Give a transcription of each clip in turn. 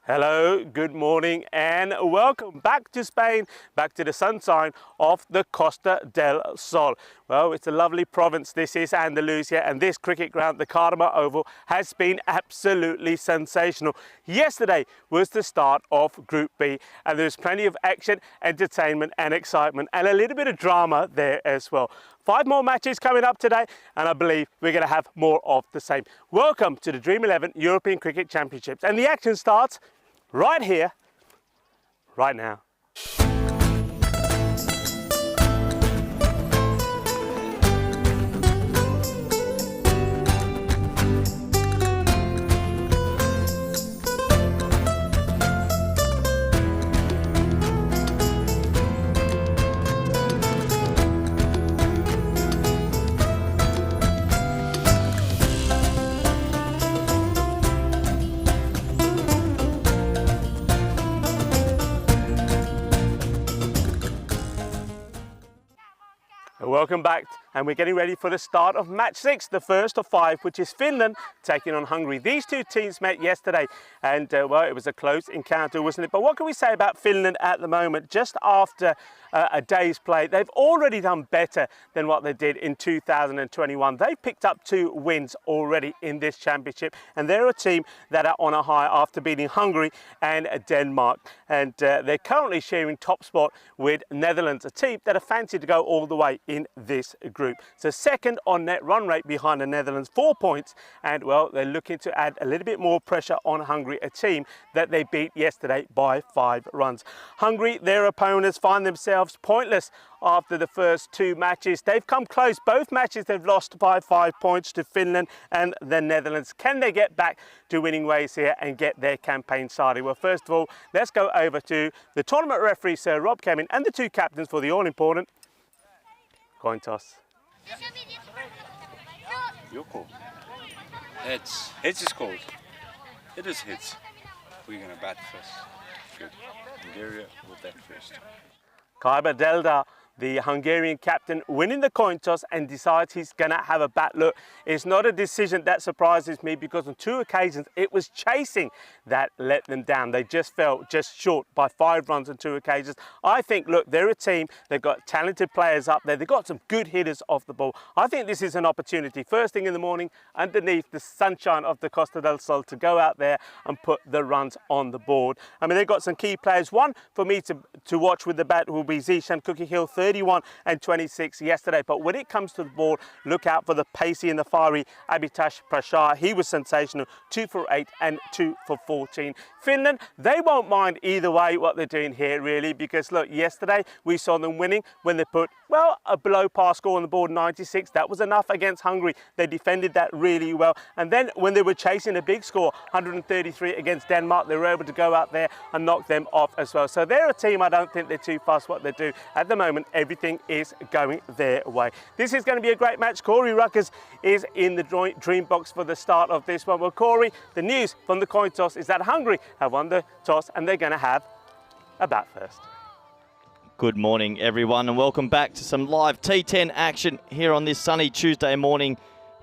Hello, good morning and welcome back to Spain, back to the sunshine of the Costa del Sol. Well, it's a lovely province, this is Andalusia, and this cricket ground, the Cartama Oval, has been absolutely sensational. Yesterday was the start of Group B and there's plenty of action, entertainment and excitement and a little bit of drama there as well. 5 more matches coming up today and I believe we're going to have more of the same. Welcome to the Dream11 European Cricket Championships, and the action starts right here, right now. Welcome back, and we're getting ready for the start of match 6, the first of 5, which is Finland taking on Hungary. These two teams met yesterday and well, it was a close encounter, wasn't it? But what can we say about Finland at the moment? Just after a day's play, they've already done better than what they did in 2021. They've picked up 2 wins already in this championship, and they're a team that are on a high after beating Hungary and Denmark. And they're currently sharing top spot with Netherlands, a team that are fancied to go all the way in this group. So second on net run rate behind the Netherlands, 4 points, and well, they're looking to add a little bit more pressure on Hungary, a team that they beat yesterday by 5 runs. Hungary, their opponents, find themselves pointless after the first 2 matches. They've come close. Both matches they've lost by 5 points to Finland and the Netherlands. Can they get back to winning ways here and get their campaign started? Well, first of all, let's go over to the tournament referee, Sir Rob Kemin, and the 2 captains for the all-important coin toss. Your call. Heads. Heads is called. It is heads. We're going to bat first. Good. Hungary will bat first. Kaiba Delda, the Hungarian captain, winning the coin toss and decides he's going to have a bat. Look, it's not a decision that surprises me because on 2 occasions it was chasing that let them down. They just fell just short by 5 runs on 2 occasions. I think, look, they're a team. They've got talented players up there. They've got some good hitters off the ball. I think this is an opportunity, first thing in the morning, underneath the sunshine of the Costa del Sol, to go out there and put the runs on the board. I mean, they've got some key players. One for me to watch with the bat will be Zishan Cookie-Hill, 31 and 26 yesterday. But when it comes to the board, look out for the pacey and the fiery Abhitash Prashar. He was sensational, 2 for 8 and 2 for 14. Finland, they won't mind either way what they're doing here, really, because look, yesterday we saw them winning when they put, well, a below par score on the board, 96. That was enough against Hungary. They defended that really well. And then when they were chasing a big score, 133 against Denmark, they were able to go out there and knock them off as well. So they're a team, I don't think they're too fussed what they do. At the moment, everything is going their way. This is going to be a great match. Corey Ruckers is in the dream box for the start of this one. Well, Corey, the news from the coin toss is that Hungary have won the toss and they're going to have a bat first. Good morning, everyone, and welcome back to some live T10 action here on this sunny Tuesday morning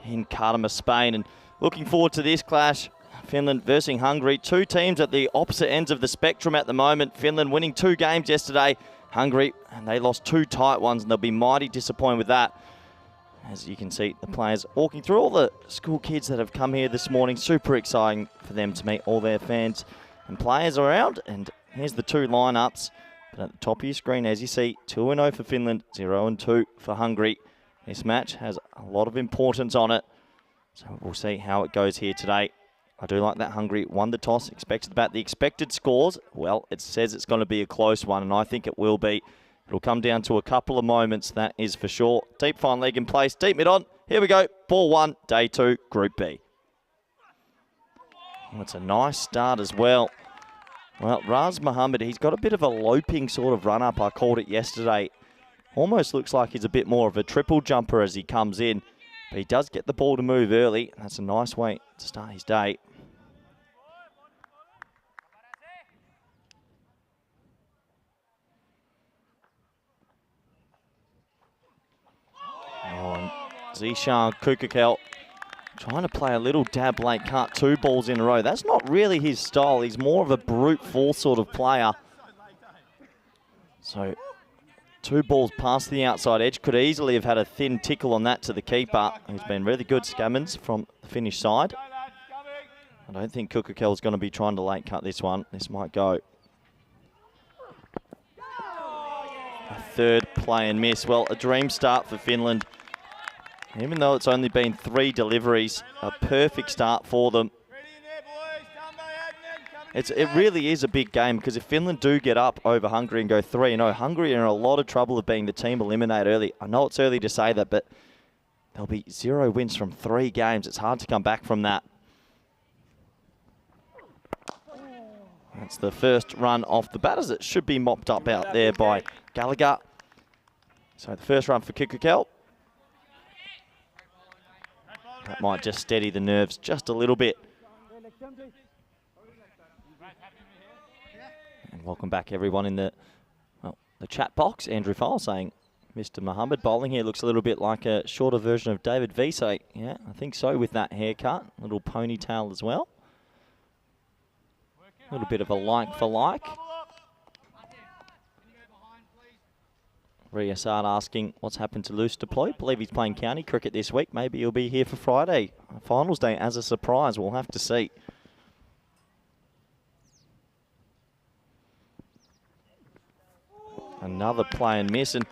in Cartama, Spain. And looking forward to this clash, Finland versus Hungary. 2 teams at the opposite ends of the spectrum at the moment. Finland winning 2 games yesterday. Hungary, and they lost 2 tight ones, and they'll be mighty disappointed with that. As you can see, the players walking through, all the school kids that have come here this morning. Super exciting for them to meet all their fans and players around. And here's the 2 lineups. But at the top of your screen, as you see, 2-0 for Finland, 0-2 for Hungary. This match has a lot of importance on it, so we'll see how it goes here today. I do like that Hungary won the toss, expected to bat. The expected scores, well, it says it's going to be a close one, and I think it will be. It'll come down to a couple of moments, that is for sure. Deep fine leg in place, deep mid on. Here we go, ball 1, day 2, Group B. Oh, it's a nice start as well. Well, Raz Mohammed, he's got a bit of a loping sort of run-up, I called it yesterday. Almost looks like he's a bit more of a triple jumper as he comes in. But he does get the ball to move early. That's a nice way to start his day. Oh, Zishan Cookie-Hill Trying to play a little dab late cut, 2 balls in a row. That's not really his style. He's more of a brute force sort of player. So 2 balls past the outside edge. Could easily have had a thin tickle on that to the keeper. He's been really good, Scammons, from the Finnish side. I don't think Kukakel's going to be trying to late cut this one. This might go. A 3rd play and miss. Well, a dream start for Finland. Even though it's only been 3 deliveries, a perfect start for them. It really is a big game, because if Finland do get up over Hungary and go 3-0, Hungary are in a lot of trouble of being the team eliminated early. I know it's early to say that, but there'll be 0 wins from 3 games. It's hard to come back from that. That's the first run off the batters. It should be mopped up out there by Gallagher. So the first run for Kukakel. That might just steady the nerves just a little bit. And welcome back everyone in the chat box. Andrew Fowle saying Mr. Mohammed bowling here looks a little bit like a shorter version of David Wiese. Yeah, I think so, with that haircut. Little ponytail as well. A little bit of a like for like. Riasard asking what's happened to Luce Deploy. Believe he's playing county cricket this week. Maybe he'll be here for Friday, finals day, as a surprise. We'll have to see. Another play and miss. And,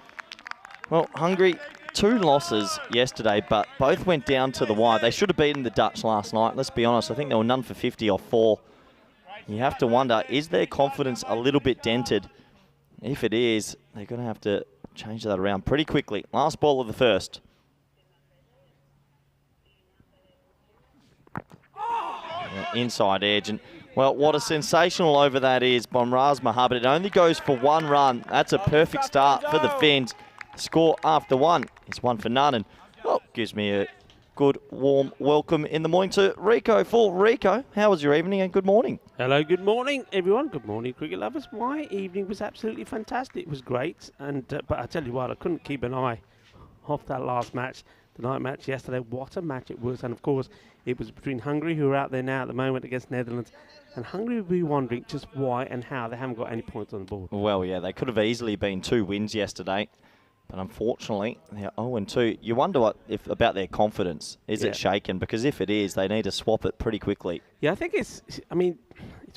well, Hungary, 2 losses yesterday, but both went down to the wire. They should have beaten the Dutch last night. Let's be honest. I think they were none for 50 or 4. You have to wonder, is their confidence a little bit dented? If it is, they're going to have to change that around pretty quickly. Last ball of the first. Inside edge. And, well, what a sensational over that is by Raz Mohammed. It only goes for 1 run. That's a perfect start for the Finns. Score after 1 is 1 for none. And, well, gives me a good, warm welcome in the morning to Rico. For Rico, how was your evening and good morning? Hello, good morning, everyone. Good morning, cricket lovers. My evening was absolutely fantastic. It was great. And but I tell you what, I couldn't keep an eye off that last match, the night match yesterday. What a match it was. And, of course, it was between Hungary, who are out there now at the moment against Netherlands. And Hungary will be wondering just why and how they haven't got any points on the board. Well, yeah, they could have easily been 2 wins yesterday. But unfortunately, they're 0-2. You wonder about their confidence. Is it shaken? Because if it is, they need to swap it pretty quickly. Yeah, I think it's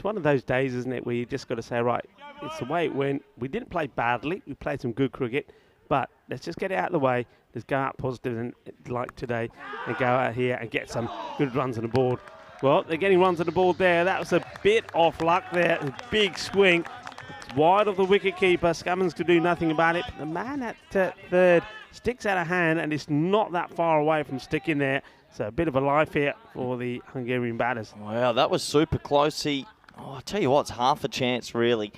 one of those days, isn't it, where you just got to say, right, it's the way it went. We didn't play badly. We played some good cricket. But let's just get it out of the way. Let's go out positive and like today and go out here and get some good runs on the board. Well, they're getting runs on the board there. That was a bit off luck there. A big swing. Wide of the wicket keeper. Scammons could do nothing about it. But the man at 3rd sticks out a hand and it's not that far away from sticking there. So a bit of a life here for the Hungarian batters. Wow, that was super close. I tell you what, it's half a chance really.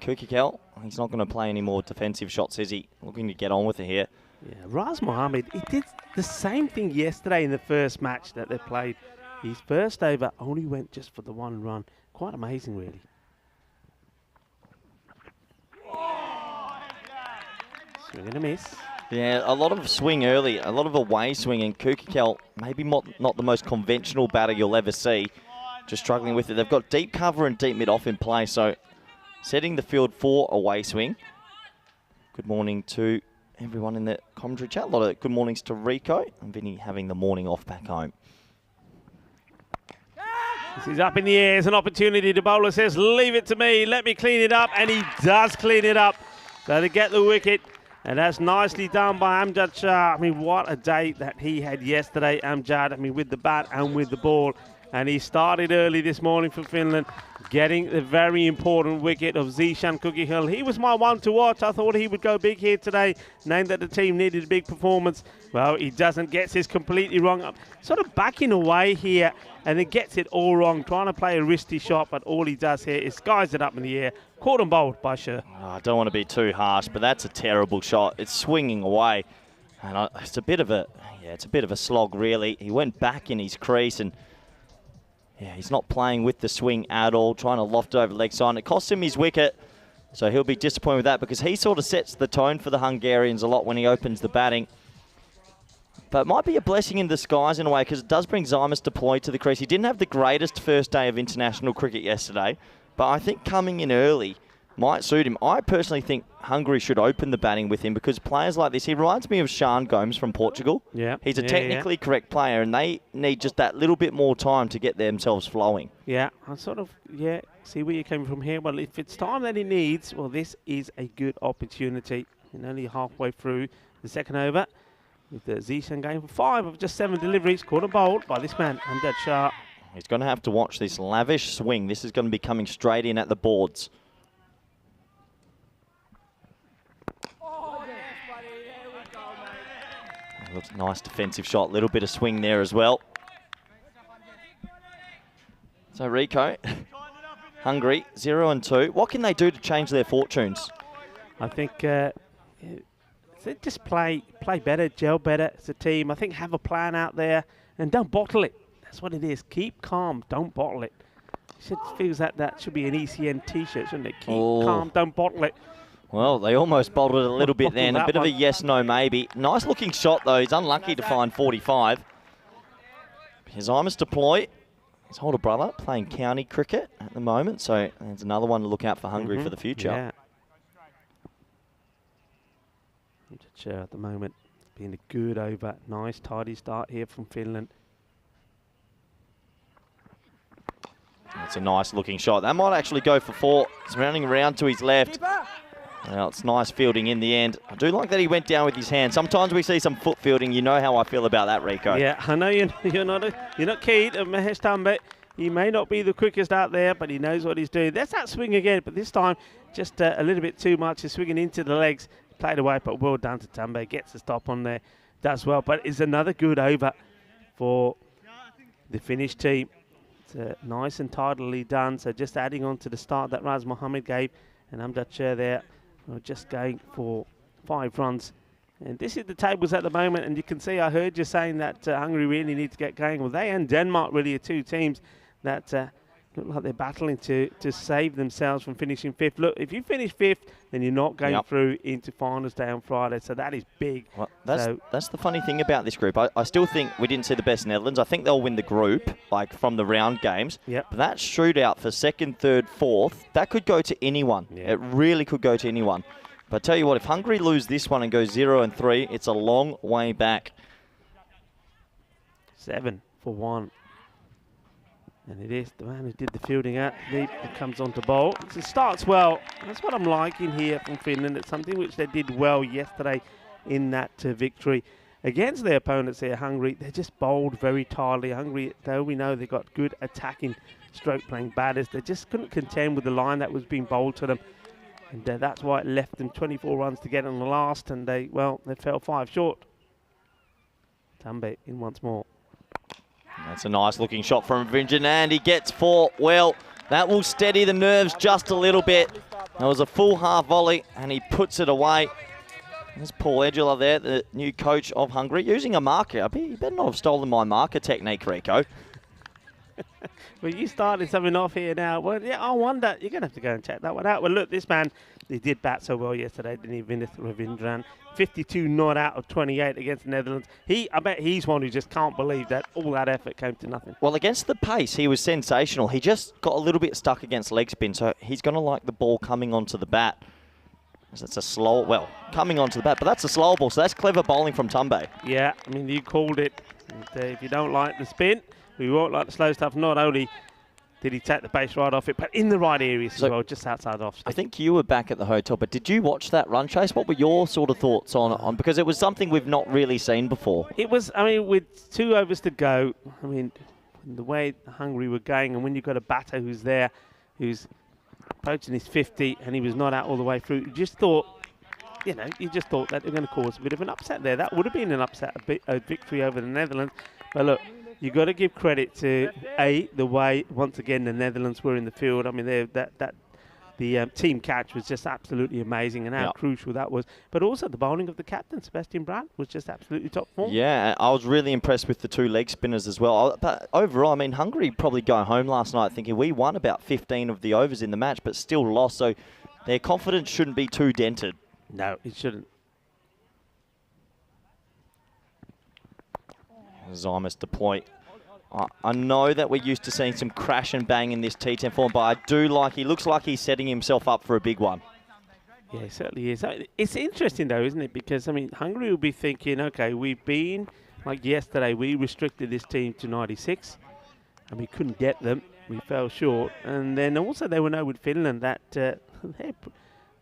Kukakel, he's not going to play any more defensive shots, is he? Looking to get on with it here. Yeah, Raz Mohammed, he did the same thing yesterday in the first match that they played. His first over only went just for the 1 run. Quite amazing, really. Swing and a miss. Yeah, a lot of swing early, a lot of away swing, and Kukakel, maybe not the most conventional batter you'll ever see, just struggling with it. They've got deep cover and deep mid-off in play, so setting the field for away swing. Good morning to everyone in the commentary chat. A lot of good mornings to Rico and Vinny having the morning off back home. This is up in the air. It's an opportunity. The bowler says, leave it to me. Let me clean it up. And he does clean it up. So they get the wicket. And that's nicely done by Amjad Shah. I mean, what a day that he had yesterday, Amjad. I mean, with the bat and with the ball. And he started early this morning for Finland, getting the very important wicket of Zishan Kukakel. He was my one to watch. I thought he would go big here today, knowing that the team needed a big performance. Well, he doesn't, gets this completely wrong. Sort of backing away here, and then gets it all wrong, trying to play a risky shot, but all he does here is skies it up in the air. Caught and bowled by Shah. Oh, I don't want to be too harsh, but that's a terrible shot. It's swinging away, and it's a bit of a slog, really. He went back in his crease, and yeah, he's not playing with the swing at all, trying to loft over leg side. It cost him his wicket, so he'll be disappointed with that because he sort of sets the tone for the Hungarians a lot when he opens the batting. But it might be a blessing in disguise in a way, because it does bring Zymus deployed to the crease. He didn't have the greatest first day of international cricket yesterday, but I think coming in early might suit him. I personally think Hungary should open the batting with him, because players like this, he reminds me of Sean Gomes from Portugal. Yeah. He's a technically correct player, and they need just that little bit more time to get themselves flowing. Yeah, I sort of, see where you're coming from here. Well, if it's time that he needs, well, this is a good opportunity. And only halfway through the second over, with the Zishan going for 5 of just 7 deliveries, caught and bowled by this man, Amjad Shah. He's going to have to watch this lavish swing. This is going to be coming straight in at the boards. Looks nice defensive shot, little bit of swing there as well. So Rico, Hungary, 0-2. What can they do to change their fortunes? I think they just play better, gel better as a team. I think have a plan out there and don't bottle it. That's what it is. Keep calm, don't bottle it. Feels like that should be an ECN t-shirt, shouldn't it? Keep calm, don't bottle it. Well, they almost bottled it a little bit then. A bit of a yes, no, maybe. Nice looking shot, though. He's unlucky to find 45. His Zymus deploy. His older brother playing county cricket at the moment. So there's another one to look out for Hungary for the future. Yeah. At the moment, being a good over. Nice, tidy start here from Finland. That's a nice looking shot. That might actually go for 4. He's rounding around to his left. Well, it's nice fielding in the end. I do like that he went down with his hand. Sometimes we see some foot fielding. You know how I feel about that, Rico. Yeah, I know you're not keen of Mahesh Tambe. He may not be the quickest out there, but he knows what he's doing. There's that swing again, but this time just a little bit too much. He's swinging into the legs. Played away, but well done to Tambe. Gets the stop on there. Does well, but it's another good over for the Finnish team. It's nice and tidily done. So just adding on to the start that Raz Mohammed gave, and Amjad Shah there. We're just going for 5 runs. And this is the tables at the moment, and you can see, I heard you saying that Hungary really need to get going. Well, they and Denmark really are 2 teams that look like they're battling to save themselves from finishing 5th. Look, if you finish 5th, then you're not going through into finals day on Friday, so that is big. Well, that's the funny thing about this group. I still think we didn't see the best Netherlands. I think they'll win the group, like from the round games. Yep. But that shootout for 2nd, 3rd, 4th, that could go to anyone. Yeah. It really could go to anyone. But I tell you what, if Hungary lose this one and go 0-3, it's a long way back. 7 for 1. And it is the man who did the fielding out deep that comes on to bowl. It starts well. That's what I'm liking here from Finland. It's something which they did well yesterday in that victory against their opponents here, Hungary. They just bowled very tidily. Hungary, though we know they got good attacking stroke playing batters, they just couldn't contend with the line that was being bowled to them. And that's why it left them 24 runs to get on the last, and they fell 5 short. Tambe in once more. That's a nice looking shot from Vinjan, and he gets 4. Well, that will steady the nerves just a little bit. That was a full half volley, and he puts it away. There's Paul Edula there, the new coach of Hungary, using a marker. He better not have stolen my marker technique, Rico. Well, you started something off here now. Well, yeah, I wonder. You're going to have to go and check that one out. Well, look, this man, he did bat so well yesterday, didn't he, Vinith Ravindran? 52 not out of 28 against the Netherlands. I bet he's one who just can't believe that all that effort came to nothing. Well, against the pace, he was sensational. He just got a little bit stuck against leg spin, so he's going to like the ball coming onto the bat. That's a slow, well, coming onto the bat, but that's a slow ball, so that's clever bowling from Tambe. Yeah, I mean, you called it. And, if you don't like the spin, we won't like the slow stuff. Not only did he take the base right off it, but in the right areas as well, just outside off. I think you were back at the hotel, but did you watch that run chase? What were your sort of thoughts on because it was something we've not really seen before. It was, I mean, with 2 overs to go, I mean, the way Hungary were going, and when you've got a batter who's there, who's approaching his 50, and he was not out all the way through, you just thought that they're going to cause a bit of an upset there. That would have been an upset, a victory over the Netherlands. But look, you've got to give credit to the way once again the Netherlands were in the field. I mean, the team catch was just absolutely amazing, and how crucial that was. But also the bowling of the captain, Sebastian Brandt, was just absolutely top form. Yeah, I was really impressed with the 2 leg spinners as well. But overall, I mean, Hungary probably go home last night thinking we won about 15 of the overs in the match, but still lost. So their confidence shouldn't be too dented. No, it shouldn't. Zymus deploy. I know that we're used to seeing some crash and bang in this T10 form, but I do like, he looks like he's setting himself up for a big one. Yeah, it certainly is. It's interesting, though, isn't it? Because, I mean, Hungary will be thinking, okay, we've been, like yesterday, we restricted this team to 96, and we couldn't get them. We fell short. And then also they will know with Finland that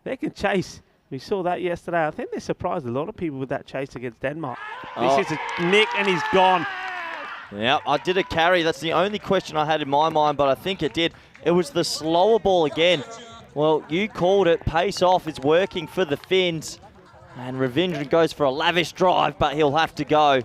they can chase. We saw that yesterday. I think they surprised a lot of people with that chase against Denmark. This is a nick, and he's gone. Yeah, I did a carry. That's the only question I had in my mind, but I think it did. It was the slower ball again. Well, you called it. Pace off is working for the Finns. And Ravindran goes for a lavish drive, but he'll have to go.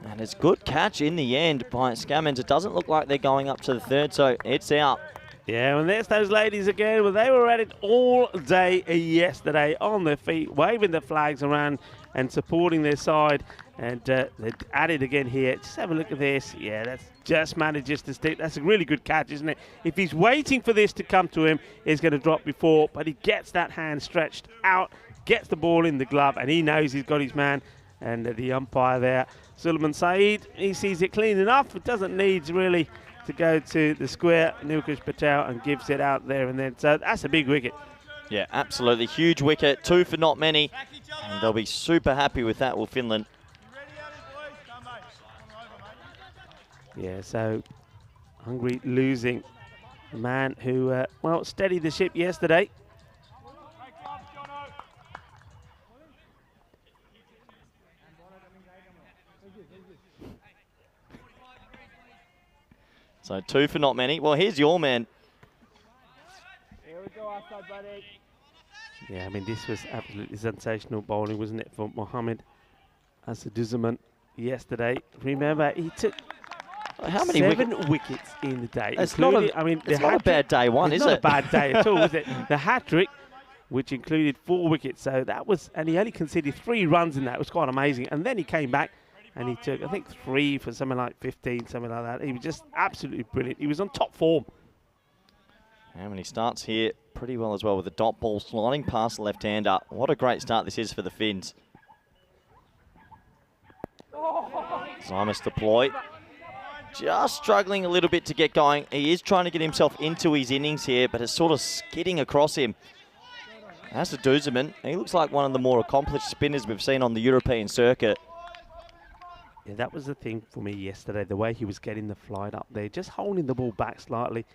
And it's good catch in the end by Scammons. It doesn't look like they're going up to the third, so it's out. Yeah, and there's those ladies again. Well, they were at it all day yesterday on their feet, waving the flags around and supporting their side. And they're at it again here. Just have a look at this. Yeah, that's just manages to stick. That's a really good catch, isn't it? If he's waiting for this to come to him, he's going to drop before. But he gets that hand stretched out, gets the ball in the glove, and he knows he's got his man. And the umpire there, Suleiman Saeed, he sees it clean enough. It doesn't need really to go to the square. Nilkush Patel and gives it out there and then. So that's a big wicket. Yeah, absolutely. Huge wicket. 2 for not many. And they'll be super happy with that, will Finland. Yeah, so Hungary losing a man who, well, steadied the ship yesterday. So 2 for not many. Well, here's your man. Here we go, outside, buddy. Yeah, I mean, this was absolutely sensational bowling, wasn't it, for Mohammed Asaduzaman yesterday. Remember, he took how many 7 wickets in the day. It's not a bad day one, is it? It's not a bad day at all, is it? The hat-trick, which included 4 wickets. So that was, and he only conceded 3 runs in that. It was quite amazing. And then he came back and he took, I think, 3 for something like 15, something like that. He was just absolutely brilliant. He was on top form. And when he starts here pretty well as well with the dot ball sliding past the left-hander. What a great start this is for the Finns. Zymus deploy. Just struggling a little bit to get going. He is trying to get himself into his innings here, but it's sort of skidding across him. As to Duzeman, he looks like one of the more accomplished spinners we've seen on the European circuit. Yeah, that was the thing for me yesterday, the way he was getting the flight up there, just holding the ball back slightly.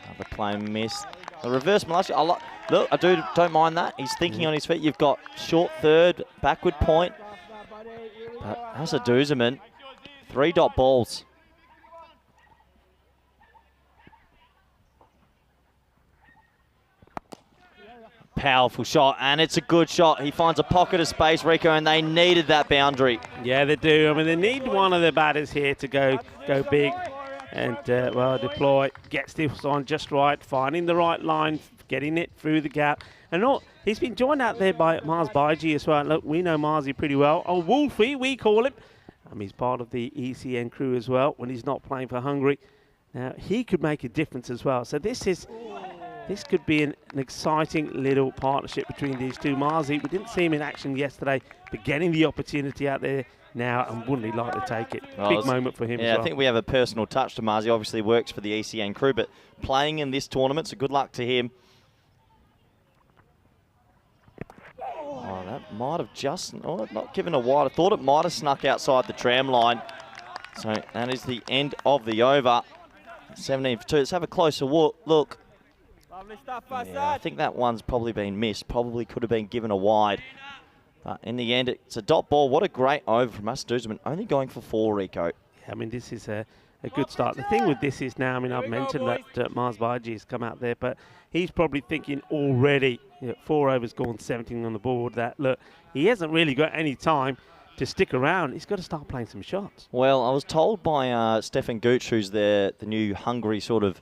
Another claim miss. The reverse Malaysia. Look, I don't mind that. He's thinking on his feet. You've got short third, backward point. But as a Duzeman, 3 dot balls. Powerful shot, and it's a good shot. He finds a pocket of space, Rico, and they needed that boundary. Yeah, they do. I mean, they need one of the batters here to go big and, well, deploy, gets this on just right, finding the right line, getting it through the gap. And he's been joined out there by Mars Baiji as well. Look, we know Marzi pretty well. Oh, Wolfie, we call him. He's part of the ECN crew as well when he's not playing for Hungary. Now, he could make a difference as well. So this could be an exciting little partnership between these two. Marzi, we didn't see him in action yesterday, but getting the opportunity out there now, and wouldn't he like to take it? Big moment for him as well. I think we have a personal touch to Marzi. Obviously works for the ECN crew, but playing in this tournament, so good luck to him. Oh, that might have just, not given a wide. I thought it might have snuck outside the tram line. So that is the end of the over. 17 for 2. Let's have a closer look. Yeah, I think that one's probably been missed. Probably could have been given a wide. But in the end, it's a dot ball. What a great over from Duzeman. Only going for 4, Rico. Yeah, I mean, this is a good start. The thing with this is now, I mean, I've mentioned that Mars Baiji has come out there, but he's probably thinking already, 4 overs gone, 17 on the board, that, look, he hasn't really got any time to stick around. He's got to start playing some shots. Well, I was told by Stefan Gooch, who's the new Hungary sort of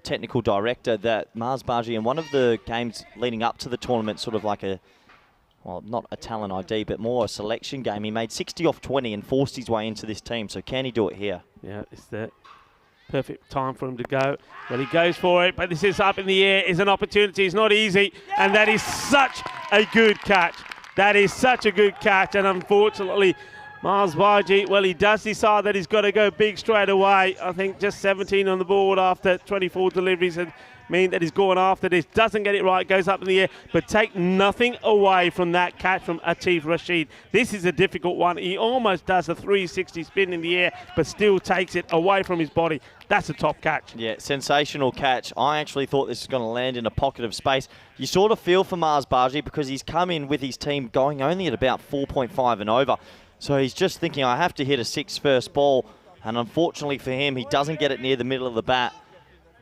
technical director, that Mars Baiji in one of the games leading up to the tournament, sort of like not a talent ID, but more a selection game, he made 60 off 20 and forced his way into this team. So can he do it here? Yeah, it's the perfect time for him to go. Well, he goes for it, but this is up in the air. It's an opportunity. It's not easy, and that is such a good catch. That is such a good catch, and unfortunately, Mars Baji, well, he does decide that he's got to go big straight away. I think just 17 on the board after 24 deliveries and mean that he's going after this. Doesn't get it right, goes up in the air, but take nothing away from that catch from Atif Rashid. This is a difficult one. He almost does a 360 spin in the air, but still takes it away from his body. That's a top catch. Yeah, sensational catch. I actually thought this was going to land in a pocket of space. You sort of feel for Mars Baji because he's come in with his team going only at about 4.5 and over. So he's just thinking, I have to hit a 6 first ball. And unfortunately for him, he doesn't get it near the middle of the bat.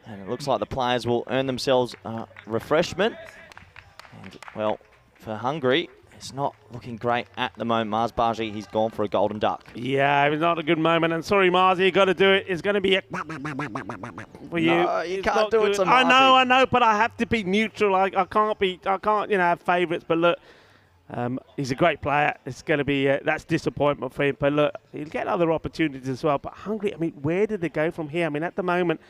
And it looks like the players will earn themselves refreshment. And, well, for Hungary, it's not looking great at the moment. Mars Baji, he's gone for a golden duck. Yeah, it's not a good moment. And sorry, Mars, you got to do it. It's going to be a for you. No, you can't do it to I Marzi. know, but I have to be neutral. I can't, have favourites. But look, he's a great player. It's going to be that's disappointment for him. But look, he'll get other opportunities as well. But Hungary, where did they go from here? At the moment,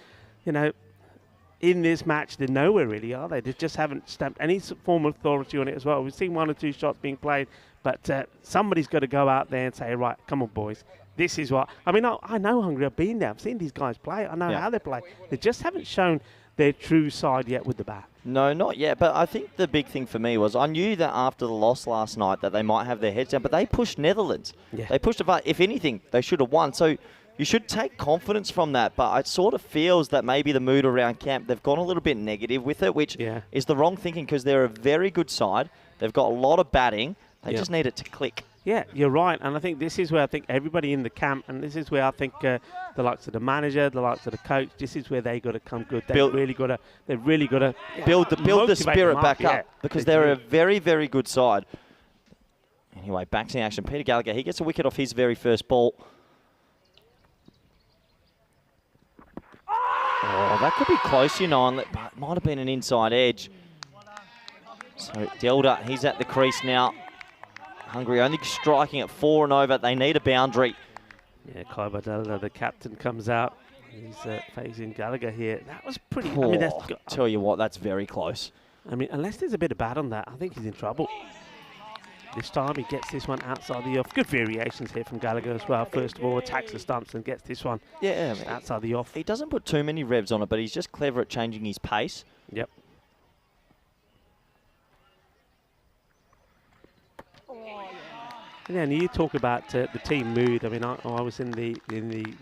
in this match, they're nowhere really, are they? They just haven't stamped any form of authority on it as well. We've seen 1 or 2 shots being played, but somebody's got to go out there and say, right, come on, boys. This is what... I know Hungary. I've been there. I've seen these guys play. I know how they play. They just haven't shown their true side yet with the bat. No, not yet. But I think the big thing for me was I knew that after the loss last night that they might have their heads down, but they pushed Netherlands. Yeah. They pushed it. If anything, they should have won. So you should take confidence from that, but it sort of feels that maybe the mood around camp, they've gone a little bit negative with it, which is the wrong thinking because they're a very good side. They've got a lot of batting. They just need it to click. Yeah, you're right. And I think this is where I think everybody in the camp, and this is where I think the likes of the manager, the likes of the coach, this is where they got to come good. They've really got to build the spirit back up because they're a very, very good side. Anyway, back to the action. Peter Gallagher, he gets a wicket off his very first ball. Oh, that could be close, but it might have been an inside edge. So Delda, he's at the crease now. Hungary only striking at 4 and over. They need a boundary. Yeah, Kaiba Delda, the captain, comes out. He's facing Gallagher here. That was pretty... Tell you what, that's very close. Unless there's a bit of bat on that, I think he's in trouble. This time he gets this one outside the off. Good variations here from Gallagher as well. First of all, attacks the stumps and gets this one outside the off. He doesn't put too many revs on it, but he's just clever at changing his pace. Yep. Yeah, and you talk about the team mood. I was in the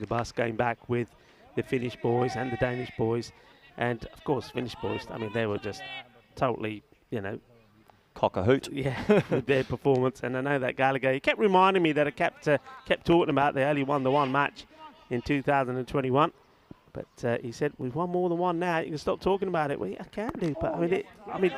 bus going back with the Finnish boys and the Danish boys, and of course Finnish boys. They were just totally, cock a hoot. Yeah, with their performance. And I know that Gallagher, he kept reminding me that I kept talking about they only won the one match in 2021. But he said, we've won more than one now. You can stop talking about it. Well, yeah, I can do. But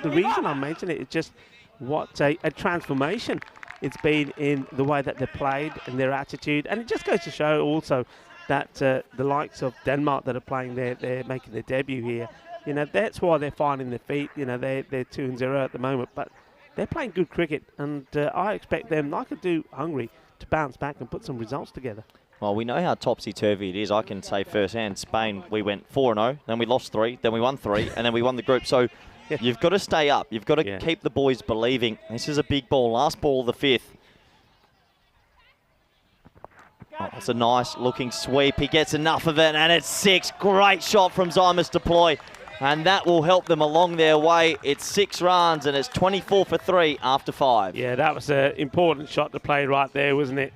the reason I'm mentioning it is just what a transformation it's been in the way that they played and their attitude. And it just goes to show also that the likes of Denmark that are playing they're making their debut here. That's why they're finding their feet. They're 2-0 at the moment. But they're playing good cricket. And I expect them, like I do Hungary, to bounce back and put some results together. Well, we know how topsy-turvy it is. I can say firsthand, Spain, we went 4-0, then we lost 3, then we won 3, and then we won the group. So you've got to stay up. You've got to keep the boys believing. This is a big ball. Last ball of the 5th. Oh, it's a nice-looking sweep. He gets enough of it, and it's 6. Great shot from Zymus Deploy. And that will help them along their way. It's 6 runs, and it's 24 for 3 after 5. Yeah, that was an important shot to play right there, wasn't it?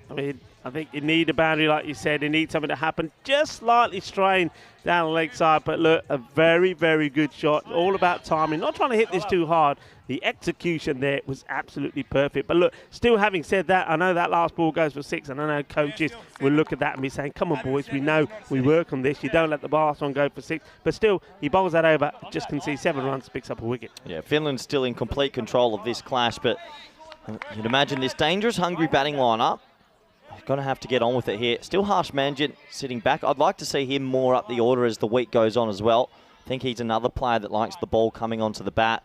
I think you need a boundary, like you said. You need something to happen. Just slightly strained down the leg side. But look, a very, very good shot. All about timing. Not trying to hit this too hard. The execution there was absolutely perfect. But look, still having said that, I know that last ball goes for 6. And I know coaches will look at that and be saying, come on, boys, we know we work on this. You don't let the last one go for 6. But still, he bowls that over. Just can see 7 runs, picks up a wicket. Yeah, Finland's still in complete control of this clash. But you'd imagine this dangerous Hungary batting lineup. Going to have to get on with it here. Still Harsh Manjit sitting back. I'd like to see him more up the order as the week goes on as well. I think he's another player that likes the ball coming onto the bat.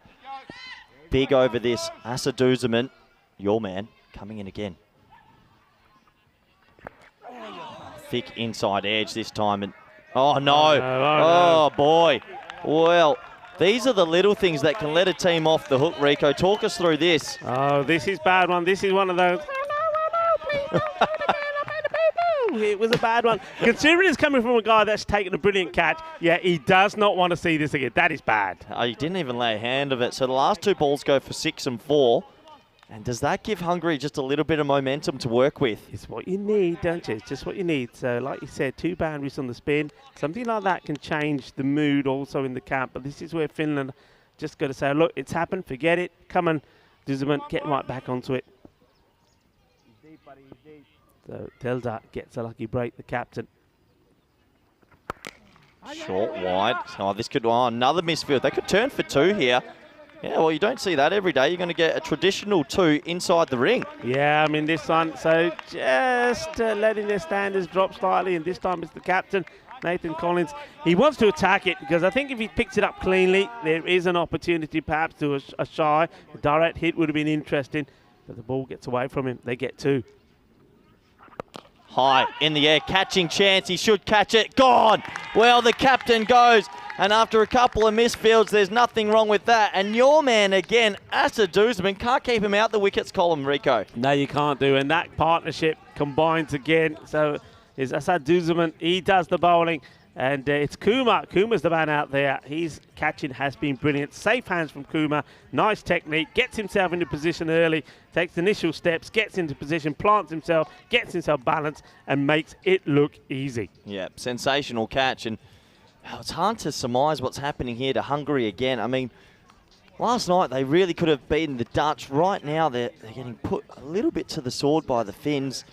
Big over this. Asa Duzaman, your man, coming in again. Thick inside edge this time. And oh, no. Oh, boy. Well, these are the little things that can let a team off the hook, Rico. Talk us through this. Oh, this is bad one. This is one of those... It was a bad one. Considering it's coming from a guy that's taken a brilliant catch, yeah, he does not want to see this again. That is bad. He didn't even lay a hand of it. So the last two balls go for 6 and 4. And does that give Hungary just a little bit of momentum to work with? It's what you need, don't you? It's just what you need. So, like you said, 2 boundaries on the spin. Something like that can change the mood also in the camp. But this is where Finland just got to say, look, it's happened. Forget it. Come on, Duseman, get right back onto it. So Delta gets a lucky break, the captain. Short wide. Oh, this could, another misfield. They could turn for 2 here. Yeah, well, you don't see that every day. You're going to get a traditional 2 inside the ring. Yeah, I mean, this one, so just letting their standards drop slightly, and this time it's the captain, Nathan Collins. He wants to attack it, because I think if he picks it up cleanly, there is an opportunity perhaps to a shy. A direct hit would have been interesting, but the ball gets away from him. They get 2. High in the air, catching chance. He should catch it. Gone. Well, the captain goes. And after a couple of misfields, there's nothing wrong with that. And your man again, Asa Duseman, can't keep him out the wickets column, Rico. No, you can't do. And that partnership combines again. So is Asa Duseman. He does the bowling. And it's Kumar. Kumar's the man out there. His catching has been brilliant. Safe hands from Kumar. Nice technique. Gets himself into position early. Takes initial steps. Gets into position. Plants himself. Gets himself balanced. And makes it look easy. Yeah, sensational catch. And it's hard to surmise what's happening here to Hungary again. I mean, last night they really could have beaten the Dutch. Right now they're getting put a little bit to the sword by the Finns.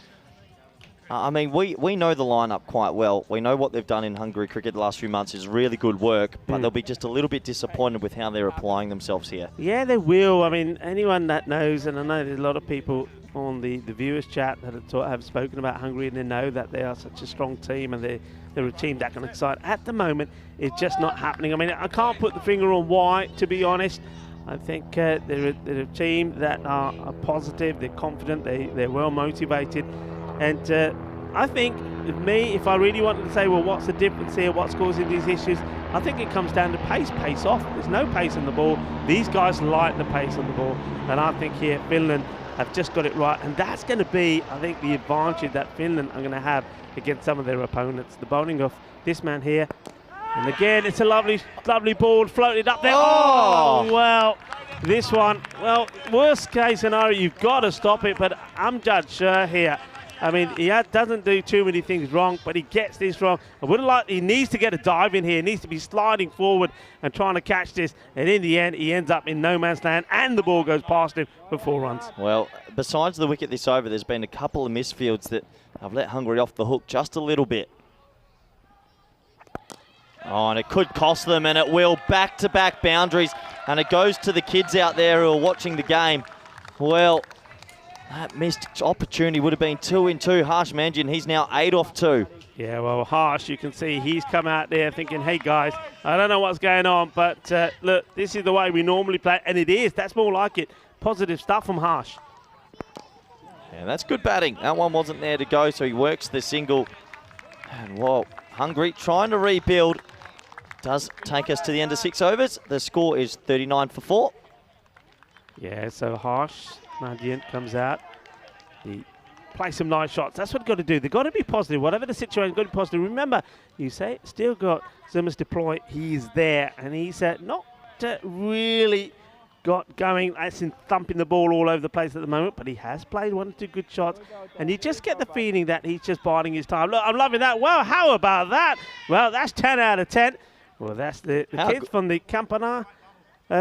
I mean, we know the lineup quite well. We know what they've done in Hungary cricket the last few months is really good work, but they'll be just a little bit disappointed with how they're applying themselves here. Yeah, they will. I mean, anyone that knows, and I know there's a lot of people on the viewers chat that have spoken about Hungary, and they know that they are such a strong team, and they're a team that can excite. At the moment, it's just not happening. I mean, I can't put the finger on why, to be honest. I think they're a team that are positive, they're confident, they're well motivated. And I think, if I really wanted to say, well, what's the difference here, what's causing these issues, I think it comes down to pace off. There's no pace on the ball. These guys like the pace on the ball. And I think here, Finland have just got it right. And that's going to be, I think, the advantage that Finland are going to have against some of their opponents. The bowling of this man here. And again, it's a lovely ball floated up there. Oh, well, this one, well, worst case scenario, you've got to stop it. But Amjad Shah here, I mean, he doesn't do too many things wrong, but he gets this wrong. He needs to get a dive in here. He needs to be sliding forward and trying to catch this. And in the end, he ends up in no man's land, and the ball goes past him for 4 runs. Well, besides the wicket this over, there's been a couple of misfields that have let Hungary off the hook just a little bit. Oh, and it could cost them, and it will. Back-to-back boundaries, and it goes to the kids out there who are watching the game. Well, that missed opportunity would have been 2 in 2. Harsh Manjin, he's now 8 off 2. Yeah, well, Harsh, you can see he's come out there thinking, hey, guys, I don't know what's going on, but look, this is the way we normally play, and it is. That's more like it. Positive stuff from Harsh. Yeah, that's good batting. That one wasn't there to go, so he works the single. And, whoa, Hungary trying to rebuild. Does take us to the end of 6 overs. The score is 39 for 4. Yeah, so Harsh Manjin comes out. He plays some nice shots. That's what you've got to do. They've got to be positive. Whatever the situation, got to be positive. Remember, you say, still got Zimmers deploy. He's there, and he's not really got going, as in thumping the ball all over the place at the moment, but he has played 1 or 2 good shots, and you just get the feeling that he's just biding his time. Look, I'm loving that. Well, how about that? Well, that's 10 out of 10. Well, that's the kids from the Cartama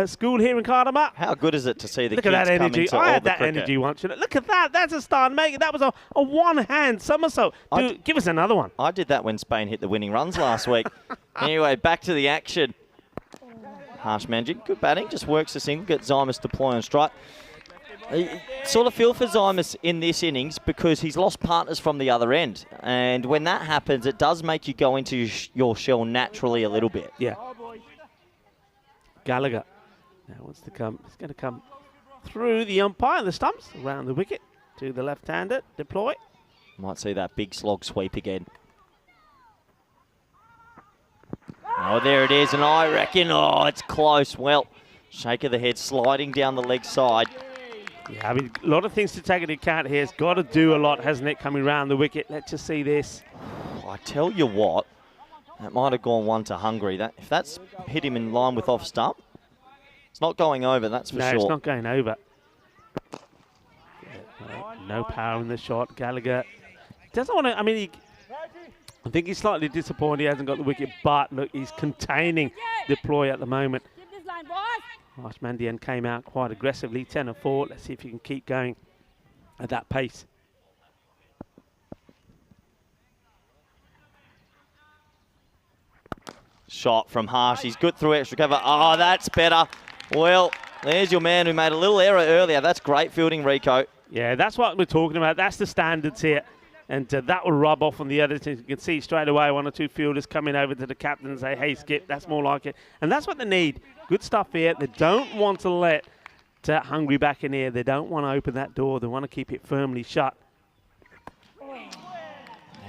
school here in Cartama. How good is it to see the Look kids at that come energy. into I all had the that cricket? energy once. You know. Look at that. That's a start. That was a one-hand somersault. Dude, give us another one. I did that when Spain hit the winning runs last week. Anyway, back to the action. Harsh Manjin, good batting, just works the single, gets Zymus deploy on strike. Sort of feel for Zymus in this innings because he's lost partners from the other end. And when that happens, it does make you go into your shell naturally a little bit. Yeah. Gallagher now wants to come. He's going to come through the umpire and the stumps, around the wicket to the left-hander, deploy. Might see that big slog sweep again. Oh, there it is, and I reckon, it's close. Well, shake of the head sliding down the leg side. Yeah, I mean, a lot of things to take into account here. It's got to do a lot, hasn't it, coming around the wicket? Let's just see this. I tell you what, that might have gone one to Hungary. If that's hit him in line with off stump, it's not going over, that's for sure. No, it's not going over. No power in the shot. Gallagher doesn't want to, I mean, I think he's slightly disappointed he hasn't got the wicket, but look, he's containing deploy at the moment. Mandian came out quite aggressively, 10 or 4. Let's see if he can keep going at that pace. Shot from Harsh. He's good through extra cover. Oh, that's better. Well, there's your man who made a little error earlier. That's great fielding, Rico. Yeah, that's what we're talking about. That's the standards here. And that will rub off on the others. You can see straight away 1 or 2 fielders coming over to the captain and say, hey, Skip, that's more like it. And that's what they need. Good stuff here. They don't want to let Hungary back in here. They don't want to open that door. They want to keep it firmly shut.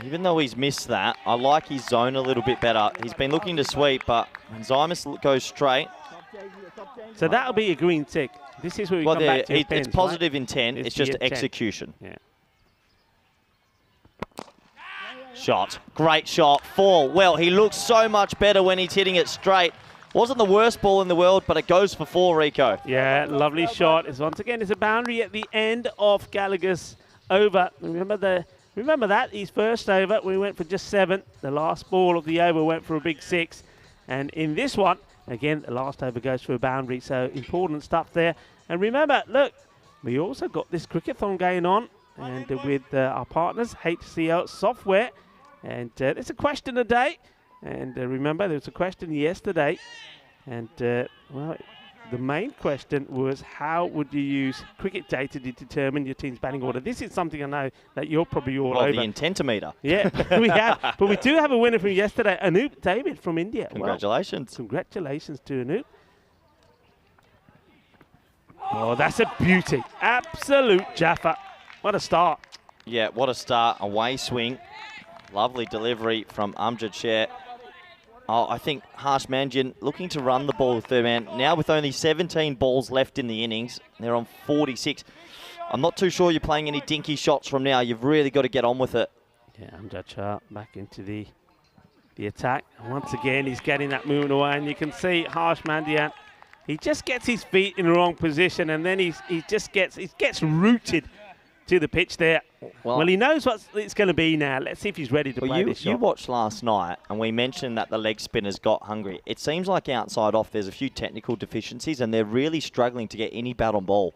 Even though he's missed that, I like his zone a little bit better. He's been looking to sweep, but when Zymus goes straight. So that'll be a green tick. This is where we come back to it's positive right? intent. It's just execution. Yeah. Shot. Great shot. 4. Well, he looks so much better when he's hitting it straight. Wasn't the worst ball in the world, but it goes for 4, Rico. Yeah, lovely shot. Once again, it's a boundary at the end of Gallagher's over. Remember that, his first over, we went for just 7. The last ball of the over went for a big 6. And in this one, again, the last over goes for a boundary. So important stuff there. And remember, look, we also got this cricket-thon going on. And with our partners, HCL Software. And there's a question a day. And remember, there was a question yesterday. And, well, the main question was, how would you use cricket data to determine your team's batting order? This is something I know that you're probably all over. The intentometer. Yeah, we have. But we do have a winner from yesterday, Anoop David from India. Congratulations. Well, congratulations to Anoop. Oh, that's a beauty. Absolute Jaffa. What a start. Yeah, what a start. Away swing. Lovely delivery from Amjad Sher. Oh, I think Harsh Mandian looking to run the ball with their man. Now with only 17 balls left in the innings, they're on 46. I'm not too sure you're playing any dinky shots from now. You've really got to get on with it. Yeah, Amjad Shah back into the attack. Once again, he's getting that movement away, and you can see Harsh Mandian. He just gets his feet in the wrong position, and then he gets rooted to the pitch there. Well, he knows what it's going to be now. Let's see if he's ready to play this shot. You watched last night, and we mentioned that the leg spinners got hungry. It seems like outside off, there's a few technical deficiencies, and they're really struggling to get any bat on ball.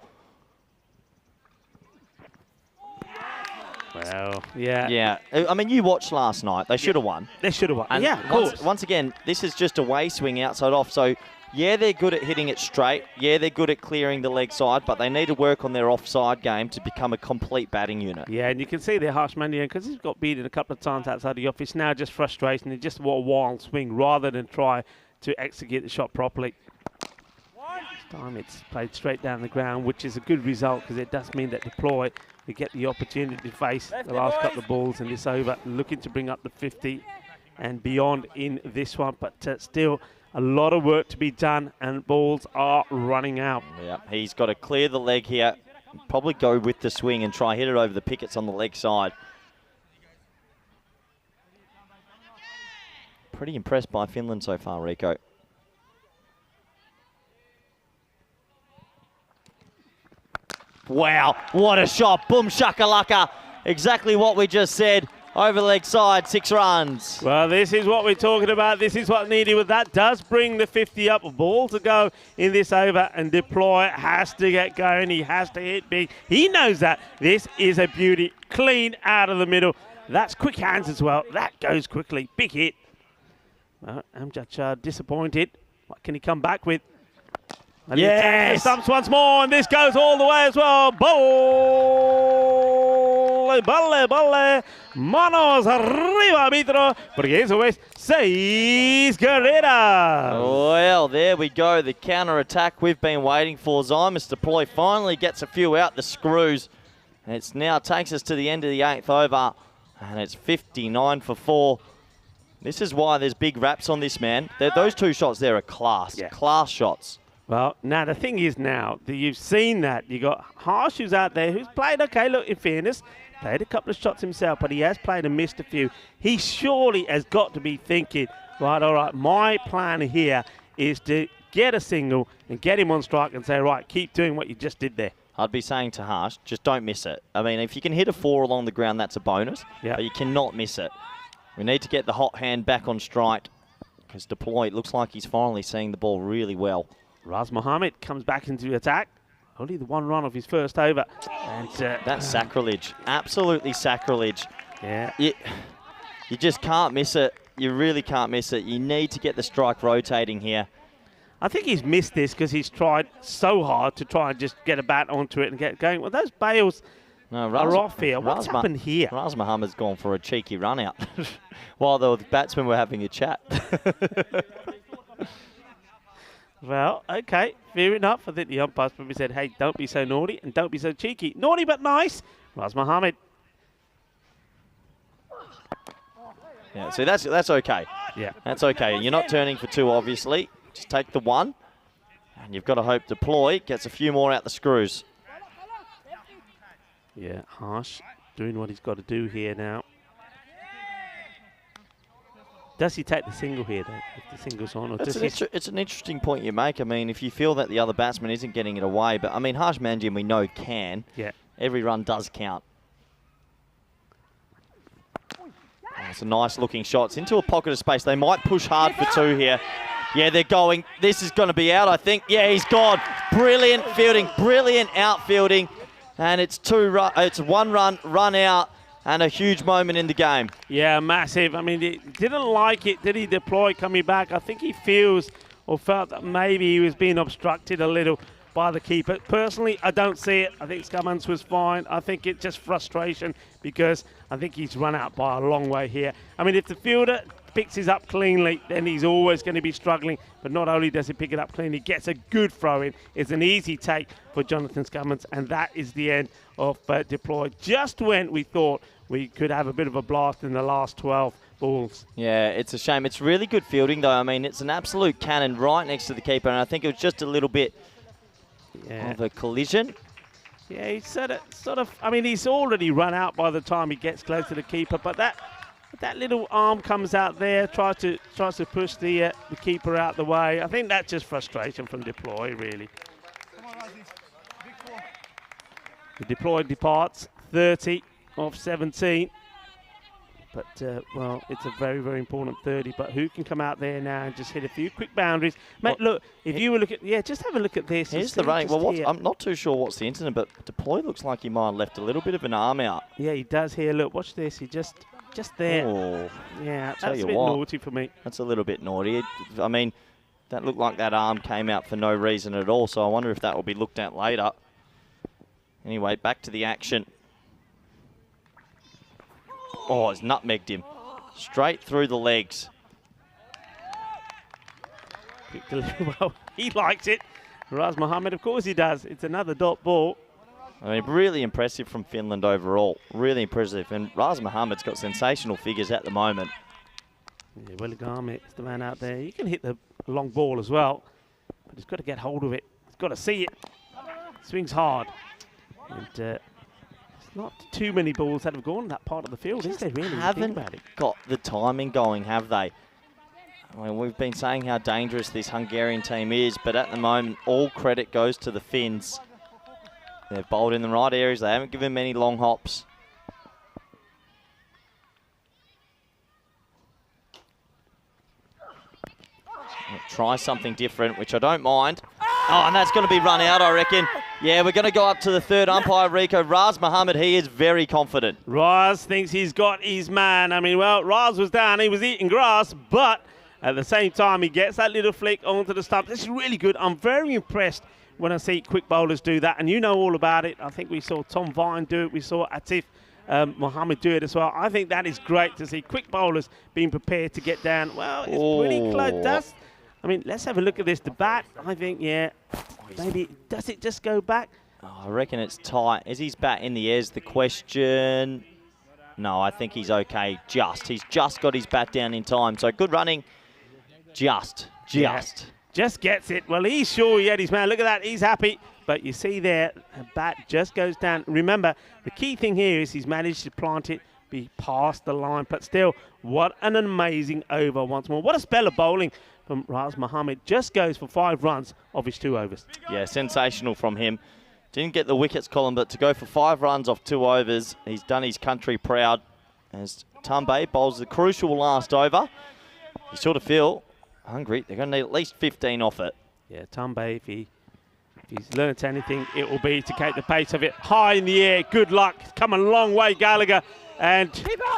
Well, yeah. Yeah. I mean, you watched last night. They should have won. They should have won. And yeah, of course. Once again, this is just a way swing outside off. So, yeah, they're good at hitting it straight. Yeah, they're good at clearing the leg side, but they need to work on their offside game to become a complete batting unit. Yeah, and you can see their Harsh Mandian, because he's got beaten a couple of times outside the office. Now just frustration. He just want a wild swing rather than try to execute the shot properly. This time it's played straight down the ground, which is a good result because it does mean that deploy, we get the opportunity to face the last couple of balls in this over, looking to bring up the 50 and beyond in this one, but still a lot of work to be done and balls are running out. Yeah, he's got to clear the leg here, probably go with the swing and try hit it over the pickets on the leg side. Pretty impressed by Finland so far, Rico. Wow, what a shot. Boom shakalaka. Exactly what we just said. Over the leg side, 6 runs. Well, this is what we're talking about. This is what's needed. With that does bring the 50 up. A ball to go in this over, and Deploy has to get going. He has to hit big. He knows that. This is a beauty. Clean out of the middle. That's quick hands as well. That goes quickly. Big hit. Well, Amjad Shah disappointed. What can he come back with? And yes! Stumps once more, and this goes all the way as well. Balle, manos arriba, arbitro, porque eso es 6 carreras. Well, there we go, the counter-attack we've been waiting for. Zymus Deploy finally gets a few out the screws, and it now takes us to the end of the 8th over, and it's 59 for 4. This is why there's big raps on this, man. Those 2 shots there are class, class shots. Well, now the thing is now that you've seen that, you got Harsh who's out there who's played, okay, look, in fairness, played a couple of shots himself, but he has played and missed a few. He surely has got to be thinking, right, all right, my plan here is to get a single and get him on strike and say, right, keep doing what you just did there. I'd be saying to Harsh, just don't miss it. I mean, if you can hit a 4 along the ground, that's a bonus, but you cannot miss it. We need to get the hot hand back on strike because Deploy, it looks like he's finally seeing the ball really well. Raz Mohammed comes back into attack. Only the 1 run of his first over. And that's sacrilege. Absolutely sacrilege. Yeah. You just can't miss it. You really can't miss it. You need to get the strike rotating here. I think he's missed this because he's tried so hard to try and just get a bat onto it and get going. Well, those bails are off here. What's happened here? Raz Mohammed's gone for a cheeky run out while the batsmen were having a chat. Well, okay, fair enough. I think the umpires probably said, hey, don't be so naughty and don't be so cheeky. Naughty but nice. Raz Mohammed. Yeah, see, that's okay. Yeah. That's okay. You're not turning for 2, obviously. Just take the 1. And you've got to hope Deploy gets a few more out the screws. Yeah, Harsh doing what he's got to do here now. Does he take the single here, though, if the single's on? Or It's an interesting point you make. I mean, if you feel that the other batsman isn't getting it away, but, I mean, Harsh Manjian we know can. Yeah. Every run does count. It's a nice-looking shot. It's into a pocket of space. They might push hard for 2 here. Yeah, they're going. This is going to be out, I think. Yeah, he's gone. Brilliant fielding, brilliant outfielding. And it's 1 run out. And a huge moment in the game. Yeah, massive. I mean, he didn't like it, did he, Deploy coming back? I think he feels or felt that maybe he was being obstructed a little by the keeper. Personally, I don't see it. I think Scummins was fine. I think it's just frustration because I think he's run out by a long way here. I mean, if the fielder picks his up cleanly, then he's always going to be struggling. But not only does he pick it up cleanly, he gets a good throw in. It's an easy take for Jonathan Scummins, and that is the end of Deploy. Just when we thought we could have a bit of a blast in the last 12 balls. Yeah, it's a shame. It's really good fielding, though. I mean, it's an absolute cannon right next to the keeper, and I think it was just a little bit of a collision. Yeah, he's sort of, I mean, he's already run out by the time he gets close to the keeper, but that little arm comes out there, tries to push the keeper out the way. I think that's just frustration from Deploy, really. The Deploy departs 30 of 17. But, well, it's a very, very important 30. But who can come out there now and just hit a few quick boundaries? Mate, look, if you were looking... Yeah, just have a look at this. Here's the running. Well, I'm not too sure what's the incident, but Deploy looks like he might have left a little bit of an arm out. Yeah, he does here. Look, watch this. He just there. Oh, yeah, that's a bit naughty for me. That's a little bit naughty. I mean, that looked like that arm came out for no reason at all, so I wonder if that will be looked at later. Anyway, back to the action. Oh, it's nutmegged him. Straight through the legs. Well, he likes it. Raz Mohammed, of course he does. It's another dot ball. I mean, really impressive from Finland overall. Really impressive. And Raz Mohammed's got sensational figures at the moment. Yeah, Willigami is the man out there. He can hit the long ball as well, but he's got to get hold of it. He's got to see it. Swings hard. And there's not too many balls that have gone in that part of the field, is there really? Haven't got the timing going, have they? I mean, we've been saying how dangerous this Hungarian team is, but at the moment, all credit goes to the Finns. They've bowled in the right areas. They haven't given many long hops. Try something different, which I don't mind. Oh, and that's going to be run out, I reckon. Yeah, we're going to go up to the third umpire, Rico. Raz Mohammed, he is very confident. Raz thinks he's got his man. I mean, well, Raz was down. He was eating grass, but at the same time, he gets that little flick onto the stump. This is really good. I'm very impressed when I see quick bowlers do that, and you know all about it. I think we saw Tom Vine do it. We saw Atif Mohammed do it as well. I think that is great to see quick bowlers being prepared to get down. Well, it's pretty close. I mean, let's have a look at this. The bat, I think, yeah, maybe, does it just go back? Oh, I reckon it's tight. Is his bat in the air is the question? No, I think he's okay. He's just got his bat down in time. So good running. Just. Yeah. just gets it. Well, he's sure he had his man. Look at that, he's happy. But you see there, the bat just goes down. Remember, the key thing here is he's managed to plant it, be past the line. But still, what an amazing over once more. What a spell of bowling from Raz Mohammed. Just goes for 5 runs of his 2 overs. Yeah, sensational from him. Didn't get the wickets, Colin, but to go for 5 runs off 2 overs, he's done his country proud. As Tumbe bowls the crucial last over, you sort of feel hungry. They're going to need at least 15 off it. Yeah, Tumbe, if he's learnt anything, it will be to keep the pace of it high in the air. Good luck. It's come a long way, Gallagher. And,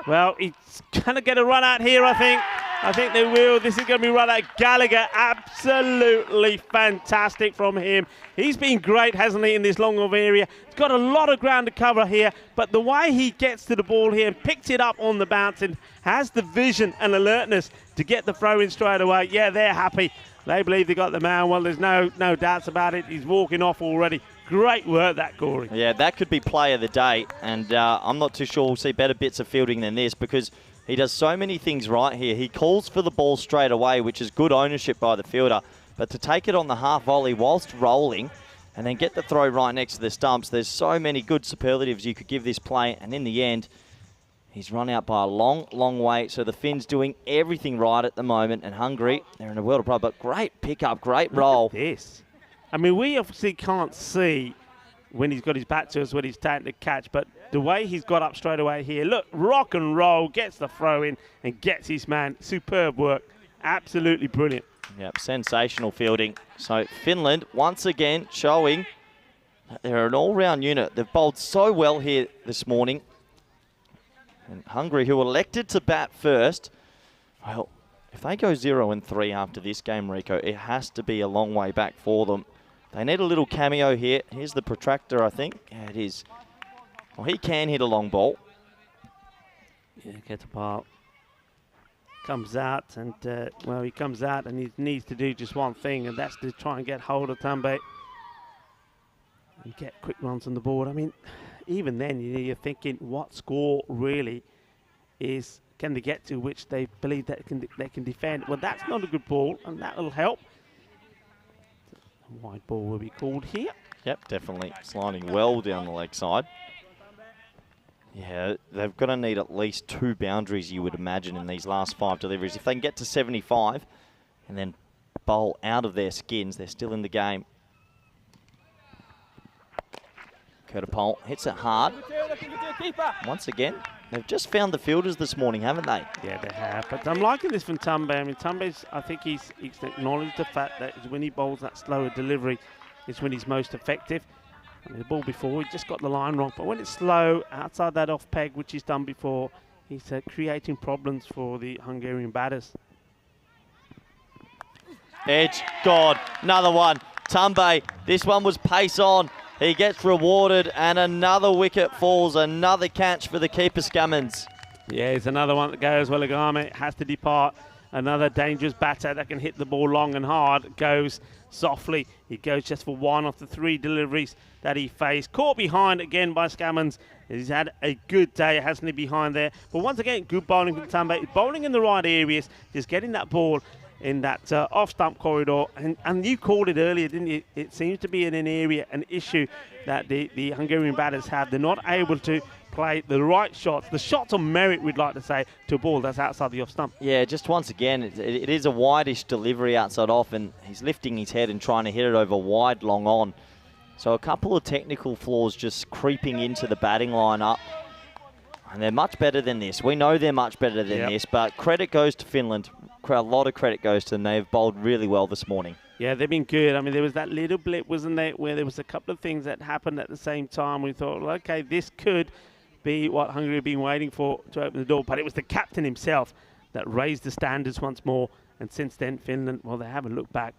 well, he's going to get a run out here, I think. I think they will. This is going to be run out. Gallagher, absolutely fantastic from him. He's been great, hasn't he, in this long of area. He's got a lot of ground to cover here, but the way he gets to the ball here and picks it up on the bounce and has the vision and alertness to get the throw in straight away, yeah, they're happy. They believe they got the man. Well, there's no doubts about it. He's walking off already. Great work, that, Corey. Yeah, that could be play of the day, and I'm not too sure we'll see better bits of fielding than this because he does so many things right here. He calls for the ball straight away, which is good ownership by the fielder, but to take it on the half volley whilst rolling and then get the throw right next to the stumps, there's so many good superlatives you could give this play, and in the end, he's run out by a long, long way, so the Finns doing everything right at the moment, and Hungary, they're in a world of pride, but great pickup, great roll. Look at this. I mean, we obviously can't see when he's got his bat to us, when he's taking the catch, but the way he's got up straight away here, look, rock and roll, gets the throw in and gets his man. Superb work. Absolutely brilliant. Yep, sensational fielding. So Finland, once again, showing that they're an all-round unit. They've bowled so well here this morning. And Hungary, who elected to bat first, well, if they go 0-3 after this game, Rico, it has to be a long way back for them. They need a little cameo here. Here's the protractor, I think. Yeah, it is. Well, he can hit a long ball. Yeah, gets apart. Comes out, and, well, he comes out and he needs to do just one thing, and that's to try and get hold of Tumbe and get quick runs on the board. I mean, even then, you're thinking, what score really can they get to which they believe that they can defend? Well, that's not a good ball, and that will help. A wide ball will be called here. Yep, definitely sliding well down the leg side. Yeah, they've got to need at least 2 boundaries, you would imagine, in these last 5 deliveries. If they can get to 75 and then bowl out of their skins, they're still in the game. Cartama hits it hard. Once again, they've just found the fielders this morning, haven't they? Yeah, they have. But I'm liking this from Tumbe. I mean, Tumbe's, I think he's acknowledged the fact that when he bowls that slower delivery, it's when he's most effective. I mean, the ball before, he just got the line wrong. But when it's slow, outside that off peg, which he's done before, he's creating problems for the Hungarian batters. Edge, God, another one. Tumbe, this one was pace on. He gets rewarded, and another wicket falls. Another catch for the keeper, Scammons. Yeah, it's another one that goes. Well, Agame has to depart. Another dangerous batter that can hit the ball long and hard. Goes softly. He goes just for 1 of the 3 deliveries that he faced. Caught behind again by Scammons. He's had a good day, hasn't he, behind there. But once again, good bowling from Tumbe. Bowling in the right areas, just getting that ball in that off-stump corridor. And you called it earlier, didn't you? It seems to be in an area, an issue that the Hungarian batters have. They're not able to play the right shots, the shots on merit, we'd like to say, to a ball that's outside the off-stump. Yeah, just once again, it is a wide-ish delivery outside off, and he's lifting his head and trying to hit it over wide, long on. So a couple of technical flaws just creeping into the batting lineup. And they're much better than this. We know they're much better than this, but credit goes to Finland. A lot of credit goes to them. They've bowled really well this morning. Yeah, they've been good. I mean, there was that little blip, wasn't there, where there was a couple of things that happened at the same time. We thought, well, okay, this could be what Hungary have been waiting for to open the door. But it was the captain himself that raised the standards once more. And since then, Finland, well, they haven't looked back.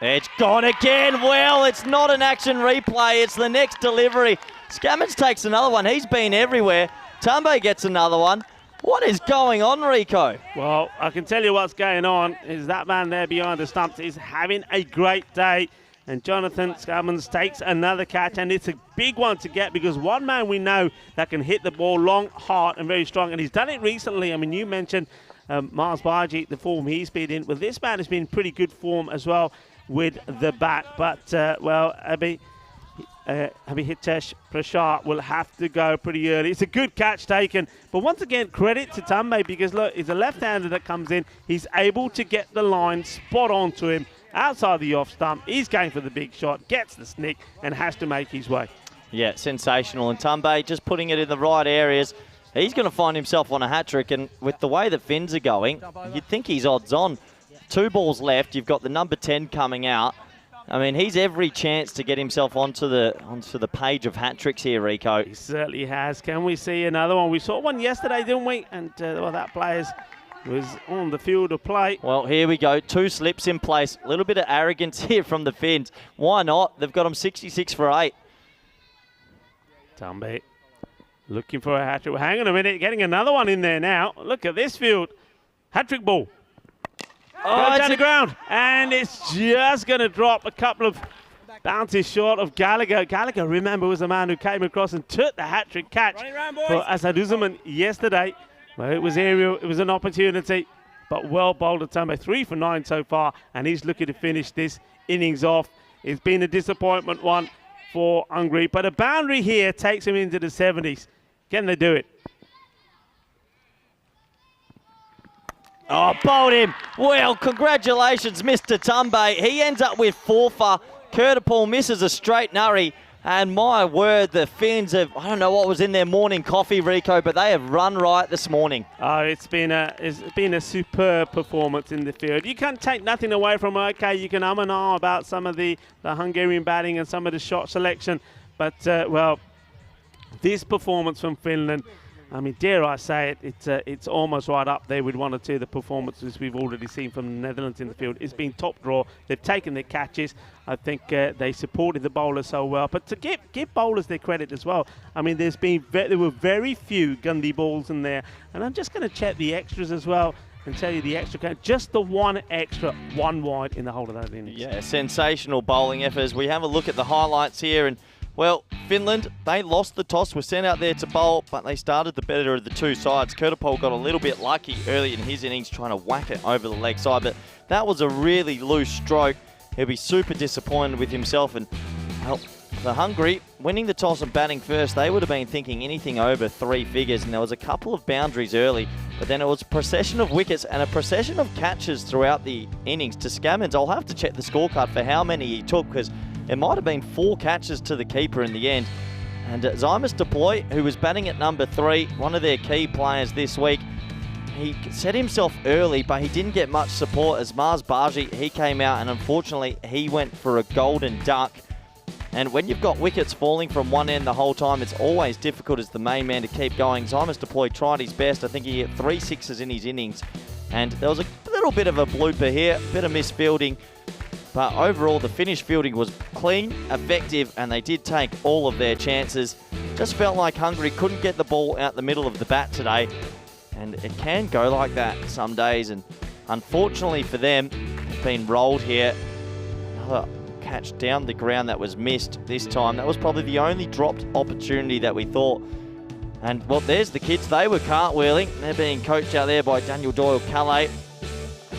Edge gone again. Well, it's not an action replay. It's the next delivery. Scammons takes another one. He's been everywhere. Tumbe gets another one. What is going on, Rico? Well, I can tell you what's going on is that man there behind the stumps is having a great day. And Jonathan Scammons takes another catch, and it's a big one to get because one man we know that can hit the ball long, hard, and very strong. And he's done it recently. I mean, you mentioned Mars Baji, the form he's been in. Well, this man has been in pretty good form as well with the bat. But, Abhi Hitesh Prashad will have to go pretty early. It's a good catch taken. But once again, credit to Tambe because, look, it's a left-hander that comes in. He's able to get the line spot on to him outside the off stump. He's going for the big shot, gets the snick, and has to make his way. Yeah, sensational. And Tambe just putting it in the right areas. He's going to find himself on a hat-trick. And with the way the Finns are going, you'd think he's odds on. 2 balls left. You've got the number 10 coming out. I mean, he's every chance to get himself onto the page of hat-tricks here, Rico. He certainly has. Can we see another one? We saw one yesterday, didn't we? And that player was on the field of play. Well, here we go. 2 slips in place. A little bit of arrogance here from the Finns. Why not? They've got him 66 for 8. Tambe looking for a hat-trick. Hang on a minute. Getting another one in there now. Look at this field. Hat-trick ball. Oh, down the ground, and it's just going to drop a couple of bounces short of Gallagher. Gallagher, remember, was the man who came across and took the hat-trick catch for Asad Uzman yesterday. Well, it was aerial, it was an opportunity, but well bowled at Tambe. 3 for 9 so far, and he's looking to finish this innings off. It's been a disappointment one for Hungary, but a boundary here takes him into the 70s. Can they do it? Oh, bowled him. Well, congratulations, Mr. Tambe. He ends up with 4 for. Kurtapal misses a straight nurry. And my word, the Finns have, I don't know what was in their morning coffee, Rico, but they have run right this morning. Oh, it's been a superb performance in the field. You can't take nothing away from it. Okay, you can and ah about some of the Hungarian batting and some of the shot selection. But, well, this performance from Finland, I mean, dare I say it, it's almost right up there with 1 or 2 of the performances we've already seen from the Netherlands in the field. It's been top draw. They've taken their catches. I think they supported the bowlers so well. But to give bowlers their credit as well, I mean, there were very few Gundy balls in there. And I'm just going to check the extras as well and tell you the extra count. Just the 1 extra, 1 wide in the whole of that innings. Yeah, sensational bowling effort. As we have a look at the highlights here, and well, Finland, they lost the toss, were sent out there to bowl, but they started the better of the 2 sides. Kurtapal got a little bit lucky early in his innings trying to whack it over the leg side, but that was a really loose stroke. He'll be super disappointed with himself. And well, the Hungary, winning the toss and batting first, they would have been thinking anything over 3 figures, and there was a couple of boundaries early, but then it was a procession of wickets and a procession of catches throughout the innings. To Scammons, I'll have to check the scorecard for how many he took, because it might have been 4 catches to the keeper in the end. And Zymus Deploy, who was batting at number 3, one of their key players this week, he set himself early, but he didn't get much support as Mars Baji, he came out and unfortunately he went for a golden duck. And when you've got wickets falling from one end the whole time, it's always difficult as the main man to keep going. Zymus Deploy tried his best. I think he hit 3 sixes in his innings. And there was a little bit of a blooper here, a bit of misfielding. But overall, the Finnish fielding was clean, effective, and they did take all of their chances. Just felt like Hungary couldn't get the ball out the middle of the bat today. And it can go like that some days. And unfortunately for them, they've been rolled here. Another catch down the ground that was missed this time. That was probably the only dropped opportunity that we thought. And, well, there's the kids. They were cartwheeling. They're being coached out there by Daniel Doyle-Calais.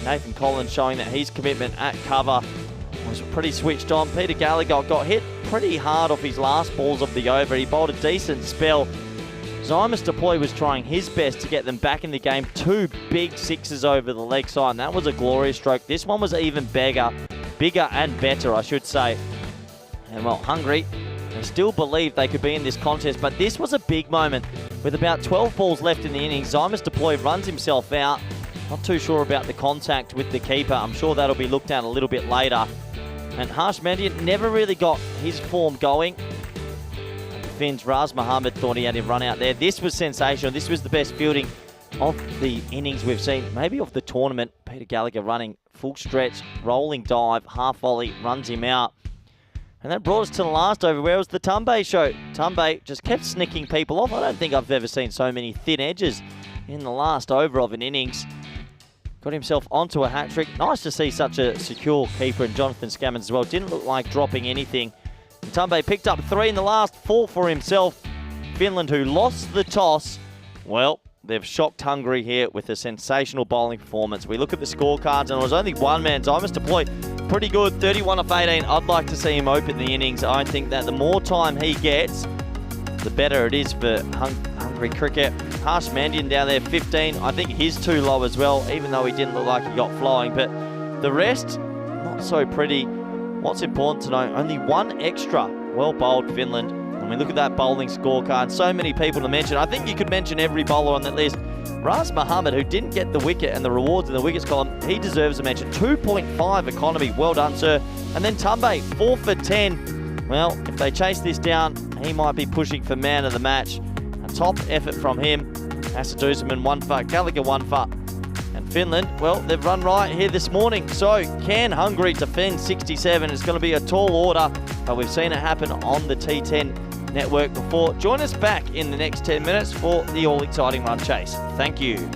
Nathan Collins showing that his commitment at cover was pretty switched on. Peter Gallagher got hit pretty hard off his last balls of the over. He bowled a decent spell. Zymus Deploy was trying his best to get them back in the game. 2 big sixes over the leg side, and that was a glorious stroke. This one was even bigger and better, I should say. And, well, Hungary, they still believed they could be in this contest, but this was a big moment. With about 12 balls left in the innings, Zymus Deploy runs himself out. Not too sure about the contact with the keeper. I'm sure that'll be looked at a little bit later. And Harsh Mandian never really got his form going. The Finns, Raz Mohammed thought he had him run out there. This was sensational. This was the best fielding of the innings we've seen, maybe of the tournament. Peter Gallagher running full stretch, rolling dive, half volley, runs him out. And that brought us to the last over, where was the Tambe show. Tambe just kept snicking people off. I don't think I've ever seen so many thin edges in the last over of an innings. Got himself onto a hat-trick. Nice to see such a secure keeper in Jonathan Scammons as well. Didn't look like dropping anything. And Tambe picked up 3 in the last, 4 for himself. Finland, who lost the toss, well, they've shocked Hungary here with a sensational bowling performance. We look at the scorecards, and it was only one man, Diamonds deployed. Pretty good, 31 off 18. I'd like to see him open the innings. I think that the more time he gets, the better it is for Hungary cricket. Harsh Mandian down there, 15. I think he's too low as well, even though he didn't look like he got flying. But the rest, not so pretty. What's important to know, only one extra. Well bowled, Finland. When we look at that bowling scorecard, so many people to mention. I think you could mention every bowler on that list. Raz Mohammed, who didn't get the wicket and the rewards in the wickets column, he deserves a mention. 2.5 economy. Well done, sir. And then Tumbe, 4 for 10. Well, if they chase this down, he might be pushing for man of the match. A top effort from him. Asadusaman, 1 for. Gallagher, 1 for. And Finland, well, they've run right here this morning. So, can Hungary defend 67? It's going to be a tall order, but we've seen it happen on the T10 network before. Join us back in the next 10 minutes for the all-exciting run chase. Thank you.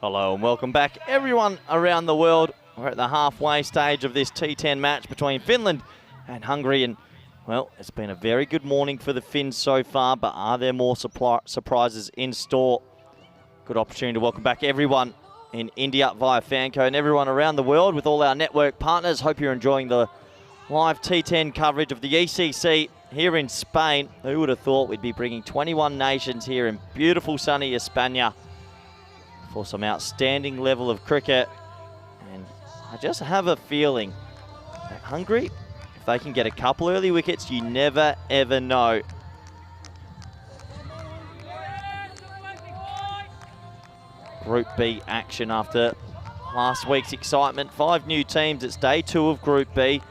Hello and welcome back everyone around the world. We're at the halfway stage of this T10 match between Finland and Hungary, and well, it's been a very good morning for the Finns so far, but are there more surprises in store? Good opportunity to welcome back everyone in India via Fanco and everyone around the world with all our network partners. Hope you're enjoying the live T10 coverage of the ECC here in Spain. Who would have thought we'd be bringing 21 nations here in beautiful sunny España for some outstanding level of cricket. And I just have a feeling that Hungary, If they can get a couple early wickets, you never, ever know. Group B action after last week's excitement. 5 new teams. It's day 2 of Group B.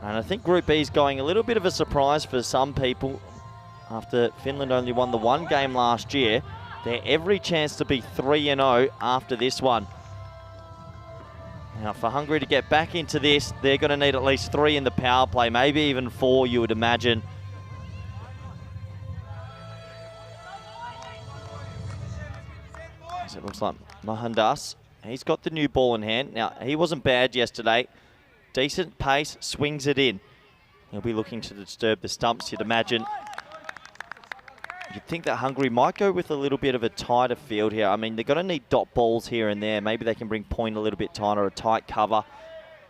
And I think Group B is going a little bit of a surprise for some people. After Finland only won the 1 game last year, they're every chance to be 3-0 after this one. Now, for Hungary to get back into this, they're going to need at least 3 in the power play, maybe even 4, you would imagine. As it looks like Mohandas, he's got the new ball in hand. Now, he wasn't bad yesterday. Decent pace, swings it in. He'll be looking to disturb the stumps, you'd imagine. You'd think that Hungary might go with a little bit of a tighter field here. I mean, they're going to need dot balls here and there. Maybe they can bring point a little bit tighter, a tight cover.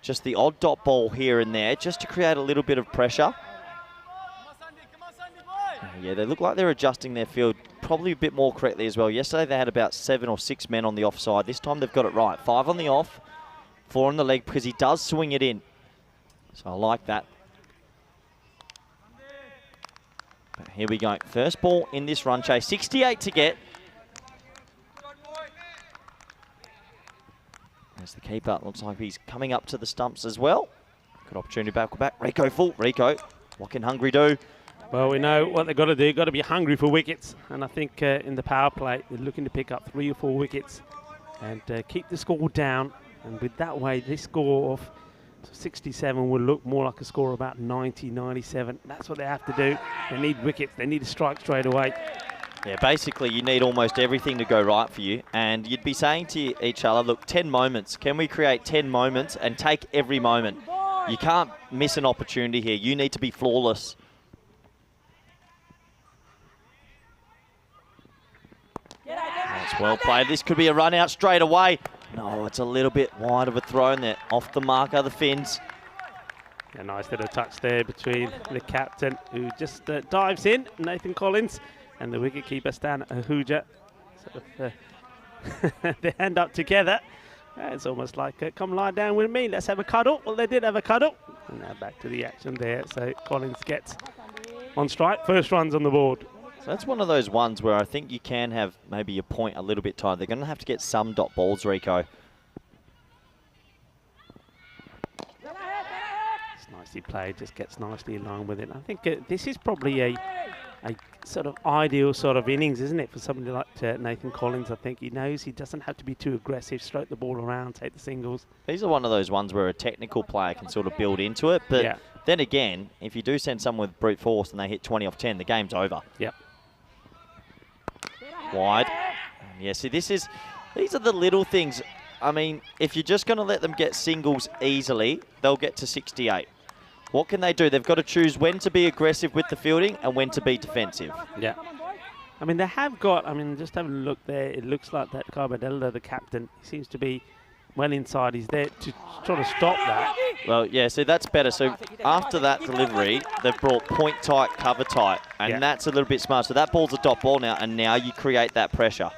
Just the odd dot ball here and there, just to create a little bit of pressure. Yeah, they look like they're adjusting their field probably a bit more correctly as well. Yesterday they had about 7 or 6 men on the offside. This time they've got it right. 5 on the off, 4 on the leg, because he does swing it in. So I like that. But here we go. First ball in this run chase. 68 to get. There's the keeper. Looks like he's coming up to the stumps as well. Good opportunity back. Rico full. Rico, what can Hungary do? Well, we know what they've got to do. Got to be hungry for wickets. And I think in the power play, they're looking to pick up 3 or 4 wickets and keep the score down. And with that way, this score of 67 will look more like a score of about 90, 97. That's what they have to do. They need wickets. They need to strike straight away. Yeah, basically you need almost everything to go right for you. And you'd be saying to each other, look, 10 moments. Can we create 10 moments and take every moment? You can't miss an opportunity here. You need to be flawless. That's well played. This could be a run out straight away. No, it's a little bit wide of a throw in there. Off the mark are the Finns. A nice little touch there between the captain, who just dives in, Nathan Collins, and the wicketkeeper, Stan Ahuja. Sort of, they end up together. It's almost like, come lie down with me, let's have a cuddle. Well, they did have a cuddle. And now back to the action there. So Collins gets on strike. First runs on the board. So that's one of those ones where I think you can have maybe your point a little bit tight. They're going to have to get some dot balls, Rico. It's nicely played, just gets nicely in line with it. I think this is probably a sort of ideal sort of innings, isn't it, for somebody like Nathan Collins? I think he knows he doesn't have to be too aggressive, stroke the ball around, take the singles. These are one of those ones where a technical player can sort of build into it. But then again, if you do send someone with brute force and they hit 20 off 10, the game's over. Yep. Wide. Yeah, see, these are the little things. I mean, if you're just going to let them get singles easily, they'll get to 68. What can they do? They've got to choose when to be aggressive with the fielding and when to be defensive. Yeah. I mean, they have got, I mean, just having a look there, it looks like that Carbadelda, the captain, he seems to be well inside. He's there to try to stop that. Well, yeah, so that's better. So after that delivery, they've brought point tight, cover tight, and that's a little bit smart. So that ball's a dot ball now, and now you create that pressure.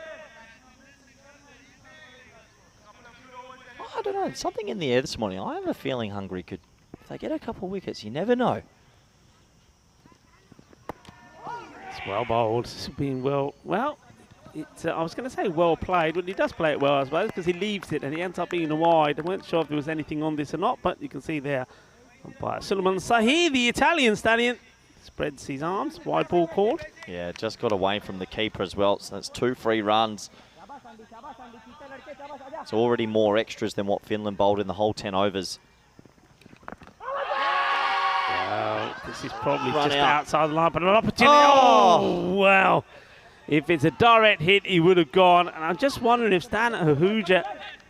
I don't know, something in the air this morning. I have a feeling Hungary could, if they get a couple of wickets, you never know. It's well bowled. It's been well. I was going to say well played, but he does play it well, I suppose, because he leaves it and he ends up being a wide. I weren't sure if there was anything on this or not, but you can see there by Suleiman Sahi, the Italian stallion, spreads his arms. Wide ball called. Yeah, just got away from the keeper as well. So that's 2 free runs. It's already more extras than what Finland bowled in the whole 10 overs. Well, this is probably just outside the line, but an opportunity. Oh, wow. If it's a direct hit, he would have gone. And I'm just wondering if Stan Ahuja,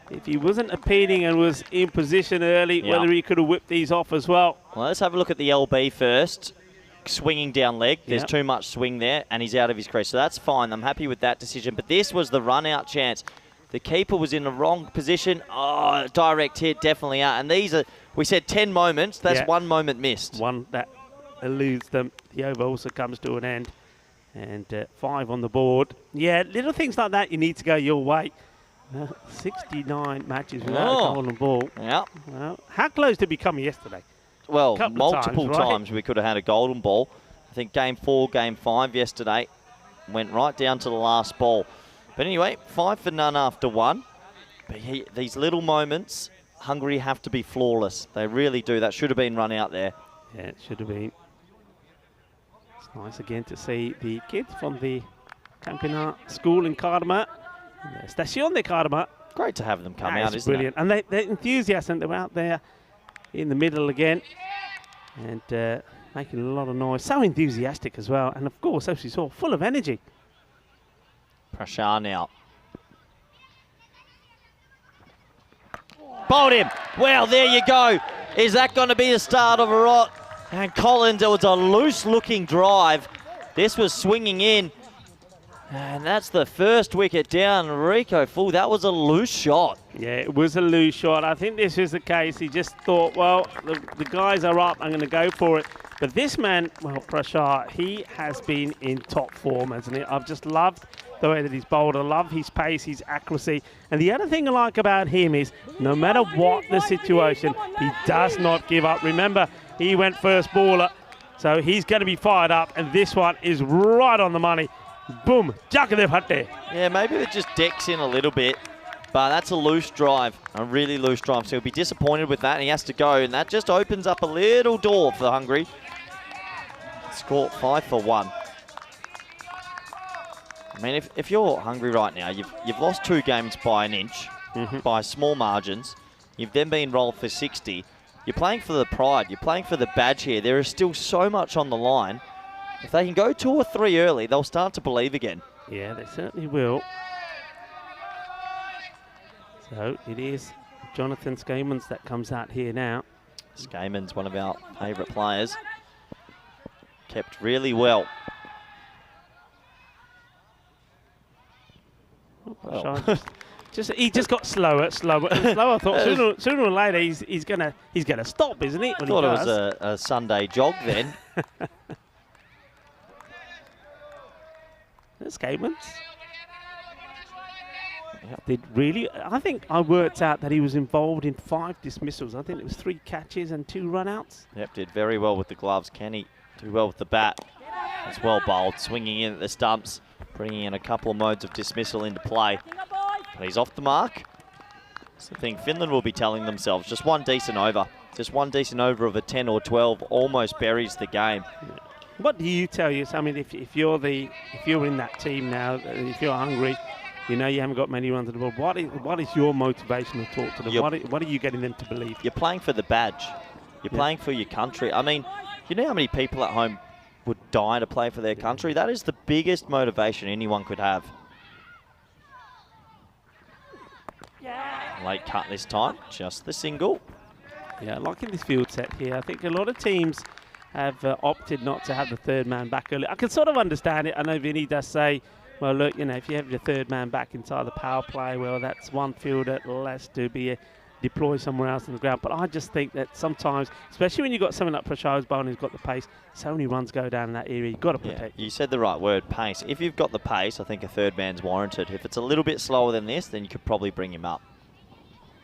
if he wasn't appealing and was in position early, whether he could have whipped these off as well. Well, let's have a look at the LB first. Swinging down leg. There's too much swing there, and he's out of his crease. So that's fine. I'm happy with that decision. But this was the run-out chance. The keeper was in the wrong position. Oh, direct hit, definitely out. And these are, we said 10 moments. That's 1 moment missed. One that eludes them. The over also comes to an end. And 5 on the board. Yeah, little things like that you need to go your way. 69 matches without a golden ball. Yeah. Well, how close did we come yesterday? well, Couple of multiple times, right? times we could have had a golden ball. I think game 4, game 5 yesterday went right down to the last ball. But anyway, 5 for none after 1. But these little moments, Hungary have to be flawless. They really do. That should have been run out there. Yeah, it should have been. It's nice again to see the kids from the Campionat school in Cartama, Station de Cartama. Great to have them come out, isn't brilliant. And they're enthusiastic. They were out there in the middle again and making a lot of noise. So enthusiastic as well. And of course, as you saw, full of energy. Prashar now. Bowled him. Well, there you go. Is that going to be the start of a rot? And Collins, it was a loose-looking drive. This was swinging in. And that's the first wicket down. Rico Full, that was a loose shot. Yeah, it was a loose shot. I think this is the case. He just thought, well, the guys are up. I'm going to go for it. But this man, well, Prashar, he has been in top form, hasn't he? I've just loved the way that he's bowled. I love his pace, his accuracy. And the other thing I like about him is no matter what the situation, he does not give up. Remember, he went first baller, so he's going to be fired up. And this one is right on the money. Boom, Jakadev Hatte. Yeah, maybe it just decks in a little bit, but that's a loose drive, a really loose drive. So he'll be disappointed with that, and he has to go, and that just opens up a little door for Hungary. Score 5 for 1. I mean, if you're Hungary right now, you've lost 2 games by an inch, by small margins. You've then been rolled for 60. You're playing for the pride. You're playing for the badge here. There is still so much on the line. If they can go 2 or 3 early, they'll start to believe again. Yeah, they certainly will. So it is Jonathan Skamans that comes out here now. Skamans, one of our favourite players. Kept really well. Oh. He just got slower. I thought sooner or later he's gonna stop, isn't he? I thought it was a Sunday jog then. Escapements. I think I worked out that he was involved in 5 dismissals. I think it was 3 catches and 2 run-outs. Yep, did very well with the gloves. Can he do well with the bat? It's well bowled, swinging in at the stumps, bringing in a couple of modes of dismissal into play. But he's off the mark. That's the thing Finland will be telling themselves. Just one decent over. Just one decent over of a 10 or 12 almost buries the game. What do you tell you? I mean, if you're in that team now, if you're Hungary, you know you haven't got many runs at the ball. What is your motivation to talk to them? What are you getting them to believe? You're playing for the badge. You're playing for your country. I mean, you know how many people at home would die to play for their country? That is the biggest motivation anyone could have. Late cut this time, just the single. Yeah, like in this field set here, I think a lot of teams have opted not to have the 3rd man back early. I can sort of understand it. I know Vinny does say, well, look, you know, if you have your 3rd man back inside the power play, well, that's one fielder less to be deployed somewhere else on the ground. But I just think that sometimes, especially when you've got someone like Prashar's bowling who's got the pace, so many runs go down in that area. You've got to protect. You said the right word, pace. If you've got the pace, I think a 3rd man's warranted. If it's a little bit slower than this, then you could probably bring him up.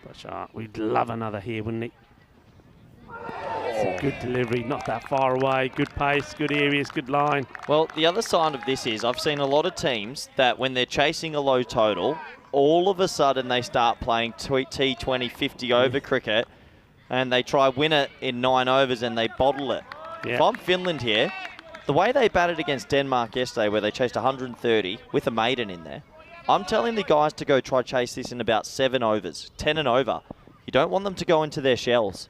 Prashar, we'd love another here, wouldn't he? Good delivery, not that far away. Good pace, good areas, good line. Well, the other side of this is I've seen a lot of teams that when they're chasing a low total, all of a sudden they start playing T20 50 over cricket and they try win it in 9 overs and they bottle it. Yeah. If I'm Finland here, the way they batted against Denmark yesterday where they chased 130 with a maiden in there, I'm telling the guys to go try chase this in about 7 overs, 10 and over. You don't want them to go into their shells.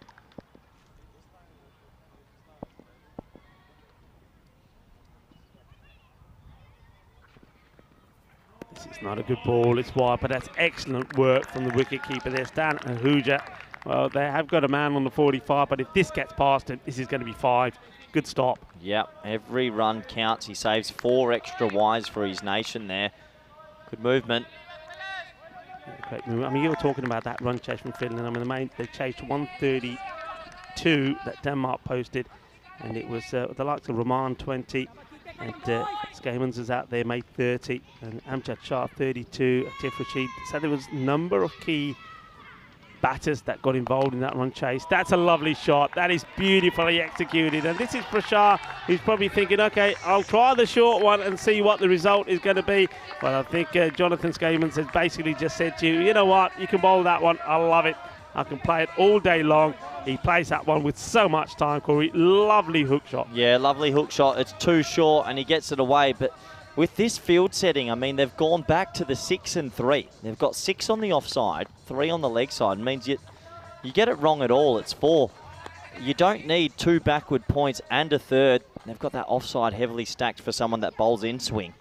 It's not a good ball, it's wide, but that's excellent work from the wicket-keeper there, Stan Ahuja. Well, they have got a man on the 45, but if this gets past him, this is going to be 5. Good stop. Yep, every run counts. He saves 4 extra wides for his nation there. Good movement. Great movement. I mean, you were talking about that run chase from Finland. I mean, they chased 132 that Denmark posted, and it was the likes of Rahman 20, and Skamans is out there, made 30, and Amjad Shah 32, Atif Rashid. So there was a number of key batters that got involved in that run chase. That's a lovely shot. That is beautifully executed. And this is Prashar, who's probably thinking, okay, I'll try the short one and see what the result is going to be. But I think Jonathan Skamans has basically just said to you, you know what, you can bowl that one. I love it. I can play it all day long. He plays that one with so much time, Corey. Lovely hook shot. Yeah, lovely hook shot. It's too short and he gets it away. But with this field setting, I mean, they've gone back to the 6 and 3. They've got 6 on the offside, 3 on the leg side. It means you get it wrong at all, it's 4. You don't need 2 backward points and a third. They've got that offside heavily stacked for someone that bowls in swing.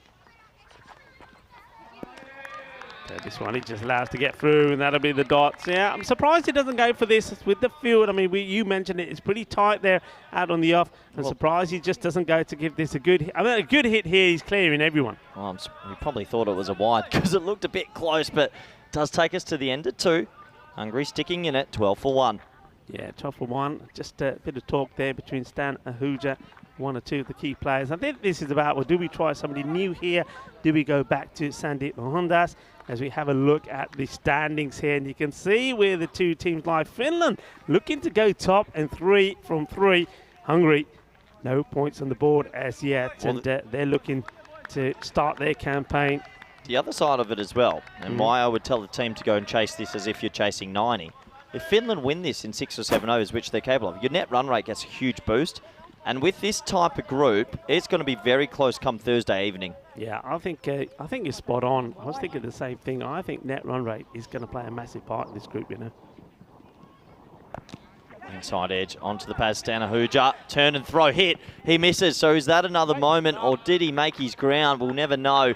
This one he just allows to get through, and that'll be the dots. Yeah, I'm surprised he doesn't go for this with the field. I mean, you mentioned it. It's pretty tight there out on the off. I'm surprised he just doesn't go to give this a good hit. I mean, a good hit here. He's clearing everyone. Well, he probably thought it was a wide because it looked a bit close, but it does take us to the end of 2. Hungary sticking in it, 12 for 1. Yeah, 12 for 1. Just a bit of talk there between Stan Ahuja, one or two of the key players. I think this is about, well, do we try somebody new here? Do we go back to Sandeep Mohandas? As we have a look at the standings here, and you can see where the 2 teams lie. Finland looking to go top, and 3 from 3. Hungary, no points on the board as yet, and they're looking to start their campaign. The other side of it as well, and why I would tell the team to go and chase this as if you're chasing 90. If Finland win this in 6 or 7 overs, which they're capable of, your net run rate gets a huge boost. And with this type of group, it's going to be very close come Thursday evening. Yeah, I think you're spot on. I was thinking the same thing. I think net run rate is going to play a massive part in this group, you know. Inside edge onto the pads, Stanahuja. Turn and throw, hit. He misses. So is that another moment, or did he make his ground? We'll never know.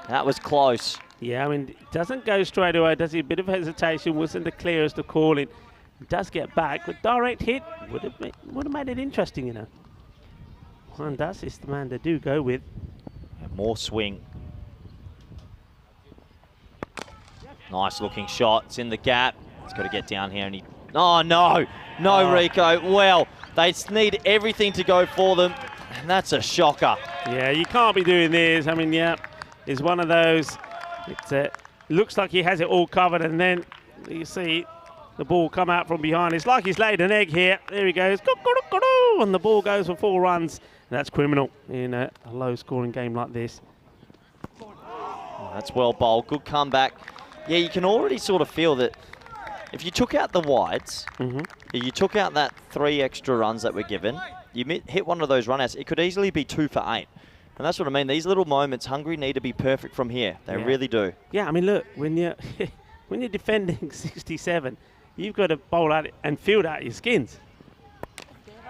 That was close. Yeah, I mean, it doesn't go straight away, does he? A bit of hesitation, wasn't the clearest to call it. It does get back, but direct hit would have made it interesting, you know. Mohandas is the man they do go with. And more swing. Nice looking shot. It's in the gap. He's got to get down here and he... Oh, no. No, Rico. Well, they need everything to go for them. And that's a shocker. Yeah, you can't be doing this. I mean, yeah, it's one of those. It looks like he has it all covered, and then you see the ball come out from behind. It's like he's laid an egg here. There he goes. And the ball goes for 4 runs. And that's criminal in a low-scoring game like this. Oh, that's well bowled. Good comeback. Yeah, you can already sort of feel that if you took out the wides, you took out that 3 extra runs that were given, you hit one of those run-outs, it could easily be 2 for 8. And that's what I mean. These little moments, Hungary need to be perfect from here. They really do. Yeah, I mean, look, when you're defending 67, you've got to bowl out and field out your skins.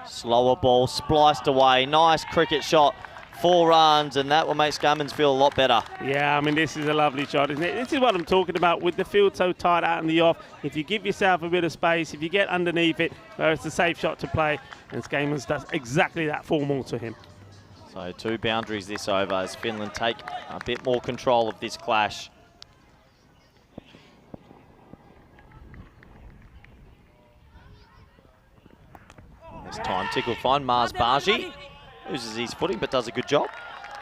Slower ball, spliced away. Nice cricket shot. 4 runs, and that will make Skamans feel a lot better. Yeah, I mean, this is a lovely shot, isn't it? This is what I'm talking about with the field so tight out in the off. If you give yourself a bit of space, if you get underneath it, where it's a safe shot to play, and Skamans does exactly that, 4 more to him. So 2 boundaries this over as Finland take a bit more control of this clash. This time Tickle fine. Mars Baji loses his footing but does a good job.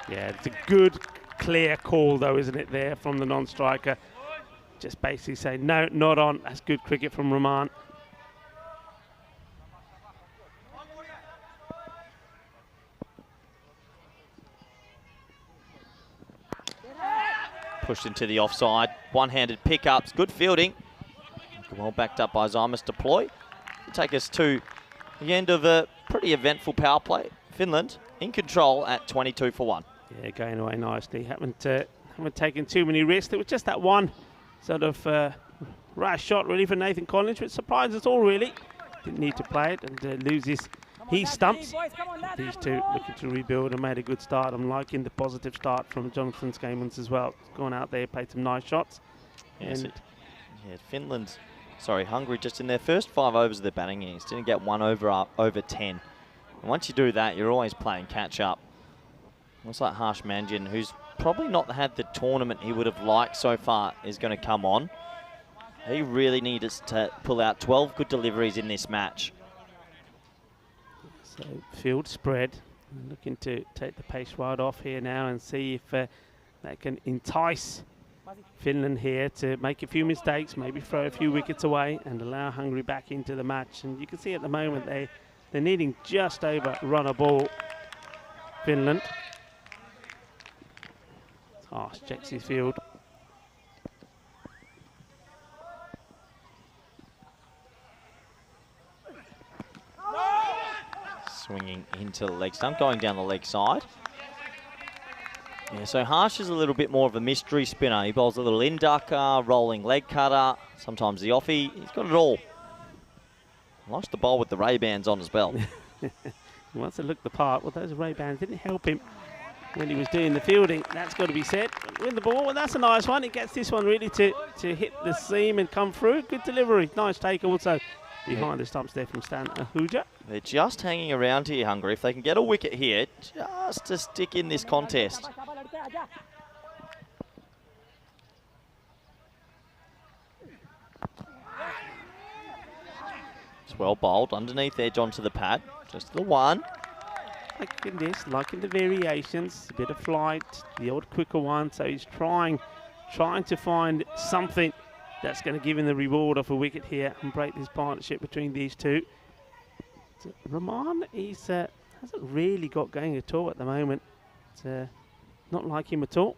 Yeah, it's a good, clear call though, isn't it, there from the non-striker. Just basically say, no, not on. That's good cricket from Rahman. Pushed into the offside. One-handed pickups. Good fielding. Well backed up by Zymus deploy. Take us to the end of a pretty eventful power play. Finland in control at 22 for 1. Yeah, going away nicely. Haven't taken too many risks. It was just that one sort of rash shot really for Nathan Collins, which surprised us all really. Didn't need to play it and loses his stumps. These 2 looking to rebuild and made a good start. I'm liking the positive start from Jonathan Skamans as well. Gone out there, played some nice shots. Yes, Hungary just in their first 5 overs of their batting innings didn't get 1 over 10. And once you do that, you're always playing catch up. Looks like Harsh Manjin, who's probably not had the tournament he would have liked so far, is going to come on. He really needs to pull out 12 good deliveries in this match. So field spread, looking to take the pace right off here now and see if that can entice Finland here to make a few mistakes, maybe throw a few wickets away and allow Hungary back into the match. And you can see at the moment they're needing just over run a ball, Finland. Harsh checks his field. Swinging into the leg stump, going down the leg side. Yeah, so Harsh is a little bit more of a mystery spinner. He bowls a little inducker, rolling leg cutter, sometimes the offie. He's got it all. Likes to bowl with the Ray-Bans on as well. He wants to look the part. Well, those Ray-Bans didn't help him when he was doing the fielding. That's got to be said. With the ball, well, that's a nice one. It gets this one really to hit the seam and come through. Good delivery. Nice take also behind the stumps there from Stan Ahuja. They're just hanging around here, Hungary. If they can get a wicket here, just to stick in this contest. It's well bowled. Underneath edge onto the pad. Just the one. Liking this, liking the variations, a bit of flight, the old quicker one. So he's trying to find something that's going to give him the reward of a wicket here and break this partnership between these two. So Rahman, hasn't really got going at all at the moment. It's not like him at all.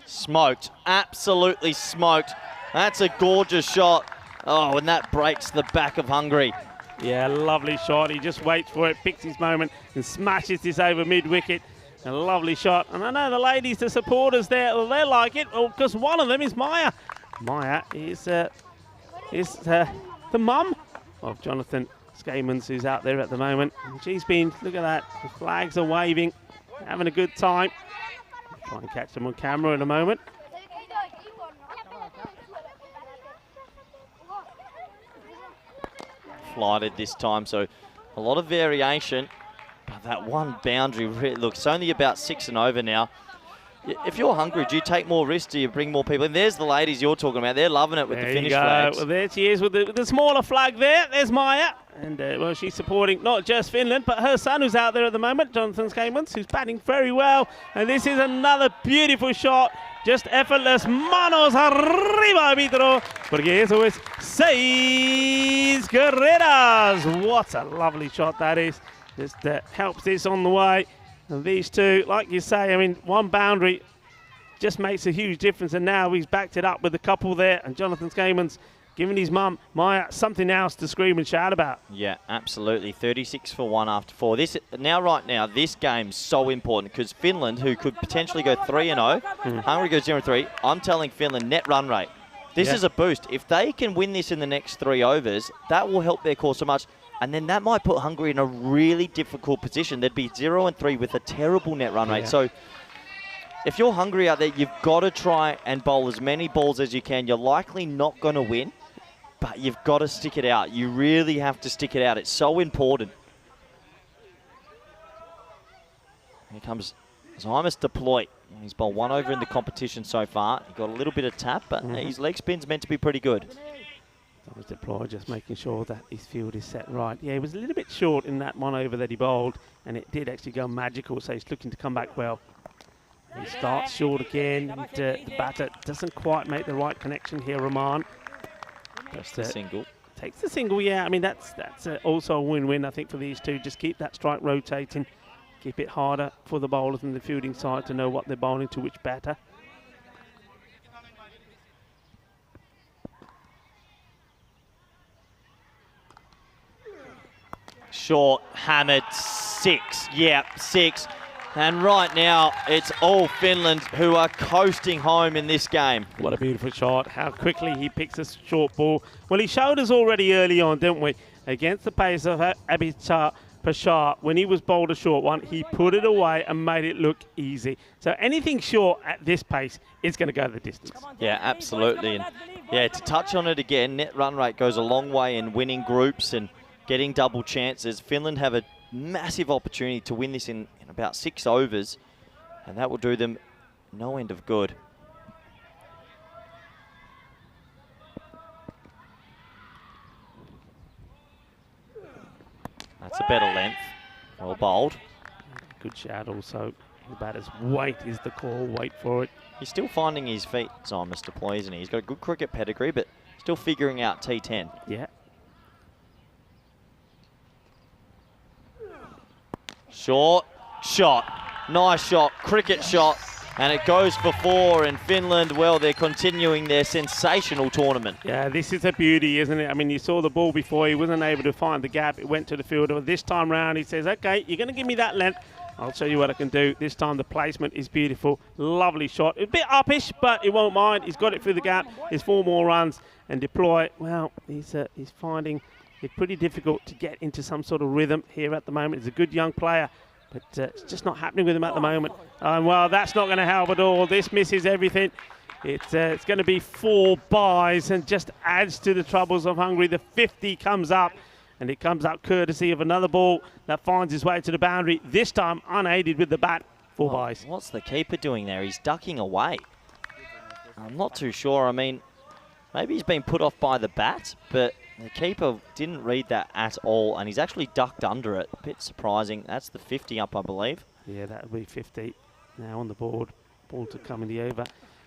Smoked, absolutely smoked. That's a gorgeous shot. Oh, and that breaks the back of Hungary. Yeah, lovely shot. He just waits for it, picks his moment and smashes this over mid-wicket. A lovely shot. And I know the ladies, the supporters there, well, they like it because one of them is Maya. Maya is the mum of Jonathan Skamans, who's out there at the moment. And she's been, look at that, the flags are waving, having a good time. I'll try and catch them on camera in a moment. Flighted this time, so a lot of variation. But that one boundary, look, it's only about 6 and over now. If you're hungry, do you take more risks? Do you bring more people in? There's the ladies you're talking about. They're loving it with the Finnish flags. Well, there she is with the smaller flag there. There's Maya. And, well, she's supporting not just Finland, but her son who's out there at the moment, Jonathan Skamans, who's batting very well. And this is another beautiful shot. Just effortless. Manos arriba, arbitro. Porque eso es 6 carreras. What a lovely shot that is. Just helps this on the way. And these two, like you say, I mean, one boundary just makes a huge difference. And now he's backed it up with a couple there. And Jonathan Skamans giving his mum, Maya, something else to scream and shout about. Yeah, absolutely. 36 for 1 after 4. Right now, this game's so important because Finland, who could potentially go 3-0, Hungary goes 0-3. I'm telling Finland, net run rate. This is a boost. If they can win this in the next 3 overs, that will help their cause so much. And then that might put Hungary in a really difficult position. They'd be 0-3 with a terrible net run rate. So if you're Hungary out there, you've got to try and bowl as many balls as you can. You're likely not going to win, but you've got to stick it out. You really have to stick it out. It's so important. Here comes Zymus deploy. He's bowled 1 over in the competition so far. He got a little bit of tap, but his leg spin's meant to be pretty good. Thomas deploy, just making sure that his field is set right. Yeah, he was a little bit short in that 1 over that he bowled, and it did actually go magical, so he's looking to come back well. He starts short again, and the batter doesn't quite make the right connection here, Rahman. That's the single. Takes the single, yeah. I mean, that's also a win-win, I think, for these two. Just keep that strike rotating. Keep it harder for the bowlers and the fielding side to know what they're bowling to which batter. Short, hammered, 6. Yeah, 6. And right now, it's all Finland who are coasting home in this game. What a beautiful shot. How quickly he picks a short ball. Well, he showed us already early on, didn't we? Against the pace of Abhichar Pashar, when he was bowled a short one, he put it away and made it look easy. So anything short at this pace is going to go the distance. Yeah, absolutely. And yeah, to touch on it again, net run rate goes a long way in winning groups and getting double chances. Finland have a massive opportunity to win this in about 6 overs, and that will do them no end of good. That's a better length. Well bowled. Good shout also. The batter's wait is the call. Wait for it. He's still finding his feet, Simon, Mr. Ploy, isn't he? He's got a good cricket pedigree, but still figuring out T10. Yeah. Short shot. Nice shot. Cricket shot. And it goes for 4, and Finland, well, they're continuing their sensational tournament. Yeah, this is a beauty, isn't it? I mean, you saw the ball before. He wasn't able to find the gap. It went to the fielder. This time round, he says, okay, you're going to give me that length. I'll show you what I can do. This time the placement is beautiful. Lovely shot. A bit uppish, but he won't mind. He's got it through the gap. There's 4 more runs. And deploy, well, he's finding it pretty difficult to get into some sort of rhythm here at the moment. He's a good young player, but it's just not happening with him at the moment. Well, that's not going to help at all. This misses everything. It's going to be 4 byes and just adds to the troubles of Hungary. The 50 comes up, and it comes up courtesy of another ball that finds its way to the boundary, this time unaided with the bat. 4 byes. What's the keeper doing there? He's ducking away. I'm not too sure. I mean, maybe he's been put off by the bat, but the keeper didn't read that at all, and he's actually ducked under it. A bit surprising. That's the 50 up, I believe. Yeah, that would be 50 now on the board. Ball to come in the over.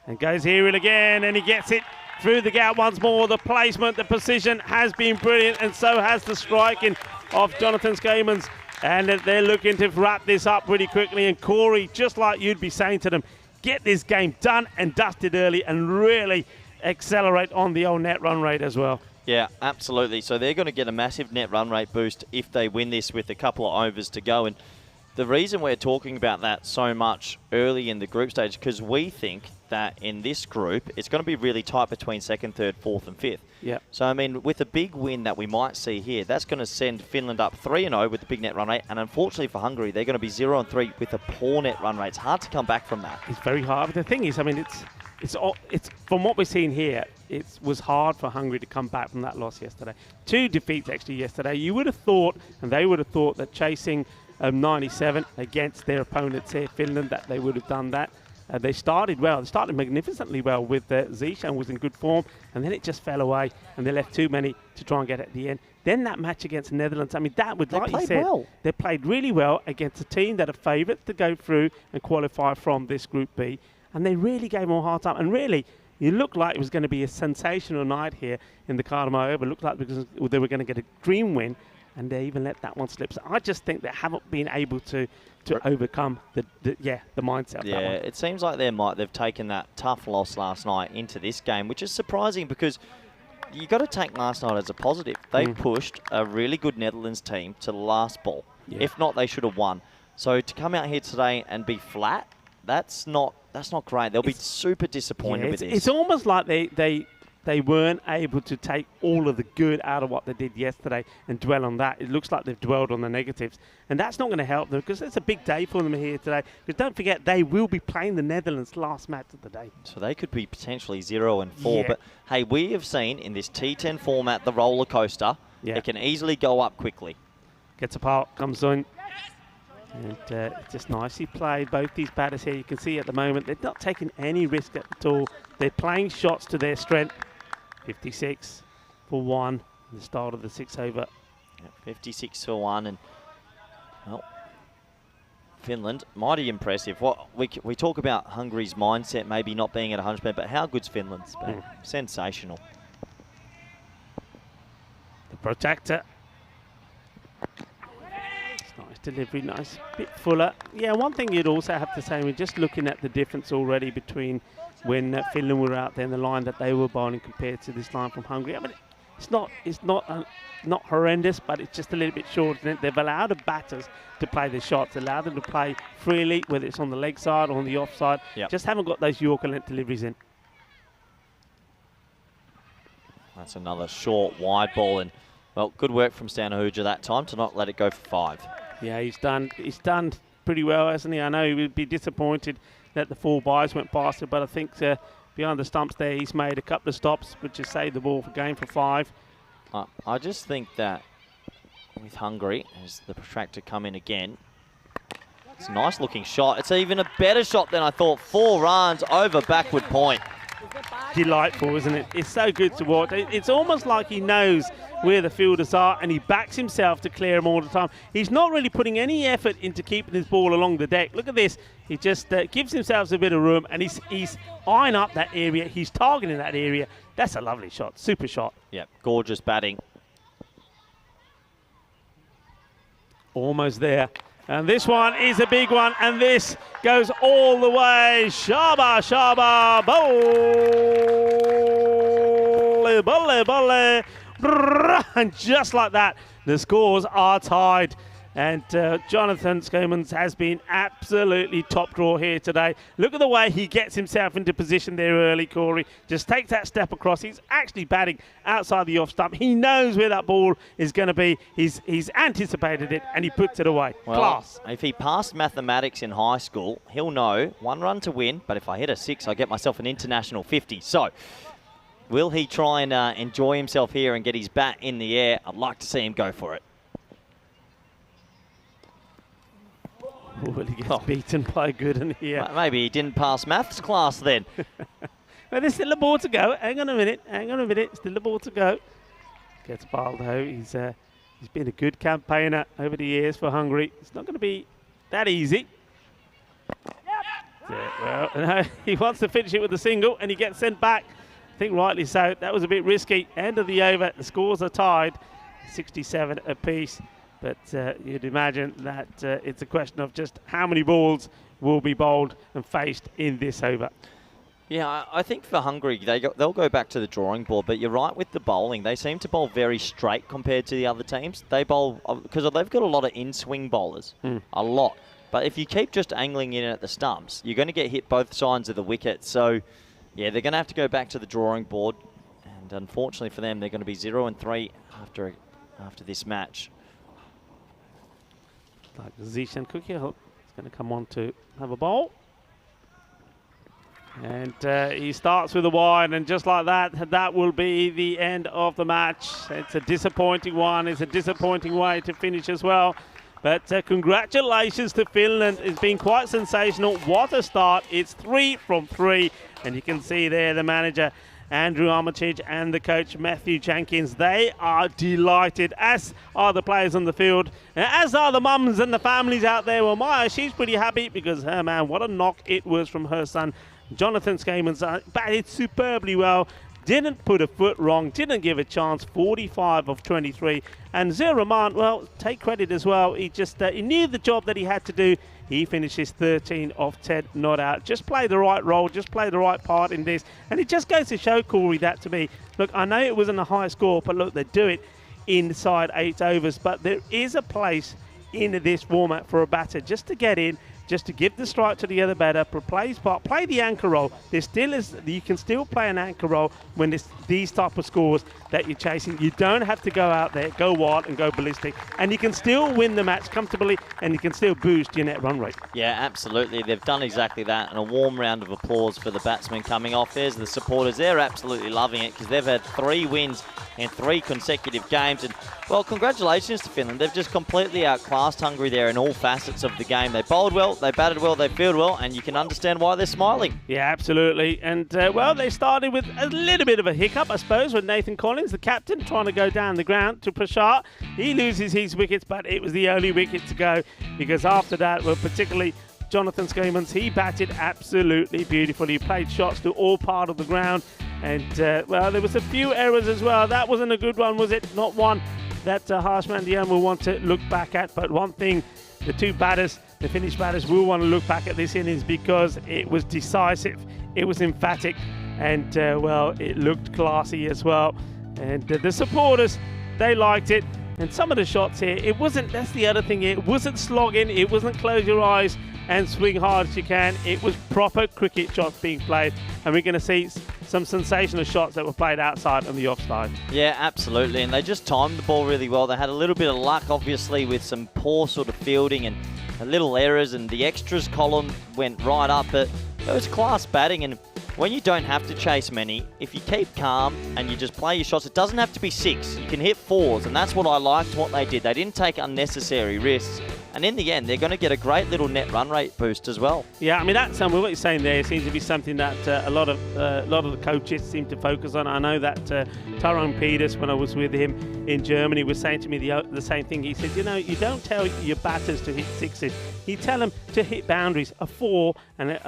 And goes here again, and he gets it through the gap once more. The placement, the precision has been brilliant, and so has the striking of Jonathan Skamans. And they're looking to wrap this up pretty quickly. And Corey, just like you'd be saying to them, get this game done and dusted early and really accelerate on the old net run rate as well. Yeah, absolutely. So they're going to get a massive net run rate boost if they win this with a couple of overs to go. And the reason we're talking about that so much early in the group stage, because we think that in this group, it's going to be really tight between 2nd, 3rd, 4th and 5th. Yeah. So, I mean, with a big win that we might see here, that's going to send Finland up 3-0 with the big net run rate. And unfortunately for Hungary, they're going to be 0-3 with a poor net run rate. It's hard to come back from that. It's very hard. But the thing is, I mean, it's from what we're seeing here, it was hard for Hungary to come back from that loss yesterday. 2 defeats actually yesterday. You would have thought, and they would have thought, that chasing 97 against their opponents here, Finland, that they would have done that. They started well. They started magnificently well with Zishan was in good form, and then it just fell away, and they left too many to try and get at the end. Then that match against the Netherlands, I mean, that would, like you said, they played really well against a team that are favourites to go through and qualify from this Group B, and they really gave them a hard time. And really, it looked like it was going to be a sensational night here in the Cartama Oval. It looked like because they were going to get a dream win, and they even let that one slip. So I just think they haven't been able to overcome the mindset of that one. Yeah, it seems like they've taken that tough loss last night into this game, which is surprising because you got to take last night as a positive. They pushed a really good Netherlands team to the last ball. Yeah. If not, they should have won. So to come out here today and be flat, that's not great. They'll be super disappointed with this. It's almost like they weren't able to take all of the good out of what they did yesterday and dwell on that. It looks like they've dwelled on the negatives. And that's not going to help them because it's a big day for them here today. Because don't forget, they will be playing the Netherlands last match of the day. So they could be potentially 0-4. Yeah. But, hey, we have seen in this T10 format the roller coaster. Yeah. It can easily go up quickly. Gets apart, comes in. And just nicely played, both these batters here. You can see at the moment, they're not taking any risk at all. They're playing shots to their strength. 56 for 1 in the start of the 6 over. Yeah, 56 for 1, and well, Finland, mighty impressive. What we talk about Hungary's mindset maybe not being at 100%, but how good's Finland's been? Sensational. The protector. It's nice delivery, nice bit fuller. Yeah, one thing you'd also have to say, we're just looking at the difference already between when Finland were out there in the line that they were bowling compared to this line from Hungary. I mean, it's not horrendous, but it's just a little bit short. They've allowed the batters to play the shots, allowed them to play freely, whether it's on the leg side or on the off side. Yep. Just haven't got those Yorker length deliveries in. That's another short, wide ball, and well, good work from Stanahuja that time to not let it go for 5. Yeah, he's done pretty well, hasn't he? I know he would be disappointed that the 4 byes went past it, but I think behind the stumps there, he's made a couple of stops, which has saved the ball for game for 5. I just think that with Hungary, as the protractor come in again, it's a nice looking shot. It's even a better shot than I thought. 4 runs over backward point. delightful, isn't it? It's so good to watch. It's almost like he knows where the fielders are and he backs himself to clear them all the time. He's not really putting any effort into keeping his ball along the deck. Look at this. He just gives himself a bit of room and he's eyeing up that area. He's targeting that area. That's a lovely shot. Super shot. Yep, gorgeous batting. Almost there. And this one is a big one, and this goes all the way. Shaba, shaba, bolle, bolle, bolle. And just like that, the scores are tied. And Jonathan Skomans has been absolutely top draw here today. Look at the way he gets himself into position there early, Corey. Just takes that step across. He's actually batting outside the off stump. He knows where that ball is going to be. He's anticipated it, and he puts it away. Well, class. If he passed mathematics in high school, he'll know 1 run to win, but if I hit a 6, I get myself an international 50. So, will he try and enjoy himself here and get his bat in the air? I'd like to see him go for it. Well, he gets beaten by Gooden here. Maybe he didn't pass maths class then. Well, there's still a ball to go. Hang on a minute. Still a ball to go. Gets Baldo. He's been a good campaigner over the years for Hungary. It's not going to be that easy. Well, no, he wants to finish it with a single, and he gets sent back. I think rightly so. That was a bit risky. End of the over. The scores are tied, 67 apiece. But you'd imagine that it's a question of just how many balls will be bowled and faced in this over. Yeah, I think for Hungary, they'll go back to the drawing board. But you're right with the bowling. They seem to bowl very straight compared to the other teams. They bowl, because they've got a lot of in-swing bowlers, a lot. But if you keep just angling in at the stumps, you're going to get hit both sides of the wicket. So, yeah, they're going to have to go back to the drawing board. And unfortunately for them, they're going to be 0-3 after this match. Like Zishan Cookie is going to come on to have a bowl. And he starts with a wide, and just like that, that will be the end of the match. It's a disappointing one. It's a disappointing way to finish as well. But congratulations to Finland. It's been quite sensational. What a start. It's 3 from 3. And you can see there the manager, Andrew Armitage, and the coach, Matthew Jenkins. They are delighted, as are the players on the field, as are the mums and the families out there. Well, Maya, she's pretty happy because, man, what a knock it was from her son. Jonathan Skomans batted superbly well, didn't put a foot wrong, didn't give a chance, 45 of 23. And Zia Rahman, well, take credit as well. He just he knew the job that he had to do. He finishes 13 of 10 not out. Just play the right role, just play the right part in this. And it just goes to show, Corey, that to me. Look, I know it wasn't a high score, but look, they do it inside 8 overs. But there is a place in this format for a batter just to get in, just to give the strike to the other batter, play the anchor role. There still is, you can still play an anchor role when there's these type of scores that you're chasing. You don't have to go out there, go wild and go ballistic, and you can still win the match comfortably, and you can still boost your net run rate. Yeah, absolutely. They've done exactly that, and a warm round of applause for the batsmen coming off. There's the supporters. They're absolutely loving it because they've had 3 wins in 3 consecutive games. And, well, congratulations to Finland. They've just completely outclassed Hungary there in all facets of the game. They bowled well, they batted well, they fielded well, and you can understand why they're smiling. Yeah, absolutely. And, well, they started with a little bit of a hiccup, I suppose, with Nathan Collins, the captain, trying to go down the ground to Prashad. He loses his wickets, but it was the only wicket to go because after that, well, particularly Jonathan Skomans, he batted absolutely beautifully. He played shots to all part of the ground. And, well, there was a few errors as well. That wasn't a good one, was it? Not one that Harsh Mandian will want to look back at. But one thing, the 2 batters, the Finnish batters, will want to look back at this innings because it was decisive. It was emphatic. And, well, it looked classy as well. And the supporters, they liked it. And some of the shots here, it wasn't, that's the other thing here, it wasn't slogging, it wasn't close your eyes and swing hard as you can. It was proper cricket shots being played, and we're going to see some sensational shots that were played outside on the offside. Yeah, absolutely, and they just timed the ball really well. They had a little bit of luck, obviously, with some poor sort of fielding and little errors, and the extras column went right up. But it was class batting, and when you don't have to chase many, if you keep calm and you just play your shots, it doesn't have to be 6. You can hit 4s, and that's what I liked what they did. They didn't take unnecessary risks. And in the end, they're going to get a great little net run rate boost as well. Yeah, I mean, that's what you're saying there seems to be something that a lot of the coaches seem to focus on. I know that Tyrone Peters, when I was with him in Germany, was saying to me the same thing. He said, you don't tell your batters to hit sixes. You tell them to hit boundaries. A 4 and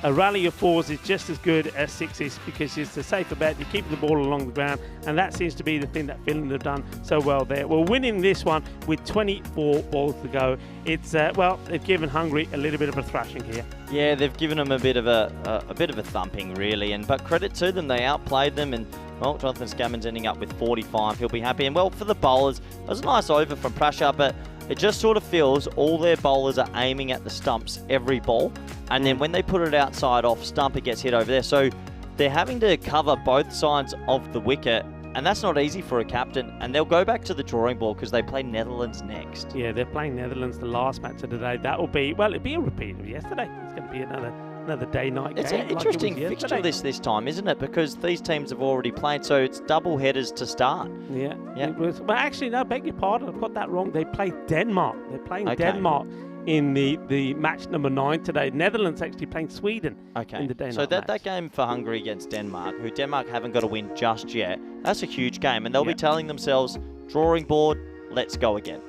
a rally of 4s is just as good as 6s because it's a safer bet. You keep the ball along the ground, and that seems to be the thing that Finland have done so well there. We're winning this one with 24 balls to go. It's they've given Hungary a little bit of a thrashing here. Yeah, they've given them a bit of a thumping, really. But credit to them, they outplayed them, and well, Jonathan Scammond's ending up with 45. He'll be happy. And well, for the bowlers, it was a nice over from Prasha, but it just sort of feels all their bowlers are aiming at the stumps every ball. And then when they put it outside off stump, it gets hit over there. So they're having to cover both sides of the wicket. And that's not easy for a captain. And they'll go back to the drawing board because they play Netherlands next. Yeah, they're playing Netherlands the last match of the day. That will be, well, it'll be a repeat of yesterday. It's going to be another day-night game. It's an interesting fixture this time, isn't it? Because these teams have already played, so it's double headers to start. Yeah. Well, actually, no, beg your pardon. I've got that wrong. They play Denmark. They're playing Denmark in the match number 9 today. Netherlands actually playing Sweden in the day-night So that game for Hungary against Denmark, who Denmark haven't got a win just yet, that's a huge game. And they'll be telling themselves, drawing board, let's go again.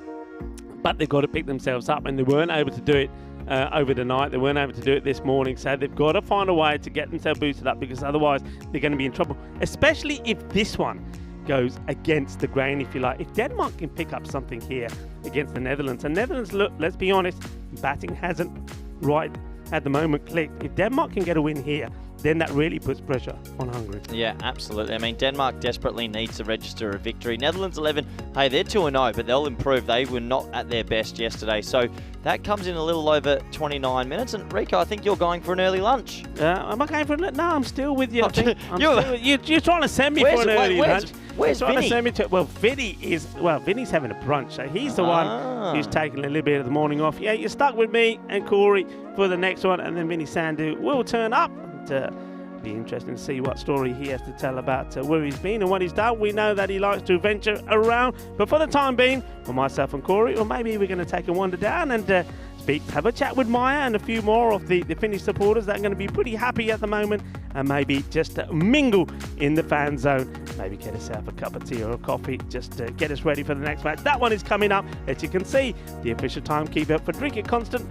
But they've got to pick themselves up, and they weren't able to do it over the night. They weren't able to do it this morning, so they've got to find a way to get themselves boosted up, because otherwise they're going to be in trouble, especially if this one goes against the grain, if you like. If Denmark can pick up something here against the Netherlands, and Netherlands, look, let's be honest, batting hasn't right at the moment clicked. If Denmark can get a win here, then that really puts pressure on Hungary. Yeah, absolutely. I mean, Denmark desperately needs to register a victory. Netherlands 11, hey, they're 2-0, but they'll improve. They were not at their best yesterday. So that comes in a little over 29 minutes. And Rico, I think you're going for an early lunch. Am I going for no, I'm still with you. You're trying to send me for an early lunch. Where's Vinny? Vinny's having a brunch, so he's the one who's taking a little bit of the morning off. Yeah, you're stuck with me and Corey for the next one, and then Vinny Sandhu will turn up. Be interesting to see what story he has to tell about where he's been and what he's done. We know that he likes to venture around, but for the time being, for myself and Corey, or maybe we're going to take a wander down and have a chat with Maya and a few more of the Finnish supporters that are going to be pretty happy at the moment, and maybe just mingle in the fan zone. Maybe get yourself a cup of tea or a coffee, just to get us ready for the next match. That one is coming up. As you can see, the official timekeeper for Drink It Constant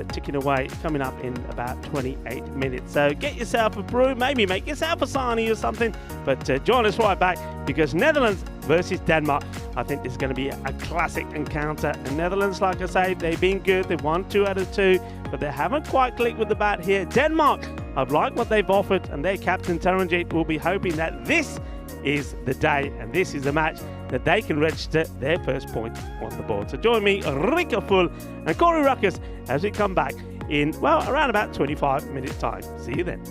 ticking away, coming up in about 28 minutes. So get yourself a brew, maybe make yourself a sarnie or something, but join us right back, because Netherlands versus Denmark, I think this is going to be a classic encounter. And Netherlands, like I say, they've been good. They've won 2 out of 2, but they haven't quite clicked with the bat here. Denmark, I've liked what they've offered, and their captain Taranjit will be hoping that this is the day and this is the match that they can register their first point on the board. So join me, Rico Full and Corey Ruckus, as we come back in, well, around about 25 minutes time. See you then.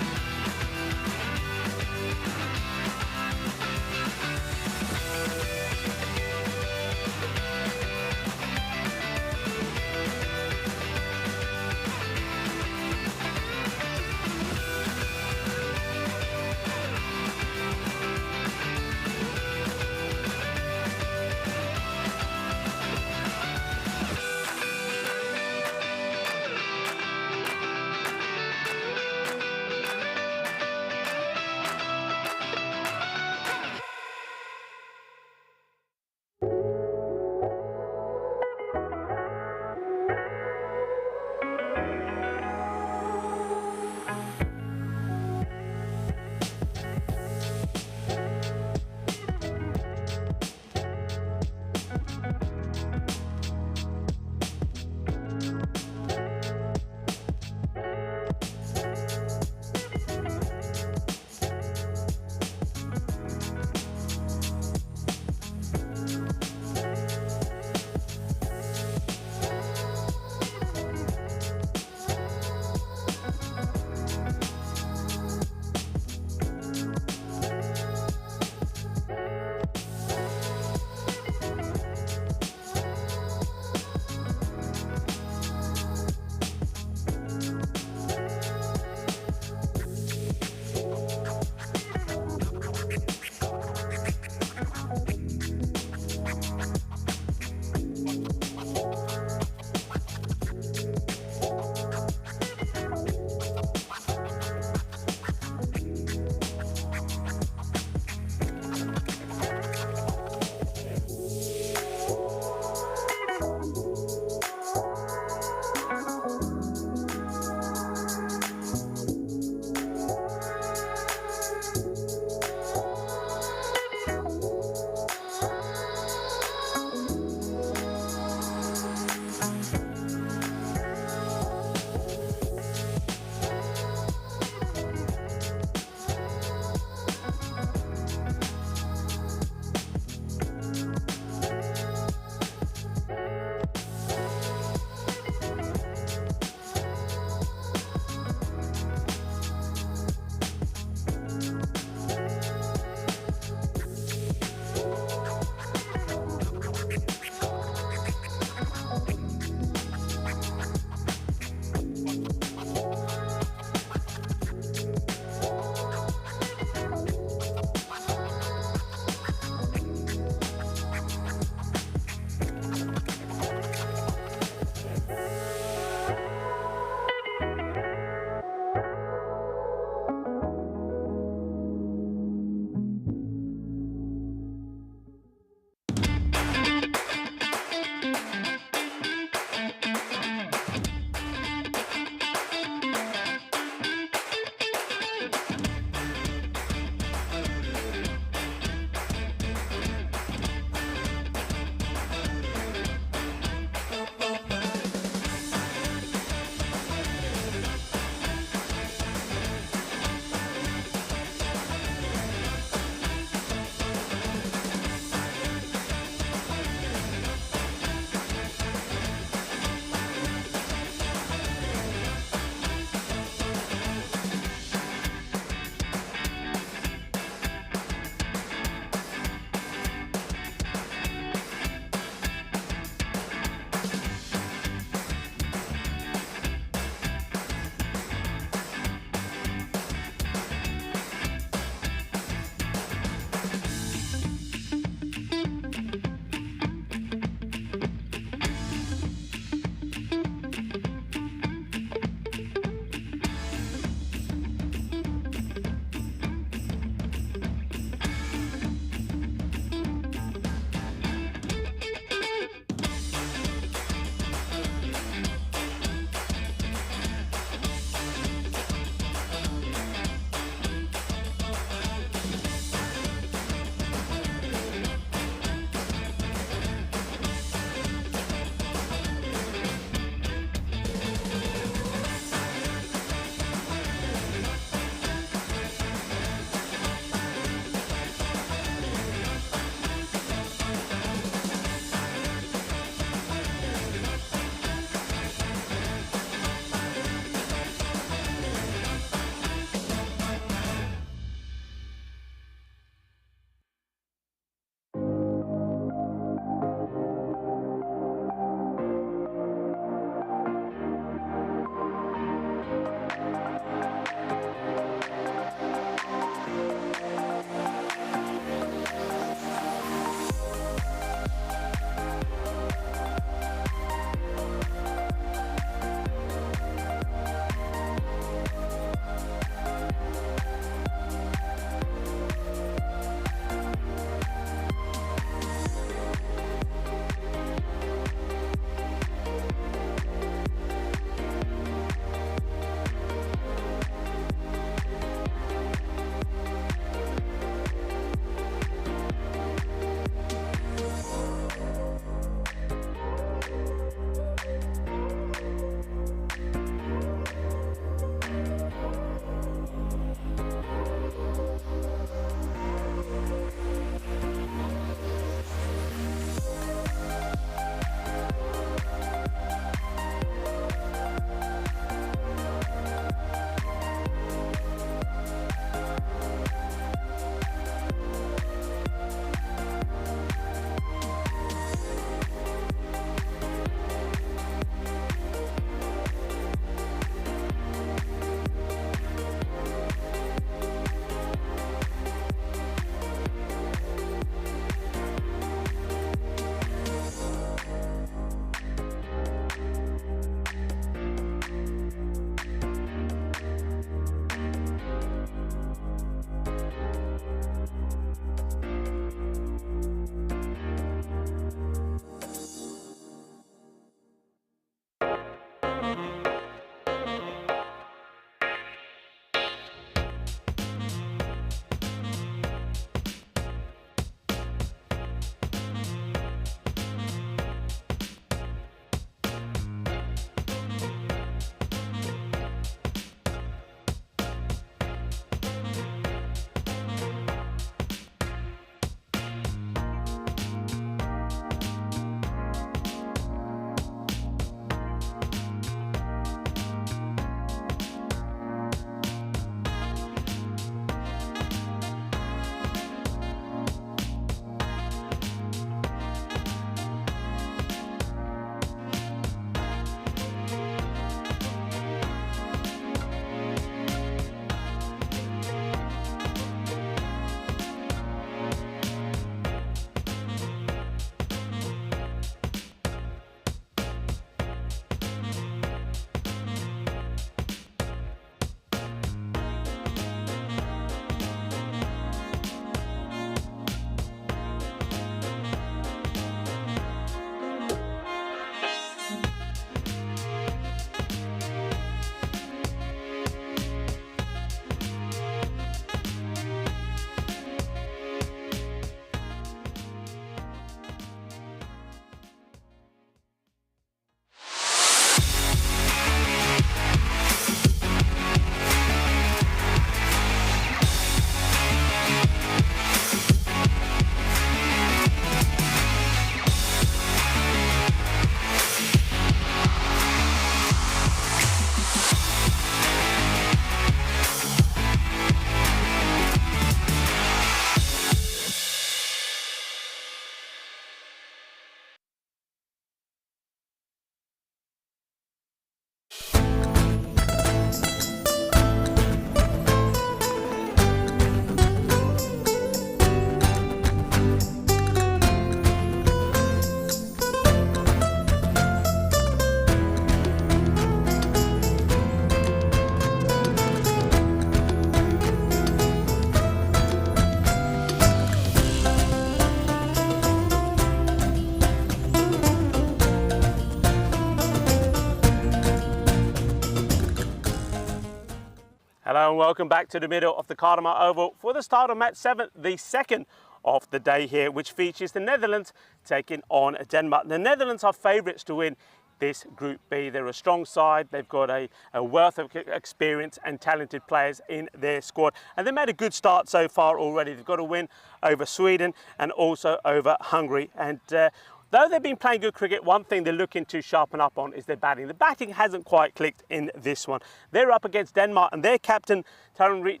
Hello and welcome back to the middle of the Cartama Oval for the start of match 7, the second of the day here, which features the Netherlands taking on Denmark. The Netherlands are favourites to win this Group B. They're a strong side. They've got a wealth of experience and talented players in their squad. And they've made a good start so far already. They've got a win over Sweden and also over Hungary. And though they've been playing good cricket, one thing they're looking to sharpen up on is their batting. The batting hasn't quite clicked in this one. They're up against Denmark and their captain, Taranjit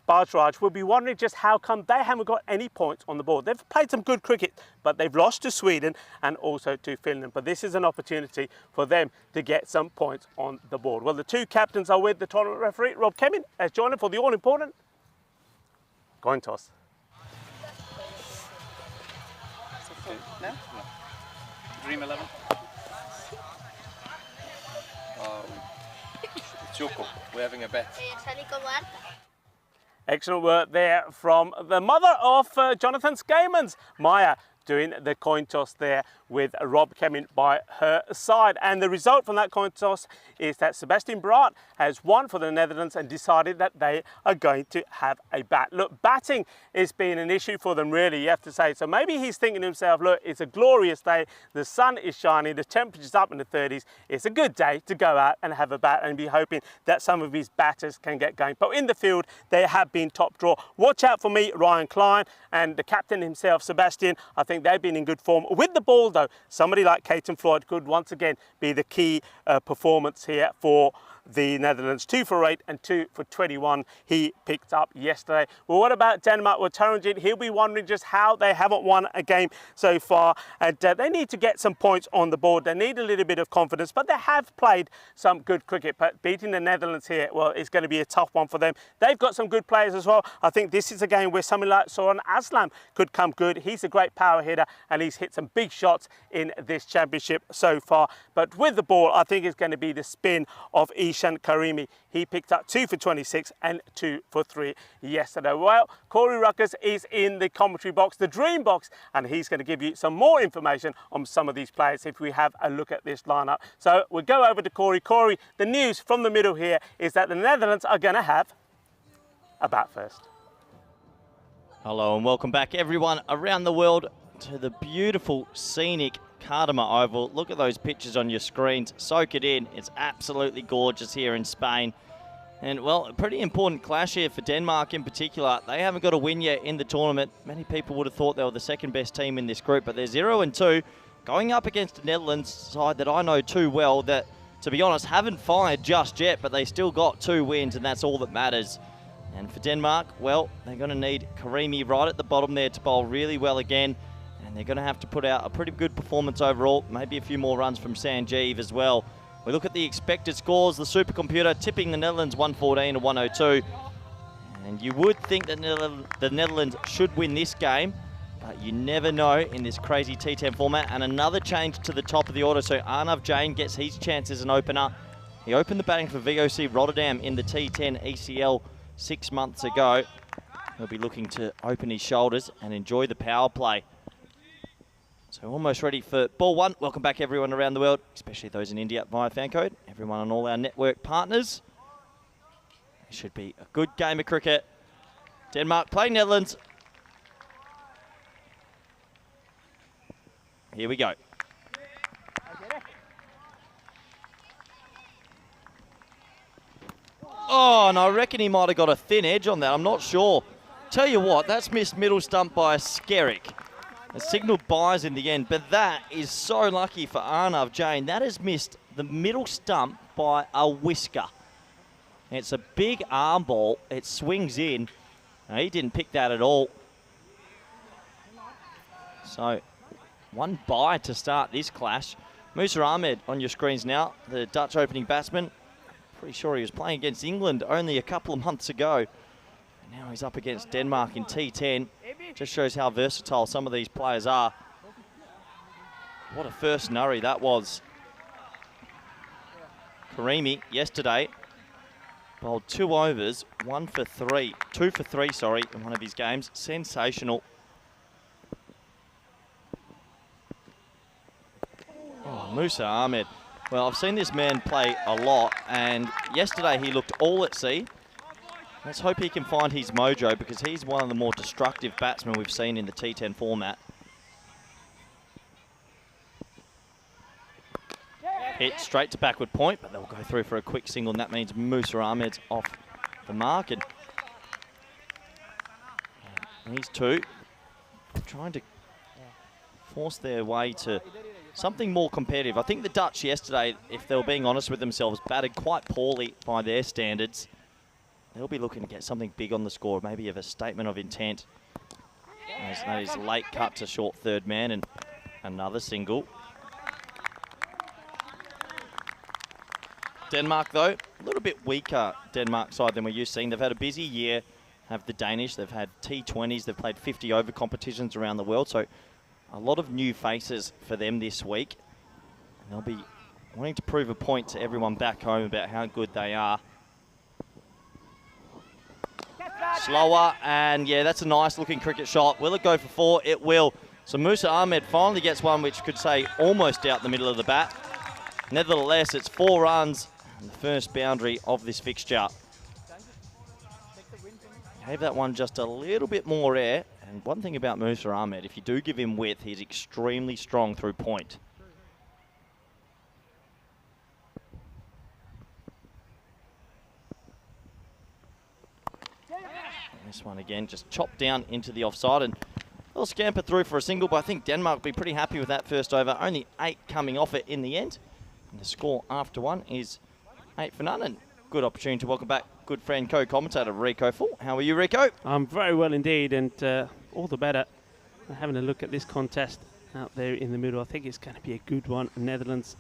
Bajraj, will be wondering just how come they haven't got any points on the board. They've played some good cricket, but they've lost to Sweden and also to Finland. But this is an opportunity for them to get some points on the board. Well, the two captains are with the tournament referee, Rob Kemin, has joined them for the all-important coin toss. No? Dream11. It's your call. We're having a bet. Excellent work there from the mother of Jonathan Skamans, Maya, doing the coin toss there with Rob Kemin by her side. And the result from that coin toss is that Sebastian Braat has won for the Netherlands and decided that they are going to have a bat. Look, batting is being an issue for them, really, you have to say. So maybe he's thinking to himself, look, it's a glorious day, the sun is shining, the temperature's up in the 30s. It's a good day to go out and have a bat and be hoping that some of his batters can get going. But in the field, they have been top draw. Watch out for me, Ryan Klein, and the captain himself, Sebastian. I think they've been in good form. With the ball, though, somebody like Caton Floyd could once again be the key performance here for the Netherlands. 2 for 8 and 2 for 21 he picked up yesterday. Well, what about Denmark? Well, Taranjit, he'll be wondering just how they haven't won a game so far, and they need to get some points on the board. They need a little bit of confidence, but they have played some good cricket. But beating the Netherlands here, well, it's going to be a tough one for them. They've got some good players as well. I think this is a game where somebody like Soran Aslam could come good. He's a great power hitter and he's hit some big shots in this championship so far. But with the ball, I think it's going to be the spin of Ishan Karimi. He picked up 2 for 26 and 2 for 3 yesterday. Well, Corey Ruckers is in the commentary box, the dream box, and he's going to give you some more information on some of these players if we have a look at this lineup. So we'll go over to Corey. Corey, the news from the middle here is that the Netherlands are going to have a bat first. Hello and welcome back, everyone around the world, to the beautiful, scenic Cartama Oval. Look at those pictures on your screens. Soak it in. It's absolutely gorgeous here in Spain. And, well, a pretty important clash here for Denmark in particular. They haven't got a win yet in the tournament. Many people would have thought they were the second best team in this group, but they're 0-2, going up against the Netherlands side that I know too well that, to be honest, haven't fired just yet, but they still got 2 wins, and that's all that matters. And for Denmark, well, they're going to need Karimi right at the bottom there to bowl really well again. And they're going to have to put out a pretty good performance overall, maybe a few more runs from Sanjeev as well. We look at the expected scores, the supercomputer tipping the Netherlands 114 to 102. And you would think that the Netherlands should win this game, but you never know in this crazy T10 format. And another change to the top of the order, so Arnav Jain gets his chance as an opener. He opened the batting for VOC Rotterdam in the T10 ECL 6 months ago. He'll be looking to open his shoulders and enjoy the power play. So almost ready for ball 1. Welcome back, everyone around the world, especially those in India via fan code. Everyone on all our network partners. It should be a good game of cricket. Denmark playing Netherlands. Here we go. Oh, and I reckon he might have got a thin edge on that. I'm not sure. Tell you what, that's missed middle stump by a Skerrick. A signalled buys in the end, but that is so lucky for Arnav Jain. That has missed the middle stump by a whisker. It's a big arm ball. It swings in. No, he didn't pick that at all. So, 1 bye to start this clash. Musa Ahmed on your screens now, the Dutch opening batsman. Pretty sure he was playing against England only a couple of months ago. Now he's up against Denmark in T10. Just shows how versatile some of these players are. What a first nurry that was. Karimi yesterday bowled 2 overs, 2 for 3, in one of his games. Sensational. Oh, Musa Ahmed. Well, I've seen this man play a lot, and yesterday he looked all at sea. Let's hope he can find his mojo, because he's one of the more destructive batsmen we've seen in the T10 format. Hit straight to backward point, but they'll go through for a quick single, and that means Musa Ahmed's off the mark. And these two trying to force their way to something more competitive. I think the Dutch yesterday, if they were being honest with themselves, batted quite poorly by their standards. They'll be looking to get something big on the score, maybe of a statement of intent. As that is late cut to short third man, and another single. Denmark, though, a little bit weaker Denmark side than we're used to seeing. They've had a busy year, have the Danish. They've had T20s. They've played 50 over competitions around the world. So a lot of new faces for them this week. And they'll be wanting to prove a point to everyone back home about how good they are. Slower, and yeah, that's a nice looking cricket shot. Will it go for 4? It will. So Musa Ahmed finally gets one which could say almost out the middle of the bat. Nevertheless, it's 4 runs and the first boundary of this fixture. Gave that one just a little bit more air. And one thing about Musa Ahmed, if you do give him width, he's extremely strong through point. This one again, just chopped down into the offside, and they'll scamper through for a single, but I think Denmark will be pretty happy with that first over. Only 8 coming off it in the end. And the score after one is 8 for none. And good opportunity to welcome back good friend, co-commentator Rico Full. How are you, Rico? I'm very well indeed, and all the better. Having a look at this contest out there in the middle, I think it's going to be a good one. Netherlands.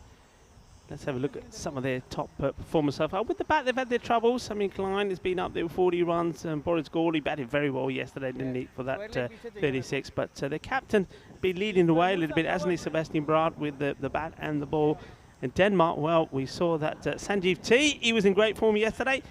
Let's have a look at some of their top performers so far. With the bat, they've had their troubles. I mean, Klein has been up there with 40 runs. Boris Gawley batted very well yesterday, didn't he, for that 36. But the captain been leading the way a little bit, hasn't he, Sebastian Braat, with the bat and the ball. And Denmark, well, we saw that Sanjeev T, he was in great form yesterday.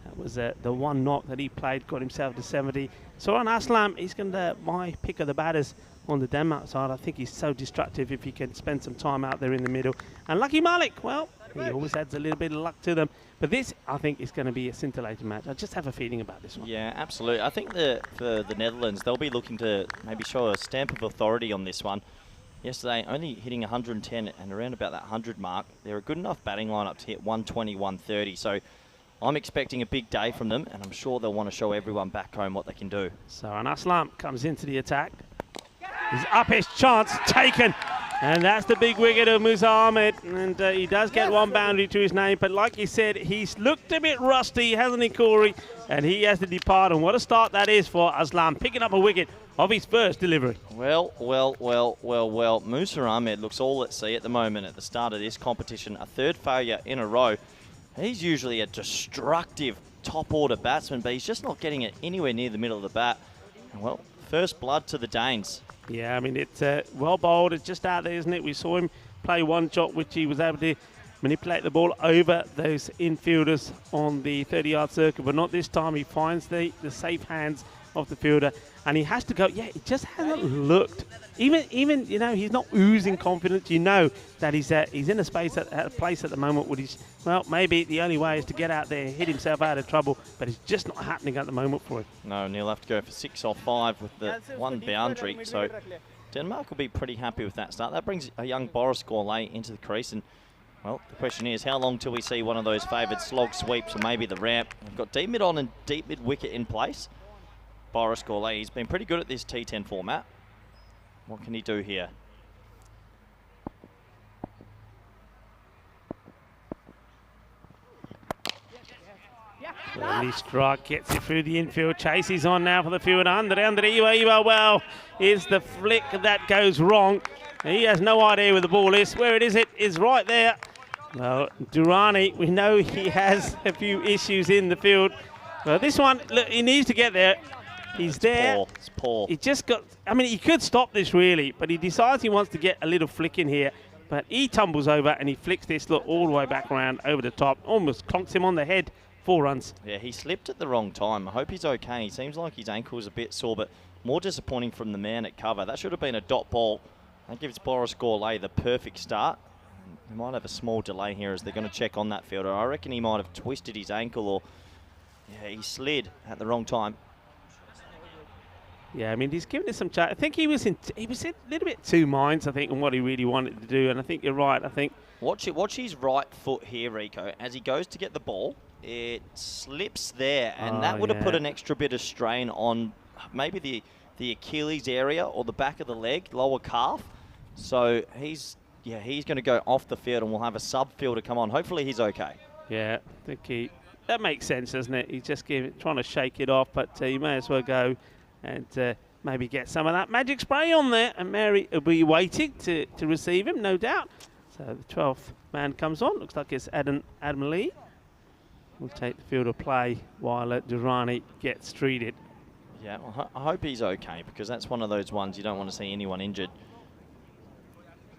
That was the one knock that he played, got himself to 70. So on Aslam, he's going to my pick of the batters on the Denmark side. I think he's so destructive if he can spend some time out there in the middle. And Lucky Malik, well, he always adds a little bit of luck to them. But this, I think, is going to be a scintillating match. I just have a feeling about this one. Yeah, absolutely. I think for the Netherlands, they'll be looking to maybe show a stamp of authority on this one. Yesterday, only hitting 110 and around about that 100 mark. They're a good enough batting lineup to hit 120, 130. So I'm expecting a big day from them, and I'm sure they'll want to show everyone back home what they can do. So an Aslam comes into the attack. He's up, his chance taken. And that's the big wicket of Musa Ahmed. And he does get one boundary to his name. But like you said, he's looked a bit rusty, hasn't he, Corey? And he has to depart. And what a start that is for Aslam, picking up a wicket of his first delivery. Well. Musa Ahmed looks all at sea at the moment at the start of this competition. A 3rd failure in a row. He's usually a destructive top-order batsman, but he's just not getting it anywhere near the middle of the bat. And well, first blood to the Danes. Yeah, I mean, it's well bowled. It's just out there, isn't it? We saw him play one shot, which he was able to manipulate the ball over those infielders on the 30-yard circle, but not this time. He finds the safe hands of the fielder, and he has to go. Yeah, it just hasn't looked. Even you know, he's not oozing confidence. You know that he's in a space at a place at the moment where he's, well, maybe the only way is to get out there, hit himself out of trouble, but it's just not happening at the moment for him. No, and he'll have to go for 6 or 5 with the one boundary. So Denmark will be pretty happy with that start. That brings a young Boris Gawley into the crease, and well, the question is, how long till we see one of those favoured slog sweeps or maybe the ramp? We've got deep mid on and deep mid wicket in place. Boris Gawley, he's been pretty good at this T10 format. What can he do here? Early strike gets it through the infield. Chase is on now for the field. Under Iwa. Well, is the flick that goes wrong. He has no idea where the ball is. Where it is right there. Well, Durrani, we know he has a few issues in the field. Well, this one, look, he needs to get there. He's there. It's poor. He just got, I mean, he could stop this really, but he decides he wants to get a little flick in here. But he tumbles over and he flicks this look all the way back around over the top. Almost clonks him on the head. 4 runs. Yeah, he slipped at the wrong time. I hope he's okay. He seems like his ankle's a bit sore, but more disappointing from the man at cover. That should have been a dot ball. That gives Boris Gawley the perfect start. They might have a small delay here as they're going to check on that fielder. I reckon he might have twisted his ankle, or Yeah, he slid at the wrong time. Yeah, I mean, he's given us some chance. I think he was in a little bit two minds, I think, on what he really wanted to do. And I think you're right. I think Watch his right foot here, Rico. As he goes to get the ball, it slips there, and that would have put an extra bit of strain on maybe the Achilles area or the back of the leg, lower calf. So he's going to go off the field, and we'll have a sub fielder come on. Hopefully he's okay. Yeah, I think that makes sense, doesn't it? He's just trying to shake it off, but he may as well go and maybe get some of that magic spray on there. And Mary will be waiting to receive him, no doubt. So the 12th man comes on. Looks like it's Adam Lee. We'll take the field of play while Durrani gets treated. Yeah, well, I hope he's okay, because that's one of those ones you don't want to see anyone injured.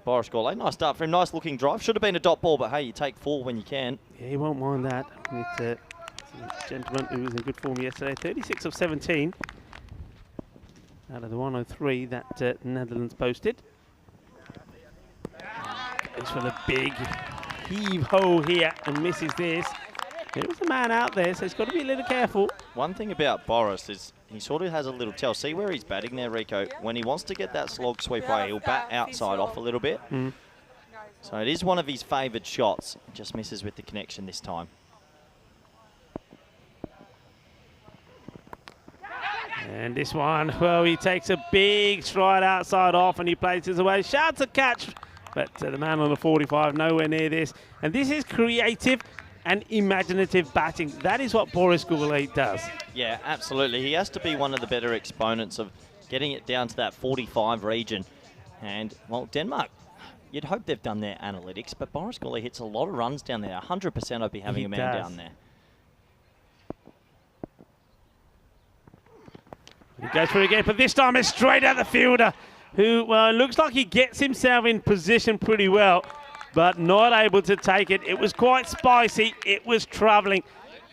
Boris Gourlay, nice start for him. Nice looking drive. Should have been a dot ball, but hey, you take 4 when you can. Yeah, he won't mind that. It's a gentleman who was in good form yesterday. 36 of 17 out of the 103 that Netherlands posted. Goes for the big heave-ho here and misses this. There was a man out there, so he's got to be a little careful. One thing about Boris is he sort of has a little tell. See where he's batting there, Rico? When he wants to get that slog sweep away, he'll bat outside off a little bit. So it is one of his favoured shots. Just misses with the connection this time. And this one, well, he takes a big stride outside off and he places away. Shouts a catch, but the man on the 45 nowhere near this. And this is creative and imaginative batting. That is what Boris Gourlay does. Yeah, absolutely. He has to be one of the better exponents of getting it down to that 45 region. And, well, Denmark, you'd hope they've done their analytics, but Boris Gourlay hits a lot of runs down there. 100% I'd be having a man down there. He goes for it again, but this time it's straight at the fielder, who, well, looks like he gets himself in position pretty well, but not able to take it. It was quite spicy. It was travelling.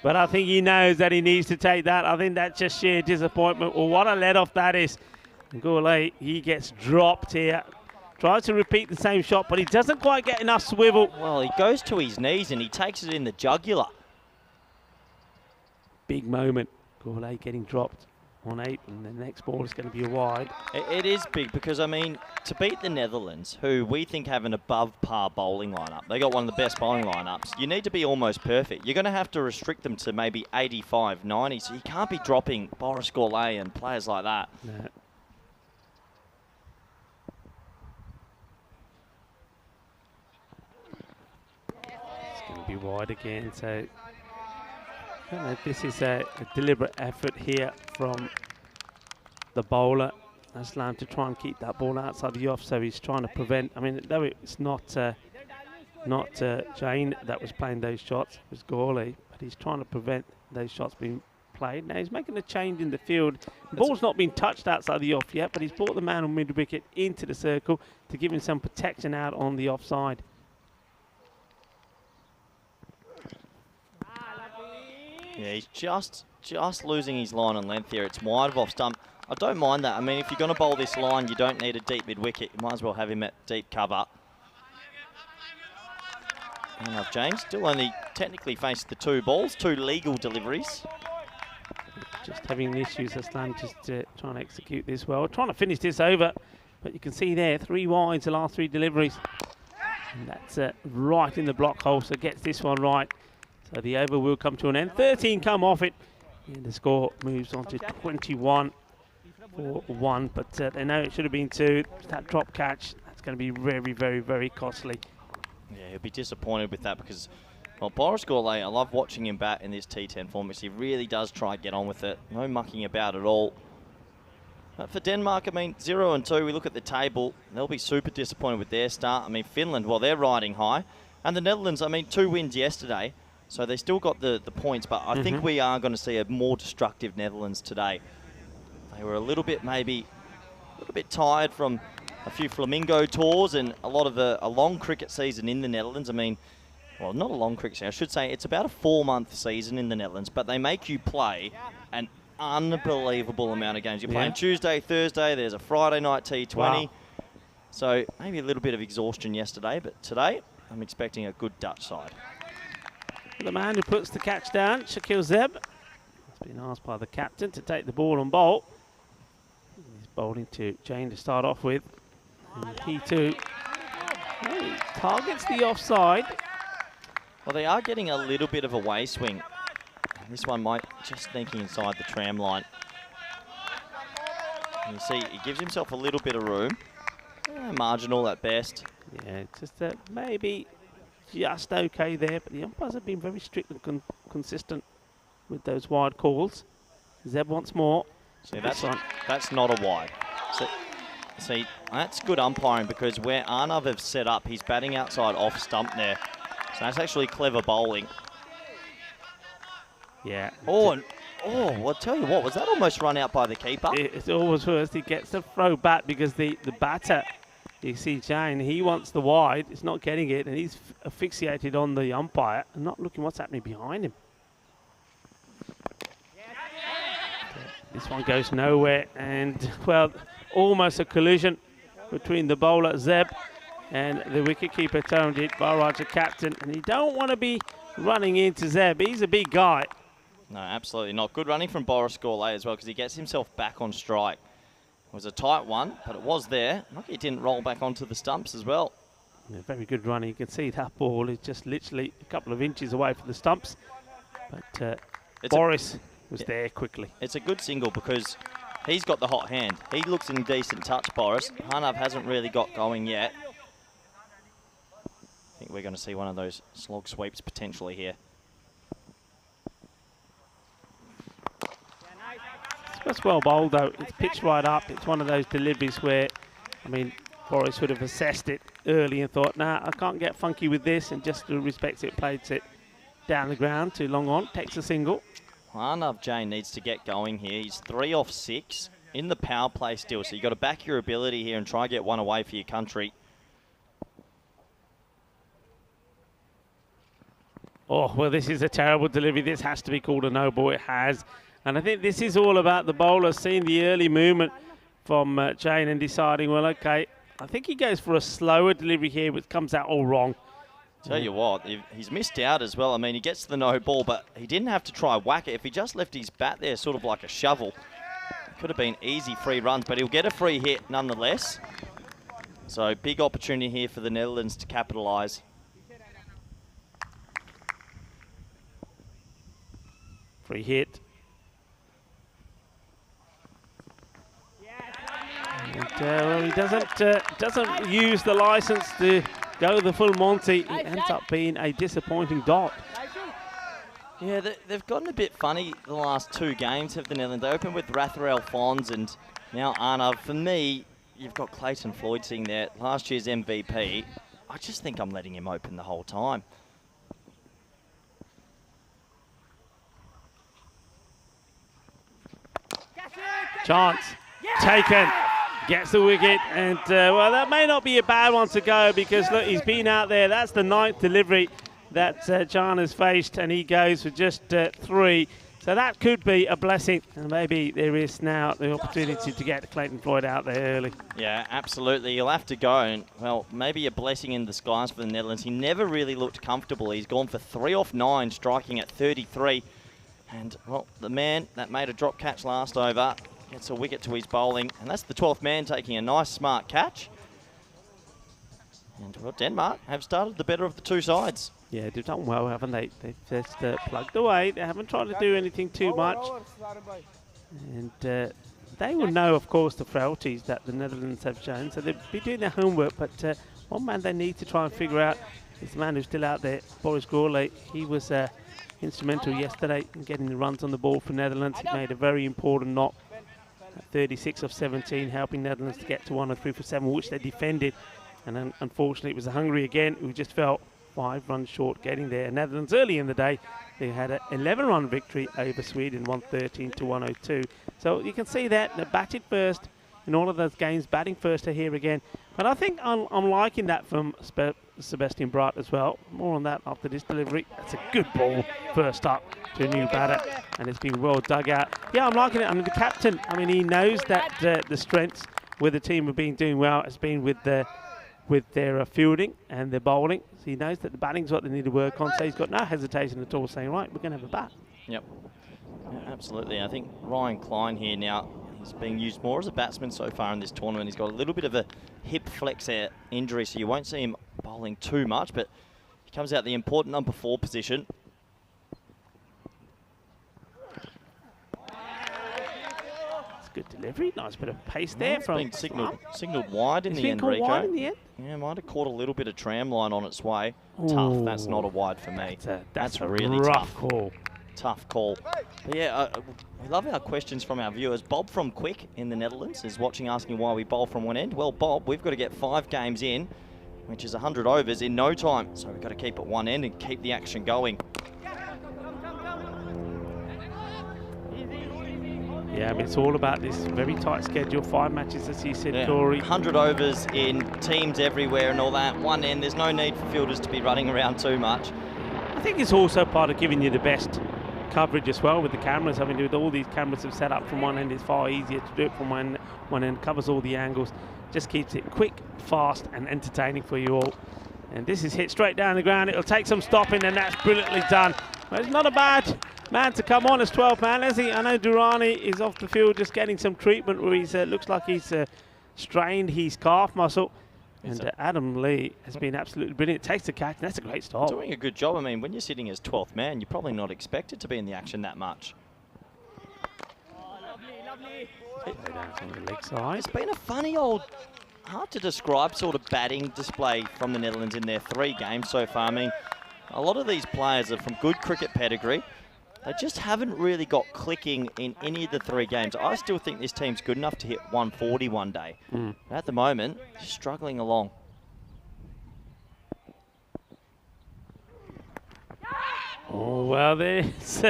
But I think he knows that he needs to take that. I think that's just sheer disappointment. Well, what a let-off that is. Gourlay, he gets dropped here. Tries to repeat the same shot, but he doesn't quite get enough swivel. Well, he goes to his knees and he takes it in the jugular. Big moment. Gourlay getting dropped on 8, and the next ball is going to be a wide. It is big because, I mean, to beat the Netherlands, who we think have an above-par bowling lineup, they got one of the best bowling lineups, you need to be almost perfect. You're going to have to restrict them to maybe 85, 90, so you can't be dropping Boris Gourlay and players like that. No. It's going to be wide again, so I don't know if this is a deliberate effort here from the bowler, Aslam, to try and keep that ball outside the off, so he's trying to prevent, I mean, though it's not Jane that was playing those shots, it was Gourlay, but he's trying to prevent those shots being played. Now he's making a change in the field. The ball's not been touched outside the off yet, but he's brought the man on mid-wicket into the circle to give him some protection out on the offside. Yeah, he's just losing his line and length here. It's wide of off stump. I don't mind that. I mean, if you're going to bowl this line, you don't need a deep mid-wicket. You might as well have him at deep cover. Enough, James. Still only technically faced the 2 balls, 2 legal deliveries. Just having issues, Aslam, just trying to execute this well. Trying to finish this over, but you can see there, 3 wides, the last 3 deliveries. And that's right in the block hole, so gets this one right. So the over will come to an end. 13 come off it. And the score moves on to 21 for 1. But they know it should have been 2. That drop catch, that's going to be very, very, very costly. Yeah, he'll be disappointed with that because, well, Boris Gourlay, I love watching him bat in this T10 form because he really does try to get on with it. No mucking about at all. But for Denmark, I mean, 0 and 2, we look at the table. They'll be super disappointed with their start. I mean, Finland, well, they're riding high. And the Netherlands, I mean, 2 wins yesterday. So they still got the points, but I think we are going to see a more destructive Netherlands today. They were a little bit tired from a few Flamingo tours and a lot of a long cricket season in the Netherlands. I mean, well, not a long cricket season. I should say it's about a 4-month season in the Netherlands, but they make you play an unbelievable amount of games. You're playing Tuesday, Thursday, there's a Friday night T20. Wow. So maybe a little bit of exhaustion yesterday, but today I'm expecting a good Dutch side. The man who puts the catch down, Shakil Zeb, He's been asked by the captain to take the ball and bowl. He's bowling to Jane to start off with. And T2 targets the offside. Well, they are getting a little bit of a way swing. This one might just sneaking inside the tram line. And you see, he gives himself a little bit of room. Marginal at best. Yeah, just maybe just okay there, but the umpires have been very strict and consistent with those wide calls. Zeb wants more. See, that's not a wide. See, that's good umpiring because where Arnav have set up, he's batting outside off stump there. So that's actually clever bowling. Yeah. Well, I'll tell you what, was that almost run out by the keeper? It's always worse. He gets the throw back because the batter, you see Jane, he wants the wide. He's not getting it, and he's asphyxiated on the umpire and not looking what's happening behind him. This one goes nowhere, and, well, almost a collision between the bowler, Zeb, and the wicketkeeper, Taranjit Barraj, the captain. And you don't want to be running into Zeb. He's a big guy. No, absolutely not. Good running from Boris Gourlay as well because he gets himself back on strike. It was a tight one, but it was there. Lucky it didn't roll back onto the stumps as well. Yeah, very good running. You can see that ball is just literally a couple of inches away from the stumps. But Boris was there quickly. It's a good single because he's got the hot hand. He looks in decent touch, Boris. Hanav hasn't really got going yet. I think we're going to see one of those slog sweeps potentially here. It's well bowled though. It's pitched right up. It's one of those deliveries where, I mean, Boris would have assessed it early and thought, nah, I can't get funky with this, and just to respect it, plays it down the ground too long on, takes a single. Arnav Jain needs to get going here. He's 3 off 6 in the power play still, so you've got to back your ability here and try and get one away for your country. Oh, well, this is a terrible delivery. This has to be called a no ball. It has. And I think this is all about the bowler seeing the early movement from Jane and deciding, well, okay, I think he goes for a slower delivery here, which comes out all wrong. Tell you what, he's missed out as well. I mean, he gets to the no ball, but he didn't have to try whack it. If he just left his bat there sort of like a shovel, could have been easy free runs, but he'll get a free hit nonetheless. So big opportunity here for the Netherlands to capitalise. Free hit. And, well, he doesn't use the license to go the full Monty. It ends up being a disappointing dot. Yeah, they've gotten a bit funny the last 2 games of the Netherlands. They opened with Ratharel Fons and now Arnav. For me, you've got Clayton Floyd sitting there, last year's MVP. I just think I'm letting him open the whole time. Chance taken, gets the wicket, and well, that may not be a bad one to go because look, he's been out there. That's the 9th delivery that John has faced, and he goes for just 3. So that could be a blessing, and maybe there is now the opportunity to get Clayton Floyd out there early. Yeah, absolutely. He'll have to go, and well, maybe a blessing in disguise for the Netherlands. He never really looked comfortable. He's gone for 3 off 9, striking at 33. And, well, the man that made a drop catch last over gets a wicket to his bowling. And that's the 12th man taking a nice, smart catch. And, well, Denmark have started the better of the 2 sides. Yeah, they've done well, haven't they? They've just plugged away. They haven't tried to do anything too much. And they will know, of course, the frailties that the Netherlands have shown. So they'll be doing their homework. But one man they need to try and figure out is the man who's still out there, Boris Gourlay. He was instrumental yesterday in getting the runs on the ball for Netherlands. He made a very important knock, 36 of 17, helping Netherlands to get to 103 for 7, which they defended. And then, unfortunately, it was Hungary again who just fell 5 runs short getting there. Netherlands early in the day, they had an 11-run victory over Sweden, 113 to 102. So you can see that they batted first in all of those games. Batting first are here again. But I think I'm liking that from Sebastian Bright as well. More on that after this delivery. That's a good ball first up to a new batter, and it's been well dug out. Yeah, I'm liking it. I mean, the captain, I mean, he knows that the strengths where the team have been doing well has been with their fielding and their bowling. So he knows that the batting's what they need to work on. So he's got no hesitation at all, saying, right, we're going to have a bat. Yep. Yeah, absolutely. I think Ryan Klein here now, he's being used more as a batsman so far in this tournament. He's got a little bit of a hip flexor injury, so you won't see him bowling too much, but he comes out the important number 4 position. Good delivery, nice bit of pace there from. It's been signalled wide in the end, Rico. Wide in the end? Yeah, might have caught a little bit of tram line on its way. Ooh. Tough. That's not a wide for me. That's a really rough tough call. Tough call. But yeah, we love our questions from our viewers. Bob from Quick in the Netherlands is watching, asking why we bowl from one end. Well, Bob, we've got to get 5 games in, which is 100 overs in no time. So we've got to keep at one end and keep the action going. Yeah, I mean, it's all about this very tight schedule, 5 matches, as you said, Corey. 100 overs in teams everywhere and all that. One end, there's no need for fielders to be running around too much. I think it's also part of giving you the best coverage as well with the cameras. I mean, with all these cameras have set up from one end, it's far easier to do it from one end, covers all the angles, just keeps it quick, fast and entertaining for you all. And this is hit straight down the ground. It'll take some stopping, and that's brilliantly done. But it's not a bad man to come on as 12 man, is he? I know Durrani is off the field just getting some treatment where he's looks like he's strained his calf muscle. And Adam Lee has been absolutely brilliant. Takes the catch, and that's a great stop. Doing a good job. I mean, when you're sitting as 12th man, you're probably not expected to be in the action that much. On the leg side. It's been a funny old, hard to describe sort of batting display from the Netherlands in their 3 games so far. I mean, a lot of these players are from good cricket pedigree. They just haven't really got clicking in any of the 3 games. I still think this team's good enough to hit 140 one day. But at the moment, struggling along. Oh, well, there's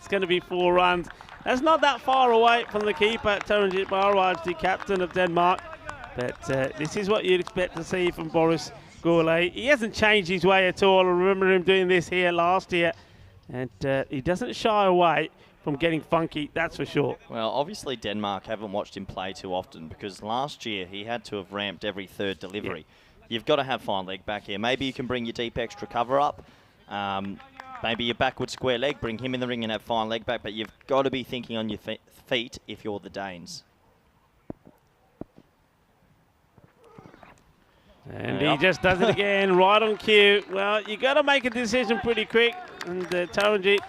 going to be 4 runs. That's not that far away from the keeper, Taranjit Barraj, the captain of Denmark. But this is what you'd expect to see from Boris Gourlay. He hasn't changed his way at all. I remember him doing this here last year. And he doesn't shy away from getting funky, that's for sure. Well, obviously Denmark haven't watched him play too often, because last year he had to have ramped every 3rd delivery. Yeah. You've got to have fine leg back here. Maybe you can bring your deep extra cover up. Maybe your backward square leg, bring him in the ring and have fine leg back, but you've got to be thinking on your feet if you're the Danes. And he just does it again, right on cue. Well, you got to make a decision pretty quick. And Taranjit,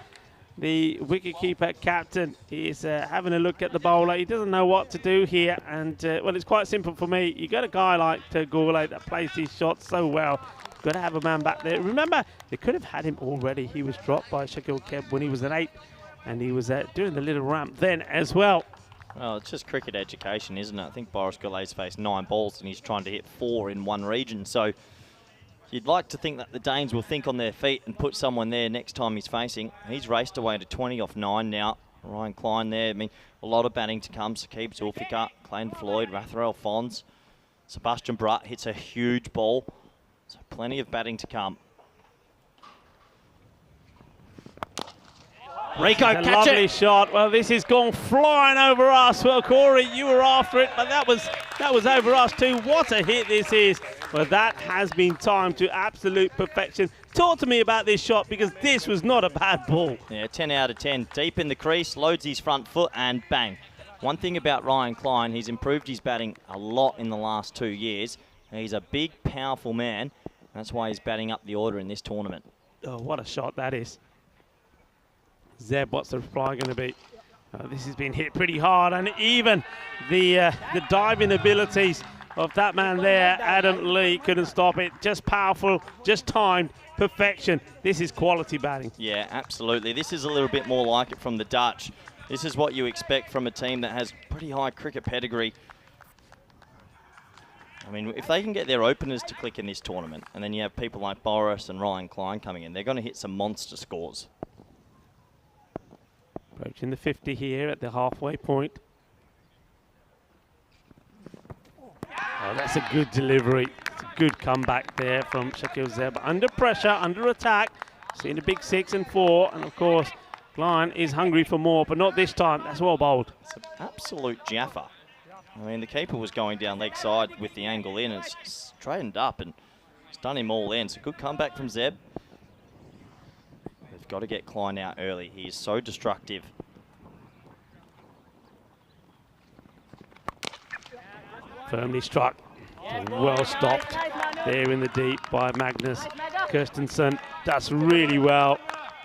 the wicketkeeper captain, is having a look at the bowler. He doesn't know what to do here. And, well, it's quite simple for me. You got a guy like Gourlay that plays these shots so well. You've got to have a man back there. Remember, they could have had him already. He was dropped by Shakil Keb when he was an 8. And he was doing the little ramp then as well. Well, it's just cricket education, isn't it? I think Boris Goulay's faced 9 balls and he's trying to hit 4 in one region. So you'd like to think that the Danes will think on their feet and put someone there next time he's facing. He's raced away to 20 off 9 now. Ryan Klein there. I mean, a lot of batting to come. Saqib Zulfikar, Clayton Floyd, Rathrell Fons. Sebastian Brutt hits a huge ball. So plenty of batting to come. Rico, catch it! Lovely shot. Well, this has gone flying over us. Well, Corey, you were after it, but that was over us too. What a hit this is. Well, that has been timed to absolute perfection. Talk to me about this shot, because this was not a bad ball. Yeah, 10 out of 10. Deep in the crease, loads his front foot, and bang. One thing about Ryan Klein, he's improved his batting a lot in the last 2 years. He's a big, powerful man. That's why he's batting up the order in this tournament. Oh, what a shot that is. Zeb, what's the reply going to be? This has been hit pretty hard, and even the diving abilities of that man there, Adam Lee, couldn't stop it. Just powerful, just timed, perfection. This is quality batting. Yeah, absolutely. This is a little bit more like it from the Dutch. This is what you expect from a team that has pretty high cricket pedigree. I mean, if they can get their openers to click in this tournament, and then you have people like Boris and Ryan Klein coming in, they're going to hit some monster scores. Approaching the 50 here at the halfway point. Oh, that's a good delivery. It's a good comeback there from Shakil Zeb. Under pressure, under attack. Seeing a big 6 and 4. And, of course, Klein is hungry for more, but not this time. That's well bowled. It's an absolute jaffa. I mean, the keeper was going down leg side with the angle in, and it's straightened up, and it's done him all in. So good comeback from Zeb. They've got to get Klein out early. He is so destructive. Firmly struck. Well stopped there in the deep by Magnus. Kirstensen does really well.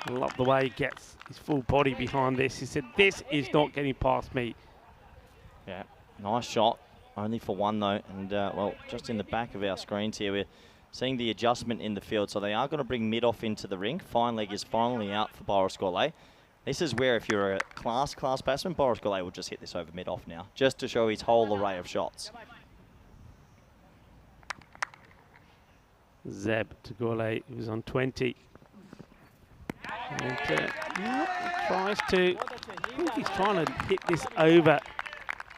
I love the way he gets his full body behind this. He said, this is not getting past me. Yeah, nice shot. Only for one though. And well, just in the back of our screens here, we're seeing the adjustment in the field. So they are going to bring mid-off into the ring. Fine leg is finally out for Boris Gourlay. This is where if you're a class batsman, Boris Gourlay will just hit this over mid-off now, just to show his whole array of shots. Zeb to Gourlay, who's on 20. And tries to, I think he's trying to hit this over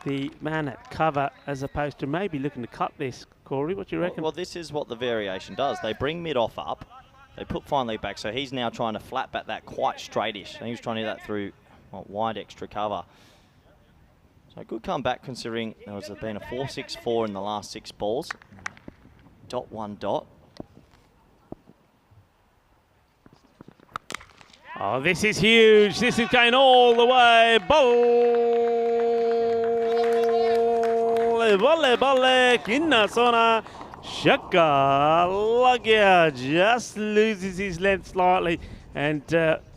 the man at cover as opposed to maybe looking to cut this. Corey, what do you reckon? Well, this is what the variation does. They bring mid-off up, they put fine leg back, so he's now trying to flat bat that quite straightish. And he was trying to do that through wide extra cover. So good comeback considering there's been a 4-6-4 in the last 6 balls. Dot 1 dot. Oh, this is huge. This is going all the way. Volley, Kinna Sona. Shaka Lagia just loses his length slightly. And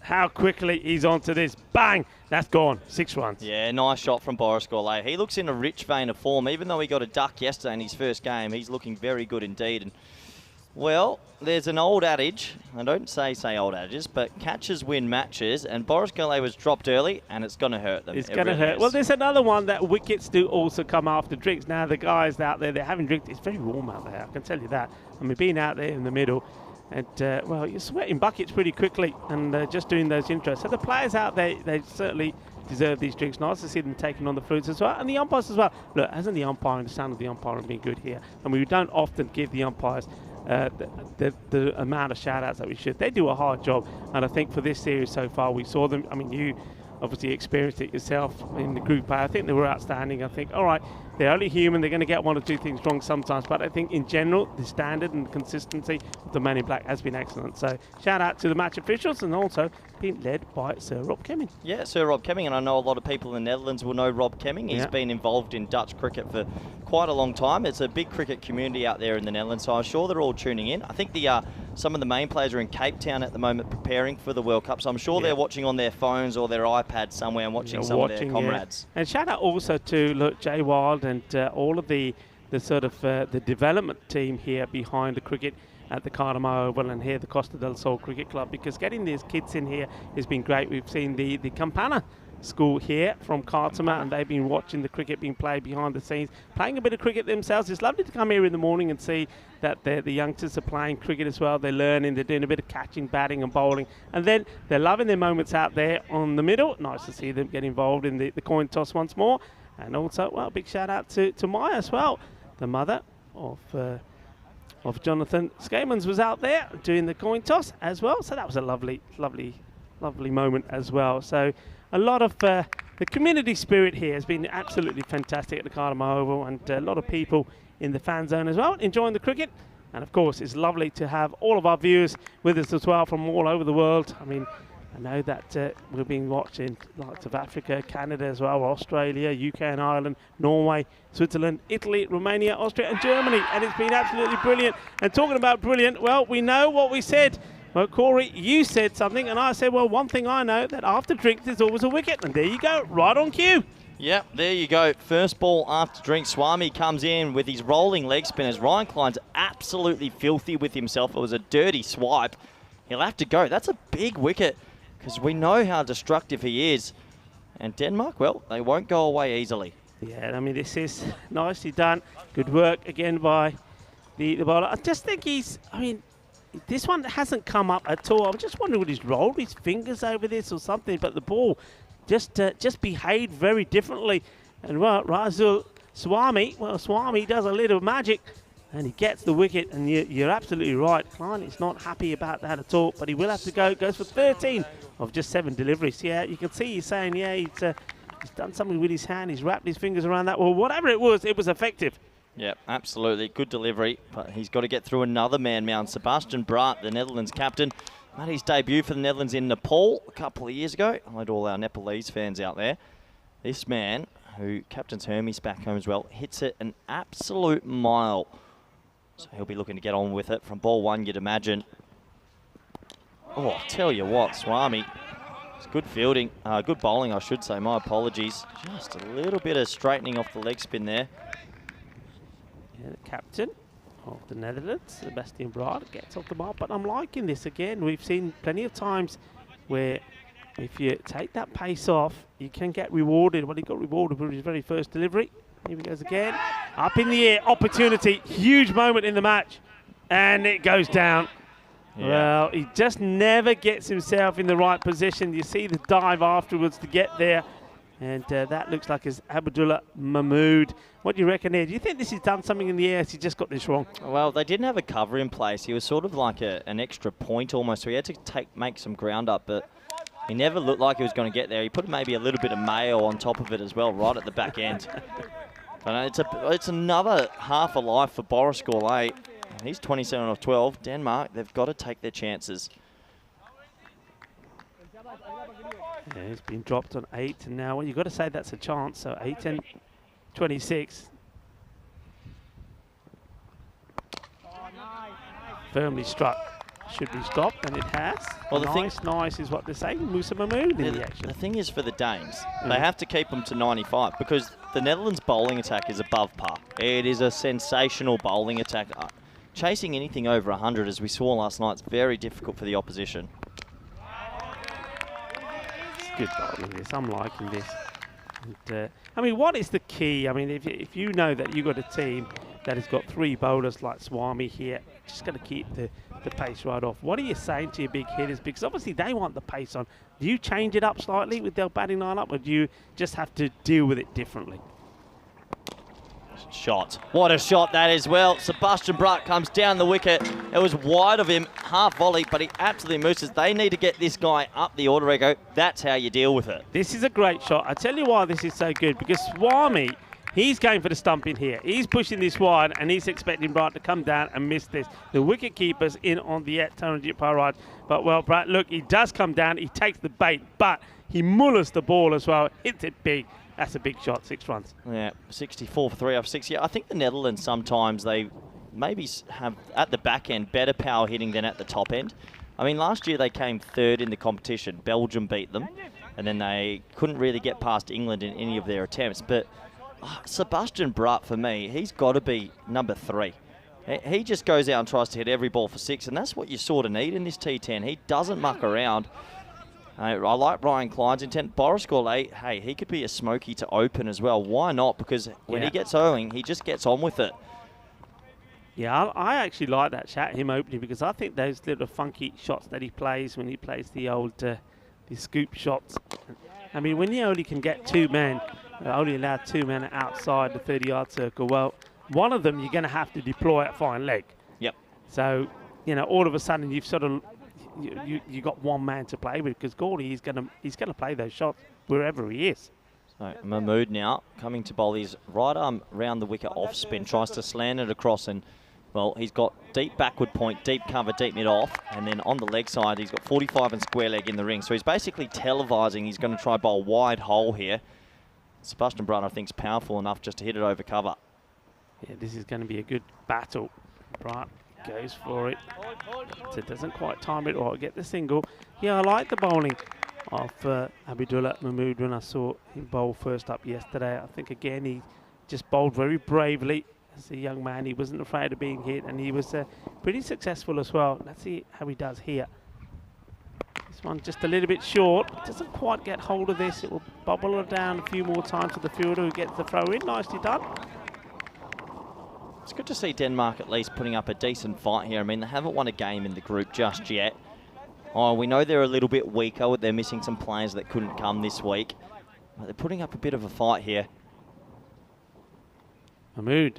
how quickly he's onto this. Bang! That's gone. 6 runs. Yeah, nice shot from Boris Gourlay. He looks in a rich vein of form. Even though he got a duck yesterday in his first game, he's looking very good indeed. And well, there's an old adage, I don't say old adages, but catches win matches, and Boris Gourlay was dropped early, and it's going to hurt them. It's going to hurt. Well, there's another one that wickets do also come after drinks. Now, the guys out there, they're having drinks. It's very warm out there, I can tell you that. I mean, being out there in the middle, and, well, you're sweating buckets pretty quickly, and just doing those intros. So the players out there, they certainly deserve these drinks. Nice to see them taking on the fruits as well, and the umpires as well. Look, hasn't the umpiring, the sound of the umpiring been good here? And we don't often give the umpires the amount of shout-outs that we should. They do a hard job, and I think for this series so far, we saw them. I mean, you obviously experienced it yourself in the Group A. I think they were outstanding. I think, all right, they're only human. They're going to get 1 or 2 things wrong sometimes, but I think in general, the standard and consistency of the Man in Black has been excellent. So shout out to the match officials, and also being led by Sir Rob Kemming. Yeah, Sir Rob Kemming, and I know a lot of people in the Netherlands will know Rob Kemming. He's been involved in Dutch cricket for quite a long time. It's a big cricket community out there in the Netherlands, so I'm sure they're all tuning in. I think some of the main players are in Cape Town at the moment preparing for the World Cup, so I'm sure they're watching on their phones or their iPads somewhere and watching some of their comrades. And shout out also to Jay Wild and all of the sort of the development team here behind the cricket at the Cartama Oval and here the Costa del Sol Cricket Club, because getting these kids in here has been great. We've seen the Campana school here from Cartama, and they've been watching the cricket being played behind the scenes, playing a bit of cricket themselves. It's lovely to come here in the morning and see that the youngsters are playing cricket as well. They're learning, they're doing a bit of catching, batting and bowling, and then they're loving their moments out there on the middle. Nice to see them get involved in the coin toss once more. And also, well, big shout out to Maya as well, the mother of Jonathan Skamans was out there doing the coin toss as well. So that was a lovely moment as well. So a lot of the community spirit here has been absolutely fantastic at the Cartama Oval, and a lot of people in the fan zone as well enjoying the cricket. And of course, it's lovely to have all of our viewers with us as well from all over the world. I mean, I know that we're being watched in lots of Africa, Canada as well, Australia, UK and Ireland, Norway, Switzerland, Italy, Romania, Austria and Germany. And it's been absolutely brilliant. And talking about brilliant, well, we know what we said. Well, Corey, you said something, and I said, well, one thing I know, that after drinks there's always a wicket. And there you go, right on cue. Yep, there you go. First ball after drink. Swami comes in with his rolling leg spinners. Ryan Klein's absolutely filthy with himself. It was a dirty swipe. He'll have to go. That's a big wicket, because we know how destructive he is. And Denmark, well, they won't go away easily. Yeah, I mean, this is nicely done. Good work again by the bowler. I just think this one hasn't come up at all. I'm just wondering, would he's rolled his fingers over this or something, but the ball just behaved very differently. And well, Razul Swami does a little magic, and he gets the wicket, and you're absolutely right. Klein is not happy about that at all, but he will have to go. Goes for 13 of just 7 deliveries. Yeah, you can see he's saying, yeah, he's done something with his hand. He's wrapped his fingers around that. Well, whatever it was effective. Yeah, absolutely. Good delivery, but he's got to get through another man mound. Sebastian Brandt, the Netherlands captain, made his debut for the Netherlands in Nepal a couple of years ago. I had all our Nepalese fans out there. This man who captains Hermes back home as well, hits it an absolute mile. So he'll be looking to get on with it from ball one, you'd imagine. Oh, I'll tell you what, Swami. It's good fielding, good bowling, I should say. My apologies. Just a little bit of straightening off the leg spin there. Yeah, the captain of the Netherlands, Sebastian Bright, gets off the mark. But I'm liking this again. We've seen plenty of times where if you take that pace off, you can get rewarded. Well, he got rewarded with his very first delivery. Here he goes again. Up in the air, opportunity, huge moment in the match. And it goes down. Yeah. Well, he just never gets himself in the right position. You see the dive afterwards to get there. And that looks like it's Abdullah Mahmood. What do you reckon there? Do you think this has done something in the air? He just got this wrong. Well, they didn't have a cover in place. He was sort of like an extra point almost. So he had to make some ground up. But he never looked like he was going to get there. He put maybe a little bit of mayo on top of it as well, right at the back end. But it's another half a life for Boriskall 8. He's 27 off 12. Denmark, they've got to take their chances. Yeah, he's been dropped on 8, and now, well, you've got to say that's a chance. So 8 and 26. Firmly struck. Should be stopped, and it has. Well, nice is what they're saying. Musa Mahmood in the action. The thing is for the Danes, they have to keep them to 95 because the Netherlands' bowling attack is above par. It is a sensational bowling attack. Chasing anything over 100, as we saw last night, is very difficult for the opposition. It's good bowling, this. I'm liking this. And, I mean, what is the key? I mean, if you know that you've got a team that has got 3 bowlers like Swami here, just got to keep the pace right off. What are you saying to your big hitters? Because obviously they want the pace on. Do you change it up slightly with their batting lineup, or do you just have to deal with it differently? Shot. What a shot that is. Well, Sebastian Bright comes down the wicket. It was wide of him, half volley, but he absolutely mooses. They need to get this guy up the order, Rico. That's how you deal with it. This is a great shot. I tell you why this is so good, because Swami, he's going for the stump in here. He's pushing this wide, and he's expecting Bright to come down and miss this. The wicket keeper's in on the Taranjit Parraj. But, well, Bright, look, he does come down. He takes the bait, but he mullers the ball as well. Hits it big. That's a big shot, 6 runs. Yeah, 64 for 3 off 6. Yeah, I think the Netherlands sometimes they maybe have at the back end better power hitting than at the top end. I mean, last year they came 3rd in the competition. Belgium beat them, and then they couldn't really get past England in any of their attempts. But Sebastian Bright, for me, he's got to be number 3. He just goes out and tries to hit every ball for 6, and that's what you sort of need in this T10. He doesn't muck around. I like Ryan Klein's intent. Boriskall 8, hey, he could be a smoky to open as well. Why not? Because when he gets owing, he just gets on with it. Yeah, I actually like that shot, him opening, because I think those little funky shots that he plays when he plays the old the scoop shots. I mean, when you only can get 2 men, only allowed 2 men outside the 30-yard circle, well, one of them you're going to have to deploy at fine leg. Yep. So, you know, all of a sudden you've sort of you got 1 man to play with, because Gawdy, he's gonna play those shots wherever he is. So Mahmood now coming to bowl his right arm round the wicket off spin, tries to slant it across, and well, he's got deep backward point, deep cover, deep mid off, and then on the leg side he's got 45 and square leg in the ring. So he's basically televising he's going to try bowl wide hole here. Sebastian Bright, I think, is powerful enough just to hit it over cover. Yeah, this is going to be a good battle. Bright goes for it. So doesn't quite time it or get the single. Yeah, I like the bowling of Abdullah Mahmood when I saw him bowl first up yesterday. I think, again, he just bowled very bravely. As a young man, he wasn't afraid of being hit, and he was pretty successful as well. Let's see how he does here. This one just a little bit short. Doesn't quite get hold of this. It will bobble it down a few more times to the fielder who gets the throw in. Nicely done. It's good to see Denmark at least putting up a decent fight here. I mean, they haven't won a game in the group just yet. Oh, we know they're a little bit weaker. They're missing some players that couldn't come this week. But they're putting up a bit of a fight here. Mahmood.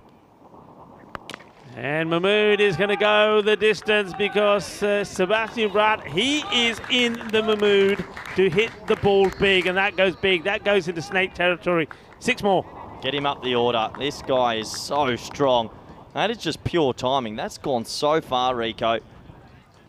And Mahmood is going to go the distance, because Sebastian Bright, he is in the Mahmood to hit the ball big, and that goes big. That goes into snake territory. 6 more. Get him up the order. This guy is so strong. That is just pure timing. That's gone so far, Rico.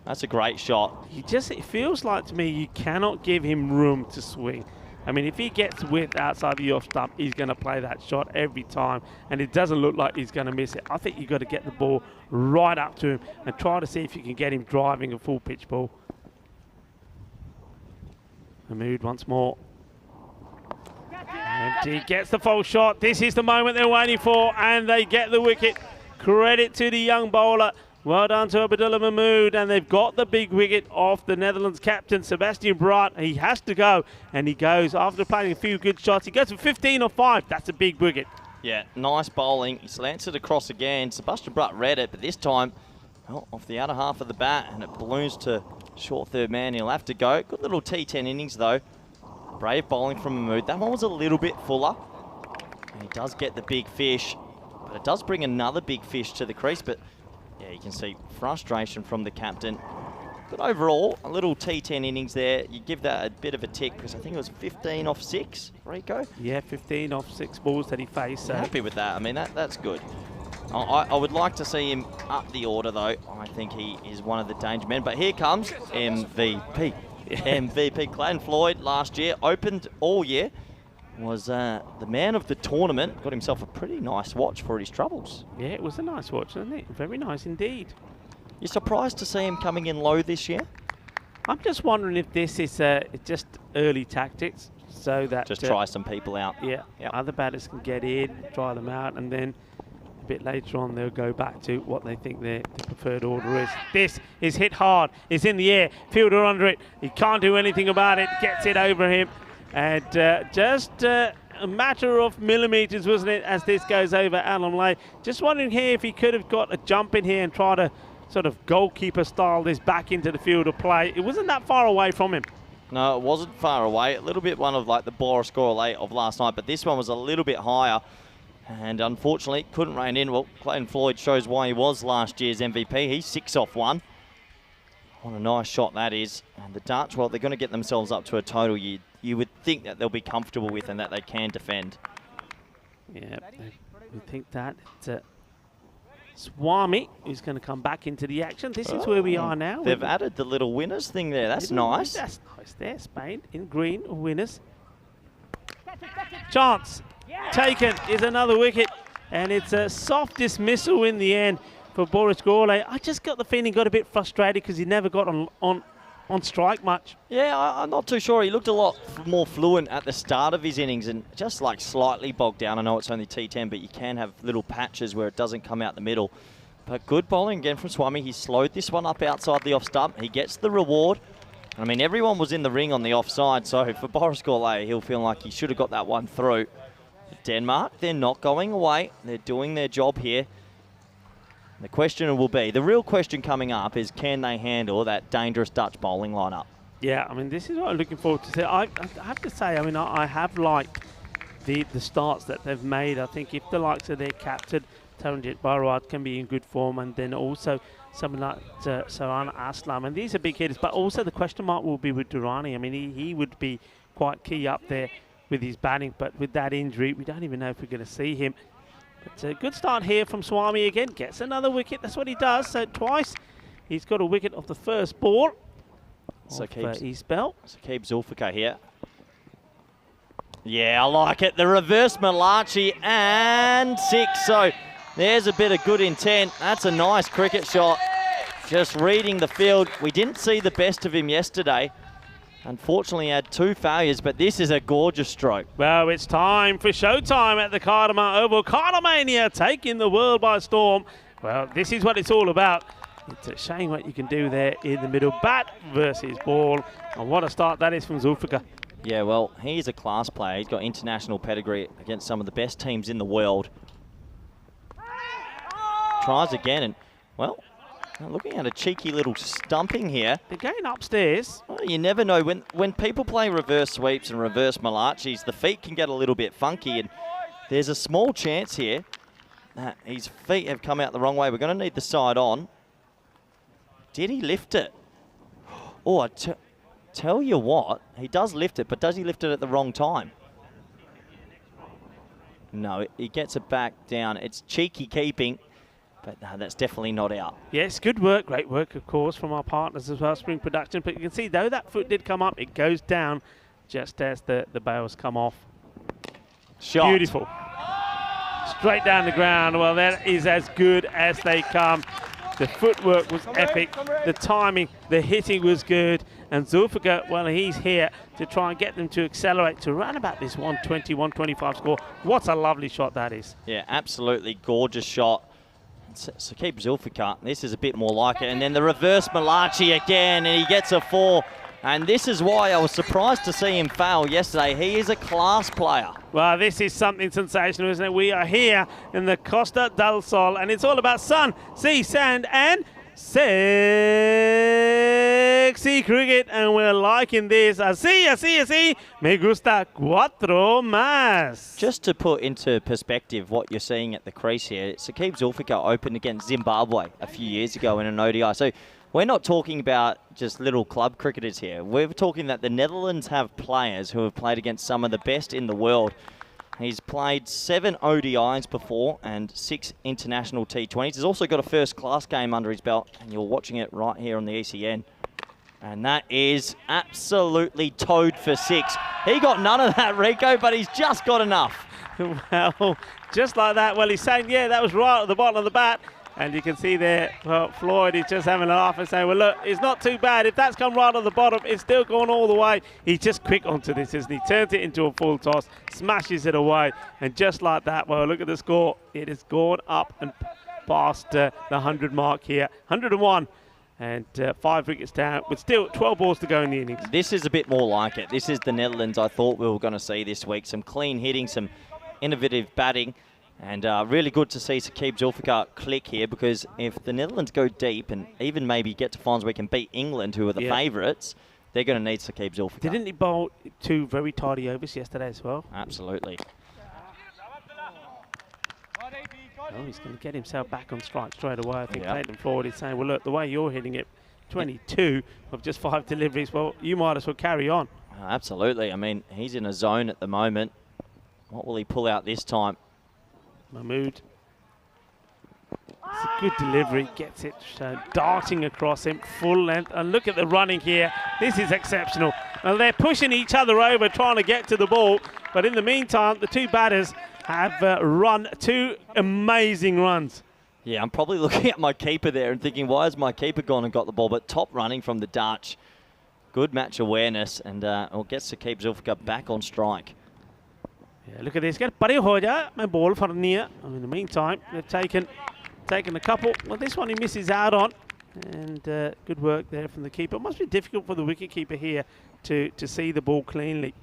That's a great shot. It feels like to me you cannot give him room to swing. I mean, if he gets width outside the off stump, he's going to play that shot every time, and it doesn't look like he's going to miss it. I think you've got to get the ball right up to him and try to see if you can get him driving a full pitch ball. Mahmood once more. And he gets the false shot. This is the moment they're waiting for, and they get the wicket. Credit to the young bowler. Well done to Abdullah Mahmood, and they've got the big wicket off the Netherlands captain, Sebastian Braat. He has to go, and he goes after playing a few good shots. He goes for 15 or 5. That's a big wicket. Yeah, nice bowling. He slants it across again. Sebastian Braat read it, but this time, well, off the outer half of the bat, and it balloons to short third man. He'll have to go. Good little T10 innings, though. Brave bowling from Mahmood. That one was a little bit fuller, and he does get the big fish, but it does bring another big fish to the crease, but yeah, you can see frustration from the captain. But overall, a little T10 innings there. You give that a bit of a tick because I think it was 15 off 6, Rico? Yeah, 15 off 6 balls that he faced. So. Happy with that. I mean, that's good. I would like to see him up the order, though. I think he is one of the danger men. But here comes MVP. MVP Clayton Floyd last year, opened all year, was the man of the tournament, got himself a pretty nice watch for his troubles. Yeah, it was a nice watch, wasn't it? Very nice indeed. You're surprised to see him coming in low this year? I'm just wondering if this is just early tactics, so that... Just try some people out. Yeah, yep. Other batters can get in, try them out, and then a bit later on they'll go back to what they think their preferred order is. This is hit hard, it's in the air, fielder under it, he can't do anything about it, gets it over him, and just a matter of millimetres, wasn't it, as this goes over Alam Lay. Just wondering here if he could have got a jump in here and try to sort of goalkeeper style this back into the field of play. It wasn't that far away from him. No, it wasn't far away. A little bit one of like the Boris Score of last night, but this one was a little bit higher. And unfortunately, couldn't rein in. Well, Clayton Floyd shows why he was last year's MVP. He's 6 off 1. What a nice shot that is. And the Dutch, well, they're going to get themselves up to a total you would think that they'll be comfortable with and that they can defend. Yeah, we think that. Swami is going to come back into the action. This is where we are now. They've added the little winners thing there. That's nice. That's nice there. Spain in green, winners. Chance taken is another wicket, and it's a soft dismissal in the end for Boris Gorley. I just got the feeling he got a bit frustrated because he never got on strike much. Yeah, I'm not too sure. He looked a lot more fluent at the start of his innings and just like slightly bogged down. I know it's only T10, but you can have little patches where it doesn't come out the middle. But good bowling again from Swami. He slowed this one up outside the off stump. He gets the reward. I mean, everyone was in the ring on the offside, so for Boris Gorley, he'll feel like he should have got that one through. Denmark, they're not going away. They're doing their job here. The question will be, the real question coming up is, can they handle that dangerous Dutch bowling lineup? Yeah, I mean, this is what I'm looking forward to see. I have to say, I mean, I have liked the starts that they've made. I think if the likes of their captain, Taranjit Barawat, can be in good form, and then also someone like Saran Aslam, and these are big hitters, but also the question mark will be with Durrani. I mean, he would be quite key up there with his batting, but with that injury, we don't even know if we're going to see him. But a good start here from Swami again. Gets another wicket. That's what he does. So twice he's got a wicket off the first ball. So Eastbelt. Saqib Zulfikar here. Yeah, I like it. The reverse Malachi and 6. So there's a bit of good intent. That's a nice cricket shot. Just reading the field. We didn't see the best of him yesterday. Unfortunately, had 2 failures, but this is a gorgeous stroke. Well, it's time for showtime at the Cartama Oval. Cartamania taking the world by storm. Well, this is what it's all about. It's a shame what you can do there in the middle. Bat versus ball. And what a start that is from Zulfikar. Yeah, well, he's a class player. He's got international pedigree against some of the best teams in the world. Tries again, and, well, looking at a cheeky little stumping here. They're going upstairs. Well, you never know. When people play reverse sweeps and reverse Malachis, the feet can get a little bit funky, and there's a small chance here that his feet have come out the wrong way. We're going to need the side on. Did he lift it? Oh, I tell you what, he does lift it, but does he lift it at the wrong time? No, he gets it back down. It's cheeky keeping. But no, that's definitely not out. Yes, good work. Great work, of course, from our partners as well, Spring Production. But you can see, though that foot did come up, it goes down just as the bails come off. Shot. Beautiful. Straight down the ground. Well, that is as good as they come. The footwork was epic. The timing, the hitting was good. And Zulfikar, well, he's here to try and get them to accelerate to around about this 120, 125 score. What a lovely shot that is. Yeah, absolutely gorgeous shot. Saqib Zulfikar, this is a bit more like it. And then the reverse Malachi again, and he gets a 4. And this is why I was surprised to see him fail yesterday. He is a class player. Well, this is something sensational, isn't it? We are here in the Costa del Sol, and it's all about sun, sea, sand, and sexy cricket. And we're liking this. Así, me gusta cuatro más. Just to put into perspective what you're seeing at the crease here, Saqib Zulfikar opened against Zimbabwe a few years ago in an ODI. So we're not talking about just little club cricketers here. We're talking that the Netherlands have players who have played against some of the best in the world. He's played 7 ODIs before and 6 international T20s. He's also got a first-class game under his belt, and you're watching it right here on the ECN. And that is absolutely towed for 6. He got none of that, Rico, but he's just got enough. Well, just like that. Well, he's saying, yeah, that was right at the bottom of the bat. And you can see there, well, Floyd is just having a laugh and saying, well, look, it's not too bad. If that's come right on the bottom, it's still going all the way. He's just quick onto this, isn't he? Turns it into a full toss, smashes it away. And just like that, well, look at the score. It has gone up and past the 100 mark here. 101 and 5 wickets down, with still 12 balls to go in the innings. This is a bit more like it. This is the Netherlands I thought we were going to see this week. Some clean hitting, some innovative batting. And really good to see Saqib Zulfikar click here, because if the Netherlands go deep and even maybe get to finals where we can beat England, who are the favourites, they're going to need Saqib Zulfikar. Didn't he bowl 2 very tidy overs yesterday as well? Absolutely. Oh, he's going to get himself back on strike straight away. I think Clayton Floyd is saying, well, look, the way you're hitting it, 22 of just 5 deliveries, well, you might as well carry on. Absolutely. I mean, he's in a zone at the moment. What will he pull out this time? Mahmood. It's a good delivery, gets it darting across him, full length. And look at the running here. This is exceptional. Well, they're pushing each other over, trying to get to the ball. But in the meantime, the 2 batters have run 2 amazing runs. Yeah, I'm probably looking at my keeper there and thinking, why has my keeper gone and got the ball? But top running from the Dutch. Good match awareness, and will get Saqib Zulfikar back on strike. Yeah, look at this. Get pare ho ja, my ball for near. In the meantime, they've taken a couple. Well, this one he misses out on, and good work there from the keeper. It must be difficult for the wicketkeeper here to see the ball cleanly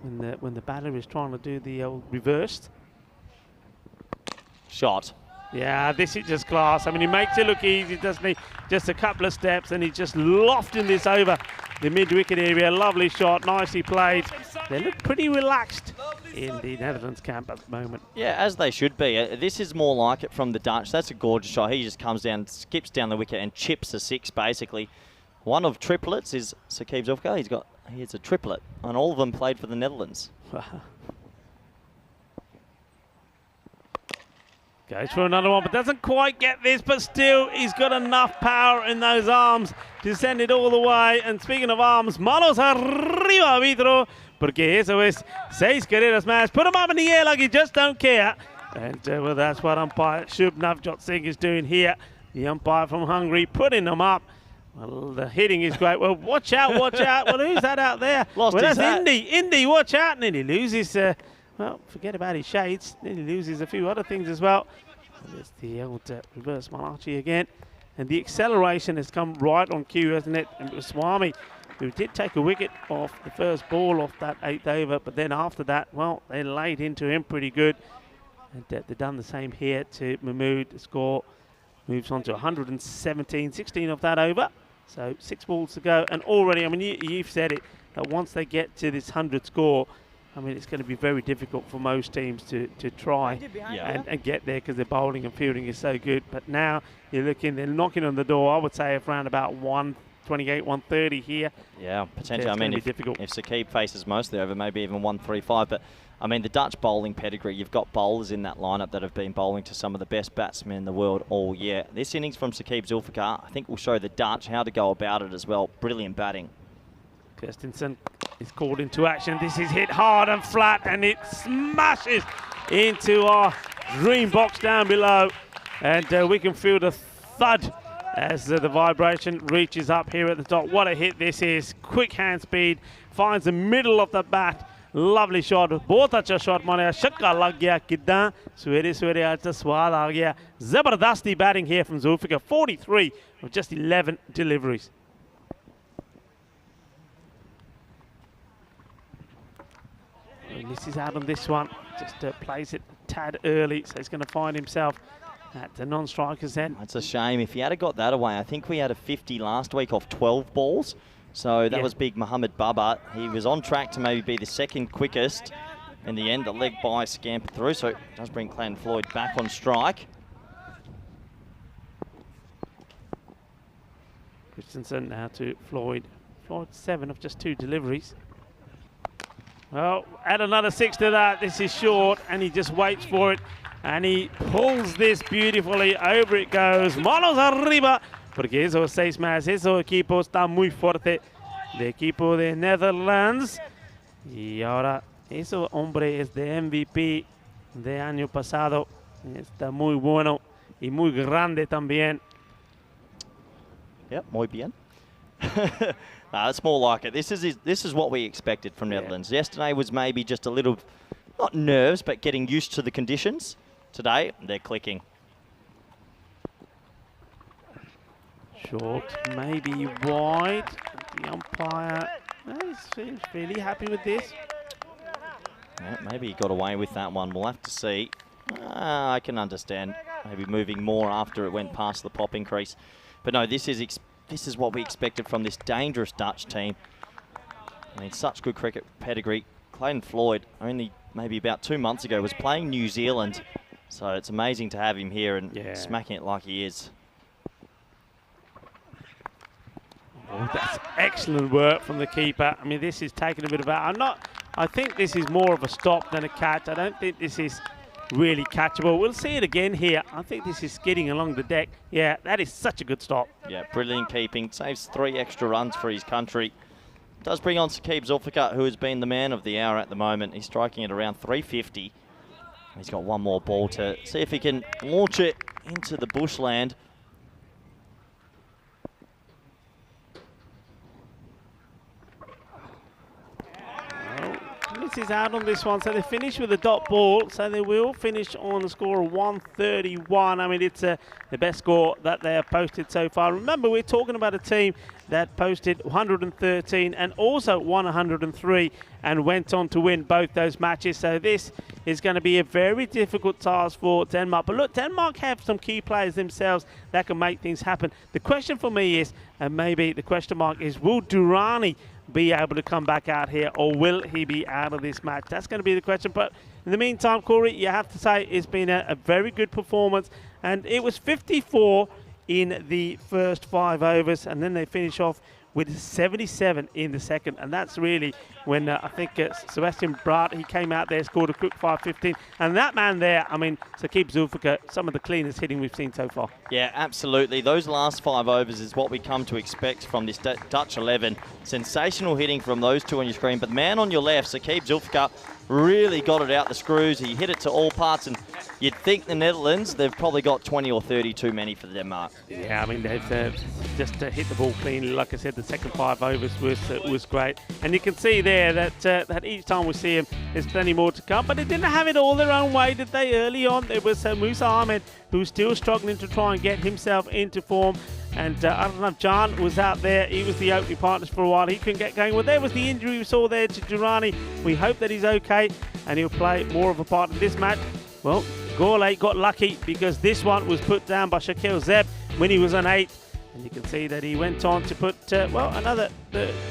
when the batter is trying to do the old reversed shot. Yeah, this is just class. I mean, he makes it look easy, doesn't he? Just a couple of steps, and he's just lofting this over the mid-wicket area. Lovely shot, nicely played. They look pretty relaxed in the Netherlands camp at the moment. Yeah, as they should be. This is more like it from the Dutch. That's a gorgeous shot. He just comes down, skips down the wicket and chips a 6, basically. One of triplets is Saqib Zulfikar. He has a triplet, and all of them played for the Netherlands. Goes for another one, but doesn't quite get this, but still he's got enough power in those arms to send it all the way. And speaking of arms, manos arriba, Vitro, porque eso es 6 carreras más. Put him up in the air like you just don't care. And well, that's what umpire Shubh Navjot Singh is doing here. The umpire from Hungary putting them up. Well, the hitting is great. Well, watch out, watch out. Well, who's that out there? Lost his hat. Indy, watch out. And then he loses... well, forget about his shades. Then he loses a few other things as well. There's the old reverse Malachi again. And the acceleration has come right on cue, hasn't it? And it was Swami who did take a wicket off the first ball off that 8th over. But then after that, well, they laid into him pretty good. And they've done the same here to Mahmood. The score moves on to 117, 16 of that over. So 6 balls to go. And already, I mean, you've said it, that once they get to this 100 score, I mean, it's going to be very difficult for most teams to try and get there, because their bowling and fielding is so good. But now you're looking, they're knocking on the door, I would say, around about 128, 130 here. Yeah, potentially. I mean, if Saqib faces most of the over, maybe even 135. But, I mean, the Dutch bowling pedigree, you've got bowlers in that lineup that have been bowling to some of the best batsmen in the world all year. This innings from Saqib Zulfikar, I think, will show the Dutch how to go about it as well. Brilliant batting. Kirstensen is called into action. This is hit hard and flat, and it smashes into our dream box down below. And we can feel the thud as the vibration reaches up here at the top. What a hit this is. Quick hand speed, finds the middle of the bat. Lovely shot. बहुत अच्छा shot मारा, छक्का लग गया कितना सवेरे सवेरे आज तो स्वाद आ गया. Zabardasti batting here from Zulfikar, 43 of just 11 deliveries. And misses out on this one, just plays it a tad early, so he's going to find himself at the non-strikers end. It's a shame. If he had got that away, I think we had a 50 last week off 12 balls. So that was big Mohammed Baba. He was on track to maybe be the second quickest. In the end, the leg by scampered through, so it does bring Clayton Floyd back on strike. Christensen now to Floyd. Floyd 7 of just 2 deliveries. Well, add another 6 to that. This is short, and he just waits for it. And he pulls this beautifully. Over it goes. Manos arriba. Porque esos 6 más, ese equipo está muy fuerte. De equipo de Netherlands. Y ahora, ese hombre es de MVP de año pasado. Está muy bueno y muy grande también. Yep, muy bien. No, it's more like it. This is what we expected from Netherlands. Yesterday was maybe just a little, not nerves, but getting used to the conditions. Today, they're clicking. Short, maybe wide. The umpire seems really happy with this. Yeah, maybe he got away with that one. We'll have to see. I can understand maybe moving more after it went past the popping crease. But no, this is what we expected from this dangerous Dutch team. I mean, such good cricket pedigree. Clayton Floyd, only maybe about 2 months ago, was playing New Zealand. So it's amazing to have him here and smacking it like he is. Oh, that's excellent work from the keeper. I mean, this is taking a bit of out. I think this is more of a stop than a catch. I don't think this is really catchable. We'll see it again here. I think this is skidding along the deck. Yeah, that is such a good stop. Yeah, brilliant keeping. Saves 3 extra runs for his country. Does bring on Saqib Zulfikar, who has been the man of the hour at the moment. He's striking at around 350. He's got one more ball to see if he can launch it into the bushland. Misses out on this one, so they finish with a dot ball, so they will finish on a score of 131. I mean, it's the best score that they have posted so far. Remember, we're talking about a team that posted 113 and also 103 and went on to win both those matches. So this is going to be a very difficult task for Denmark. But look, Denmark have some key players themselves that can make things happen. The question for me is, and maybe the question mark is, will Durrani be able to come back out here, or will he be out of this match? That's going to be the question. But in the meantime, Corey, you have to say it's been a very good performance, and it was 54 in the first 5 overs, and then they finish off with 77 in the second, and that's really when I think Sebastian Braat, he came out there, scored a quick 5-15, and that man there, I mean, Saqib Zulfikar, some of the cleanest hitting we've seen so far. Yeah, absolutely. Those last 5 overs is what we come to expect from this Dutch 11. Sensational hitting from those 2 on your screen, but the man on your left, Saqib Zulfikar, really got it out the screws. He hit it to all parts, and you'd think the Netherlands, they've probably got 20 or 30 too many for Denmark. Yeah, I mean, they've just hit the ball cleanly. Like I said, the second 5 overs was great. And you can see there that each time we see him, there's plenty more to come. But they didn't have it all their own way, did they? Early on, there was Musa Ahmed, who's still struggling to try and get himself into form. And Arnav Jan was out there. He was the opening partner for a while. He couldn't get going. Well, there was the injury we saw there to Durrani. We hope that he's okay and he'll play more of a part in this match. Well, Gourlay got lucky because this one was put down by Shakil Zeb when he was on 8. And you can see that he went on to put, another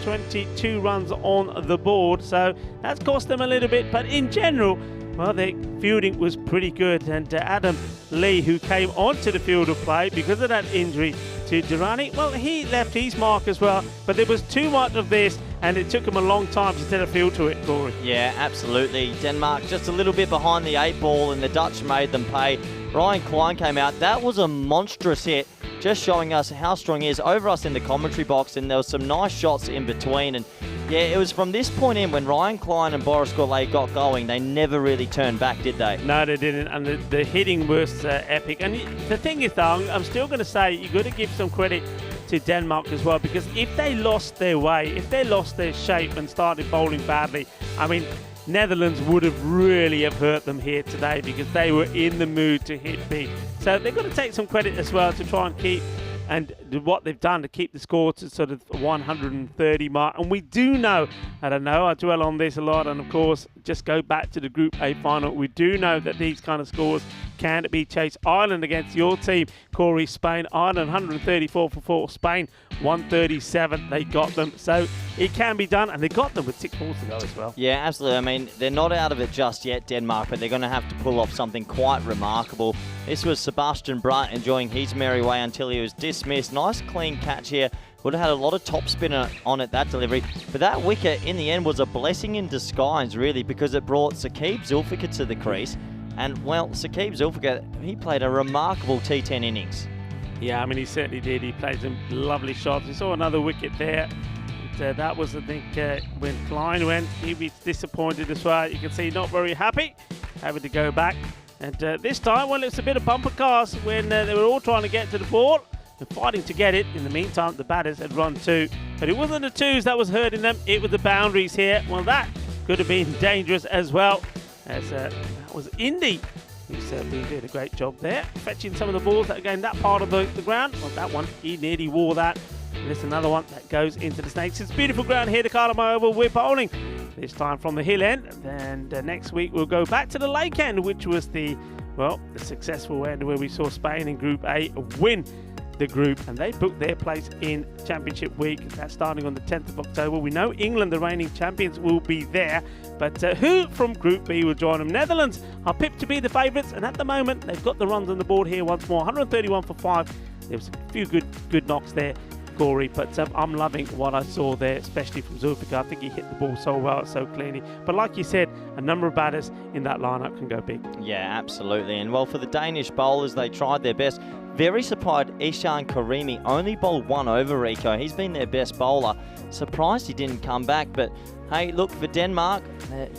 22 runs on the board. So that's cost them a little bit. But in general, well, their fielding was pretty good. And Adam Lee, who came onto the field of play because of that injury to Durrani, well, he left his mark as well. But there was too much of this, and it took him a long time to set a field to it, Corey. Yeah, absolutely. Denmark just a little bit behind the 8 ball, and the Dutch made them pay. Ryan Klein came out. That was a monstrous hit, just showing us how strong he is over us in the commentary box, and there was some nice shots in between. And Yeah, it was from this point in when Ryan Klein and Boris Gourlay got going, they never really turned back, did they? No, they didn't, and the hitting was epic. And the thing is, though, I'm still going to say you've got to give some credit to Denmark as well, because if they lost their way, if they lost their shape and started bowling badly, I mean, Netherlands would have really have hurt them here today, because they were in the mood to hit big. So they've got to take some credit as well to try and keep, and what they've done to keep the score to sort of 130 mark. And we do know, I don't know, I dwell on this a lot, and of course, just go back to the Group A final. We do know that these kind of scores can be chased. Ireland against your team, Corey, Spain. Ireland 134 for 4. Spain 137. They got them. So it can be done, and they got them with 6 balls to go as well. Yeah, absolutely. I mean, they're not out of it just yet, Denmark, but they're going to have to pull off something quite remarkable. This was Sebastian Brunt enjoying his merry way until he was dismissed. Nice clean catch here. Would have had a lot of top spin on it, that delivery. But that wicket, in the end, was a blessing in disguise, really, because it brought Saqib Zulfikar to the crease. And, well, Saqib Zulfikar, he played a remarkable T10 innings. Yeah, I mean, he certainly did. He played some lovely shots. We saw another wicket there. That was, I think, when Klein went, he was disappointed as well. You can see not very happy, having to go back. And this time, well, it's a bit of bumper cars when they were all trying to get to the ball. They're fighting to get it. In the meantime, the batters had run 2. But it wasn't the 2s that was hurting them. It was the boundaries here. Well, that could have been dangerous as well. As that was Indy, who certainly did a great job there, fetching some of the balls that gained that part of the ground. Well, that one, he nearly wore that. And there's another one that goes into the snakes. It's beautiful ground here, the Cartama Oval. We're bowling this time from the hill end. And next week we'll go back to the lake end, which was the successful end where we saw Spain in Group A win the group, and they booked their place in Championship Week. That's starting on the 10th of October. We know England, the reigning champions, will be there, but who from Group B will join them? Netherlands are pipped to be the favourites, and at the moment they've got the runs on the board here once more. 131 for 5. There was a few good knocks there, Corey, but I'm loving what I saw there, especially from Zulfikar. I think he hit the ball so well, so cleanly. But like you said, a number of batters in that lineup can go big. Yeah, absolutely. And well, for the Danish bowlers, they tried their best. Very surprised Ishan Karimi only bowled 1 over Rico. He's been their best bowler. Surprised he didn't come back, but hey, look, for Denmark,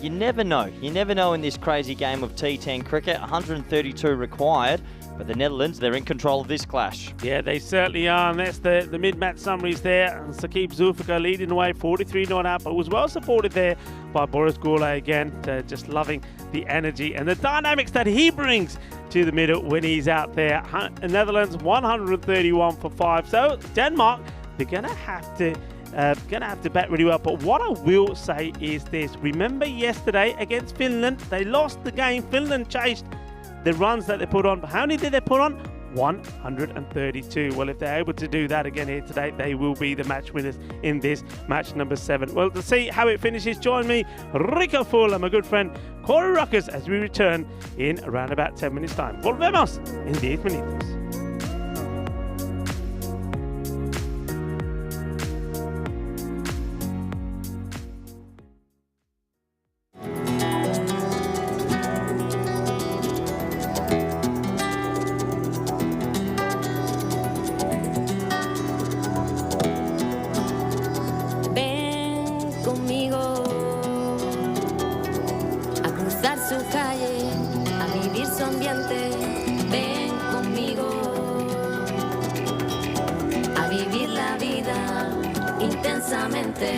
you never know. You never know in this crazy game of T10 cricket. 132 required. But the Netherlands, they're in control of this clash. Yeah, they certainly are, and that's the mid-match summaries there. And Saqib Zulfikar leading the way, 43 not out, but was well supported there by Boris Gourlay again. Just loving the energy and the dynamics that he brings to the middle when he's out there. Netherlands 131 for 5. So Denmark, they're gonna have to bat really well. But what I will say is this: remember yesterday against Finland, they lost the game. Finland chased the runs that they put on. But how many did they put on? 132. Well, if they're able to do that again here today, they will be the match winners in this match number 7. Well, to see how it finishes, join me, Rico Full, and my good friend Corey Ruckers, as we return in around about 10 minutes time. Volvemos en 10 minutos. Ambiente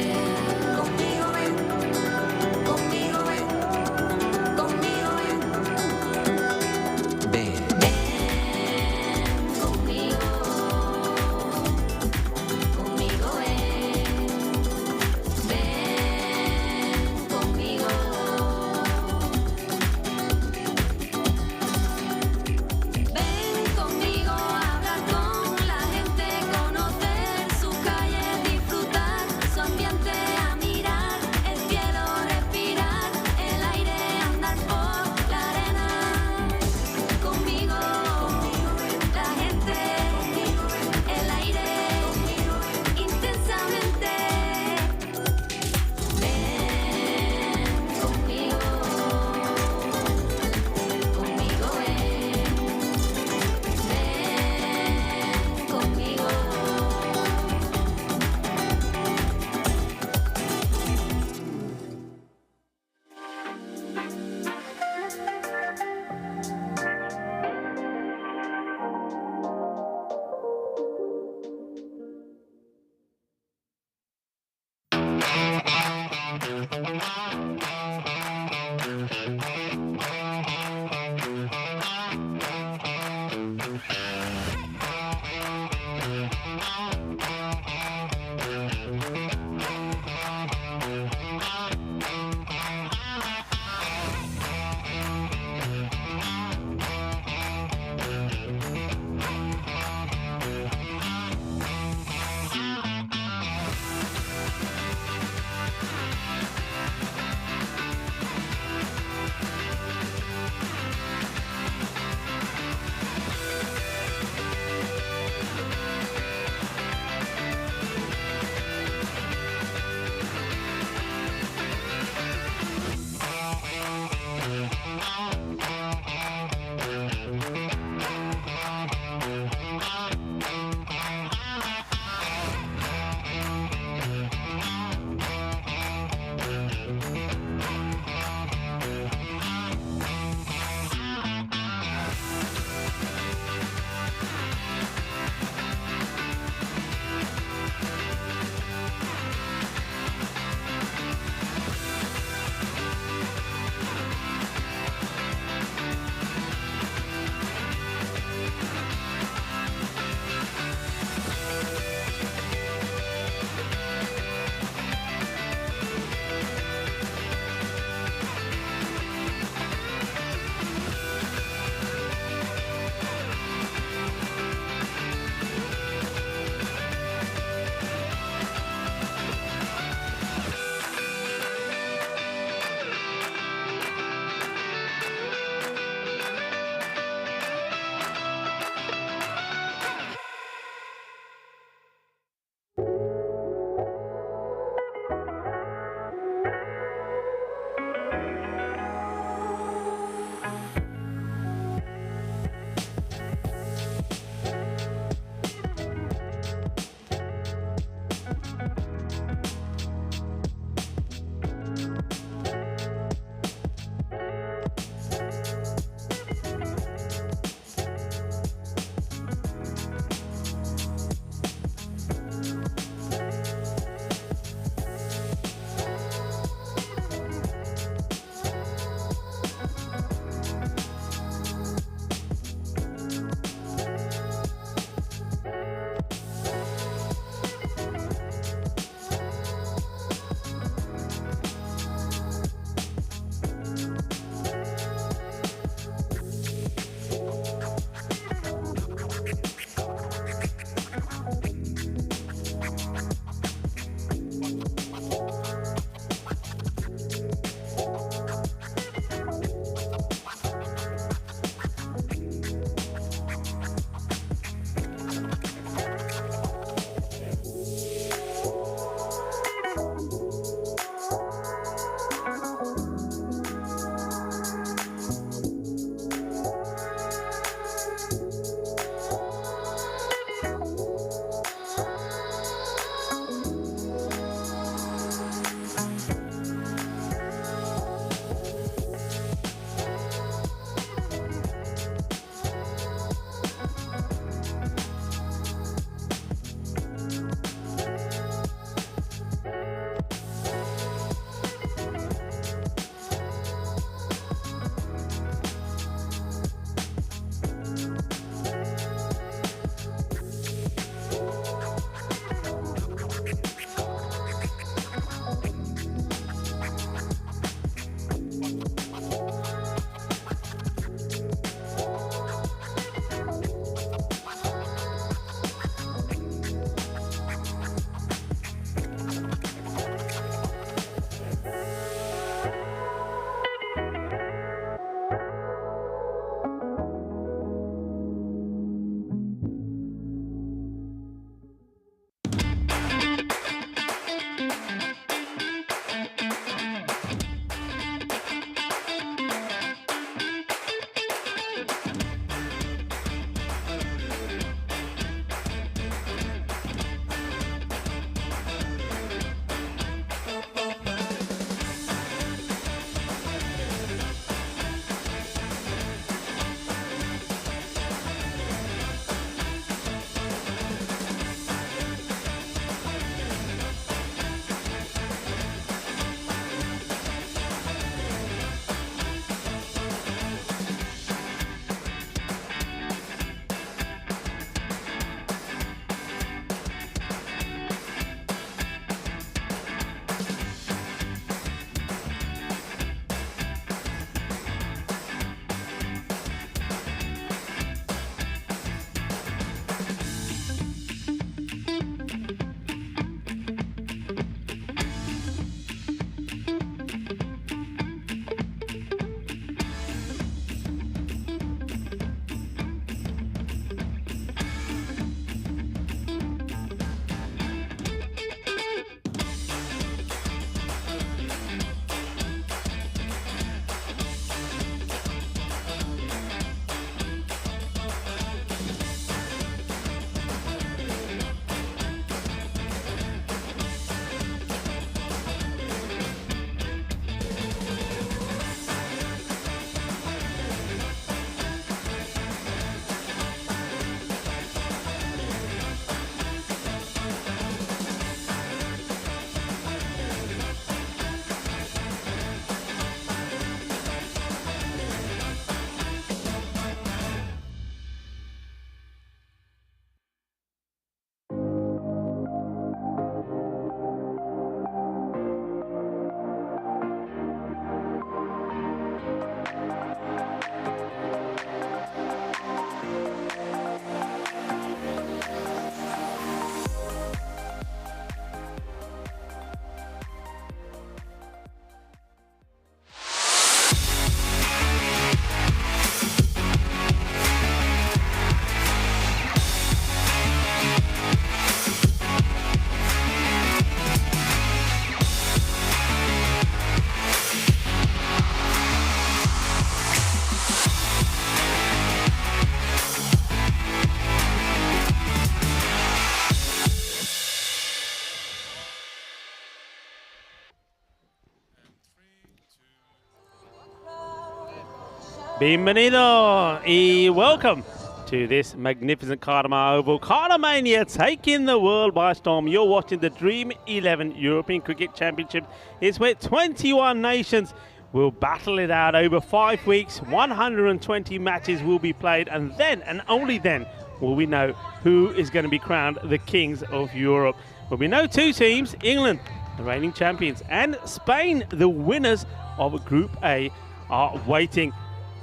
Bienvenido y welcome to this magnificent Cartama Oval. Cartamania taking the world by storm. You're watching the Dream11 European Cricket Championship. It's where 21 nations will battle it out over 5 weeks. 120 matches will be played, and then, and only then, will we know who is going to be crowned the kings of Europe. But we know two teams, England, the reigning champions, and Spain, the winners of Group A, are waiting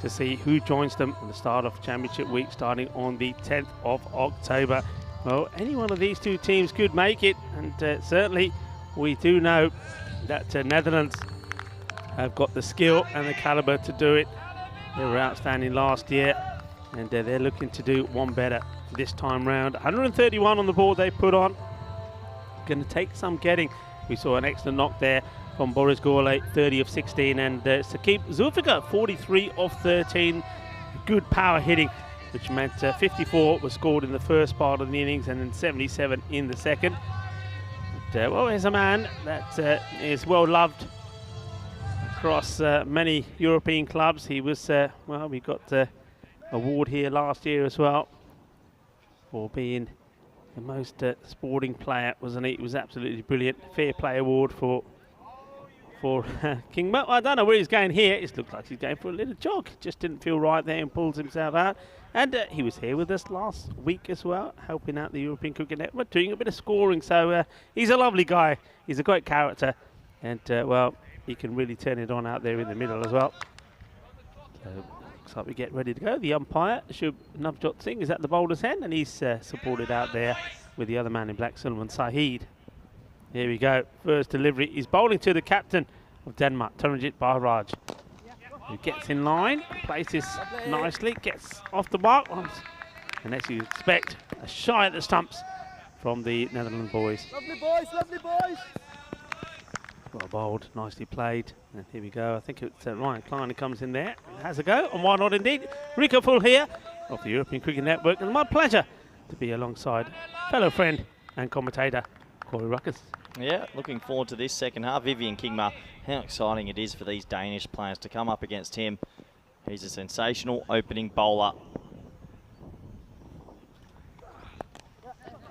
to see who joins them at the start of Championship Week, starting on the 10th of October. Well, any one of these two teams could make it, and certainly we do know that Netherlands have got the skill and the calibre to do it. They were outstanding last year, and they're looking to do one better this time round. 131 on the board they put on. Going to take some getting. We saw an excellent knock there from Boris Gourlay, 30 of 16, and Saqib Zulfikar, 43 of 13. Good power hitting, which meant 54 was scored in the first part of the innings and then 77 in the second. But, well, here's a man that is well loved across many European clubs. He was, well, we got the award here last year as well for being the most sporting player, wasn't he? It was absolutely brilliant. Fair play award for King Mo. I don't know where he's going here. It looks like he's going for a little jog. Just didn't feel right there and pulls himself out. And he was here with us last week as well, helping out the European Cricket Network, doing a bit of scoring. So he's a lovely guy. He's a great character. And, well, he can really turn it on out there in the middle as well. So looks like we get ready to go. The umpire, Shub Navjot Singh, is at the bowler's end, and he's supported out there with the other man in black, Sullivan Saheed. Here we go. First delivery. He's bowling to the captain of Denmark, Taranjit Bahraj, who gets in line, places nicely, gets off the mark, and as you expect, a shy at the stumps from the Netherlands boys. Lovely boys, lovely boys. Well bowled, nicely played. And here we go. I think it's Ryan Klein who comes in there. Has a go, and why not indeed? Rico Full here of the European Cricket Network, and my pleasure to be alongside fellow friend and commentator Corey Ruckers. Yeah, looking forward to this second half. Vivian Kingma, how exciting it is for these Danish players to come up against him. He's a sensational opening bowler.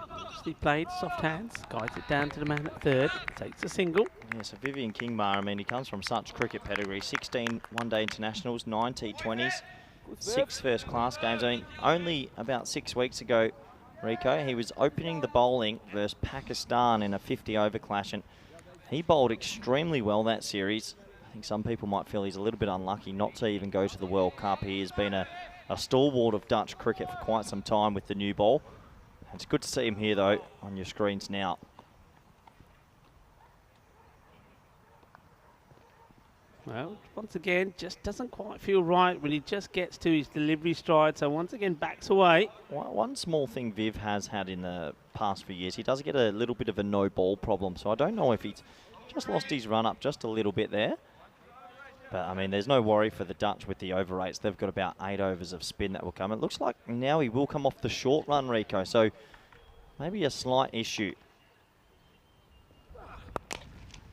Nicely played, soft hands, guides it down to the man at third, takes a single. Yeah, so Vivian Kingma, I mean, he comes from such cricket pedigree. 16 one-day internationals, 9 T20s, 6 first-class games. I mean, only about 6 weeks ago, Rico, he was opening the bowling versus Pakistan in a 50-over clash, and he bowled extremely well that series. I think some people might feel he's a little bit unlucky not to even go to the World Cup. He has been a stalwart of Dutch cricket for quite some time with the new ball. It's good to see him here, though, on your screens now. Well, once again, just doesn't quite feel right when he just gets to his delivery stride, so once again backs away. One small thing Viv has had in the past few years, he does get a little bit of a no-ball problem, so I don't know if he's just lost his run-up just a little bit there. But, I mean, there's no worry for the Dutch with the over rates. They've got about 8 overs of spin that will come. It looks like now he will come off the short run, Rico, so maybe a slight issue.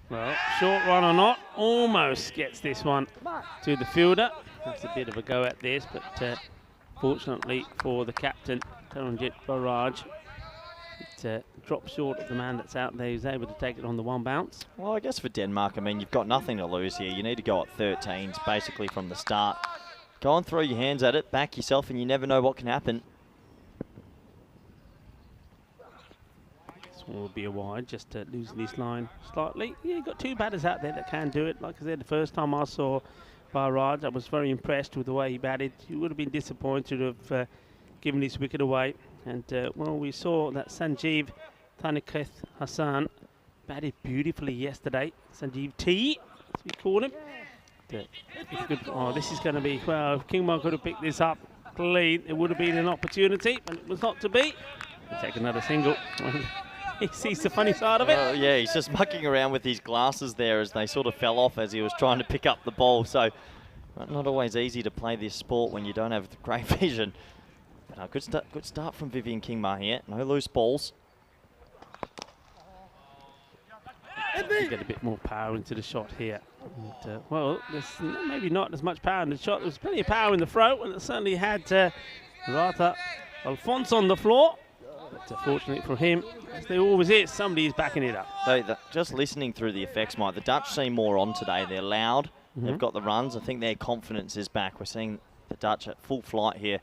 Well, short run or not, almost gets this one to the fielder. That's a bit of a go at this, but fortunately for the captain, Taranjit Bahraj, it drops short of the man that's out there who's able to take it on the one bounce. Well, I guess for Denmark, I mean, you've got nothing to lose here. You need to go at 13s basically from the start. Go and throw your hands at it, back yourself, and you never know what can happen. Will be a wide, just losing this line slightly. Yeah, you've got two batters out there that can do it. Like I said, the first time I saw Bahraj, I was very impressed with the way he batted. You would have been disappointed of giving his wicket away. And, well, we saw that Sanjeev Thaniketh Hassan batted beautifully yesterday. Sanjeev T, as we call him. Oh, this is going to be, well, if Kingma could have picked this up clean, it would have been an opportunity, but it was not to be. We'll take another single. He sees the funny side of it. Yeah, he's just mucking around with his glasses there as they sort of fell off as he was trying to pick up the ball. So not always easy to play this sport when you don't have great vision. But good start from Vivian Kingma here. No loose balls. get a bit more power into the shot here. And, well, there's maybe not as much power in the shot. There was plenty of power in the throw, and it certainly had Rata Alphonse on the floor. But fortunately for him, as there always is, somebody is backing it up. Just listening through the effects, Mike, the Dutch seem more on today. They're loud. They've got the runs. I think their confidence is back. We're seeing the Dutch at full flight here.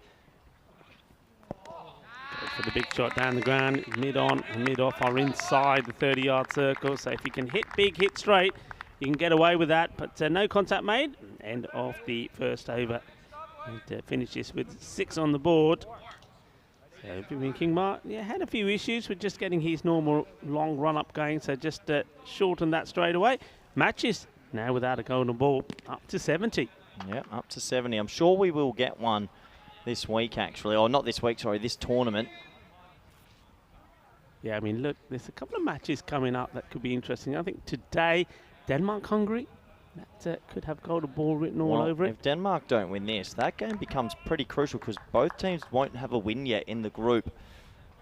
Go for the big shot down the ground. Mid-on and mid-off are inside the 30-yard circle. So if you can hit big, hit straight, you can get away with that. But no contact made. End of the first over. And finishes with 6 on the board. So Vivian Kingma had a few issues with just getting his normal long run-up going. So just shorten that straight away. Matches now without a golden ball up to 70. Yeah, up to 70. I'm sure we will get one this week, actually. Or not this week, sorry, this tournament. Yeah, I mean, look, there's a couple of matches coming up that could be interesting. I think today, Denmark-Hungary, that could have golden ball written all over it. If Denmark don't win this, that game becomes pretty crucial because both teams won't have a win yet in the group.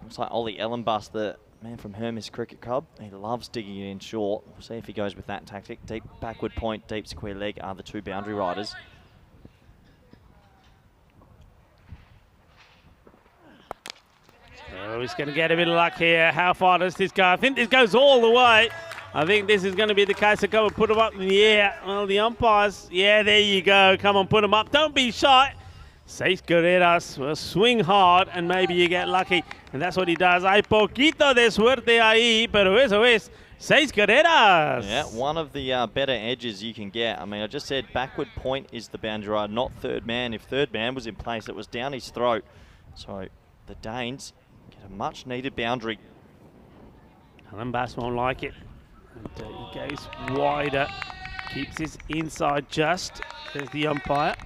Looks like Ollie Ellenbus, the man from Hermes Cricket Club, he loves digging it in short. We'll see if he goes with that tactic. Deep backward point, deep square leg are the two boundary riders. Oh, he's going to get a bit of luck here. How far does this go? I think this goes all the way. I think this is going to be the case to go and put him up in the air. Well, the umpires, yeah, there you go. Come on, put him up. Don't be shy. Seis carreras, well, swing hard and maybe you get lucky. And that's what he does. Hay poquito de suerte ahí, pero eso es 6 carreras. Yeah, one of the better edges you can get. I mean, I just said backward point is the boundary rider, not third man. If third man was in place, it was down his throat. So the Danes get a much needed boundary. Alan Bass won't like it. And, he goes wider, keeps his inside just. There's the umpire.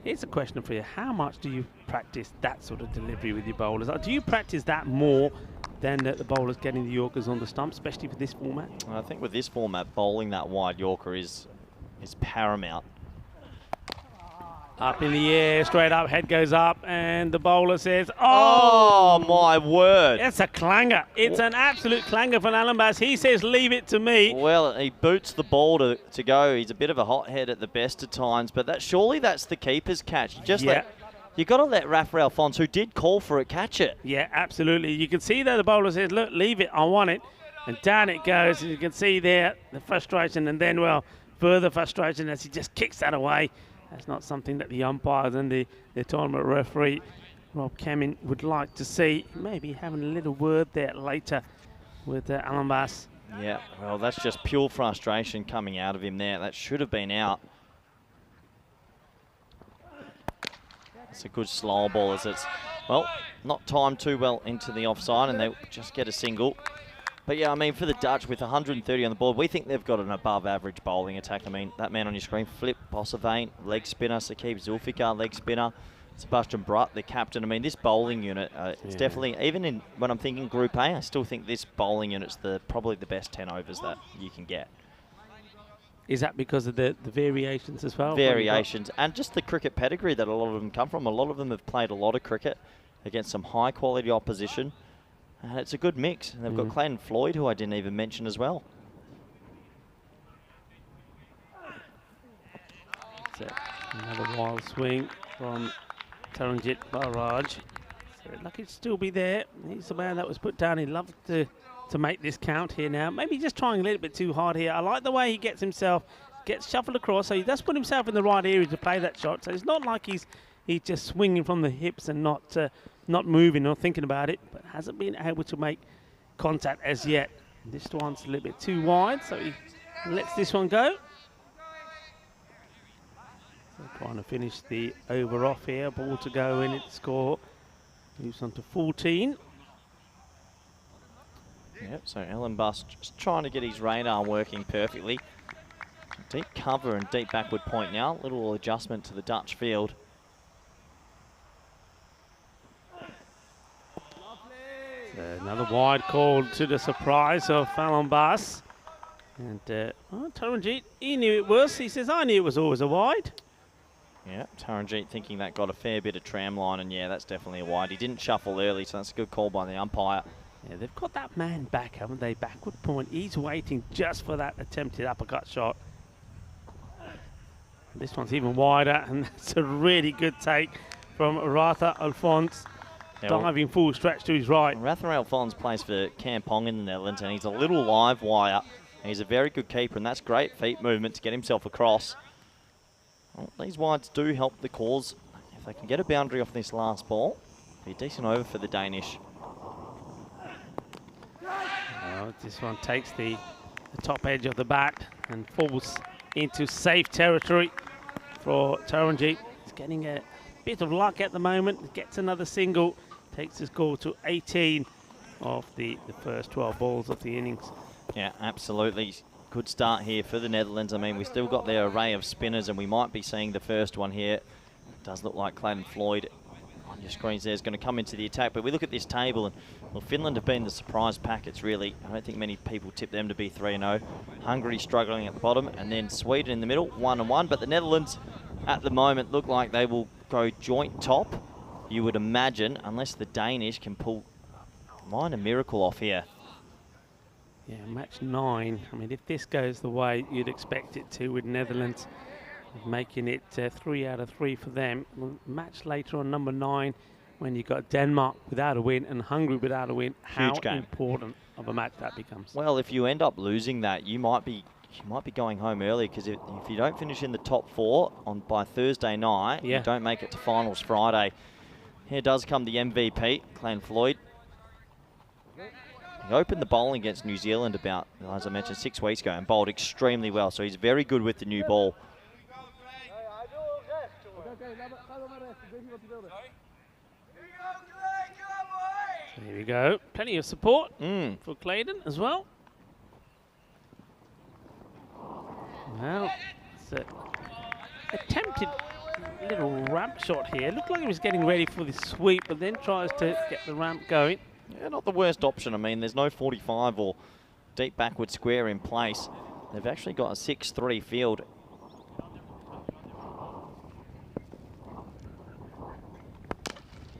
Here's a question for you. How much do you practice that sort of delivery with your bowlers? Do you practice that more than the bowlers getting the Yorkers on the stump, especially for this format? I think with this format, bowling that wide Yorker is paramount. Up in the air, straight up, head goes up, and the bowler says, oh my word. It's a clanger. It's an absolute clanger from Alan Bass. He says, leave it to me. Well, he boots the ball to go. He's a bit of a hothead at the best of times, but surely that's the keeper's catch. You got to let Rafael Alphonse, who did call for it, catch it. Yeah, absolutely. You can see that the bowler says, look, leave it, I want it. And down it goes. And you can see there the frustration, and then, well, further frustration as he just kicks that away. That's not something that the umpires and the tournament referee, Rob Camin, would like to see. Maybe having a little word there later with Alan Bass. Yeah, well, that's just pure frustration coming out of him there. That should have been out. It's a good slow ball as it's, well, not timed too well into the offside, and they just get a single. But yeah, I mean, for the Dutch with 130 on the board, we think they've got an above-average bowling attack. I mean, that man on your screen, Flip Bossavain, leg spinner, Sakib Zulfikar, leg spinner, Sebastian Brutt, the captain. I mean, this bowling unit, it's definitely, even when I'm thinking Group A, I still think this bowling unit's probably the best 10 overs that you can get. Is that because of the variations as well? Variations, and just the cricket pedigree that a lot of them come from. A lot of them have played a lot of cricket against some high-quality opposition. And it's a good mix. And they've got Clayton Floyd, who I didn't even mention as well. So another wild swing from Taranjit Barraj. So lucky to still be there. He's the man that was put down. He'd love to make this count here now. Maybe just trying a little bit too hard here. I like the way he gets shuffled across. So he does put himself in the right area to play that shot. So it's not like he's just swinging from the hips and not moving or thinking about it, but hasn't been able to make contact as yet. This one's a little bit too wide, so he lets this one go. So trying to finish the over off here. Ball to go in its score. Moves on to 14. Yep, so Alan Buss just trying to get his radar working perfectly. Deep cover and deep backward point now. Little adjustment to the Dutch field. Another wide call to the surprise of Alan Bass. And Taranjit, he knew it was. He says, I knew it was always a wide. Yeah, Taranjeet thinking that got a fair bit of tram line, and yeah, that's definitely a wide. He didn't shuffle early, so that's a good call by the umpire. Yeah, they've got that man back, haven't they? Backward point. He's waiting just for that attempted uppercut shot. This one's even wider, and that's a really good take from Ratha Alphonse. Yeah, Diving full stretch to his right. Ratha Alphonse plays for Kampong in the Netherlands, and he's a little live wire. He's a very good keeper, and that's great feet movement to get himself across. Well, these wides do help the cause. If they can get a boundary off this last ball, be a decent over for the Danish. Well, this one takes the top edge of the bat and falls into safe territory for Taranjeet. He's getting a bit of luck at the moment. Gets another single. Takes his score to 18 of the first 12 balls of the innings. Yeah, absolutely. Good start here for the Netherlands. I mean, we've still got their array of spinners, and we might be seeing the first one here. It does look like Clayton Floyd on your screens there is going to come into the attack. But we look at this table, and well, Finland have been the surprise packets, really. I don't think many people tip them to be 3-0. Hungary struggling at the bottom, and then Sweden in the middle, 1-1. But the Netherlands, at the moment, look like they will go joint top, you would imagine, unless the Danish can pull a minor miracle off here. Yeah, match 9. I mean, if this goes the way you'd expect it to with Netherlands, making it 3 out of 3 for them. Match later on number 9, when you've got Denmark without a win and Hungary without a win. How important of a match that becomes. Well, if you end up losing that, you might be going home early, because if you don't finish in the top 4 by Thursday night, you don't make it to finals Friday. Here does come the MVP, Clayton Floyd. He opened the bowling against New Zealand about, as I mentioned, 6 weeks ago, and bowled extremely well. So he's very good with the new ball. There we go. Plenty of support for Clayton as well. Well, it's an attempted little ramp shot here. Looked like he was getting ready for the sweep, but then tries to get the ramp going. Yeah, not the worst option. I mean, there's no 45 or deep backward square in place. They've actually got a 6-3 field.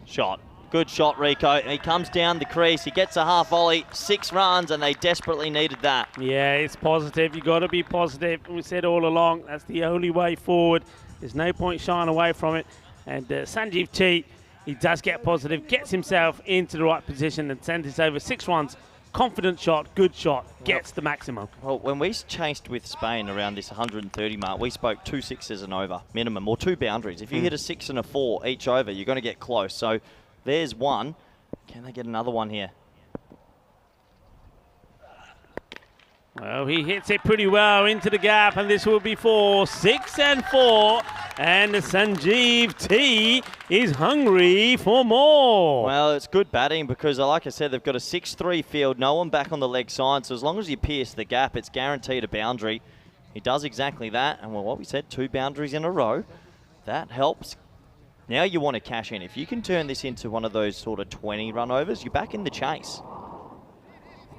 Shot. Good shot, Rico. He comes down the crease. He gets a half volley, 6 runs, and they desperately needed that. Yeah, it's positive. You've got to be positive. We said all along, that's the only way forward. There's no point shying away from it. And Sanjeev T, he does get positive, gets himself into the right position and sends this over 6 runs. Confident shot, good shot, gets the maximum. Well, when we chased with Spain around this 130 mark, we spoke 2 sixes and over minimum, or 2 boundaries. If you hit a 6 and a 4 each over, you're going to get close. So there's one. Can they get another one here? Well, he hits it pretty well into the gap, and this will be 4, 6 and 4. And Sanjeev T is hungry for more. Well, it's good batting because, like I said, they've got a 6-3 field, no one back on the leg side. So as long as you pierce the gap, it's guaranteed a boundary. He does exactly that. And well, what we said, 2 boundaries in a row. That helps. Now you want to cash in. If you can turn this into one of those sort of 20 run overs, you're back in the chase.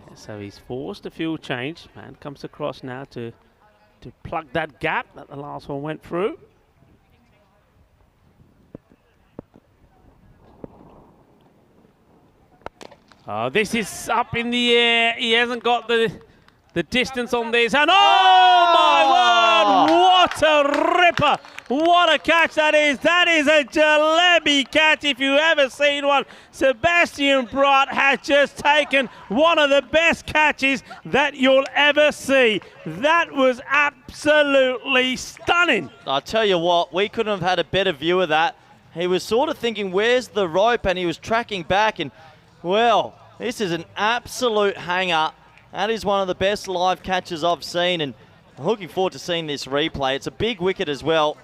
Yeah, so he's forced a field change. Man comes across now to plug that gap that the last one went through. Oh, this is up in the air. He hasn't got the distance on this. And oh, my word! What a ripper! What a catch that is. That is a jalebi catch if you've ever seen one. Sebastian Brott has just taken one of the best catches that you'll ever see. That was absolutely stunning. I'll tell you what, we couldn't have had a better view of that. He was sort of thinking, where's the rope? And he was tracking back, and well, this is an absolute hanger. That is one of the best live catches I've seen, and I'm looking forward to seeing this replay. It's a big wicket as well.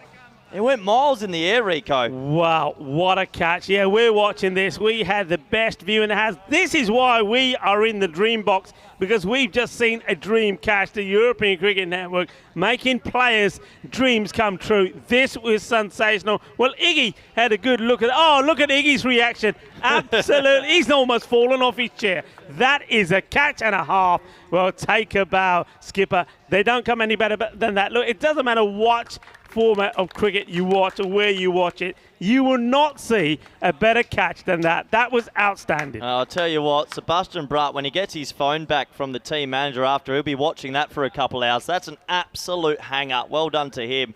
It went miles in the air, Rico. Wow, what a catch. Yeah, we're watching this. We had the best view in the house. This is why we are in the dream box, because we've just seen a dream catch, the European Cricket Network, making players' dreams come true. This was sensational. Well, Iggy had a good look at it. Oh, look at Iggy's reaction. Absolutely. He's almost fallen off his chair. That is a catch and a half. Well, take a bow, skipper. They don't come any better than that. Look, it doesn't matter what format of cricket you watch or where you watch it, you will not see a better catch than that. That was outstanding. I'll tell you what, Sebastian Brutt, when he gets his phone back from the team manager after, he'll be watching that for a couple hours. That's an absolute hang-up. Well done to him.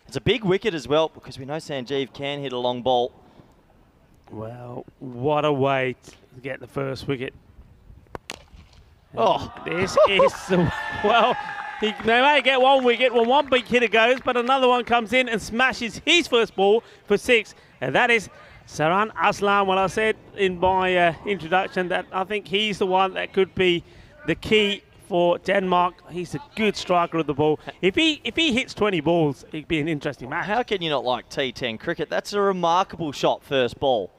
It's a big wicket as well, because we know Sanjeev can hit a long ball. Well, what a way to get the first wicket. Oh. This is, well, they may get one wicket when one big hitter goes, but another one comes in and smashes his first ball for 6. And that is Saran Aslam. Well, I said in my introduction that I think he's the one that could be the key for Denmark. He's a good striker of the ball. If he hits 20 balls, it'd be an interesting match. How can you not like T10 cricket? That's a remarkable shot first ball.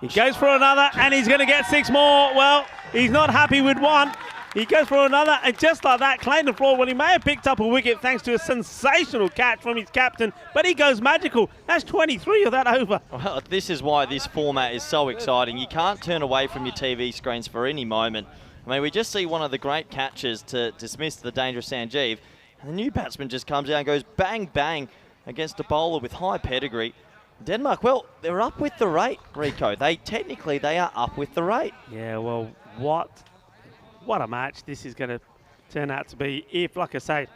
He goes for another, and he's going to get 6 more. Well, he's not happy with one. He goes for another, and just like that, Clayton Floyd, well, he may have picked up a wicket thanks to a sensational catch from his captain, but he goes magical. That's 23 of that over. Well, this is why this format is so exciting. You can't turn away from your TV screens for any moment. I mean, we just see one of the great catches to dismiss the dangerous Sanjeev, and the new batsman just comes out and goes bang, bang against a bowler with high pedigree. Denmark, well, they're up with the rate, Rico. They are up with the rate. Yeah, well, what a match this is going to turn out to be. If, like I say,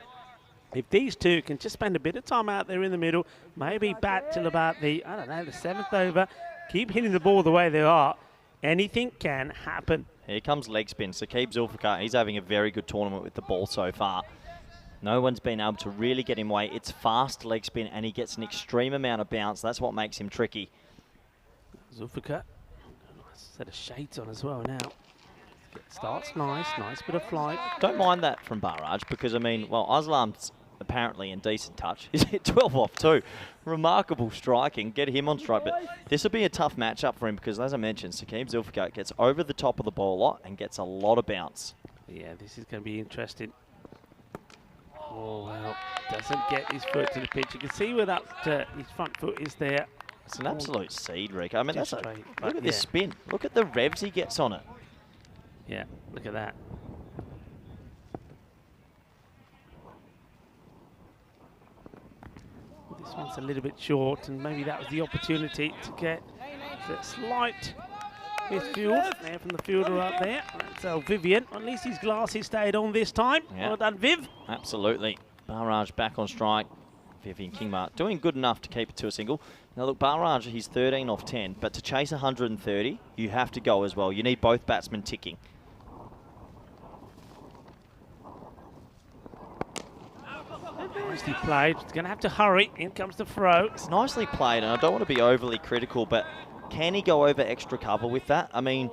if these two can just spend a bit of time out there in the middle, maybe bat till about the 7th over, keep hitting the ball the way they are, anything can happen. Here comes leg spin. Saqib Zulfikar, he's having a very good tournament with the ball so far. No one's been able to really get him away. It's fast leg spin, and he gets an extreme amount of bounce. That's what makes him tricky. Zulfikar, nice set of shades on as well now. Starts nice bit of flight. Don't mind that from Barrage, because, I mean, well, Aslam's apparently in decent touch. He's hit 12 off too. Remarkable striking. Get him on strike, but this will be a tough matchup for him because, as I mentioned, Saqib Zulfikar gets over the top of the ball a lot and gets a lot of bounce. Yeah, this is going to be interesting. Oh, well, doesn't get his foot to the pitch. You can see where that his front foot is there. It's an absolute seed, Rick. I mean, that's look at this yeah. spin. Look at the revs he gets on it. Yeah, look at that. This one's a little bit short, and maybe that was the opportunity to get that slight midfield there from the fielder up there. That's Vivian. At least his glasses stayed on this time. Yeah. Well done, Viv. Absolutely. Barrage back on strike. Vivian Kingma doing good enough to keep it to a single. Now look, Barrage, he's 13 off 10, but to chase 130, you have to go as well. You need both batsmen ticking. Nicely played. He's going to have to hurry. In comes the throw. It's nicely played, and I don't want to be overly critical, but can he go over extra cover with that? I mean,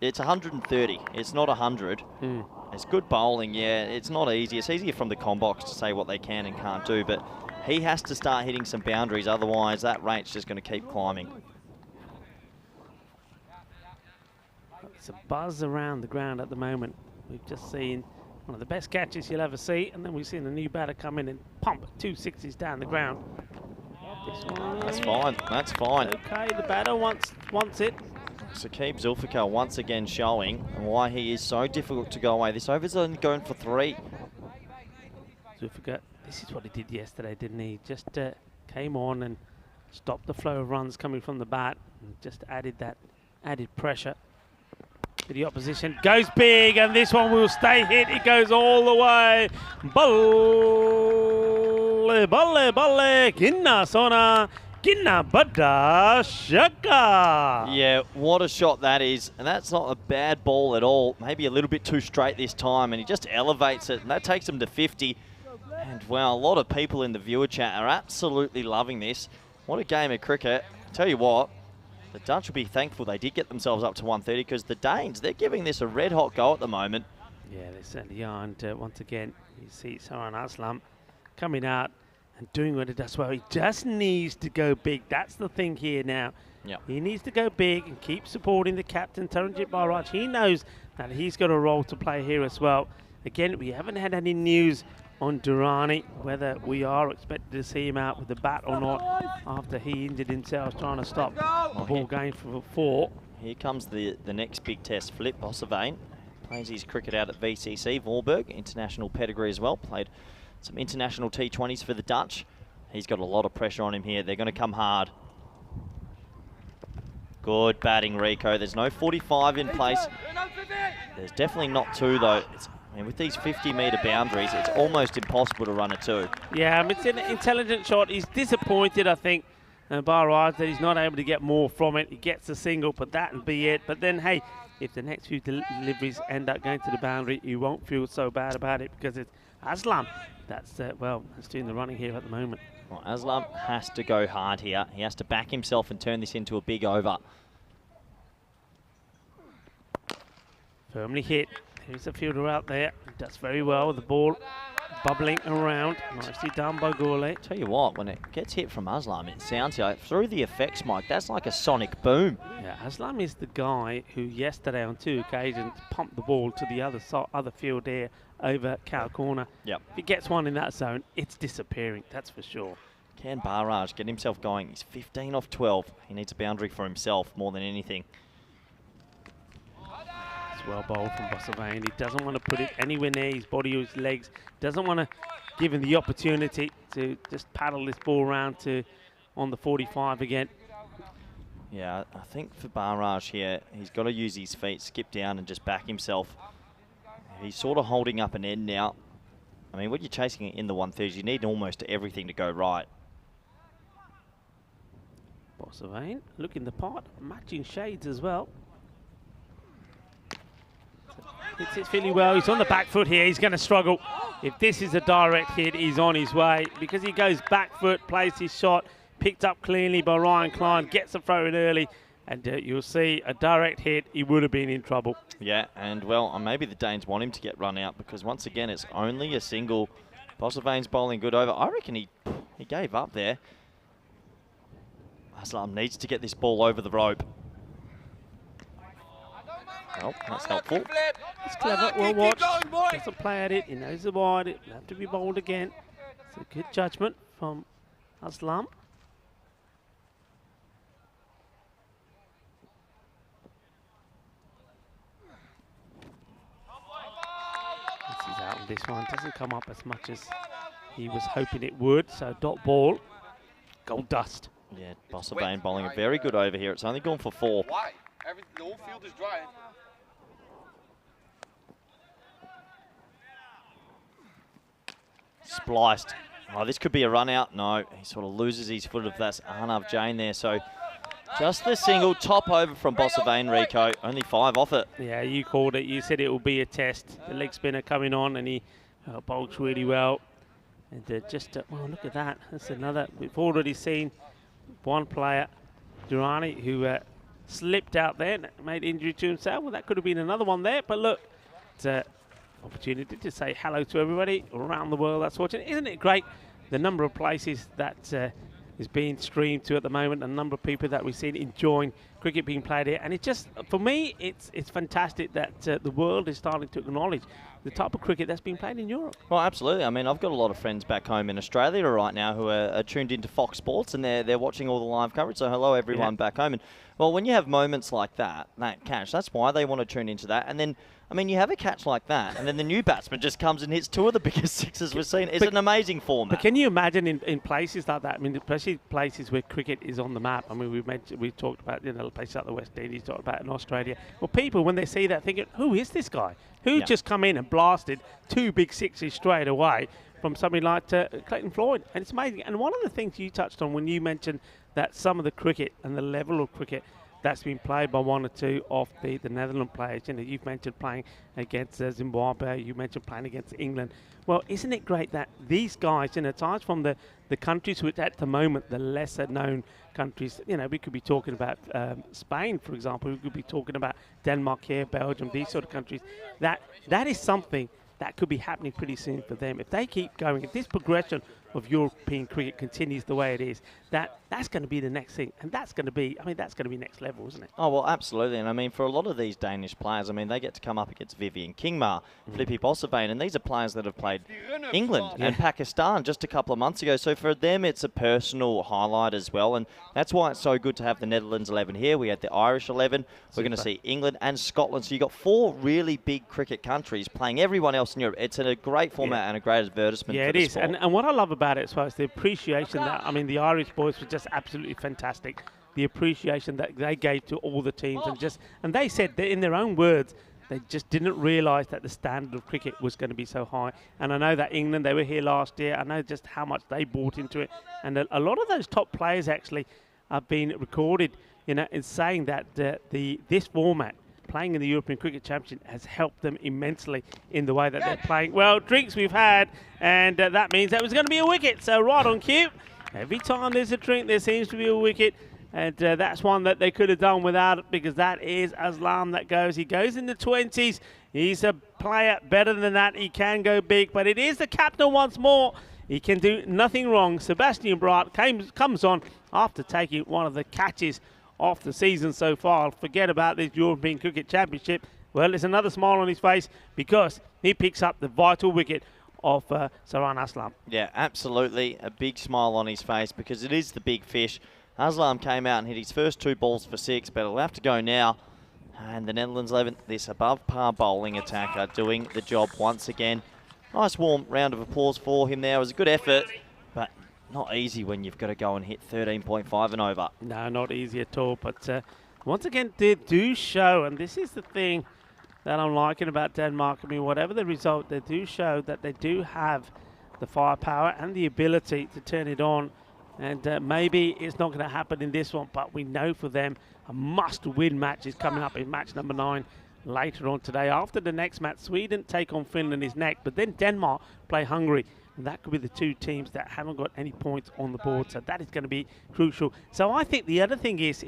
it's 130. It's not 100. It's good bowling, yeah. It's not easy. It's easier from the combox to say what they can and can't do, but he has to start hitting some boundaries, otherwise that rate's just going to keep climbing. It's a buzz around the ground at the moment. We've just seen one of the best catches you'll ever see, and then we've seen a new batter come in and pump 2 sixes down the ground. This one. That's fine. That's fine. Okay, the batter wants it. Saqib Zulfikar once again showing why he is so difficult to go away. This over's only going for 3. Zulfikar, this is what he did yesterday, didn't he? Just came on and stopped the flow of runs coming from the bat, and just added that added pressure to the opposition. Goes big, and this one will stay hit. It goes all the way. Balle, balle, balle, ginna sona, ginna bada shaka. Yeah, what a shot that is. And that's not a bad ball at all. Maybe a little bit too straight this time, and he just elevates it, and that takes him to 50. And, wow, a lot of people in the viewer chat are absolutely loving this. What a game of cricket. Tell you what, the Dutch will be thankful they did get themselves up to 130, because the Danes, they're giving this a red-hot go at the moment. Yeah, they certainly are. And once again, you see Saran Aslam coming out and doing what he does well. He just needs to go big. That's the thing here now. Yep. He needs to go big and keep supporting the captain, Taranjit Barraj. He knows that he's got a role to play here as well. Again, we haven't had any news on Durrani, whether we are expected to see him out with the bat or not after he injured himself trying to stop the ball going for 4. Here comes the next big test. Philip Bossavain plays his cricket out at VCC, Vorburg, international pedigree as well. Played some international T20s for the Dutch. He's got a lot of pressure on him here. They're going to come hard. Good batting, Rico. There's no 45 in place. There's definitely not 2, though. I mean, with these 50-metre boundaries, it's almost impossible to run a 2. Yeah, I mean, it's an intelligent shot. He's disappointed, I think, Barrage, that he's not able to get more from it. He gets a single, but that will be it. But then, hey, if the next few deliveries end up going to the boundary, you won't feel so bad about it because it's Aslam that's doing the running here at the moment. Well, Aslam has to go hard here. He has to back himself and turn this into a big over. Firmly hit. There's a fielder out there. Does very well with the ball bubbling around. Nicely done by Gourlay. Tell you what, when it gets hit from Aslam, it sounds like, through the effects mic, that's like a sonic boom. Yeah, Aslam is the guy who yesterday on 2 occasions pumped the ball to the other field there over cow corner. Yep. If he gets one in that zone, it's disappearing, that's for sure. Can Barrage get himself going? He's 15 off 12. He needs a boundary for himself more than anything. Well bowled from Bossavane. He doesn't want to put it anywhere near his body or his legs. Doesn't want to give him the opportunity to just paddle this ball around to on the 45 again. Yeah, I think for Barrage here, he's got to use his feet, skip down and just back himself. He's sort of holding up an end now. I mean, when you're chasing it in the 130s, you need almost everything to go right. Bossavane looking the part, matching shades as well. Hits it fairly well. He's on the back foot here. He's going to struggle. If this is a direct hit, he's on his way because he goes back foot, plays his shot, picked up cleanly by Ryan Klein, gets the throw in early, and you'll see a direct hit. He would have been in trouble. Yeah, and well, maybe the Danes want him to get run out because once again, it's only a single. Bossavane's bowling good over. I reckon he gave up there. Aslam needs to get this ball over the rope. Oh, that's helpful. It's clever, well watched. Doesn't play at it, he knows the wide, it'll have to be bowled again. It's a good judgment from Aslam. This is out on this one, doesn't come up as much as he was hoping it would, so dot ball, gold dust. Yeah, Bossavane bowling a very good over here. It's only gone for 4. Why? The whole field is dry. Spliced. Oh, this could be a run out. No, he sort of loses his foot if that's Arnav Jain there. So just the single top over from Bossavane, Rico. Only 5 off it. Yeah, you called it. You said it will be a test. The leg spinner coming on and he bowls really well. And well, look at that. That's another. We've already seen one player, Durrani, who slipped out there and made injury to himself. Well, that could have been another one there. But look, it's a opportunity to say hello to everybody around the world that's watching. Isn't it great the number of places that is being streamed to at the moment, and the number of people that we've seen enjoying cricket being played here? And it just, for me, it's fantastic that the world is starting to acknowledge the type of cricket that's being played in Europe. Well, absolutely. I mean, I've got a lot of friends back home in Australia right now who are tuned into Fox Sports, and they're watching all the live coverage. So hello everyone back home. And well, when you have moments like that catch, that's why they want to tune into that. And then, I mean, you have a catch like that, and then the new batsman just comes and hits 2 of the biggest sixes we've seen. It's an amazing format. But can you imagine in places like that? I mean, especially places where cricket is on the map. I mean, we've talked about places like the West Indies, talked about in Australia. Well, people, when they see that, thinking, who is this guy? Who just come in and blasted 2 big sixes straight away from somebody like Clayton Floyd? And it's amazing. And one of the things you touched on when you mentioned that some of the cricket and the level of cricket that's been played by 1 or 2 of the Netherlands players. You know, you've mentioned playing against Zimbabwe, you mentioned playing against England. Well, isn't it great that these guys, you know, aside from the countries which at the moment, the lesser known countries, you know, we could be talking about Spain, for example, we could be talking about Denmark here, Belgium, these sort of countries. That is something that could be happening pretty soon for them. If they keep going, if this progression of European cricket continues the way it is, that's going to be the next thing. And that's going to be, that's going to be next level, isn't it? Oh, well, absolutely. And I mean, for a lot of these Danish players, I mean, they get to come up against Vivian Kingma, Flippy Bossevane, and these are players that have played England and Pakistan just a couple of months ago. So for them, it's a personal highlight as well. And that's why it's so good to have the Netherlands 11 here. We had the Irish 11. We're going to see England and Scotland. So you've got 4 really big cricket countries playing everyone else in Europe. It's a great format and a great advertisement for the sport. And what I love about it as well is the appreciation that, the Irish boys were just absolutely fantastic. The appreciation that they gave to all the teams, and they said that in their own words, they just didn't realise that the standard of cricket was going to be so high. And I know that England, they were here last year. I know just how much they bought into it. And a lot of those top players actually have been recorded, in saying that this format, playing in the European Cricket Championship, has helped them immensely in the way that they're playing. Well, drinks we've had, and that means that was going to be a wicket. So right on cue. Every time there's a drink, there seems to be a wicket. And that's one that they could have done without it, because that is Aslam that goes. He goes in the 20s. He's a player better than that. He can go big, but it is the captain once more. He can do nothing wrong. Sebastian Bright comes on after taking one of the catches off the season so far. Forget about this European Cricket Championship. Well, there's another smile on his face because he picks up the vital wicket of Saran Aslam. Yeah, absolutely. A big smile on his face because it is the big fish. Aslam came out and hit his first 2 balls for 6, but he'll have to go now. And the Netherlands 11, this above par bowling attacker, doing the job once again. Nice warm round of applause for him there. It was a good effort, but not easy when you've got to go and hit 13.5 and over. No, not easy at all. But once again, they do show, and this is the thing that I'm liking about Denmark. Whatever the result, they do show that they do have the firepower and the ability to turn it on. And maybe it's not going to happen in this one, but we know for them a must-win match is coming up in match number 9 later on today. After the next match, Sweden take on Finland is next, but then Denmark play Hungary. And that could be the 2 teams that haven't got any points on the board, so that is going to be crucial. So I think the other thing is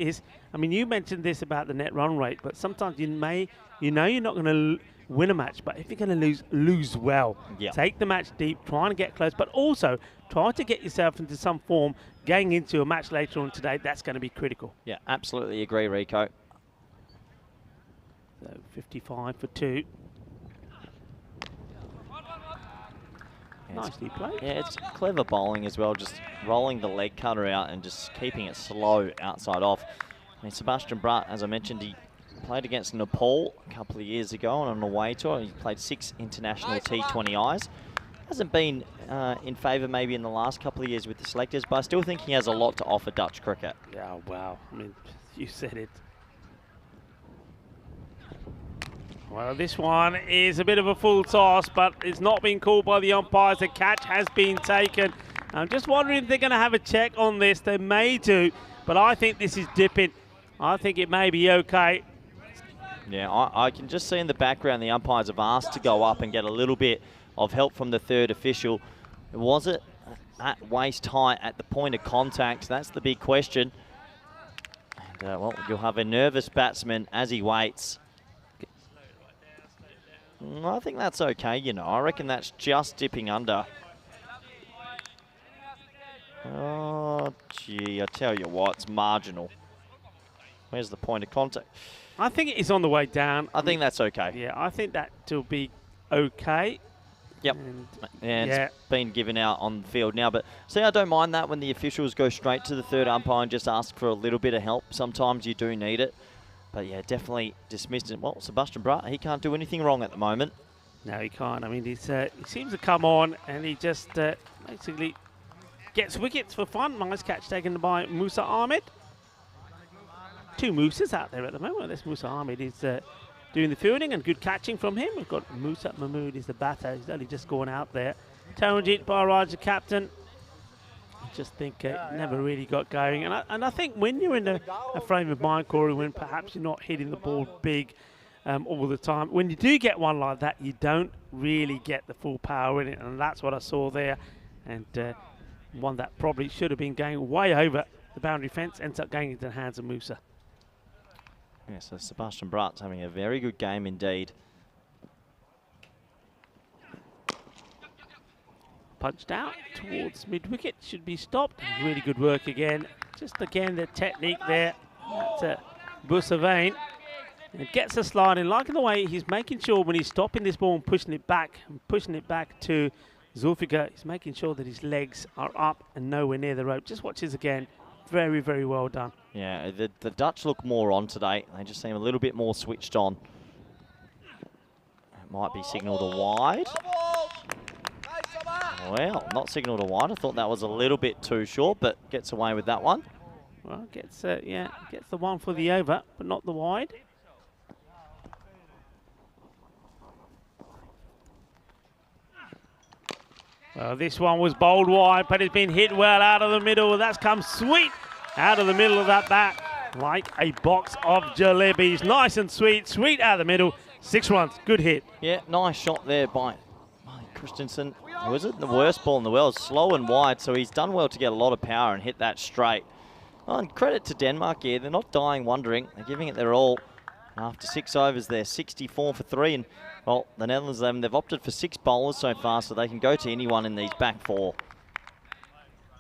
you mentioned this about the net run rate, but sometimes you're not going to win a match, but if you're going to lose well. Yep. Take the match deep, trying to get close, but also try to get yourself into some form going into a match later on today. That's going to be critical. Yeah, absolutely agree, Rico. So 55 for 2. Nicely played. Yeah, it's clever bowling as well, just rolling the leg cutter out and just keeping it slow outside off. Sebastian Bratt, as I mentioned, he played against Nepal a couple of years ago on an away tour. He played 6 international T20Is. Hasn't been in favour maybe in the last couple of years with the selectors, but I still think he has a lot to offer Dutch cricket. Yeah, wow. You said it. Well, this one is a bit of a full toss, but it's not been called by the umpires. The catch has been taken. I'm just wondering if they're going to have a check on this. They may do, but I think this is dipping. I think it may be okay. Yeah, I can just see in the background the umpires have asked to go up and get a little bit of help from the 3rd official. Was it at waist height at the point of contact? That's the big question. And, well, you'll have a nervous batsman as he waits. I think that's okay, I reckon that's just dipping under. Oh, gee, I tell you what, it's marginal. Where's the point of contact? I think it is on the way down. I think that's okay. Yeah, I think that will be okay. Yep. And it's been given out on the field now. But see, I don't mind that when the officials go straight to the 3rd umpire and just ask for a little bit of help. Sometimes you do need it. But yeah, definitely dismissed it. Well, Sebastian Bratt, he can't do anything wrong at the moment. No, he can't. He seems to come on and he just basically gets wickets for fun. Nice catch taken by Musa Ahmed. 2 Moosas out there at the moment. This Musa Ahmed is doing the fielding and good catching from him. We've got Musa Mahmood is the batter. He's only just gone out there. Taranjit Barraj, the captain. I just think never really got going. And I think when you're in a frame of mind, Corey, when perhaps you're not hitting the ball big all the time, when you do get one like that, you don't really get the full power in it. And that's what I saw there. And one that probably should have been going way over the boundary fence ends up going into the hands of Musa. Yeah, so Sebastian Bratt's having a very good game indeed. punched out towards mid-wicket. Should be stopped. Really good work again. Just again the technique there. That's Busavain. It gets a slide in. Liking the way he's making sure when he's stopping this ball and pushing it back to Zulfikar, he's making sure that his legs are up and nowhere near the rope. Just watch this again. Very, very well done. Yeah, the Dutch look more on today. They just seem a little bit more switched on. It might be signalled a wide. Well, not signalled a wide. I thought that was a little bit too short, but gets away with that one. Well, gets the one for the over, but not the wide. Well, this one was bowled wide, but it's been hit well out of the middle. That's come sweet out of the middle of that bat, like a box of jalebis. Nice and sweet, sweet out of the middle. 6 runs, good hit. Yeah, nice shot there by Christensen. Was it the worst ball in the world? Slow and wide, so he's done well to get a lot of power and hit that straight. Oh, and credit to Denmark here. They're not dying wondering. They're giving it their all. After 6 overs, they're 64 for 3. And, well, the Netherlands, they've opted for 6 bowlers so far, so they can go to anyone in these back 4.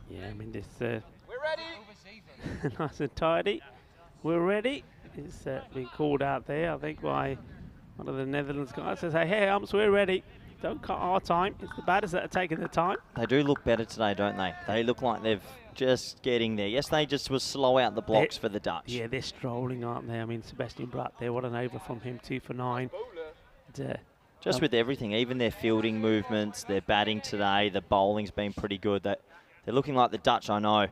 Yeah, I mean, this... We're ready! Nice and tidy. We're ready. It's been called out there, I think, by one of the Netherlands guys. Says, hey, umps, we're ready. Don't cut our time. It's the batters that are taking the time. They do look better today, don't they? They look like they've just getting there. Yes, they just was slow out the blocks for the Dutch. Yeah, they're strolling, aren't they? I mean, Sebastian Bratt there, what an over from him, 2 for 9. Just with everything, even their fielding movements, their batting today, the bowling's been pretty good. They're looking like the Dutch, I know.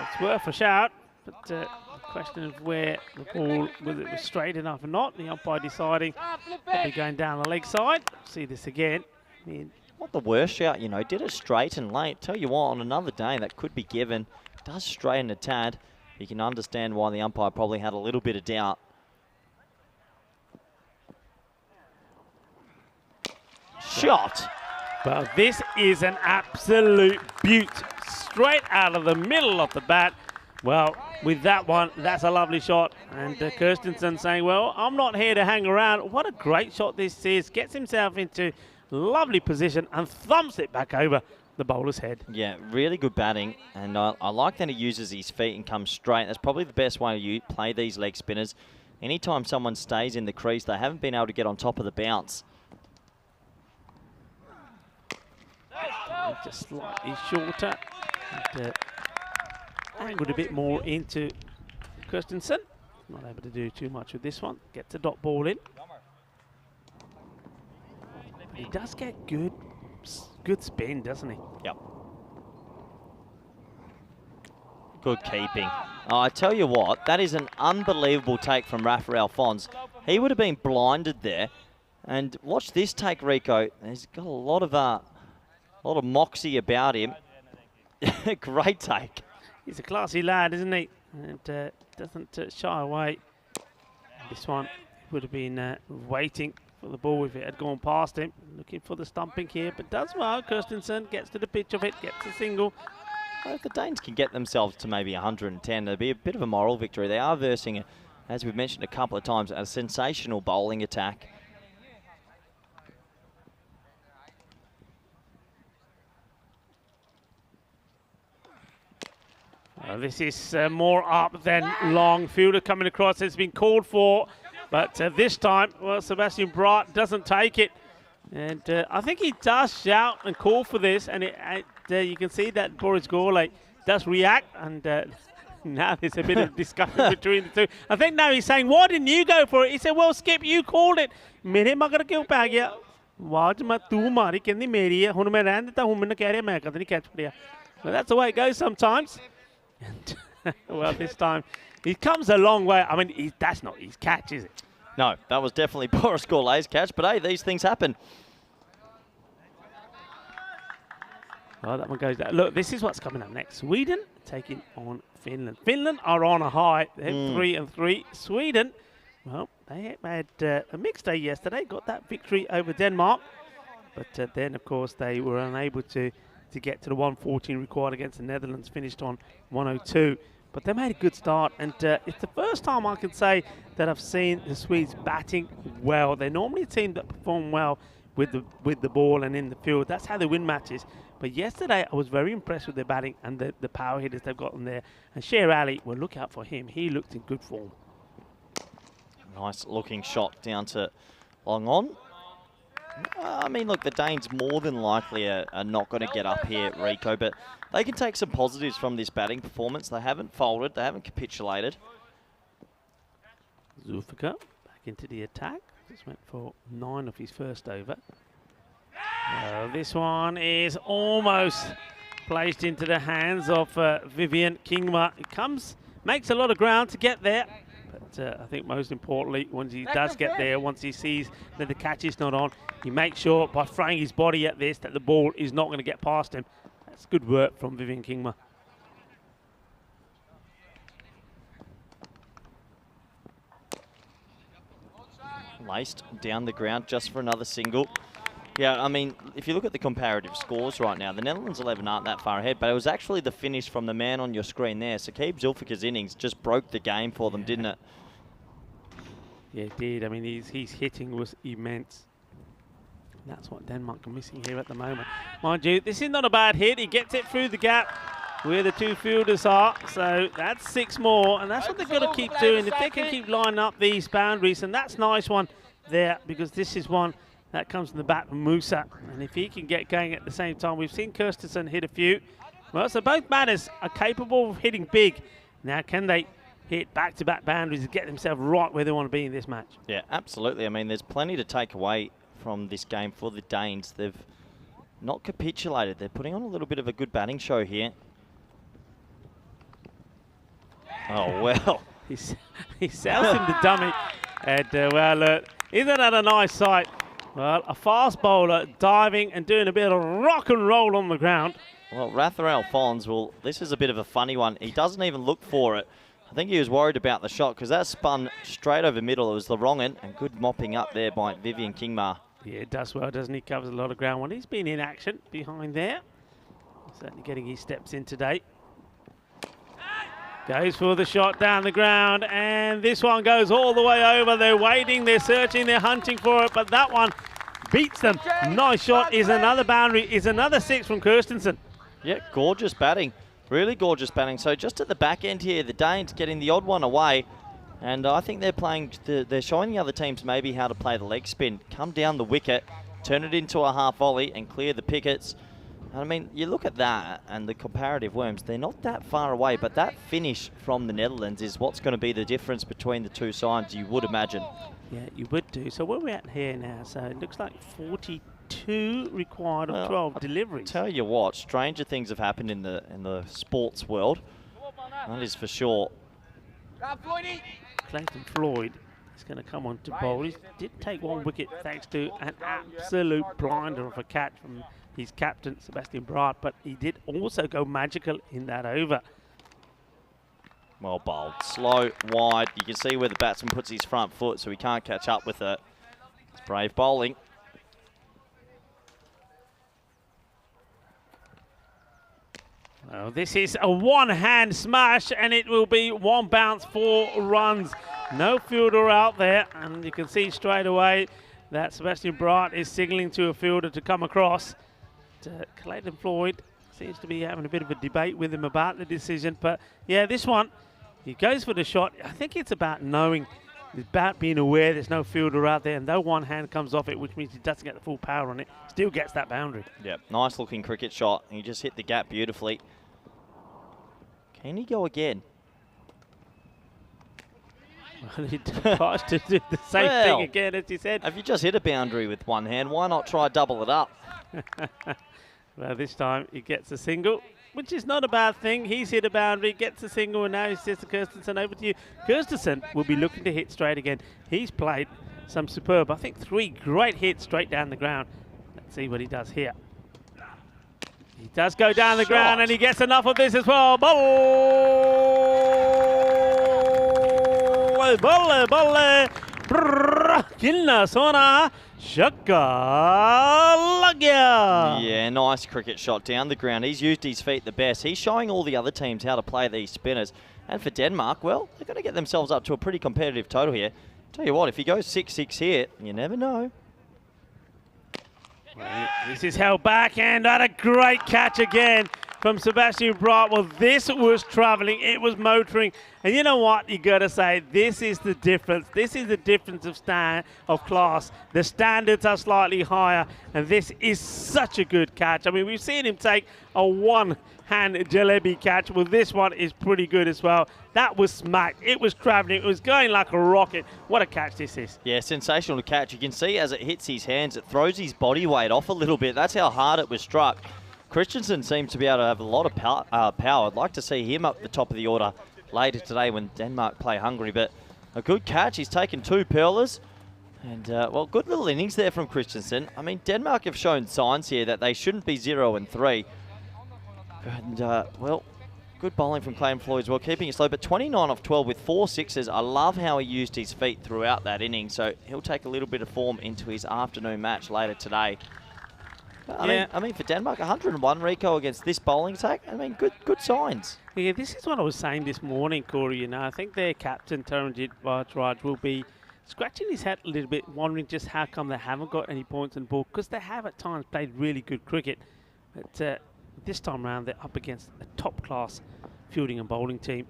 It's worth a shout, but the question of where the ball, whether it was straight enough or not, the umpire deciding probably going down the leg side. See this again. I mean, not the worst shout, you know, did it straight and late. Tell you what, on another day that could be given. Does straighten a tad. You can understand why the umpire probably had a little bit of doubt. Shot. Well, this is an absolute beaut. Straight out of the middle of the bat. Well, with that one, that's a lovely shot. And Kirstensen saying, well, I'm not here to hang around. What a great shot this is. Gets himself into lovely position and thumps it back over the bowler's head. Yeah, really good batting. And I like that he uses his feet and comes straight. That's probably the best way to play these leg spinners. Anytime someone stays in the crease, they haven't been able to get on top of the bounce. Just slightly shorter. And, angled a bit more into Kirstensen. Not able to do too much with this one. Gets a dot ball in. But he does get good spin, doesn't he? Yep. Good keeping. Oh, I tell you what, that is an unbelievable take from Rafael Fons. He would have been blinded there. And watch this take, Rico. He's got a lot of moxie about him. Great take. He's a classy lad, isn't he? And doesn't shy away. This one would have been waiting for the ball if it had gone past him. Looking for the stumping here, but does well. Kirstensen gets to the pitch of it, gets a single. Well, if the Danes can get themselves to maybe 110, it'll be a bit of a moral victory. They are versing, as we've mentioned a couple of times, a sensational bowling attack. This is more up than long. Fielder coming across has been called for, but this time, well, Sebastian Bratt doesn't take it. And I think he does shout and call for this, and you can see that Boris Gourlay does react, and now there's a bit of discussion between the two. I think now he's saying, why didn't you go for it? He said, well, Skip, you called it. Mere magar kyun pੈ ਗਿਆ? ਆਵਾਜ਼ ਮੈਂ ਤੂੰ ਮਾਰੀ ਕਹਿੰਦੀ ਮੇਰੀ ਹੈ ਹੁਣ ਮੈਂ ਰਹਿਣ ਦਿੱਤਾ ਹੁਣ ਮੈਨੂੰ ਕਹਿ ਰਿਹਾ ਮੈਂ ਕਦੇ ਨਹੀਂ catch ਫੜਿਆ. Well, that's the way it goes sometimes. And, well, this time, he comes a long way. I mean, that's not his catch, is it? No, that was definitely Boris Gourlay's catch, but hey, these things happen. Well, that one goes down. Look, this is what's coming up next. Sweden taking on Finland. Finland are on a high. They're 3-3. Sweden, well, they had a mixed day yesterday, got that victory over Denmark. But then, of course, they were unable to get to the 114 required against the Netherlands, finished on 102. But they made a good start, and it's the first time I can say that I've seen the Swedes batting well. They're normally a team that perform well with the ball and in the field. That's how they win matches. But yesterday, I was very impressed with their batting and the power hitters they've got in there. And Sher Ali, well, look out for him. He looked in good form. Nice looking shot down to long on. I mean, look, the Danes more than likely are not going to get up here, Rico, but they can take some positives from this batting performance. They haven't folded, they haven't capitulated. Zulfikar back into the attack. Just went for 9 of his first over. This one is almost placed into the hands of Vivian Kingma. It makes a lot of ground to get there. But I think most importantly, once he does get there, once he sees that the catch is not on, he makes sure by throwing his body at this that the ball is not going to get past him. That's good work from Vivian Kingma. Laced down the ground just for another single. Yeah, I mean, if you look at the comparative scores right now, the Netherlands 11 aren't that far ahead, but it was actually the finish from the man on your screen there. Saqib Zulfikar's innings just broke the game for them, didn't it? Yeah, it did. I mean, his hitting was immense. That's what Denmark are missing here at the moment. Mind you, this is not a bad hit. He gets it through the gap where the two fielders are. So that's 6 more, and that's what they've got to keep doing. If they can keep lining up these boundaries, and that's a nice one there, because this is one that comes from the bat from Musa. And if he can get going at the same time, we've seen Kirstensen hit a few. Well, so both batters are capable of hitting big. Now, can they hit back-to-back boundaries and get themselves right where they want to be in this match? Yeah, absolutely. I mean, there's plenty to take away from this game for the Danes. They've not capitulated. They're putting on a little bit of a good batting show here. Oh, well. he sells him the dummy. And, well, isn't that a nice sight? Well, a fast bowler diving and doing a bit of rock and roll on the ground. Well, Rafael Fons, well, this is a bit of a funny one. He doesn't even look for it. I think he was worried about the shot because that spun straight over middle. It was the wrong end, and good mopping up there by Vivian Kingma. Yeah, it does well, doesn't he? Covers a lot of ground when he's been in action behind there. Certainly getting his steps in today. Goes for the shot down the ground, and this one goes all the way over. They're waiting, they're searching, they're hunting for it, but that one beats them. Nice shot, is another boundary, is another 6 from Kirstensen. Yeah, gorgeous batting. Really gorgeous batting. So just at the back end here, the Danes getting the odd one away, and I think they're showing the other teams maybe how to play the leg spin. Come down the wicket, turn it into a half volley, and clear the pickets. I mean, you look at that and the comparative worms, they're not that far away, but that finish from the Netherlands is what's going to be the difference between the two sides, you would imagine. Yeah, you would do. So where are we at here now? So it looks like 42 required of 12 deliveries. Tell you what, stranger things have happened in the sports world. That is for sure. Clayton Floyd is going to come on to bowl. He did take 1 wicket thanks to an absolute blinder of a catch from his captain, Sebastian Braat, but he did also go magical in that over. Well bowled. Slow, wide. You can see where the batsman puts his front foot, so he can't catch up with it. It's brave bowling. Well, this is a one-hand smash, and it will be 1 bounce, 4 runs. No fielder out there, and you can see straight away that Sebastian Braat is signalling to a fielder to come across. Clayton Floyd seems to be having a bit of a debate with him about the decision, but yeah, this one, he goes for the shot. I think it's about knowing, about being aware there's no fielder out there, and though one hand comes off it, which means he doesn't get the full power on it, still gets that boundary. Yep, nice looking cricket shot. He just hit the gap beautifully. Can he go again? Well, he tries to do the same thing again, as you said. Have you just hit a boundary with one hand? Why not try double it up? Well, this time he gets a single, which is not a bad thing. He's hit a boundary, gets a single, and now he says to Kirstensen, over to you. Kirstensen will be looking to hit straight again. He's played some superb, I think 3 great hits straight down the ground. Let's see what he does here. He does go down the ground, and he gets enough of this as well. Bolle, bolle, kinna sona. Shakalagya. Yeah, nice cricket shot down the ground. He's used his feet the best. He's showing all the other teams how to play these spinners. And for Denmark, well, they're going to get themselves up to a pretty competitive total here. Tell you what, if he goes 6-6 here, you never know. This is held back, and a great catch again from Sebastian Bright. Well, this was travelling, it was motoring, and you know what? You got to say, this is the difference. This is the difference of class. The standards are slightly higher, and this is such a good catch. I mean, we've seen him take a one-hand jalebi catch. Well, this one is pretty good as well. That was smacked. It was travelling. It was going like a rocket. What a catch this is. Yeah, sensational catch. You can see as it hits his hands, it throws his body weight off a little bit. That's how hard it was struck. Christensen seems to be able to have a lot of power. I'd like to see him up the top of the order later today when Denmark play Hungary. But a good catch. He's taken 2 pearlers. And, well, good little innings there from Christensen. I mean, Denmark have shown signs here that they shouldn't be 0-3. And, well, good bowling from Clayton Floyd as well, keeping it slow. But 29 off 12 with 4 sixes. I love how he used his feet throughout that inning. So he'll take a little bit of form into his afternoon match later today. I mean, for Denmark, 101 Rico against this bowling attack. I mean, good signs. Yeah, this is what I was saying this morning, Corey. You know, I think their captain, Taranjit Bhattacharya, will be scratching his head a little bit, wondering just how come they haven't got any points on the board, because they have at times played really good cricket. But this time around, they're up against a top-class fielding and bowling team.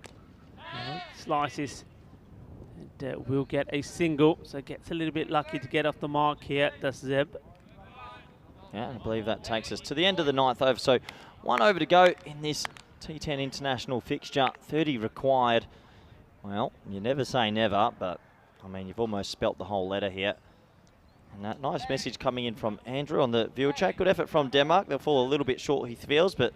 Slices, and will get a single, so gets a little bit lucky to get off the mark here. That's Zeb. Yeah, I believe that takes us to the end of the 9th over. So 1 over to go in this T10 international fixture. 30 required. Well, you never say never, but I mean, you've almost spelt the whole letter here. And that nice message coming in from Andrew on the viewer chat. Good effort from Denmark. They'll fall a little bit short, he feels, but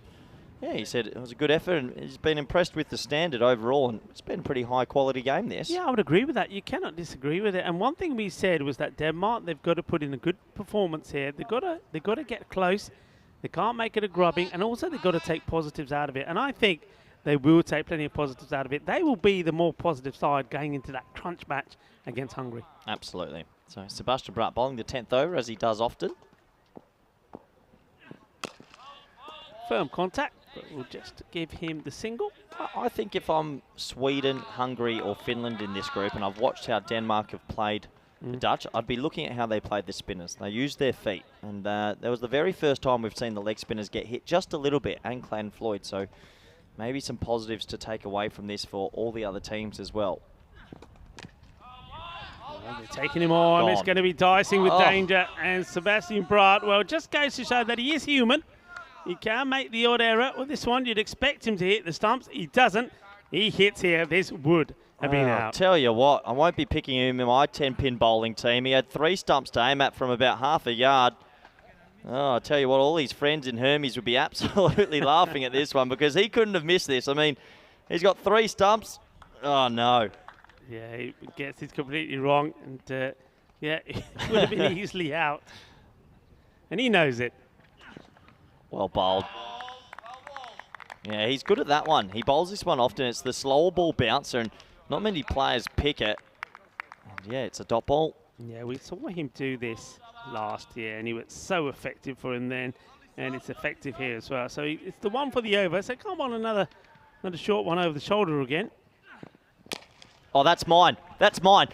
yeah, he said it was a good effort and he's been impressed with the standard overall, and it's been a pretty high quality game, this. Yeah, I would agree with that. You cannot disagree with it. And one thing we said was that Denmark, they've got to put in a good performance here. They've got to get close. They can't make it a grubbing, and also they've got to take positives out of it. And I think they will take plenty of positives out of it. They will be the more positive side going into that crunch match against Hungary. Absolutely. So Sebastian Bright bowling the 10th over, as he does often. Firm contact, but we'll just give him the single. I think if I'm Sweden, Hungary or Finland in this group, and I've watched how Denmark have played the Dutch, I'd be looking at how they played the spinners. They used their feet, and that was the very first time we've seen the leg spinners get hit just a little bit, and Clayton Floyd. So maybe some positives to take away from this for all the other teams as well. They're taking him on. Gone. It's going to be dicing with danger. And Sebastian Bright, well, just goes to show that he is human. He can make the odd error. With this one, you'd expect him to hit the stumps. He doesn't. He hits here. This would have been out. I'll tell you what, I won't be picking him in my 10-pin bowling team. He had 3 stumps to aim at from about half a yard. Oh, I'll tell you what, all his friends in Hermes would be absolutely laughing at this one, because he couldn't have missed this. I mean, he's got 3 stumps. Oh, no. Yeah, he gets it completely wrong. And, yeah, it would have been easily out. And he knows it. Well bowled. Yeah, he's good at that one. He bowls this one often. It's the slower ball bouncer, and not many players pick it. And yeah, it's a dot ball. Yeah, we saw him do this last year, and he was so effective for him then, and it's effective here as well. So it's the one for the over. So come on, another short one over the shoulder again. Oh, that's mine. That's mine.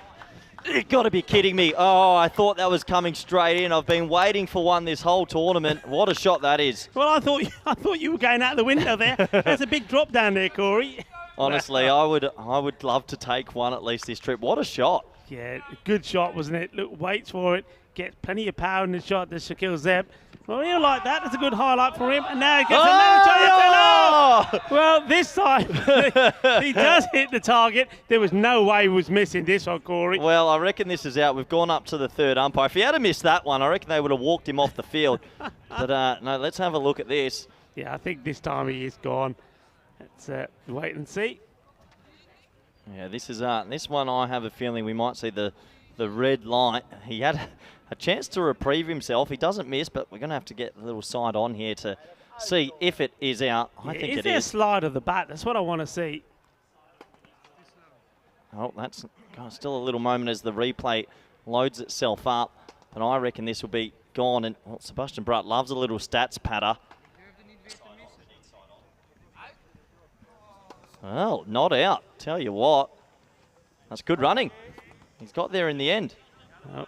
You've got to be kidding me. Oh, I thought that was coming straight in. I've been waiting for one this whole tournament. What a shot that is. Well, I thought you were going out the window there. There's a big drop down there, Corey. Honestly, I would love to take one at least this trip. What a shot. Yeah, good shot, wasn't it? Look, waits for it. Gets plenty of power in the shot, the Shaquille Zeb. Well, he'll like that. That's a good highlight for him. And now he gets another shot. Oh! Well, this time he does hit the target. There was no way he was missing this one, Corey. Well, I reckon this is out. We've gone up to the 3rd umpire. If he had missed that one, I reckon they would have walked him off the field. But no, let's have a look at this. Yeah, I think this time he is gone. Let's wait and see. Yeah, this is this one. I have a feeling we might see the red light. He had a chance to reprieve himself. He doesn't miss, but we're going to have to get a little side on here to see if it is out. I think it is. Is there a slide of the bat? That's what I want to see. Oh, that's still a little moment as the replay loads itself up. And I reckon this will be gone. And well, Sebastian Bright loves a little stats patter. Well, not out. Tell you what. That's good running. He's got there in the end. Oh.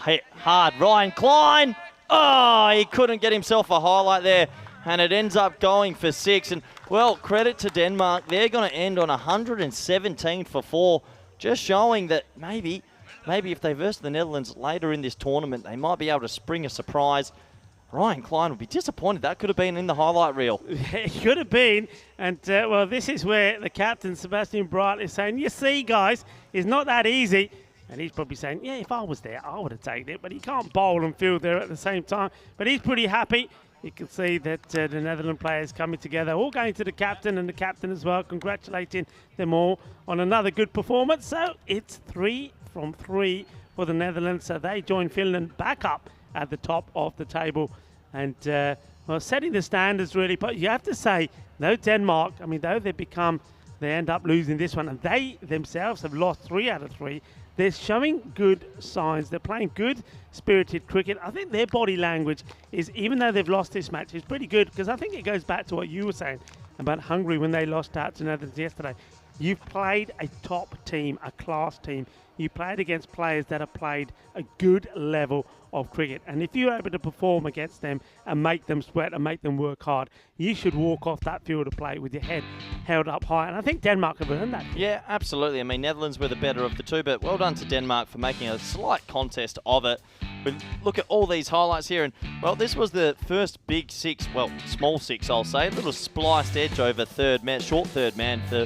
hit hard. Ryan Klein. Oh, he couldn't get himself a highlight there. And it ends up going for 6. And, well, credit to Denmark. They're going to end on 117 for 4. Just showing that maybe if they verse the Netherlands later in this tournament, they might be able to spring a surprise. Ryan Klein would be disappointed. That could have been in the highlight reel. It could have been. And, well, this is where the captain, Sebastian Bright, is saying, you see, guys, it's not that easy. And he's probably saying, yeah, if I was there, I would have taken it. But he can't bowl and field there at the same time. But he's pretty happy. You can see that the Netherlands players coming together, all going to the captain and the captain as well, congratulating them all on another good performance. So it's 3 from 3 for the Netherlands. So they join Finland back up at the top of the table. And, well, setting the standards really. But you have to say, though Denmark, I mean, though they end up losing this one, and they themselves have lost 3 out of 3. They're showing good signs. They're playing good, spirited cricket. I think their body language is, even though they've lost this match, is pretty good, because I think it goes back to what you were saying about Hungary when they lost out to Netherlands yesterday. You've played a top team, a class team. You played against players that have played a good level of cricket. And if you're able to perform against them and make them sweat and make them work hard, you should walk off that field of play with your head held up high. And I think Denmark have earned that. Yeah, absolutely. I mean, Netherlands were the better of the two, but well done to Denmark for making a slight contest of it. But look at all these highlights here. And, well, this was the first big 6, well, small 6, I'll say. A little spliced edge over third man, short third man for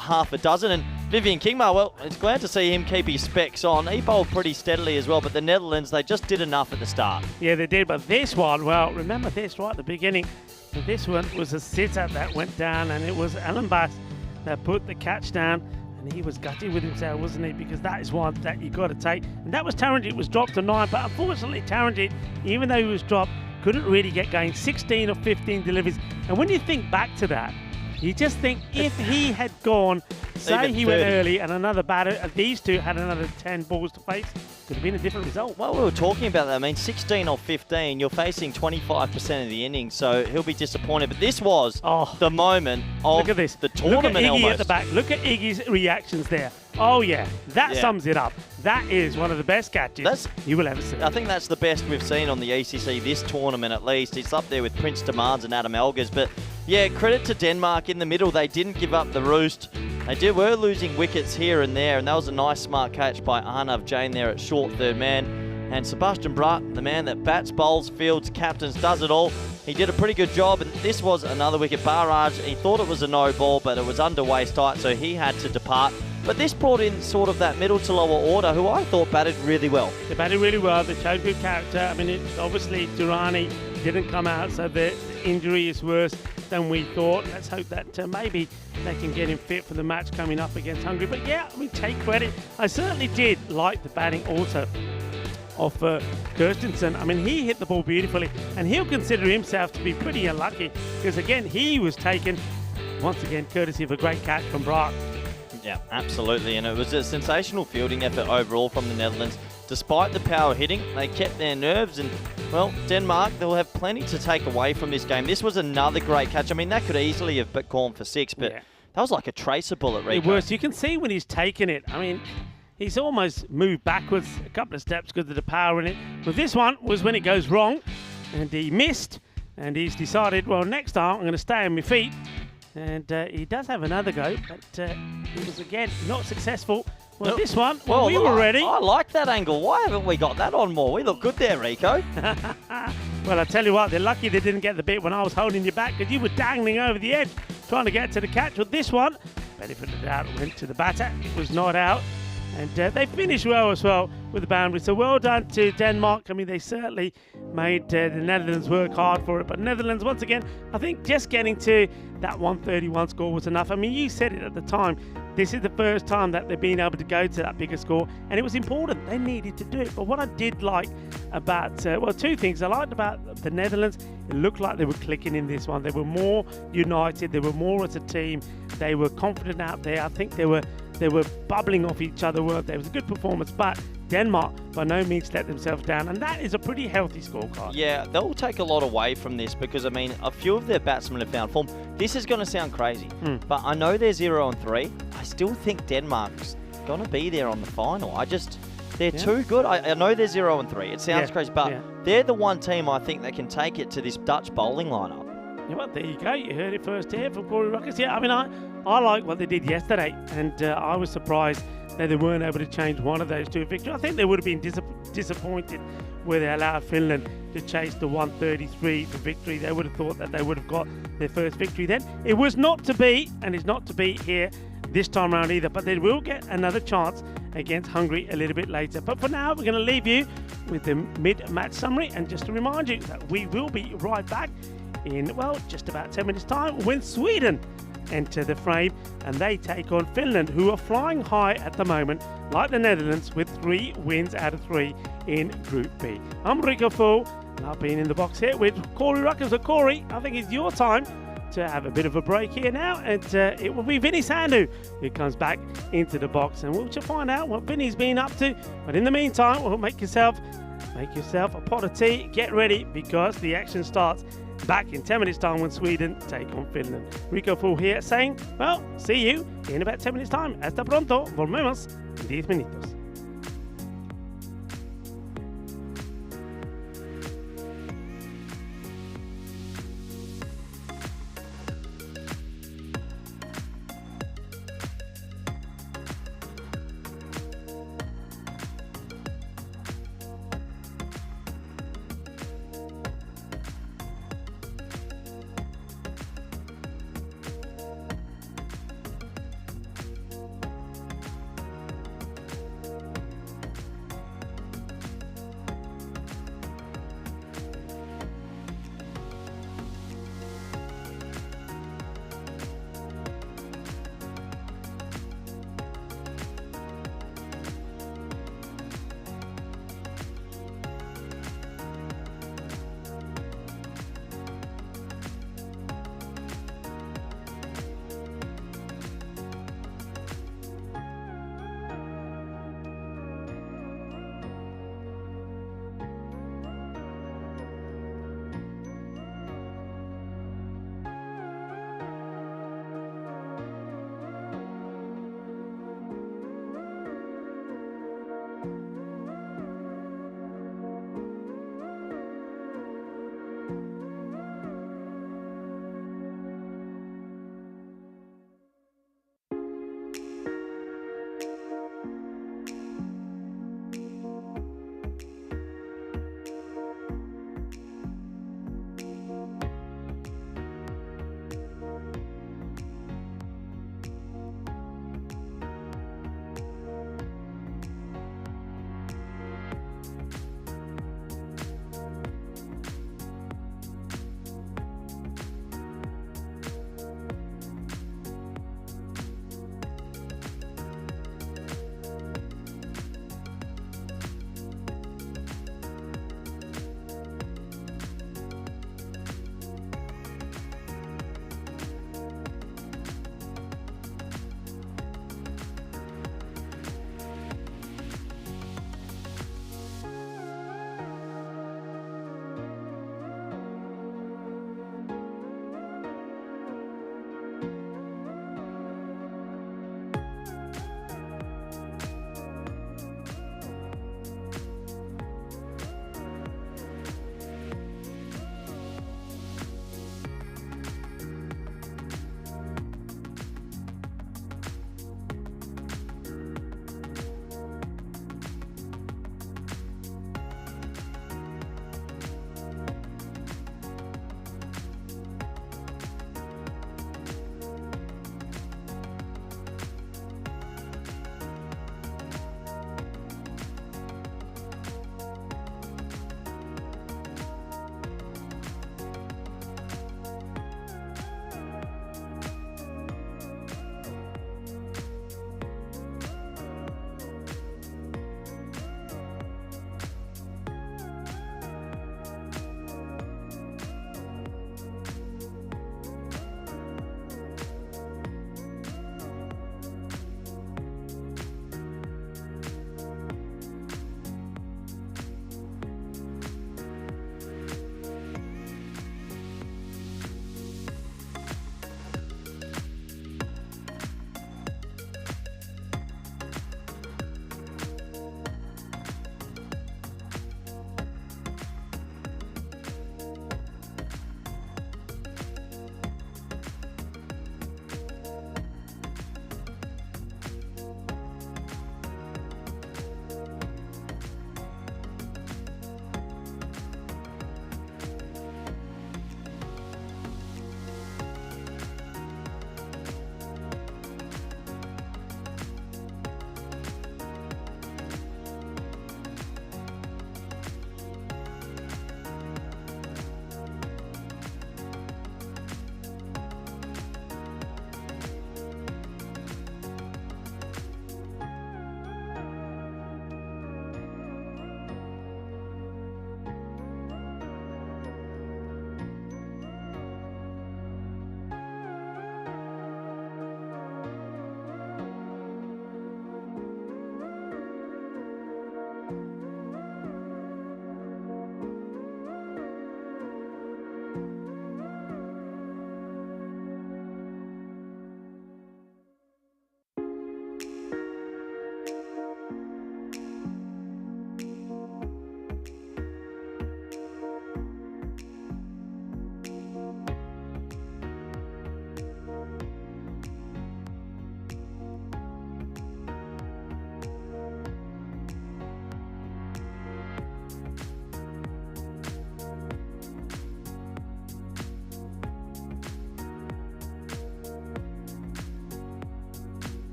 half a dozen. And Vivian Kingma, well, it's glad to see him keep his specs on. He bowled pretty steadily as well, but the Netherlands, they just did enough at the start. Yeah, they did, but this one, well, remember this right at the beginning. This one was a sitter that went down, and it was Alan Bass that put the catch down, and he was gutted with himself, wasn't he? Because that is one that you got to take. And that was Tarrant. It was dropped to 9, but unfortunately Tarrant, even though he was dropped, couldn't really get going. 16 or 15 deliveries. And when you think back to that, you just think if he had gone, say he went early and another batter, these two had another 10 balls to face, could have been a different result. Well, we were talking about that. I mean, 16 or 15, you're facing 25% of the innings, so he'll be disappointed. But this was the moment of look at this. The tournament. Look at Iggy almost at the back. Look at Iggy's reactions there. Oh, yeah. That sums it up. That is one of the best catches you will ever see. I think that's the best we've seen on the ECC this tournament, at least. It's up there with Prince Demands and Adam Elgers. But, yeah, credit to Denmark in the middle. They didn't give up the roost. They were losing wickets here and there, and that was a nice, smart catch by Arnav Jain there at short third man. And Sebastian Bratt, the man that bats, bowls, fields, captains, does it all. He did a pretty good job, and this was another wicket. Barrage, he thought it was a no ball, but it was under waist height, so he had to depart. But this brought in sort of that middle to lower order, who I thought batted really well. They batted really well. They showed good character. I mean, obviously, Durrani didn't come out, so the injury is worse than we thought. Let's hope that maybe they can get him fit for the match coming up against Hungary. But yeah, I mean, take credit. I certainly did like the batting also of Kirstensen. I mean, he hit the ball beautifully, and he'll consider himself to be pretty unlucky because, again, he was taken, once again, courtesy of a great catch from Brock. Yeah, absolutely, and it was a sensational fielding effort overall from the Netherlands. Despite the power hitting, they kept their nerves, and, well, Denmark, they'll have plenty to take away from this game. This was another great catch. I mean, that could easily have gone for 6, but that was like a tracer bullet, Rico. It was. You can see when he's taken it. I mean, he's almost moved backwards a couple of steps because of the power in it. But this one was when it goes wrong, and he missed, and he's decided, well, next time I'm going to stay on my feet. And he does have another go, but he was, again, not successful. Well, this one, we were ready. I like that angle. Why haven't we got that on more? We look good there, Rico. Well, I tell you what, they're lucky they didn't get the bit when I was holding you back, because you were dangling over the edge trying to get to the catch. With this one, benefit of the doubt, went to the batter. It was not out. And they finished well as well with the boundary. So well done to Denmark. I mean, they certainly made the Netherlands work hard for it. But Netherlands, once again, I think just getting to that 131 score was enough. I mean, you said it at the time. This is the first time that they've been able to go to that bigger score. And it was important. They needed to do it. But what I did like about, well, two things. I liked about the Netherlands. It looked like they were clicking in this one. They were more united. They were more as a team. They were confident out there. I think they were bubbling off each other, weren't they? It was a good performance, but Denmark by no means let themselves down, and that is a pretty healthy scorecard. Yeah, they'll take a lot away from this because, I mean, a few of their batsmen have found form. This is going to sound crazy, but I know they're 0-3. I still think Denmark's going to be there on the final. They're too good. I know they're 0-3. It sounds crazy, but yeah. they're the one team I think that can take it to this Dutch bowling lineup. Yeah, well, there you go. You heard it first here from Corey Ruckers. Yeah, I mean, I like what they did yesterday, and I was surprised that they weren't able to change one of those two victories. I think they would have been disappointed where they allowed Finland to chase the 133 for victory. They would have thought that they would have got their first victory then. It was not to be, and it's not to be here this time around either, but they will get another chance against Hungary a little bit later. But for now, we're going to leave you with the mid-match summary, and just to remind you that we will be right back in, well, just about 10 minutes time when Sweden enter the frame and they take on Finland, who are flying high at the moment, like the Netherlands, with 3 wins out of 3 in Group B. I'm Rico Full, and I've been in the box here with Corey Ruckers. So Corey, I think it's your time to have a bit of a break here now, and it will be Vinny Sandu who comes back into the box, and we'll just find out what Vinny's been up to. But in the meantime, we'll make yourself a pot of tea, get ready, because the action starts back in 10 minutes time when Sweden take on Finland. Rico Full here saying, well, see you in about 10 minutes time. Hasta pronto, volvemos en 10 minutos.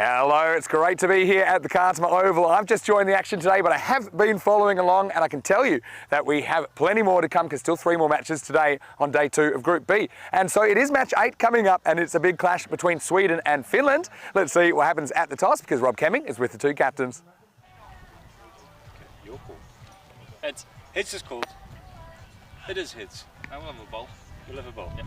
Hello, it's great to be here at the Cartama Oval. I've just joined the action today, but I have been following along, and I can tell you that we have plenty more to come because still 3 more matches today on day 2 of Group B. And so it is match 8 coming up, and it's a big clash between Sweden and Finland. Let's see what happens at the toss because Rob Kemming is with the 2 captains. Your call. Heads. Heads is called. It is heads. I will have a ball. You'll have a ball. Yeah.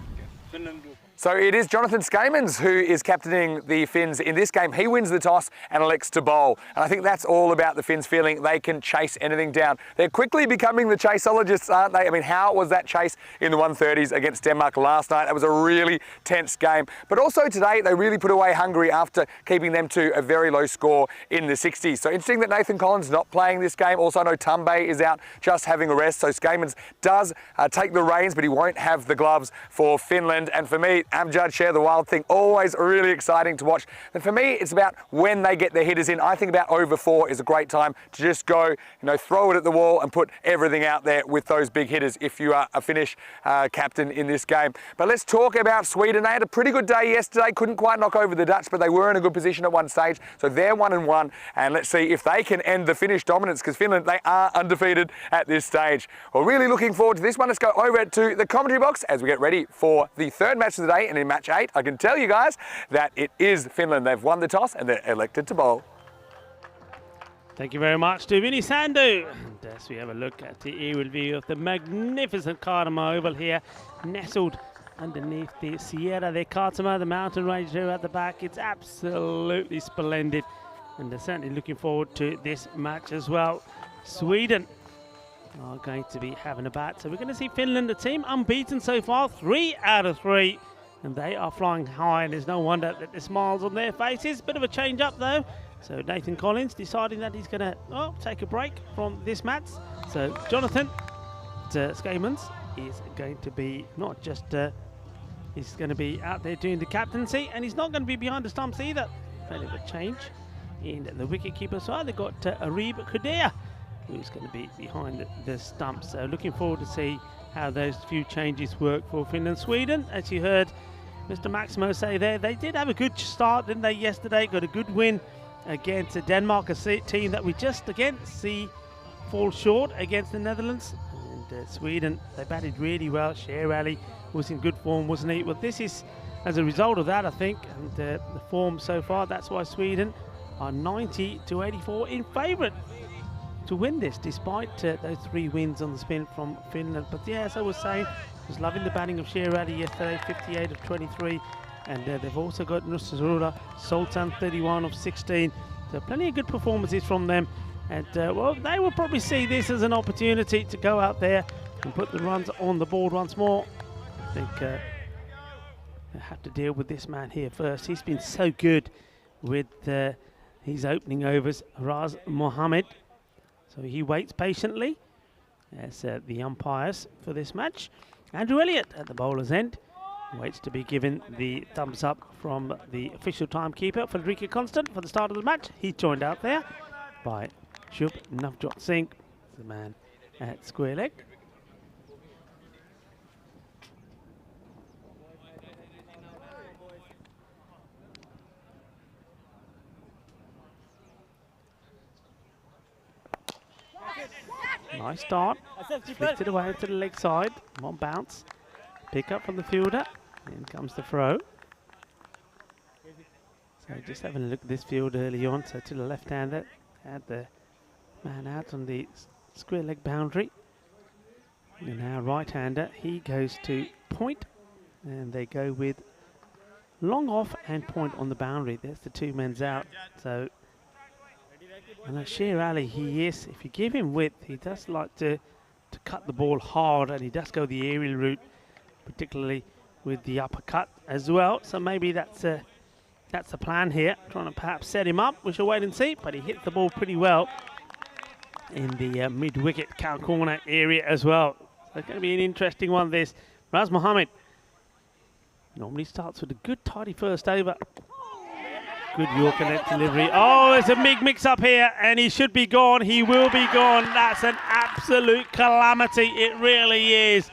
Finland. So it is Jonathan Skamans who is captaining the Finns in this game. He wins the toss and elects to bowl. And I think that's all about the Finns feeling they can chase anything down. They're quickly becoming the chaseologists, aren't they? I mean, how was that chase in the 130s against Denmark last night? That was a really tense game. But also today, they really put away Hungary after keeping them to a very low score in the 60s. So interesting that Nathan Collins not playing this game. Also, I know Tumbe is out just having a rest. So Skamans does take the reins, but he won't have the gloves for Finland. And for me, Amjad share the wild thing, always really exciting to watch. And for me, it's about when they get their hitters in. I think about over 4 is a great time to just go, throw it at the wall and put everything out there with those big hitters if you are a Finnish captain in this game. But let's talk about Sweden. They had a pretty good day yesterday, couldn't quite knock over the Dutch, but they were in a good position at one stage. So they're 1-1, and let's see if they can end the Finnish dominance because Finland, they are undefeated at this stage. We're really looking forward to this one. Let's go over to the commentary box as we get ready for the 3rd match of the day, and in match 8, I can tell you guys that it is Finland. They've won the toss and they're elected to bowl. Thank you very much to Vinny Sandu. And as we have a look at the aerial view of the magnificent Cartama Oval here, nestled underneath the Sierra de Cartama, the mountain range here at the back. It's absolutely splendid. And they're certainly looking forward to this match as well. Sweden are going to be having a bat. So we're going to see Finland, the team unbeaten so far, 3 out of 3. And they are flying high, and there's no wonder that the smiles on their faces. Bit of a change up though. So Nathan Collins deciding that he's going to take a break from this match. So Jonathan Skamans is going to be not just, he's going to be out there doing the captaincy, and he's not going to be behind the stumps either. Fairly good change in the wicketkeeper side. They've got Arib Kudea, who's going to be behind the stumps. So looking forward to see how those few changes work for Finland. Sweden, as you heard Mr. Maximo say there, they did have a good start, didn't they, yesterday? Got a good win against Denmark, a team that we just again see fall short against the Netherlands. And Sweden, they batted really well. Sher Ali was in good form, wasn't he? Well, this is as a result of that, I think, and the form so far. That's why Sweden are 90-84 in favourite to win this, despite those 3 wins on the spin from Finland. But yeah, as I was saying, I was loving the batting of Sher Ali yesterday, 58 of 23. And they've also got Nusrullah Sultan, 31 of 16. So plenty of good performances from them. And well, they will probably see this as an opportunity to go out there and put the runs on the board once more. I think they have to deal with this man here first. He's been so good with his opening overs, Raz Mohammed. So he waits patiently as the umpires for this match. Andrew Elliott at the bowler's end waits to be given the thumbs up from the official timekeeper, Frederica Constant, for the start of the match. He's joined out there by Shub Navjot Singh, the man at square leg. Nice start. Flicked it away to the leg side. One bounce. Pick up from the fielder. In comes the throw. So just having a look at this field early on. So to the left-hander. Had the man out on the square leg boundary. And now right-hander. He goes to point. And they go with long off and point on the boundary. There's the 2 men's out. So and Sher Ali, he is, if you give him width, he does like to cut the ball hard, and he does go the aerial route, particularly with the uppercut as well. So maybe that's the plan here, trying to perhaps set him up. We shall wait and see, but he hit the ball pretty well in the mid-wicket cow corner area as well. So it's going to be an interesting one, this. Raz Mohammed normally starts with a good tidy first over. Good Yorker net delivery. Oh, there's a big mix-up here, and he should be gone. He will be gone. That's an absolute calamity. It really is.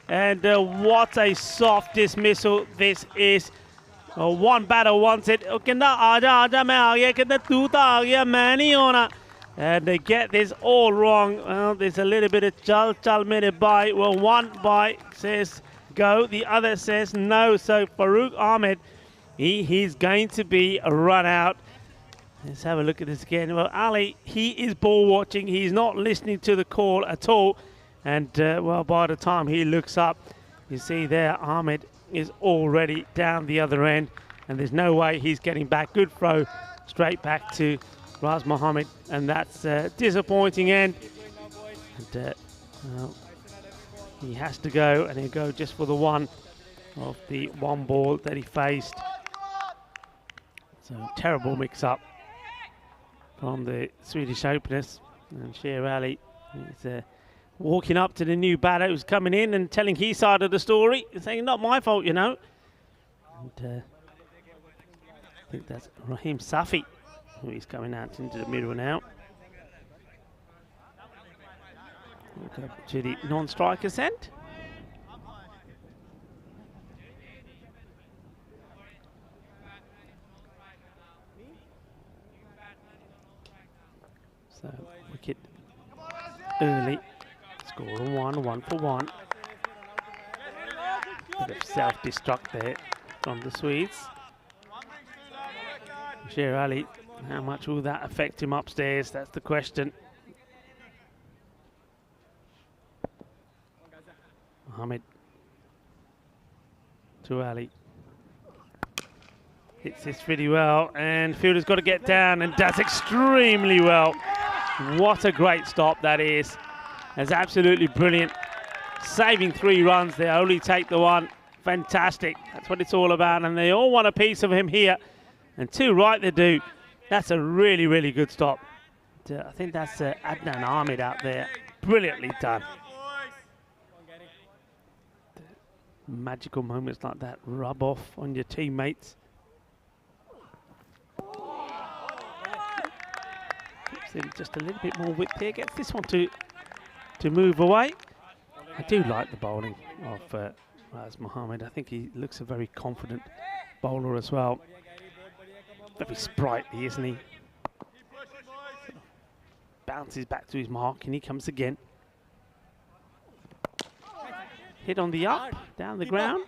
And what a soft dismissal this is. One batter wants it. And they get this all wrong. Well, there's a little bit of chal mere bhai. Well, one bhai says go, the other says no. So Farooq Ahmed, he's going to be a run out. Let's have a look at this again. Well, Ali, he is ball watching. He's not listening to the call at all. And, well, by the time he looks up, you see there, Ahmed is already down the other end. And there's no way he's getting back. Good throw straight back to Raz Mohammed. And that's a disappointing end. And, well, he has to go, and he'll go just for the one of the one ball that he faced. So, terrible mix-up from the Swedish openers. And Sher Ali is walking up to the new batter who's coming in and telling his side of the story. He's saying, not my fault, you know. And I think that's Raheem Safi, who is coming out into the middle now. We'll go to the non-strikers end. So, wicket early. Score on one for one. Bit of self-destruct there from the Swedes. Sher Ali, how much will that affect him upstairs? That's the question. Mohammed to Ali. Hits this pretty well, and fielder's got to get down and does extremely well. What a great stop that is. That's absolutely brilliant. Saving 3 runs, they only take the one. Fantastic. That's what it's all about, and they all want a piece of him here. And 2 right they do. That's a really, really good stop. I think that's Adnan Ahmed out there. Brilliantly done. Magical moments like that rub off on your teammates. Just a little bit more width here. Gets this one to move away. I do like the bowling of Raz Mohammed. I think he looks a very confident bowler as well. Very sprightly, isn't he? Bounces back to his mark, and he comes again. Hit on the up, down the ground.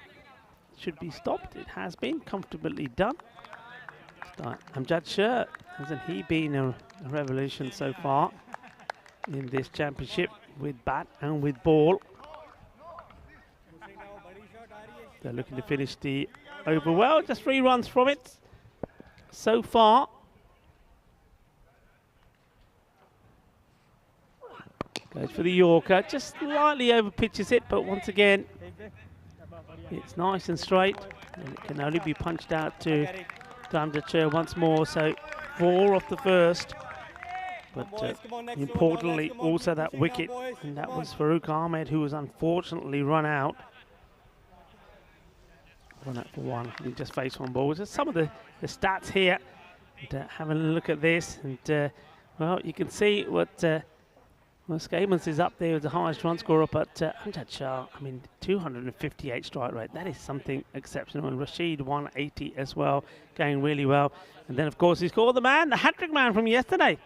Should be stopped. It has been comfortably done. Amjad Shah, hasn't he been a revolution so far in this championship with bat and with ball? They're looking to finish the over well. Just 3 runs from it so far. Goes for the Yorker, just slightly over pitches it, but once again, it's nice and straight, and it can only be punched out to Amjad Shah once more. So 4 off the first, but importantly also that wicket, and that was Farooq Ahmed, who was unfortunately run out. Run out for 1, he just faced 1 ball. Just some of the stats here, and having a look at this, and well, you can see what Skamans is up there with the highest run scorer, but Amjad Shah, I mean, 258 strike rate. That is something exceptional. And Rashid, 180 as well, going really well. And then, of course, he's called the man, the hat-trick man from yesterday.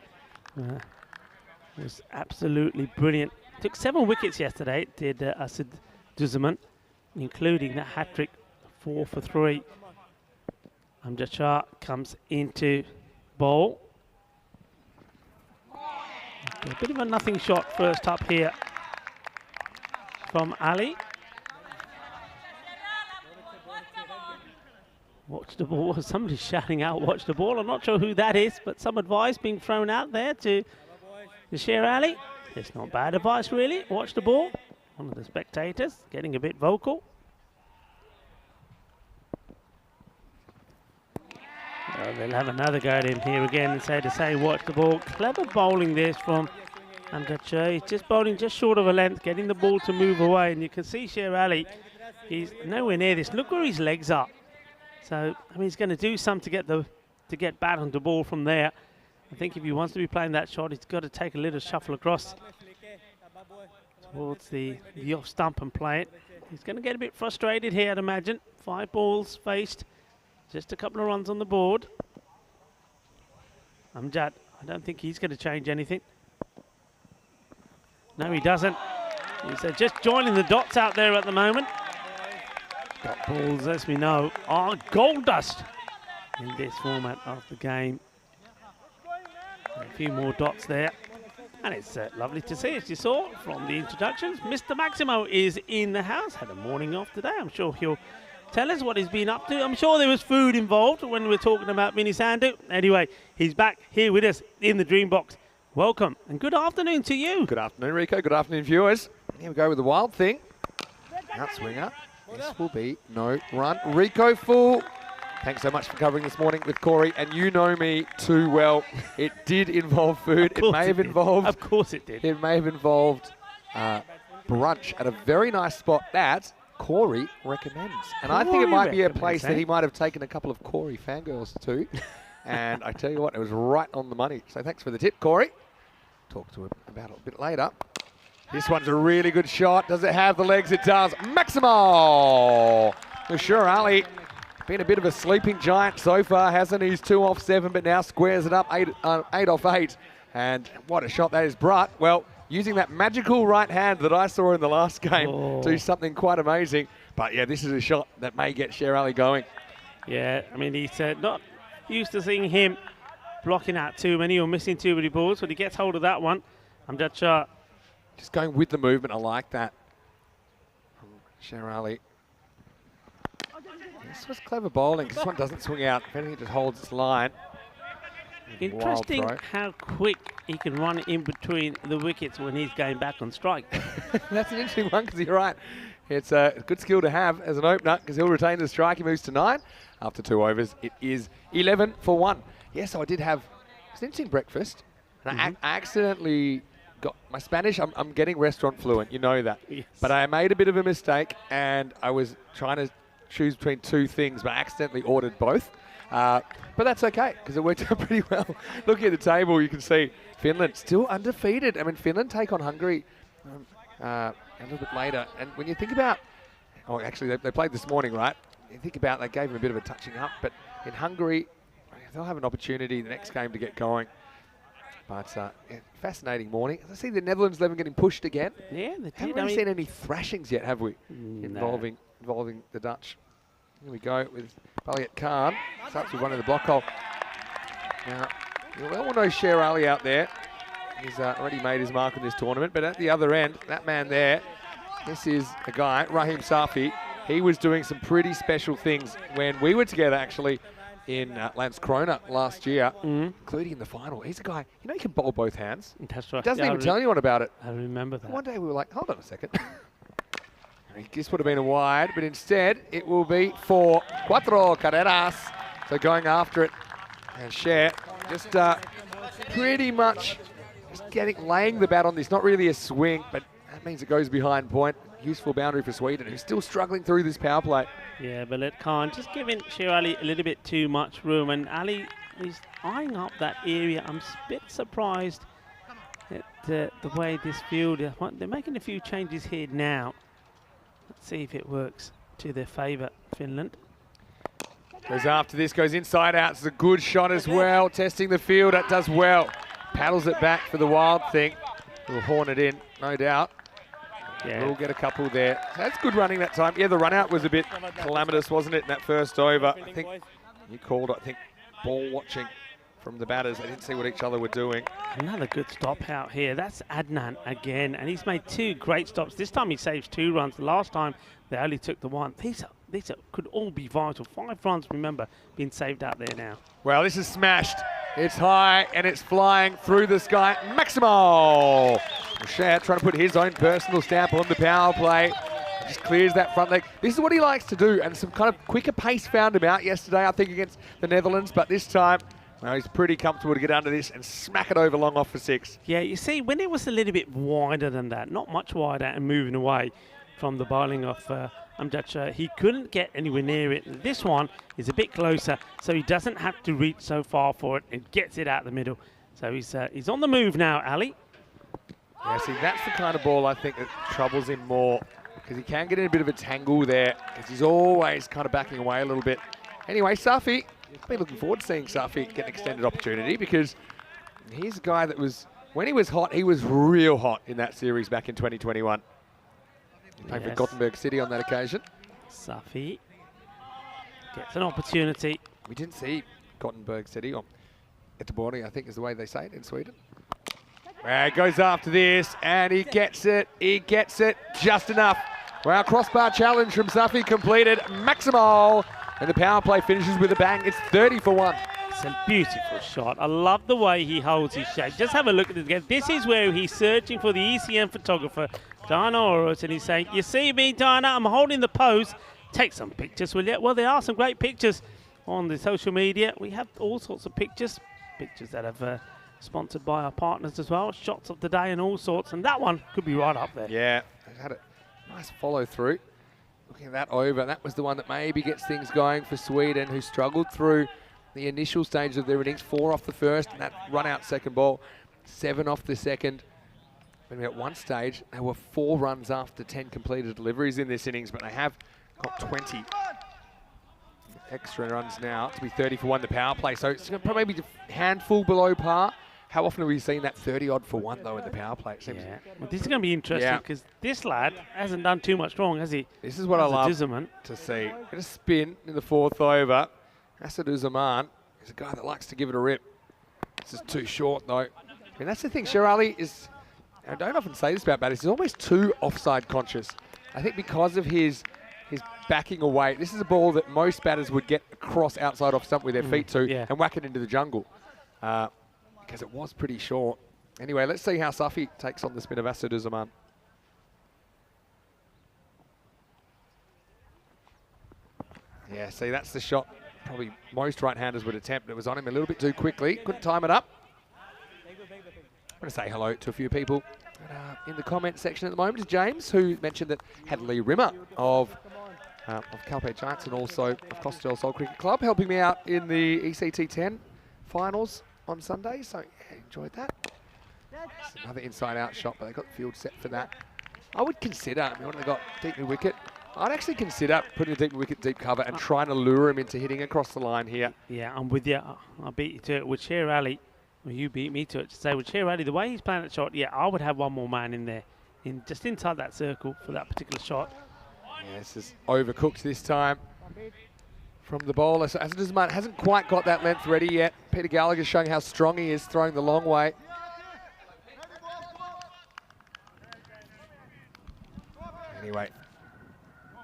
Was absolutely brilliant. Took 7 wickets yesterday, did Asad Duzaman, including that hat-trick, 4 for 3. Amjad Shah comes into bowl. A bit of a nothing shot first up here from Ali. Watch the ball. Somebody's shouting out, watch the ball. I'm not sure who that is, but some advice being thrown out there to Sher Ali. It's not bad advice, really. Watch the ball. One of the spectators getting a bit vocal. They'll have another go at him here again and say to say watch the ball. Clever bowling this from Amjad Shah. He's just bowling just short of a length, getting the ball to move away, and you can see Sher Ali, he's nowhere near this. Look where his legs are. So I mean, he's going to do something to get bat on the ball from there. I think if he wants to be playing that shot, he's got to take a little shuffle across towards the off stump and play it. He's going to get a bit frustrated here, I'd imagine. 5 balls faced Just a couple of runs on the board. Amjad, I don't think he's going to change anything. No, he doesn't. He's just joining the dots out there at the moment. Got balls, as we know, are gold dust in this format of the game. A few more dots there. And it's lovely to see, as you saw from the introductions. Mr. Maximo is in the house. Had a morning off today. I'm sure he'll tell us what he's been up to. I'm sure there was food involved when we were talking about Mini Sandu. Anyway, he's back here with us in the Dream Box. Welcome and good afternoon to you. Good afternoon, Rico. Good afternoon, viewers. Here we go with the wild thing. Outswinger. This will be no run. Rico full. Thanks so much for covering this morning with Corey. And you know me too well. It did involve food. It may have involved. Of course it did. It may have involved brunch at a very nice spot that Corey recommends. And I think it might be a place that he might have taken a couple of Corey fangirls to. And I tell you what, it was right on the money. So thanks for the tip, Corey. Talk to him about it a bit later. This one's a really good shot. Does it have the legs? It does. Maximo! For sure, Ali. Been a bit of a sleeping giant so far, hasn't he? He's 2 off 7, but now squares it up 8 off 8. And what a shot that is, Brutt. Well, using that magical right hand that I saw in the last game to do something quite amazing. But yeah, this is a shot that may get Sher Ali going. Yeah, I mean, he's not used to seeing him blocking out too many or missing too many balls, but he gets hold of that one. I'm just going with the movement. I like that. Sher Ali. This was clever bowling. This one doesn't swing out. If anything, it just holds its line. Interesting how quick he can run in between the wickets when he's going back on strike. That's an interesting one because you're right. It's a good skill to have as an opener because he'll retain the strike. He moves to 9 after 2 overs. It is 11 for 1. Yes, so I did have an interesting breakfast. And I accidentally got my Spanish. I'm getting restaurant fluent. You know that. Yes. But I made a bit of a mistake and I was trying to choose between 2 things, but I accidentally ordered both. But that's okay, because it worked out pretty well. Looking at the table, you can see Finland still undefeated. I mean, Finland take on Hungary a little bit later. And when you think about, oh, actually, they played this morning, right? You think about they gave them a bit of a touching up, but in Hungary, they'll have an opportunity the next game to get going. But yeah, fascinating morning. I see the Netherlands 11 getting pushed again. Yeah, they did. Haven't really seen any thrashings yet, have we? Involving the Dutch. Here we go with Balliet Khan. Starts with one in the block hole. Now, we all know Sher Ali out there. He's already made his mark in this tournament, but at the other end, that man there, this is a guy, Raheem Safi. He was doing some pretty special things when we were together, actually, in Landskrona last year, including in the final. He's a guy, you know, he can bowl both hands. That's right. He doesn't even tell anyone about it. I remember that. One day we were like, hold on a second. This would have been a wide, but instead it will be for cuatro carreras. So going after it, and Sher just pretty much just laying the bat on this. Not really a swing, but that means it goes behind point. Useful boundary for Sweden, who's still struggling through this power play. Yeah, but it can't. Just giving Sher Ali a little bit too much room, and Ali is eyeing up that area. I'm a bit surprised at the way this field, they're making a few changes here now. Let's see if it works to their favour, Finland. Goes after this, goes inside out. It's a good shot as well. Testing the field, it does well. Paddles it back for the wild thing. We'll horn it in, no doubt. Yeah. We'll get a couple there. So that's good running that time. Yeah, the run out was a bit calamitous, wasn't it, in that first over? I think you called, ball watching from the batters. They didn't see what each other were doing. Another good stop out here. That's Adnan again, and he's made 2 great stops. This time he saves 2 runs. The last time they only took the 1. These could all be vital. 5 runs, remember, being saved out there now. Well, this is smashed. It's high and it's flying through the sky. Maximo! Sher trying to put his own personal stamp on the power play. Just clears that front leg. This is what he likes to do, and some kind of quicker pace found him out yesterday, I think, against the Netherlands, but this time, well, he's pretty comfortable to get under this and smack it over long off for 6. Yeah, you see, when it was a little bit wider than that, not much wider and moving away from the bowling of Amjad, he couldn't get anywhere near it. This one is a bit closer, so he doesn't have to reach so far for it and gets it out the middle. So he's on the move now, Ali. Yeah, see, that's the kind of ball I think that troubles him more, because he can get in a bit of a tangle there, because he's always kind of backing away a little bit. Anyway, Safi, I've been looking forward to seeing Safi get an extended opportunity because he's a guy that was, when he was hot, he was real hot in that series back in 2021. He played for Gothenburg City on that occasion. Safi gets an opportunity. We didn't see Gothenburg City, or Göteborg, I think is the way they say it in Sweden. He goes after this, and he gets it. He gets it just enough. Well, crossbar challenge from Safi completed. Maximal. And the power play finishes with a bang. It's 30 for 1. It's a beautiful shot. I love the way he holds his shape. Just have a look at it again. This is where he's searching for the ECM photographer, Diana Oros, and he's saying, you see me, Diana? I'm holding the pose. Take some pictures, will you? Well, there are some great pictures on the social media. We have all sorts of pictures that have sponsored by our partners as well. Shots of the day and all sorts. And that one could be right up there. Yeah, it had a nice follow through. Looking at that over, that was the one that maybe gets things going for Sweden, who struggled through the initial stage of their innings. 4 off the first, and that run-out second ball. 7 off the second. Maybe at one stage, there were 4 runs after 10 completed deliveries in this innings, but they have got 20 extra runs now to be 30 for 1 the power play. So it's probably maybe a handful below par. How often have we seen that 30-odd for 1, though, in the power play? It seems Well, this is going to be interesting because this lad hasn't done too much wrong, has he? This is what I love to see. Get a spin in the 4th over. Asaduzaman is a guy that likes to give it a rip. This is too short, though. I mean, that's the thing. Sherali is, I don't often say this about batters, he's almost too offside conscious. I think because of his backing away, this is a ball that most batters would get across outside off stump with their feet to and whack it into the jungle. Because it was pretty short. Anyway, let's see how Safi takes on the spin of Asaduzaman. Yeah, see, that's the shot probably most right-handers would attempt. It was on him a little bit too quickly. Couldn't time it up. I'm going to say hello to a few people in the comment section at the moment. Is James, who mentioned that had Lee Rimmer of Calpe Giants and also of Costell Soul Cricket Club helping me out in the ECT 10 finals on Sunday, so yeah, enjoyed that. It's another inside-out shot, but they got the field set for that. I would consider, I mean, when they got deep mid-wicket, I'd actually consider putting a deep mid-wicket, deep cover, and trying to lure him into hitting across the line here. Yeah, I'm with you. I beat you to it with Sher Ali. Well, you beat me to it. To say with Sher Ali, the way he's playing that shot, yeah, I would have one more man in there, just inside that circle for that particular shot. Yeah, this is overcooked this time from the bowler. So Asaduzaman hasn't quite got that length ready yet. Peter Gallagher showing how strong he is, throwing the long way. Anyway,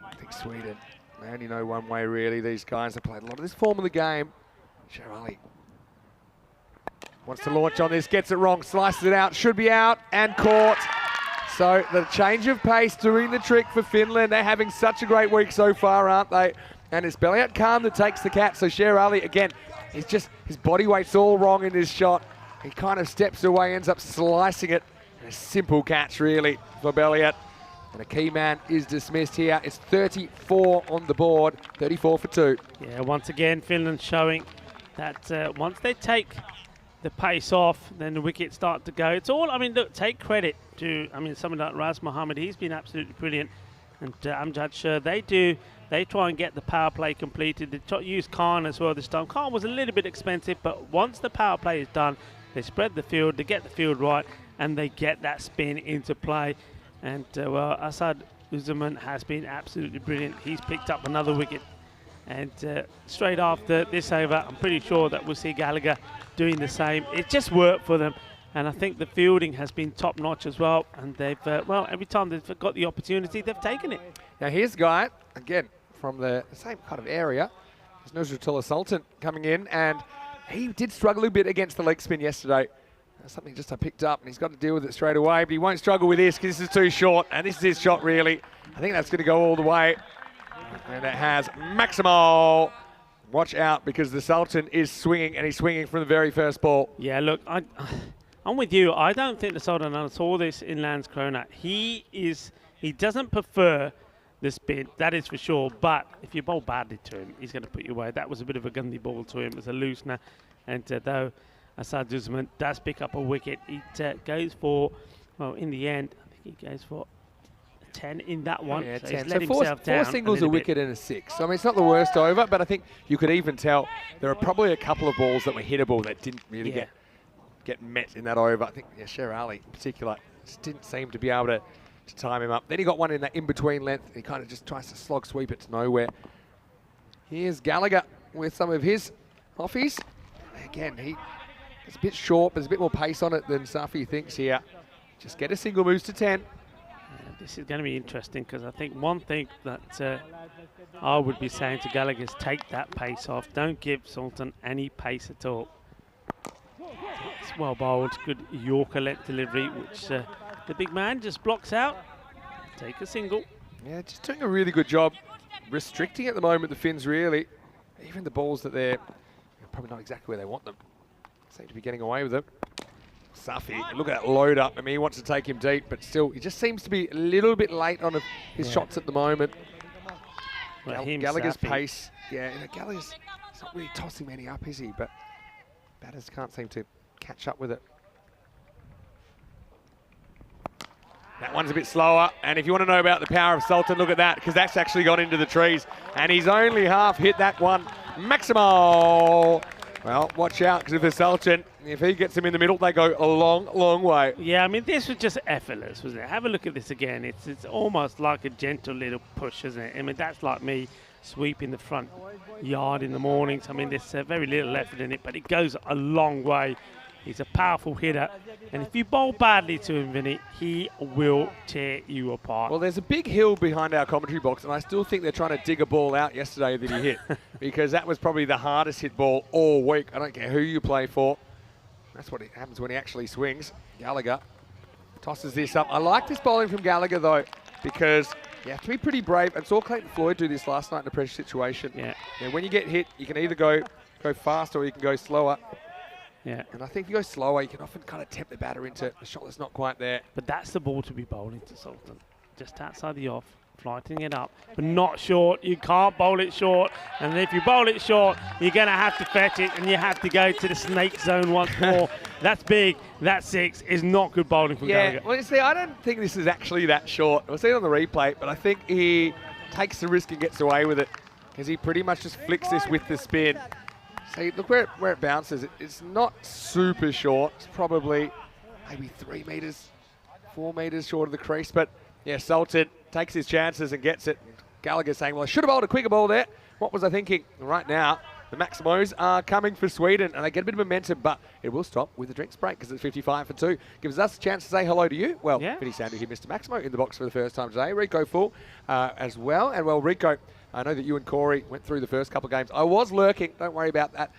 I think Sweden, they only know one way really. These guys have played a lot of this form of the game. Sherali wants to launch on this, gets it wrong, slices it out, should be out, and caught. So the change of pace doing the trick for Finland. They're having such a great week so far, aren't they? And it's Belliat Khan that takes the catch. So Sher Ali, again, he's just, his body weight's all wrong in this shot. He kind of steps away, ends up slicing it. And a simple catch, really, for Belliat. And a key man is dismissed here. It's 34 on the board, 34 for 2. Yeah, once again, Finland showing that once they take the pace off, then the wickets start to go. It's all, I mean, look, take credit to, I mean, someone like Raz Mohammed, he's been absolutely brilliant. And Amjad Shah, they try and get the power play completed. They try to use Khan as well this time. Khan was a little bit expensive, but once the power play is done, they spread the field, they get the field right, and they get that spin into play. And, well, Asaduzaman has been absolutely brilliant. He's picked up another wicket. And straight after this over, I'm pretty sure that we'll see Gallagher doing the same. It just worked for them. And I think the fielding has been top-notch as well. And they've, well, every time they've got the opportunity, they've taken it. Now, here's a guy, again, from the same kind of area. There's Nusratullah Sultan coming in. And he did struggle a bit against the leg spin yesterday. Something just I picked up, and he's got to deal with it straight away. But he won't struggle with this because this is too short. And this is his shot, really. I think that's going to go all the way. And it has Maximal. Watch out, because the Sultan is swinging, and he's swinging from the very first ball. Yeah, look, I'm with you. I don't think the Sultan saw this in Landskrona. He doesn't prefer the spin, that is for sure. But if you bowl badly to him, he's going to put you away. That was a bit of a gundy ball to him. It was a loosener. And though Asaduzaman does pick up a wicket, it goes for, well, in the end, I think he goes for 10 in that one. Yeah, so 10. he's let So himself down four singles, a little wicket, bit. and a 6. So, I mean, it's not the worst over, but I think you could even tell there are probably a couple of balls that were hittable that didn't really get met in that over. I think Sher Ali in particular just didn't seem to be able to time him up. Then he got one in that in-between length. He kind of just tries to slog sweep it to nowhere. Here's Gallagher with some of his offies. Again, it's a bit short, but there's a bit more pace on it than Safi thinks here. Just get a single, moves to 10. Yeah, this is going to be interesting because I think one thing that I would be saying to Gallagher is take that pace off. Don't give Sultan any pace at all. It's well bowled, good Yorker length delivery, which the big man just blocks out. Take a single. Yeah, just doing a really good job restricting at the moment, the Finns really. Even the balls that they're probably not exactly where they want them. Seem to be getting away with them. Safi, look at that load up. I mean, he wants to take him deep, but still, he just seems to be a little bit late on his shots at the moment. Well, Gallagher's Safi. pace. Yeah, Gallagher's not really tossing many up, is he? But batters can't seem to catch up with it. That one's a bit slower, and if you want to know about the power of Sultan, look at that, because that's actually gone into the trees, and he's only half hit that one. Maximo! Well, watch out, because if the Sultan, if he gets him in the middle, they go a long, long way. Yeah, I mean, this was just effortless, wasn't it? Have a look at this again. It's almost like a gentle little push, isn't it? I mean, that's like me sweeping the front yard in the mornings. I mean, there's very little effort in it, but it goes a long way. He's a powerful hitter, and if you bowl badly to him, Vinny, he will tear you apart. Well, there's a big hill behind our commentary box, and I still think they're trying to dig a ball out yesterday that he hit, because that was probably the hardest hit ball all week. I don't care who you play for. That's what happens when he actually swings. Gallagher tosses this up. I like this bowling from Gallagher, though, because you have to be pretty brave. And saw Clayton Floyd do this last night in a pressure situation. Yeah. When you get hit, you can either go fast or you can go slower. Yeah. And I think if you go slower, you can often kind of tempt the batter into a shot that's not quite there. But that's the ball to be bowling to Sultan. Just outside the off, flighting it up, but not short. You can't bowl it short. And if you bowl it short, you're going to have to fetch it, and you have to go to the snake zone once more. That's big. That 6 is not good bowling from Gallagher. Well, you see, I don't think this is actually that short. We'll see it on the replay, but I think he takes the risk and gets away with it, because he pretty much just flicks this with the spin. See, look where it bounces. It's not super short. It's probably maybe 3 metres, 4 metres short of the crease. But, yeah, Sultan takes his chances and gets it. Gallagher saying, well, I should have bowled a quicker ball there. What was I thinking? Right now, the Maximos are coming for Sweden, and they get a bit of momentum, but it will stop with the drinks break because it's 55 for 2. Gives us a chance to say hello to you. Well, Vinny Sandu here, Mr. Maximo, in the box for the first time today. Rico Full as well. And, well, Rico, I know that you and Corey went through the first couple of games. I was lurking. Don't worry about that.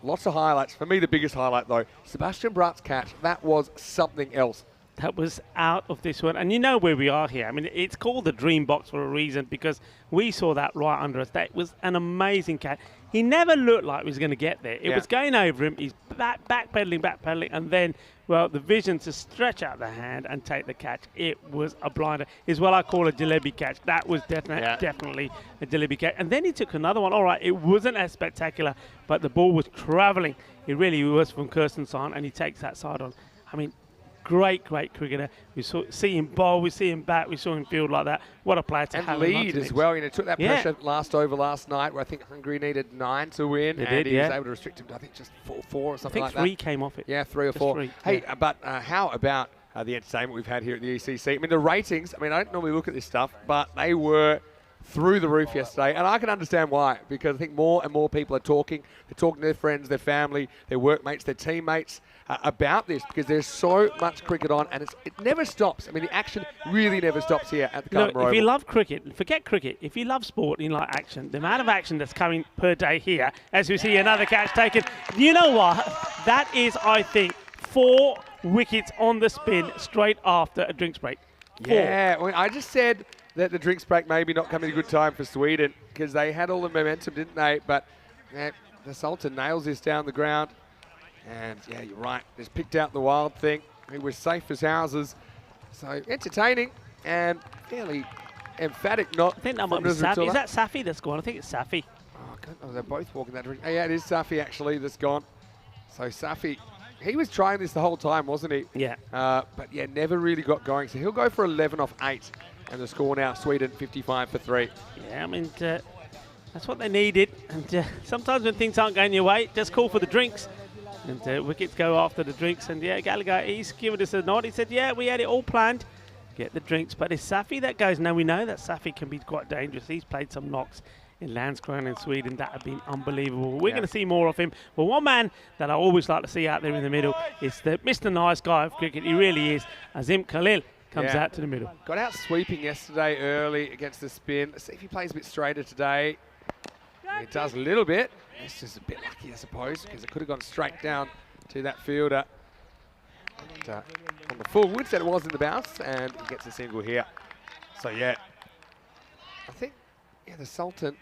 Lots of highlights. For me, the biggest highlight, though, Sebastian Bratt's catch. That was something else. That was out of this one. And you know where we are here. I mean, it's called the Dream Box for a reason, because we saw that right under us. That was an amazing catch. He never looked like he was going to get there. It was going over him. He's backpedaling, and then, well, the vision to stretch out the hand and take the catch. It was a blinder. It's what I call a jalebi catch. That was definitely a jalebi catch. And then he took another one. All right, it wasn't as spectacular, but the ball was travelling. It really was from Kirsten's side, and he takes that side on. I mean, great cricketer. We see him bowl, we see him bat, we saw him field like that. What a player to have. And lead as well. You know, took that pressure last over last night, where I think Hungary needed 9 to win, and he was able to restrict him to, I think, just 4 or something like that. I think 3 came off it. Yeah, 3 or 4. Hey, but how about the entertainment we've had here at the ECC? I mean, the ratings, I mean, I don't normally look at this stuff, but they were through the roof yesterday, and I can understand why, because I think more and more people are talking. They're talking to their friends, their family, their workmates, their teammates about this, because there's so much cricket on, and it never stops. I mean, the action really never stops here at the Cartama Oval. If you love cricket, forget cricket. If you love sport and you like action, the amount of action that's coming per day here, as we see another catch taken, you know what? That is, I think, 4 wickets on the spin straight after a drinks break. 4. Yeah, well, I just said that the drinks break maybe not coming at a good time for Sweden, because they had all the momentum, didn't they? But the Sultan nails this down the ground. And, yeah, you're right. Just picked out the wild thing. He was safe as houses. So, entertaining and fairly emphatic not. I think that might be Safi. Is that Safi that's gone? I think it's Safi. Oh, they're both walking that direction. Oh, yeah, it is Safi, actually, that's gone. So, Safi, he was trying this the whole time, wasn't he? Yeah. But, yeah, never really got going. So, he'll go for 11 off 8. And the score now, Sweden 55 for 3. Yeah, I mean, that's what they needed. And sometimes when things aren't going your way, just call for the drinks. And wickets go after the drinks. And yeah, Gallagher, he's given us a nod. He said, yeah, we had it all planned. Get the drinks. But it's Safi that goes. Now we know that Safi can be quite dangerous. He's played some knocks in Landskrona in Sweden. That have been unbelievable. We're going to see more of him. But one man that I always like to see out there in the middle is the Mr. Nice Guy of cricket. He really is. Azim Khalil comes out to the middle. Got out sweeping yesterday early against the spin. Let's see if he plays a bit straighter today. He does a little bit. It's just a bit lucky, I suppose, because it could have gone straight down to that fielder. And, on the full, would said it was in the bounce, and he gets a single here. So yeah, I think the Sultan,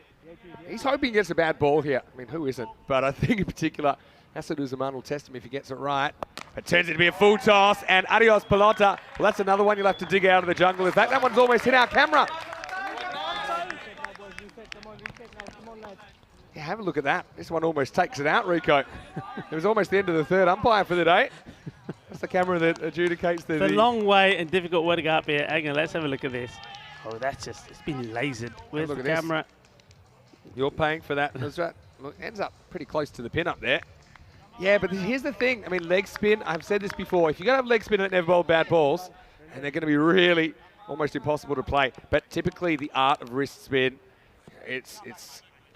he's hoping he gets a bad ball here. I mean, who isn't? But I think in particular, Asaduzaman will test him if he gets it right. It turns it to be a full toss, and adios pelota. Well, that's another one you'll have to dig out of the jungle. In fact, that one's almost hit our camera. Yeah, have a look at that. This one almost takes it out, Rico. It was almost the end of the third umpire for the day. That's the camera that adjudicates the... It's a long way and difficult way to go up here. Hang on, let's have a look at this. Oh, that's just, it's been lasered. Where's the camera? You're paying for that. That's right. Look, ends up pretty close to the pin up there. Yeah, but here's the thing. I mean, leg spin, I've said this before. If you're going to have leg spin and never bowl bad balls, and they're going to be really almost impossible to play. But typically the art of wrist spin, it's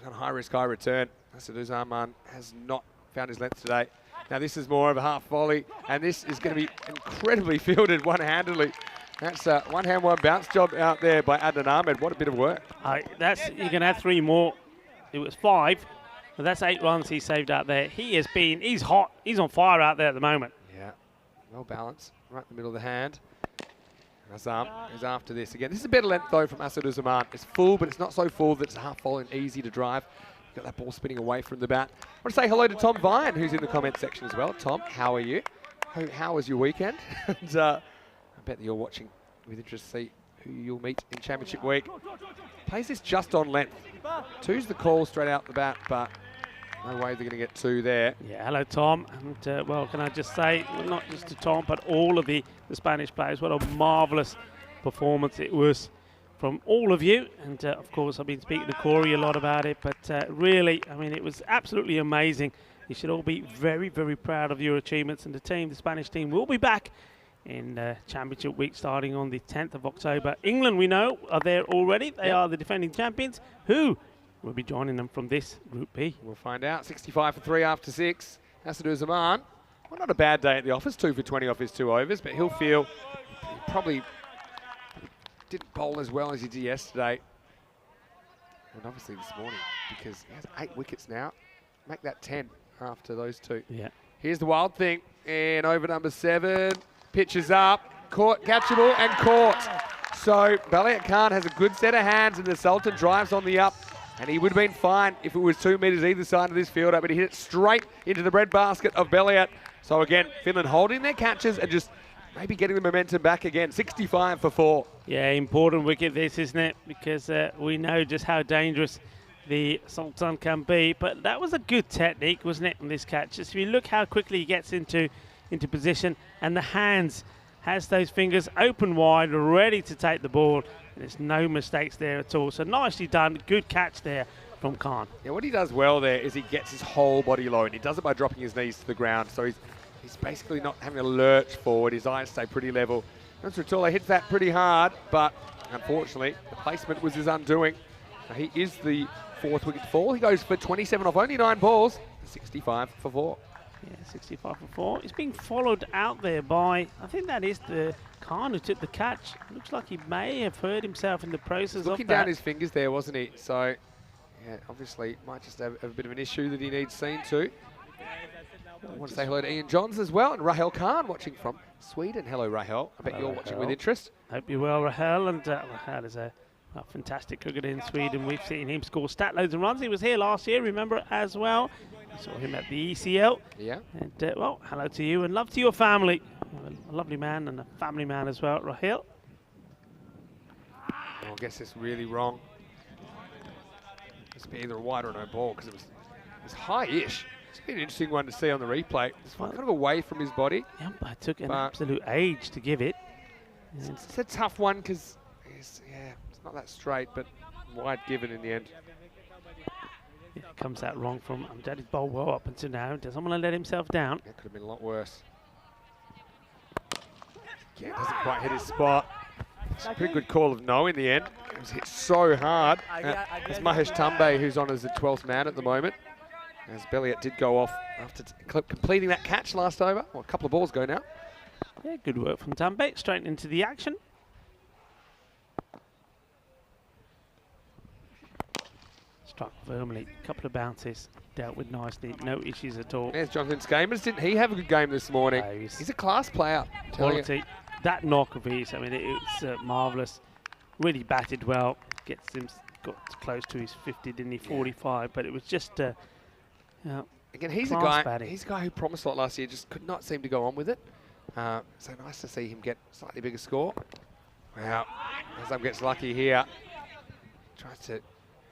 on high risk, high return. Asaduzaman has not found his length today. Now this is more of a half volley, and this is going to be incredibly fielded one-handedly. That's a one-hand, one bounce job out there by Adnan Ahmed. What a bit of work. You can have 3 more. It was 5, but that's 8 runs he saved out there. He's hot. He's on fire out there at the moment. Yeah, well balanced, right in the middle of the hand. Azam is after this again. This is a better length though from Asaduzaman. It's full, but it's not so full that it's a half volley and easy to drive. Got that ball spinning away from the bat. I want to say hello to Tom Vine, who's in the comment section as well. Tom, how are you? How was your weekend? And I bet that you're watching with interest to see who you'll meet in Championship Week. Plays this just on length. 2's the call straight out the bat, but no way they're going to get 2 there. Yeah, hello, Tom. And, well, can I just say, well, not just to Tom, but all of the Spanish players, what a marvellous performance it was from all of you. And, of course, I've been speaking to Corey a lot about it, but really, I mean, it was absolutely amazing. You should all be very, very proud of your achievements. And the Spanish team, will be back in Championship Week starting on the 10th of October. England, we know, are there already. They are the defending champions. Who will be joining them from this Group B? We'll find out. 65 for 3 after 6. Asaduzaman, well, not a bad day at the office. 2 for 20 off his 2 overs, but he'll feel he probably didn't bowl as well as he did yesterday. And obviously this morning, because he has 8 wickets now. Make that 10 after those 2. Yeah. Here's the wild thing. And over number 7. Pitches up. Caught, catchable, and caught. So Baliat Khan has a good set of hands, and the Sultan drives on the up. And he would have been fine if it was 2 metres either side of this fielder, but he hit it straight into the breadbasket of Baliat. So again, Finland holding their catches and just maybe getting the momentum back again. 65 for 4. Yeah, important wicket this, isn't it? Because we know just how dangerous the Sultan can be. But that was a good technique, wasn't it, on this catch? Just if you look how quickly he gets into position, and the hands has those fingers open wide, ready to take the ball. And there's no mistakes there at all. So nicely done. Good catch there from Khan. Yeah, what he does well there is he gets his whole body low, and he does it by dropping his knees to the ground. So he's basically not having a lurch forward. His eyes stay pretty level. Nusratullah hits that pretty hard, but unfortunately, the placement was his undoing. So he is the 4th wicket fall. He goes for 27 off only 9 balls. 65 for 4. Yeah, 65 for 4. He's being followed out there by, I think that is the Khan who took the catch. Looks like he may have hurt himself in the process of that. Looking down his fingers there, wasn't he? So, yeah, obviously might just have a bit of an issue that he needs seen to. I want to say hello to Ian Johns as well, and Rahel Khan watching from Sweden. Hello, Rahel. I bet you're watching with interest. Hope you're well, Rahel. And Rahel is a fantastic cricketer in Sweden. We've seen him score stat loads of runs. He was here last year, remember, as well. We saw him at the ECL. Yeah. And, well, hello to you and love to your family. A lovely man and a family man as well, Rahel. I guess it's really wrong. It's either a wide or no ball, because it was high-ish. It's been an interesting one to see on the replay. It's kind of away from his body. Yeah, but it took an absolute age to give it. It's a tough one because it's not that straight, but wide given in the end. Yeah, comes out wrong from Amjad's bowl well up until now. Doesn't want to let himself down. That could have been a lot worse. Yeah, doesn't quite hit his spot. It's a pretty good call of no in the end. It was hit so hard. It's Mahesh Tumbe who's on as the 12th man at the moment. As Belliot did go off after completing that catch last over. Well, a couple of balls go now. Yeah, good work from Tumbe. Straight into the action. Struck firmly. A couple of bounces. Dealt with nicely. No issues at all. There's Jonathan Skamers. Didn't he have a good game this morning? No, he's a class player. Quality. That knock of his, I mean, it's marvellous. Really batted well. Gets him, got close to his 50, didn't he? 45, but it was just, again, he's a guy. Batting. He's a guy who promised a lot last year, just could not seem to go on with it. So nice to see him get a slightly bigger score. Wow, Azam gets lucky here. Tries to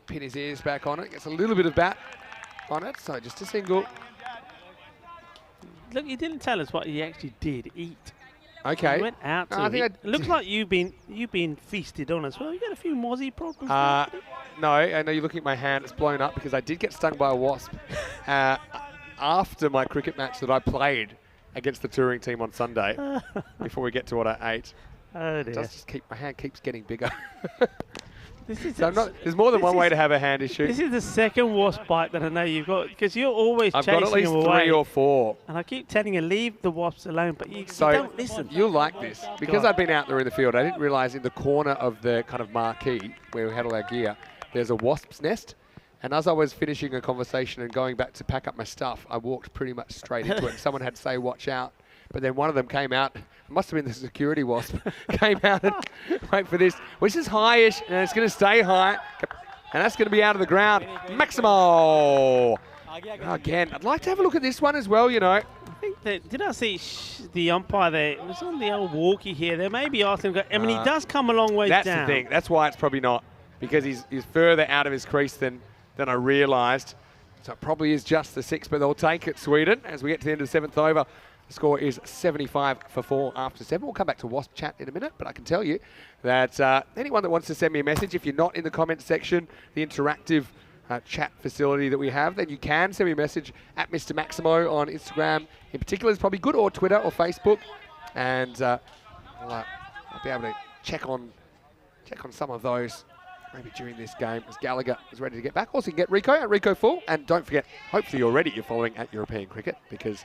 pin his ears back on it. Gets a little bit of bat on it. So just a single. Look, he didn't tell us what he actually did eat. Okay. He went out to eat. It looks like you've been feasted on as well. You got a few mozzie problems. No, I know you're looking at my hand. It's blown up because I did get stung by a wasp after my cricket match that I played against the touring team on Sunday. Before we get to what I ate. Oh dear. It does just my hand keeps getting bigger. So there's more than one way to have a hand issue. This is the second wasp bite that I know you've got, because you're always I've chasing got at least them away. 3 or 4. And I keep telling you, leave the wasps alone, but you don't listen. You'll like this. Because I've been out there in the field, I didn't realise in the corner of the kind of marquee where we had all our gear, there's a wasp's nest. And as I was finishing a conversation and going back to pack up my stuff, I walked pretty much straight into it. Someone had to say, watch out. But then one of them came out, it must have been the security wasp, came out and wait for this, which is high-ish, and it's going to stay high. And that's going to be out of the ground. Maximo! Again, I'd like to have a look at this one as well, you know. I think that, did I see the umpire there? It was on the old walkie here. There may be asking, I mean, he does come a long way down. That's the thing. That's why it's probably not, because he's further out of his crease than I realised. So it probably is just the 6, but they'll take it, Sweden, as we get to the end of the 7th over. The score is 75 for 4 after 7. We'll come back to Wasp chat in a minute, but I can tell you that anyone that wants to send me a message, if you're not in the comments section, the interactive chat facility that we have, then you can send me a message at Mr. Maximo on Instagram. In particular, is probably good, or Twitter or Facebook, and I'll be able to check on some of those maybe during this game as Gallagher is ready to get back. Also, you can get Rico at Rico Full, and don't forget, hopefully you're following at European Cricket, because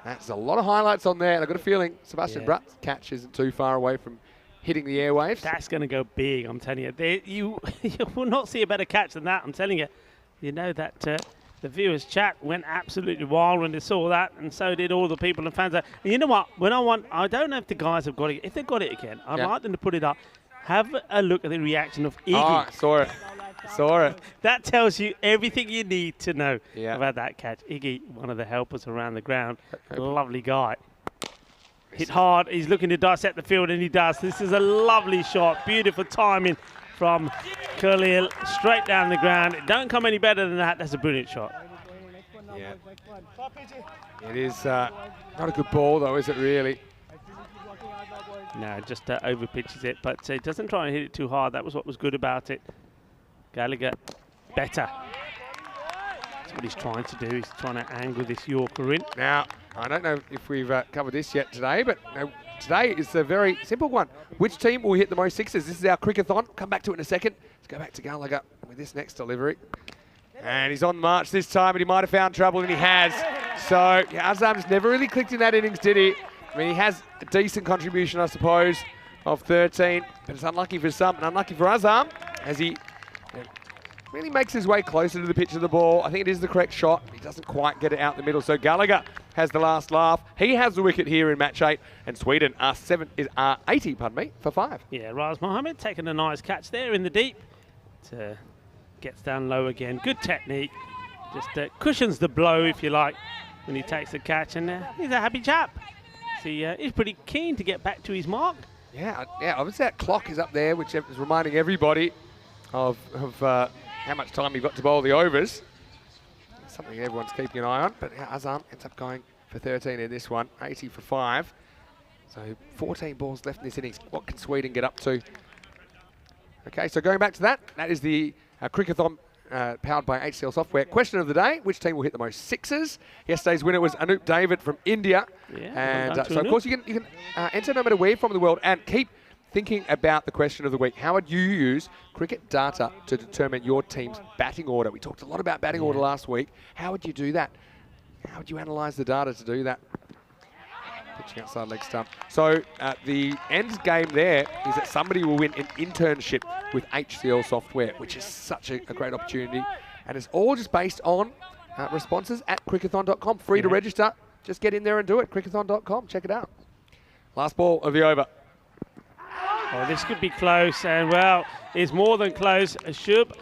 that's a lot of highlights on there, and I've got a feeling Sebastian Bratt's catch isn't too far away from hitting the airwaves. That's going to go big, I'm telling you. You will not see a better catch than that, I'm telling you. You know that the viewers' chat went absolutely wild when they saw that, and so did all the people and fans. And you know what? I don't know if the guys have got it. If they've got it again, I'd like them to put it up. Have a look at the reaction of Iggy. Oh, I saw it. Saw it. That tells you everything you need to know about that catch. Iggy, one of the helpers around the ground. Lovely guy. Hit hard. He's looking to dissect the field, and he does. This is a lovely shot. Beautiful timing from Khalil. Straight down the ground. It don't come any better than that. That's a brilliant shot. Yeah. It is not a good ball, though, is it really? No, just over pitches it, but it doesn't try and hit it too hard. That was what was good about it. Gallagher, better. That's what he's trying to do. He's trying to angle this Yorker in. Now, I don't know if we've covered this yet today, but today is a very simple one. Which team will hit the most sixes? This is our Crickathon. Come back to it in a second. Let's go back to Gallagher with this next delivery. And he's on march this time, but he might have found trouble, and he has. So, Azam's never really clicked in that innings, did he? I mean, he has a decent contribution, I suppose, of 13, but it's unlucky for some and unlucky for Azam as he really makes his way closer to the pitch of the ball. I think it is the correct shot. He doesn't quite get it out the middle, so Gallagher has the last laugh. He has the wicket here in match 8, and Sweden are 80 for 5. Yeah, Raz Mohammed taking a nice catch there in the deep. Gets down low again. Good technique. Just cushions the blow, if you like, when he takes the catch, and he's a happy chap. He's pretty keen to get back to his mark. Yeah. Obviously that clock is up there, which is reminding everybody of how much time you've got to bowl the overs. Something everyone's keeping an eye on. But Azam ends up going for 13 in this one, 80 for 5. So 14 balls left in this innings. What can Sweden get up to Okay, so going back to that is the Crickathon powered by HCL Software. Question of the day, which team will hit the most sixes? Yesterday's winner was Anup David from India. Yeah, And well done to so, of Anup. course, you can enter no matter where you're from in the world and keep thinking about the question of the week. How would you use cricket data to determine your team's batting order? We talked a lot about batting order last week. How would you do that? How would you analyse the data to do that? Pitching outside leg stump. So the end game there is that somebody will win an internship with HCL Software, which is such a great opportunity. And it's all just based on responses at crickathon.com. Free to register. Just get in there and do it. Crickathon.com. Check it out. Last ball of the over. Oh, this could be close, and well, it's more than close. Shub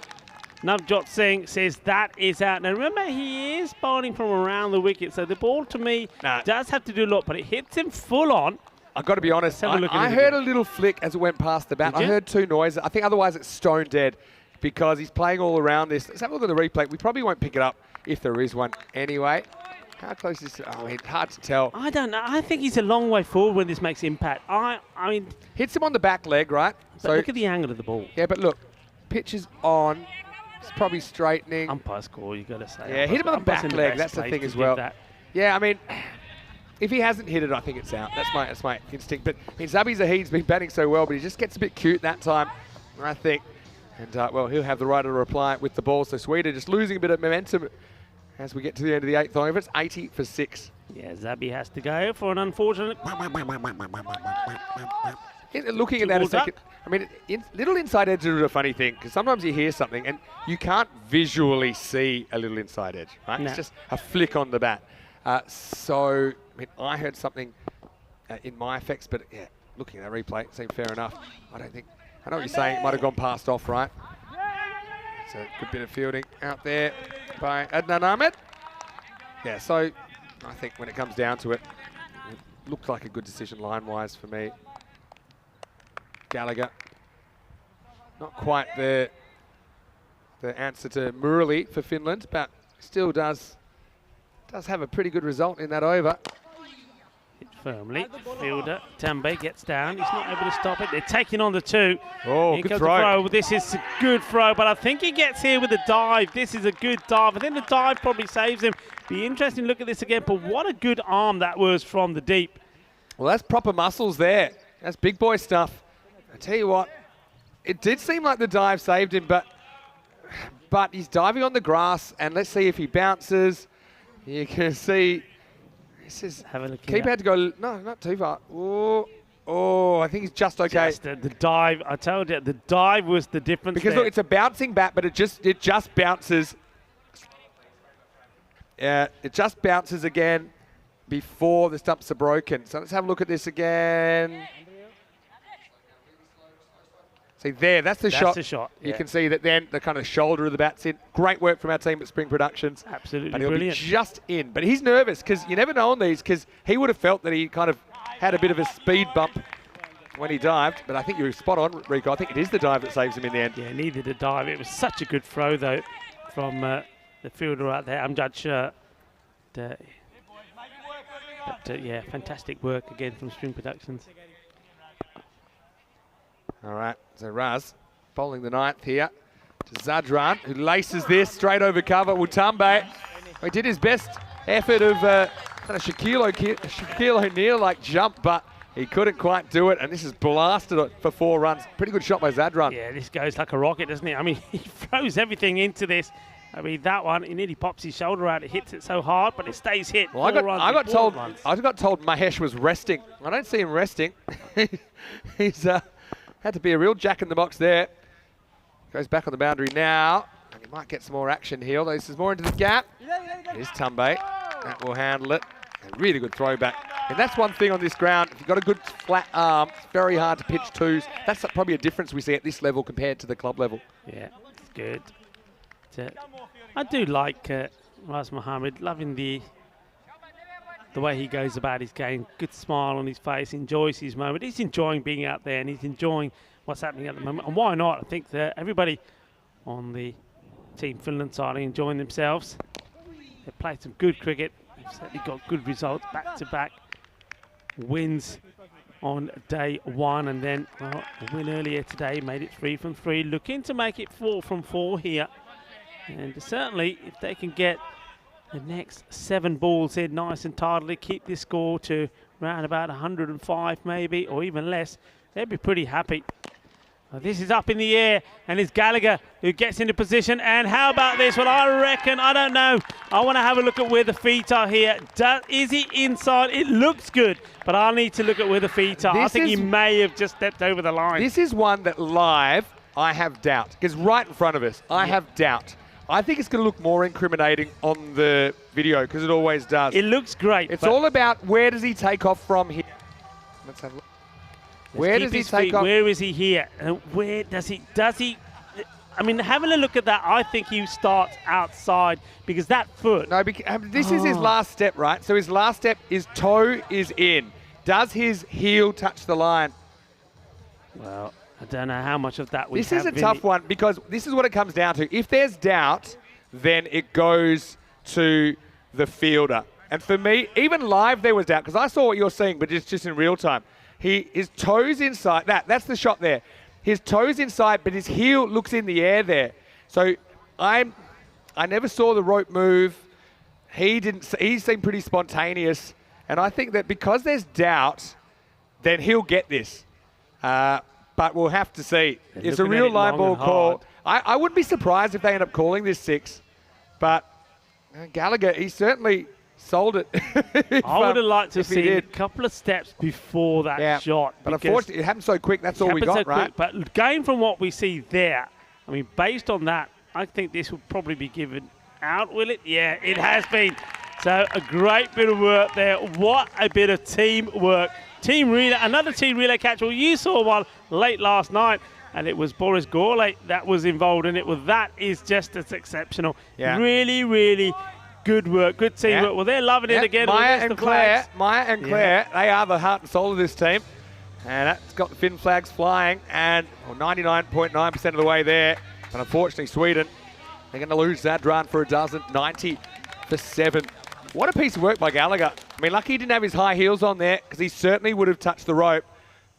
Navjot Singh says that is out. Now remember, he is bowling from around the wicket, so the ball to me does have to do a lot, but it hits him full on. I've got to be honest, I heard a little flick as it went past the bat. I heard two noises. I think otherwise it's stone dead because he's playing all around this. Let's have a look at the replay. We probably won't pick it up if there is one anyway. How close is it? I mean, hard to tell. I don't know. I think he's a long way forward when this makes impact. I mean... Hits him on the back leg, right? So look at the angle of the ball. Yeah, but look, pitch is on. It's probably straightening. Umpire score, you got to say. Yeah, hit him on the back leg. That's the thing as well. Yeah, I mean, if he hasn't hit it, I think it's out. That's my instinct. But I mean, Zabi Zahid's been batting so well, but he just gets a bit cute that time, I think. And well, he'll have the right to reply with the ball. So Sweden just losing a bit of momentum as we get to the end of the 8th over. It's 80 for 6. Yeah, Zabi has to go for an unfortunate. Looking at that a second, I mean, little inside edge is a funny thing because sometimes you hear something and you can't visually see a little inside edge, right? No. It's just a flick on the bat. So, I mean, I heard something in my effects, but yeah, looking at that replay, it seemed fair enough. I know what you're saying. It might have gone past off, right? It's a good bit of fielding out there by Adnan Ahmed. Yeah, so I think when it comes down to it, it looked like a good decision line-wise for me. Gallagher, not quite the answer to Murali for Finland, but still does have a pretty good result in that over. Hit firmly, fielder Tambe gets down. He's not able to stop it. They're taking on the 2. Oh, good throw. This is a good throw, but I think he gets here with a dive. This is a good dive. I think the dive probably saves him. Be interesting to look at this again, but what a good arm that was from the deep. Well, that's proper muscles there. That's big boy stuff. I tell you what, it did seem like the dive saved him, but he's diving on the grass, and let's see if he bounces. You can see this is keeper had to go. No, not too far. Oh, I think he's just okay. Just the dive. I told you, the dive was the difference. Because look, it's a bouncing bat, but it just bounces. Yeah, it just bounces again before the stumps are broken. So let's have a look at this again. See there, that's the shot. You can see that then the kind of shoulder of the bat's in. Great work from our team at Spring Productions. Absolutely but he'll brilliant. Be just in. But he's nervous because you never know on these because he would have felt that he kind of had a bit of a speed bump when he dived. But I think you're spot on, Rico. I think it is the dive that saves him in the end. Yeah, needed a dive. It was such a good throw, though, from the fielder out there. Yeah, fantastic work again from Spring Productions. All right, so Raz bowling the 9th here to Zadran, who laces this straight over cover. Wutambe, he did his best effort of kind of Shaquille O'Neal-like jump, but he couldn't quite do it, and this is blasted it for 4 runs. Pretty good shot by Zadran. Yeah, this goes like a rocket, doesn't it? I mean, he throws everything into this. I mean, that one, he nearly pops his shoulder out. It hits it so hard, but it stays hit. Well, I got told Mahesh was resting. I don't see him resting. He's had to be a real jack in the box there. Goes back on the boundary now. And he might get some more action here, although this is more into the gap. Here's Tumbe. That will handle it. A really good throwback. And that's one thing on this ground. If you've got a good flat arm, it's very hard to pitch 2s. That's probably a difference we see at this level compared to the club level. Yeah, it's good. I do like Raz Mohammed, loving the way he goes about his game. Good smile on his face, enjoys his moment. He's enjoying being out there and he's enjoying what's happening at the moment. And why not? I think that everybody on the Team Finland side are enjoying themselves. They've played some good cricket. They've certainly got good results, back-to-back wins on day 1, and then a win earlier today, made it 3 from 3, looking to make it 4 from 4 here. And certainly, if they can get the next 7 balls in nice and tidily, keep this score to around about 105 maybe, or even less, they'd be pretty happy. This is up in the air, and it's Gallagher who gets into position. And how about this? Well, I reckon, I don't know. I want to have a look at where the feet are here. Is he inside? It looks good, but I'll need to look at where the feet are. I think he may have just stepped over the line. This is one that live, I have doubt. Because right in front of us, I have doubt. I think it's going to look more incriminating on the video, because it always does. It looks great. It's all about where does he take off from here. Let's have a look. Where does he take off? Where is he here? Where does he? I mean, having a look at that, I think he starts outside, because that foot. No, this is his last step, right? So his last step, his toe is in. Does his heel touch the line? Well, I don't know how much of that we have. This is a tough one, because this is what it comes down to. If there's doubt, then it goes to the fielder. And for me, even live there was doubt, because I saw what you're seeing, but it's just in real time. His toes inside, that's the shot there. His toes inside, but his heel looks in the air there. So I never saw the rope move. He seemed pretty spontaneous. And I think that because there's doubt, then he'll get this. But we'll have to see. It's a real line ball call. I wouldn't be surprised if they end up calling this 6. But Gallagher, he certainly sold it. I would have liked to see a couple of steps before that shot. But unfortunately, it happened so quick. That's all we got, right? But going from what we see there, I mean, based on that, I think this will probably be given out, will it? Yeah, it has been. So a great bit of work there. What a bit of teamwork. Team relay, another team relay catch. Well, you saw one late last night, and it was Boris Gorley that was involved in it. Well, that is just as exceptional. Yeah. Really, really good work, good teamwork. Yeah. Well, they're loving it again. Maya and Claire, they are the heart and soul of this team. And that's got the Finn flags flying, and 99.9% of the way there. And unfortunately, Sweden, they're going to lose that run for a dozen, 90 for 7. What a piece of work by Gallagher. I mean, lucky he didn't have his high heels on there, because he certainly would have touched the rope.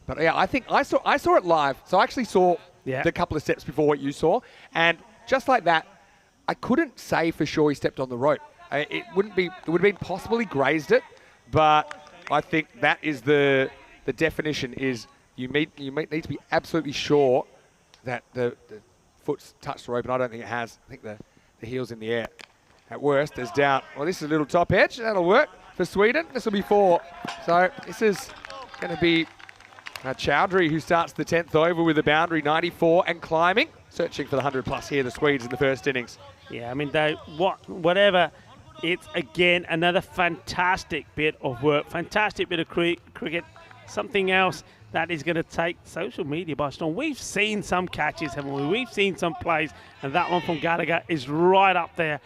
But yeah, I think I saw it live. So I actually saw the couple of steps before what you saw. And just like that, I couldn't say for sure he stepped on the rope. It would have been possible he grazed it, but I think that is the definition is you need to be absolutely sure that the foot's touched the rope, and I don't think it has. I think the heel's in the air. At worst, there's doubt. Well, this is a little top edge. That'll work for Sweden. This will be 4. So this is going to be Chowdhury, who starts the 10th over with a boundary, 94 and climbing, searching for the 100+ here, the Swedes in the first innings. Yeah, I mean, whatever. It's, again, another fantastic bit of work, fantastic bit of cricket, something else that is going to take social media by storm. We've seen some catches, haven't we? We've seen some plays, and that one from Gallagher is right up there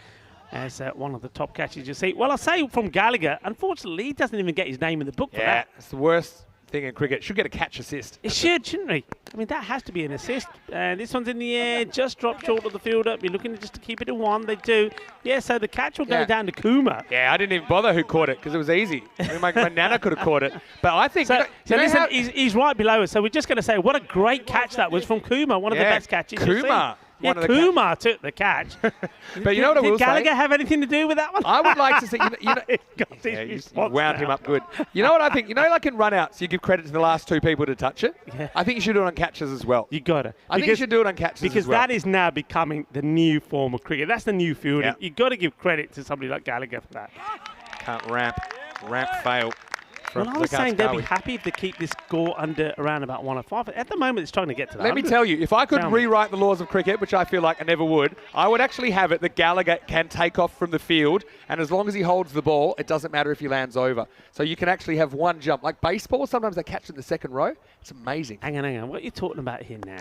as one of the top catches you see. Well, I say from Gallagher, unfortunately, he doesn't even get his name in the book for that. Yeah, it's the worst thing in cricket. Should get a catch assist. It should, shouldn't he? I mean, that has to be an assist. This one's in the air, just dropped short of the fielder. Be looking just to keep it in 1. They do. Yeah, so the catch will go down to Kumar. Yeah, I didn't even bother who caught it, because it was easy. I mean, my nana could have caught it. But I think... listen, he's right below us, so we're just going to say what a great catch that was from Kumar, one of the best catches you've seen. Yeah, Kumar took the catch. But you know what I will say? Did Gallagher have anything to do with that one? I would like to see... You wound him up good. You know what I think? You know, like in run-outs, you give credit to the last 2 people to touch it? Yeah. I think you should do it on catches as well. You got to. I think you should do it on catches as well. Because that is now becoming the new form of cricket. That's the new fielding. Yeah. You've got to give credit to somebody like Gallagher for that. Can't ramp fail. Well, I was saying they'd be happy if they keep this score under around about 105. At the moment, it's trying to get to that. Let me tell you, if I could rewrite the laws of cricket, which I feel like I never would, I would actually have it that Gallagher can take off from the field, and as long as he holds the ball, it doesn't matter if he lands over. So you can actually have one jump. Like baseball, sometimes they catch in the second row. It's amazing. Hang on. What are you talking about here now?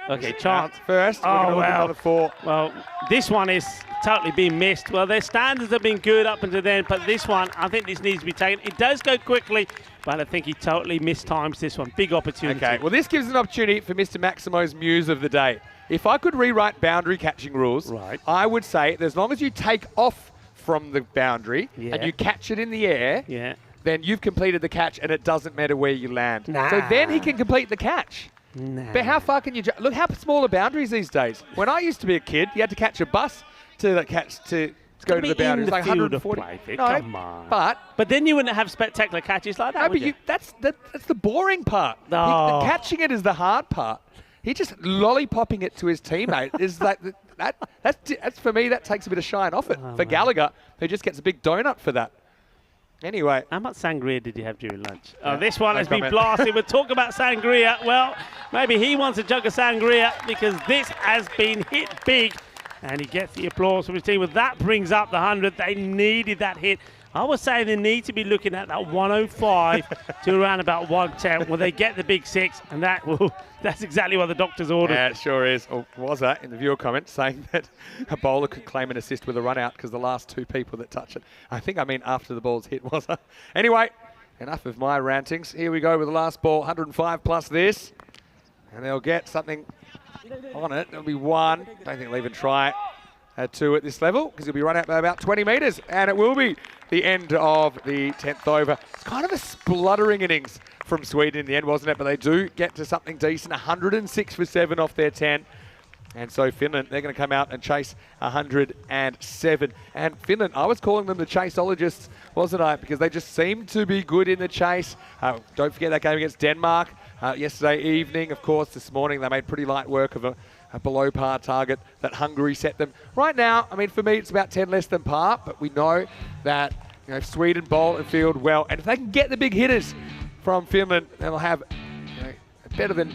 Okay, chance first. Oh, well. 4. Well, this one is totally been missed. Well, their standards have been good up until then, but this one, I think this needs to be taken. It does go quickly, but I think he totally mistimes this one. Big opportunity. Okay, well, this gives an opportunity for Mr. Maximo's muse of the day. If I could rewrite boundary catching rules, I would say that as long as you take off from the boundary and you catch it in the air, then you've completed the catch and it doesn't matter where you land. Nah. So then he can complete the catch. Nah. But how far can you look how small are boundaries these days? When I used to be a kid, you had to catch a bus to go to the boundaries. Like 140. No, come on. But then you wouldn't have spectacular catches like that, no, would but you? that's the boring part. Oh. Catching it is the hard part. He just lollipopping it to his teammate is like that's for me. That takes a bit of shine off it. For Gallagher, who just gets a big donut for that. Anyway. How much sangria did you have during lunch? Oh, this one has been blasted. We'll talk about sangria. Well, maybe he wants a jug of sangria because this has been hit big. And he gets the applause from his team. Well, that brings up the 100. They needed that hit. I was saying they need to be looking at that 105 to around about 110. Well, they get the big 6, and that's exactly what the doctors ordered. Yeah, it sure is. Or was that in the viewer comment saying that a bowler could claim an assist with a run out because the last 2 people that touch it. I think I mean after the ball's hit, was it? Anyway, enough of my rantings. Here we go with the last ball, 105 plus this. And they'll get something on it. It'll be 1. Don't think they'll even try it at 2 at this level because he'll be run out by about 20 metres. And it will be the end of the 10th over. It's kind of a spluttering innings from Sweden in the end, wasn't it? But they do get to something decent. 106 for 7 off their 10. And so Finland, they're going to come out and chase 107. And Finland, I was calling them the chaseologists, wasn't I? Because they just seem to be good in the chase. Don't forget that game against Denmark yesterday evening. Of course, this morning they made pretty light work of a below par target that Hungary set them. Right now, I mean, for me, it's about 10 less than par, but we know that Sweden bowl and field well. And if they can get the big hitters from Finland, they'll have a better than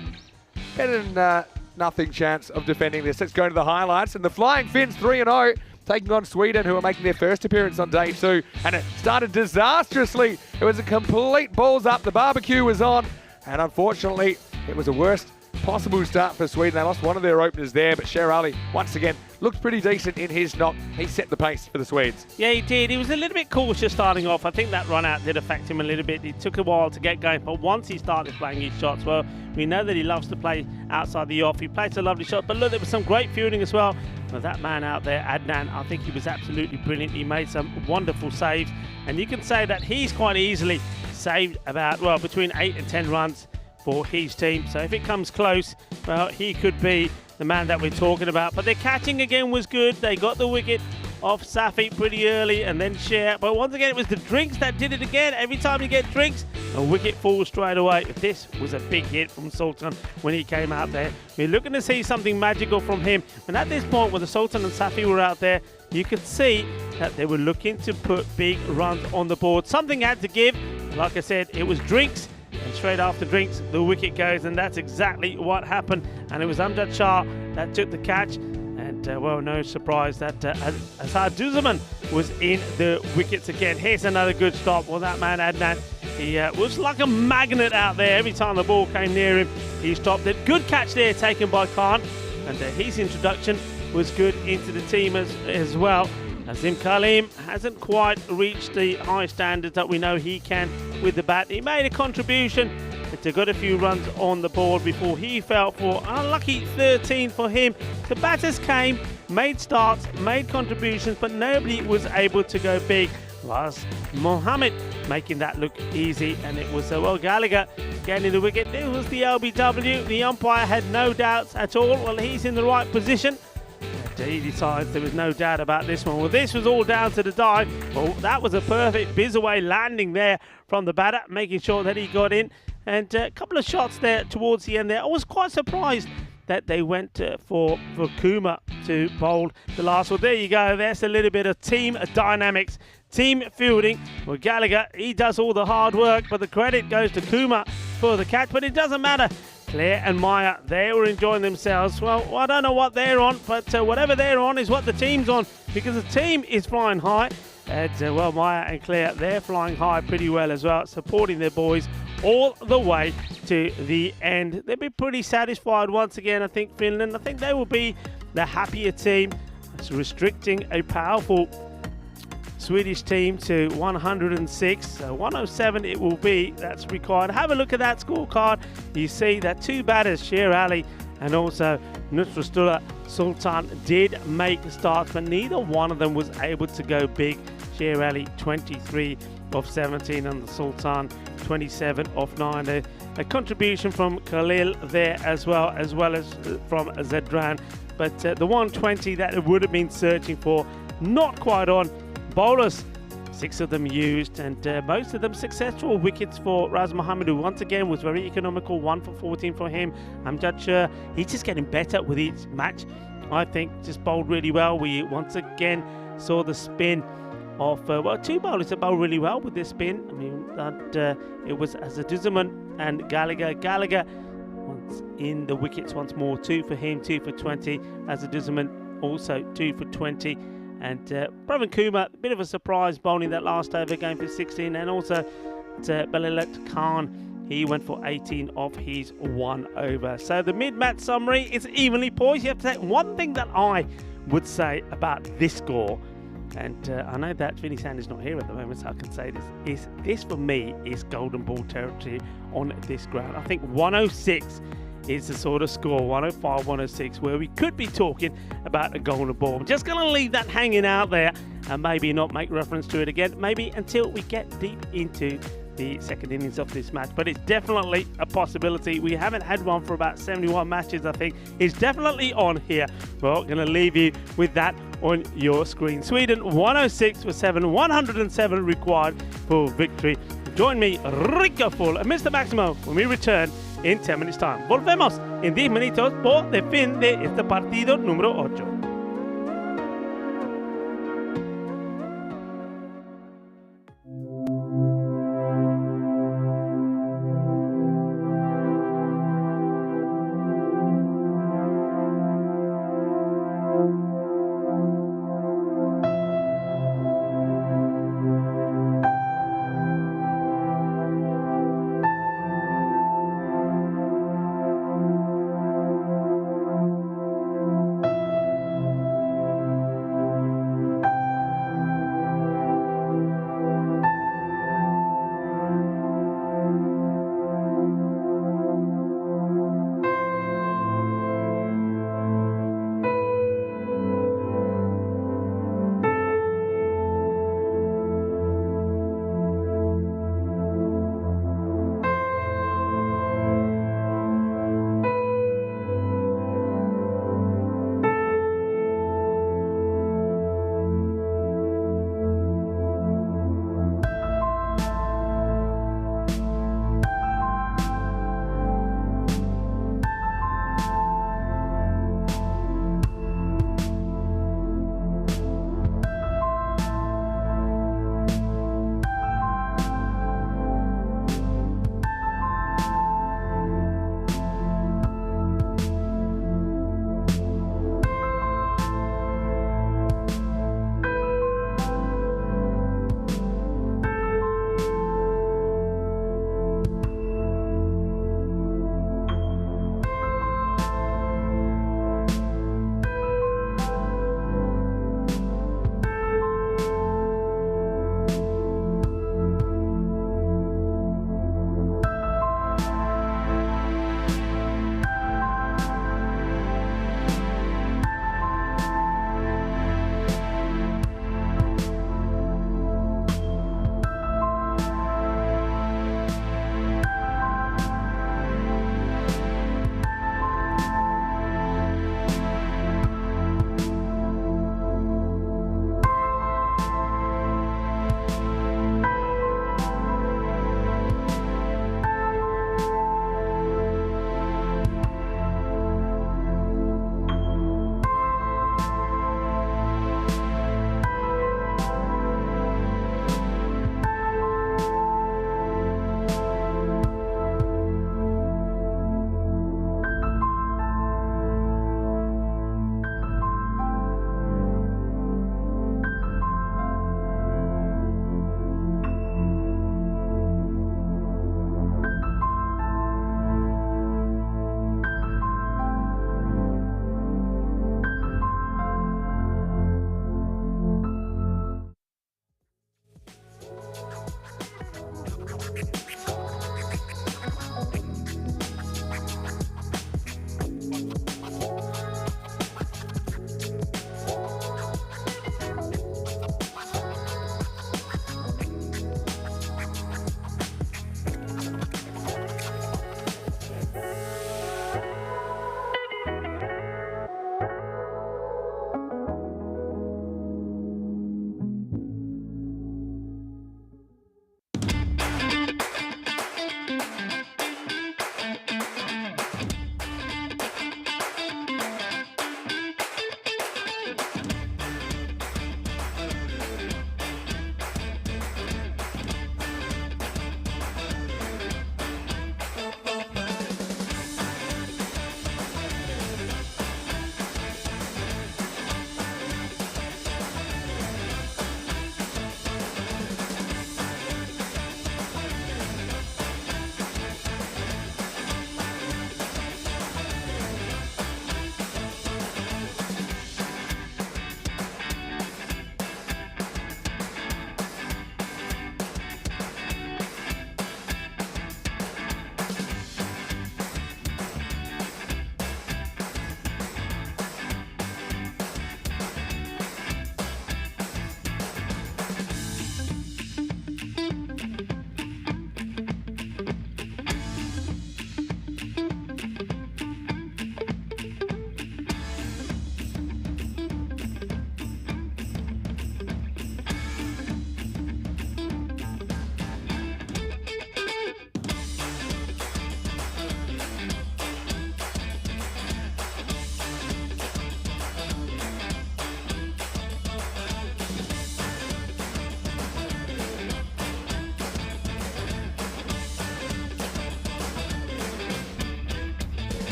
nothing chance of defending this. Let's go to the highlights. And the Flying Finns 3-0, taking on Sweden, who are making their first appearance on day 2. And it started disastrously. It was a complete balls up. The barbecue was on. And unfortunately, it was the worst possible start for Sweden. They lost one of their openers there, but Sher Ali, once again, looked pretty decent in his knock. He set the pace for the Swedes. Yeah, he did. He was a little bit cautious starting off. I think that run out did affect him a little bit. It took a while to get going, but once he started playing his shots, well, we know that he loves to play outside the off. He plays a lovely shot, but look, there was some great fielding as well. Well, that man out there, Adnan, I think he was absolutely brilliant. He made some wonderful saves, and you can say that he's quite easily saved about, well, between 8 and 10 runs for his team. So if it comes close, well, he could be the man that we're talking about. But their catching again was good. They got the wicket off Safi pretty early and then Sher. But once again, it was the drinks that did it again. Every time you get drinks, a wicket falls straight away. This was a big hit from Sultan when he came out there. We're looking to see something magical from him. And at this point, when the Sultan and Safi were out there, you could see that they were looking to put big runs on the board. Something had to give. Like I said, it was drinks. And straight after drinks, the wicket goes, and that's exactly what happened. And it was Amjad Shah that took the catch. And, well, no surprise that Azhar Duzaman was in the wickets again. Here's another good stop. Well, that man, Adnan, he was like a magnet out there. Every time the ball came near him, he stopped it. Good catch there taken by Khan. And his introduction was good into the team as well. Azim Kalim hasn't quite reached the high standards that we know he can with the bat. He made a contribution, but he got a few runs on the board before he fell for an unlucky 13 for him. The batters came, made starts, made contributions, but nobody was able to go big. Was Mohammed making that look easy, and it was well, Gallagher getting the wicket. It was the LBW. The umpire had no doubts at all. Well, he's in the right position. He decides there was no doubt about this one. Well, this was all down to the dive. Well, that was a perfect biz-away landing there from the batter, making sure that he got in. And a couple of shots there towards the end there. I was quite surprised that they went for Kuma to bowl the last one. There you go. There's a little bit of team dynamics, team fielding. Well, Gallagher, he does all the hard work, but the credit goes to Kuma for the catch. But it doesn't matter. Claire and Maya, they were enjoying themselves. Well, I don't know what they're on, but whatever they're on is what the team's on, because the team is flying high. And, well, Maya and Claire, they're flying high pretty well as well, supporting their boys all the way to the end. They'll be pretty satisfied once again, I think, Finland. I think they will be the happier team. It's restricting a powerful Swedish team to 106, so 107 it will be, that's required. Have a look at that scorecard. You see that 2 batters, Sher Ali and also Nusratullah Sultan did make starts, but neither one of them was able to go big. Sher Ali 23 of 17 and the Sultan 27 of 9. A contribution from Khalil there as well as from Zedran, but the 120 that it would have been searching for, not quite on. Bowlers, 6 of them used, and most of them successful. Wickets for Raz Mohammed, who once again was very economical, 1 for 14 for him. Amjad Shah, he's just getting better with each match. I think just bowled really well. We once again saw the spin of, well, 2 bowlers that bowled really well with this spin. I mean, that it was Asaduzaman and Gallagher. Gallagher once in the wickets once more, 2 for him, 2 for 20. Asaduzaman also 2 for 20. And Pravin Kumar, a bit of a surprise bowling that last over, going for 16. And also Balilat Khan, he went for 18 of his 1 over. So the mid-match summary is evenly poised. You have to say one thing that I would say about this score, and I know that Vinny Sanders not here at the moment, so I can say this, is this for me is golden ball territory on this ground. I think 106 is the sort of score, 105, 106, where we could be talking about a golden ball. I'm just going to leave that hanging out there and maybe not make reference to it again, maybe until we get deep into the second innings of this match. But it's definitely a possibility. We haven't had one for about 71 matches, I think. It's definitely on here. Well, going to leave you with that on your screen. Sweden 106 for 7, 107 required for victory. Join me, Rico Full and Mr. Maximo, when we return in 10 minutes time. Volvemos en 10 minutos por el fin de este partido número 8.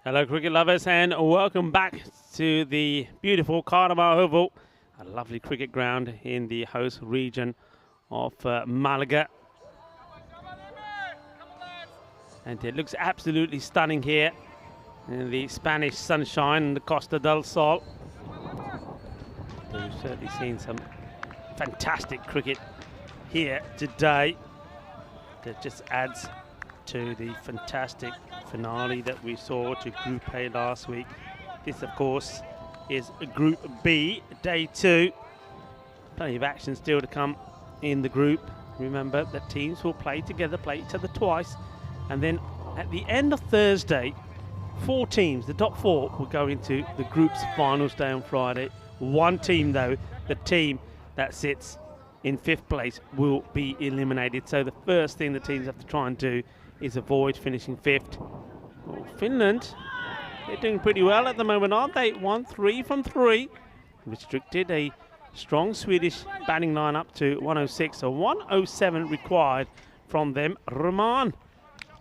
Hello cricket lovers and welcome back to the beautiful Cartama Oval, a lovely cricket ground in the host region of Malaga. And it looks absolutely stunning here in the Spanish sunshine and the Costa del Sol. We've certainly seen some fantastic cricket here today that just adds to the fantastic finale that we saw to Group A last week. This, of course, is Group B, Day 2. Plenty of action still to come in the group. Remember that teams will play together, play each other twice, and then at the end of Thursday, 4 teams, the top 4, will go into the group's finals day on Friday. One team, though, the team that sits in 5th place, will be eliminated. So the first thing the teams have to try and do is avoid finishing 5th. Well, Finland, they're doing pretty well at the moment, aren't they? 1-3 from 3. Restricted a strong Swedish batting line up to 106. So 107 required from them. Rahman.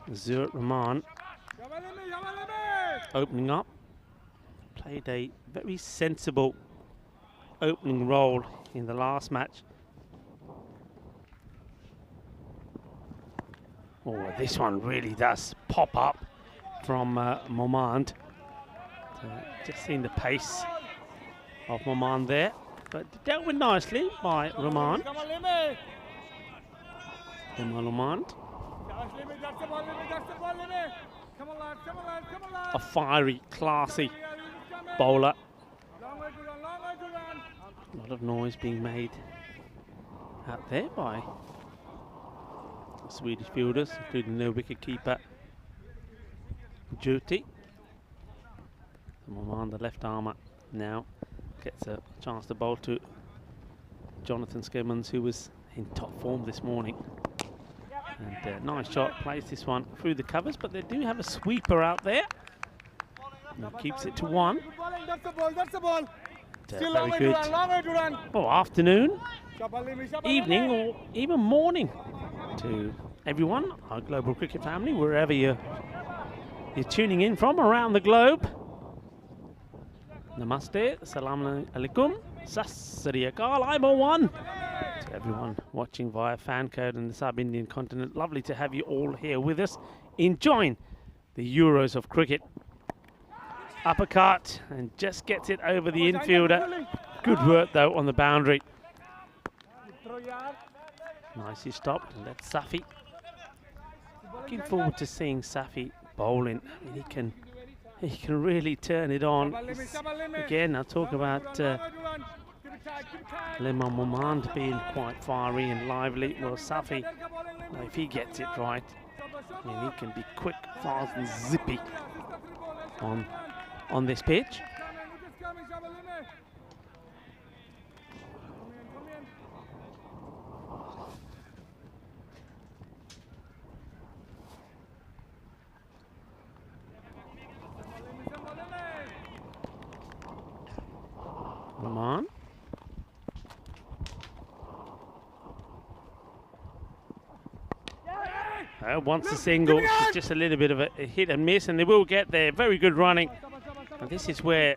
Rahman opening up. Played a very sensible opening role in the last match. Oh, this one really does pop up from Momand. Just seeing the pace of Momand there, but dealt with nicely by Rahman. Momand. A fiery, classy bowler. A lot of noise being made out there by Swedish fielders, including their wicket-keeper Juti. Momand, the left armour, now gets a chance to bowl to Jonathan Skimmons, who was in top form this morning. And nice shot, plays this one through the covers, but they do have a sweeper out there. And keeps it to 1. That's the ball. Very good. Oh, afternoon, evening, or even morning to everyone, our global cricket family, wherever you're tuning in from around the globe. Namaste, Assalamu alaikum, Sassri Akal, I'm a one. To everyone watching via fan code in the sub-Indian continent, lovely to have you all here with us, enjoying the Euros of cricket. Uppercut, and just gets it over the infielder. Good work though on the boundary. Nicely stopped, and that's Safi. Looking forward to seeing Safi bowling. I mean, he can really turn it on. Again, I talk about Momand being quite fiery and lively. Well, Safi, if he gets it right, I mean, he can be quick, fast and zippy on this pitch. Rahman. Wants a single, it's just a little bit of a hit and miss, and they will get there. Very good running. And this is where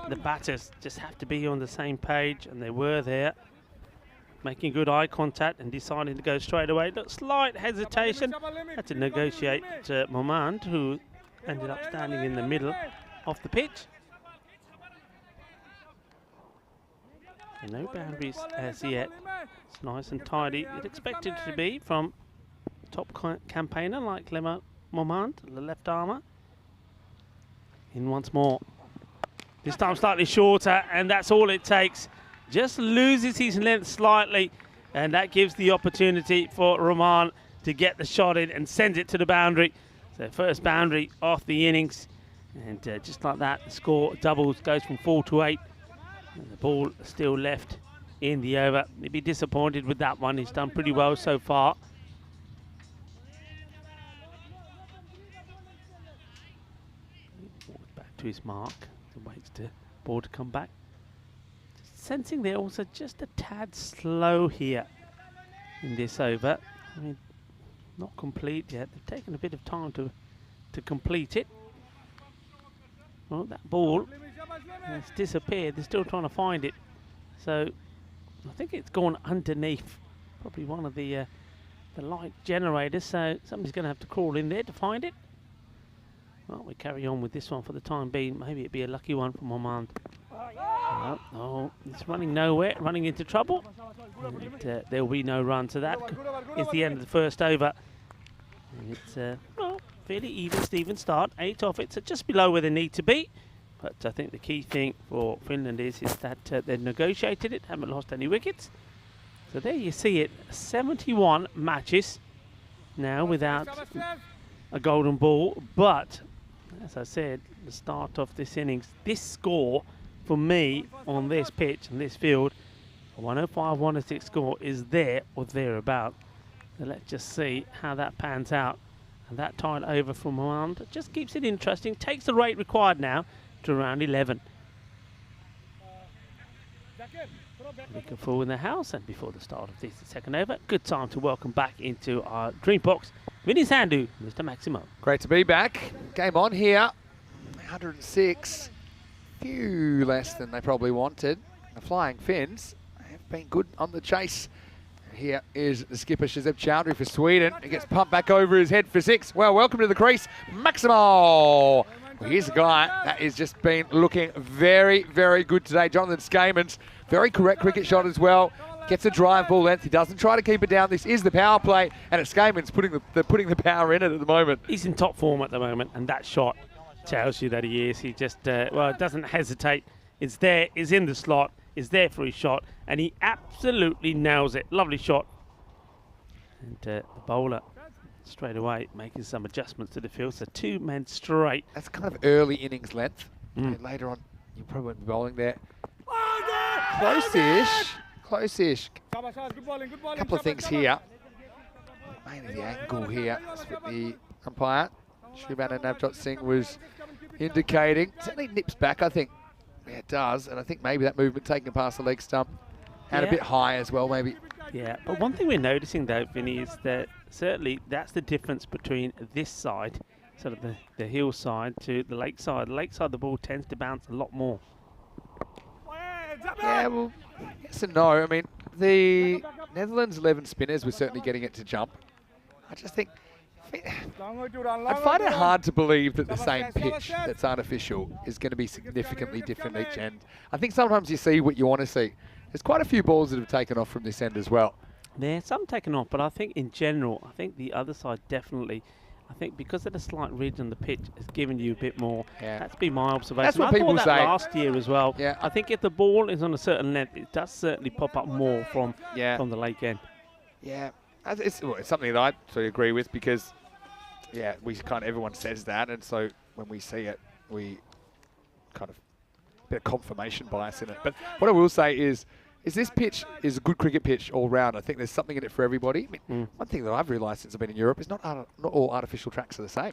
the batters just have to be on the same page, and they were there, making good eye contact and deciding to go straight away. Look, slight hesitation, had to negotiate Momand, who ended up standing in the middle of the pitch. And no boundaries as yet. It's nice and tidy. You'd expect it to be from top campaigner like Momand, the left armour. In once more. This time slightly shorter, and that's all it takes. Just loses his length slightly, and that gives the opportunity for Rahman to get the shot in and sends it to the boundary. So first boundary off the innings, and just like that, the score doubles, goes from 4 to 8. And the ball still left in the over. He'd be disappointed with that one. He's done pretty well so far. Back to his mark. Waits to ball to come back. Sensing they're also just a tad slow here in this over. I mean, not complete yet. They've taken a bit of time to complete it. Well, that ball has disappeared. They're still trying to find it. So I think it's gone underneath probably one of the light generators. So somebody's going to have to crawl in there to find it. Well, we carry on with this one for the time being. Maybe it'd be a lucky one for Momand. Oh, it's running nowhere, running into trouble. And, there'll be no run. So that is the end of the first over. And it's well, fairly even, Steven start. 8 off it, so just below where they need to be. But I think the key thing for Finland is that they've negotiated it, haven't lost any wickets. So there you see it, 71 matches now without a golden ball. But as I said, the start of this innings, this score for me on this pitch and this field, a 105, 106 score is there or thereabout. So let's just see how that pans out. And that tied over from Momand just keeps it interesting, takes the rate required now to around 11. Looking forward in the house, and before the start of this second over, good time to welcome back into our dream box Vinny Sandhu, Mr. Maximo. Great to be back. Game on here. 106. Few less than they probably wanted. The Flying Finns have been good on the chase. Here is the skipper, Shazeb Chowdhury for Sweden. He gets pumped back over his head for 6. Well, welcome to the crease, Maximo. Well, here's a guy that has just been looking very, very good today. Jonathan Skamans, very correct cricket shot as well. Gets a drive ball length. He doesn't try to keep it down. This is the power play, and it's Skamans putting the power in it at the moment. He's in top form at the moment, and that shot tells you that he is. He just, well, doesn't hesitate. It's there, is in the slot, is there for his shot, and he absolutely nails it. Lovely shot. And the bowler straight away making some adjustments to the field. So 2 men straight. That's kind of early innings length. And later on, you probably won't be bowling there. Close-ish. Close-ish. A couple of things here. Mainly the angle here. That's what the umpire, Shubhan and Navjot Singh, was indicating. Certainly nips back, I think. Yeah, it does. And I think maybe that movement taking past the leg stump. And a bit high as well, maybe. Yeah, but one thing we're noticing though, Vinny, is that certainly that's the difference between this side, sort of the hill side, to the lake side. The lake side, the ball tends to bounce a lot more. Yeah, well, yes and no. I mean, the Netherlands 11 spinners were certainly getting it to jump. I just think I'd find it hard to believe that the same pitch that's artificial is going to be significantly different each end. I think sometimes you see what you want to see. There's quite a few balls that have taken off from this end as well. Yeah, some taken off, but I think in general, I think the other side definitely, I think because of the slight ridge on the pitch, has given you a bit more. Yeah. That's been my observation. That's what people say. Last year as well. Yeah. I think if the ball is on a certain length, it does certainly pop up more from the lake end. Yeah, it's something that I sort of agree with because, yeah, everyone says that, and so when we see it, we kind of a bit of confirmation bias in it. But what I will say is this pitch is a good cricket pitch all round. I think there's something in it for everybody. I mean, one thing that I've realised since I've been in Europe is not all artificial tracks are the same.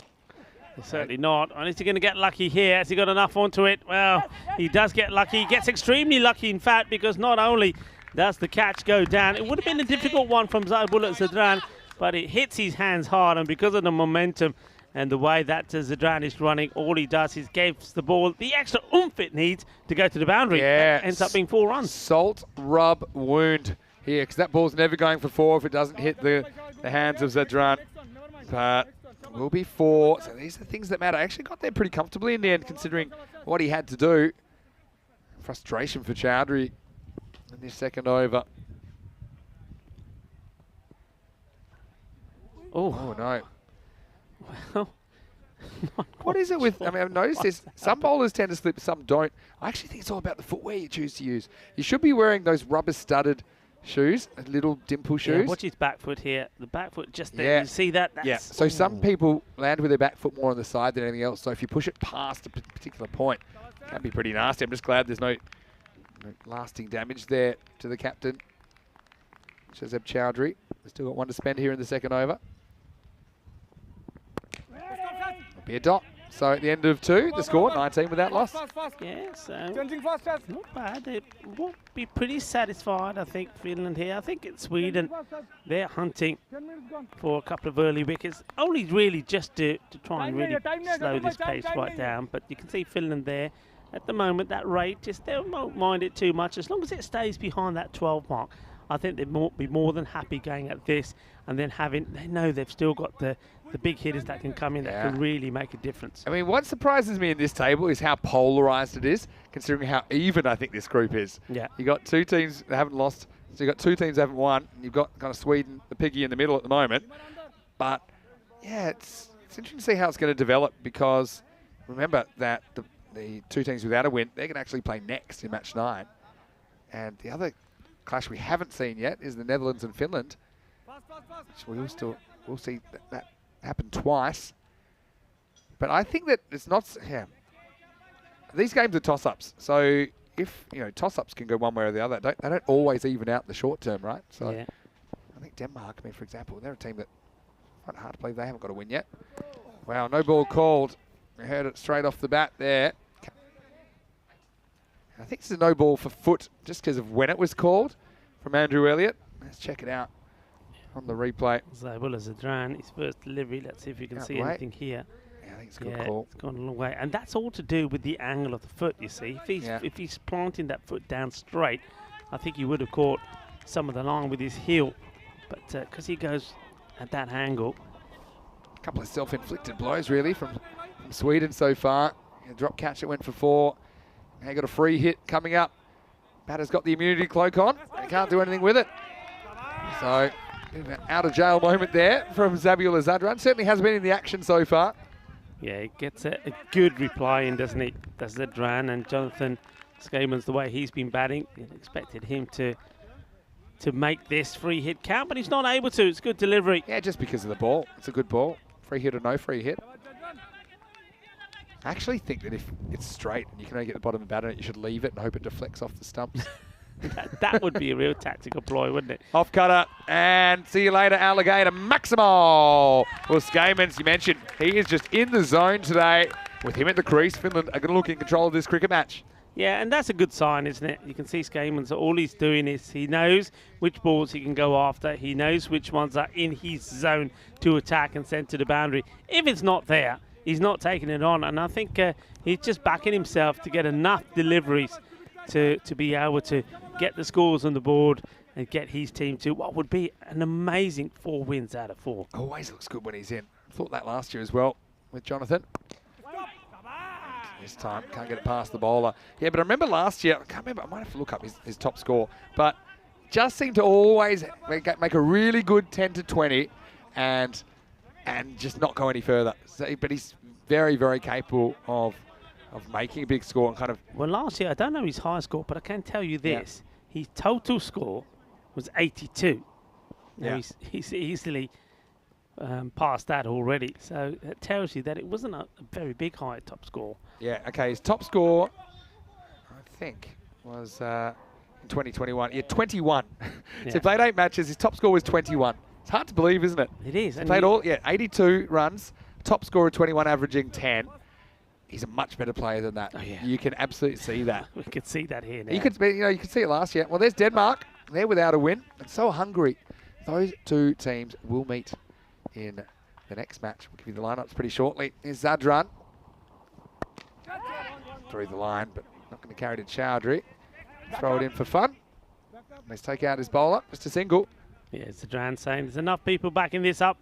Certainly not. Unless you're going to get lucky here. Has he got enough onto it? Well, he does get lucky. He gets extremely lucky, in fact, because not only does the catch go down, it would have been a difficult one from Zaibullah Zadran, but it hits his hands hard, and because of the momentum and the way that Zadran is running, all he does is gives the ball the extra oomph it needs to go to the boundary. Yeah. That ends up being 4 runs. Salt rub wound here, because that ball's never going for 4 if it doesn't hit the hands of Zadran. But will be 4. So these are things that matter. I actually got there pretty comfortably in the end, considering what he had to do. Frustration for Chowdhury in this second over. Oh no. Well, what is it with, I mean, I've noticed this, some bowlers tend to slip, some don't. I actually think it's all about the footwear you choose to use. You should be wearing those rubber-studded shoes, little dimple shoes. Yeah, watch his back foot here. The back foot just there. You see that? That's, so some people land with their back foot more on the side than anything else. So if you push it past a particular point, it can be pretty nasty. I'm just glad there's no lasting damage there to the captain, Shazeb Chowdhury. We've still got 1 to spend here in the second over. Be a dot. So at the end of 2, the score 19 without loss. Yeah, so Changing fastest. not bad. They will be pretty satisfied, I think, Finland here. I think it's Sweden. They're hunting 10 minutes gone. for a couple of early wickets. Only really just to try and Time really नहीं है, slow time this नहीं है, pace time right नहीं है. down. But you can see Finland there. At the moment, that rate, just they won't mind it too much. As long as it stays behind that 12 mark, I think they'd be more than happy going at this. And then they know they've still got the big hitters that can come in that can really make a difference. I mean, what surprises me in this table is how polarised it is, considering how even I think this group is. Yeah. You got 2 teams that haven't lost, so you've got 2 teams that haven't won, and you've got kind of Sweden, the piggy in the middle at the moment. But yeah, it's interesting to see how it's going to develop, because remember that the 2 teams without a win, they're going to actually play next in match 9. And the other clash we haven't seen yet is the Netherlands and Finland, which we'll see that happen twice. But I think that it's not, these games are toss-ups. So if, toss-ups can go one way or the other, they don't always even out the short term, right? So Yeah. I think Denmark, for example, they're a team that quite hard to believe they haven't got a win yet. Wow, no ball called. We heard it straight off the bat there. I think it's a no ball for foot just because of when it was called from Andrew Elliott. Let's check it out on the replay. Zabula Zadran, his first delivery. Let's see if you can see anything here. Yeah, I think it's a good call. It's gone a long way. And that's all to do with the angle of the foot, you see. If he's planting that foot down straight, I think he would have caught some of the line with his heel. But because he goes at that angle. A couple of self-inflicted blows, really, from Sweden so far. A drop catch that went for 4. Now you got a free hit coming up. Batter's got the immunity cloak on. He can't do anything with it. So, bit of an out-of-jail moment there from Zabula Zadran. Certainly has been in the action so far. Yeah, he gets a good reply in, doesn't he? That's Zadran, and Jonathan Skamans, the way he's been batting, expected him to make this free hit count, but he's not able to. It's good delivery. Yeah, just because of the ball. It's a good ball. Free hit or no free hit. I actually think that if it's straight and you can only get the bottom of the batter, you should leave it and hope it deflects off the stumps. that would be a real tactical ploy, wouldn't it? Off cutter, and see you later, Alligator Maximo. Well, Skamans, you mentioned, he is just in the zone today. With him at the crease, Finland are going to look in control of this cricket match. Yeah, and that's a good sign, isn't it? You can see Skamans, all he's doing is he knows which balls he can go after. He knows which ones are in his zone to attack and send to the boundary. If it's not there, he's not taking it on. And I think he's just backing himself to get enough deliveries to be able to get the scores on the board and get his team to what would be an amazing 4 wins out of 4. Always looks good when he's in. Thought that last year as well with Jonathan. This time, can't get it past the bowler. Yeah, but I remember last year, I can't remember, I might have to look up his top score, but just seemed to always make a really good 10 to 20 and just not go any further. So, but he's very, very capable of making a big score and kind of... Well, last year, I don't know his high score, but I can tell you this. Yeah. His total score was 82. Now he's easily past that already. So that tells you that it wasn't a very big high top score. Yeah, okay, his top score, I think, was in 2021. Yeah, 21. So he played 8 matches. His top score was 21. It's hard to believe, isn't it? It is. He played 82 runs, top score of 21, averaging 10. He's a much better player than that. Oh, yeah. You can absolutely see that. We could see that here now. You could see it last year. Well, there's Denmark. They're without a win, and so are Hungary. Those 2 teams will meet in the next match. We'll give you the lineups pretty shortly. Here's Zadran. Through the line, but not going to carry to Chowdhury. Throw it in for fun. Let's take out his bowler. Just a single. Yeah, Zadran saying there's enough people backing this up.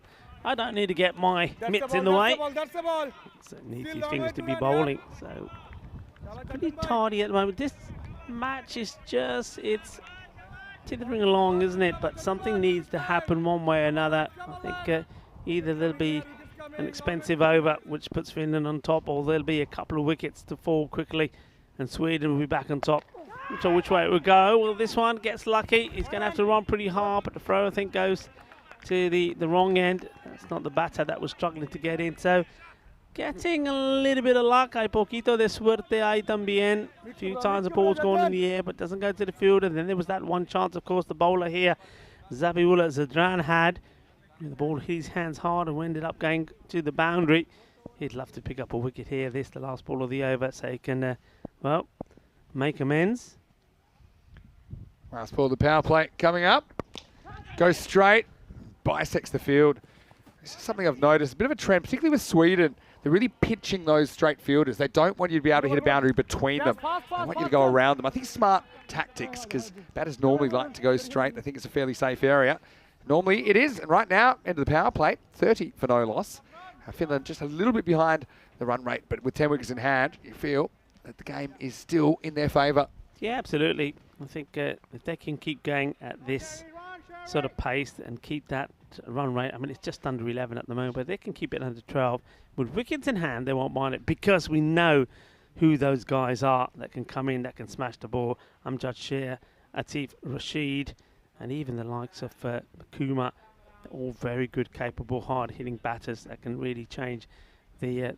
I don't need to get my mitts in the way. That's the ball. So it needs his fingers to be bowling. So it's pretty tidy at the moment. This match is it's tithering along, isn't it? But something needs to happen one way or another. I think either there'll be an expensive over, which puts Finland on top, or there'll be a couple of wickets to fall quickly, and Sweden will be back on top. So which way it will go? Well, this one gets lucky. He's going to have to run pretty hard, but the throw, I think, goes to the wrong end. That's not the batter that was struggling to get in. So getting a little bit of luck. Hay poquito de suerte ahí también. A few times the ball's gone in the air, but doesn't go to the field. And then there was that one chance, of course, the bowler here, Zabula Zadran, had. The ball hit his hands hard and ended up going to the boundary. He'd love to pick up a wicket here. This the last ball of the over, so he can, well, make amends. Last ball of the power play coming up. Goes straight, bisects the field. This is something I've noticed, a bit of a trend, particularly with Sweden. They're really pinching those straight fielders. They don't want you to be able to hit a boundary between them. They want you to go around them. I think smart tactics, because batters normally like to go straight. I think it's a fairly safe area. Normally it is, and right now, end of the power play, 30 for no loss. Finland just a little bit behind the run rate, but with 10 wickets in hand, you feel that the game is still in their favour. Yeah, absolutely. I think if they can keep going at this sort of pace and keep that run rate, I mean, it's just under 11 at the moment, but they can keep it under 12. With wickets in hand, they won't mind it because we know who those guys are that can come in, that can smash the ball. Amjad Sher, Atif Rashid, and even the likes of Kuma. All very good, capable, hard-hitting batters that can really change the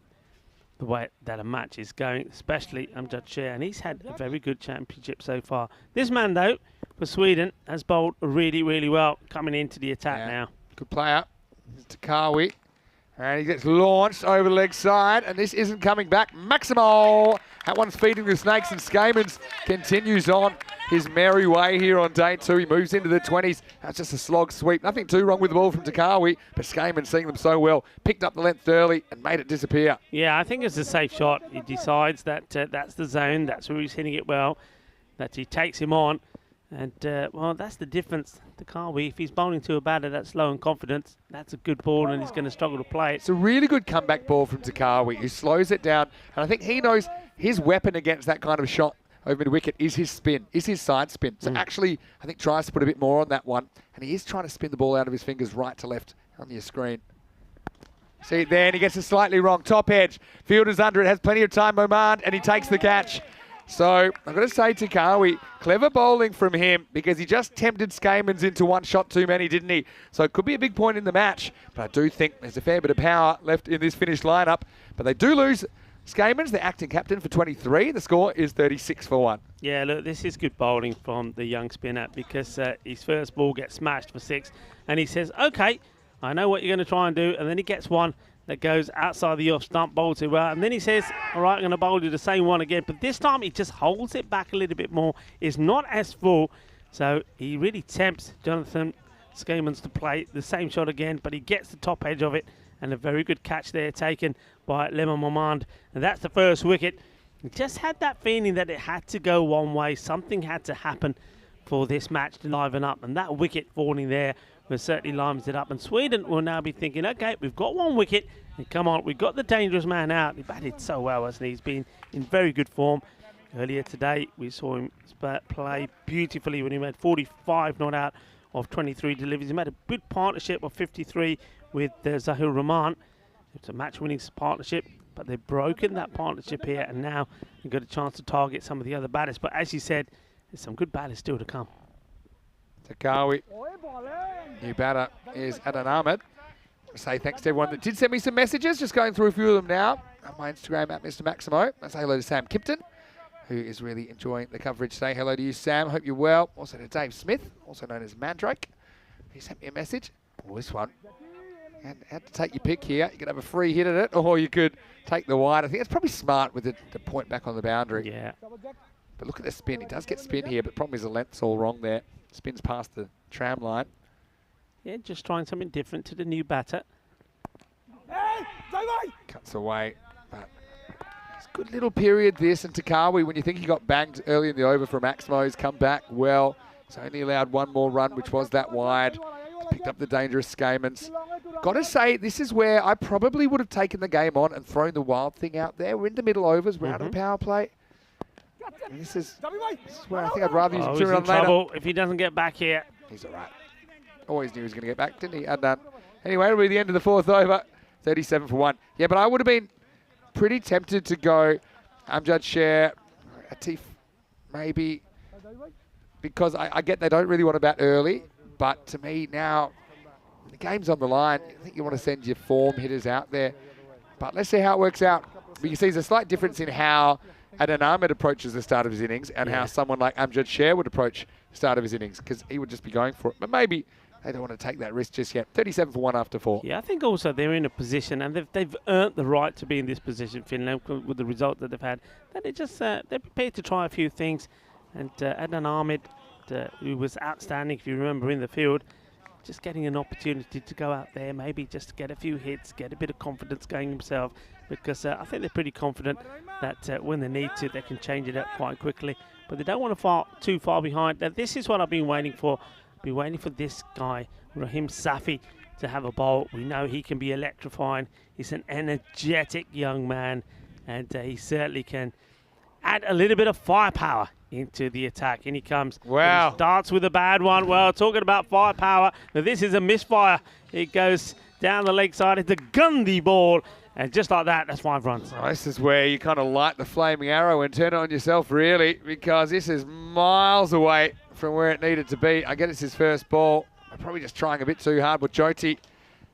way that a match is going, especially Amjad Sher, and he's had a very good championship so far. This man, though, for Sweden, has bowled really, really well coming into the attack now. Good player. Takawi. And he gets launched over the leg side, and this isn't coming back. Maximo! That one's feeding the snakes, and Skamans continues on his merry way here on day 2. He moves into the 20s. That's just a slog sweep. Nothing too wrong with the ball from Takawi, but Skamans, seeing them so well, picked up the length early and made it disappear. Yeah, I think it's a safe shot. He decides that that's the zone, that's where he's hitting it well, that he takes him on. And, well, that's the difference. Takawi, if he's bowling to a batter that's low in confidence, that's a good ball and he's going to struggle to play it. It's a really good comeback ball from Takawi, who slows it down. And I think he knows his weapon against that kind of shot over mid-wicket is his spin, is his side spin. So actually, I think tries to put a bit more on that one. And he is trying to spin the ball out of his fingers right to left on your screen. See it there, and he gets it slightly wrong. Top edge. Fielder's under it, has plenty of time, Momand, and he takes the catch. So I've got to say, Takawi, clever bowling from him because he just tempted Skamans into one shot too many, didn't he? So it could be a big point in the match, but I do think there's a fair bit of power left in this finished lineup. But they do lose Skamans, the acting captain, for 23. The score is 36 for 1. Yeah, look, this is good bowling from the young spinner because his first ball gets smashed for 6, and he says, okay, I know what you're going to try and do, and then he gets one that goes outside the off stump, bowls it well, and then he says, all right, I'm going to bowl you the same one again, but this time he just holds it back a little bit more, is not as full, so he really tempts Jonathan Skamans to play the same shot again, but he gets the top edge of it, and a very good catch there taken by Lemon Momand, and that's the first wicket. He just had that feeling that it had to go one way, something had to happen for this match to liven up, and that wicket falling there certainly livens it up, and Sweden will now be thinking, okay, we've got one wicket, and come on, we've got the dangerous man out. He batted so well, hasn't he? He's been in very good form. Earlier today, we saw him play beautifully when he made 45 not out of 23 deliveries. He made a good partnership of 53 with Zahir Rahman. It's a match-winning partnership, but they've broken that partnership here, and now they've got a chance to target some of the other batters. But as you said, there's some good batters still to come. Takawi. New batter is Adnan Ahmed. I say thanks to everyone that did send me some messages. Just going through a few of them now on my Instagram at Mr. Maximo. I say hello to Sam Kipton, who is really enjoying the coverage today. Hello to you, Sam. Hope you're well. Also to Dave Smith, also known as Mandrake. He sent me a message. Oh, this one. And had to take your pick here. You could have a free hit at it, or you could take the wide. I think it's probably smart with the point back on the boundary. Yeah. But look at the spin. He does get spin here, but the problem is the length's all wrong there. Spins past the tram line. Yeah, just trying something different to the new batter. Cuts away. But it's a good little period this, and Takawi, when you think he got banged early in the over from Maximo, he's come back well. He's only allowed one more run, which was that wide. Picked up the dangerous Skamans. Got to say, this is where I probably would have taken the game on and thrown the wild thing out there. We're in the middle overs. We're out of the power play. And this is where I think I'd rather use him 2 runs later. Trouble if he doesn't get back here. He's all right. Always knew he was going to get back, didn't he? Adnan. Anyway, it'll be the end of the 4th over. 37 for 1. Yeah, but I would have been pretty tempted to go Amjad Sher, Atif, maybe, because I get they don't really want to bat early, but to me now, the game's on the line. I think you want to send your form hitters out there. But let's see how it works out. We can see there's a slight difference in how Adnan Ahmed approaches the start of his innings and how someone like Amjad Sher would approach the start of his innings, because he would just be going for it. But maybe they don't want to take that risk just yet. 37 for 1 after 4. Yeah, I think also they're in a position, and they've earned the right to be in this position, Finland, with the result that they've had. That they're prepared to try a few things. And Adnan Ahmed, who was outstanding, if you remember, in the field, just getting an opportunity to go out there, maybe just get a few hits, get a bit of confidence going himself, because I think they're pretty confident that when they need to, they can change it up quite quickly. But they don't want to fall too far behind. Now, this is what I've been waiting for. I've been waiting for this guy, Rahim Safi, to have a bowl. We know he can be electrifying. He's an energetic young man, and he certainly can add a little bit of firepower into the attack. In he comes. Wow. He starts with a bad one. Well, talking about firepower, now this is a misfire. It goes down the leg side. It's a Gundy ball. And just like that, that's 5 runs. Oh, this is where you kind of light the flaming arrow and turn it on yourself, really, because this is miles away from where it needed to be. I get it's his first ball. I'm probably just trying a bit too hard with Jyoti.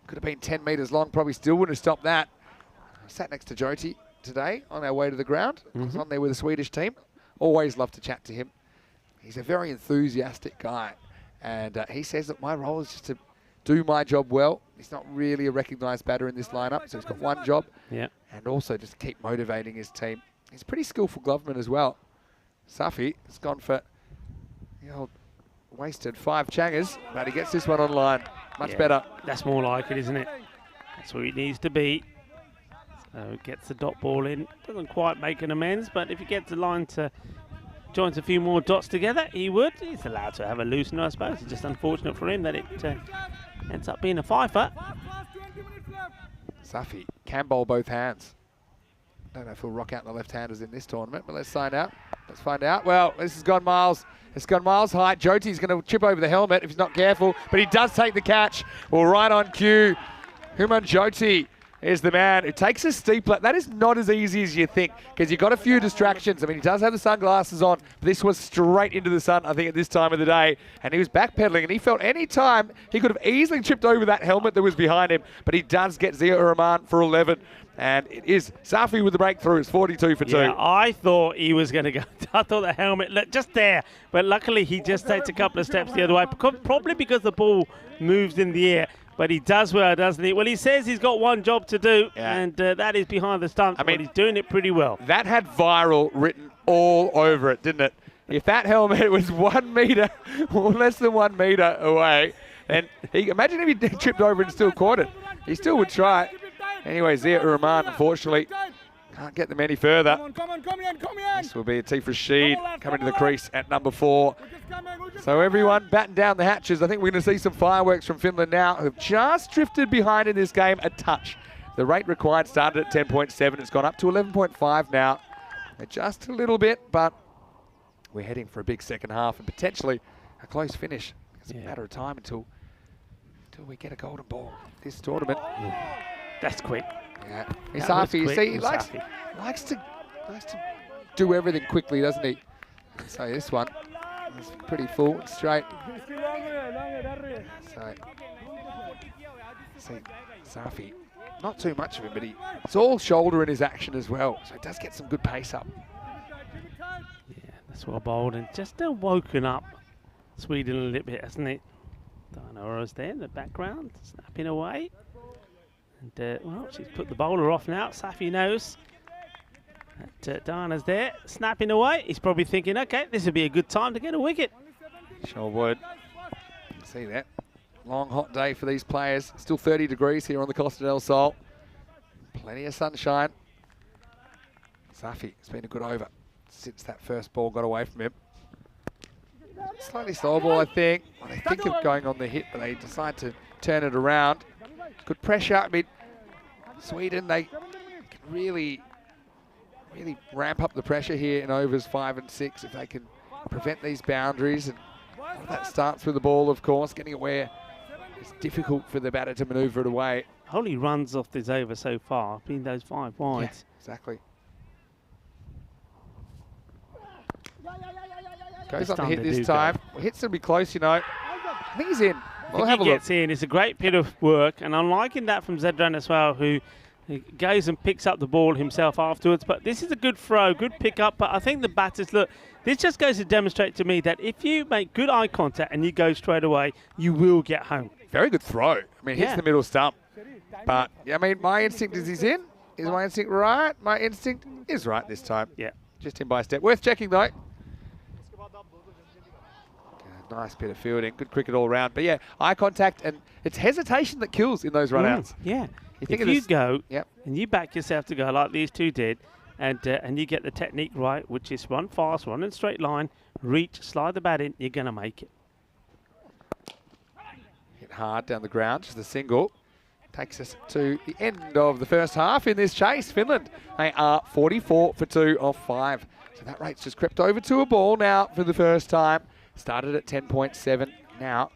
Could have been 10 metres long, probably still wouldn't have stopped that. I sat next to Jyoti today on our way to the ground. I was on there with the Swedish team. Always love to chat to him. He's a very enthusiastic guy, and he says that my role is just to do my job well. He's not really a recognised batter in this lineup, so he's got one job, and also just keep motivating his team. He's a pretty skillful gloveman as well. Safi has gone for the old wasted 5 changers, but he gets this one on line. Much better. That's more like it, isn't it? That's where he needs to be. So gets the dot ball in. Doesn't quite make an amends, but if he gets the line to joins a few more dots together, he would. He's allowed to have a loosener, I suppose. It's just unfortunate for him that it ends up being a fifer. Safi can bowl both hands. Don't know if he'll rock out the left-handers in this tournament, but let's find out. Let's find out. Well, this has gone miles. It's gone miles high. Jyoti's going to chip over the helmet if he's not careful, but he does take the catch. Well, right on cue. Human Jyoti is the man who takes a steep left. That is not as easy as you think, because you've got a few distractions. I mean, he does have the sunglasses on. This was straight into the sun, I think, at this time of the day. And he was backpedaling, and he felt any time he could have easily chipped over that helmet that was behind him. But he does get Zia Rahman for 11. And it is Safi with the breakthrough. It's 42 for 2. Yeah, I thought he was going to go. I thought the helmet, look, just there. But luckily, he just takes a couple of steps the other way. Probably because the ball moves in the air. But he does well, doesn't he? Well, he says he's got one job to do, and that is behind the stumps. I mean, but he's doing it pretty well. That had viral written all over it, didn't it? If that helmet was 1 metre or less than 1 metre away, then imagine if he tripped over and still caught it. He still would try. Anyway, Zia Rahman, unfortunately, can't get them any further. Come on. This will be Atif Rashid coming to the crease at number 4. So everyone batten down the hatches. I think we're going to see some fireworks from Finland now, who have just drifted behind in this game a touch. The rate required started at 10.7. It's gone up to 11.5 now. Just a little bit, but we're heading for a big second half and potentially a close finish. It's a matter of time until we get a golden ball this tournament. That's quick. Yeah, Safi, you see, he likes to do everything quickly, doesn't he? So this one is pretty full and straight. So, see, Safi, not too much of him, but it's all shoulder in his action as well. So he does get some good pace up. Yeah, that's well bowled, and just woken up Sweden a little bit, hasn't it? Diana's there in the background, snapping away. And, well, she's put the bowler off now. Safi knows that Diana's there, snapping away. He's probably thinking, okay, this would be a good time to get a wicket. Sure would. See that. Long, hot day for these players. Still 30 degrees here on the Costa del Sol. Plenty of sunshine. Safi, it's been a good over since that first ball got away from him. Slightly slow ball, I think. Well, they think of going on the hit, but they decide to turn it around. Good pressure. I mean, Sweden, they can really ramp up the pressure here in overs 5 and 6 if they can prevent these boundaries. And that starts with the ball, of course, getting it where it's difficult for the batter to manoeuvre it away. Only runs off this over so far, being those 5 wides. Yeah, exactly. Goes on the hit this time. Well, hits will be close, you know. I think he's in. We'll have a look. Gets in. It's a great bit of work, and I'm liking that from Zedran as well, who He goes and picks up the ball himself afterwards. But this is a good throw, good pick up. But I think the batters, look, this just goes to demonstrate to me that if you make good eye contact and you go straight away, you will get home. Very good throw. I mean, hits the middle stump. But, I mean, my instinct is he's in. Is my instinct right? My instinct is right this time. Yeah. Just in by a step. Worth checking, though. Nice bit of fielding. Good cricket all round. But, yeah, eye contact, and it's hesitation that kills in those run-outs. Yeah. If you go and you back yourself to go like these two did, and you get the technique right, which is run fast, run in straight line, reach, slide the bat in, you're going to make it. Hit hard down the ground, just a single. Takes us to the end of the first half in this chase. Finland, they are 44 for 2 off 5. So that rate's just crept over to a ball now for the first time. Started at 10.7 now.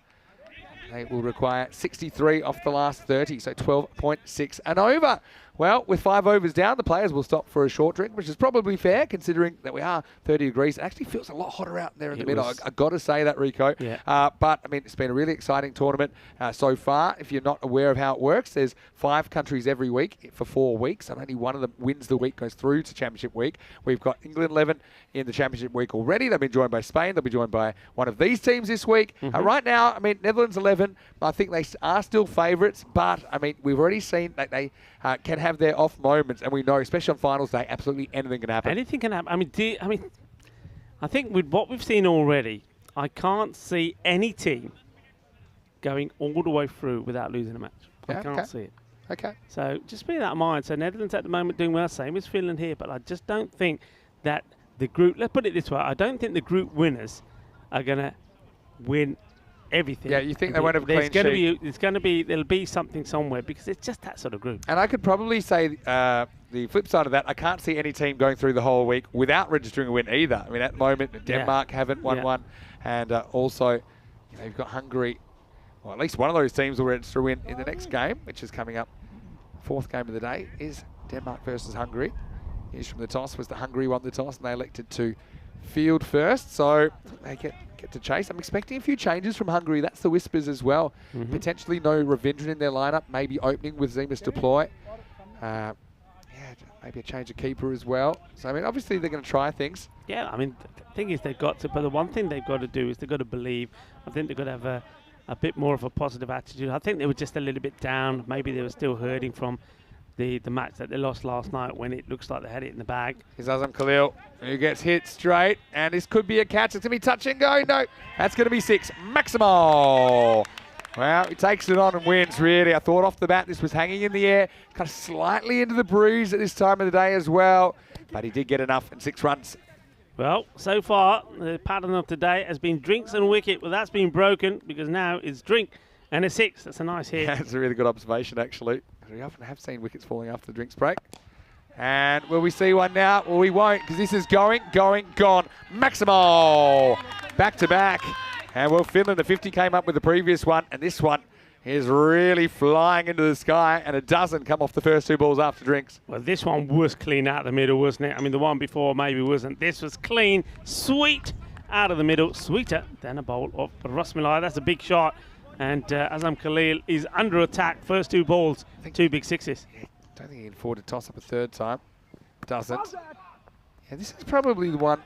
They will require 63 off the last 30, so 12.6 and over. Well, with 5 overs down, the players will stop for a short drink, which is probably fair considering that we are 30 degrees. It actually feels a lot hotter out there in the middle. I got to say that, Rico. Yeah. But, I mean, it's been a really exciting tournament so far. If you're not aware of how it works, there's 5 countries every week for 4 weeks, and only one of them wins the week, goes through to Championship Week. We've got England 11 in the Championship Week already. They've been joined by Spain. They'll be joined by one of these teams this week. Right now, I mean, Netherlands 11, I think they are still favourites, but, I mean, we've already seen that they can have their off moments, and we know, especially on finals day, absolutely anything can happen. Anything can happen. I mean, I think with what we've seen already, I can't see any team going all the way through without losing a match. I can't see it. Okay. So just bear that in mind. So Netherlands at the moment doing well, same as Finland here, but I just don't think that the group, let's put it this way, I don't think the group winners are going to win everything. Yeah, you think they won't have a clean sheet? There'll be something somewhere because it's just that sort of group. And I could probably say the flip side of that, I can't see any team going through the whole week without registering a win either. I mean, at the moment, Denmark haven't won one. And also, you've got Hungary. Well, at least one of those teams will register a win in the next game, which is coming up. 4th game of the day is Denmark versus Hungary. News from the toss was that Hungary won the toss and they elected to field first. So they get to chase. I'm expecting a few changes from Hungary. That's the whispers as well. Potentially no Ravindran in their lineup. Maybe opening with Zemus Deploy. Maybe a change of keeper as well. So, I mean, obviously they're going to try things. Yeah, I mean, the thing is they've got to, but the one thing they've got to do is they've got to believe. I think they've got to have a bit more of a positive attitude. I think they were just a little bit down. Maybe they were still hurting from the match that they lost last night when it looks like they had it in the bag. Here's Azam Khalil, who gets hit straight, and this could be a catch. It's going to be touch and go. No, that's going to be 6. Maximal. Well, he takes it on and wins, really. I thought off the bat this was hanging in the air, kind of slightly into the breeze at this time of the day as well, but he did get enough and 6 runs. Well, so far, the pattern of today has been drinks and wicket. Well, that's been broken because now it's drink and a 6. That's a nice hit. Yeah, that's a really good observation, actually. We often have seen wickets falling after the drinks break. And will we see one now? Well, we won't, because this is going, gone. Maximal! Back to back. And well, Finland, the 50 came up with the previous one, and this one is really flying into the sky, and it doesn't come off the first 2 balls after drinks. Well, this one was clean out the middle, wasn't it? I mean, the one before maybe wasn't. This was clean, sweet out of the middle, sweeter than a bowl of Rosmilai. That's a big shot. And Azam Khalil is under attack. First 2 balls, 2 big 6s. Yeah, don't think he can afford to toss up a 3rd time. Doesn't. Yeah, this is probably the one.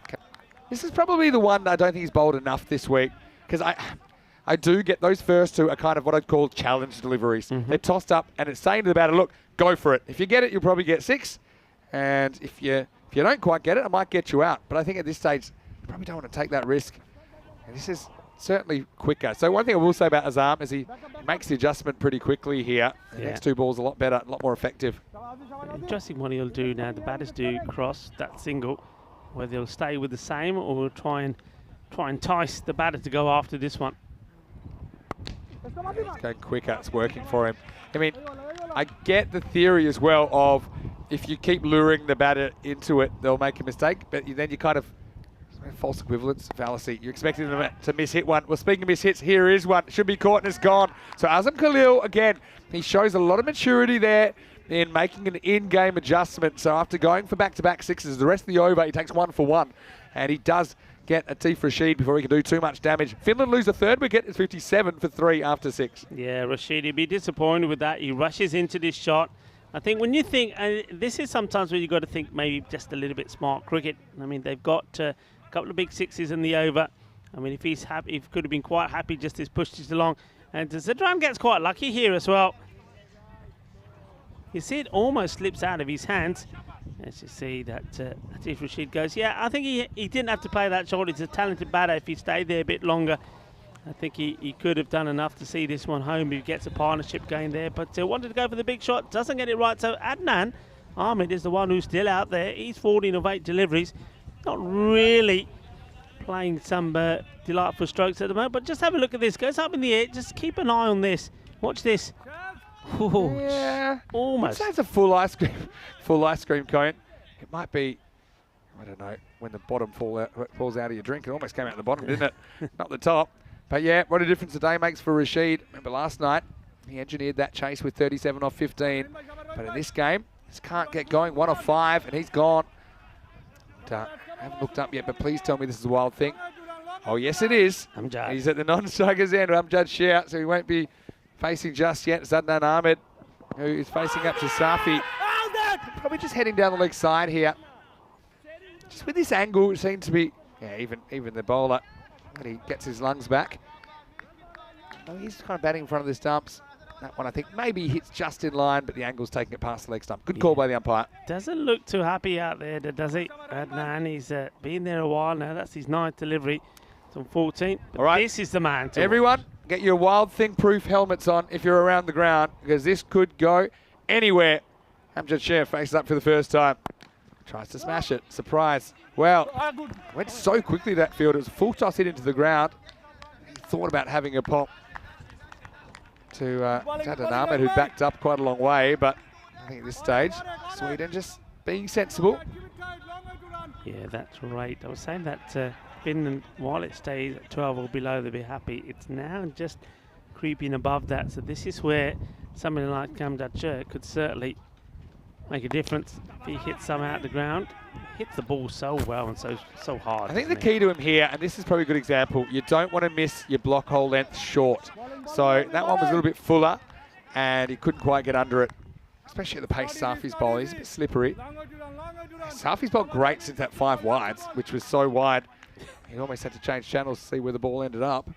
This is probably the one I don't think he's bowled enough this week. Because I do get those first 2 are kind of what I'd call challenge deliveries. They're tossed up and it's saying to the batter, look, go for it. If you get it, you'll probably get 6. And if you don't quite get it, I might get you out. But I think at this stage, you probably don't want to take that risk. And this is certainly quicker. So one thing I will say about Azam is he makes the adjustment pretty quickly here. The next 2 balls a lot better, a lot more effective. Interesting what he'll do now. The batters do cross that single, whether they'll stay with the same or will try and entice the batter to go after this one. It's going quicker, it's working for him. I mean, I get the theory as well of if you keep luring the batter into it, they'll make a mistake, but then you kind of false equivalence fallacy. You're expecting them to miss-hit one. Well, speaking of miss-hits, here is one. Should be caught and it's gone. So Azam Khalil, again, he shows a lot of maturity there in making an in-game adjustment. So after going for back-to-back 6s, the rest of the over, he takes 1 for 1. And he does get a T for Rashid before he can do too much damage. Finland lose the 3rd wicket. It's 57 for 3 after 6. Yeah, Rashid, he'd be disappointed with that. He rushes into this shot. I think when you think, this is sometimes where you've got to think maybe just a little bit smart cricket. I mean, they've got a couple of big sixes in the over. I mean, if he's happy, he could have been quite happy just as pushed it along. And Zadran gets quite lucky here as well. You see it almost slips out of his hands. As you see that Atif Rashid goes, yeah, I think he didn't have to play that shot. He's a talented batter. If he stayed there a bit longer, I think he could have done enough to see this one home. He gets a partnership going there, but wanted to go for the big shot. Doesn't get it right. So Adnan Ahmed is the one who's still out there. He's 14 of 8 deliveries. Not really playing some delightful strokes at the moment, but just have a look at this. Goes up in the air. Just keep an eye on this. Watch this. Oh, yeah, almost. That's a full ice cream cone. It might be, I don't know, when the bottom falls out of your drink. It almost came out the bottom, didn't it? Not the top. But yeah, what a difference a day makes for Rashid. Remember last night, he engineered that chase with 37 off 15. But in this game, just can't get going. 1 off 5, and he's gone. I haven't looked up yet, but please tell me this is a wild thing. Oh, yes, it is. Amjad. He's at the non-striker's end. Amjad Shia, so he won't be facing just yet. Zadnan Ahmed, who is facing up to Safi. Probably just heading down the leg side here. Just with this angle, it seems to be, yeah, even the bowler, when he gets his lungs back. Oh, he's kind of batting in front of the stumps. That one, I think, maybe hits just in line, but the angle's taking it past the leg stump. Good call by the umpire. Doesn't look too happy out there, does he? Adnan, he's been there a while now. That's his 9th delivery. It's on 14. But all right, this is the man to everyone, get your Wild Thing-proof helmets on if you're around the ground, because this could go anywhere. Amjad Shia faces up for the first time. Tries to smash it. Surprise. Well, went so quickly that field. It was a full toss hit into the ground. He thought about having a pop to Zadnan Ahmed, who backed up quite a long way, but I think at this stage, Sweden just being sensible. Yeah, that's right. I was saying that Finland, while it stays at 12 or below, they'll be happy. It's now just creeping above that. So this is where somebody like Amjad Shia could certainly make a difference if he hits some out the ground. Hits the ball so well and so hard. I think the key to him here, and this is probably a good example, you don't want to miss your block hole length short. So that one was a little bit fuller, and he couldn't quite get under it, especially at the pace Safi's bowling. He's a bit slippery. Safi's bowled great since that 5 wides, which was so wide. He almost had to change channels to see where the ball ended up.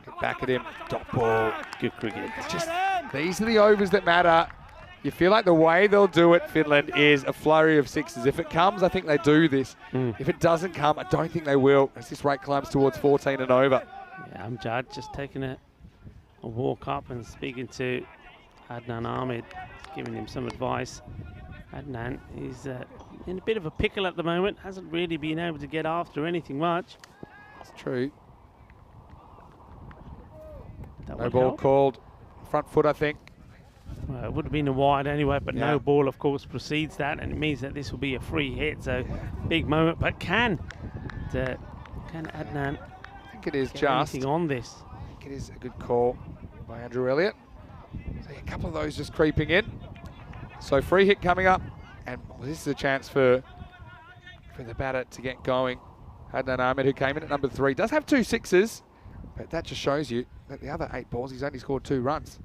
Get back at him. Dot ball. Good cricket. Just, these are the overs that matter. You feel like the way they'll do it, Finland, is a flurry of 6s. If it comes, I think they do this. If it doesn't come, I don't think they will, as this rate climbs towards 14 and over. Yeah, Amjad just taking a walk up and speaking to Adnan Ahmed, giving him some advice. Adnan is in a bit of a pickle at the moment, hasn't really been able to get after anything much. It's true. That No ball called. Front foot, I think. Well, it would have been a wide anyway, but Yeah. no ball, of course, precedes that, and it means that this will be a free hit. So, big moment. But can Adnan I think it is get just. anything on this? I think it is a good call by Andrew Elliott. So a couple of those just creeping in. So free hit coming up, and this is a chance for the batter to get going. Adnan Ahmed, who came in at number 3, does have 2 6s, but that just shows you that the other 8 balls, he's only scored 2 runs.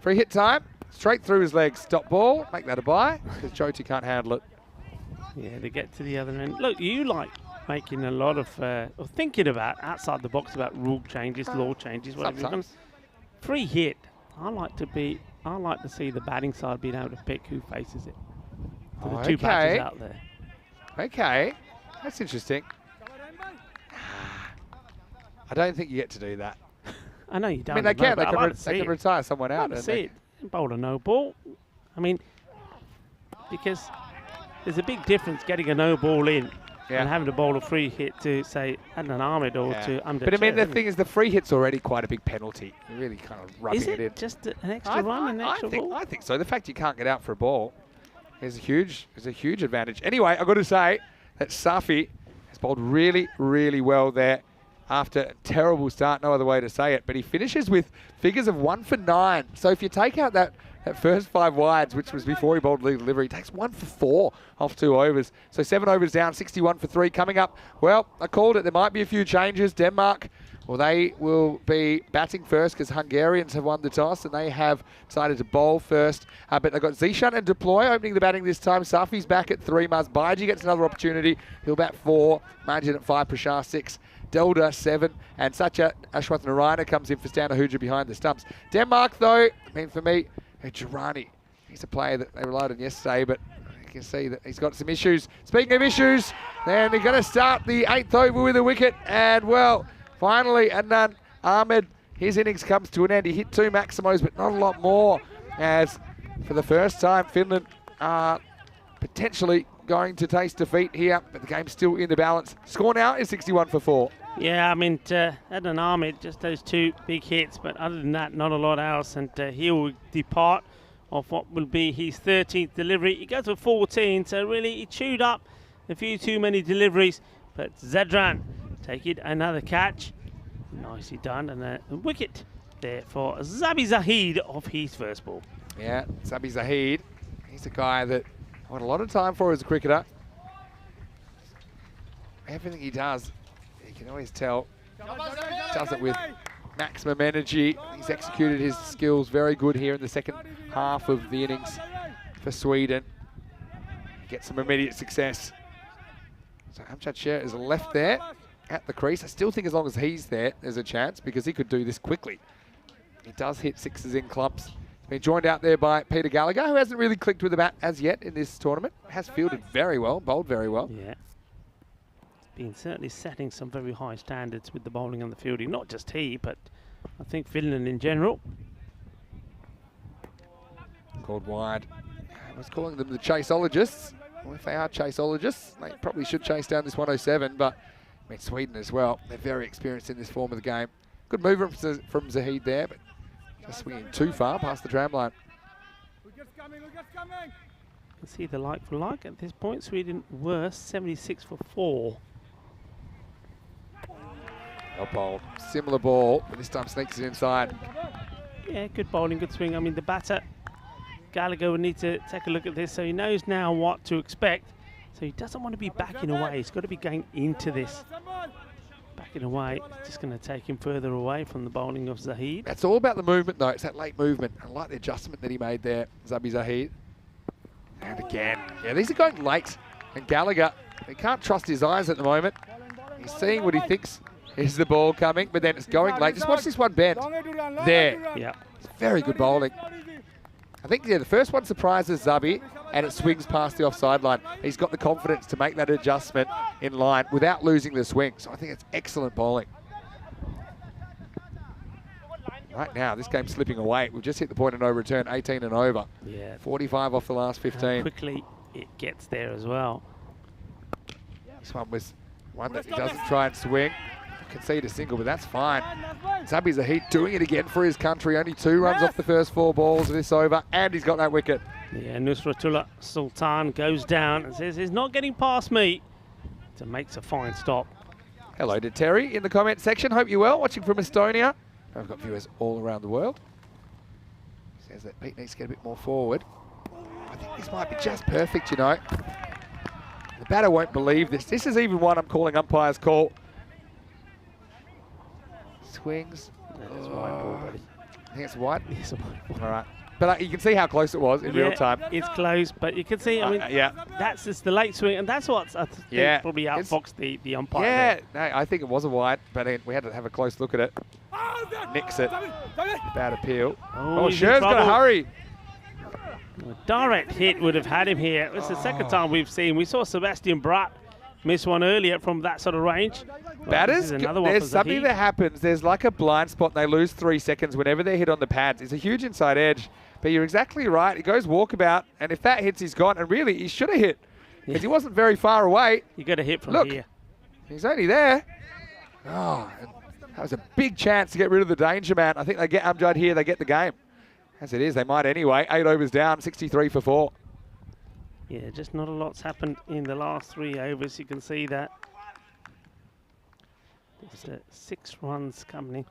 Free hit time, straight through his legs. Stop ball, make that a bye, because Jyoti can't handle it. Yeah, they get to the other end. Look, you like making a lot of, or thinking about outside the box about rule changes, law changes, whatever. Sometimes. Free hit. I like to see the batting side being able to pick who faces it. So the 2 batters out there. Okay, that's interesting. I don't think you get to do that. I know you don't. I mean, they can. They but I like to can see it. retire someone I out. like to don't see they? it. Bowl a no ball. I mean, because there's a big difference getting a no ball in and having to bowl a free hit to, say, Adnan Ahmed or to Amjad. But I mean, the Shia, thing is, the free hit's already quite a big penalty. You're really kind of rubbing is it in. it just an extra run, an extra ball? I think so. The fact you can't get out for a ball is a huge advantage. Anyway, I've got to say that Safi has bowled really, really well there after a terrible start. No other way to say it. But he finishes with figures of 1 for 9. So if you take out that first 5 wides, which was before he bowled lead delivery, he takes 1 for 4 off 2 overs. So 7 overs down, 61 for 3. Coming up, well, I called it. There might be a few changes. Denmark Well, they will be batting first because Hungarians have won the toss and they have decided to bowl first. But they've got Zishan and Deploy opening the batting this time. Safi's back at 3. Mazbaji gets another opportunity. He'll bat 4. Margin at 5. Prashar 6. Delda 7. And Satya Ashwath Narayana comes in for Stanahuja behind the stumps. Denmark, though, for me, Girani. He's a player that they relied on yesterday, but you can see that he's got some issues. Speaking of issues, then they're going to start the 8th over with a wicket. And, well, finally, Adnan Ahmed, his innings comes to an end. He hit 2 Maximos, but not a lot more. As for the first time, Finland are potentially going to taste defeat here, but the game's still in the balance. Score now is 61 for 4. Yeah, Adnan Ahmed, just those 2 big hits, but other than that, not a lot else. And he will depart of what will be his 13th delivery. He goes for 14, so really he chewed up a few too many deliveries. But Zadran take it, another catch. Nicely done, and a wicket there for Zabi Zahid of his first ball. Yeah, Zabi Zahid, he's a guy that I want a lot of time for as a cricketer. Everything he does, you can always tell, does it with maximum energy. He's executed his skills very good here in the second half of the innings for Sweden. Get some immediate success. So Amjad Sher is left there at the crease. I still think as long as he's there, there's a chance because he could do this quickly. He does hit 6s in clumps. He's been joined out there by Peter Gallagher, who hasn't really clicked with the bat as yet in this tournament. Has fielded very well, bowled very well. Yeah. Been certainly setting some very high standards with the bowling and the fielding. Not just he, but I think Finland in general. Called wide. I was calling them the chaseologists. Well, if they are chaseologists, they probably should chase down this 107, but I mean, Sweden as well. They're very experienced in this form of the game. Good movement from Zahid there, but just swinging too far past the tram line. You can see the like for like at this point. Sweden were 76 for 4. Well bowled. Similar ball, but this time sneaks it inside. Yeah, good bowling, good swing. I mean, the batter, Gallagher, will need to take a look at this, so he knows now what to expect. So he doesn't want to be backing away. He's got to be going into this. Backing away, it's just going to take him further away from the bowling of Zahid. That's all about the movement, though. It's that late movement. I like the adjustment that he made there, Zabi Zahid. And again. Yeah, these are going late. And Gallagher, he can't trust his eyes at the moment. He's seeing what he thinks is the ball coming, but then it's going late. Just watch this one bend. There. Yeah. It's very good bowling. I think, yeah, the first one surprises Zabi, and it swings past the offside line. He's got the confidence to make that adjustment in line without losing the swing. So I think it's excellent bowling. Right now, this game's slipping away. We've just hit the point of no return, 18 and over. Yeah. 45 off the last 15. How quickly it gets there as well. This one was one that he doesn't try and swing. Concede a single, but that's fine. Zabi Zahid doing it again for his country. Only 2 runs off the first 4 balls of this over, and he's got that wicket. Yeah, Nusratullah Sultan goes down and says, he's not getting past me. So makes a fine stop. Hello to Terry in the comment section. Hope you're well, watching from Estonia. I've got viewers all around the world. Says that Pete needs to get a bit more forward. I think this might be just perfect, you know. The batter won't believe this. This is even one I'm calling umpire's call. Swings. That is wide ball, buddy. I think it's wide. It's a wide ball. All right. But you can see how close it was in real time. It's close, but you can see, I mean, yeah. that's just the late swing, and that's what's I think probably outfoxed the umpire. Yeah, there. no, I think it was a wide, but then we had to have a close look at it. Nix it. Bad appeal. Oh, Sher's got to hurry. A direct hit would have had him here. It's the second time we've seen. We saw Sebastian Bratt miss one earlier from that sort of range. Batters, there's something that happens. There's like a blind spot and they lose 3 seconds whenever they hit on the pads. It's a huge inside edge. But you're exactly right. He goes walkabout, and if that hits, he's gone. And really, he should have hit because he wasn't very far away. You got to hit from here. He's only there. Oh, that was a big chance to get rid of the danger man. I think they get Amjad here. They get the game. As it is, they might anyway. 8 overs down, 63 for 4. Yeah, just not a lot's happened in the last 3 overs. You can see that. Just 6 runs coming in.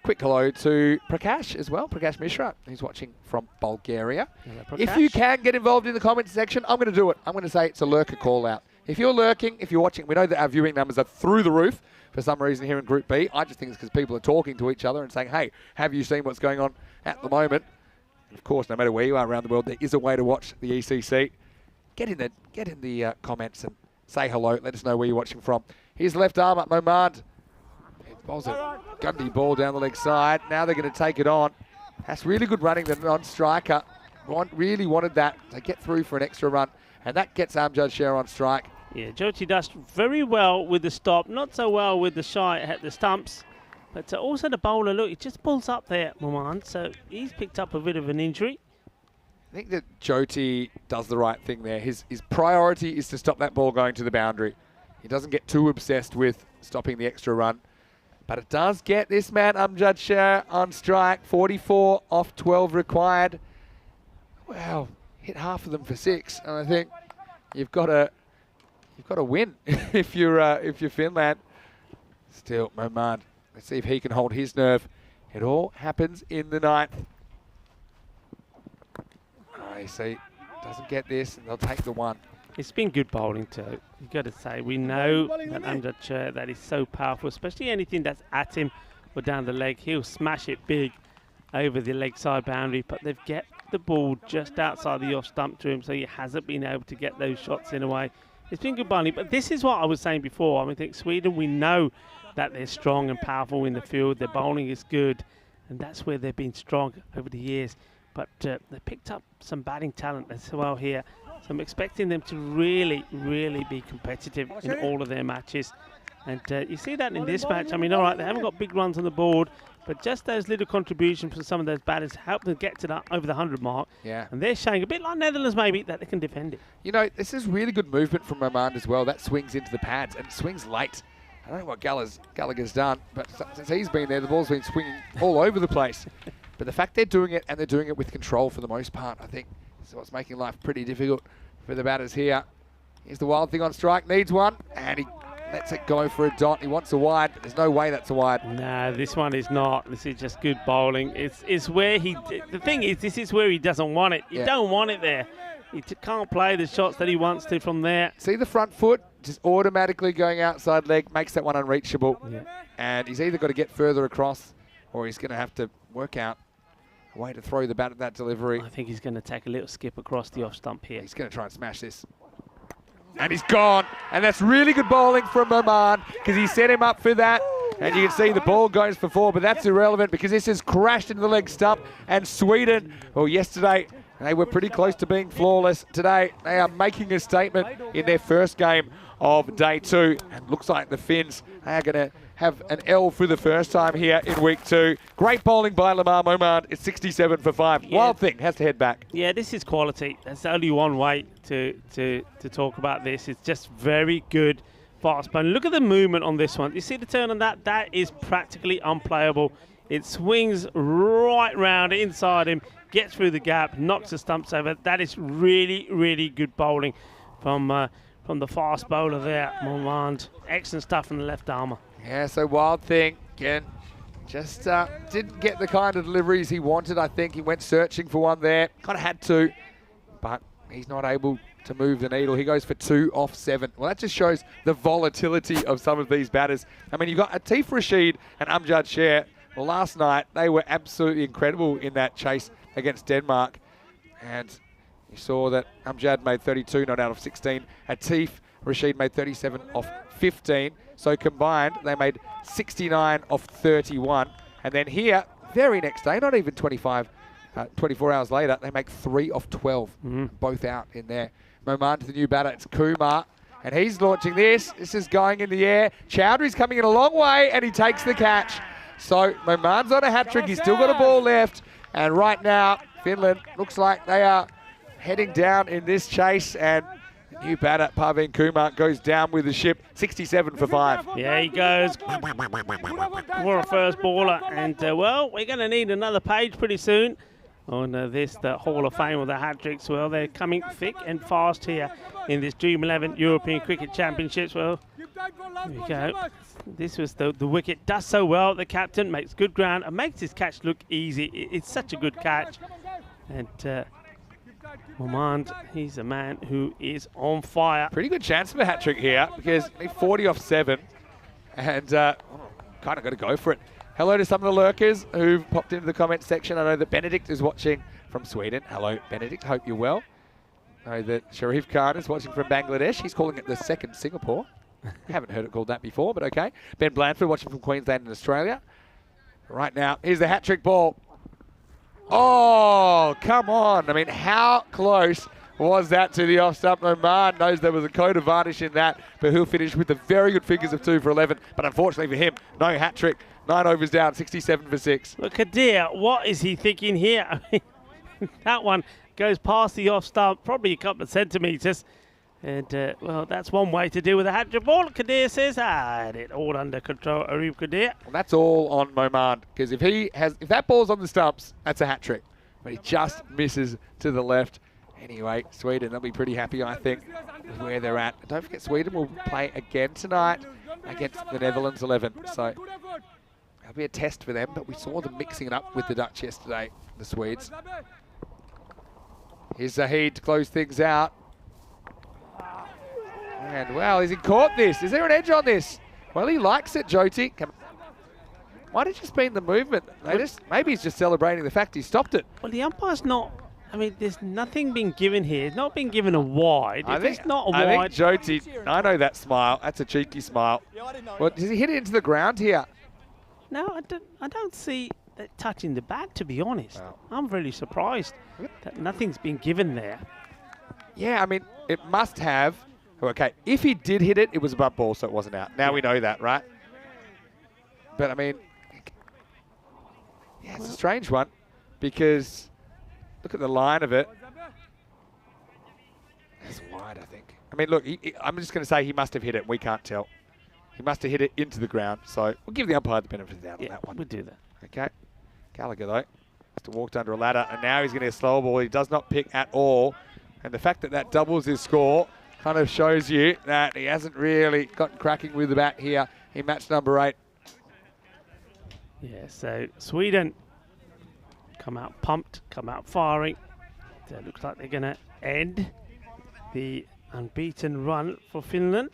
Quick hello to Prakash as well, Prakash Mishra. He's watching from Bulgaria. Hello, if you can get involved in the comments section, I'm going to do it. I'm going to say it's a lurker call out. if you're lurking, if you're watching, we know that our viewing numbers are through the roof for some reason here in Group B. I just think it's because people are talking to each other and saying, hey, have you seen what's going on at the moment? And of course, no matter where you are around the world, there is a way to watch the ECC. Get in the comments and say hello. Let us know where you're watching from. Here's left arm up, Momand. Bowls a Gundy ball down the leg side. Now they're going to take it on. That's really good running. The non-striker really wanted that to get through for an extra run. And that gets Amjad Sher on strike. Yeah, Jyoti does very well with the stop. Not so well with the shy at the stumps. But also the bowler, look, he just pulls up there, Momand. So he's picked up a bit of an injury. I think that Jyoti does the right thing there. His priority is to stop that ball going to the boundary. He doesn't get too obsessed with stopping the extra run. But it does get this man, Amjad Sher, on strike. 44 off 12 required. Wow, hit half of them for 6. And I think you've got to win if you're Finland. Still, Momand. Let's see if he can hold his nerve. It all happens in the 9th. I see, doesn't get this, and they'll take the 1. It's been good bowling too. You've got to say, we know that Amjad Sher, that is so powerful, especially anything that's at him or down the leg. He'll smash it big over the leg side boundary, but they've get the ball just outside the off stump to him, so he hasn't been able to get those shots in a way. It's been good bowling, but this is what I was saying before. I mean, I think Sweden, we know that they're strong and powerful in the field. Their bowling is good, and that's where they've been strong over the years. But they picked up some batting talent as well here. So I'm expecting them to really, really be competitive in all of their matches. And you see that in this match. I mean, all right, they haven't got big runs on the board, but just those little contributions from some of those batters help them get to that over the 100 mark. Yeah. And they're showing, a bit like Netherlands maybe, that they can defend it. You know, this is really good movement from Momand as well. That swings into the pads and swings late. I don't know what Gallagher's done, but since he's been there, the ball's been swinging all over the place. But the fact they're doing it, and they're doing it with control for the most part, I think is what's making life pretty difficult for the batters here. Here's the Wild Thing on strike, needs one, and he lets it go for a dot. He wants a wide, but there's no way that's a wide. No, this one is not. This is just good bowling. It's where the thing is, this is where he doesn't want it. You don't want it there. He can't play the shots that he wants to from there. See the front foot just automatically going outside leg, makes that one unreachable. Yeah. And he's either got to get further across, or he's going to have to work out a way to throw the bat at that delivery. I think he's going to take a little skip across the off stump here. He's going to try and smash this. And he's gone. And that's really good bowling from Momand, because he set him up for that. And you can see the ball goes for 4, but that's irrelevant because this has crashed into the leg stump. And Sweden, well, yesterday, they were pretty close to being flawless. Today, they are making a statement in their first game of day 2. And looks like the Finns are going to have an L for the first time here in week 2. Great bowling by Lamar Momand. It's 67 for 5. Yeah. Wild Thing has to head back. Yeah, this is quality. There's only one way to talk about this. It's just very good fast bowling. Look at the movement on this one. You see the turn on that? That is practically unplayable. It swings right round inside him, gets through the gap, knocks the stumps over. That is really, really good bowling from the fast bowler there, Momand. Excellent stuff from the left armour. Yeah, so Wild Thing, again, just didn't get the kind of deliveries he wanted, I think. He went searching for one there. Kind of had to, but he's not able to move the needle. He goes for 2 off 7. Well, that just shows the volatility of some of these batters. I mean, you've got Atif Rashid and Amjad Sher. Well, last night, they were absolutely incredible in that chase against Denmark. And you saw that Amjad made 32, not out of 16. Atif Rashid made 37 off 15. So combined, they made 69 off 31. And then here, very next day, not even 24 hours later, they make 3 off 12. Both out in there. Momand to the new batter, it's Kumar. And he's launching this. This is going in the air. Chowdhury's coming in a long way, and he takes the catch. So Momand's on a hat-trick. He's still got a ball left. And right now, Finland looks like they are heading down in this chase. And new batter, Parveen Kumar, goes down with the ship, 67 for 5. Yeah, he goes for a first baller. And, well, we're going to need another page pretty soon on the Hall of Fame with the hat-tricks. Well, they're coming thick and fast here in this Dream11 European Cricket Championships. Well, here we go. This was the wicket. Does so well. The captain makes good ground and makes his catch look easy. It's such a good catch. And Moment, he's a man who is on fire. Pretty good chance of a hat trick here because 40 off 7 and kind of got to go for it. Hello to some of the lurkers who've popped into the comment section. I know that Benedict is watching from Sweden. Hello, Benedict. Hope you're well. I know that Sharif Khan is watching from Bangladesh. He's calling it the second Singapore. Haven't heard it called that before, but okay. Ben Blandford watching from Queensland and Australia. Right now, here's the hat trick ball. Oh, come on. I mean, how close was that to the off stump? Oman knows there was a coat of varnish in that, but he'll finish with the very good figures of 2 for 11. But unfortunately for him, no hat trick. 9 overs down, 67 for 6. Look, Kadir, what is he thinking here? I mean, that one goes past the off stump, probably a couple of centimetres. And, well, that's one way to deal with a hat trick ball. Kadir says, had it all under control, Arif Kadir. Well, that's all on Moman, because if that ball's on the stumps, that's a hat trick. But he just misses to the left. Anyway, Sweden, they'll be pretty happy, I think, with where they're at. And don't forget, Sweden will play again tonight against the Netherlands 11. So that'll be a test for them, but we saw them mixing it up with the Dutch yesterday, the Swedes. Here's Zahid to close things out. And, well, has he caught this? Is there an edge on this? Well, he likes it, Jyoti. Might have just been the movement. Maybe he's just celebrating the fact he stopped it. Well, the umpire's not... I mean, there's nothing being given here. It's not been given a wide. If it's not a wide... I think Jyoti... I know that smile. That's a cheeky smile. Well, does he hit it into the ground here? No, I don't see it touching the bat, to be honest. Wow. I'm really surprised that nothing's been given there. Yeah, I mean, it must have... Okay, if he did hit it, it was above ball, so it wasn't out. Now we know that, right? But, I mean, yeah, it's a strange one because look at the line of it. It's wide, I think. I mean, look, I'm just going to say he must have hit it. We can't tell. He must have hit it into the ground, so we'll give the umpire the benefit of the doubt on that one. We'll do that. Okay. Gallagher, though, just walked under a ladder, and now he's going to get a slow ball. He does not pick at all. And the fact that that doubles his score kind of shows you that he hasn't really gotten cracking with the bat here in match number 8. Yeah, so Sweden come out pumped, come out firing. So it looks like they're going to end the unbeaten run for Finland.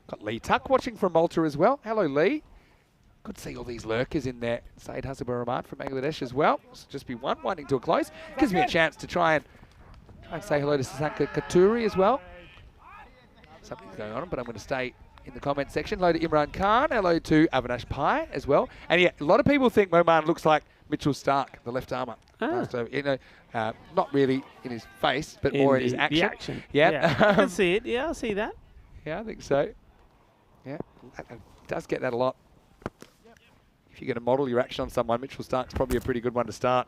Got Lee Tuck watching from Malta as well. Hello, Lee. Good to see all these lurkers in there. Saeed Hasibur Rahman from Bangladesh as well. So just be winding to a close. Gives me a chance to try and say hello to Sasanka Katuri as well. Something's going on, but I'm going to stay in the comment section. Hello to Imran Khan. Hello to Avinash Pai as well. And yeah, a lot of people think Moman looks like Mitchell Stark, the left armour. So, you know, not really in his face, but more in his action. The action. Yeah. I can see it. Yeah, I see that. Yeah, I think so. Yeah, does get that a lot. If you're going to model your action on someone, Mitchell Stark's probably a pretty good one to start.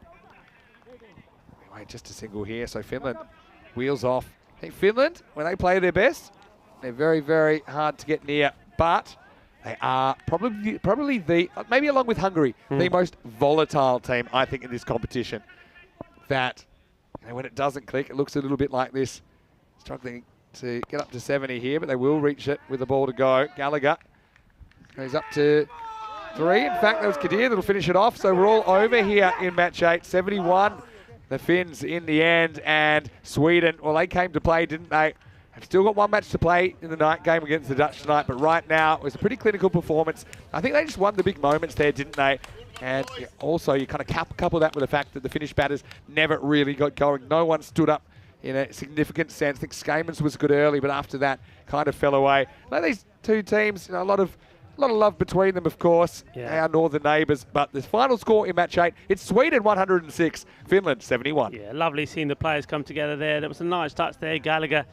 Anyway, just a single here. So Finland wheels off. I think Finland, when they play their best, they're very, very hard to get near, but they are probably the, maybe along with Hungary, the most volatile team, I think, in this competition. That, you know, when it doesn't click, it looks a little bit like this. Struggling to get up to 70 here, but they will reach it with the ball to go. Gallagher goes up to 3. In fact, that was Kadir that'll finish it off. So we're all over here in match 8. 71, the Finns in the end, and Sweden, well, they came to play, didn't they? Have still got one match to play in the night game against the Dutch tonight, but right now it was a pretty clinical performance. I think they just won the big moments there, didn't they? And also you kind of couple that with the fact that the Finnish batters never really got going. No one stood up in a significant sense. I think Skamans was good early, but after that kind of fell away. Like these two teams, you know, a lot of love between them, of course. Yeah. Our northern neighbours. But the final score in match 8, it's Sweden 106, Finland 71. Yeah, lovely seeing the players come together there. That was a nice touch there, Gallagher.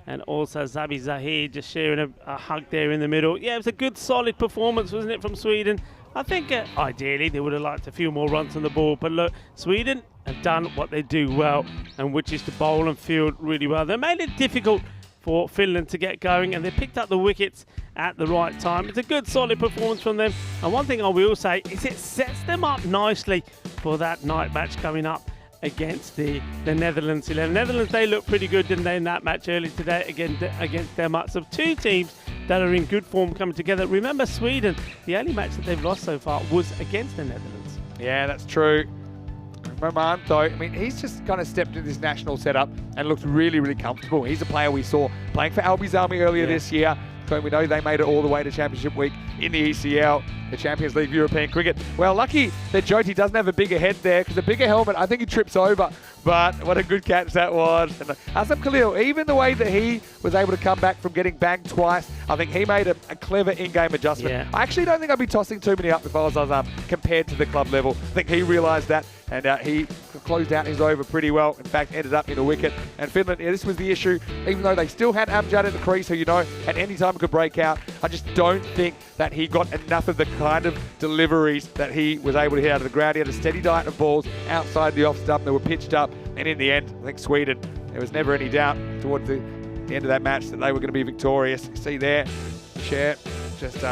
And also Zabi Zahid just sharing a hug there in the middle. Yeah, it was a good, solid performance, wasn't it, from Sweden? I think ideally they would have liked a few more runs on the ball. But look, Sweden have done what they do well, and which is to bowl and field really well. They made it difficult for Finland to get going, and they picked up the wickets at the right time. It's a good, solid performance from them. And one thing I will say is it sets them up nicely for that night match coming up against the Netherlands 11. Netherlands, they look pretty good, didn't they, in that match early today against Denmark. So 2 teams that are in good form coming together. Remember, Sweden, the only match that they've lost so far was against the Netherlands. Yeah, that's true. Moman, though, I mean, he's just kind of stepped into this national setup and looks really, really comfortable. He's a player we saw playing for Albies Army earlier this year. So we know they made it all the way to Championship Week in the ECL, the Champions League European Cricket. Well, lucky that Jyoti doesn't have a bigger head there, because a bigger helmet, I think he trips over. But what a good catch that was. And Azam Khalil, even the way that he was able to come back from getting banged twice, I think he made a clever in-game adjustment. Yeah. I actually don't think I'd be tossing too many up if I was Azam compared to the club level. I think he realised that, and he closed out his over pretty well. In fact, ended up in a wicket. And Finland, this was the issue. Even though they still had Amjad at the crease, who at any time could break out, I just don't think that he got enough of the kind of deliveries that he was able to hit out of the ground. He had a steady diet of balls outside the off stump that were pitched up. And in the end, I think Sweden, there was never any doubt towards the end of that match that they were going to be victorious. You see there, Cher just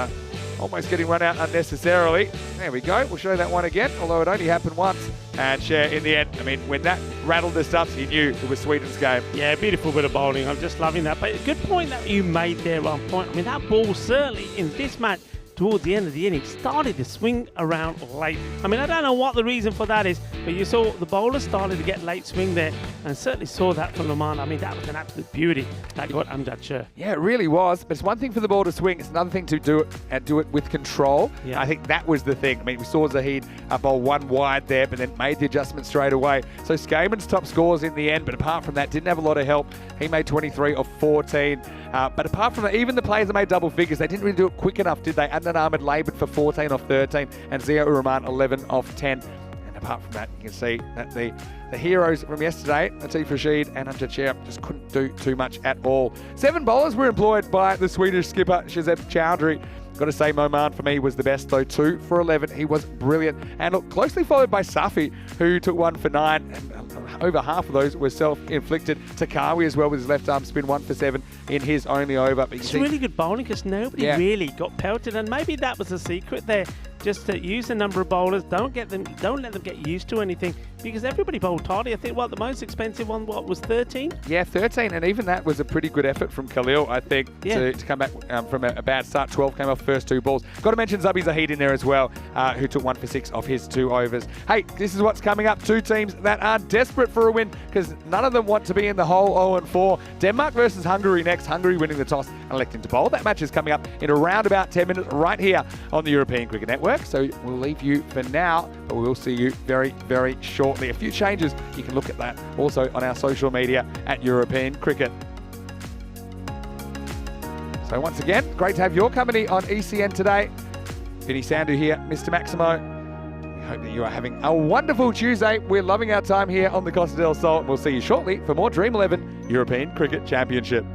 almost getting run out unnecessarily. There we go. We'll show that one again, although it only happened once. And Cher, in the end, I mean, when that rattled the stumps, he knew it was Sweden's game. Yeah, beautiful bit of bowling. I'm just loving that. But a good point that you made there on point. I mean, that ball certainly in this match, towards the end of the inning, started to swing around late. I mean, I don't know what the reason for that is, but you saw the bowler started to get late swing there, and certainly saw that from Lamar. I mean, that was an absolute beauty that got Amjad Sher. Yeah, it really was. But it's one thing for the ball to swing. It's another thing to do it and do it with control. Yeah. I think that was the thing. I mean, we saw Zahid bowl one wide there, but then made the adjustment straight away. So Skaman's top scores in the end, but apart from that, didn't have a lot of help. He made 23 of 14. But apart from that, even the players that made double figures, they didn't really do it quick enough, did they? Adnan Ahmed laboured for 14 off 13, and Zia Ur-Rahman 11 off 10. And apart from that, you can see that the heroes from yesterday, Atif Rashid and Amjad Sher, just couldn't do too much at all. 7 bowlers were employed by the Swedish skipper, Shazeb Chowdhury. Got to say, Moman for me was the best, though. 2 for 11. He was brilliant. And look, closely followed by Safi, who took 1 for 9. And over half of those were self-inflicted. Takawi as well with his left arm spin, 1 for 7 in his only over. But it's really good bowling because nobody really got pelted, and maybe that was the secret there. Just to use a number of bowlers, don't let them get used to anything, because everybody bowled tidy. I think the most expensive one was 13. Yeah, 13, and even that was a pretty good effort from Khalil, I think, to come back from a bad start. 12 came off first 2 balls. Got to mention Zabi Zahid in there as well, who took 1 for 6 off his 2 overs. Hey, this is what's coming up. 2 teams that are desperate for a win because none of them want to be in the hole 0-4. Denmark versus Hungary next. Hungary winning the toss and electing to bowl. That match is coming up in around about 10 minutes right here on the European Cricket Network. So we'll leave you for now, but we will see you very, very shortly. A few changes. You can look at that also on our social media at European Cricket. So once again, great to have your company on ECN today. Vinny Sandhu here, Mr. Maximo. We hope that you are having a wonderful Tuesday. We're loving our time here on the Costa del Sol. We'll see you shortly for more Dream 11 European Cricket Championship.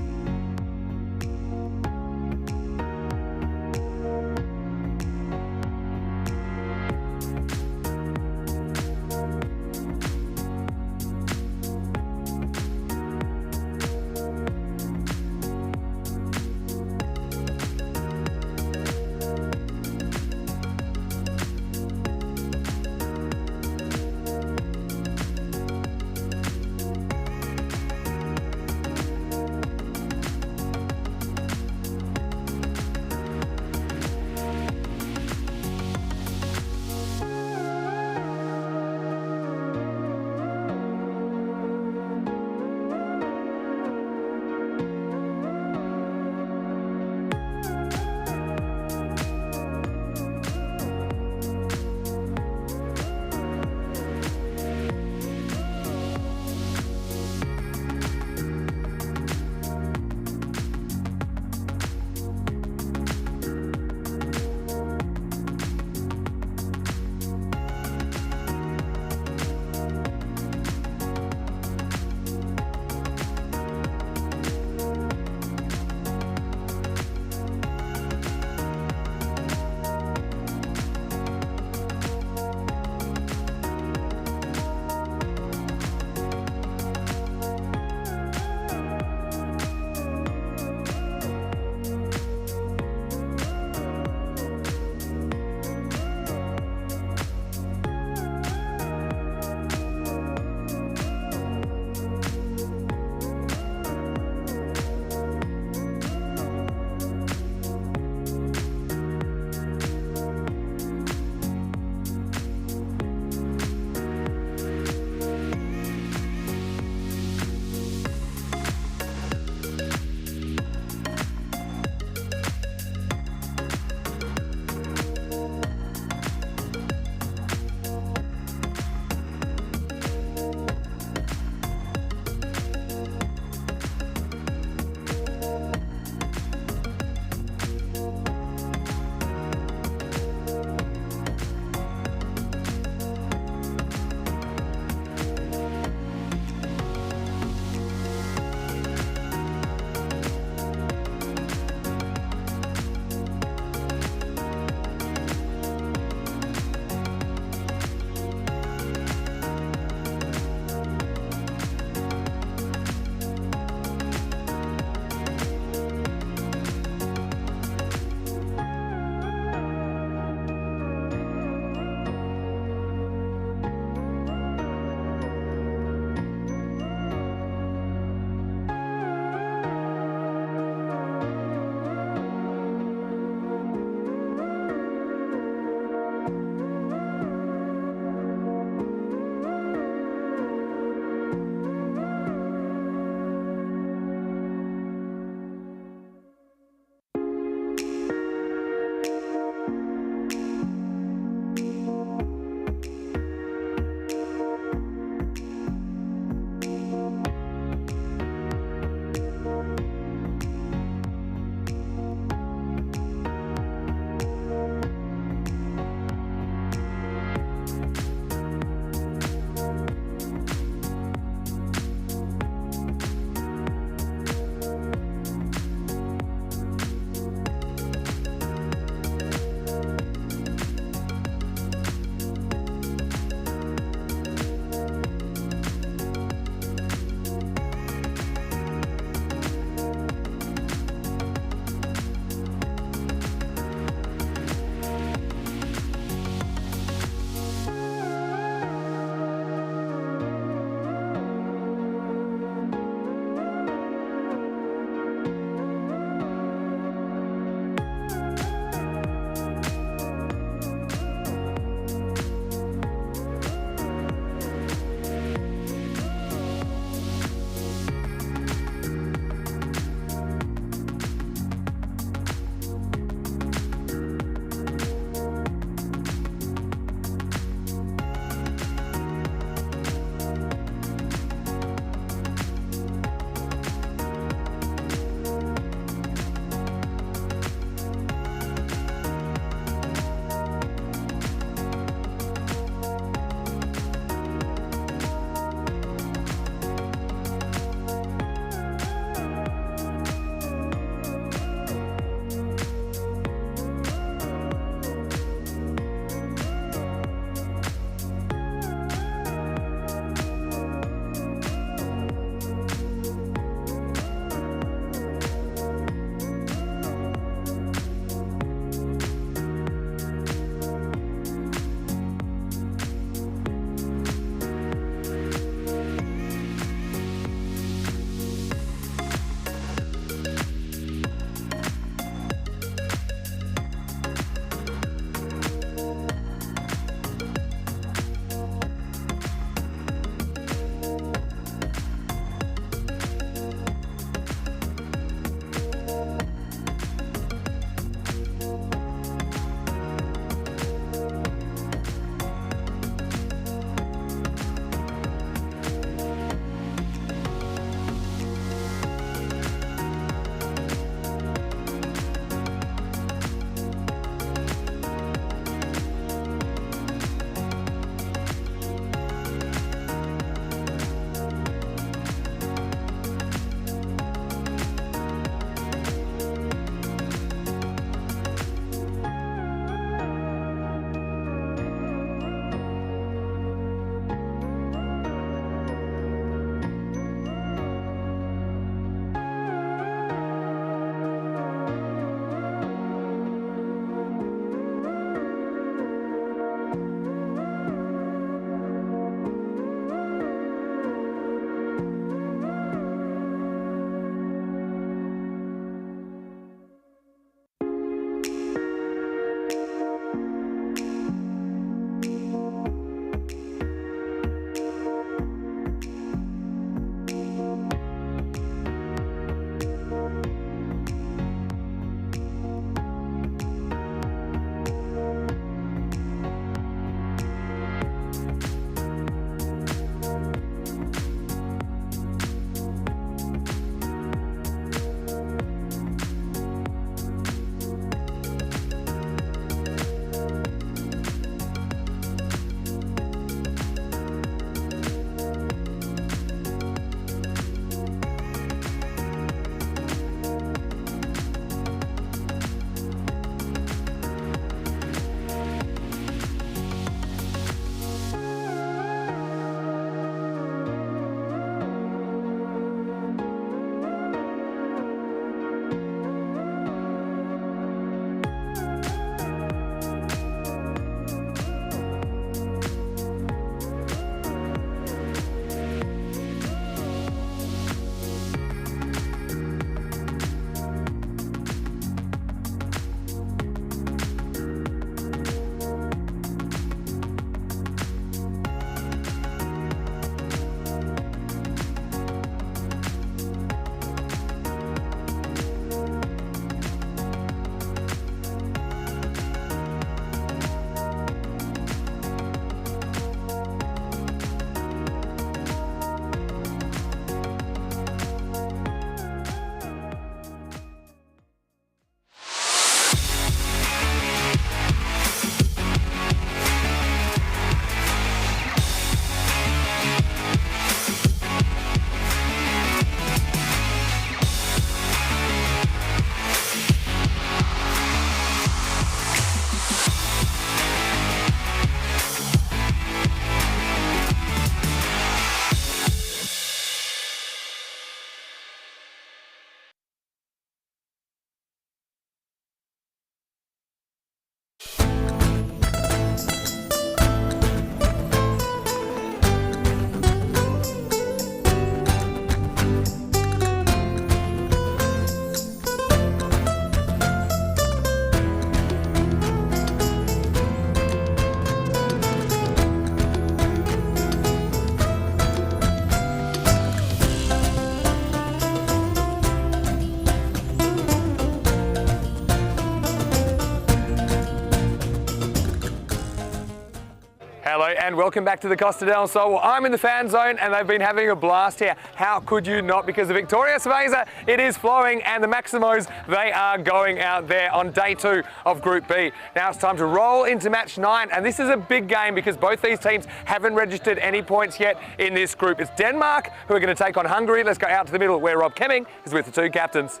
and welcome back to the Costa del Sol. Well, I'm in the fan zone and they've been having a blast here. How could you not? Because the Victoria Cerveza, it is flowing, and the Maximos, they are going out there on day 2 of Group B. Now it's time to roll into match 9, and this is a big game because both these teams haven't registered any points yet in this group. It's Denmark who are going to take on Hungary. Let's go out to the middle where Rob Kemming is with the 2 captains.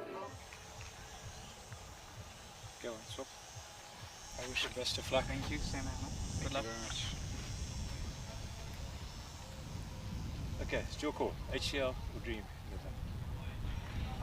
Go on, swap. I wish you best of luck. Thank you, Sam. Good luck. Thank you very much. Okay, it's your call. HCL or Dream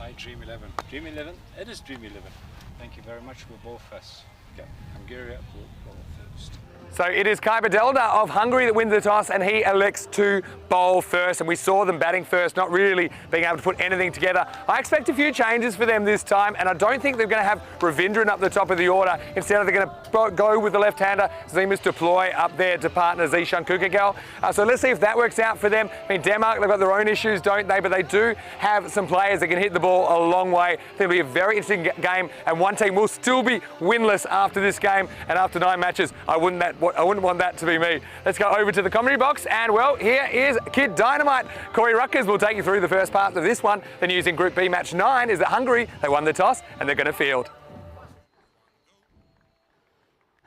11? I Dream11. Dream11? It is Dream11. Thank you very much. We'll ball first. Okay, Hungary will ball first. So it is Kai Bedelda of Hungary that wins the toss, and he elects to bowl first. And we saw them batting first, not really being able to put anything together. I expect a few changes for them this time, and I don't think they're going to have Ravindran up the top of the order. Instead, they're going to go with the left-hander, Zemus Deploy, up there to partner Zishan Kukagel. So let's see if that works out for them. I mean, Denmark, they've got their own issues, don't they? But they do have some players that can hit the ball a long way. It'll be a very interesting game, and one team will still be winless after this game, and after 9 matches, I wouldn't want that to be me. Let's go over to the commentary box, and well, here is Kid Dynamite. Corey Ruckers will take you through the first part of this one. The news in Group B match 9 is that Hungary, they won the toss and they're going to field.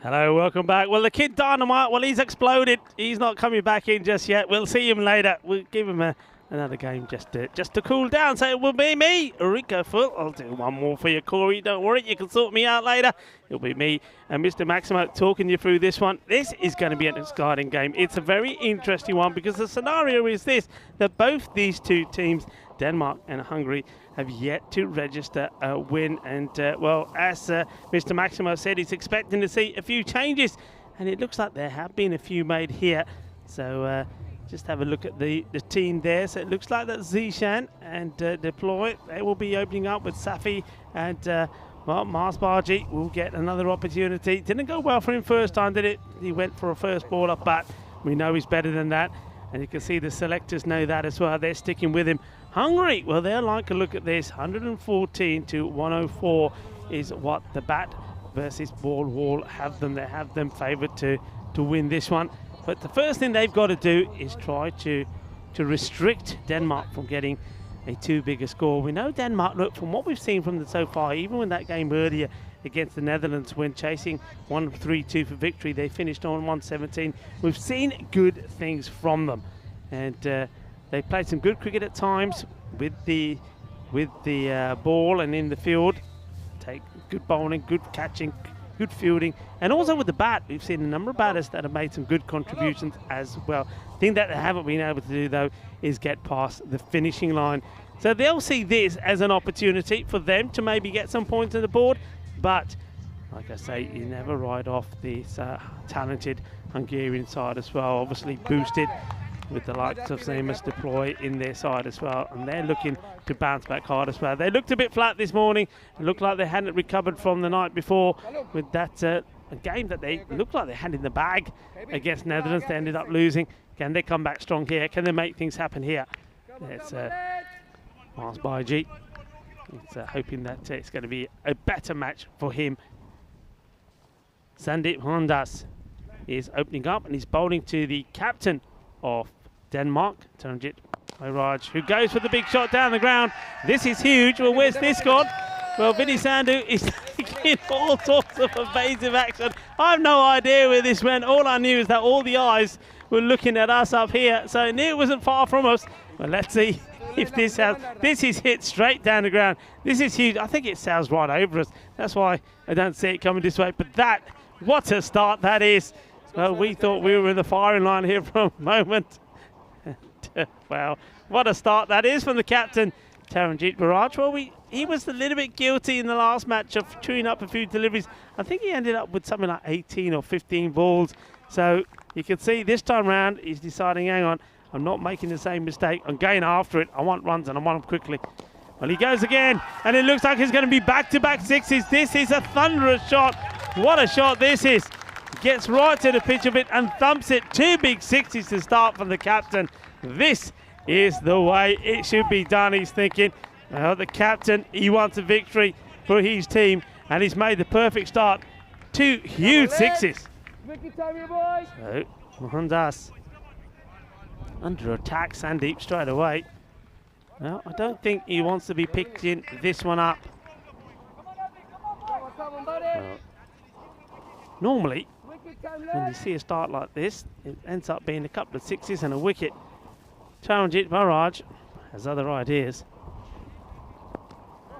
Hello, welcome back. Well, the Kid Dynamite, well, he's exploded. He's not coming back in just yet. We'll see him later. We'll give him another game just to cool down. So it will be me, Rico Full. I'll do one more for you, Corey. Don't worry, you can sort me out later. It'll be me and Mr. Maximo talking you through this one. This is going to be an exciting game. It's a very interesting one because the scenario is this, that both these 2 teams, Denmark and Hungary, have yet to register a win. And, well, as Mr. Maximo said, he's expecting to see a few changes. And it looks like there have been a few made here. So just have a look at the team there. So it looks like that Zishan and Deploy, they will be opening up with Safi, and well, Mars Bargy will get another opportunity. Didn't go well for him first time, did it? He went for a first baller, but we know he's better than that. And you can see the selectors know that as well. They're sticking with him. Hungary, well, they'll like a look at this. 114 to 104 is what the bat versus ball wall have them. They have them favoured to win this one. But the first thing they've got to do is try to restrict Denmark from getting a too big a score. We know Denmark, look, from what we've seen from them so far, even in that game earlier against the Netherlands when chasing 1-3-2 for victory, they finished on 117. We've seen good things from them. And they played some good cricket at times with the ball and in the field. Take good bowling, good catching, good fielding, and also with the bat, we've seen a number of batters that have made some good contributions as well. The thing that they haven't been able to do, though, is get past the finishing line. So they'll see this as an opportunity for them to maybe get some points on the board, but like I say, you never write off this talented Hungarian side as well, obviously boosted with the likes of Zemus Deploy in their side as well, and they're looking to bounce back hard as well. They looked a bit flat this morning. It looked like they hadn't recovered from the night before with that a game that they looked like they had in the bag against Netherlands. They ended up losing. Can they come back strong here? Can they make things happen here? It's Mars by G. It's hoping that it's going to be a better match for him. Sandeep Hondas is opening up and he's bowling to the captain of Denmark, Taranjit Raj, who goes for the big shot down the ground. This is huge. Well, where's this gone? Well, Vinny Sandhu is taking all sorts of evasive action. I have no idea where this went. All I knew is that all the eyes were looking at us up here, so I knew it wasn't far from us. Well, let's see if this is hit straight down the ground. This is huge. I think it sails right over us. That's why I don't see it coming this way. But that, what a start that is. Well, we thought we were in the firing line here for a moment. Well, what a start that is from the captain, Taranjit Barraj. Well, he was a little bit guilty in the last match of chewing up a few deliveries. I think he ended up with something like 18 or 15 balls. So you can see this time round, he's deciding, hang on, I'm not making the same mistake. I'm going after it. I want runs and I want them quickly. Well, he goes again, and it looks like he's going to be back-to-back sixes. This is a thunderous shot. What a shot this is. Gets right to the pitch of it and thumps it. 2 big sixes to start from the captain. This is the way it should be done, he's thinking. Well, the captain, he wants a victory for his team, and he's made the perfect start. 2 huge sixes. So Mohandas under attack, Sandeep straight away. Well, I don't think he wants to be picking this one up. Normally, when you see a start like this, it ends up being a couple of sixes and a wicket. Charanjit Barraj has other ideas.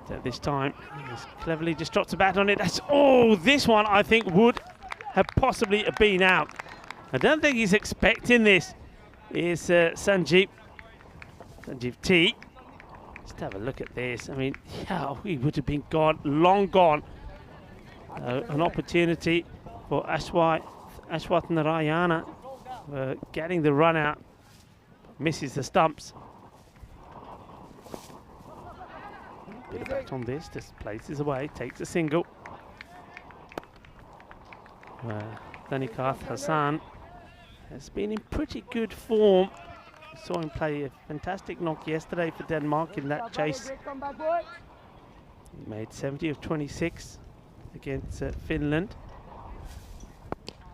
At this time, he's cleverly just drops a bat on it. This one I think would have possibly been out. I don't think he's expecting this. Is Sanjeev T. Just have a look at this. I mean, yeah, he would have been gone, long gone. An opportunity for Ashwath Narayana getting the run out. Misses the stumps. Bit of bat on this, just places away, takes a single. Danikarth Hassan has been in pretty good form. Saw him play a fantastic knock yesterday for Denmark in that chase. He made 70 of 26 against Finland.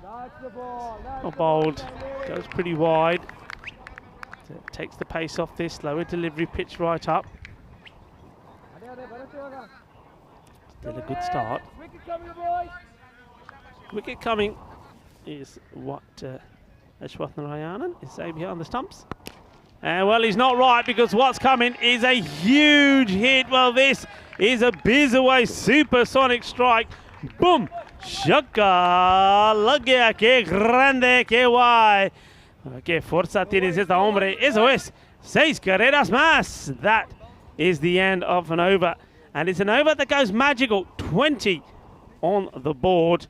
Not bold, goes pretty wide. Takes the pace off this, slower delivery, pitch right up. Still a good start. Wicket coming is what Ashwath Narayanan is saying behind the stumps. Well, he's not right, because what's coming is a huge hit. Well, this is a Bizaway supersonic strike. Boom! Shaka! Lag gaya, que grande, que guay. Que fuerza tienes esta hombre. Eso es. 6 carreras más. That is the end of an over. And it's an over that goes magical. 20 on the board.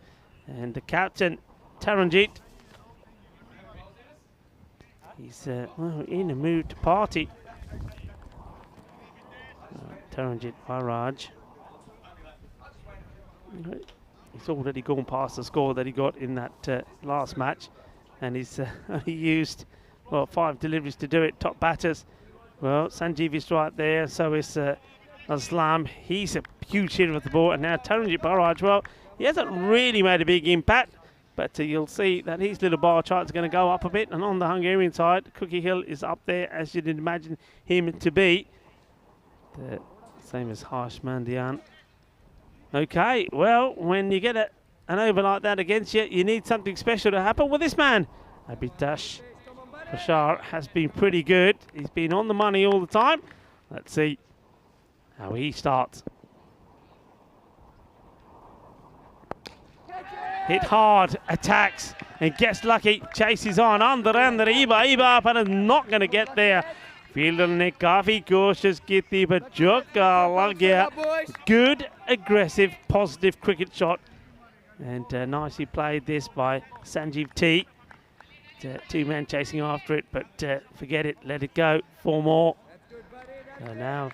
And the captain, Taranjit, he's in a mood to party. Taranjit Barraj. He's already gone past the score that he got in that last match. And he's only used, 5 deliveries to do it. Top batters. Well, Sanjeev is right there. So is Aslam. He's a huge hitter of the ball. And now Taranjit Barraj, well, he hasn't really made a big impact. But you'll see that his little bar chart is going to go up a bit. And on the Hungarian side, Cookie Hill is up there, as you'd imagine him to be. The same as Harsh Mandian. Okay, well, when you get an over like that against you, you need something special to happen. Well, this man, Abhitash Prashar, has been pretty good. He's been on the money all the time. Let's see how he starts. Hit hard, attacks, and gets lucky. Chases on, under, Iba, but is not going to get there. Fielder ने काफी कोशिश की थी, but चौका लग गया. Good, aggressive, positive cricket shot. And nicely played this by Sanjeev T. 2 men chasing after it, but forget it, let it go. 4 more. Now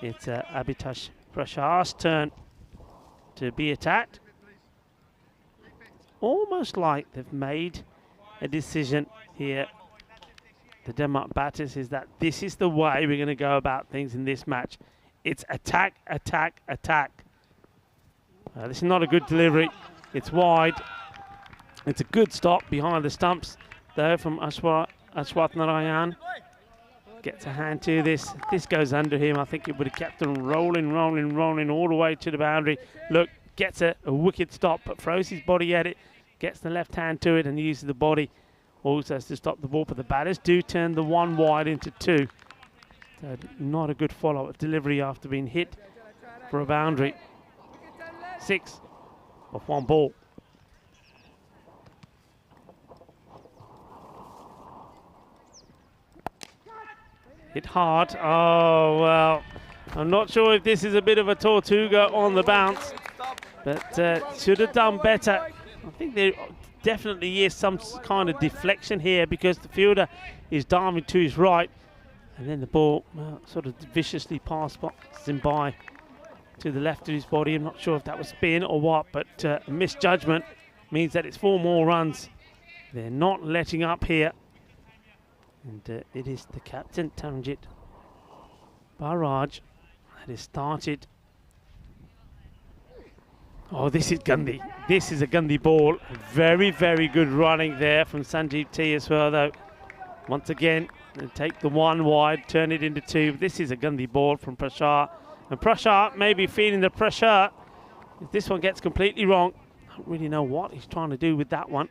it's Abhitash Prashar's turn to be attacked. Almost like they've made a decision here. The Denmark batters is that this is the way we're going to go about things in this match. It's attack, attack, attack. This is not a good delivery. It's wide. It's a good stop behind the stumps, though, from Ashwath Narayan. Gets a hand to this. This goes under him. I think it would have kept him rolling all the way to the boundary. Look, gets a wicked stop, but throws his body at it. Gets the left hand to it and uses the body also to stop the ball. But the batters do turn the 1 wide into 2. So not a good follow-up delivery after being hit for a boundary. 6 off 1 ball. Hit hard. Oh, well, I'm not sure if this is a bit of a Tortuga on the bounce, but should have done better. I think there definitely is some kind of deflection here, because the fielder is diving to his right, and then the ball sort of viciously passing by to the left of his body. I'm not sure if that was spin or what, but a misjudgment means that it's 4 more runs. They're not letting up here. And it is the captain, Taranjit Barraj, that has started Oh, this is Gandhi. This is a Gandhi ball. Very, very good running there from Sanjeev T as well, though. Once again, they take the one wide, turn it into two. This is a Gandhi ball from Prashar. And Prashar may be feeling the pressure. If this one gets completely wrong, I don't really know what he's trying to do with that one.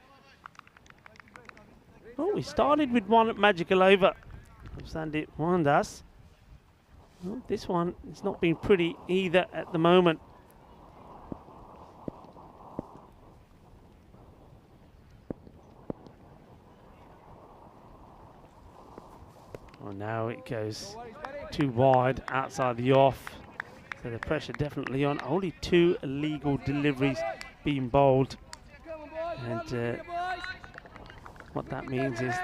Oh, he started with one magical over from Sandeep Mohandas. Well, this one has not been pretty either at the moment. Oh, now it goes too wide outside the off. So the pressure definitely on. Only 2 illegal deliveries being bowled. And what that means is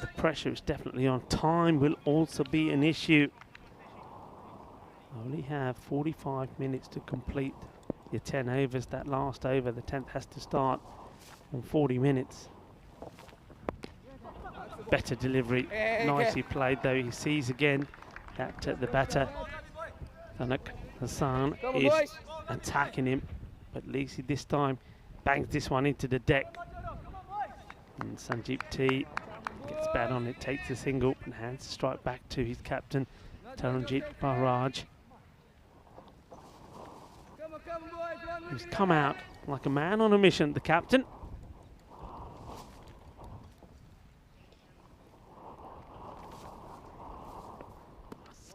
the pressure is definitely on. Time will also be an issue. Only have 45 minutes to complete your 10 overs. That last over, the 10th, has to start in 40 minutes. Better delivery, nicely played though. He sees again that the batter, Thanak Hassan, is attacking him, but Lisi this time bangs this one into the deck. And Sanjeev T gets bad on it, takes a single and hands the strike back to his captain, Taranjit Barraj. He's come out like a man on a mission, the captain.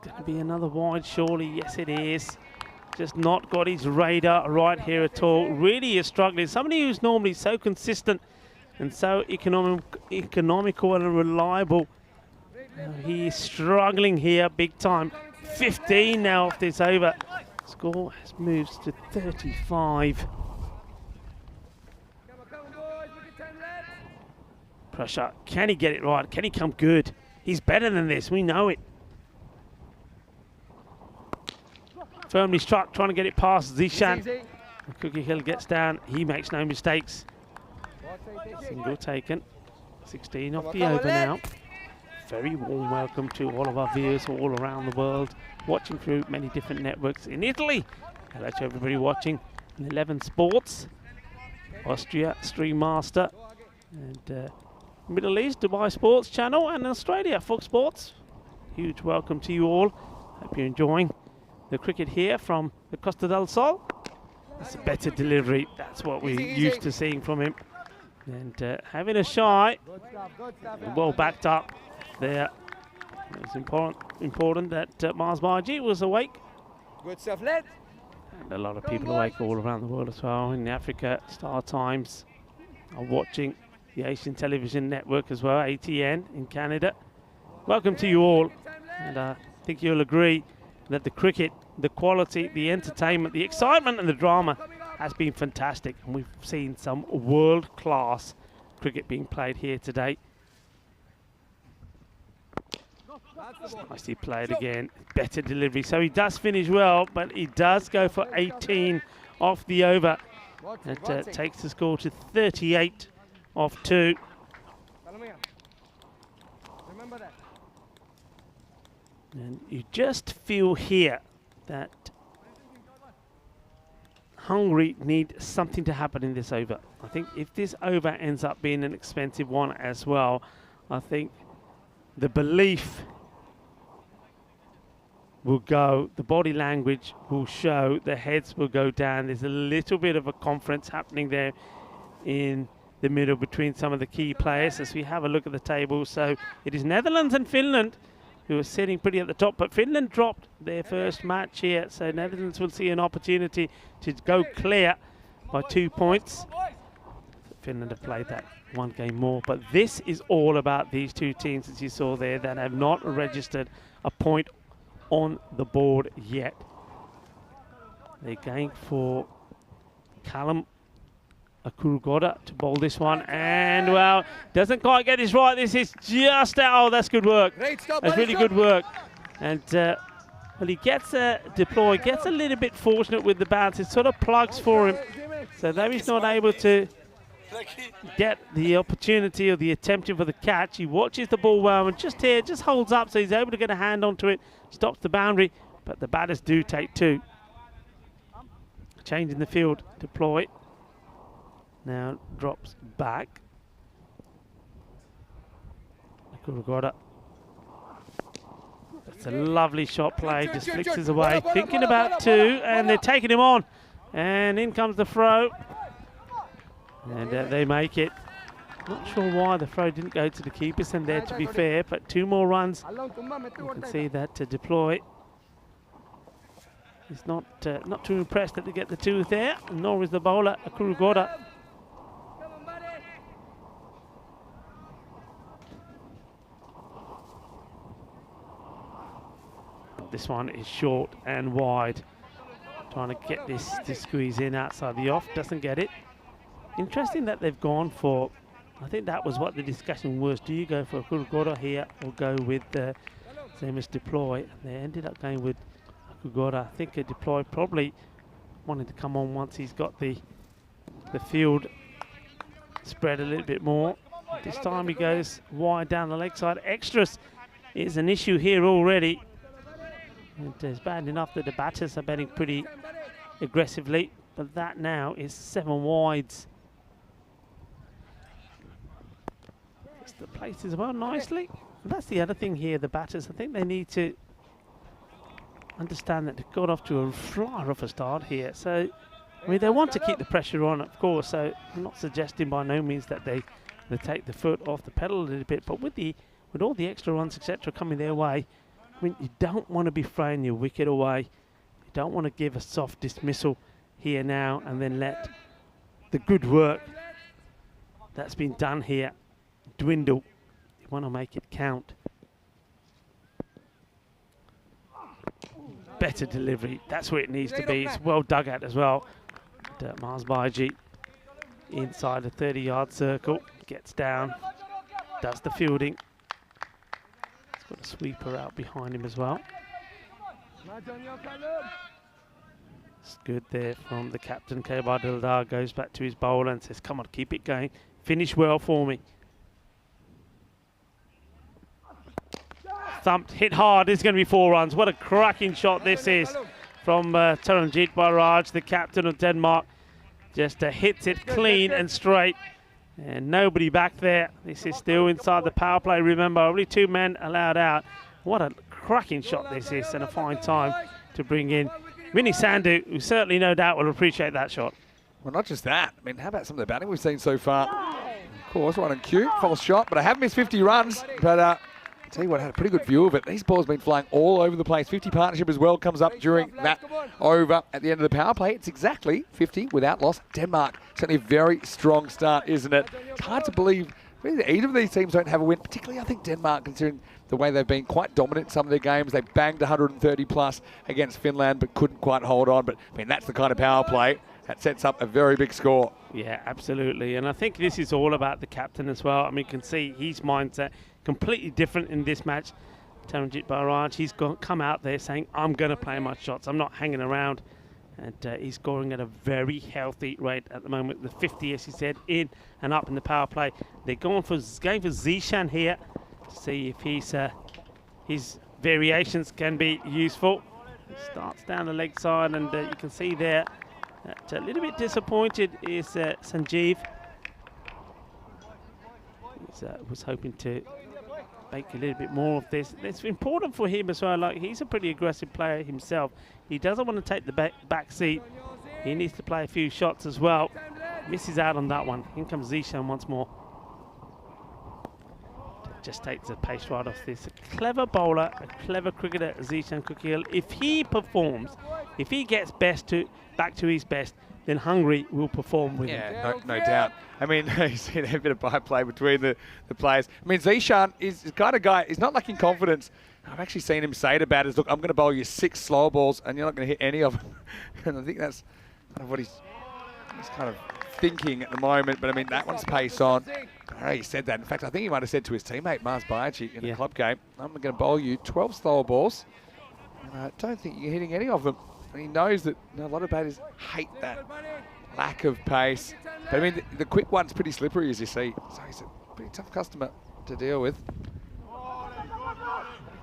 Going to be another wide, surely. Yes, it is. Just not got his radar right here at all. Really is struggling. Somebody who's normally so consistent and so economical and reliable. He is struggling here big time. 15 now off this over. Score has moved to 35. Pressure. Can he get it right? Can he come good? He's better than this. We know it. Firmly struck, trying to get it past Zishan. Cookie Hill gets down. He makes no mistakes. Single taken. 16 off the over now. Very warm welcome to all of our viewers all around the world, watching through many different networks in Italy. Hello to everybody watching 11 Sports, Austria, Stream Master, and Middle East, Dubai Sports Channel, and Australia, Fox Sports. Huge welcome to you all. Hope you're enjoying the cricket here from the Costa del Sol. It's a better delivery. That's what we're used to seeing from him. And having a shy, well backed up there. It's important that Mars Marji was awake. Good stuff, lad. And a lot of people awake all around the world as well. In Africa, Star Times are watching the Asian Television Network as well, ATN in Canada. Welcome to you all. And I think you'll agree that the cricket, the quality, the entertainment, the excitement and the drama has been fantastic. And we've seen some world-class cricket being played here today. Nicely played again. Better delivery. So he does finish well, but he does go for 18 off the over. That takes the score to 38 off 2. And you just feel here that Hungary need something to happen in this over. I think if this over ends up being an expensive one as well, I think the belief will go, the body language will show, the heads will go down. There's a little bit of a conference happening there in the middle between some of the key players as we have a look at the table. So it is Netherlands and Finland who are sitting pretty at the top, but Finland dropped their first match here, so Netherlands will see an opportunity to go clear by 2 points. Finland have played that one game more, but this is all about these two teams, as you saw there, that have not registered a point on the board yet. They're going for Callum Akurugoda to bowl this one, and well, doesn't quite get this right. This is just out. Oh, that's good work. That's really good work. And well, he gets deployed, gets a little bit fortunate with the bounce. It sort of plugs for him. So though he's not able to get the opportunity or the attempting for the catch, he watches the ball well and just here, just holds up, so he's able to get a hand onto it, stops the boundary, but the batters do take 2. changing the field, deploy. Now drops back. Kurugota. That's a lovely shot play, just flicks his away. Thinking about two, and they're taking him on. And in comes the throw. And they make it. Not sure why the throw didn't go to the keeper's end there, to be fair, but 2 more runs. You can see that to deploy. He's not too impressed that they get the 2 there, nor is the bowler, Kurugota. This one is short and wide. Trying to get this to squeeze in outside the off, doesn't get it. Interesting that they've gone for, I think that was what the discussion was. Do you go for a Kurugota here or go with the same as deploy? They ended up going with Kurugota. I think a deploy probably wanting to come on once he's got the field spread a little bit more. This time he goes wide down the leg side. Extras is an issue here already. It's bad enough that the batters are batting pretty aggressively, but that now is 7 wides. It's the place as well nicely. And that's the other thing here, the batters. I think they need to understand that they've got off to a flyer of a start here. So, I mean, they want to keep the pressure on, of course, so I'm not suggesting by no means that they take the foot off the pedal a little bit, but with all the extra runs, etc., coming their way, I mean, you don't want to be throwing your wicket away. You don't want to give a soft dismissal here now and then let the good work that's been done here dwindle. You want to make it count. Better delivery. That's where it needs to be. It's well dug at as well. Mars Baiji inside the 30-yard circle. Gets down. Does the fielding. Got a sweeper out behind him as well. It's good there from the captain. Kebar Dildar goes back to his bowler and says, come on, keep it going. Finish well for me. Thumped, hit hard. This is going to be 4 runs. What a cracking shot this is from Taranjit Barraj, the captain of Denmark. Just hits it clean and straight. And nobody back there. This is still inside the power play. Remember, only 2 men allowed out. What a cracking shot this is, and a fine time to bring in Vinny Sandhu, who certainly no doubt will appreciate that shot. Well, not just that. I mean, how about some of the batting we've seen so far? Of course, right on cue, false shot, but I have missed 50 runs. But I'll tell you what, I had a pretty good view of it. These balls have been flying all over the place. 50 partnership as well comes up during that over at the end of the power play. It's exactly 50 without loss. Denmark, certainly a very strong start, isn't it? It's hard to believe really either of these teams don't have a win, particularly I think Denmark, considering the way they've been quite dominant in some of their games. They banged 130 plus against Finland, but couldn't quite hold on. But I mean, that's the kind of power play that sets up a very big score. Yeah, absolutely. And I think this is all about the captain as well. I mean, you can see his mindset completely different in this match. Taranjit Barraj, he's come out there saying, I'm going to play my shots. I'm not hanging around. And he's scoring at a very healthy rate at the moment. The 50, as he said, in and up in the power play. They're going for Zishan here to see if his variations can be useful. He starts down the leg side, and you can see there that a little bit disappointed is Sanjeev. He was hoping to make a little bit more of this. It's important for him as well. Like, he's a pretty aggressive player himself. He doesn't want to take the back seat. He needs to play a few shots as well. Misses out on that one. In comes Zishan once more. Just takes the pace right off this. A clever bowler, a clever cricketer, Zishan Kukil. If he performs, if he gets back to his best, then Hungary will perform with him. Yeah, no doubt. I mean, you see a bit of byplay between the players. I mean, Zishan is the kind of guy, he's not lacking confidence. I've actually seen him say to batters, look, I'm going to bowl you 6 slow balls and you're not going to hit any of them. And I think that's kind of what he's kind of thinking at the moment. But I mean, that one's pace on. I know he said that. In fact, I think he might have said to his teammate, Mars Baiji, in the club game, I'm going to bowl you 12 slower balls. And I don't think you're hitting any of them. And he knows that a lot of batters hate that lack of pace. But I mean, the quick one's pretty slippery, as you see. So he's a pretty tough customer to deal with.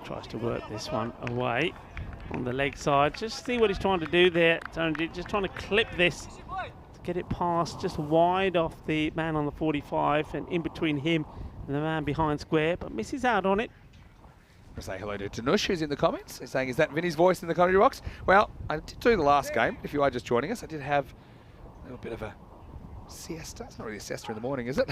Tries to work this one away. on the leg side. Just see what he's trying to do there. Just trying to clip this to get it past just wide off the man on the 45 and in between him and the man behind square, but misses out on it. I'll say hello to Tanush, who's in the comments. He's saying, is that Vinny's voice in the commentary box? Well, I did do the last game. If you are just joining us, I did have a little bit of a siesta. It's not really a siesta in the morning, is it?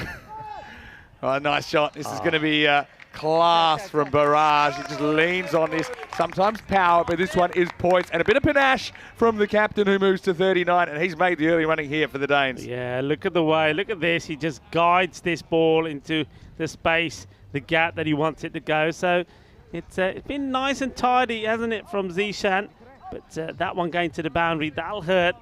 Oh, nice shot. This is going to be class from Barrage. He just leans on this. Sometimes power, but this one is poise. And a bit of panache from the captain who moves to 39. And he's made the early running here for the Danes. Yeah, look at the way. Look at this. He just guides this ball into the space, the gap that he wants it to go. So it's been nice and tidy, hasn't it, from Zishan? But that one going to the boundary, that'll hurt.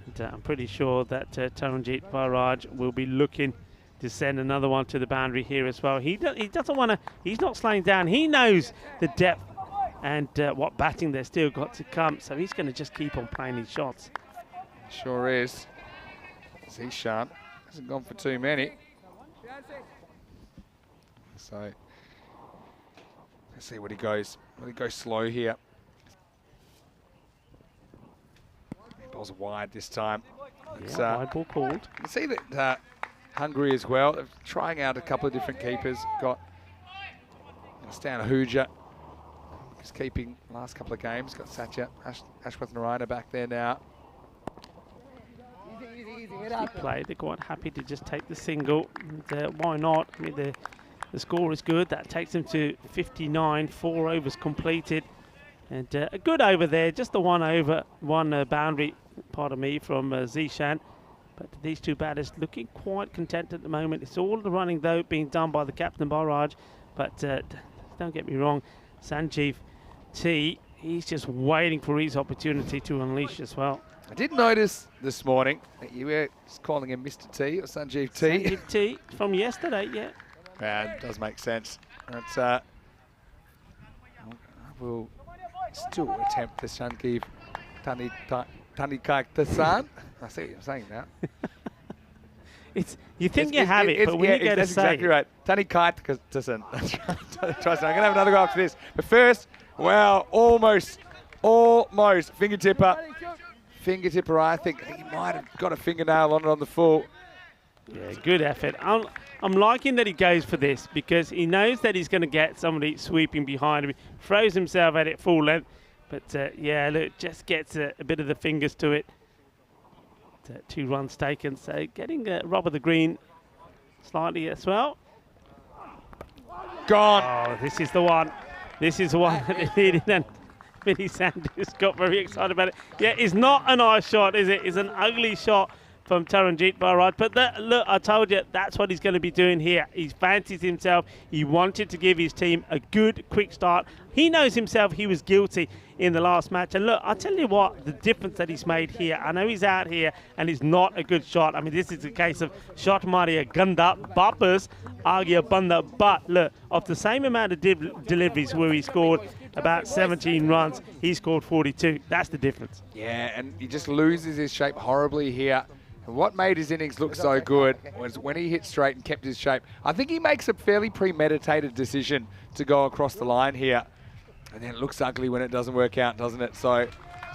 And, I'm pretty sure that Taranjeet Barrage will be looking to send another one to the boundary here as well. He doesn't want to, he's not slowing down. He knows the depth and what batting they've still got to come. So he's going to just keep on playing his shots. Sure is. Zishan hasn't gone for too many. So let's see what he goes. Will he go slow here? Ball's wide this time. It's, wide ball called. You can see that Hungary as well. They're trying out a couple of different keepers. Got Stan Hooja, who's keeping the last couple of games. Got Satya, Ashwath Narayana back there now. He played. They're quite happy to just take the single. And, why not? I mean, the score is good. That takes them to 59. 4 overs completed. And a good over there. Just the one over, one boundary, pardon me, from Zishan. But these two batters looking quite content at the moment. It's all the running, though, being done by the captain, Barrage. But don't get me wrong, Sanjeev T, he's just waiting for his opportunity to unleash as well. I did notice this morning that you were calling him Mr. T or Sanjeev T. Sanjeev T from yesterday, yeah. Yeah, it does make sense. But we'll still attempt to Sanjeev Tanikaktasan. I see what you're saying now. You think you have it, but when you go to say exactly right. Tanikaktasan. Trust me, I'm going to have another go after this. But first, wow, almost fingertipper. Fingertipper, I think he might have got a fingernail on it on the full. Yeah, good effort. I'm liking that he goes for this because he knows that he's going to get somebody sweeping behind him. He throws himself at it full length. But, yeah, look, just gets a bit of the fingers to it. 2 runs taken. So getting Robert the Green slightly as well. Gone. Oh, this is the one. This is the one that they needed. And Vinny Sanders got very excited about it. Yeah, it's not a nice shot, is it? It's an ugly shot from Taranjeet Barrage. But look, I told you, that's what he's going to be doing here. He fancies himself. He wanted to give his team a good, quick start. He knows himself he was guilty in the last match. And look, I'll tell you what, the difference that he's made here. I know he's out here and he's not a good shot. I mean, this is a case of shot Maria Ganda, Bappers, Agia Banda. But look, of the same amount of deliveries where he scored about 17 runs, he scored 42. That's the difference. Yeah, and he just loses his shape horribly here. And what made his innings look so good was when he hit straight and kept his shape. I think he makes a fairly premeditated decision to go across the line here. And then it looks ugly when it doesn't work out, doesn't it? So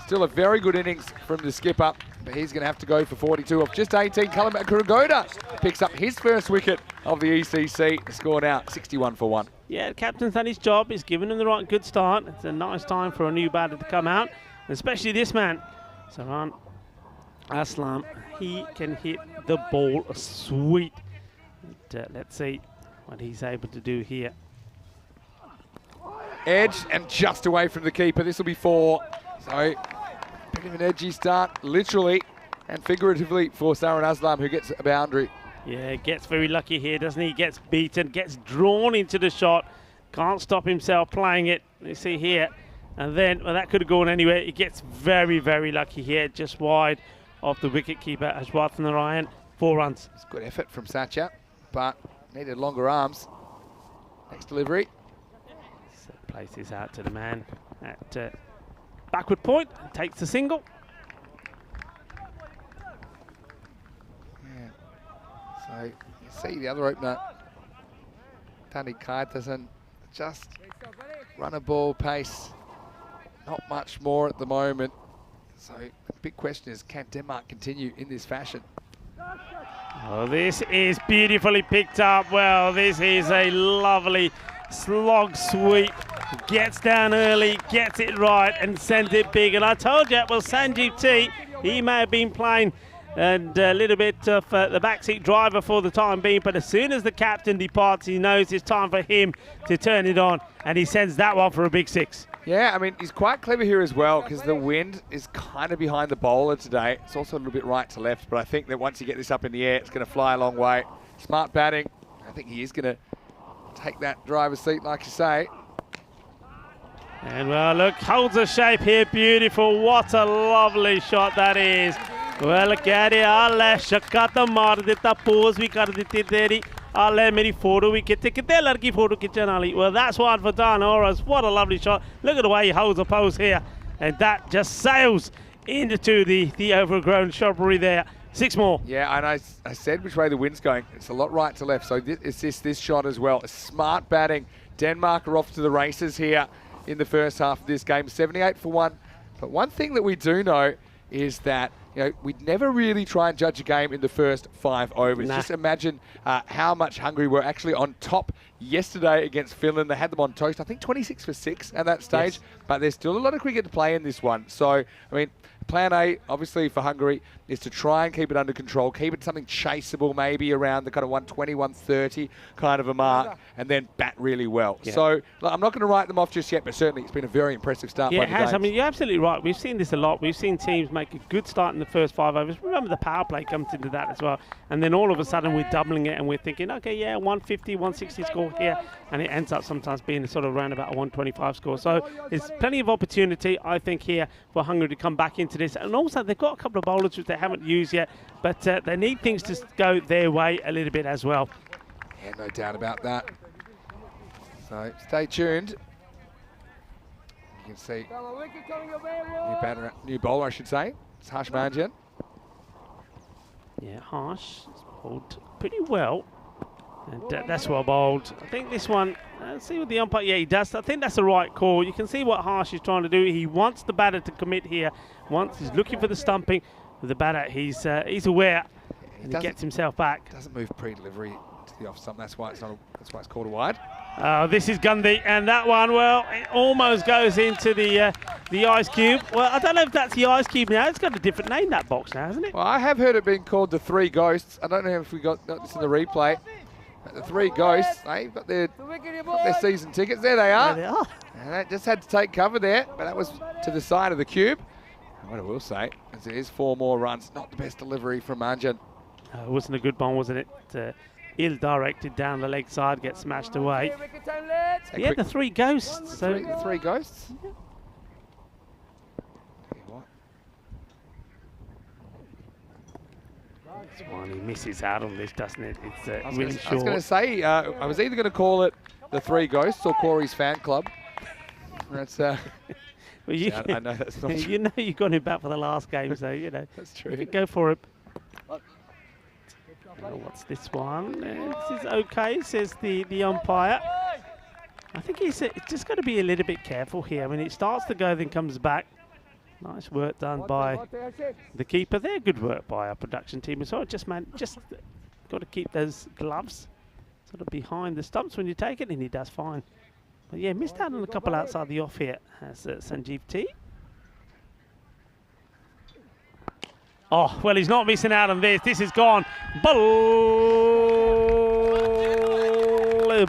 still a very good innings from the skipper. But he's going to have to go for 42 off just 18. Kalamat Kurugoda picks up his first wicket of the ECC. The score now 61 for 1. Yeah, the captain's done his job. He's given him the right good start. It's a nice time for a new batter to come out. Especially this man, Saran Aslam. He can hit the ball sweet. But, let's see what he's able to do here. Edge and just away from the keeper. This will be 4. So, bit of an edgy start, literally and figuratively, for Saran Aslam, who gets a boundary. Yeah, gets very lucky here, doesn't he? Gets beaten, gets drawn into the shot. Can't stop himself playing it. You see here. And then, well, that could have gone anywhere. He gets very, very lucky here, just wide of the wicketkeeper, Ashwath Narayan. 4 runs. It's good effort from Satya, but needed longer arms. Next delivery. So plays this out to the man at backward point. Takes the single. Yeah. So you see the other opener, Tani Kaitasan, just run a ball pace not much more at the moment. So the big question is, can Denmark continue in this fashion? Oh, this is beautifully picked up. Well, this is a lovely slog sweep. Gets down early, gets it right, and sends it big. And I told you, well, Sanjeev T, he may have been playing and a little bit of the backseat driver for the time being, but as soon as the captain departs, he knows it's time for him to turn it on, and he sends that one for a big 6. Yeah, I mean, he's quite clever here as well because the wind is kind of behind the bowler today. It's also a little bit right to left, but I think that once you get this up in the air, it's going to fly a long way. Smart batting. I think he is going to take that driver's seat, like you say. And well, look, holds a shape here, beautiful. What a lovely shot that is. Well, carry alle shakata maar ditta pose vi kar ditti teri alle meri photo vi kitte kitte ladki photo khichan ali. Well, that's one for Dan Horas. What a lovely shot. Look at the way he holds a pose here, and that just sails into the overgrown shrubbery there. 6 more. Yeah, and I said which way the wind's going. It's a lot right to left, so it's this shot as well. Smart batting. Denmark are off to the races here in the first half of this game, 78 for 1. But one thing that we do know is that we'd never really try and judge a game in the first 5 overs. Nah. Just imagine how much Hungary were actually on top yesterday against Finland. They had them on toast, I think 26 for 6 at that stage, but there's still a lot of cricket to play in this one. So, I mean, plan A, obviously, for Hungary is to try and keep it under control, keep it something chaseable, maybe around the kind of 120, 130 kind of a mark, and then bat really well. Yeah. So, look, I'm not going to write them off just yet, but certainly it's been a very impressive start. Yeah, by it the has. Danes. I mean, you're absolutely right. We've seen this a lot. We've seen teams make a good start in the first 5 overs. Remember, the power play comes into that as well. And then all of a sudden, we're doubling it and we're thinking, okay, yeah, 150, 160 score here. And it ends up sometimes being sort of around about a 125 score. So there's plenty of opportunity, I think, here for Hungary to come back into this. And also, they've got a couple of bowlers which they haven't used yet, but they need things to go their way a little bit as well. Yeah, no doubt about that. So stay tuned. You can see new bowler, I should say. It's Harsh Manjan. Yeah, Harsh has bowled pretty well. And that's well bowled. I think this one, let's see what the umpire, yeah, he does. I think that's the right call. You can see what Harsh is trying to do. He wants the batter to commit here. He's looking for the stumping with the batter. He's aware, and he gets himself back. Doesn't move pre-delivery to the off stump. That's why it's called a wide. This is Gandhi, and that one, well, it almost goes into the ice cube. Well, I don't know if that's the ice cube now. It's got a different name, that box now, hasn't it? Well, I have heard it being called the 3 Ghosts. I don't know if we got this in the replay. But the 3 Ghosts, they've got their season tickets. There they are. There they are. And that just had to take cover there, but that was to the side of the cube. And what I will say is there is 4 more runs. Not the best delivery from Manjan. It wasn't a good one, wasn't it? Ill-directed down the leg side, gets smashed away. Yeah, the 3 Ghosts. The 3 Ghosts. This one, he misses out on this, doesn't it? It's really short. I was going to say, I was either going to call it the 3 Ghosts or Corey's fan club. That's. Well, I know that's not true. You know you got him back for the last game, so you know. That's true. You could go for it. What's this one? This is okay, says the umpire. I think he's just got to be a little bit careful here. I mean, it starts to go, then comes back. Nice work done by the keeper there. Good work by our production team as well. Just got to keep those gloves sort of behind the stumps when you take it, and he does fine. But yeah, missed out on a couple outside the off here as Sanjeev T. Oh, well, he's not missing out on this. This is gone.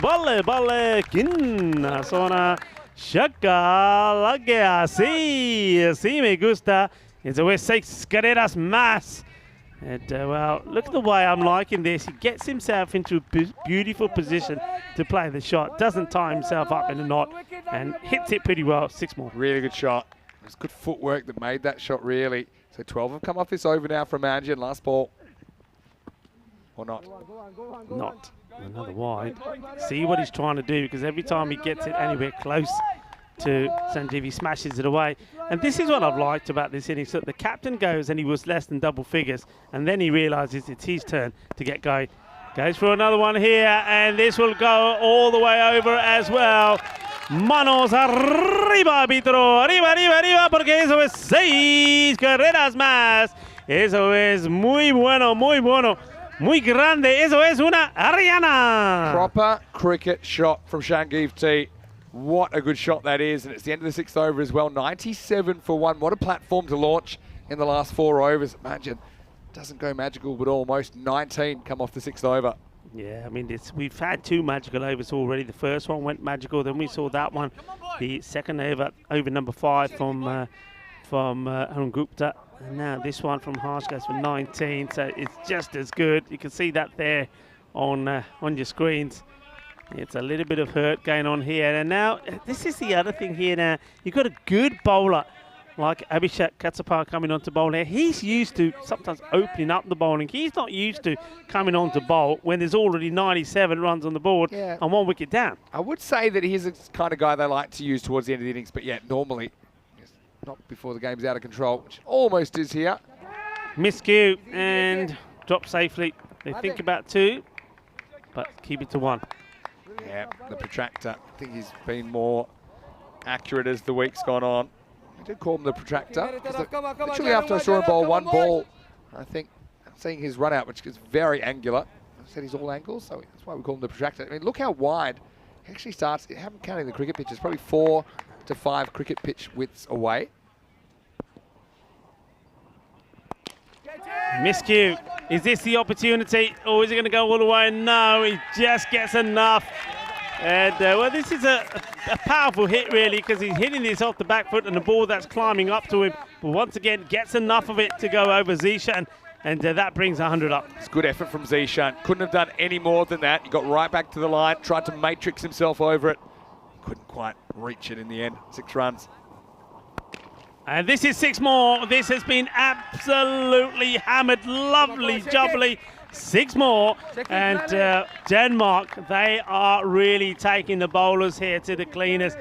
Balle, kin. Sona shaka lagea. Sí, me gusta. It's a West 6 carreras más. And, well, look at the way I'm liking this. He gets himself into a beautiful position to play the shot. Doesn't tie himself up in a knot and hits it pretty well. 6 more. Really good shot. It was good footwork that made that shot, really. So 12 have come off this over now from Manjan. Last ball. Or not? Not. Another wide. See what he's trying to do, because every time he gets it anywhere close to Sanjeev, he smashes it away. And this is what I've liked about this innings. So the captain goes and he was less than double figures, and then he realises it's his turn to get going. Goes for another one here, and this will go all the way over as well. Manos arriba, árbitro. Arriba, arriba, arriba, porque eso es 6 carreras más. Eso es muy bueno, muy grande. Eso es una Ariana. Proper cricket shot from Shangiv T. What a good shot that is. And it's the end of the 6th over as well. 97 for 1. What a platform to launch in the last 4 overs. Imagine, doesn't go magical, but almost 19 come off the 6th over. Yeah, I mean, we've had 2 magical overs already. The first one went magical, then we saw that one. The second over number 5 from Arun Gupta. And now this one from Harsh goes for 19, so it's just as good. You can see that there on your screens. It's a little bit of hurt going on here. And now, this is the other thing here now. You've got a good bowler like Abhishek Katsapar coming on to bowl here. He's used to sometimes opening up the bowling. He's not used to coming on to bowl when there's already 97 runs on the board and 1 wicket down. I would say that he's the kind of guy they like to use towards the end of the innings, but yeah, normally, not before the game's out of control, which almost is here. Miscue and drop safely. They think about 2, but keep it to 1. Yeah, the protractor. I think he's been more accurate as the week's gone on. I did call him the protractor. Literally after I saw him bowl 1 ball, I think I'm seeing his run out, which is very angular. I said he's all angles, so that's why we call him the protractor. I mean, look how wide he actually starts. I haven't counted the cricket pitches, probably 4 to 5 cricket pitch widths away. Miscue. Is this the opportunity, or is he going to go all the way? No, he just gets enough. And, well, this is a powerful hit, really, because he's hitting this off the back foot and the ball that's climbing up to him. But once again, gets enough of it to go over Zishan, and that brings 100 up. It's good effort from Zishan. Couldn't have done any more than that. He got right back to the line, tried to matrix himself over it. Couldn't quite reach it in the end. 6 runs. And this is 6 more. This has been absolutely hammered. Lovely, jubbly. 6 more. And Denmark, they are really taking the bowlers here to the cleaners.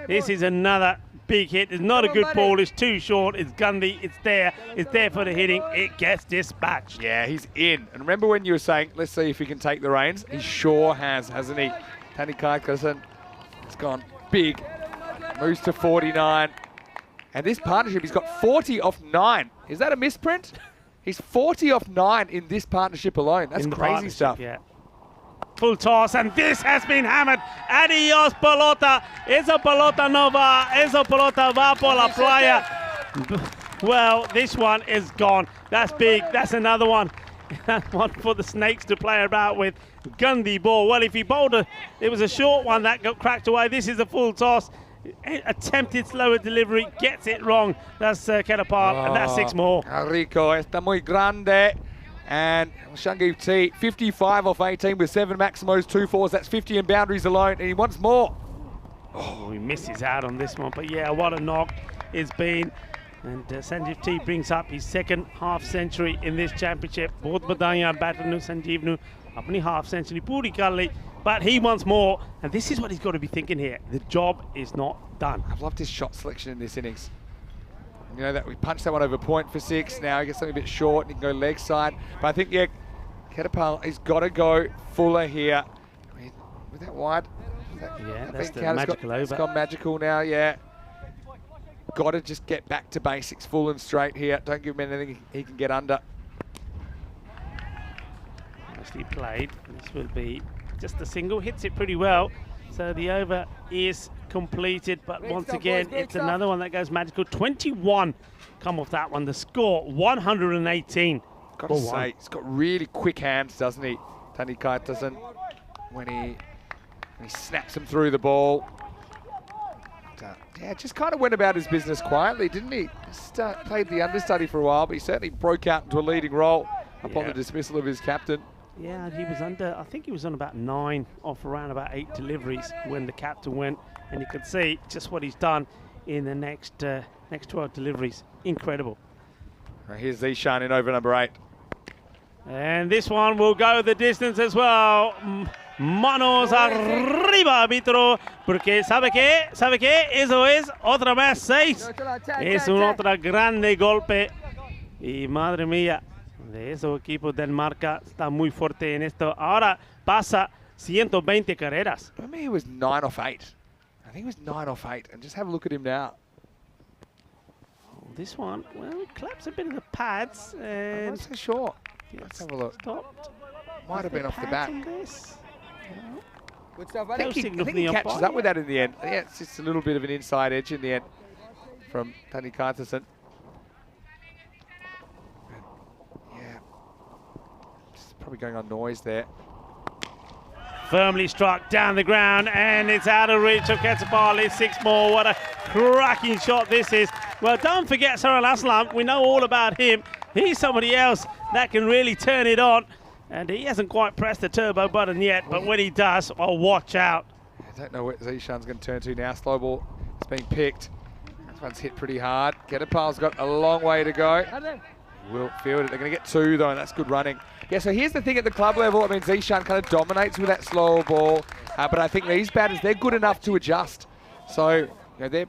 This is another big hit. It's not a good ball. It's too short. It's Gandhi. It's there. It's there for the hitting. It gets dispatched. Yeah, he's in. And remember when you were saying, let's see if he can take the reins? He sure has, hasn't he? Tani Kaikasen has gone big. Moves to 49. And this partnership, he's got 40 off 9. Is that a misprint? He's 40 off 9 in this partnership alone. That's crazy stuff. Yeah. Full toss, and this has been hammered. Adios, pelota. Esa pelota no va. Esa pelota va por la playa. Well, this one is gone. That's big. That's another one. One for the Snakes to play about with. Gandhi ball. Well, if he bowled it was a short one that got cracked away. This is a full toss. Attempted slower delivery, gets it wrong. That's Cartama, and that's 6 more. Rico, está muy grande. And Shangiv T, 55 off 18 with 7 maximos, 2 fours. That's 50 in boundaries alone, and he wants more. Oh, he misses out on this one, but yeah, what a knock it's been. And Sanjeev T brings up his 2nd half century in this championship. Both badaiyan batter nu Sanjeev nu apni half century puri kar li. But he wants more, and this is what he's got to be thinking here. The job is not done. I've loved his shot selection in this innings. You know, that we punched that one over point for 6. Now he gets something a bit short, and he can go leg side. But I think, yeah, Ketapal, he's got to go fuller here. I mean, with that wide. That's the magical over. It's gone magical now, yeah. Got to just get back to basics, full and straight here. Don't give him anything he can get under. Nicely played. This will be just a single, hits it pretty well. So the over is completed, but once again, it's another one that goes magical. 21 come off that one. The score, 118. Got to say, he's got really quick hands, doesn't he? Tani Kaitasen, when he snaps him through the ball. Yeah, just kind of went about his business quietly, didn't he? Just played the understudy for a while, but he certainly broke out into a leading role upon the dismissal of his captain. Yeah, he was under, I think he was on about 9 off around about 8 deliveries when the captain went, and you could see just what he's done in the next 12 deliveries. Incredible. Here's Zishan in over number 8. And this one will go the distance as well. Manos arriba, árbitro, porque ¿sabe qué? Eso es otra más 6. Es un otro grande golpe. Y madre mía, de esos equipos del Marca está muy fuerte en esto. Ahora pasa 120 carreras. I mean, he was 9 off 8. think he was 9 off 8. And just have a look at him now. Oh, this one, well, it claps a bit of the pads. And I'm not so sure. Let's have a look. Stopped. Might have been off the back. Good stuff, I buddy. think he catches up with that in the end. Yeah, it's just a little bit of an inside edge in the end from Tani Carterson. Yeah, just probably going on noise there. Firmly struck down the ground, and it's out of reach of Ketabali. 6 more. What a cracking shot this is. Well, don't forget Sarah Aslam. We know all about him. He's somebody else that can really turn it on. And he hasn't quite pressed the turbo button yet, but when he does, well, watch out. I don't know what Zishan's going to turn to now. Slow ball is being picked. This one's hit pretty hard. Ketapal's got a long way to go. Will field it. They're going to get 2, though, and that's good running. Yeah, so here's the thing at the club level. I mean, Zishan kind of dominates with that slower ball, but I think these batters, they're good enough to adjust. So, you know, they're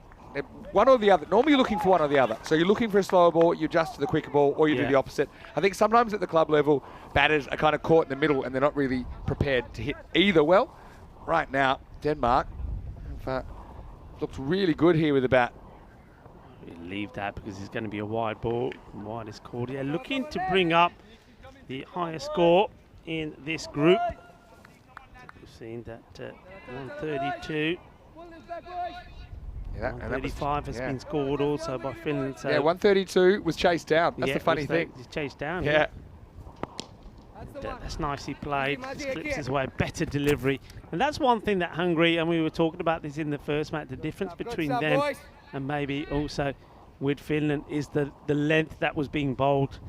one or the other. Normally you're looking for one or the other. So you're looking for a slower ball, you adjust to the quicker ball, or you do the opposite. I think sometimes at the club level, batters are kind of caught in the middle and they're not really prepared to hit either. Well, right now, Denmark looks really good here with the bat. We'll leave that because it's going to be a wide ball. Wide is called. Yeah, looking to bring up the highest score in this group. We've seen that 132. Yeah, 135 has been scored also by Finland. So yeah, 132 was chased down. That's the funny thing. He's chased down. Yeah. That's nicely played. Just clips his way, better delivery. And that's one thing that Hungary, and we were talking about this in the first match, the difference between them and maybe also with Finland is the length that was being bowled.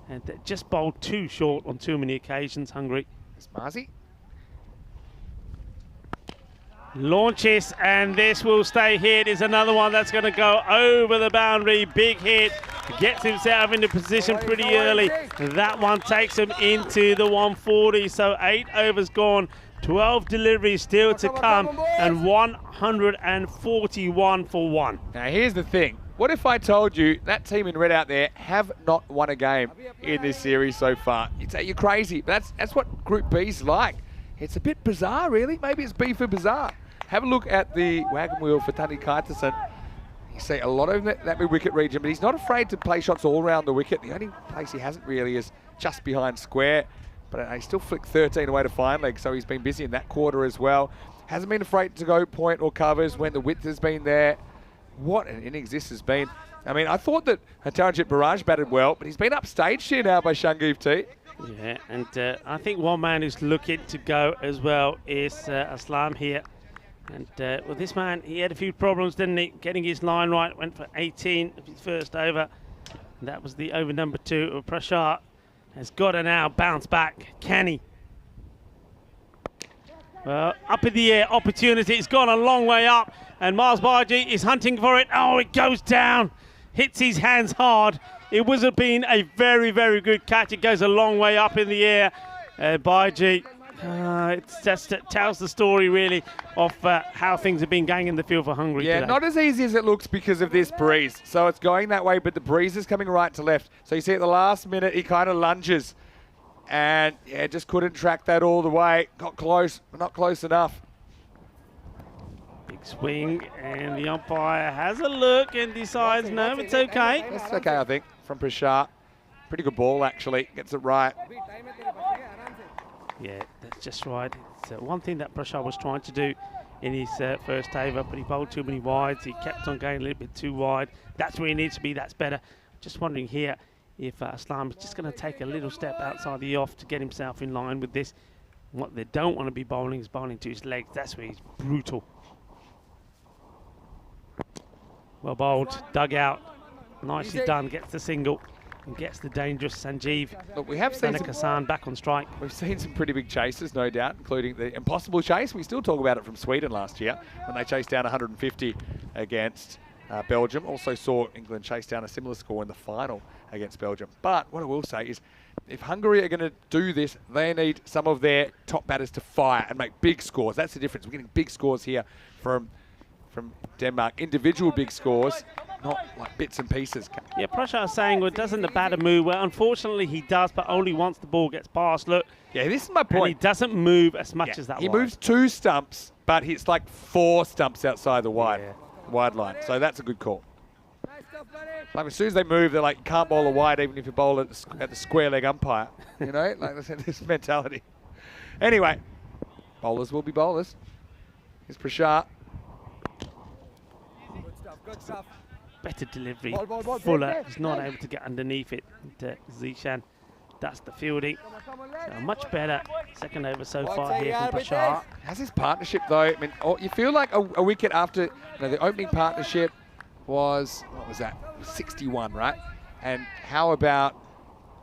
And just bowled too short on too many occasions, Hungary. It's Marzi. Launches, and this will stay hit. Is another one that's going to go over the boundary. Big hit. Gets himself into position pretty early. That one takes him into the 140. So 8 overs gone. 12 deliveries still to come. And 141 for 1. Now here's the thing. What if I told you that team in red out there have not won a game in this series so far? You'd say you're crazy. But that's what Group B's like. It's a bit bizarre, really. Maybe it's B for bizarre. Have a look at the wagon wheel for Tani Carterson. You see a lot of that mid-wicket region, but he's not afraid to play shots all around the wicket. The only place he hasn't really is just behind square. But he still flicked 13 away to fine leg, so he's been busy in that quarter as well. Hasn't been afraid to go point or covers when the width has been there. What an innings this has been. I mean, I thought that Taranjit Barrage batted well, but he's been upstaged here now by Shangeev T. Yeah, and I think one man who's looking to go as well is Aslam here. And well, this man, he had a few problems, didn't he? Getting his line right, went for 18 of his first over. And that was the over number 2 of Prashar. Has got to now bounce back. Can he? Well, up in the air, opportunity. It's gone a long way up. And Miles Baji is hunting for it. Oh, it goes down. Hits his hands hard. It would have been a very, very good catch. It goes a long way up in the air. Baji, it tells the story, really, of how things have been going in the field for Hungary today. Not as easy as it looks because of this breeze. So it's going that way, but the breeze is coming right to left. So you see at the last minute, he kind of lunges. And, yeah, just couldn't track that all the way. Got close, but not close enough. Big swing, and the umpire has a look and decides, no, it's okay. It's okay, I think, from Prashar. Pretty good ball, actually. Gets it right. Yeah, that's just right. It's one thing that Prashar was trying to do in his first over, but he bowled too many wides. He kept on going a little bit too wide. That's where he needs to be. That's better. Just wondering here if Aslam is just going to take a little step outside the off to get himself in line with this. What they don't want to be bowling is bowling to his legs. That's where he's brutal. Well bowled, dug out, nicely done, gets the single and gets the dangerous Sanjeev. Look, we have seen Hassan back on strike. We've seen some pretty big chases, no doubt, including the impossible chase. We still talk about it from Sweden last year when they chased down 150 against Belgium. Also saw England chase down a similar score in the final against Belgium. But what I will say is, if Hungary are going to do this, they need some of their top batters to fire and make big scores. That's the difference. We're getting big scores here from Denmark. Individual big scores, not like bits and pieces. Yeah, Prashar is saying, well, doesn't the batter move? Well, unfortunately, he does, but only once the ball gets past. Look. Yeah, this is my point. And he doesn't move as much as that He moves 2 stumps but it's like 4 stumps outside the wide line. So that's a good call. Like as soon as they move, they're like, you can't bowl a wide even if you bowl at the square leg umpire. You know, like this mentality. Anyway, bowlers will be bowlers. Here's Prashant. Good stuff. Better delivery. Ball, Fuller is not able to get underneath it. Zishan, that's the fielding. So much better second over so far here from Prashant. How's his partnership though? I mean, you feel like a wicket after the opening partnership was, what was that? 61, right? And how about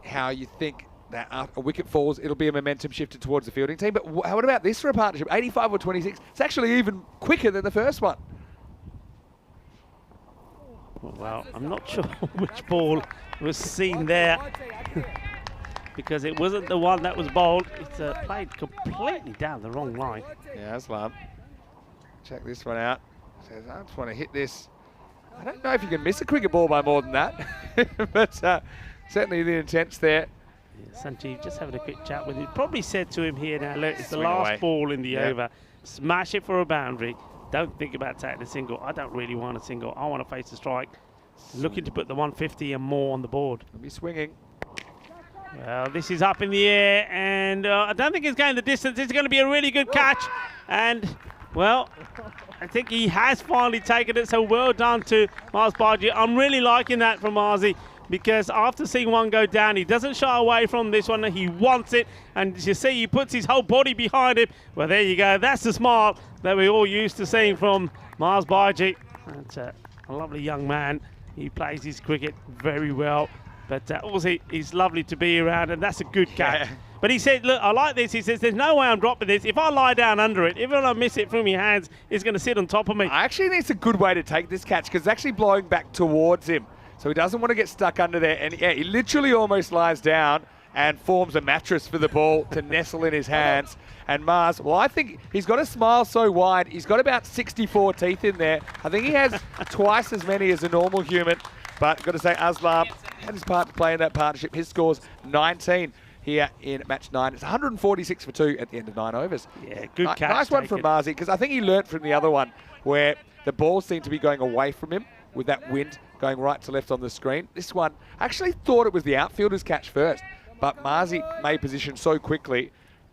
how you think that after a wicket falls, it'll be a momentum shifted towards the fielding team? But what about this for a partnership? 85 or 26? It's actually even quicker than the first one. Well, I'm not sure which ball was seen there because it wasn't the one that was bowled. It's played completely down the wrong line. Yeah, Aslam. Check this one out. Says, I just want to hit this. I don't know if you can miss a cricket ball by more than that, but certainly the intent's there. Yeah, Sanjeev just having a quick chat with him. Probably said to him here now, look, it's the Swing last away. ball in the over. Smash it for a boundary. Don't think about taking a single. I don't really want a single. I want to face a strike. Looking to put the 150 and more on the board. He'll be swinging. Well, this is up in the air, and I don't think it's going the distance. It's going to be a really good catch. And, well, I think he has finally taken it, so well done to Mars Baji. I'm really liking that from Marzi, because after seeing one go down, he doesn't shy away from this one. He wants it, and as you see, he puts his whole body behind it. Well, there you go. That's the smile that we're all used to seeing from Mars Baji. That's a lovely young man. He plays his cricket very well, but also he's lovely to be around, and that's a good catch. Yeah. But he said, look, I like this. He says, there's no way I'm dropping this. If I lie down under it, if I miss it from your hands, it's going to sit on top of me. I actually think it's a good way to take this catch because it's actually blowing back towards him. So he doesn't want to get stuck under there. And yeah, he literally almost lies down and forms a mattress for the ball to nestle in his hands. And Mars, well, I think he's got a smile so wide. He's got about 64 teeth in there. I think he has twice as many as a normal human. But got to say, Aslam had his part to play in that partnership. His score's 19 here in match 9. It's 146 for 2 at the end of 9 overs. Yeah, good catch. Nice one from Marzi, because I think he learnt from the other one where the ball seemed to be going away from him with that wind going right to left on the screen. This one, I actually thought it was the outfielder's catch first, but Marzi made position so quickly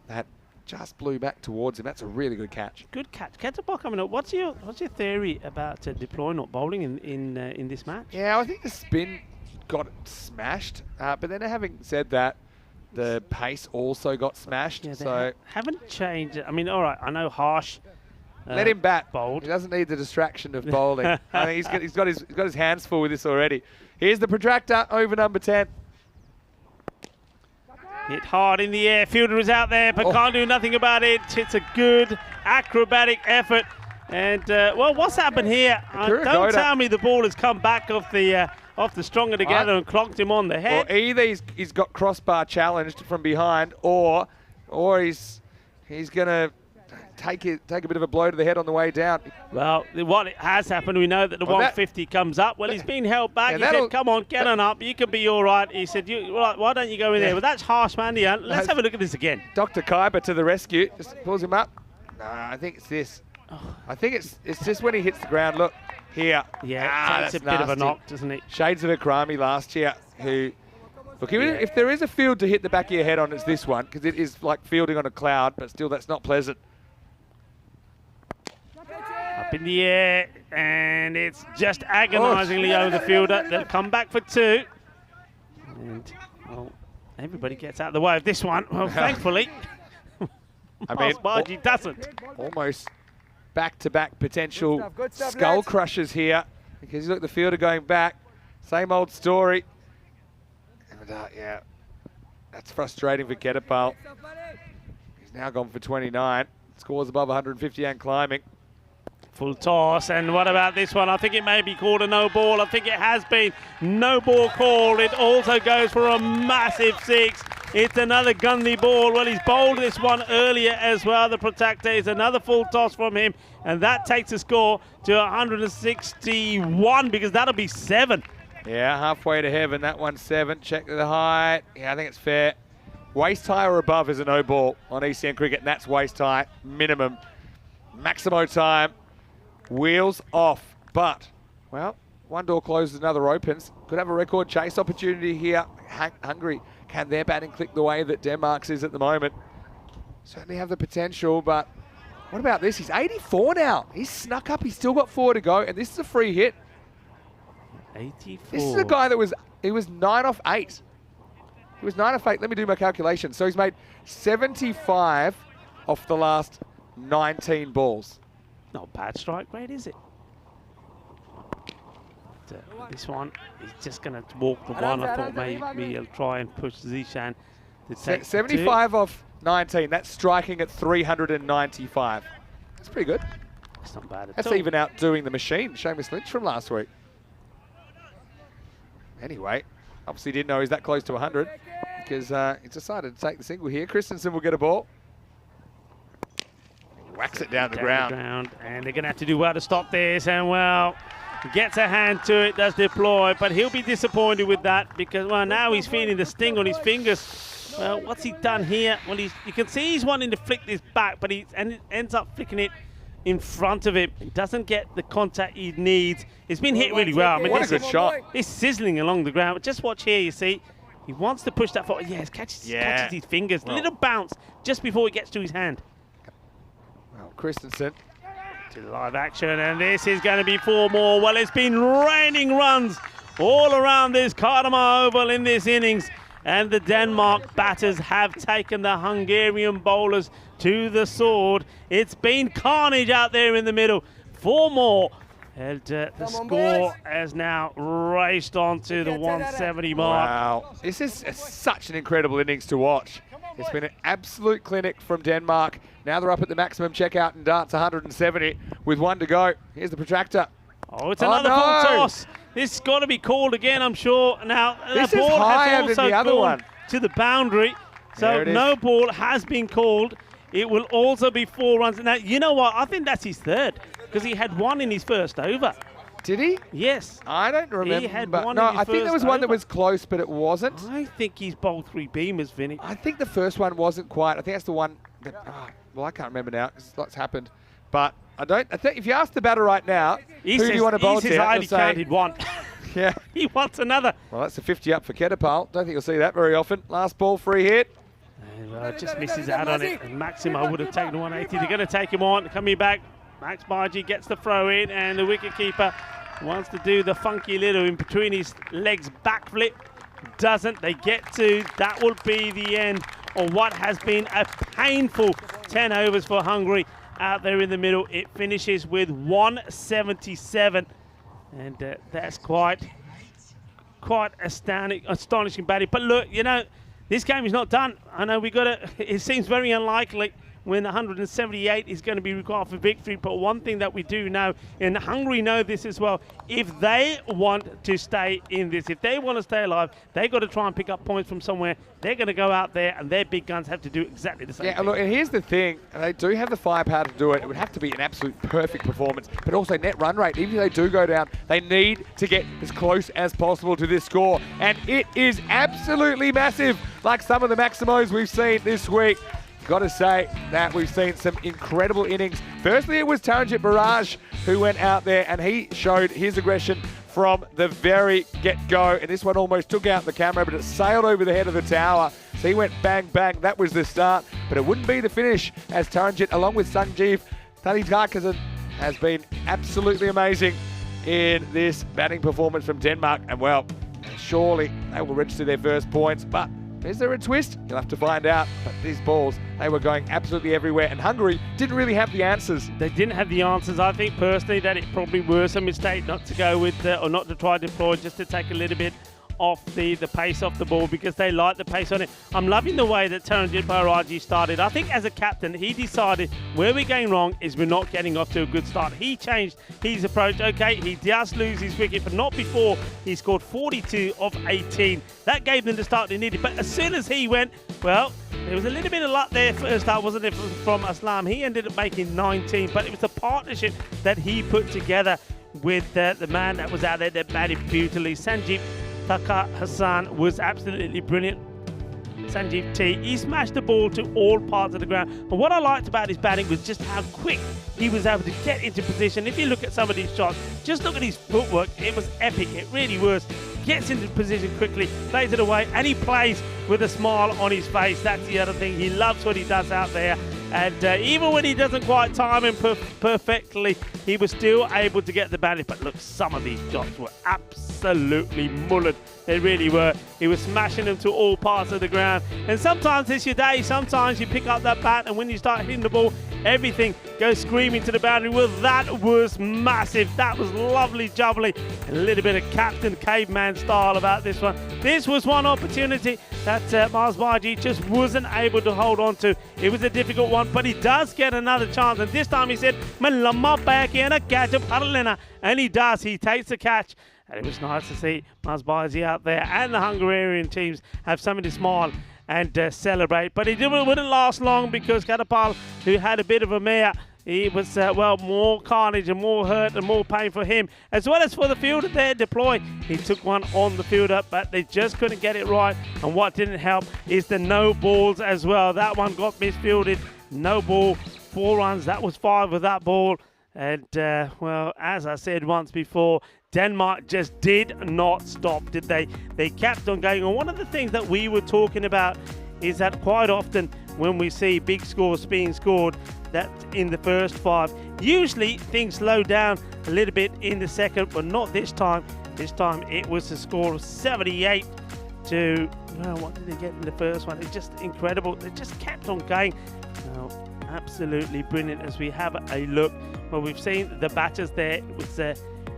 that just blew back towards him. That's a really good catch. Good catch. Catapult coming up. What's your theory about deploying or bowling in this match? Yeah, I think the spin got smashed, but then having said that, the pace also got smashed. Yeah, so haven't changed it. I mean, all right, I know Harsh. Let him bat. Bowled. He doesn't need the distraction of bowling. I mean, he's got his hands full with this already. Here's the protractor over number 10. Hit hard in the air. Fielder is out there, but can't do nothing about it. It's a good acrobatic effort. And well, what's happened here? Don't tell me the ball has come back off the stronger together and clocked him on the head. Or either he's got crossbar challenged from behind, or he's gonna take a bit of a blow to the head on the way down. Well, what has happened, we know that the 150 comes up. Well, he's been held back. He said, come on, get on up. You can be all right. He said, why don't you go in there? Well, that's harsh, man. Let's have a look at this again. Dr. Kuiper to the rescue. Just pulls him up. Nah, I think it's this. I think it's just when he hits the ground. Look, here. Yeah, it's a bit of a knock, doesn't it? Shades of Akrami last year, who... Look, if there is a field to hit the back of your head on, it's this one, because it is like fielding on a cloud, but still that's not pleasant. Up in the air, and it's just agonisingly over the fielder. They'll come back for 2. And, well, everybody gets out of the way of this one. Well, thankfully, Baji doesn't. Almost back-to-back potential skull crushers here, because look, the fielder going back. Same old story. And, yeah, that's frustrating for Ketapal. He's now gone for 29. Scores above 150 and climbing. Full toss, and what about this one? I think it may be called a no ball. I think it has been no ball called. It also goes for a massive 6. It's another Gandhi ball. Well, he's bowled this one earlier as well. The protector is another full toss from him, and that takes the score to 161, because that'll be 7. Yeah, halfway to heaven. That one's 7. Check the height. Yeah, I think it's fair. Waist high or above is a no ball on ECN cricket, and that's waist high minimum. Maximo time. Wheels off. But, well, one door closes, another opens. Could have a record chase opportunity here. Hungary, can their batting click the way that Denmark's is at the moment? Certainly have the potential, but what about this? He's 84 now. He's snuck up. He's still got 4 to go, and this is a free hit. 84. This is a guy that was 9 off 8. He was 9 off 8. Let me do my calculation. So he's made 75 off the last 19 balls. Not bad strike rate, is it? This one, he's just going to walk the one. I thought maybe he'll try and push Zishan to take 75 off 19. That's striking at 395. That's pretty good. That's not bad at all. That's even outdoing the machine, Seamus Lynch from last week. Anyway, obviously didn't know he's that close to 100 because he decided to take the single here. Christensen will get a ball. Whacks it down the ground. And they're going to have to do well to stop this. And, well, gets a hand to it, does deploy. But he'll be disappointed with that because, well, now he's feeling the sting on his fingers. Well, what's he done here? Well, you can see he's wanting to flick this back, but he ends up flicking it in front of him. He doesn't get the contact he needs. It's been hit really well. I mean, what a good shot. It's sizzling along the ground. But just watch here, you see. He wants to push that forward. Yes, catches his fingers. A little bounce just before it gets to his hand. Well, Christensen. To live action, and this is going to be 4 more. Well, it's been raining runs all around this Cartama Oval in this innings. And the Denmark batters have taken the Hungarian bowlers to the sword. It's been carnage out there in the middle. 4 more. And the score has now raced on to the 170 mark. Wow. This is such an incredible innings to watch. It's been an absolute clinic from Denmark. Now they're up at the maximum checkout and darts 170 with 1 to go. Here's the protractor. Oh, it's another full toss. This has got to be called again, I'm sure. Now, this the ball is higher has also than the other one. to the boundary. So no ball has been called. It will also be 4 runs. Now, you know what? I think that's his 3rd because he had 1 in his first over. Did he? Yes. I don't remember. He had 1 no, in his I think there was first one that over. was close, but it wasn't. I think he's bowled 3 beamers, Vinny. I think the first one wasn't quite. I think that's the one that, well, I can't remember now because lots happened. But I think if you ask the batter right now, who do you want to bowl to? He says I only counted 1. Yeah. He wants another. Well, that's a 50 up for Ketapal. Don't think you'll see that very often. Last ball, free hit. And just misses out on it. And Maximo would have taken 180. They're going to take him on. Coming back, Max Baji gets the throw in, and the wicketkeeper wants to do the funky little in between his legs backflip. Doesn't. They get to. That will be the end of what has been a painful 10 overs for Hungary out there in the middle. It finishes with 177. And that's quite astonishing batting. But look, you know, this game is not done. I know it seems very unlikely when 178 is going to be required for victory. But one thing that we do know, and Hungary know this as well, if they want to stay in this, if they want to stay alive, they've got to try and pick up points from somewhere. They're going to go out there, and their big guns have to do exactly the same thing. Yeah, look, and here's the thing. They do have the firepower to do it. It would have to be an absolute perfect performance, but also net run rate. Even if they do go down, they need to get as close as possible to this score. And it is absolutely massive, like some of the Maximos we've seen this week. Got to say that we've seen some incredible innings. Firstly, it was Taranjit Barrage who went out there and he showed his aggression from the very get-go. And this one almost took out the camera, but it sailed over the head of the tower. So he went bang, bang. That was the start, but it wouldn't be the finish as Taranjit, along with Sanjeev Thanitakaisen, has been absolutely amazing in this batting performance from Denmark. And well, surely they will register their first points, but is there a twist? You'll have to find out. But these balls, they were going absolutely everywhere. And Hungary didn't really have the answers. They didn't have the answers. I think personally that it probably was a mistake not to go with, or not to try to deploy, just to take a little bit off the pace off the ball because they like the pace on it. I'm loving the way that Taranjit Baraji started. I think as a captain, he decided where we're going wrong is we're not getting off to a good start. He changed his approach. Okay, he does lose his wicket, but not before he scored 42 of 18. That gave them the start they needed. But as soon as he went, well, there was a little bit of luck there first start, wasn't it, from Aslam? He ended up making 19, but it was the partnership that he put together with the man that was out there that batted beautifully. Sanjeev Taka Hassan was absolutely brilliant. Sanjeev T. He smashed the ball to all parts of the ground. But what I liked about his batting was just how quick he was able to get into position. If you look at some of these shots, just look at his footwork. It was epic. It really was. Gets into position quickly, plays it away, and he plays with a smile on his face. That's the other thing. He loves what he does out there. And even when he doesn't quite time him perfectly, he was still able to get the boundary. But look, some of these shots were absolutely mullered. They really were. He was smashing them to all parts of the ground. And sometimes it's your day. Sometimes you pick up that bat, and when you start hitting the ball, everything goes screaming to the boundary. Well, that was massive. That was lovely jubbly. And a little bit of Captain Caveman style about this one. This was one opportunity that Mars Baji just wasn't able to hold on to. It was a difficult one, but he does get another chance. And this time he said, "Malama back in a catch of Paralena." And he does. He takes the catch. And it was nice to see Mars Baji out there and the Hungarian teams have something to smile and celebrate. But it wouldn't last long because Katapal, who had a bit of a mare, he was, more carnage and more hurt and more pain for him, as well as for the fielder there deployed. He took one on the fielder, but they just couldn't get it right. And what didn't help is the no balls as well. That one got misfielded. No ball, 4 runs. That was 5 with that ball. And, as I said once before, Denmark just did not stop, did they? They kept on going. And one of the things that we were talking about is that quite often when we see big scores being scored, that in the first 5, usually things slow down a little bit in the second, but not this time. This time it was a score of 78 to, what did they get in the first one? It's just incredible. They just kept on going. Absolutely brilliant as we have a look. Well, we've seen the batters there. It was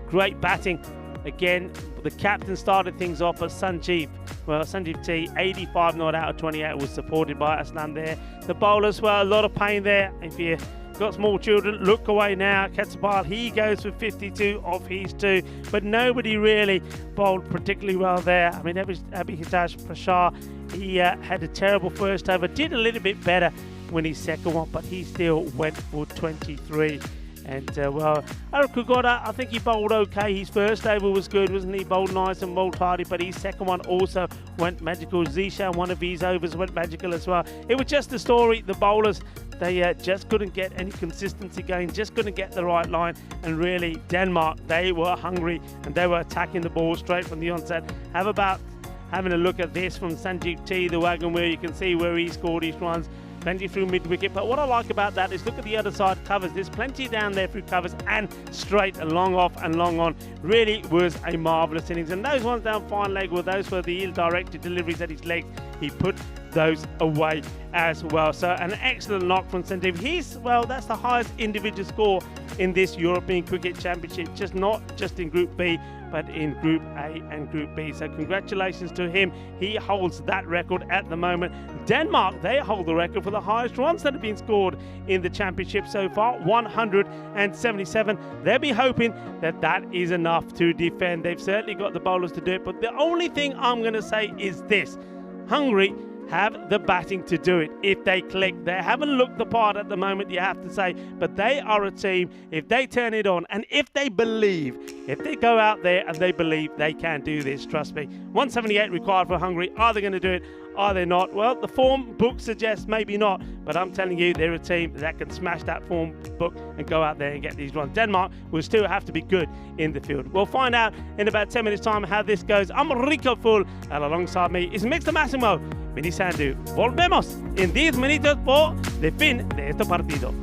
great batting. Again, the captain started things off at Sanjeev T, 85 not out of 28, was supported by Aslan there. The bowlers, a lot of pain there. If you got small children, look away now. Katsapal, he goes for 52 off his 2, but nobody really bowled particularly well there. I mean, Abhijit Prashar, he had a terrible first over, did a little bit better when his second one, but he still went for 23. And, Arup Kugoda, I think he bowled okay. His first over was good, wasn't he? Bowled nice and bowled hardy, but his second one also went magical. Zishan, one of his overs went magical as well. It was just the story. The bowlers, they just couldn't get any consistency going, just couldn't get the right line. And really, Denmark, they were hungry and they were attacking the ball straight from the onset. Having a look at this from Sanjeev T, the wagon wheel, you can see where he scored his runs. Plenty through mid-wicket, but what I like about that is look at the other side covers. There's plenty down there through covers and straight and long off and long on. Really was a marvellous innings. And those ones down fine leg, those were the ill-directed deliveries at his legs. He put those away as well. So an excellent knock from Sanjeev. That's the highest individual score in this European Cricket Championship, not just in Group B, but in Group A and Group B. So congratulations to him. He holds that record at the moment. Denmark, they hold the record for the highest runs that have been scored in the championship so far, 177. They'll be hoping that is enough to defend. They've certainly got the bowlers to do it, but the only thing I'm going to say is this. Hungary have the batting to do it if they click. They haven't looked the part at the moment, you have to say, but they are a team. If they turn it on and if they go out there and they believe, they can do this, trust me. 178 required for Hungary. Are they going to do it? Are they not? Well, the form book suggests maybe not, but I'm telling you, they're a team that can smash that form book and go out there and get these runs. Denmark will still have to be good in the field. We'll find out in about 10 minutes time how this goes. I'm Rico Full, and alongside me is Mr. Massimo Mini Sandu. Volvemos en 10 minutos por el fin de este partido.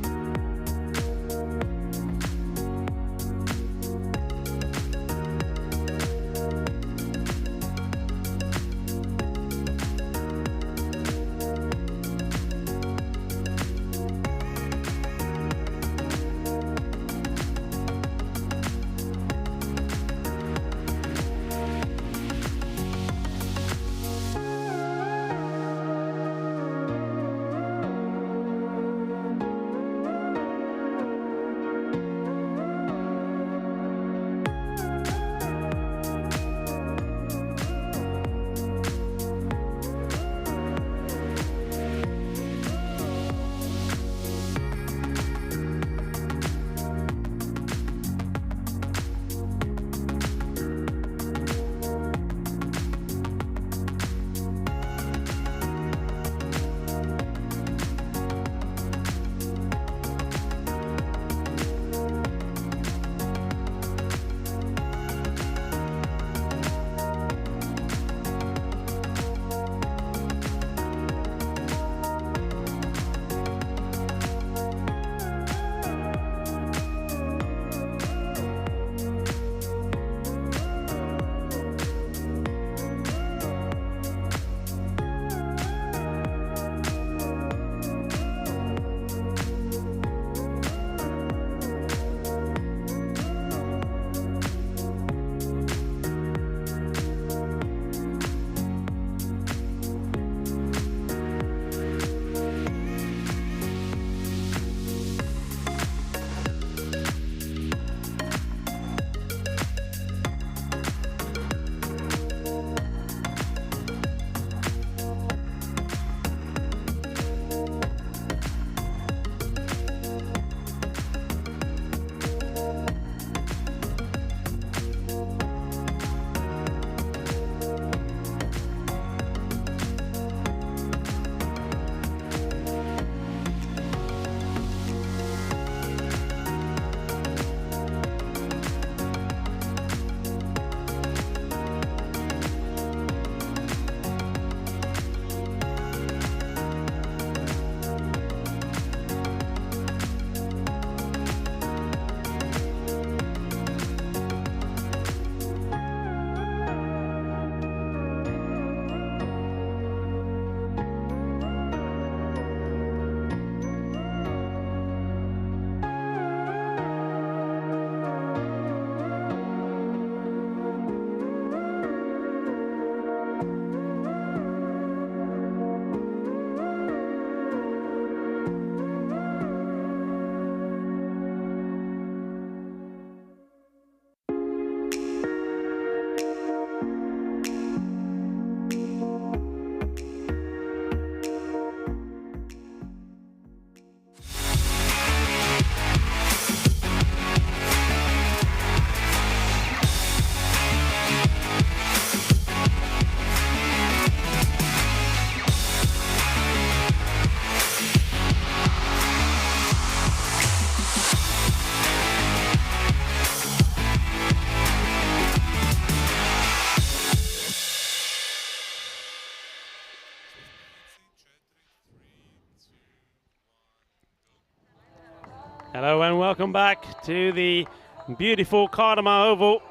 Hello and welcome back to the beautiful Cartama Oval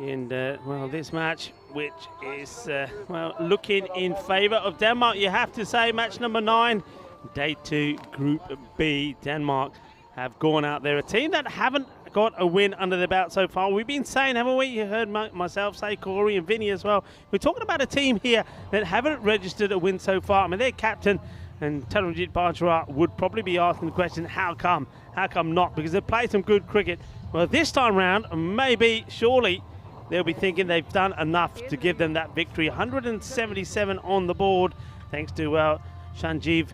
in well, this match, which is well, looking in favour of Denmark. You have to say, match number 9, day 2, Group B. Denmark have gone out there, a team that haven't got a win under their belt so far. We've been saying, haven't we? You heard myself say, Corey and Vinny as well. We're talking about a team here that haven't registered a win so far. I mean, their captain and Taranjit Bajra would probably be asking the question, how come? How come not? Because they've played some good cricket. Well, this time round, maybe, surely, they'll be thinking they've done enough to give them that victory. 177 on the board, thanks to Sanjeev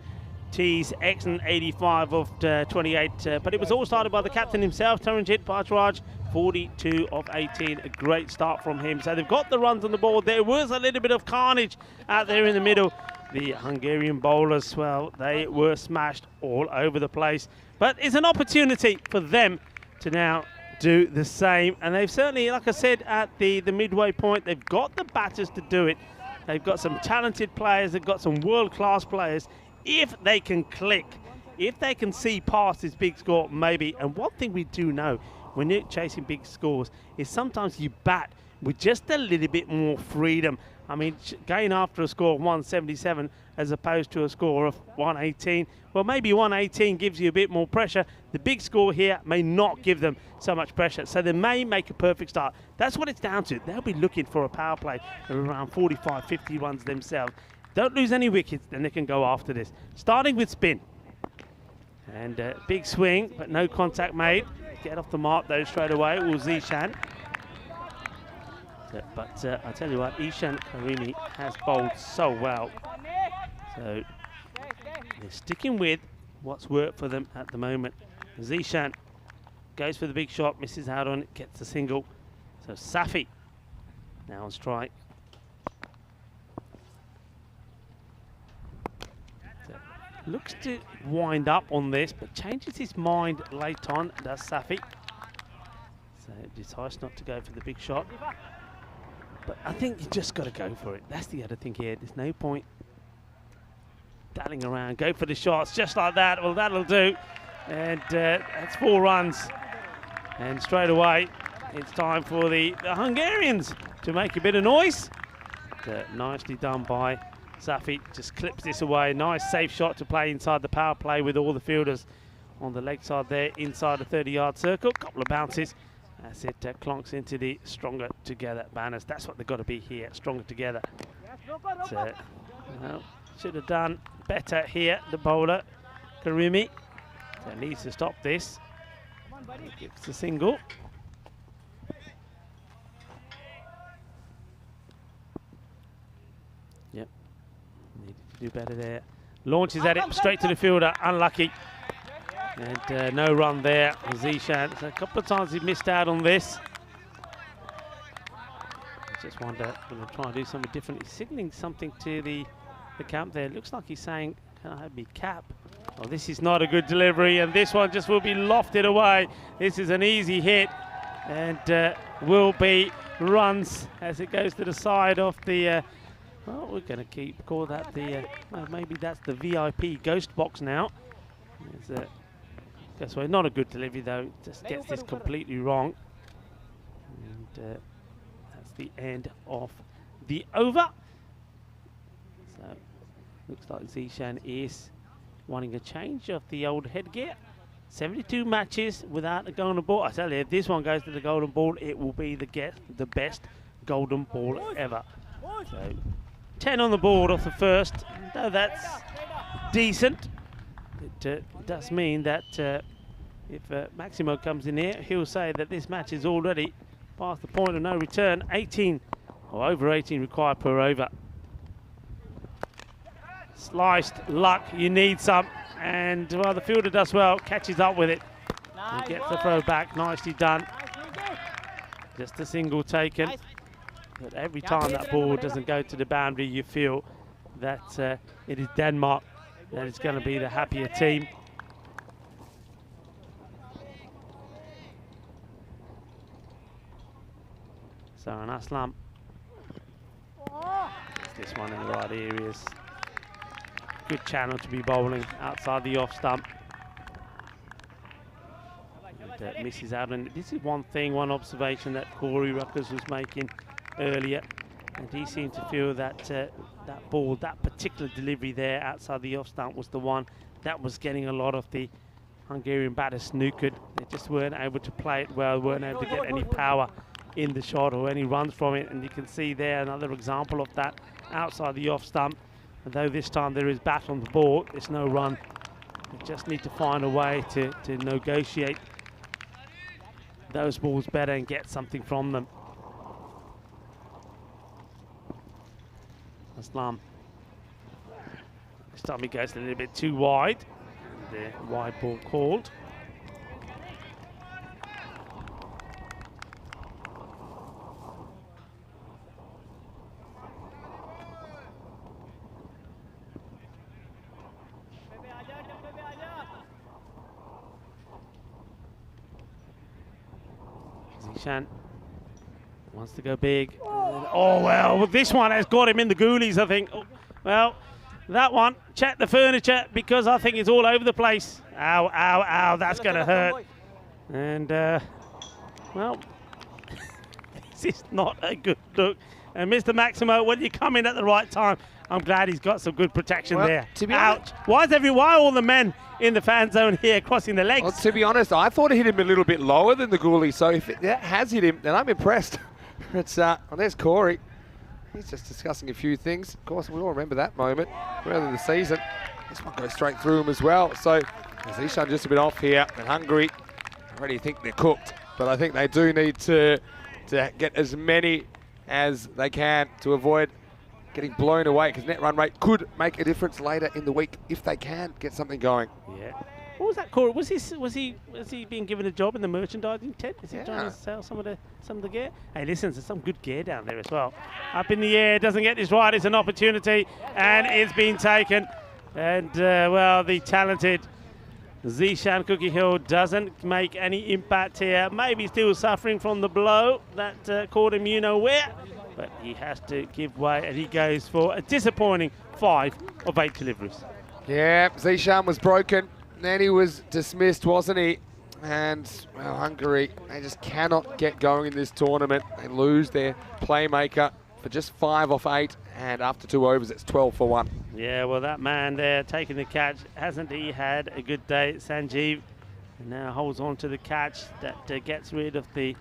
T's excellent 85 of 28. But it was all started by the captain himself, Taranjit Bajraj, 42 of 18. A great start from him. So they've got the runs on the board. There was a little bit of carnage out there in the middle. The Hungarian bowlers, well, they were smashed all over the place. But it's an opportunity for them to now do the same. And they've certainly, like I said, at the midway point, they've got the batters to do it. They've got some talented players. They've got some world-class players. If they can click, if they can see past this big score, maybe. And one thing we do know when you're chasing big scores is sometimes you bat with just a little bit more freedom. I mean, going after a score of 177 as opposed to a score of 118. Well, maybe 118 gives you a bit more pressure. The big score here may not give them so much pressure. So they may make a perfect start. That's what it's down to. They'll be looking for a power play of around 45, 50 runs themselves. Don't lose any wickets, then they can go after this. Starting with spin. And big swing, but no contact made. Get off the mark though straight away. It was Zishan. But I tell you what, Ishan Karimi has bowled so well. So they're sticking with what's worked for them at the moment. Zishan goes for the big shot, misses out on it, gets a single. So Safi now on strike. So looks to wind up on this, but changes his mind late on, does Safi. So decides not to go for the big shot. But I think you just got to go for it. That's the other thing here. There's no point dallying around. Go for the shots just like that. Well, that'll do. And that's 4 runs. And straight away, it's time for the Hungarians to make a bit of noise. Nicely done by Safi. Just clips this away. Nice safe shot to play inside the power play with all the fielders on the leg side there, inside the 30-yard circle. Couple of bounces. As it clonks into the stronger together banners. That's what they've got to be here, stronger together. Well, should have done better here, the bowler, Karimi. So needs to stop this. Gives a single. Yep, needed to do better there. Launches at it, straight to the fielder, unlucky. And no run there, Zishan. So a couple of times he missed out on this. I just wonder, going to try and do something different. He's signalling something to the camp there. Looks like he's saying, can I have me cap? Oh, this is not a good delivery, and this one just will be lofted away. This is an easy hit, and will be runs as it goes to the side of the, well, we're going to call that the, well, maybe that's the VIP ghost box now. Guess what, not a good delivery though, just gets this completely wrong. And that's the end of the over. So, looks like Zishan is wanting a change of the old headgear. 72 matches without a golden ball. I tell you, if this one goes to the golden ball, it will be the best golden ball ever. So, 10 on the board off the first, though that's decent. It does mean that if Maximo comes in here, he'll say that this match is already past the point of no return. 18 or over 18 required per over. Sliced luck, you need some. And well, the fielder does well, catches up with it. And gets the throw back, nicely done. Just a single taken. But every time that ball doesn't go to the boundary, you feel that it is Denmark that is going to be the happier team. So an Aslam. This one in the right areas. Good channel to be bowling outside the off stump. misses out. And this is one observation that Corey Ruckers was making earlier. And he seemed to feel that that ball, that particular delivery there outside the off stump was the one that was getting a lot of the Hungarian batters snookered. They just weren't able to play it well, weren't able to get any power in the shot or any runs from it. And you can see there another example of that outside the off stump. And though this time there is bat on the ball, there's no run. They just need to find a way to negotiate those balls better and get something from them. Aslam. This time he goes a little bit too wide. The wide ball called. Zishan wants to go big. Oh, well, this one has got him in the ghoulies, I think. Oh, well, that one, check the furniture, because I think it's all over the place. Ow, ow, ow, that's going to hurt. And, well, this is not a good look. And Mr. Maximo, when you come in at the right time, I'm glad he's got some good protection there. To be Ouch. Why are all the men in the fan zone here crossing the legs? Well, to be honest, I thought it hit him a little bit lower than the ghoulie, so if that has hit him, then I'm impressed. It's well, there's Corey. He's just discussing a few things. Of course, we all remember that moment earlier in the season. This one goes straight through him as well. So Zishan just a bit off here. And Hungary, I already think they're cooked. But I think they do need to get as many as they can to avoid getting blown away, because net run rate could make a difference later in the week if they can get something going. Yeah. What was that, Corey? Was he being given a job in the merchandising tent? Is he trying to sell some of the gear? Hey, listen, there's some good gear down there as well. Up in the air, doesn't get this right. It's an opportunity, and it's been taken. And well, the talented Zishan Cookie Hill doesn't make any impact here. Maybe still suffering from the blow that caught him, you know where. But he has to give way, and he goes for a disappointing 5 of 8 deliveries. Yeah, Zishan was broken. Then he was dismissed, wasn't he? And, well, Hungary, they just cannot get going in this tournament. They lose their playmaker for just 5 off 8, and after 2 overs, it's 12 for 1. Yeah, well, that man there taking the catch, hasn't he had a good day, Sanjeev? And now holds on to the catch that gets rid of the,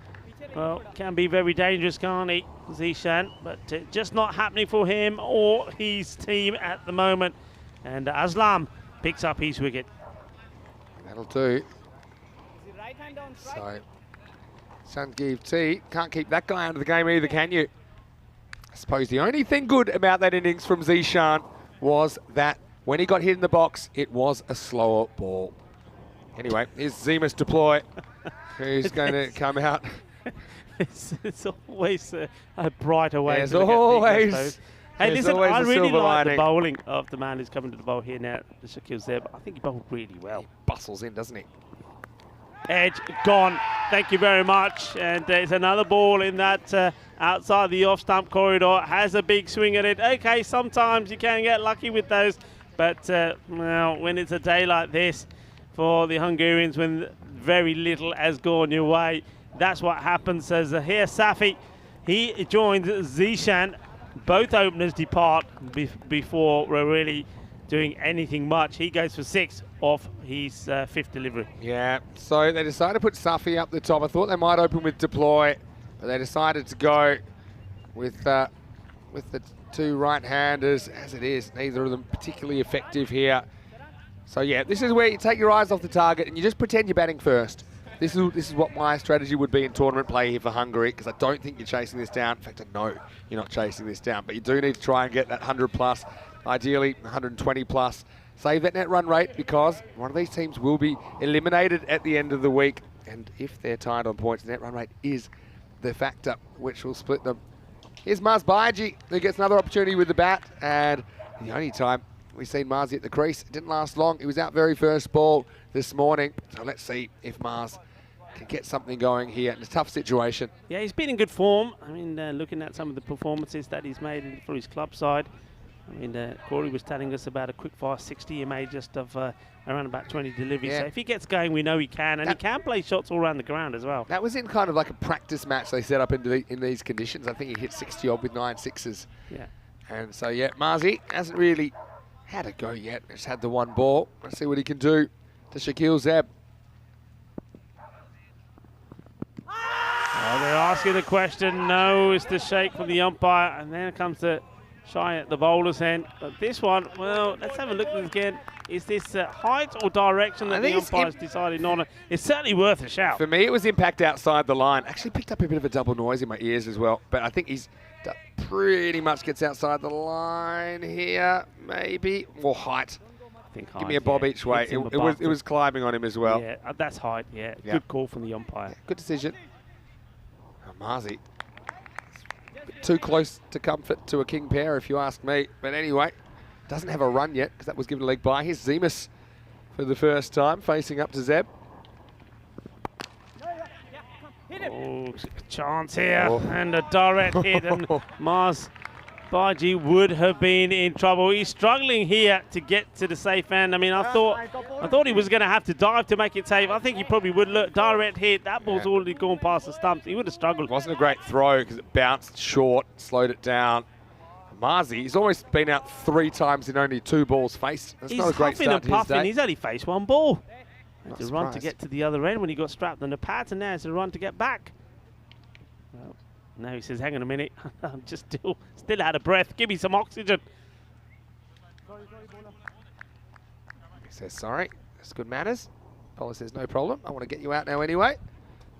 well, can be very dangerous, can't he, Zishan? But just not happening for him or his team at the moment. And Aslam picks up his wicket. That'll do. So, Sanjeev T can't keep that guy out of the game either, can you? I suppose the only thing good about that innings from Zishan was that when he got hit in the box, it was a slower ball. Anyway, here's Zemus Deploy, who's going to come out. It's always a brighter way. There's always. Hey, listen, I really like the bowling of the man who's coming to the bowl here now. The Shakil's there, but I think he bowled really well. He bustles in, doesn't he? Edge gone. Thank you very much. And there's another ball in that outside the off-stump corridor. Has a big swing at it. Okay, sometimes you can get lucky with those. But, well, when it's a day like this for the Hungarians, when very little has gone your way, that's what happens. As here, Safi, he joins Zishan. Both openers depart before we're really doing anything much. He goes for 6 off his 5th delivery. Yeah, so they decided to put Safi up the top. I thought they might open with Deploy, but they decided to go with the 2 right-handers. As it is, neither of them particularly effective here. So yeah, this is where you take your eyes off the target and you just pretend you're batting first. This is what my strategy would be in tournament play here for Hungary, because I don't think you're chasing this down. In fact, I know you're not chasing this down, but you do need to try and get that 100 plus, ideally 120 plus. Save that net run rate, because one of these teams will be eliminated at the end of the week. And if they're tied on points, the net run rate is the factor which will split them. Here's Mars Baiji, who gets another opportunity with the bat. And the only time we've seen Mars hit the crease, it didn't last long. He was out very first ball this morning. So let's see if Mars can get something going here in a tough situation. Yeah, he's been in good form. I mean, looking at some of the performances that he's made for his club side, I mean, Corey was telling us about a quick fire 60 he made just of around about 20 deliveries. Yeah. So if he gets going, we know he can, and he can play shots all around the ground as well. That was in kind of like a practice match they set up in these conditions. I think he hit 60 odd with 9 sixes. Yeah. And so, yeah, Marzi hasn't really had a go yet. Just had the one ball. Let's see what he can do to Shaquille Zeb. Oh, they're asking the question. No, it's the shake from the umpire. And then comes the shy at the bowler's end. But this one, well, let's have a look at it again. Is this height or direction that the umpire's decided not on? It's certainly worth a shout. For me, it was impact outside the line. Actually picked up a bit of a double noise in my ears as well. But I think he's pretty much gets outside the line here, maybe. More height. I think Give me a bob each way. It was climbing on him as well. Yeah, that's height, yeah. Good call from the umpire. Yeah, good decision. Marzi, too close to comfort to a king pair, if you ask me. But anyway, doesn't have a run yet because that was given a leg by. Here's Zemus for the first time, facing up to Zeb. Oh, chance here, and a direct hit, and Mars Baji would have been in trouble. He's struggling here to get to the safe end. I mean, I thought he was going to have to dive to make it safe. I think he probably would. Look, direct hit. That ball's already gone past the stumps. He would have struggled. It wasn't a great throw because it bounced short, slowed it down. Marzi, he's almost been out 3 times in only 2 balls faced. That's not a great start to his day. He's only faced 1 ball. It's a run to get to the other end when he got strapped on the pads, and now it's a run to get back. Well, now he says, hang on a minute, I'm just still out of breath. Give me some oxygen. He says, sorry, that's good manners. Paula says, no problem. I want to get you out now anyway.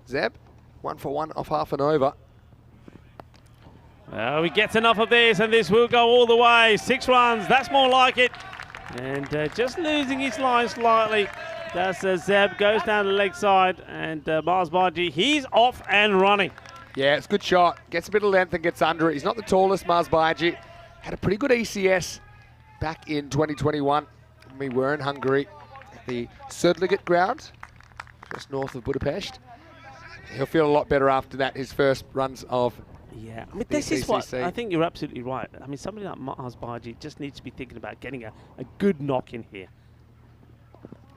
Zeb, 1 for 1 off half and over. Well, he gets enough of this, and this will go all the way. 6 runs, that's more like it. And just losing his line slightly. That's Zeb, goes down the leg side, and Mars Baji, he's off and running. Yeah, it's a good shot. Gets a bit of length and gets under it. He's not the tallest, Mars Baji. Had a pretty good ECS back in 2021 when we were in Hungary at the Södliget ground, just north of Budapest. He'll feel a lot better after that, his first runs of Yeah, I mean, this is what, I think you're absolutely right. I mean, somebody like Mars Baji just needs to be thinking about getting a good knock in here.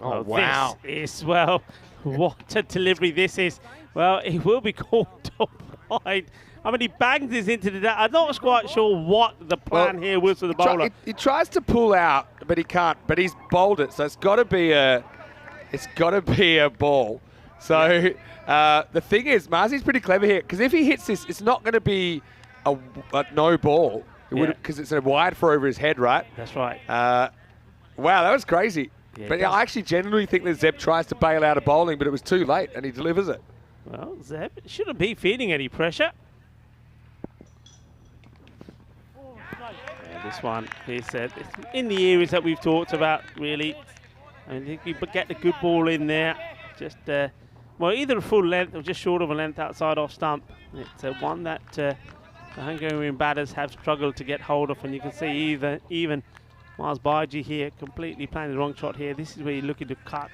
Oh, wow. This is, well, what a delivery this is. Well, he will be called wide. I mean, he banged this into the... I'm not quite sure what the plan here was for the bowler. He tries to pull out, but he can't. But he's bowled it, so it's got to be a ball. So the thing is, Marzi's pretty clever here, because if he hits this, it's not going to be a no ball. It would, because it's a wide for over his head, right? That's right. Wow, that was crazy. Yeah, but I actually genuinely think that Zeb tries to bail out of bowling, but it was too late, and he delivers it. Well, Zeb shouldn't be feeling any pressure. Yeah, this one, he said, it's in the areas that we've talked about, really. I think you get the good ball in there. Just, well, either a full length or just short of a length outside off stump. It's one that the Hungarian batters have struggled to get hold of, and you can see even Mars Baji here completely playing the wrong shot here. This is where you're looking to cut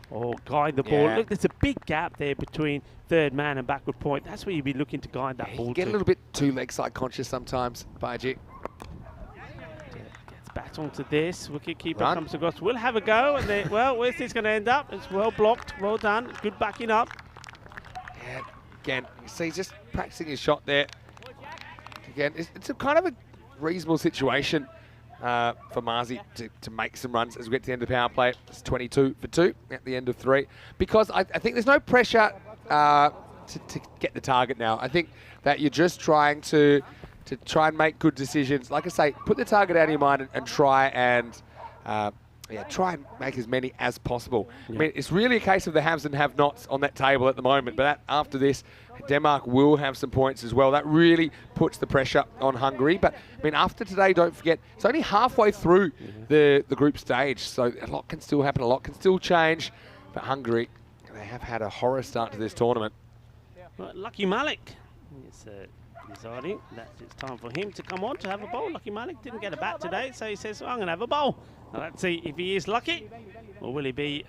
or guide the ball. Look, there's a big gap there between third man and backward point. That's where you'd be looking to guide that ball. You get a little bit too leg side conscious sometimes, Baji. Gets back onto this. Wicket keeper comes across. We'll have a go. And then, well, where's this going to end up? It's well blocked. Well done. Good backing up. Yeah, again, you see, he's just practicing his shot there. Again, it's a kind of a reasonable situation for Marzi to make some runs as we get to the end of the power play. It's 22 for 2 at the end of 3. Because I think there's no pressure to get the target now. I think that you're just trying to try and make good decisions. Like I say, put the target out of your mind and try and try and make as many as possible. Yeah. I mean, it's really a case of the haves and have-nots on that table at the moment, but after this, Denmark will have some points as well. That really puts the pressure on Hungary. But, I mean, after today, don't forget, it's only halfway through the group stage, so a lot can still happen, a lot can still change. But Hungary, they have had a horror start to this tournament. Well, Lucky Malik is deciding that it's time for him to come on to have a bowl. Lucky Malik didn't get a bat today, so he says, I'm going to have a bowl. Now, let's see if he is lucky, or will he be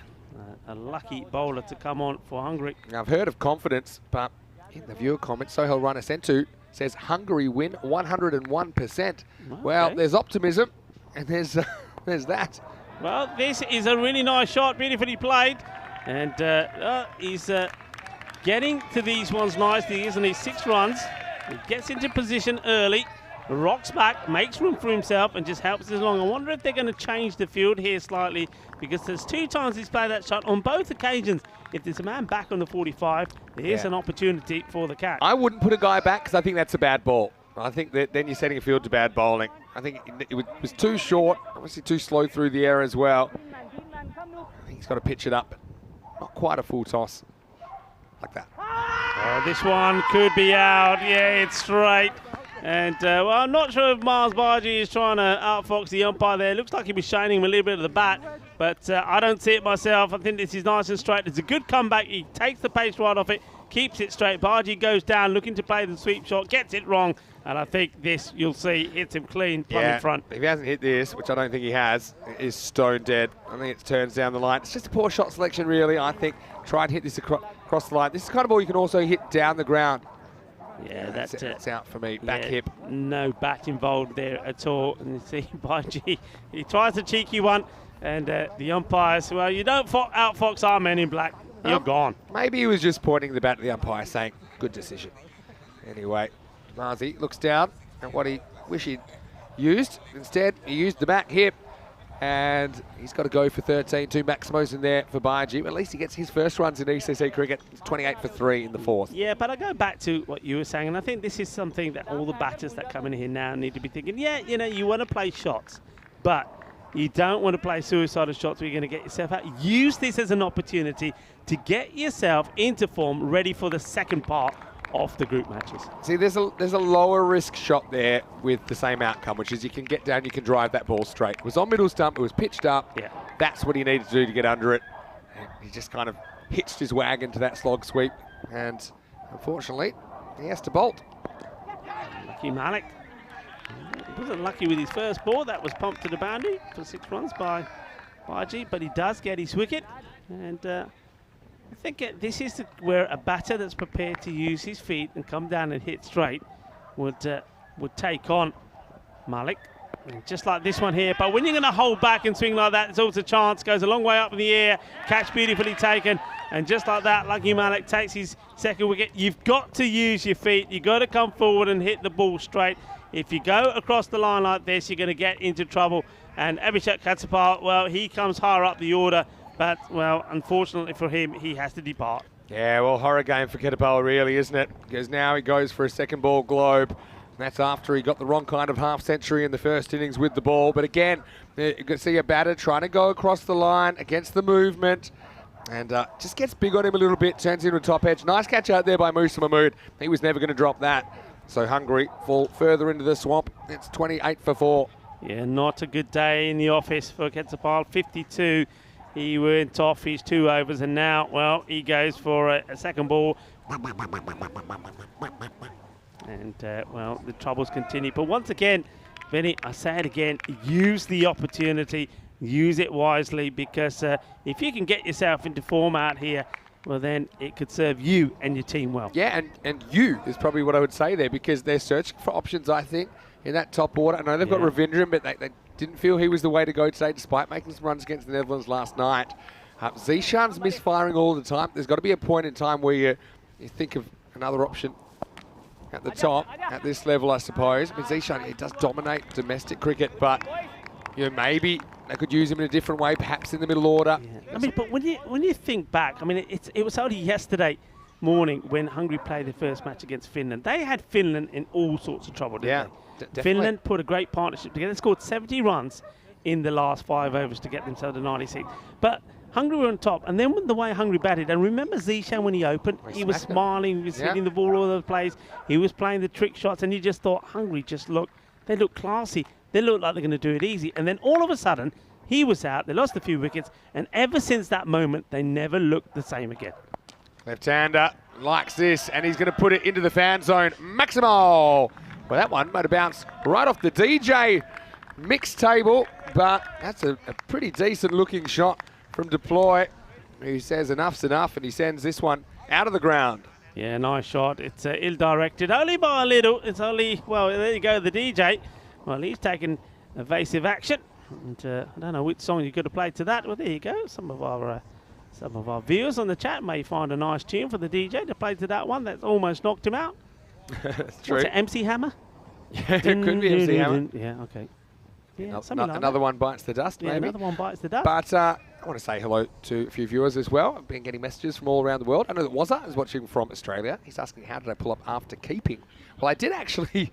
a lucky bowler to come on for Hungary. Now, I've heard of confidence, but in the viewer comments, Sohail Rana sent to says Hungary win 101%. Okay. Well, there's optimism, and there's that. Well, this is a really nice shot, beautifully played. And he's getting to these ones nicely, isn't he? 6 runs. He gets into position early, rocks back, makes room for himself, and just helps us along. I wonder if they're going to change the field here slightly, because there's 2 times he's played that shot. On both occasions, if there's a man back on the 45, there's an opportunity for the catch. I wouldn't put a guy back because I think that's a bad ball. I think that then you're setting a field to bad bowling. I think it was too short, obviously too slow through the air as well. I think he's got to pitch it up. Not quite a full toss like that. This one could be out. Yeah, it's straight. And, well, I'm not sure if Miles Bargy is trying to outfox the umpire there. Looks like he was shining him a little bit of the bat, but I don't see it myself. I think this is nice and straight. It's a good comeback. He takes the pace right off it, keeps it straight. Bargy goes down, looking to play the sweep shot, gets it wrong. And I think this, you'll see, hits him clean, plumb in front. If he hasn't hit this, which I don't think he has, it is stone dead. I think it turns down the line. It's just a poor shot selection, really, I think. Try and hit this across the line. This is the kind of ball you can also hit down the ground. Yeah, that's out for me. Back hip. No bat involved there at all. And you see Bargy, he tries a cheeky one. And the umpires, well, you don't outfox our men in black. You're gone. Maybe he was just pointing the bat at the umpire saying, good decision. Anyway, Marzi looks down at what he wish he'd used. Instead, he used the back hip. And he's got to go for 13. 2 maximos in there for Bargy. At least he gets his first runs in ECC cricket. It's 28 for 3 in the 4th. Yeah, but I go back to what you were saying, and I think this is something that all the batters that come in here now need to be thinking, yeah, you know, you want to play shots, but you don't want to play suicidal shots where you're going to get yourself out. Use this as an opportunity to get yourself into form, ready for the second part of the group matches. See, there's a lower risk shot there with the same outcome, which is you can get down, you can drive that ball straight. It was on middle stump, it was pitched up. Yeah. That's what he needed to do to get under it. And he just kind of hitched his wagon to that slog sweep, and unfortunately, he has to bolt. Lucky Malik. He wasn't lucky with his first ball. That was pumped to the boundary for 6 runs by Bargy, but he does get his wicket. And I think this is where a batter that's prepared to use his feet and come down and hit straight would take on Malik. And just like this one here. But when you're going to hold back and swing like that, there's always a chance. Goes a long way up in the air. Catch beautifully taken. And just like that, Lucky Malik takes his second wicket. You've got to use your feet. You've got to come forward and hit the ball straight. If you go across the line like this, you're going to get into trouble. And Abhishek Katsapal, well, he comes higher up the order. But, well, unfortunately for him, he has to depart. Yeah, well, horror game for Ketapala, really, isn't it? Because now he goes for a second ball globe. That's after he got the wrong kind of half-century in the first innings with the ball. But again, you can see a batter trying to go across the line against the movement. And just gets big on him a little bit, turns into a top edge. Nice catch out there by Musa Mahmood. He was never going to drop that. So Hungary fall further into the swamp. It's 28 for 4. Yeah, not a good day in the office for Katsapal. 52. He went off his 2 overs, and now, well, he goes for a second ball. And, well, the troubles continue. But once again, Benny, I say it again, use the opportunity, use it wisely, because if you can get yourself into form out here, well, then it could serve you and your team well. Yeah, and you is probably what I would say there, because they're searching for options, I think, in that top order. I know they've got Ravindran, but they didn't feel he was the way to go today, despite making some runs against the Netherlands last night. Zishan's misfiring all the time. There's got to be a point in time where you think of another option at the top, at this level, I suppose. I mean, Zishan, he does dominate domestic cricket, but you know, maybe they could use him in a different way, perhaps in the middle order. Yeah. I mean, but when you think back, I mean, it was only yesterday morning when Hungary played their first match against Finland. They had Finland in all sorts of trouble, didn't they? Finland put a great partnership together. They scored 70 runs in the last 5 overs to get themselves to 96. But Hungary were on top, and then the way Hungary batted, and remember Zishan when he opened, he was smiling, he was hitting the ball all over the place, he was playing the trick shots, and you just thought, Hungary they look classy, they look like they're going to do it easy. And then all of a sudden, he was out, they lost a few wickets, and ever since that moment, they never looked the same again. Left-hander likes this, and he's going to put it into the fan zone. Maximo! Well, that one might have bounced right off the DJ mix table, but that's a pretty decent-looking shot from Deploy, who says enough's enough, and he sends this one out of the ground. Yeah, nice shot. It's ill-directed, only by a little. It's only, well, there you go, the DJ. Well, he's taking evasive action. And I don't know which song you could have played to that. Well, there you go. Some of our viewers on the chat may find a nice tune for the DJ to play to that one. That's almost knocked him out. That's true. What's it, MC Hammer? Yeah, it could be MC Hammer. Yeah, okay. Yeah, Another one bites the dust, yeah, maybe. another one bites the dust. But I want to say hello to a few viewers as well. I've been getting messages from all around the world. I know that Wazza is watching from Australia. He's asking, how did I pull up after keeping? Well, I did actually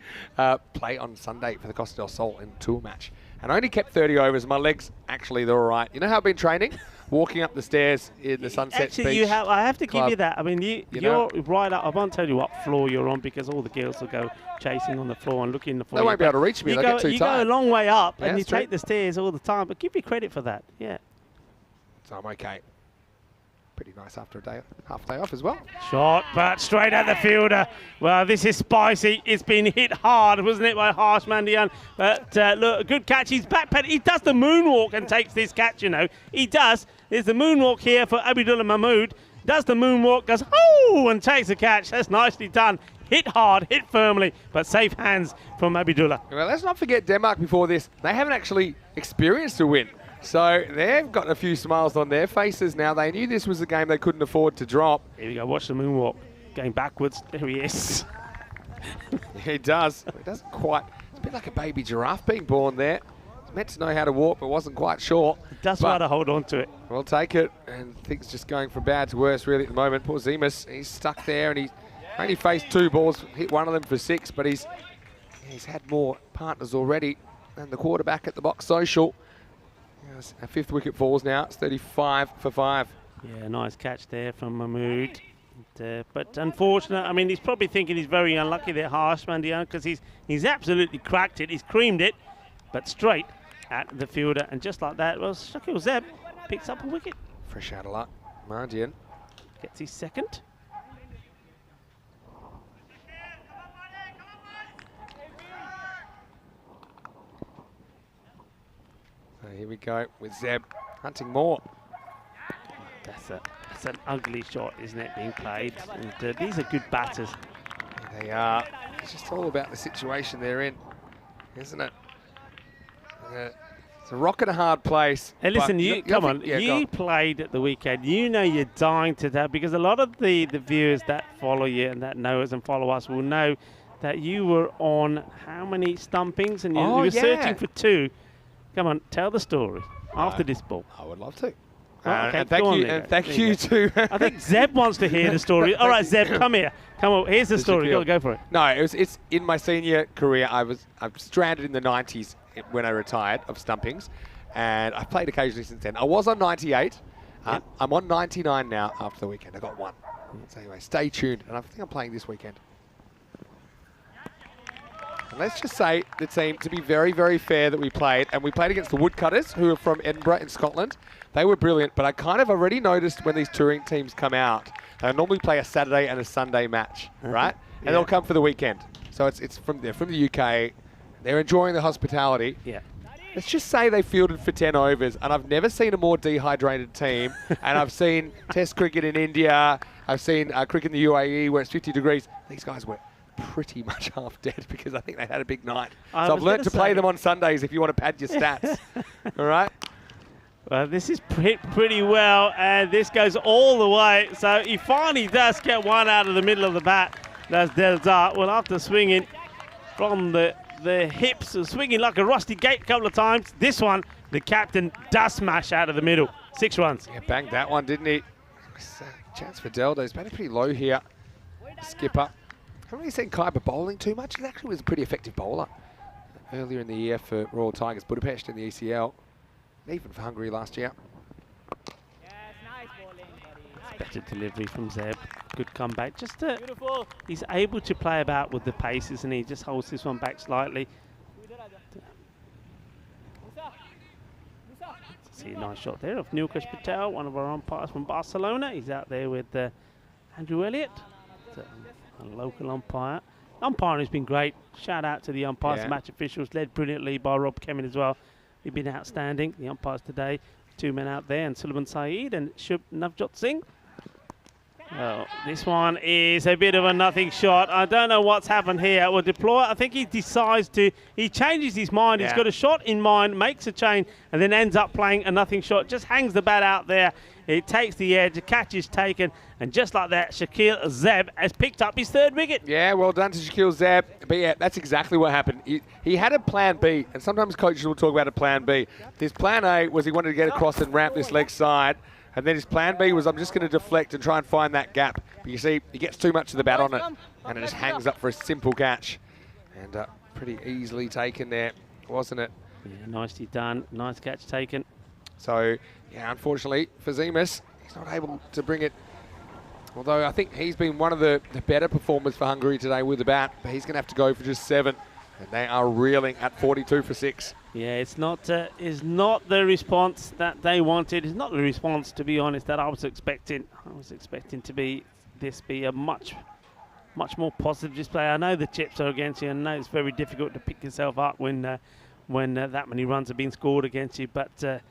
play on Sunday for the Costa del Sol in a tour match. And I only kept 30 overs. My legs, actually, they're all right. You know how I've been training? Walking up the stairs in the Sunset Actually, Beach I have to Club. give you that. I mean, you're right up. I won't tell you what floor you're on because all the girls will go chasing on the floor and looking for you. They won't be able to reach me. They'll get too You tired. go a long way up Yeah, and you that's true. take the stairs all the time. But give me credit for that. Yeah. So I'm okay. Pretty nice after half a day off as well. Shot, but straight at the fielder. Well, this is spicy. It's been hit hard, wasn't it, by Harsh Mandian? But look, a good catch. He's backpedal. He does the moonwalk and takes this catch, you know. He does. There's the moonwalk here for Abdullah Mahmood. Does the moonwalk, goes, oh, and takes the catch. That's nicely done. Hit hard, hit firmly, but safe hands from Abdullah. Well, let's not forget Denmark before this. They haven't actually experienced a win. So they've got a few smiles on their faces now. They knew this was a game they couldn't afford to drop. Here we go, watch the moonwalk. Going backwards, there he is. He does. He doesn't quite. It's a bit like a baby giraffe being born there. He's meant to know how to walk, but wasn't quite sure. Does try to hold on to it. We'll take it. And things just going from bad to worse, really, at the moment. Poor Zemus, he's stuck there, and he only faced 2 balls, hit one of them for 6, but he's had more partners already than the quarterback at the box social. Yes, our 5th wicket falls now. It's 35 for 5. Yeah, nice catch there from Mahmood. But unfortunate, I mean, he's probably thinking he's very unlucky there, Harsh Mandian, because he's absolutely cracked it. He's creamed it, but straight at the fielder. And just like that, well, Shakil Zeb picks up a wicket. Fresh out of luck. Mandian gets his second. So here we go with Zeb hunting more. That's an ugly shot, isn't it, being played? And these are good batters. They are. It's just all about the situation they're in, isn't it? It's a rock and a hard place. Hey, listen, you played at the weekend. You know you're dying to that because a lot of the viewers that follow you and that know us and follow us will know that you were on how many stumpings and you were searching for 2. Come on, tell the story after this ball. I would love to. Okay, and thank you to. I think Zeb wants to hear the story. All right, Zeb, come here. Come on, here's the story. Go for it. No, it's in my senior career. I'm stranded in the 90s when I retired of stumpings, and I've played occasionally since then. I was on 98. Yep. I'm on 99 now after the weekend. I got 1. So anyway, stay tuned, and I think I'm playing this weekend. And let's just say the team, to be very, very fair, that we played against the Woodcutters, who are from Edinburgh in Scotland. They were brilliant, but I kind of already noticed when these touring teams come out, they normally play a Saturday and a Sunday match, right? And they'll come for the weekend. So they're from the UK. They're enjoying the hospitality. Yeah. Let's just say they fielded for 10 overs, and I've never seen a more dehydrated team. And I've seen Test cricket in India. I've seen cricket in the UAE where it's 50 degrees. These guys were pretty much half dead because I think they had a big night. So I've learned to play them on Sundays if you want to pad your stats. All right? Well, this is pretty well, and this goes all the way. So he finally does get one out of the middle of the bat. That's Delta. Well, after swinging from the hips, swinging like a rusty gate a couple of times, this one, the captain does smash out of the middle. 6 runs. Yeah, banged that one, didn't he? Chance for Delta. He's batting pretty low here. Skipper. I haven't really seen Khyber bowling too much. He actually was a pretty effective bowler earlier in the year for Royal Tigers Budapest in the ECL. Even for Hungary last year. Better delivery from Zeb. Good comeback. Just he's able to play about with the paces, and he just holds this one back slightly. See a nice shot there of Nilkesh Patel, one of our umpires from Barcelona. He's out there with Andrew Elliott, a local umpire. Umpiring has been great. Shout out to the umpires, match officials, led brilliantly by Rob Kemin as well. They've been outstanding. The umpires today, 2 men out there, and Sullivan Saeed and Shub Navjot Singh. Well, this one is a bit of a nothing shot. I don't know what's happened here. Well, deploy, I think he decides to, he changes his mind. He's got a shot in mind, makes a chain, and then ends up playing a nothing shot. Just hangs the bat out there. It takes the edge, the catch is taken, and just like that, Shaquille Zeb has picked up his 3rd wicket. Yeah, well done to Shaquille Zeb. But yeah, that's exactly what happened. He had a plan B, and sometimes coaches will talk about a plan B. His plan A was he wanted to get across and ramp this leg side. And then his plan B was, I'm just going to deflect and try and find that gap. But you see, he gets too much of the bat on it, and it just hangs up for a simple catch. And pretty easily taken there, wasn't it? Yeah, nicely done. Nice catch taken. So, yeah, unfortunately for Zemus, he's not able to bring it. Although I think he's been one of the better performers for Hungary today with the bat. But he's going to have to go for just 7. And they are reeling at 42 for 6. Yeah, it's not the response that they wanted. It's not the response, to be honest, that I was expecting. I was expecting to be a much more positive display. I know the chips are against you, and I know it's very difficult to pick yourself up when that many runs have been scored against you. But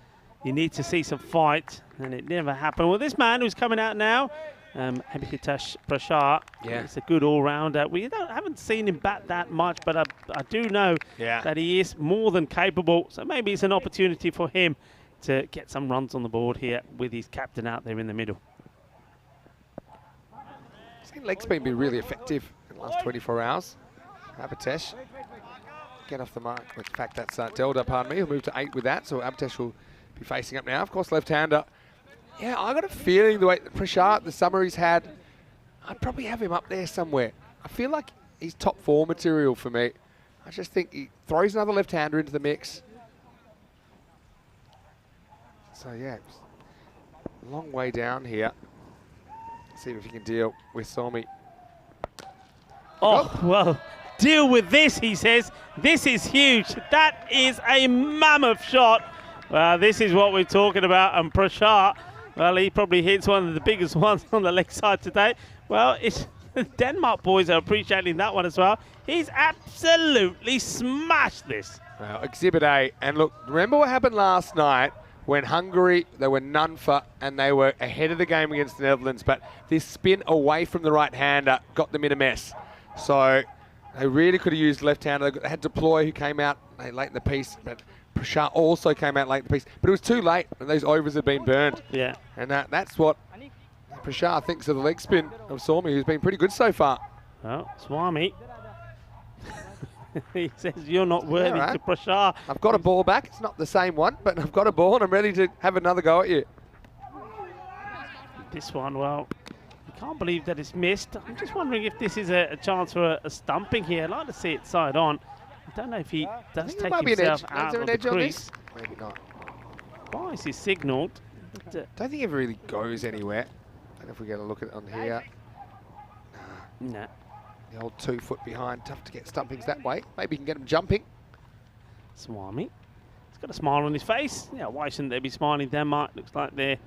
you need to see some fight, and it never happened. Well, this man who's coming out now, Hemikitash Prashar, he's a good all-rounder. We haven't seen him bat that much, but I do know that he is more than capable. So maybe it's an opportunity for him to get some runs on the board here with his captain out there in the middle. I've seen leg spin be really effective in the last 24 hours. Abhitesh, get off the mark. In fact, that's Delda, pardon me. He'll move to 8 with that, so Abhitesh will be facing up now. Of course, left-hander. Yeah, I got a feeling the way Prashar, the summer he's had, I'd probably have him up there somewhere. I feel like he's top 4 material for me. I just think he throws another left-hander into the mix. So yeah, a long way down here. See if he can deal with Somi. Oh, well, deal with this, he says. This is huge. That is a mammoth shot. Well, this is what we're talking about. And Prashar, well, he probably hits one of the biggest ones on the leg side today. Well, it's the Denmark boys are appreciating that one as well. He's absolutely smashed this. Well, Exhibit A. And look, remember what happened last night when Hungary, they were none for, and they were ahead of the game against the Netherlands, but this spin away from the right-hander got them in a mess. So they really could have used left-hander. They had Deploy who came out late in the piece, but Prashar also came out late in the piece. But it was too late, and those overs had been burned. Yeah. And that's what Prashar thinks of the leg spin of Somi, who's been pretty good so far. Well, Swami, he says you're not worthy to Prashar. I've got a ball back. It's not the same one, but I've got a ball, and I'm ready to have another go at you. This one, well, I can't believe that it's missed. I'm just wondering if this is a chance for a stumping here. I'd like to see it side on. I don't know if he does take himself out of the crease. Maybe not. Twice he's signalled. Don't think it really goes anywhere. I don't know if we get a look at it on here. Nah. The old 2 foot behind. Tough to get stumpings that way. Maybe you can get him jumping. Swami. He's got a smile on his face. Yeah, why shouldn't they be smiling? Denmark looks like they're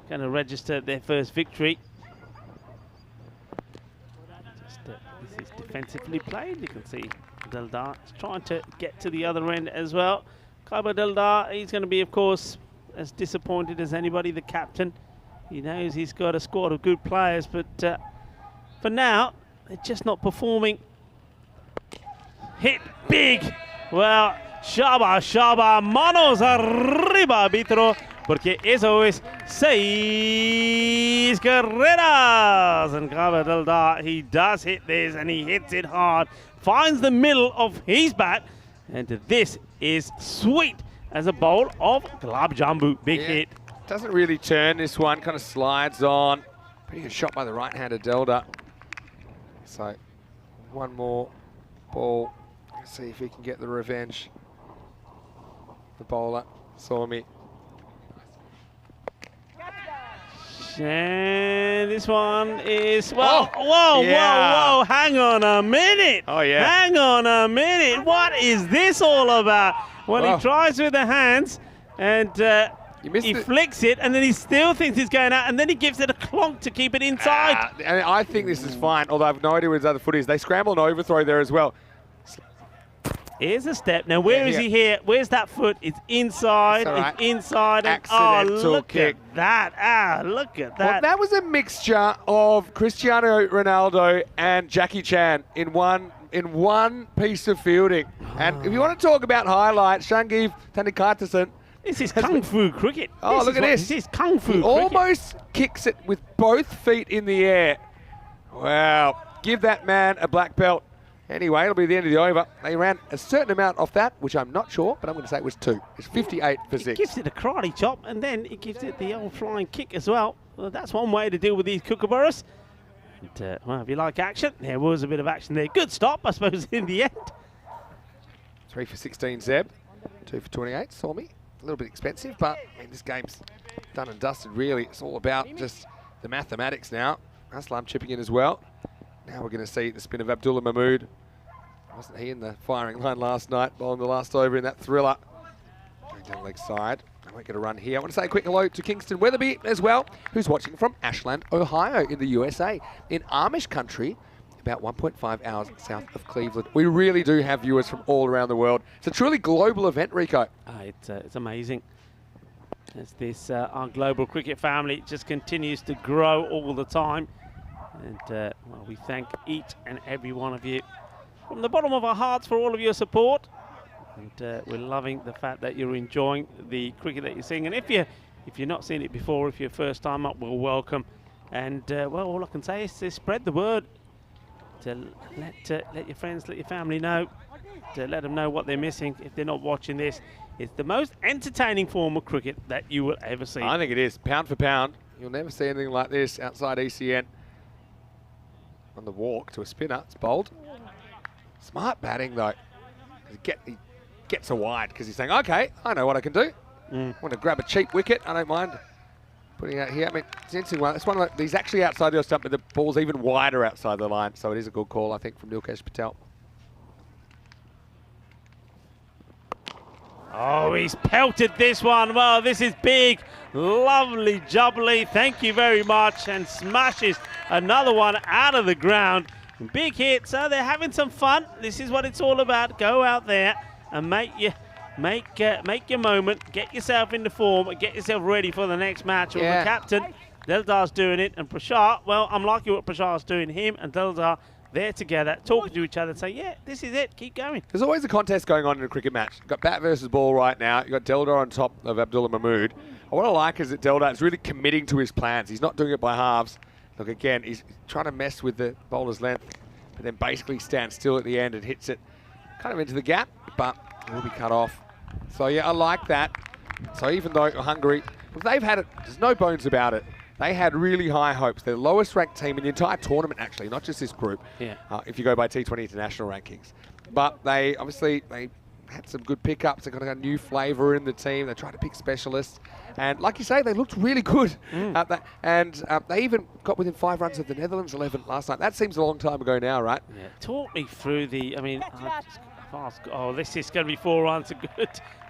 going to register their first victory. This is defensively played. You can see Deldar is trying to get to the other end as well. Kaiba Deldar, he's going to be, of course, as disappointed as anybody, the captain. He knows he's got a squad of good players, but for now, they're just not performing. Hit big. Well, Shaba, manos arriba, arbitro, porque eso es 6 carreras. And Kaiba Deldar, he does hit this, and he hits it hard. Finds the middle of his bat, and this is sweet as a bowl of Glab Jambu. Big hit. Doesn't really turn this one, kind of slides on. Pretty good shot by the right-hander Delda. So, one more ball. Let's see if he can get the revenge. The bowler, Somi. And this one is, well, whoa, hang on a minute. Oh, yeah. Hang on a minute. What is this all about? Well, he tries with the hands, and he flicks it, and then he still thinks he's going out, and then he gives it a clonk to keep it inside. And I think this is fine, although I have no idea where his other foot is. They scramble an overthrow there as well. Here's a step. Now, where is he here? Where's that foot? It's inside. Right. It's inside. Accidental look kick. at that. Look at that. Well, that was a mixture of Cristiano Ronaldo and Jackie Chan in one piece of fielding. And if you want to talk about highlights, Shangiv Tandikatasan. This is kung fu cricket. Oh, look at this. This is kung fu cricket. Almost kicks it with both feet in the air. Wow. Give that man a black belt. Anyway, it'll be the end of the over. They ran a certain amount off that, which I'm not sure, but I'm going to say it was 2. It's 58 for 6. It gives it a karate chop, and then it gives it the old flying kick as well. Well, that's one way to deal with these kookaburras. And, well, if you like action, there was a bit of action there. Good stop, I suppose, in the end. 3 for 16, Zeb. 2 for 28, saw me. A little bit expensive, but I mean, this game's done and dusted, really. It's all about just the mathematics now. Aslam chipping in as well. Now we're going to see the spin of Abdullah Mahmood. Wasn't he in the firing line last night, bowling the last over in that thriller? Going down the leg side. I won't get a run here. I want to say a quick hello to Kingston Weatherby as well, who's watching from Ashland, Ohio in the USA. In Amish country, about 1.5 hours south of Cleveland. We really do have viewers from all around the world. It's a truly global event, Rico. It's amazing. As this, our global cricket family just continues to grow all the time. And well, we thank each and every one of you from the bottom of our hearts for all of your support. And we're loving the fact that you're enjoying the cricket that you're seeing. And if you're not seen it before, if you're first time up, well, welcome. And well, all I can say is to spread the word, to let your friends, let your family know, to let them know what they're missing if they're not watching this. It's the most entertaining form of cricket that you will ever see. I think it is, pound for pound. You'll never see anything like this outside ECN. On the walk to a spinner, it's bowled. Smart batting though. He gets a wide because he's saying, okay, I know what I can do. I want to grab a cheap wicket, I don't mind putting it out here. I mean, it's an interesting one. It's one of he's actually outside the stump, but the ball's even wider outside the line, so it is a good call, I think, from Nilkesh Patel. Oh, he's pelted this one. Well, this is big, lovely, jubbly. Thank you very much. And smashes another one out of the ground. Big hit. So they're having some fun. This is what it's all about. Go out there and make your moment. Get yourself into form and get yourself ready for the next match. Well, the captain, Deldar's doing it, and Prashar. Well, I'm liking what Prashar's doing. Him and Deldar. They're together, talking to each other, and say, yeah, this is it, keep going. There's always a contest going on in a cricket match. You've got bat versus ball right now. You've got Deldar on top of Abdullah Mahmood. What I like is that Deldar is really committing to his plans. He's not doing it by halves. Look, again, he's trying to mess with the bowler's length, but then basically stands still at the end and hits it kind of into the gap, but it will be cut off. So, yeah, I like that. So even though Hungary, well, they've had it, there's no bones about it. They had really high hopes. They're the lowest ranked team in the entire tournament, actually, not just this group, if you go by T20 international rankings. But they had some good pickups. They got a new flavour in the team. They tried to pick specialists. And like you say, they looked really good. They even got within 5 runs of the Netherlands 11 last night. That seems a long time ago now, right? Yeah. Talk me through the, oh, this is going to be 4 runs.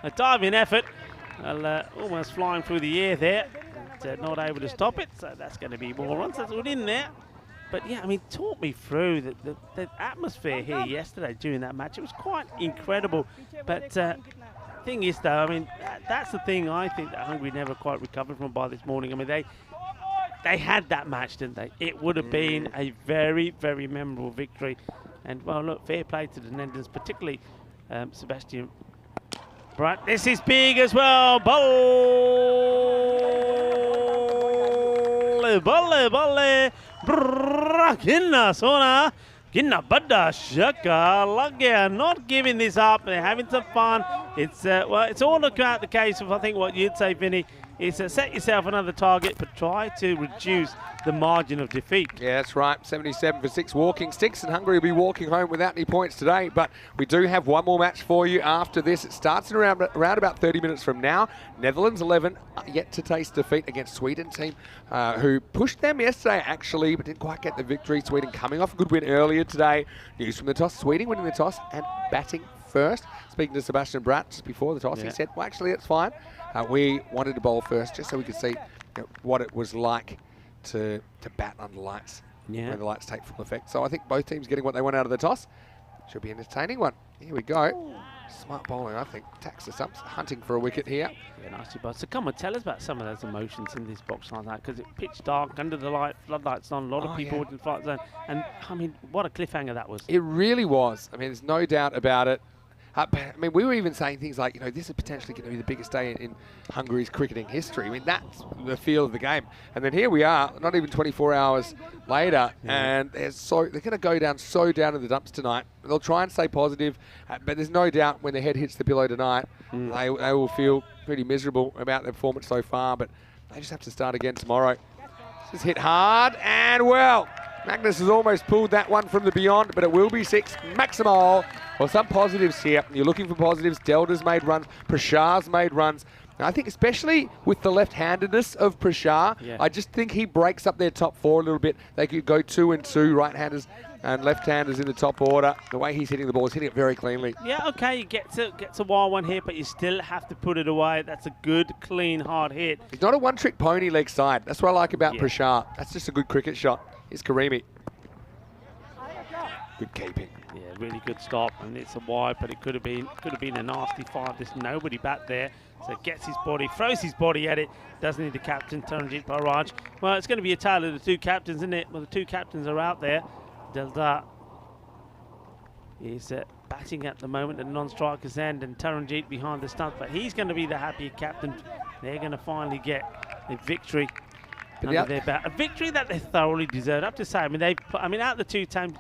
A diving effort. Well, almost flying through the air there. Not able to stop it, so that's going to be more runs. That's all in there. But yeah, I mean, talk me through the atmosphere here yesterday during that match. It was quite incredible. But thing is, though, I mean, that's the thing I think that Hungary never quite recovered from by this morning. I mean, they had that match, didn't they? It would have been a very, very memorable victory. And well, look, fair play to the Netherlands, particularly Sebastian. Right, this is big as well. Balle. Ginna Sona. Ginna Badda Shaka. Lagya not giving this up. They're having some fun. It's well, it's all about the case of, I think, what you'd say, Vinny, is set yourself another target, but try to reduce the margin of defeat. Yeah, that's right. 77 for 6 walking sticks, and Hungary will be walking home without any points today. But we do have one more match for you after this. It starts in around about 30 minutes from now. Netherlands 11 yet to taste defeat against Sweden team, who pushed them yesterday actually, but didn't quite get the victory. Sweden coming off a good win earlier today. News from the toss: Sweden winning the toss and batting first. Speaking to Sebastian Bratt just before the toss, he said, well, actually, it's fine. We wanted to bowl first just so we could see what it was like to bat under lights when the lights take full effect. So I think both teams getting what they want out of the toss. Should be an entertaining one. Here we go. Smart bowling, I think. Taxes up, hunting for a wicket here. Yeah, nicely bowled. So come on, tell us about some of those emotions in this box like that, because it's pitch dark, under the light, floodlights on, a lot of people in the flight zone. And, I mean, what a cliffhanger that was. It really was. I mean, there's no doubt about it. I mean, we were even saying things like, this is potentially going to be the biggest day in Hungary's cricketing history. I mean, that's the feel of the game. And then here we are, not even 24 hours later, and they're going to go down in the dumps tonight. They'll try and stay positive, but there's no doubt when their head hits the pillow tonight, they will feel pretty miserable about their performance so far, but they just have to start again tomorrow. Just hit hard, and well, Magnus has almost pulled that one from the beyond, but it will be 6. Maximal. Well, some positives here. You're looking for positives. Delta's made runs. Prashar's made runs. And I think especially with the left-handedness of Prashar, I just think he breaks up their top 4 a little bit. They could go 2 and 2, right-handers and left-handers in the top order. The way he's hitting the ball, he's hitting it very cleanly. Yeah, okay, you gets a wild one here, but you still have to put it away. That's a good, clean, hard hit. He's not a one-trick pony leg side. That's what I like about Prashar. That's just a good cricket shot. Here's Karimi. Good keeping. Yeah, really good stop, and it's a wide, but it could have been a nasty 5. There's nobody back there, so gets his body, throws his body at it. Doesn't need the captain, Taranjit Barraj. Well, it's going to be a tale of the 2 captains, isn't it? Well, the 2 captains are out there. Dildar is batting at the moment at the non-striker's end, and Taranjit behind the stumps, but he's going to be the happier captain. They're going to finally get a victory. A victory that they thoroughly deserved. I have to say, out of the two teams,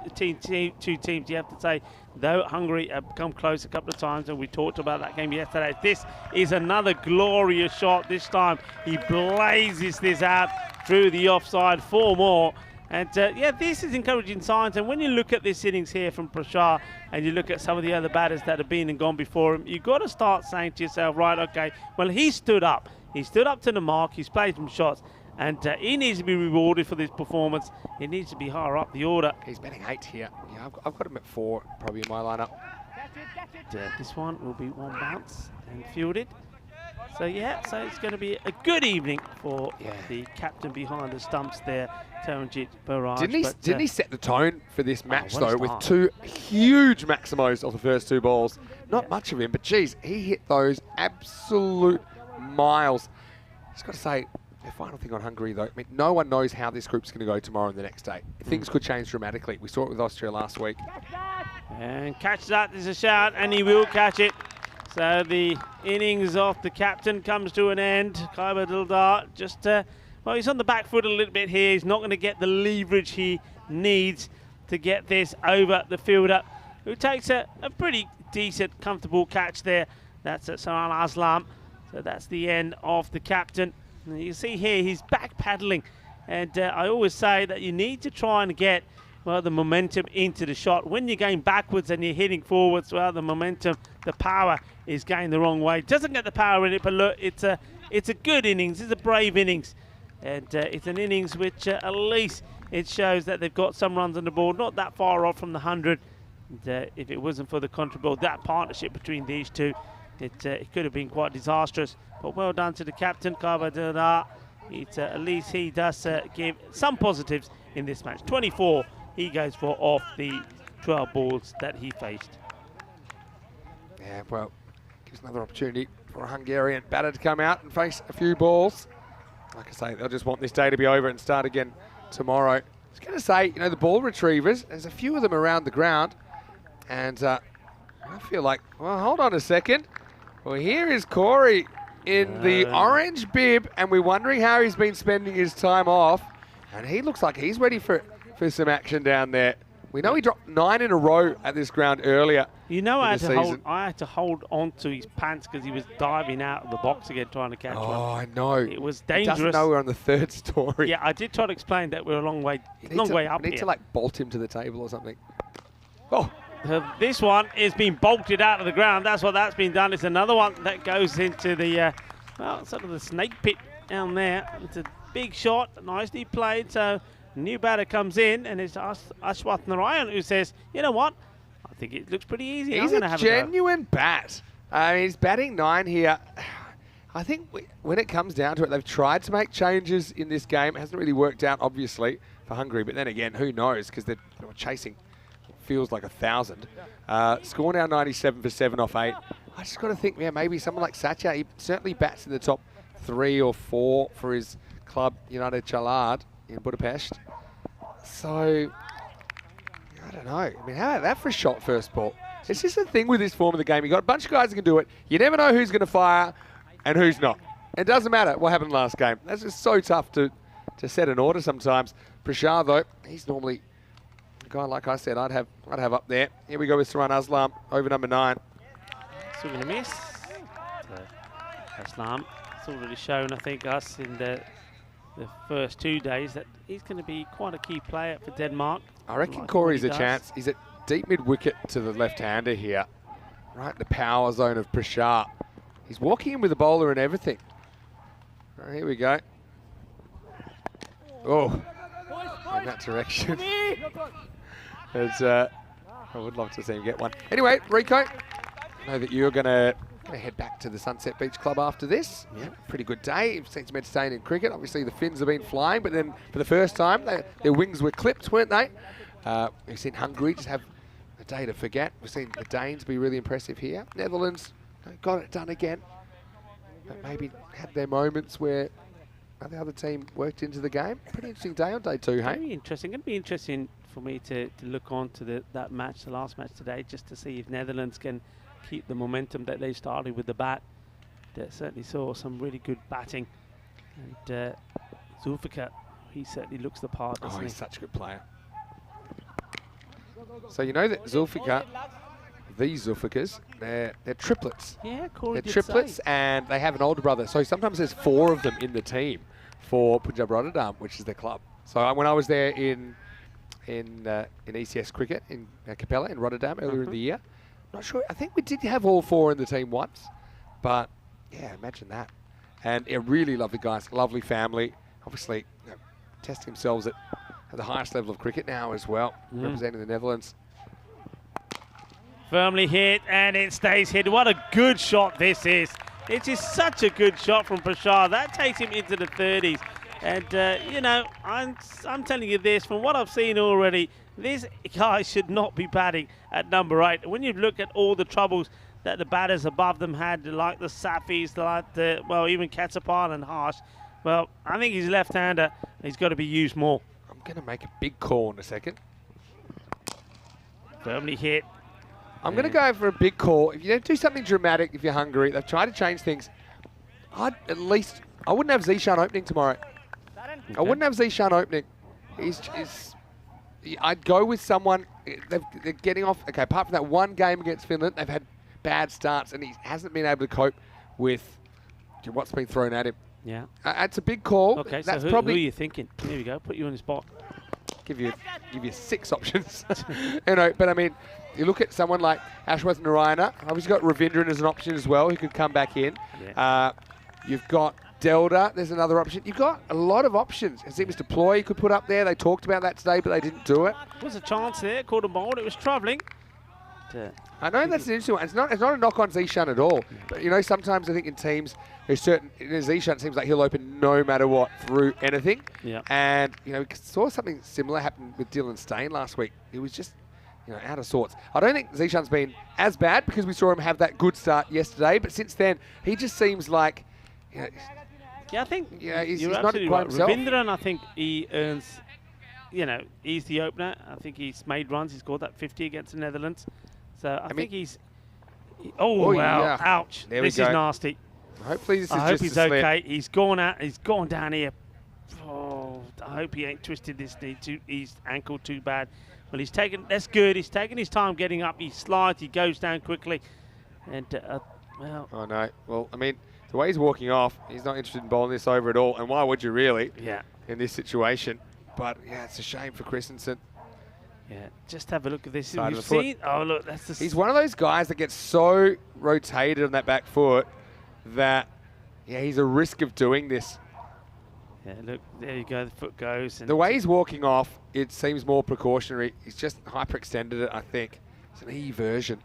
you have to say, though Hungary have come close a couple of times, and we talked about that game yesterday, this is another glorious shot. This time he blazes this out through the offside, 4 more. And this is encouraging signs. And when you look at this innings here from Prashar, and you look at some of the other batters that have been and gone before him, you've got to start saying to yourself, right, okay, well, he stood up. He stood up to the mark. He's played some shots. And he needs to be rewarded for this performance. He needs to be higher up the order. He's batting 8 here. Yeah, I've got him at 4, probably in my lineup. This one will be 1 bounce and fielded. So it's going to be a good evening for the captain behind the stumps there, Taranjit Barraj. Didn't he set the tone for this match, though, with 2 huge maximos off the first 2 balls? Not much of him, but geez, he hit those absolute miles. Just got to say, the final thing on Hungary, though, I mean, no one knows how this group's going to go tomorrow and the next day. Things could change dramatically. We saw it with Austria last week. And catch that is a shout, and he will catch it. So the innings of the captain comes to an end. Khyber Dildar just, he's on the back foot a little bit here. He's not going to get the leverage he needs to get this over the fielder, who takes a pretty decent, comfortable catch there. That's Saran Aslam. So that's the end of the captain. And you see here, he's back paddling. And I always say that you need to try and get the momentum into the shot. When you're going backwards and you're hitting forwards, the momentum, the power is going the wrong way. Doesn't get the power in it, but look, it's a good innings. It's a brave innings. And it's an innings which at least it shows that they've got some runs on the board, not that far off from the 100. And, if it wasn't for the contribute, that partnership between these two, it could have been quite disastrous. But well done to the captain, Khyber Dildar. At least he does give some positives in this match. 24 he goes for off the 12 balls that he faced. Yeah, well, gives another opportunity for a Hungarian batter to come out and face a few balls. Like I say, they'll just want this day to be over and start again tomorrow. I was going to say, the ball retrievers, there's a few of them around the ground. And I feel like, well, hold on a second. Well, here is Corey in the orange bib, and we're wondering how he's been spending his time off. And he looks like he's ready for some action down there. We know he dropped 9 in a row at this ground earlier. I had to hold on to his pants because he was diving out of the box again trying to catch one. Oh, I know. It was dangerous. He doesn't know we're on the 3rd story. Yeah, I did try to explain that we're a long way up We need to bolt him to the table or something. Oh. This one is being bolted out of the ground. That's what that's been done. It's another one that goes into the, sort of the snake pit down there. It's a big shot, nicely played. So new batter comes in, and it's Ashwath Narayan who says, you know what? I think it looks pretty easy. He's a genuine bat. He's batting 9 here. I think when it comes down to it, they've tried to make changes in this game. It hasn't really worked out, obviously, for Hungary. But then again, who knows? Because they're chasing feels like 1,000. Score now 97 for 7 off 8. I just got to think, yeah, maybe someone like Satya, he certainly bats in the top 3 or 4 for his club, United Chalard in Budapest. So, I don't know. I mean, how about that for a shot first ball? It's just a thing with this form of the game. You've got a bunch of guys that can do it. You never know who's going to fire and who's not. It doesn't matter what happened last game. That's just so tough to set an order sometimes. Prashar, though, he's normally a guy, like I said, I'd have up there. Here we go with Saran Aslam over number 9. Still going to miss. Aslam, it's already shown, I think, us in the first 2 days that he's going to be quite a key player for Denmark. I reckon Corey's a chance. He's at deep mid-wicket to the left-hander here. Right in the power zone of Prashar. He's walking in with the bowler and everything. Right, here we go. Oh, in that direction. I would love to see him get one. Anyway, Rico, I know that you're going to head back to the Sunset Beach Club after this. Yeah, pretty good day. You've seen some entertaining cricket. Obviously, the Finns have been flying, but then for the first time, their wings were clipped, weren't they? We've seen Hungary just have a day to forget. We've seen the Danes be really impressive here. Netherlands got it done again, but maybe had their moments where the other team worked into the game. Pretty interesting day on day 2, hey? Very interesting. Going to be interesting for me to look on to that match, the last match today, just to see if Netherlands can keep the momentum that they started with the bat. They certainly saw some really good batting. And Zulfikar, he certainly looks the part, doesn't he? He's such a good player. So you know that Zulfikar, these Zulfikars, they're triplets. Yeah, Corey They're triplets, and they have an older brother. So sometimes there's 4 of them in the team for Punjab Rotterdam, which is their club. So when I was there in ECS cricket in Capella in Rotterdam earlier in the year, not sure. I think we did have all 4 in the team once, but yeah, imagine that. And really lovely guys, lovely family. Obviously, testing themselves at the highest level of cricket now as well, representing the Netherlands. Firmly hit, and it stays hit. What a good shot this is. It is such a good shot from Prashar. That takes him into the 30s. And, you know, I'm telling you this, from what I've seen already, this guy should not be batting at number 8. When you look at all the troubles that the batters above them had, like the Safis, well, even Katsapal and Harsh, well, I think he's left-hander. He's got to be used more. I'm going to make a big call in a second. Firmly hit. I'm going to go for a big call. If you don't do something dramatic, if you're hungry, they've tried to change things. I wouldn't have Zishan opening tomorrow. Okay. I wouldn't have Zishan opening. I'd go with someone. They're getting off. Okay, apart from that one game against Finland, they've had bad starts, and he hasn't been able to cope with what's been thrown at him. Yeah. It's a big call. Okay, that's so who are you thinking? There we go. Put you on the spot. Give you 6 options. But I mean, you look at someone like Ashwath Narayana. Obviously got Ravindran as an option as well, who could come back in. Yeah. You've got Delda. There's another option. You've got a lot of options. I think Mr. Ploy could put up there. They talked about that today, but they didn't do it. There was a chance there. Caught a ball. It was travelling. I know that's an interesting one. It's not a knock on Zishan at all. But, sometimes I think in teams, there's certain... Zishan seems like he'll open no matter what through anything. Yeah. And, we saw something similar happen with Dylan Stain last week. He was just, out of sorts. I don't think Zishan's been as bad because we saw him have that good start yesterday. But since then, he just seems like... I think he's you're not absolutely quite right. himself. Ravindran, I think he earns... he's the opener. I think he's made runs. He scored that 50 against the Netherlands. So I think he's... wow. Yeah. Ouch. This is nasty. Hopefully this is I hope just he's a slip. okay. He's gone out. He's gone down here. Oh, I hope he ain't twisted his ankle too bad. Well, he's taken... That's good. He's taken his time getting up. He slides. He goes down quickly. And, well... Oh, no. Well, I mean, the way he's walking off, he's not interested in bowling this over at all. And why would you really? Yeah. In this situation. But, yeah, it's a shame for Christensen. Yeah, just have a look at this. We've seen... Oh, look, that's the... He's one of those guys that gets so rotated on that back foot that, he's a risk of doing this. Yeah, look, there you go. The foot goes. And the way he's walking off, it seems more precautionary. He's just hyperextended it, I think. It's an E version.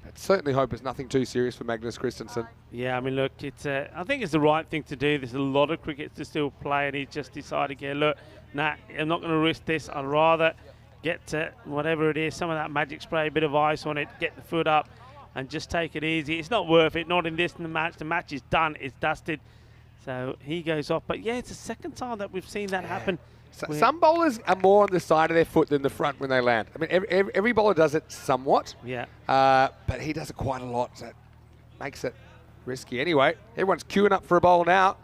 I certainly hope it's nothing too serious for Magnus Christensen. Yeah, I mean, look, I think it's the right thing to do. There's a lot of cricket to still play, and he just decided, look, nah, I'm not going to risk this. I'd rather get whatever it is, some of that magic spray, a bit of ice on it, get the foot up, and just take it easy. It's not worth it, not in this match. The match is done, it's dusted. So he goes off. But yeah, it's the second time that we've seen that happen. So some bowlers are more on the side of their foot than the front when they land. I mean, every bowler does it somewhat. Yeah. But he does it quite a lot, so it makes it risky. Anyway, everyone's queuing up for a bowl now.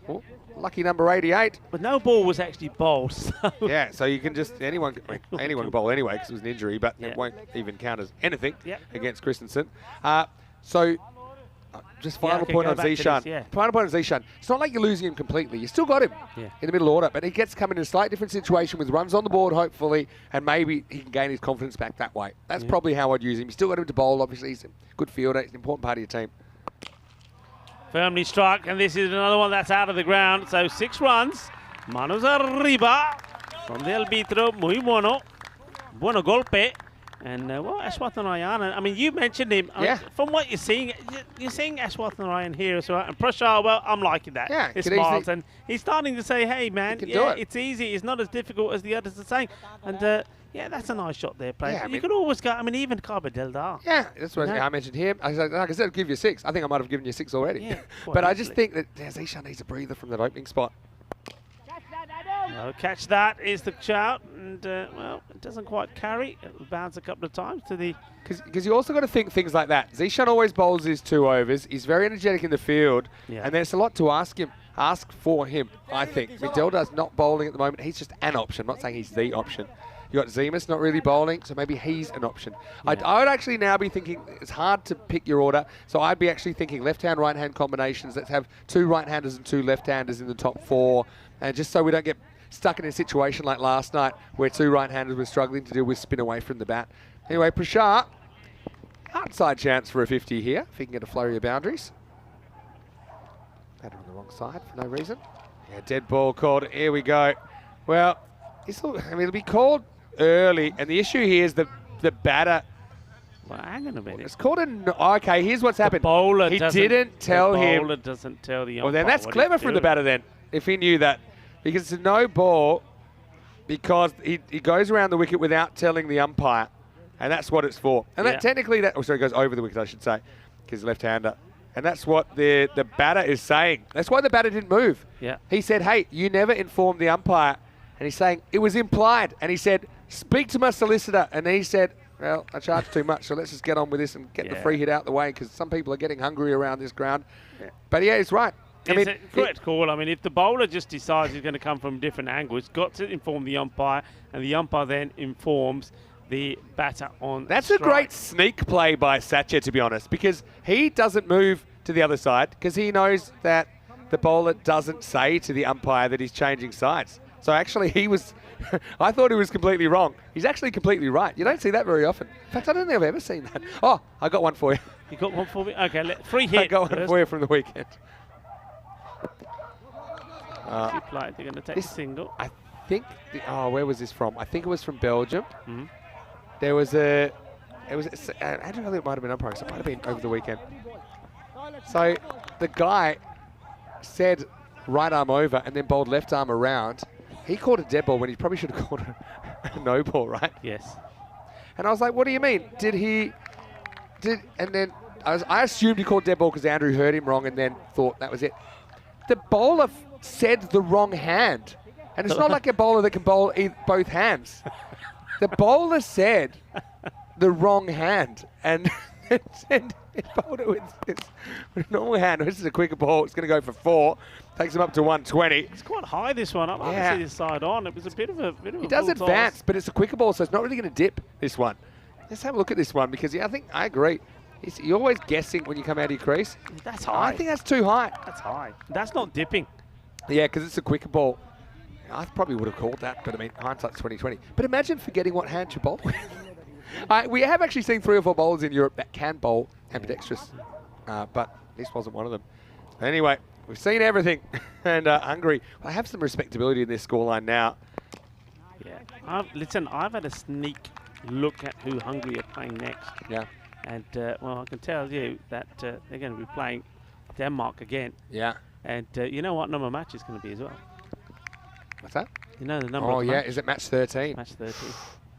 Oh, lucky number 88. But no ball was actually bowled. So Yeah, so you can just, anyone can bowl anyway because it was an injury, but it won't even count as anything against Christensen. Just final point on Zishan. Final point on Zishan. It's not like you're losing him completely. You still got him in the middle order, but he gets come in a slightly different situation with runs on the board, hopefully, and maybe he can gain his confidence back that way. That's probably how I'd use him. You still got him to bowl, obviously. He's a good fielder. He's an important part of your team. Firmly struck, and this is another one that's out of the ground. So 6 runs. Manos arriba from the arbitro. Muy bueno. Bueno golpe. And well, Ashwathan Ryan, I mean, you mentioned him. I mean, from what you're seeing Ashwathan Ryan here as well. And Prashar, well, I'm liking that. Yeah, it's smiles. And he's starting to say, hey, man, it's easy. It's not as difficult as the others are saying. And yeah, that's a nice shot there, player. Yeah, you could always go, I mean, even Carba. Yeah, that's what I mentioned him. Like I said, I'd give you 6. I think I might have given you 6 already. Yeah, but I just think that Zishan needs a breather from that opening spot. Catch that is the shout, and well, it doesn't quite carry. It'll bounce a couple of times to the... Because you also got to think things like that. Zishan always bowls his 2 overs. He's very energetic in the field, and there's a lot to ask for him, I think. I mean, Deldar's not bowling at the moment. He's just an option. I'm not saying he's the option. You got Zemus not really bowling, so maybe he's an option. I would actually now be thinking, it's hard to pick your order, so I'd be actually thinking left-hand, right-hand combinations. Let's have 2 right-handers and 2 left-handers in the top 4, and just so we don't get stuck in a situation like last night where 2 right-handers were struggling to deal with spin away from the bat. Anyway, Prashar, outside chance for a 50 here, if he can get a flurry of boundaries. Batter on the wrong side for no reason. Yeah, dead ball called. Here we go. Well, it'll be called early, and the issue here is the batter. Well, hang on a minute. It's called okay, here's what's happened. He didn't tell him. The bowler doesn't tell the umpire. Well, then that's clever from the batter then, if he knew that. Because it's a no ball because he goes around the wicket without telling the umpire, and that's what it's for. And that technically, goes over the wicket, I should say, because he's left-hander. And that's what the batter is saying. That's why the batter didn't move. Yeah. He said, hey, you never informed the umpire. And he's saying, it was implied. And he said, speak to my solicitor. And then he said, well, I charged too much, so let's just get on with this and get the free hit out the way, because some people are getting hungry around this ground. Yeah. But yeah, he's right. It's a correct call. I mean, if the bowler just decides he's going to come from a different angle, it's got to inform the umpire, and the umpire then informs the batter on That's strike. A great sneak play by Satcher, to be honest, because he doesn't move to the other side because he knows that the bowler doesn't say to the umpire that he's changing sides. So actually he was, I thought he was completely wrong. He's actually completely right. You don't see that very often. In fact, I don't think I've ever seen that. Oh, I got one for you. You got one for me? Okay, free hit. I got one for you from the weekend. They're going to take a single. I think, where was this from? I think it was from Belgium. Mm-hmm. There was I don't know if it might have been umpiring, so it might have been over the weekend. So the guy said right arm over and then bowled left arm around. He called a dead ball when he probably should have called a no ball, right? Yes. And I was like, what do you mean? And then I assumed he called dead ball because Andrew heard him wrong and then thought that was it. The bowler said the wrong hand. And it's not like a bowler that can bowl both hands. The bowler said the wrong hand. And he bowled it with a normal hand. This is a quicker ball. It's going to go for 4. Takes him up to 120. It's quite high, this one. I'd like to see this side on. It was a bit of a He does advance, but it's a quicker ball, so it's not really going to dip, this one. Let's have a look at this one, because I agree. You're always guessing when you come out of your crease. That's high. I think that's too high. That's high. That's not dipping. Yeah, because it's a quicker ball. I probably would have called that, but I mean, hindsight's 2020. But imagine forgetting what hand you bowl with. We have actually seen 3 or 4 bowlers in Europe that can bowl ambidextrous, but this wasn't one of them. Anyway, we've seen everything, and Hungary. I have some respectability in this scoreline now. Yeah, listen, I've had a sneak look at who Hungary are playing next. Yeah. And, well, I can tell you that they're going to be playing Denmark again. Yeah. And you know what number match is going to be as well? What's that? You know the number of match? Yeah, is it match 13? Match 13.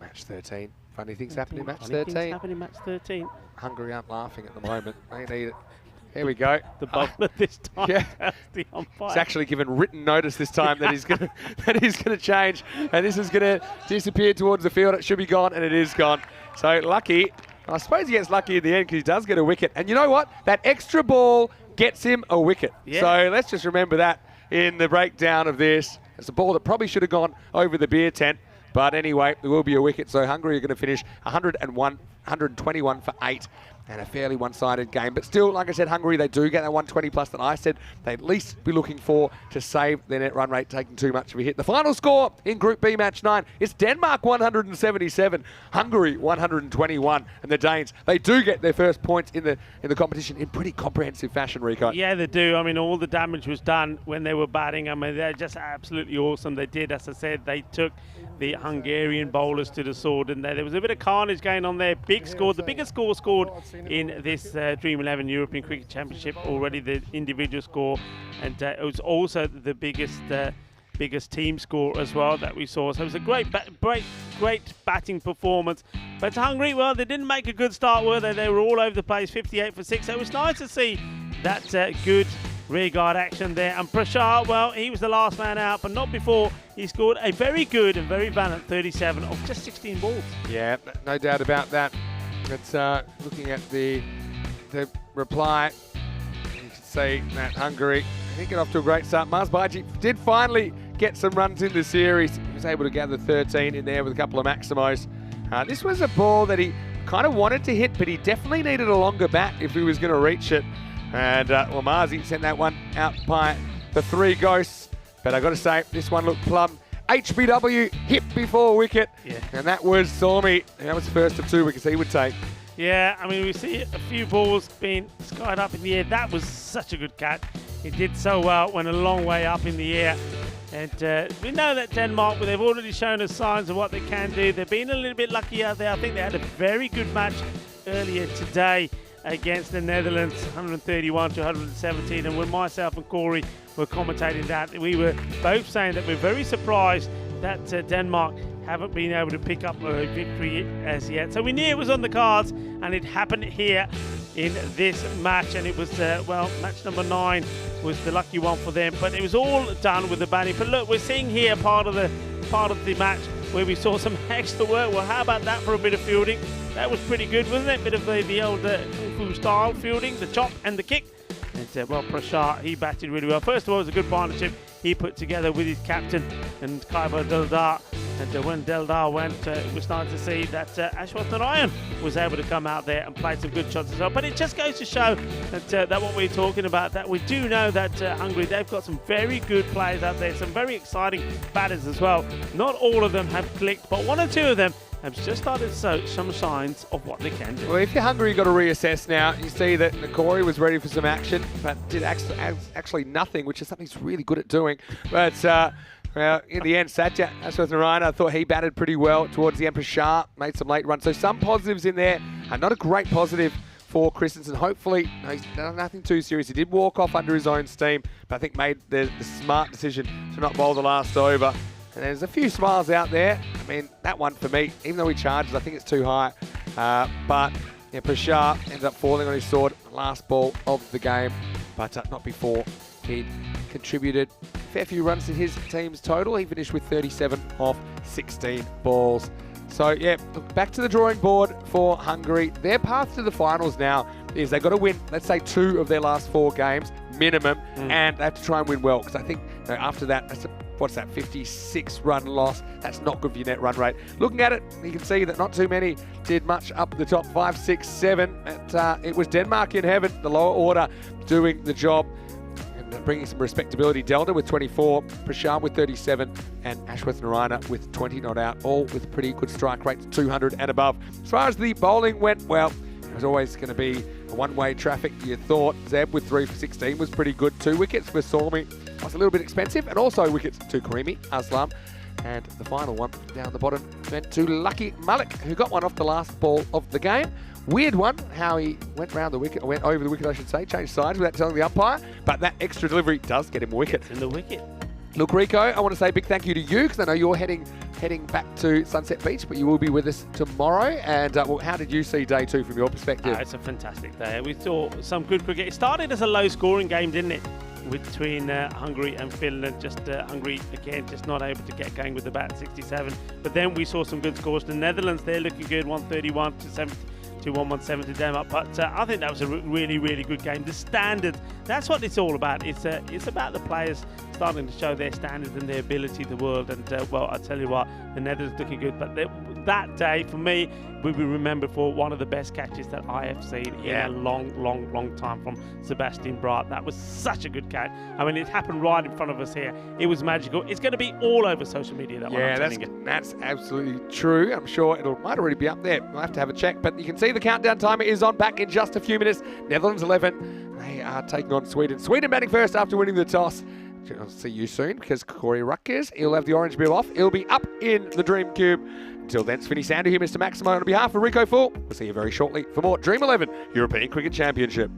Match 13. Funny things happen in match Funny things 13. happen in match 13. Hungary aren't laughing at the moment. They need it. Here we go. The bowler this time. Yeah. That's the umpire. He's actually given written notice this time that he's going to change, and this is going to disappear towards the field. It should be gone, and it is gone. So lucky. I suppose he gets lucky in the end because he does get a wicket. And you know what? That extra ball gets him a wicket. Yeah. So let's just remember that in the breakdown of this. It's a ball that probably should have gone over the beer tent. But anyway, there will be a wicket. So Hungary are going to finish 121 for 8. And a fairly one-sided game. But still, like I said, Hungary, they do get that 120 plus that I said they at least be looking for to save their net run rate taking too much of a hit. The final score in Group B Match 9 is Denmark 177, Hungary 121. And the Danes, they do get their first points in the competition in pretty comprehensive fashion, Rico. Yeah, they do. I mean, all the damage was done when they were batting. I mean, they're just absolutely awesome. They did, as I said, they took the Hungarian bowlers to the sword, and there was a bit of carnage going on there. Big score, the biggest score scored in this Dream11 European Cricket Championship already, the individual score, and it was also the biggest team score as well that we saw. So it was a great batting performance. But Hungary, well, they didn't make a good start, were they? They were all over the place, 58 for 6. So it was nice to see that good rearguard action there. And Prashar, well, he was the last man out, but not before he scored a very good and very valiant 37 of just 16 balls. Yeah, no doubt about that. It's looking at the reply. You can see that Hungary didn't get off to a great start. Marsbaji did finally get some runs in the series. He was able to gather 13 in there with a couple of maximos. This was a ball that he kind of wanted to hit, but he definitely needed a longer bat if he was going to reach it. And well, Marzi sent that one out by the 3 ghosts. But I got to say, this one looked plumb. HBW hit before wicket, and that was Sormy. That was the first of 2 wickets he would take. Yeah, I mean, we see a few balls being skied up in the air. That was such a good catch. He did so well, went a long way up in the air. And we know that Denmark, they've already shown us signs of what they can do. They've been a little bit lucky out there. I think they had a very good match earlier today against the Netherlands, 131 to 117. And when myself and Corey were commentating that, we were both saying that we're very surprised that Denmark haven't been able to pick up a victory as yet. So we knew it was on the cards, and it happened here in this match. And it was, well, match number 9 was the lucky one for them. But it was all done with the batting. But look, we're seeing here part of the match where we saw some extra work. Well, how about that for a bit of fielding? That was pretty good, wasn't it? Bit of the old Kung Fu style fielding, the chop and the kick. And well, Prashar, he batted really well. First of all, it was a good partnership he put together with his captain and Kaiba Deldar. And when Deldar went, it was nice to see that Ashwath Narayan was able to come out there and play some good shots as well. But it just goes to show that what we're talking about, that we do know that Hungary, they've got some very good players out there, some very exciting batters as well. Not all of them have clicked, but 1 or 2 of them have just started to show some signs of what they can do. Well, if you're Hungary, you've got to reassess now. You see that Nakori was ready for some action, but did actually nothing, which is something he's really good at doing. But well, in the end, Satya Ashwath Narayan, I thought he batted pretty well towards the Emperor Shah, made some late runs. So some positives in there, and not a great positive for Christensen. Hopefully, he's done nothing too serious. He did walk off under his own steam, but I think made the smart decision to not bowl the last over. And there's a few smiles out there. I mean, that one for me, even though he charges, I think it's too high. But yeah, Prashar ended up falling on his sword, last ball of the game, but not before he'd contributed a fair few runs to his team's total. He finished with 37 off 16 balls. So yeah, look, back to the drawing board for Hungary. Their path to the finals now is they've got to win, let's say, 2 of their last 4 games minimum, and they have to try and win well, because I think after that, that's what's that, 56-run loss. That's not good for your net run rate. Looking at it, you can see that not too many did much up the top, 5, 6, 7. It was Denmark in heaven, the lower order, doing the job and bringing some respectability. Delta with 24, Prashar with 37, and Ashwath Narayan with 20 not out, all with pretty good strike rates, 200 and above. As far as the bowling went, well, it was always going to be a one-way traffic, you thought. Zeb with 3 for 16 was pretty good. 2 wickets for Sormi was a little bit expensive, and also wickets to Karimi Aslam. And the final one down the bottom went to Lucky Malik, who got one off the last ball of the game. Weird one, how he went round the wicket, or went over the wicket, I should say, changed sides without telling the umpire. But that extra delivery does get him a wicket. In the wicket. Look, Rico, I want to say a big thank you to you because I know you're heading back to Sunset Beach, but you will be with us tomorrow. And well, how did you see day 2 from your perspective? It's a fantastic day. We saw some good cricket. It started as a low-scoring game, didn't it? Between Hungary and Finland. Just Hungary, again, just not able to get going with the bat, 67. But then we saw some good scores. The Netherlands, they're looking good, 131 to 70. to 117 to Denmark, but I think that was a really, really good game. The standard, that's what it's all about. It's about the players starting to show their standards and their ability to the world. And well, I tell you what, the Netherlands looking good, but that day for me will be remembered for one of the best catches that I have seen in a long time from Sebastian Braat. That was such a good catch. I mean, it happened right in front of us here. It was magical. It's going to be all over social media, that one. Yeah, that's absolutely true. I'm sure it might already be up there. We'll have to have a check, but you can see the countdown timer is on. Back in just a few minutes. Netherlands 11. They are taking on Sweden. Sweden batting first after winning the toss. I'll see you soon because Corey Rutgers, he'll have the orange bib off. He'll be up in the Dream Cube. Until then, Svinny Sander here, Mr. Maximo, on behalf of Rico Full. We'll see you very shortly for more Dream 11 European Cricket Championship.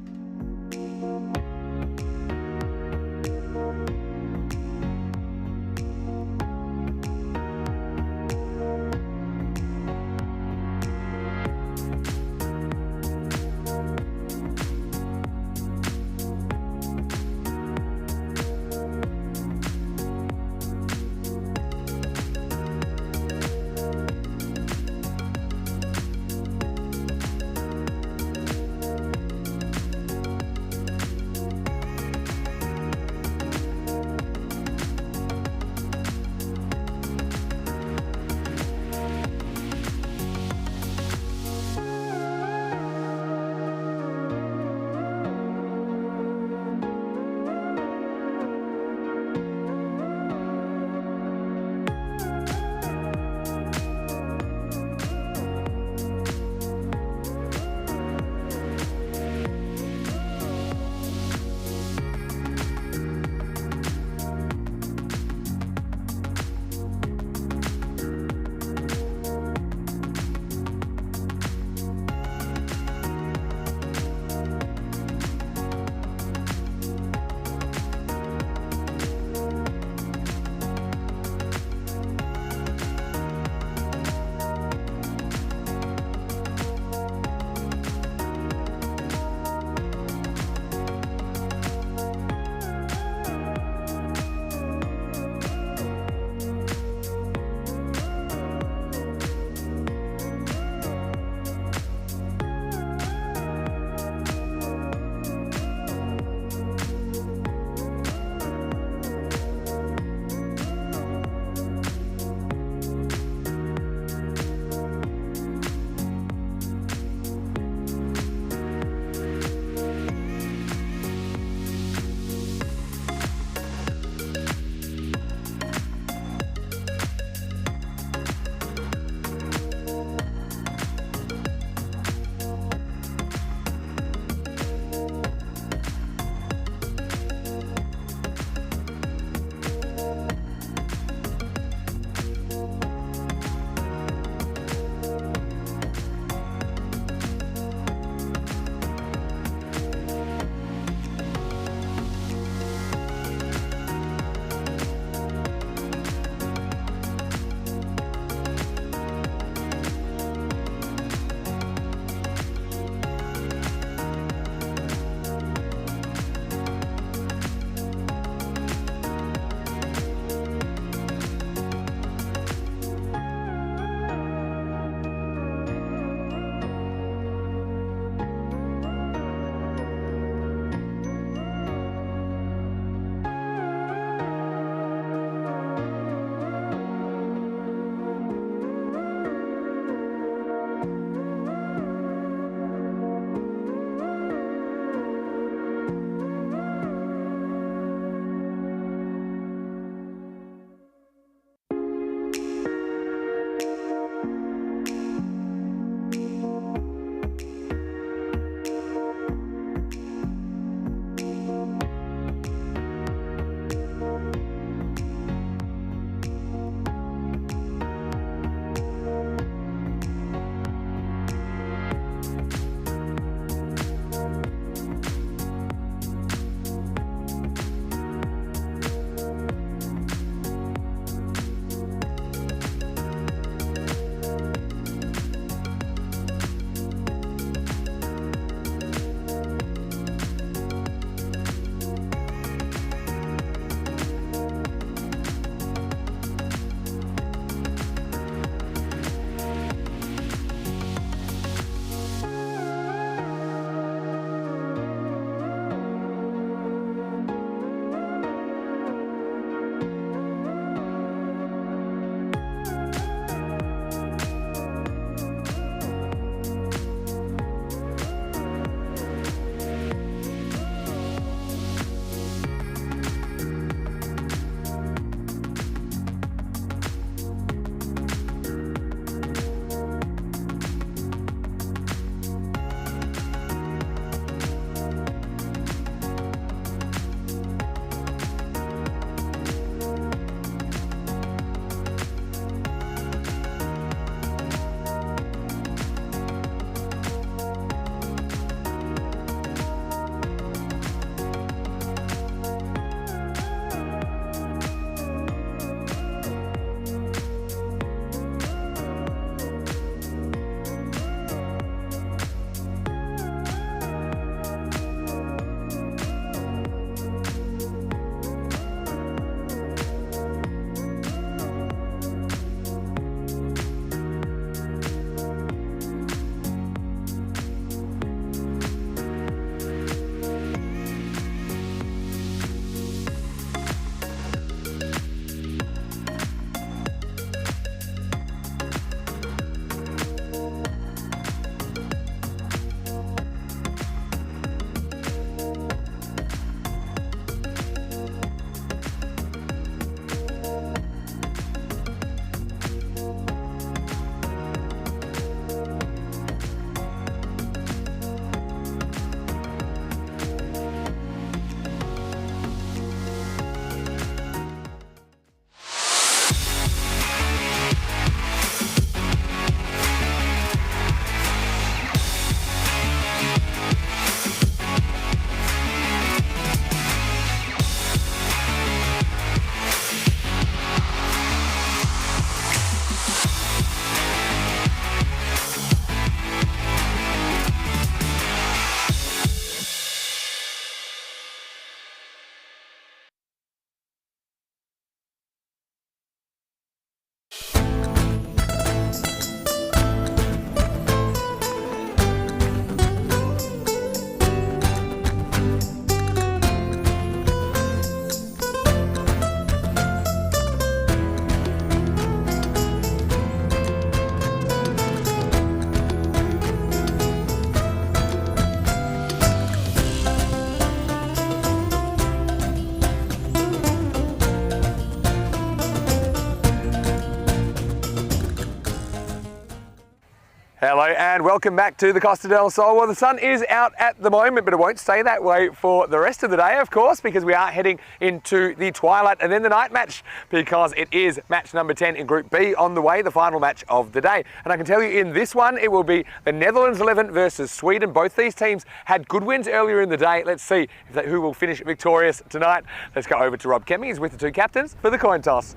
Hello and welcome back to the Costa del Sol. Well, the sun is out at the moment, but it won't stay that way for the rest of the day, of course, because we are heading into the twilight and then the night match, because it is match number 10 in Group B on the way, the final match of the day. And I can tell you in this one, it will be the Netherlands 11 versus Sweden. Both these teams had good wins earlier in the day. Let's see who will finish victorious tonight. Let's go over to Rob Kemmy. He's with the two captains for the coin toss.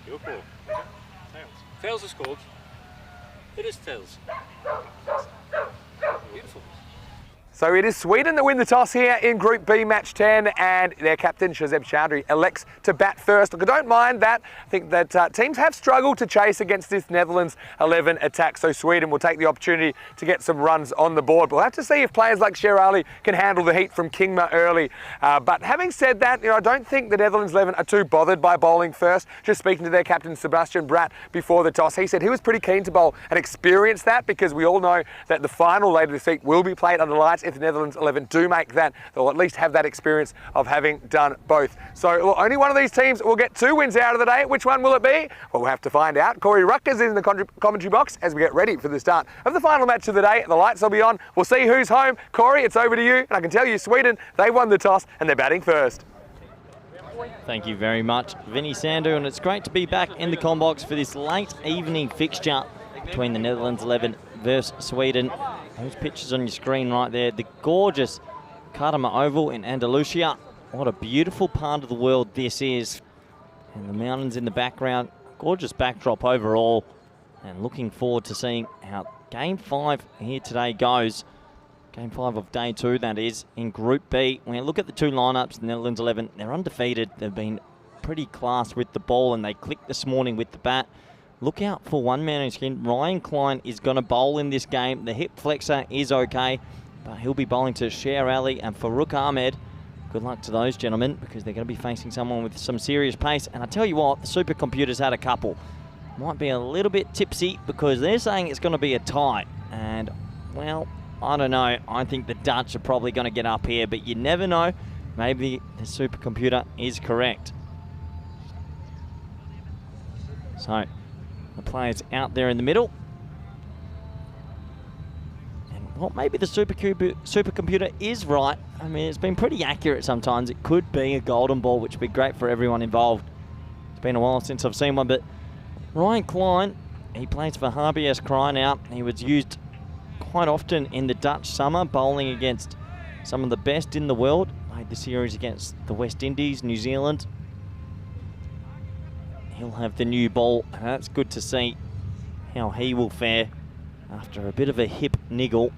Your call. Tails is called. It is tails. Beautiful. So it is Sweden that win the toss here in Group B, match 10, and their captain, Shazeb Chowdhury, elects to bat first. Look, I don't mind that. I think that teams have struggled to chase against this Netherlands 11 attack, so Sweden will take the opportunity to get some runs on the board. We'll have to see if players like Sher Ali can handle the heat from Kingma early. But having said that, I don't think the Netherlands 11 are too bothered by bowling first. Just speaking to their captain, Sebastian Bratt, before the toss, he said he was pretty keen to bowl and experience that, because we all know that the final later this week will be played under lights. If the Netherlands 11 do make that, they'll at least have that experience of having done both. So only one of these teams will get 2 wins out of the day. Which one will it be? Well, we'll have to find out. Corey Ruckers is in the commentary box as we get ready for the start of the final match of the day. The lights will be on. We'll see who's home. Corey, it's over to you. And I can tell you, Sweden, they won the toss and they're batting first. Thank you very much, Vinny Sandu, and it's great to be back in the comm box for this late evening fixture between the Netherlands 11 versus Sweden. Those pictures on your screen right there, the gorgeous Cartama Oval in Andalusia. What a beautiful part of the world this is. And the mountains in the background, gorgeous backdrop overall. And looking forward to seeing how Game 5 here today goes. Game 5 of Day 2, that is, in Group B. When you look at the two lineups, the Netherlands 11, they're undefeated. They've been pretty class with the ball, and they clicked this morning with the bat. Look out for one man in skin. Ryan Klein is going to bowl in this game. The hip flexor is okay, but he'll be bowling to Sher Ali and Farooq Ahmed. Good luck to those gentlemen, because they're going to be facing someone with some serious pace. And I tell you what, the supercomputers had a couple. Might be a little bit tipsy, because they're saying it's going to be a tie. And, well, I don't know. I think the Dutch are probably going to get up here, but you never know. Maybe the supercomputer is correct. So the players out there in the middle. And, well, maybe the supercomputer is right. I mean, it's been pretty accurate sometimes. It could be a golden ball, which would be great for everyone involved. It's been a while since I've seen one, but Ryan Klein, he plays for HBS Cry now. He was used quite often in the Dutch summer, bowling against some of the best in the world. Made the series against the West Indies, New Zealand. He'll have the new ball, and that's good to see how he will fare after a bit of a hip niggle.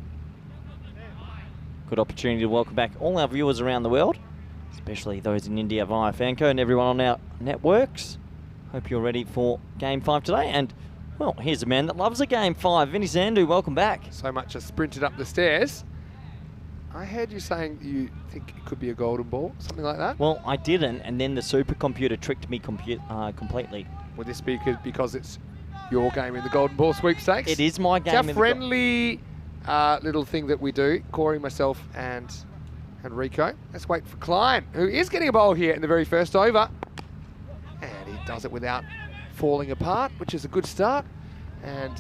Good opportunity to welcome back all our viewers around the world, especially those in India via Fanco and everyone on our networks. Hope you're ready for Game 5 today. And, well, here's a man that loves a Game 5. Vinny Sandu, welcome back. So much as sprinted up the stairs. I heard you saying you think it could be a golden ball, something like that? Well, I didn't, and then the supercomputer tricked me completely. Would this be because it's your game in the golden ball sweepstakes? It is my game. It's our friendly little thing that we do, Corey, myself, and Rico. Let's wait for Klein, who is getting a bowl here in the very first over. And he does it without falling apart, which is a good start. And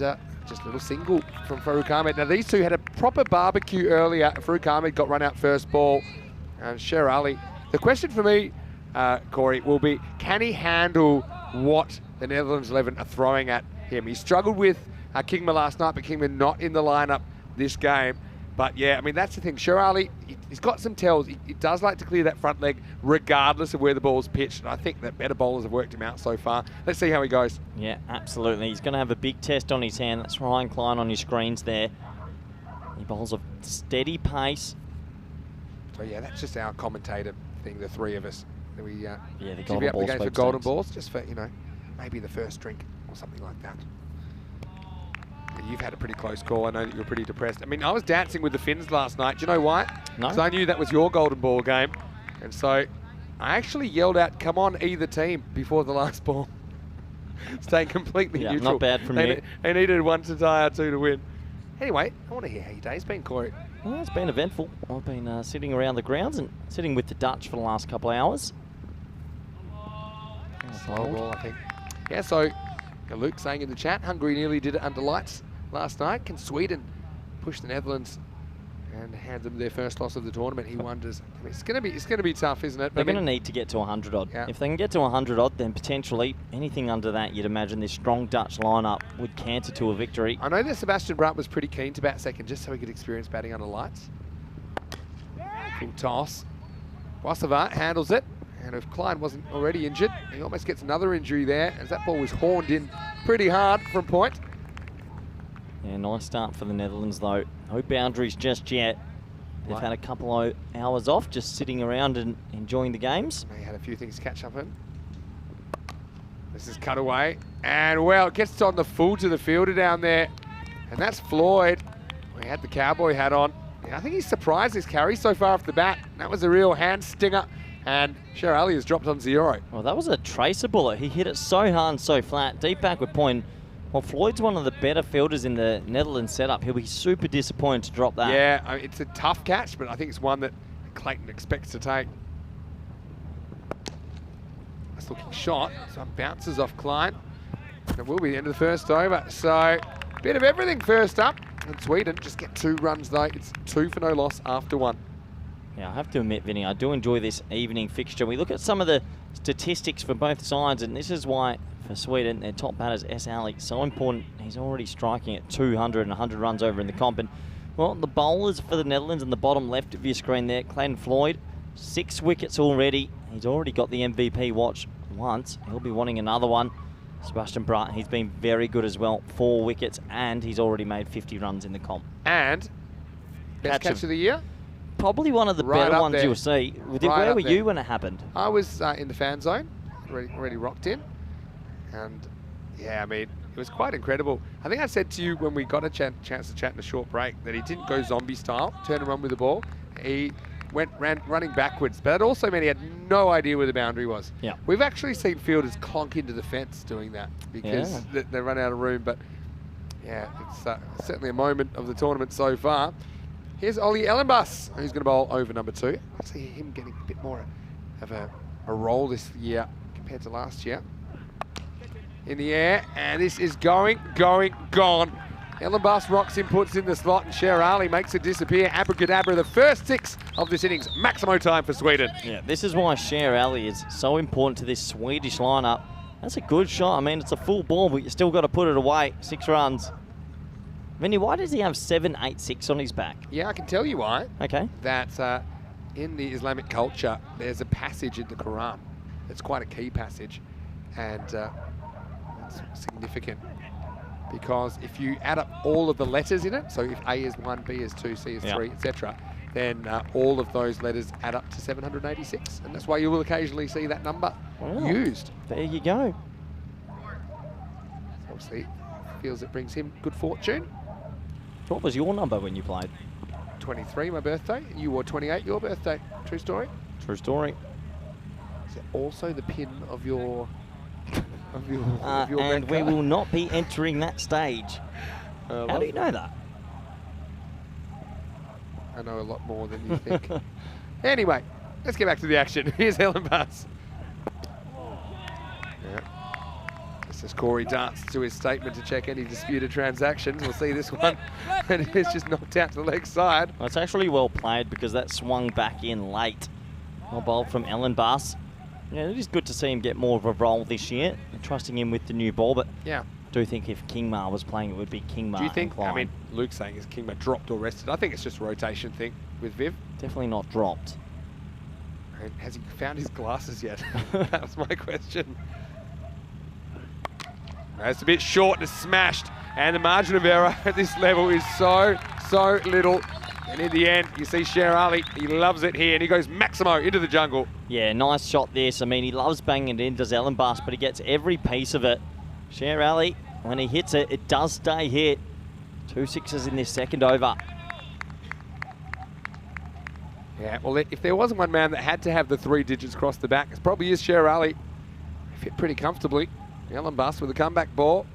just a little single from Farooq Ahmed. Now, these two had a proper barbecue earlier. Farooq Ahmed got run out first ball. And Sher Ali. The question for me, Corey, will be, can he handle what the Netherlands 11 are throwing at him? He struggled with Kingma last night, but Kingma not in the lineup this game. But yeah, I mean, that's the thing. Sher Ali, he's got some tells. He does like to clear that front leg regardless of where the ball's pitched. And I think that better bowlers have worked him out so far. Let's see how he goes. Yeah, absolutely. He's going to have a big test on his hand. That's Ryan Klein on your screens there. He bowls a steady pace. So yeah, that's just our commentator thing, the three of us. We the divvy up the games for golden sweepstakes. balls, just for, maybe the first drink or something like that. You've had a pretty close call. I know that you were pretty depressed. I mean, I was dancing with the Finns last night. Do you know why? No. Because I knew that was your golden ball game. And so I actually yelled out, come on, either team, before the last ball. Staying completely neutral. Not bad from you. They needed 1 to tie or 2 to win. Anyway, I want to hear how your day's been, Corey. Well, it's been eventful. I've been sitting around the grounds and sitting with the Dutch for the last couple of hours. Slow ball, I think. Yeah, so Luke saying in the chat, Hungary nearly did it under lights last night. Can Sweden push the Netherlands and hand them their first loss of the tournament? He wonders. I mean, it's gonna be tough, isn't it? They're going to need to get to 100 odd. Yeah. If they can get to 100 odd, then potentially anything under that, you'd imagine this strong Dutch lineup would canter to a victory. I know that Sebastian Brunt was pretty keen to bat second just so he could experience batting under lights. Full toss. Wasservat handles it. And if Klein wasn't already injured, he almost gets another injury there as that ball was horned in pretty hard from point. Yeah, nice start for the Netherlands though. No boundaries just yet. They've had a couple of hours off just sitting around and enjoying the games. They had a few things to catch up in. This is cut away. And well, it gets on the full to the fielder down there. And that's Floyd. He had the cowboy hat on. Yeah, I think he's surprised his carry so far off the bat. That was a real hand stinger. And Sher Ali has dropped on 0. Well, that was a tracer bullet. He hit it so hard and so flat, deep backward point. Well, Floyd's one of the better fielders in the Netherlands setup. He'll be super disappointed to drop that. Yeah, I mean, it's a tough catch, but I think it's one that Clayton expects to take. Nice looking shot. Some bounces off Klein. It will be the end of the first over. So, bit of everything first up. And Sweden just get 2 runs though. It's 2 for no loss after 1. Yeah, I have to admit, Vinny, I do enjoy this evening fixture. We look at some of the statistics for both sides, and this is why, for Sweden, their top batters, S. Ali, so important. He's already striking at 200 and 100 runs over in the comp. And, well, the bowlers for the Netherlands in the bottom left of your screen there, Clayton Floyd, 6 wickets already. He's already got the MVP watch once. He'll be wanting another one. Sebastian Brunt, he's been very good as well. 4 wickets, and he's already made 50 runs in the comp. And best catch of the year? Probably one of the Right better up ones there. you'll see. Right Where up were there. you when it happened? I was in the fan zone, already rocked in. And yeah, I mean, it was quite incredible. I think I said to you when we got a chance to chat in a short break that he didn't go zombie style, turn and run with the ball. He ran running backwards, but that also meant he had no idea where the boundary was. Yeah. We've actually seen fielders clonk into the fence doing that because they run out of room. But yeah, it's certainly a moment of the tournament so far. Here's Ollie Ellenbus, who's going to bowl over number 2. I see him getting a bit more of a role this year compared to last year. In the air, and this is gone. Ellenbus rocks him, puts in the slot, and Sher Ali makes it disappear. Abracadabra, the first 6 of this innings. Maximo time for Sweden. Yeah, this is why Sher Ali is so important to this Swedish lineup. That's a good shot. I mean, it's a full ball, but you still got to put it away. 6 runs. Vinny, why does he have 786 on his back? Yeah, I can tell you why. Okay. That in the Islamic culture, there's a passage in the Quran. It's quite a key passage, and it's significant because if you add up all of the letters in it, so if A is 1, B is 2, C is 3, etc., then all of those letters add up to 786, and that's why you will occasionally see that number used. There you go. Obviously, feels it brings him good fortune. What was your number when you played? 23, my birthday. You wore 28, your birthday. True story? True story. Is it also the pin of your And red we colour? will not be entering that stage. How do you know that? I know a lot more than you think. Anyway, let's get back to the action. Here's Ellenbus. Yeah. This is Corey darts to his statement to check any disputed transactions. We'll see this one. And it's just knocked out to the leg side. Well, it's actually well played because that swung back in late. Well bowled from Ellenbus. Yeah, it is good to see him get more of a role this year. And trusting him with the new ball, but Yeah. I do think if Kingma was playing, it would be Kingma. Do you think, and Klein. I mean, Luke's saying is Kingma dropped or rested? I think it's just a rotation thing with Viv. Definitely not dropped. And has he found his glasses yet? That was my question. It's a bit short and it's smashed. And the margin of error at this level is so little. And in the end, you see Sher Ali, he loves it here, and he goes Maximo into the jungle. Yeah, nice shot this. I mean, he loves banging it in, does Ellenbus, but he gets every piece of it. Sher Ali, when he hits it, it does stay hit. 2 sixes in this second over. Yeah, well, if there wasn't one man that had to have the 3 digits across the back, it probably is Sher Ali. He fit pretty comfortably. Ellenbus with a comeback ball.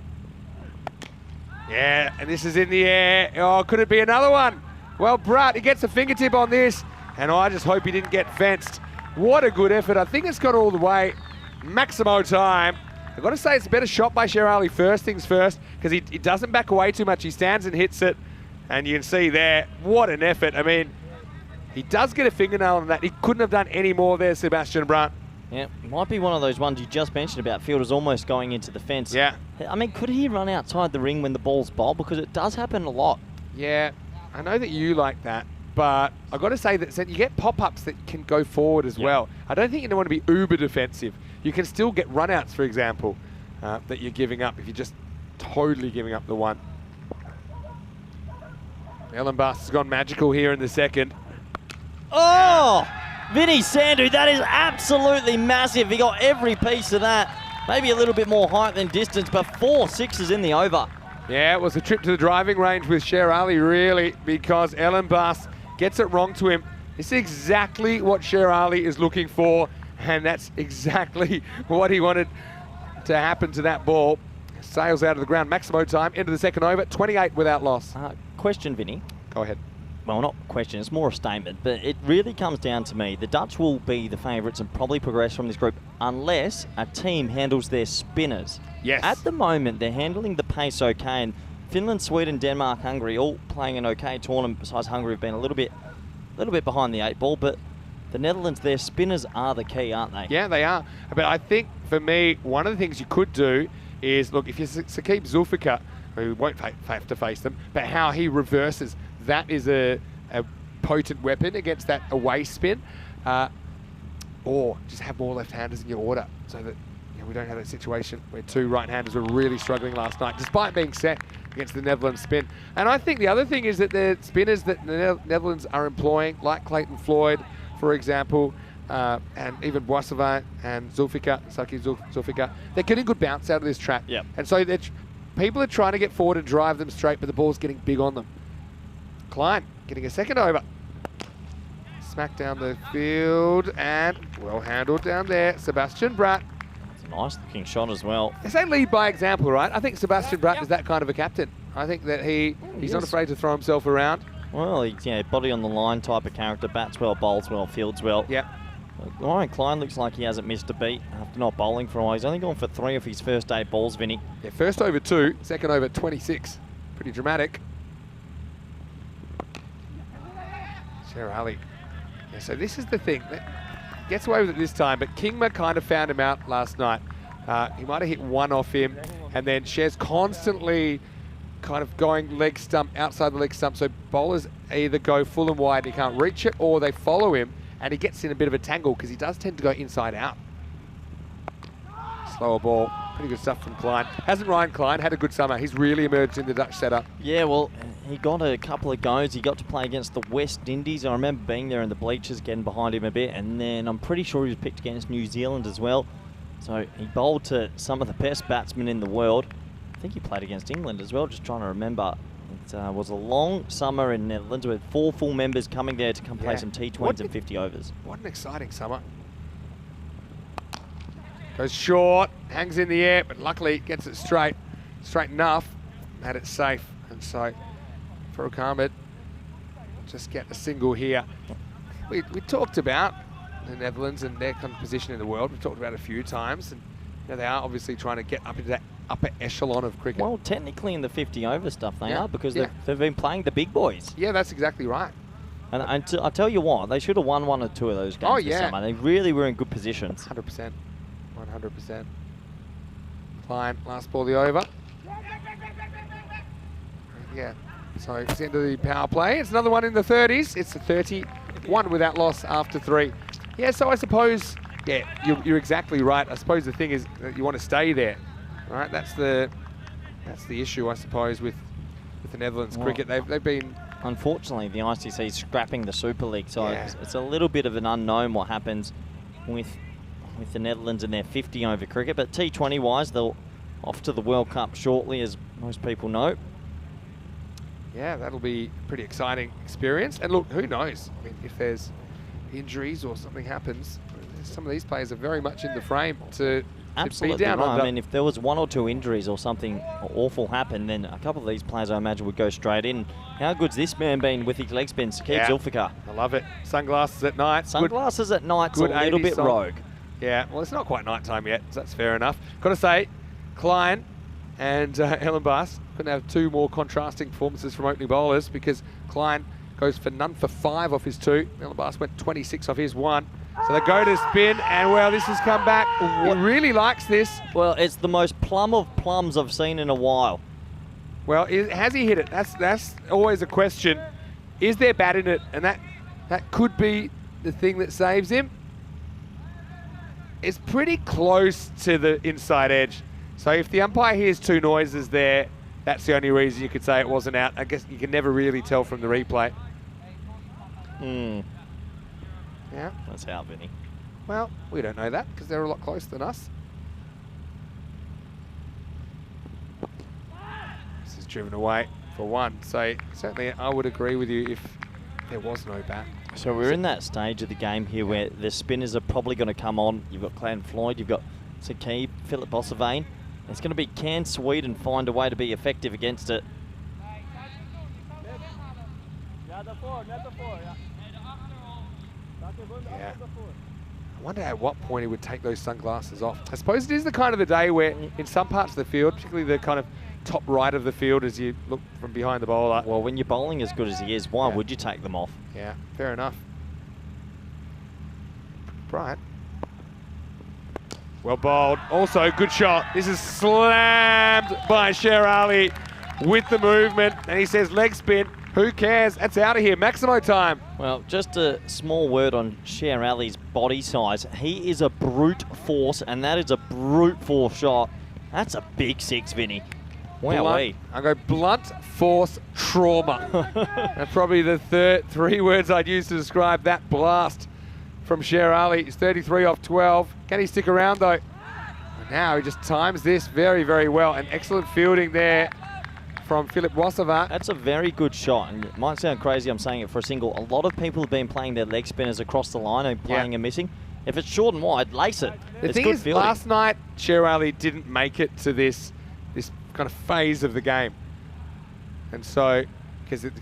Yeah, and this is in the air. Oh, could it be another one? Well, Brutt, he gets a fingertip on this, and I just hope he didn't get fenced. What a good effort. I think it's got all the way. Maximo time. I've got to say it's a better shot by Sherali first things first, because he doesn't back away too much. He stands and hits it, and you can see there, what an effort. I mean, he does get a fingernail on that. He couldn't have done any more there, Sebastian Brunt. Yeah, might be one of those ones you just mentioned about fielders almost going into the fence. Yeah. I mean, could he run outside the ring when the ball's bowled? Because it does happen a lot. Yeah, I know that you like that, but I've got to say that you get pop-ups that can go forward as well. I don't think you want to be uber defensive. You can still get run-outs, for example, that you're giving up if you're just totally giving up the one. Ellen Bass has gone magical here in the second. Oh! Vinny Sandu, that is absolutely massive. He got every piece of that. Maybe a little bit more height than distance, but 4 sixes in the over. Yeah, it was a trip to the driving range with Sher Ali, really, because Ellen Bass gets it wrong to him. This is exactly what Sher Ali is looking for, and that's exactly what he wanted to happen to that ball. Sails out of the ground. Maximo time, into the second over, 28 without loss. Question, Vinny. Go ahead. Well, not question, it's more a statement, but it really comes down to me. The Dutch will be the favourites and probably progress from this group unless a team handles their spinners. Yes. At the moment, they're handling the pace okay, and Finland, Sweden, Denmark, Hungary all playing an okay tournament, besides Hungary have been a little bit behind the 8 ball, but the Netherlands, their spinners are the key, aren't they? Yeah, they are. But I think, for me, one of the things you could do is, look, if you're Sakib Zulfikar, who won't have to face them, but how he reverses, that is a potent weapon against that away spin. Or just have more left-handers in your order so that we don't have that situation where 2 right-handers were really struggling last night, despite being set against the Netherlands spin. And I think the other thing is that the spinners that the Netherlands are employing, like Clayton Floyd, for example, and even Boissevin and Zulfikar, Sakib Zulfikar, they're getting good bounce out of this track. Yep. And so people are trying to get forward and drive them straight, but the ball's getting big on them. Klein getting a second over. Smack down the field and well handled down there. Sebastian Bratt. It's a nice looking shot as well. They say lead by example, right? I think Sebastian Bratt is that kind of a captain. I think that he's not afraid to throw himself around. Well, he's body on the line type of character. Bats well, bowls well, fields well. Yeah. Ryan Klein looks like he hasn't missed a beat after not bowling for a while. He's only gone for 3 of his first 8 balls, Vinny. Yeah, first over 2, second over 26. Pretty dramatic. Sher Ali. Yeah, so this is the thing. Gets away with it this time, but Kingma kind of found him out last night. He might have hit 1 off him, and then Sher's constantly kind of going leg stump, outside the leg stump, so bowlers either go full and wide and he can't reach it, or they follow him, and he gets in a bit of a tangle because he does tend to go inside out. Slower ball. Pretty good stuff from Klein. Hasn't Ryan Klein had a good summer? He's really emerged in the Dutch setup. Yeah, well, he got a couple of goes. He got to play against the West Indies. I remember being there in the bleachers, getting behind him a bit, and then I'm pretty sure he was picked against New Zealand as well. So he bowled to some of the best batsmen in the world. I think he played against England as well, just trying to remember. It was a long summer in Netherlands with 4 full members coming there to come play some T20s and 50 overs. What an exciting summer. Goes short, hangs in the air, but luckily gets it straight enough, had it safe. And so Farooq Ahmed just get a single here. We talked about the Netherlands and their kind of position in the world. We've talked about it a few times, and they are obviously trying to get up into that upper echelon of cricket. Well, technically in the 50 over stuff they are, because they've been playing the big boys. Yeah, that's exactly right. And I tell you what, they should have won 1 or 2 of those games this summer. They really were in good positions. 100%. 100%. Klein, last ball the over. Yeah, so it's the end of the power play. It's another one in the 30s. It's a 31 without loss after 3. Yeah, so I suppose, you're exactly right. I suppose the thing is that you want to stay there, right? That's the issue, I suppose, with the Netherlands cricket. They've been... Unfortunately, the ICC is scrapping the Super League, so it's a little bit of an unknown what happens with the Netherlands and their 50 over cricket. But T20-wise, they'll off to the World Cup shortly, as most people know. Yeah, that'll be a pretty exciting experience. And look, who knows? I mean, if there's injuries or something happens, some of these players are very much in the frame to Absolutely be down right. under. I mean, if there was 1 or 2 injuries or something awful happened, then a couple of these players, I imagine, would go straight in. How good's this man been with his leg spin? Sakib Zulfikar. I love it. Sunglasses at night. Sunglasses at night's a little bit rogue. Yeah, well, it's not quite night time yet, so that's fair enough. Got to say, Klein and Ellen Bass couldn't have two more contrasting performances from opening bowlers, because Klein goes for none for 5 off his 2. Ellen Bass went 26 off his 1. So they go to spin, and well, this has come back. He really likes this. Well, it's the most plum of plums I've seen in a while. Well, has he hit it? That's always a question. Is there bat in it? And that could be the thing that saves him. It's pretty close to the inside edge. So if the umpire hears 2 noises there, that's the only reason you could say it wasn't out. I guess you can never really tell from the replay. Yeah. That's out, Vinny. Well, we don't know that because they're a lot closer than us. This is driven away for 1. So certainly I would agree with you if there was no bat. So we're in that stage of the game here where the spinners are probably going to come on. You've got Clan Floyd, you've got Sakib, Philip Bossavane. It's going to be, can Sweden find a way to be effective against it? Yeah. I wonder at what point he would take those sunglasses off. I suppose it is the kind of the day where in some parts of the field, particularly the kind of top right of the field as you look from behind the bowler. Well, when you're bowling as good as he is, why would you take them off? Yeah, fair enough. Bright. Well bowled. Also, good shot. This is slammed by Sher Ali with the movement. And he says leg spin. Who cares? That's out of here. Maximo time. Well, just a small word on Sher Ali's body size. He is a brute force, and that is a brute force shot. That's a big 6, Vinny. Wowee. I go blunt force trauma. That's probably the 3 words I'd use to describe that blast from Sher Ali. He's 33 off 12. Can he stick around though? And now he just times this very, very well. And excellent fielding there from Philip Wassavat. That's a very good shot. And it might sound crazy I'm saying it for a single. A lot of people have been playing their leg spinners across the line and playing and missing. If it's short and wide, lace it. The thing is, last night, Sher Ali didn't make it to this kind of phase of the game. And so, because it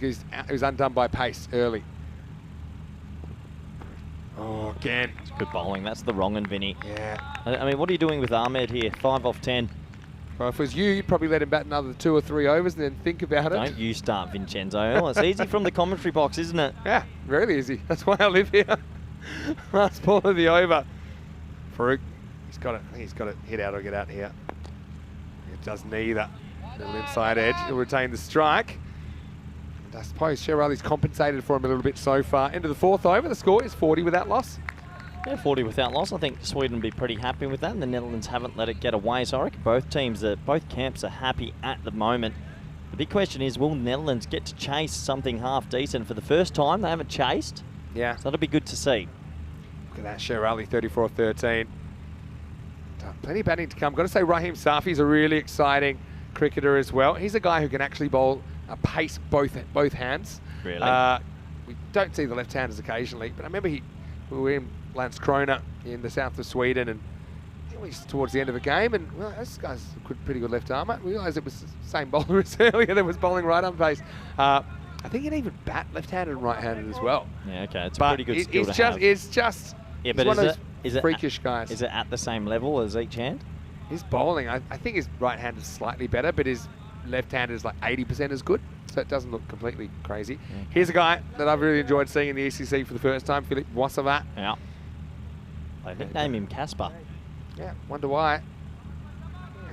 was undone by pace early. Oh, again. It's good bowling. That's the wrong one, Vinny. Yeah. I mean, what are you doing with Ahmed here? 5 off 10. Well, if it was you, you'd probably let him bat another 2 or 3 overs and then think about it. Don't you start, Vincenzo. Well, it's easy from the commentary box, isn't it? Yeah, very easy. That's why I live here. Last ball of the over. Farouk, he's got to hit out or get out here. It does neither. Little inside edge. He'll retain the strike. And I suppose Sher Ali's compensated for him a little bit so far. Into the 4th over. The score is 40 without loss. Yeah, 40 without loss. I think Sweden will be pretty happy with that, and the Netherlands haven't let it get away. So I reckon both camps are happy at the moment. The big question is, will Netherlands get to chase something half decent for the first time? They haven't chased. Yeah. So that'll be good to see. Look at that, Sher Ali, 34-13. Plenty of batting to come. Got to say, Raheem Safi's a really exciting cricketer as well. He's a guy who can actually bowl a pace both hands. Really? We don't see the left-handers occasionally, but I remember we were in Landskrona in the south of Sweden, and it was towards the end of a game, and well, this guy's a pretty good left armer. We realised it was the same bowler as earlier that was bowling right on pace. I think he'd even bat left-handed and right-handed as well. Yeah, okay, it's a pretty good skill to have. It's just yeah, but one of those freakish guys. Is it at the same level as each hand? His bowling, I think his right-hand is slightly better, but his left-hand is like 80% as good, so it doesn't look completely crazy. Okay. Here's a guy that I've really enjoyed seeing in the ECC for the first time, Philip Wassavat. Yeah. They nickname him Casper. Yeah, wonder why.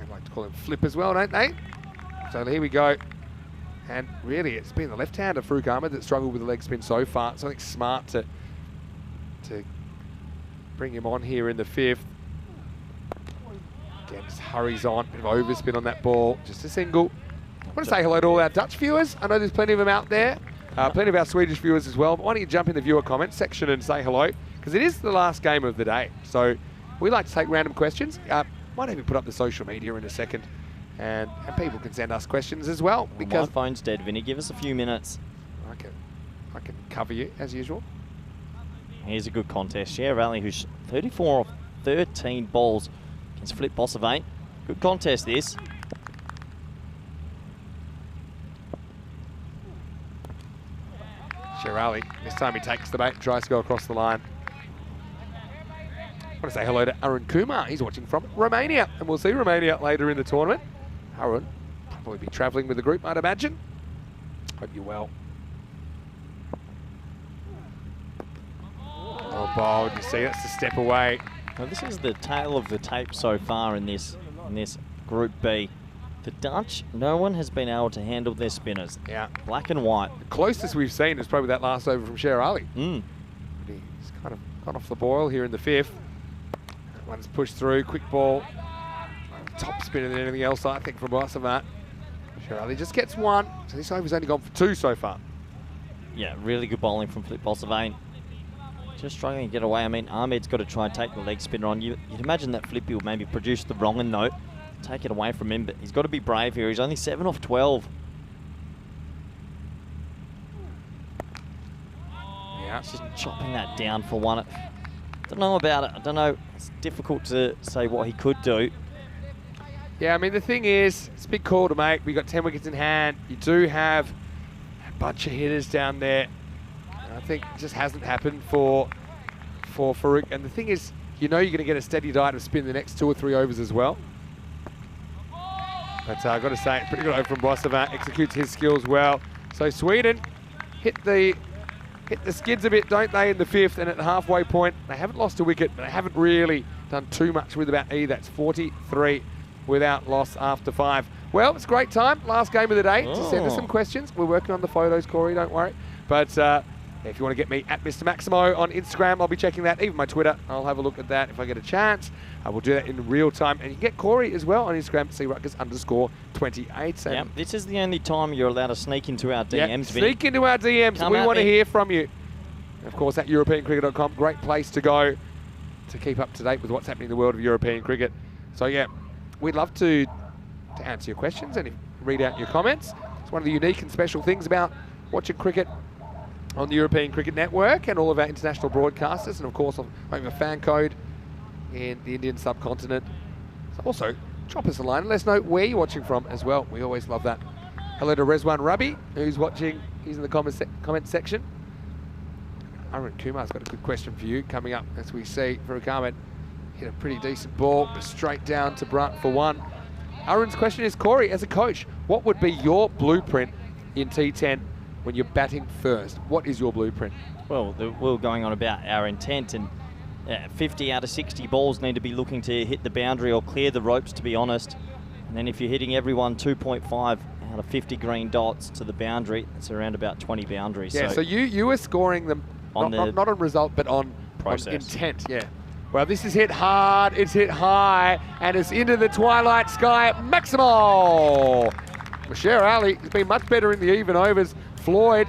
I'd like to call him Flip as well, don't they? So here we go. And really, it's been the left-hander, Farouk Ahmed, that struggled with the leg spin so far. So I think smart to bring him on here in the 5th. Again, just hurries on, bit of overspin on that ball, just a single. I want to say hello to all our Dutch viewers. I know there's plenty of them out there, plenty of our Swedish viewers as well. But why don't you jump in the viewer comment section and say hello, because it is the last game of the day. So we like to take random questions. Might even put up the social media in a second, and people can send us questions as well. Because my phone's dead, Vinny. Give us a few minutes. I can cover you as usual. Here's a good contest. Sher Ali, who's 34 off 13 balls against Flip Bossavane. Good contest, this. Sher Ali, this time he takes the bait and tries to go across the line. I want to say hello to Arun Kumar. He's watching from Romania, and we'll see Romania later in the tournament. Arun probably be travelling with the group, I'd imagine. Hope you're well. Oh, bold. You see, that's a step away. Well, this is the tail of the tape so far in this Group B. The Dutch, no one has been able to handle their spinners. Yeah. Black and white. The closest we've seen is probably that last over from Sher Ali. Mm. He's kind of gone off the boil here in the 5th. That one's pushed through, quick ball. Top spinner than anything else, I think, from Bosavat. Sher Ali just gets 1, so this over's only gone for 2 so far. Yeah, really good bowling from Flip Bossavain. Just struggling to get away. I mean, Ahmed's got to try and take the leg spinner on. You'd imagine that Flippy will maybe produce the wrong note, take it away from him, but he's got to be brave here. He's only 7 off 12. Yeah, just chopping that down for 1. Don't know about it. I don't know. It's difficult to say what he could do. Yeah, I mean, the thing is, it's a big call to make. We've got 10 wickets in hand. You do have a bunch of hitters down there. And I think it just hasn't happened for Farouk. And the thing is, you know you're going to get a steady diet of spin the next 2 or 3 overs as well. But I've got to say, pretty good over from Bosavat. Executes his skills well. So Sweden hit the skids a bit, don't they, in the 5th, and at the halfway point, they haven't lost a wicket, but they haven't really done too much with about E. That's 43 without loss after 5. Well, it's a great time, last game of the day, to send us some questions. We're working on the photos, Corey, don't worry. But if you want to get me at Mr. Maximo on Instagram, I'll be checking that. Even my Twitter, I'll have a look at that if I get a chance. I will do that in real time. And you can get Corey as well on Instagram, cruckers_28. Yep, this is the only time you're allowed to sneak into our DMs. Yep, sneak into our DMs. Come we want to me. hear from you. And of course, at EuropeanCricket.com, great place to go to keep up to date with what's happening in the world of European cricket. So yeah, we'd love to answer your questions and read out your comments. It's one of the unique and special things about watching cricket on the European Cricket Network and all of our international broadcasters, and of course over fan code in the Indian subcontinent. So also, drop us a line and let us know where you're watching from as well. We always love that. Hello to Rezwan Rabi, who's watching. He's in the comment section. Arun Kumar's got a good question for you coming up as we see Farouk Ahmed hit a pretty decent ball, but straight down to Brunt for 1. Arun's question is, Corey, as a coach, what would be your blueprint in T10 when you're batting first? What is your blueprint? Well, we're going on about our intent, and 50 out of 60 balls need to be looking to hit the boundary or clear the ropes, to be honest. And then if you're hitting everyone 2.5 out of 50 green dots to the boundary, it's around about 20 boundaries. Yeah, so you were scoring them not on result, but on intent. Yeah. Well, this is hit hard, it's hit high, and it's into the twilight sky. Maximal! Sher Ali has been much better in the even overs. Floyd,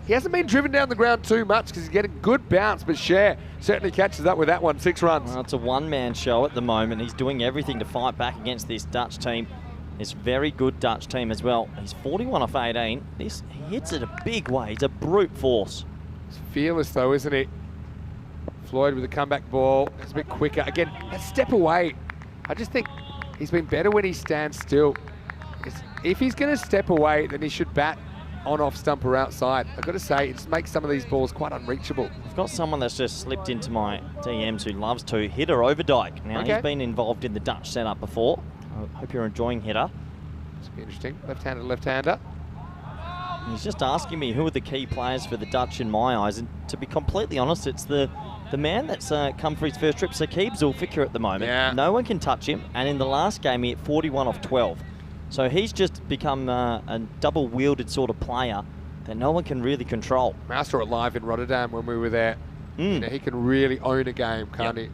he hasn't been driven down the ground too much because he's getting good bounce, but Sher certainly catches up with that one, 6 runs. Well, it's a one-man show at the moment. He's doing everything to fight back against this Dutch team. This very good Dutch team as well. He's 41 off 18. He hits it a big way. He's a brute force. It's fearless though, isn't he? Floyd with a comeback ball. It's a bit quicker. Again, a step away. I just think he's been better when he stands still. If he's going to step away, then he should bat on off stump or outside. I've got to say, it just makes some of these balls quite unreachable. I've got someone that's just slipped into my DMs who loves to Hitter Overdyke. Now, he's been involved in the Dutch setup before. I hope you're enjoying Hitter. It's be interesting. Left-hander to left-hander. He's just asking me who are the key players for the Dutch in my eyes. And to be completely honest, it's the man that's come for his first trip, Saqib Zulfikar at the moment. Yeah. No one can touch him. And in the last game, he hit 41 off 12. So he's just become a double-wielded sort of player that no one can really control. I saw it live in Rotterdam when we were there. You know, he can really own a game, can't he?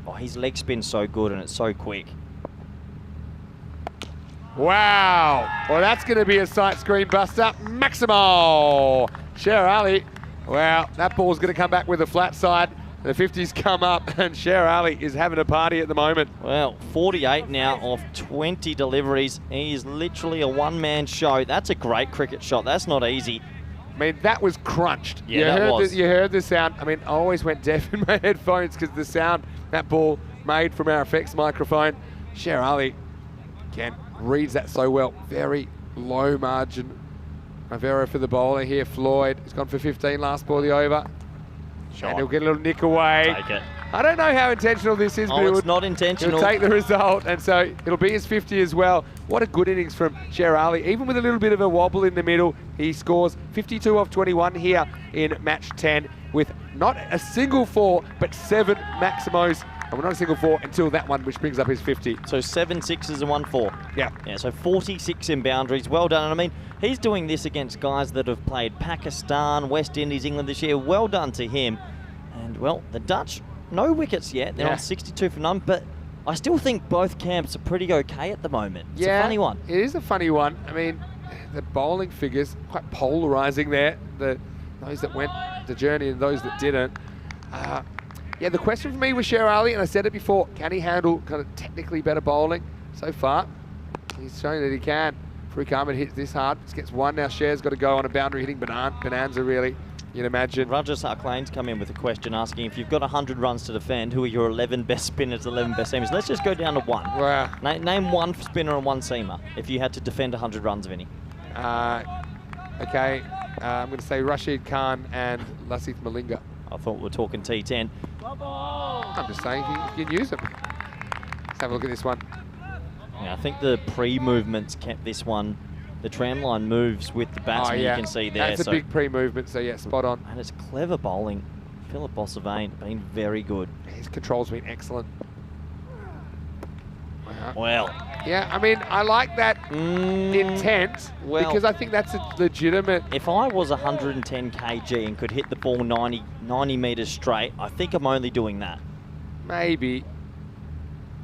Oh, his leg spin's so good and it's so quick. Wow. Well, that's going to be a sight screen buster. Maximal. Sher Ali. Well, that ball's going to come back with a flat side. The 50s come up, and Sher Ali is having a party at the moment. Well, 48 now off 20 deliveries. He is literally a one-man show. That's a great cricket shot. That's not easy. I mean, that was crunched. Yeah, you heard the sound. I mean, I always went deaf in my headphones because the sound that ball made from our effects microphone. Sher Ali, again, reads that so well. Very low margin of error for the bowler here. Floyd has gone for 15 last ball of the over. Shot. And he'll get a little nick away. Take it. I don't know how intentional this is, but it's not intentional. He'll take the result, and so it'll be his 50 as well. What a good innings from Sher Ali. Even with a little bit of a wobble in the middle, he scores 52 off 21 here in match 10 with not a single 4, but 7 Maximos. And not a single 4 until that one, which brings up his 50. So 7 6s and 1 4. Yeah. Yeah, so 46 in boundaries. Well done. And I mean, he's doing this against guys that have played Pakistan, West Indies, England this year. Well done to him. And, well, the Dutch, no wickets yet. They're on 62 for none, but I still think both camps are pretty okay at the moment. It's a funny one. It is a funny one. I mean, the bowling figures, quite polarising there. Those that went the journey and those that didn't. Yeah, the question for me was Sher Ali, and I said it before, can he handle kind of technically better bowling? So far, he's shown that he can. Farouk Ahmed hits this hard, just gets one. Now Sher's got to go on a boundary hitting bonanza, really, you'd imagine. Rajas Harklane's come in with a question asking, if you've got 100 runs to defend, who are your 11 best spinners, 11 best seamers? Let's just go down to one. Wow. Name one spinner and one seamer, if you had to defend 100 runs of any. Okay, I'm going to say Rashid Khan and Lasith Malinga. I thought we were talking T10. I'm just saying you can use them. Let's have a look at this one. Yeah, I think the pre-movements kept this one. The tramline moves with the batsman, you can see there. That's a big pre-movement, so yeah, spot on. And it's clever bowling. Philip Bossavain been very good. His control's been excellent. Well. Yeah, I mean, I like that intent because I think that's a legitimate... If I was 110 kg and could hit the ball 90 metres straight, I think I'm only doing that. Maybe.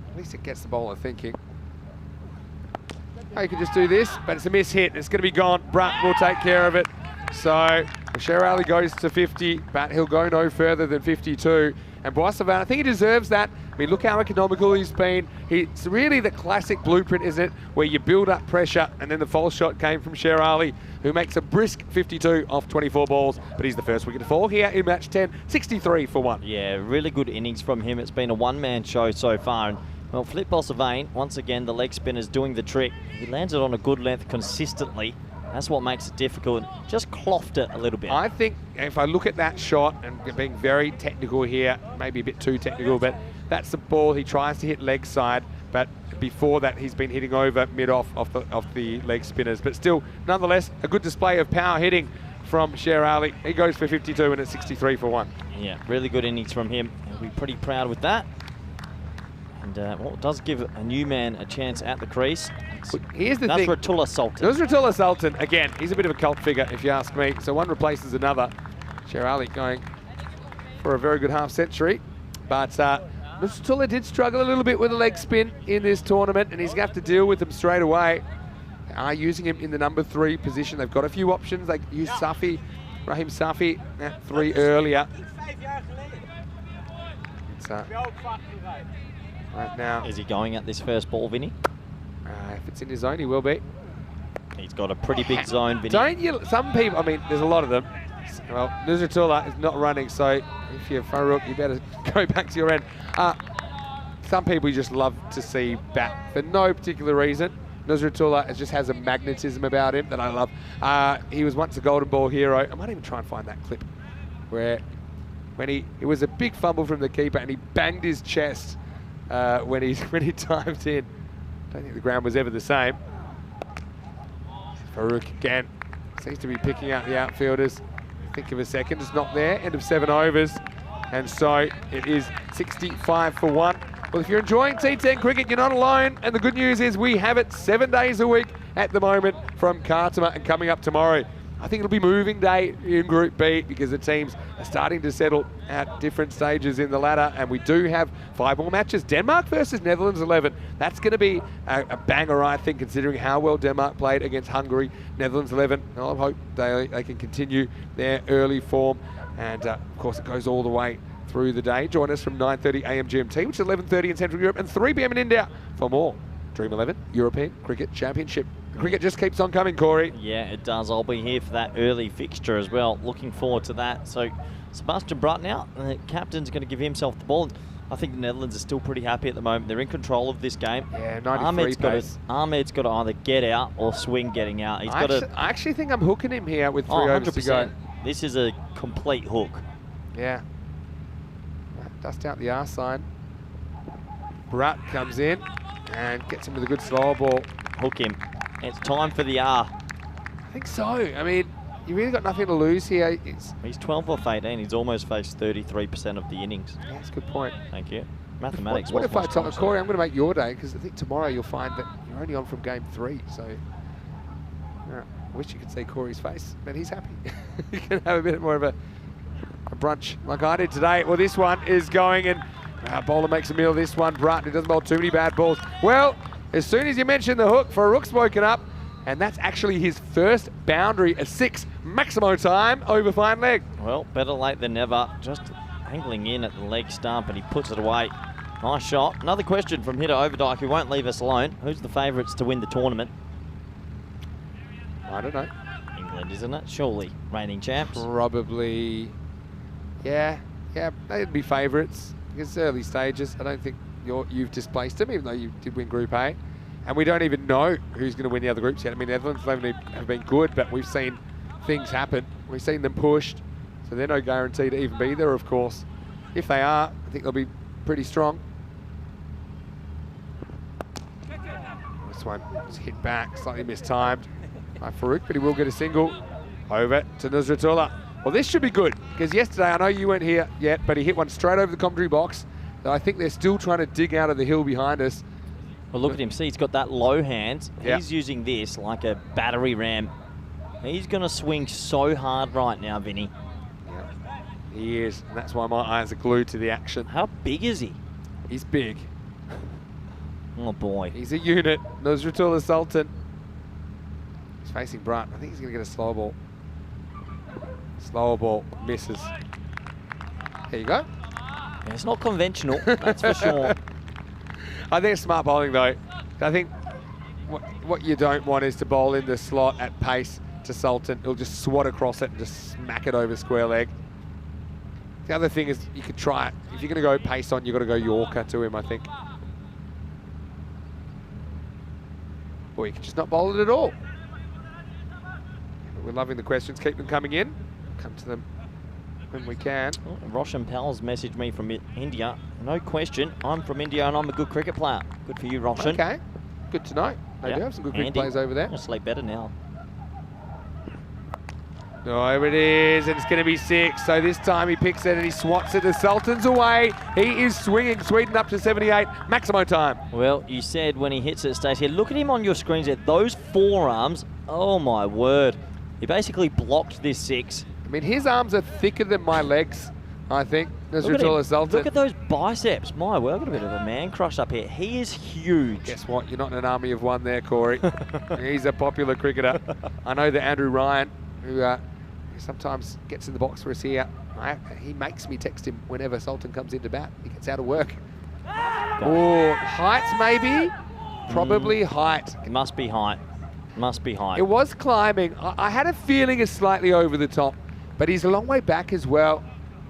At least it gets the bowler thinking. Oh, you can just do this, but it's a miss hit. It's going to be gone. Brunt will take care of it. So, Sher Ali goes to 50, but he'll go no further than 52. And Bossavain, I think he deserves that. I mean, look how economical he's been. It's really the classic blueprint, isn't it? Where you build up pressure, and then the false shot came from Sher Ali, who makes a brisk 52 off 24 balls. But he's the first wicket to fall here in match 10, 63 for 1. Yeah, really good innings from him. It's been a one-man show so far. And, well, Philip Bossavain, once again, the leg spinner's doing the trick. He lands it on a good length consistently. That's what makes it difficult. Just clothed it a little bit. I think if I look at that shot, and being very technical here, maybe a bit too technical, but that's the ball he tries to hit leg side, but before that he's been hitting over mid-off of the leg spinners. But still, nonetheless, a good display of power hitting from Sher Ali. He goes for 52 and it's 63 for 1. Yeah, really good innings from him. He'll be pretty proud with that. And well, it does give a new man a chance at the crease. Here's the thing. Nasratullah Sultan. Nasratullah Sultan, again, he's a bit of a cult figure, if you ask me. So one replaces another. Sher Ali going for a very good half century. But Nasratullah did struggle a little bit with a leg spin in this tournament, and he's going to have to deal with them straight away. They are using him in the number 3 position. They've got a few options. They use Safi, Raheem Safi at 3 earlier. It's, right now. Is he going at this first ball, Vinny? If it's in his zone, he will be. He's got a pretty big zone, Vinny. Don't you? Some people, I mean, there's a lot of them. Well, Nasratullah is not running, so if you're Farouk, you better go back to your end. Some people you just love to see bat for no particular reason. Nasratullah just has a magnetism about him that I love. He was once a golden ball hero. I might even try and find that clip where it was a big fumble from the keeper and he banged his chest when he dived in. I don't think the ground was ever the same. Farouk again seems to be picking out the outfielders. Think of a second, it's not there. End of 7 overs. And so it is 65 for 1. Well, if you're enjoying T10 cricket, you're not alone. And the good news is we have it 7 days a week at the moment from Cartama and coming up tomorrow. I think it'll be moving day in Group B because the teams are starting to settle at different stages in the ladder, and we do have 5 more matches. Denmark versus Netherlands 11. That's going to be a banger, I think, considering how well Denmark played against Hungary. Netherlands 11. I hope they can continue their early form, and of course it goes all the way through the day. Join us from 9:30 a.m. GMT, which is 11:30 in Central Europe, and 3 p.m. in India for more Dream 11 European Cricket Championship. Cricket just keeps on coming, Corey. Yeah, it does. I'll be here for that early fixture as well. Looking forward to that. So, Sebastian Brunt now, the captain's going to give himself the ball. I think the Netherlands are still pretty happy at the moment. They're in control of this game. Yeah, 93 pace. Ahmed's got to either get out or swing getting out. I actually think I'm hooking him here with 3 overs to go. This is a complete hook. Yeah. Dust out the R sign. Brutt comes in and gets him with a good slower ball. Hook him. It's time for the R. I think so. I mean, you really got nothing to lose here. He's 12 off 18. He's almost faced 33% of the innings. Yeah, that's a good point. Thank you. Mathematics. What if I was told my strong Corey, I'm going to make your day, because I think tomorrow you'll find that you're only on from game 3. So, I wish you could see Corey's face, but he's happy. You can have a bit more of a brunch like I did today. Well, this one is going, and bowler makes a meal of this one. Brutt, he doesn't bowl too many bad balls. Well, as soon as you mention the hook, for a rook's woken up, and that's actually his first boundary, a 6 maximum time over fine leg. Well, better late than never. Just angling in at the leg stump, and he puts it away. Nice shot. Another question from hitter Overdyke, who won't leave us alone. Who's the favourites to win the tournament? I don't know. England, isn't it? Surely. Reigning champs. Probably. Yeah, they'd be favourites. It's early stages. I don't think you've displaced them, even though you did win Group A. And we don't even know who's going to win the other groups yet. I mean, Netherlands have been good, but we've seen things happen. We've seen them pushed, so they're no guarantee to even be there, of course. If they are, I think they'll be pretty strong. This one is hit back, slightly mistimed by Farouk, but he will get a single over to Nusratullah. Well, this should be good, because yesterday, I know you weren't here yet, but he hit one straight over the commentary box that I think they're still trying to dig out of the hill behind us. Well, look at him. See, he's got that low hand. Yep. He's using this like a battery ram. He's going to swing so hard right now, Vinny. Yep. He is, and that's why my eyes are glued to the action. How big is he? He's big. Oh, boy. He's a unit. Nusratullah Sultan. He's facing Brutt. I think he's going to get a slow ball. Slower ball misses. There you go. Yeah, it's not conventional, that's for sure. I think it's smart bowling, though. I think what you don't want is to bowl in the slot at pace to Sultan. He'll just swat across it and just smack it over square leg. The other thing is you could try it. If you're going to go pace on, you've got to go Yorker to him, I think. Or you can just not bowl it at all. We're loving the questions. Keep them coming in. Come to them when we can. Oh, Roshan Pal's messaged me from India. No question, I'm from India and I'm a good cricket player. Good for you, Roshan. Okay, good to know. They do have some good cricket players over there. I'll sleep better now. There it is, and it's going to be 6. So this time he picks it and he swats it. The Sultan's away. He is swinging. Sweden up to 78. Maximo time. Well, you said when he hits it, it stays here. Look at him on your screens there. Those forearms, oh my word. He basically blocked this 6. I mean, his arms are thicker than my legs, I think. Nusratullah Sultan. Look at those biceps. My word, I've got a bit of a man crush up here. He is huge. Guess what? You're not in an army of one there, Corey. He's a popular cricketer. I know that Andrew Ryan, who sometimes gets in the box for us here, he makes me text him whenever Sultan comes into bat. He gets out of work. Oh, height maybe? Probably height. It must be height. Must be height. It was climbing. I had a feeling it's slightly over the top, but he's a long way back as well.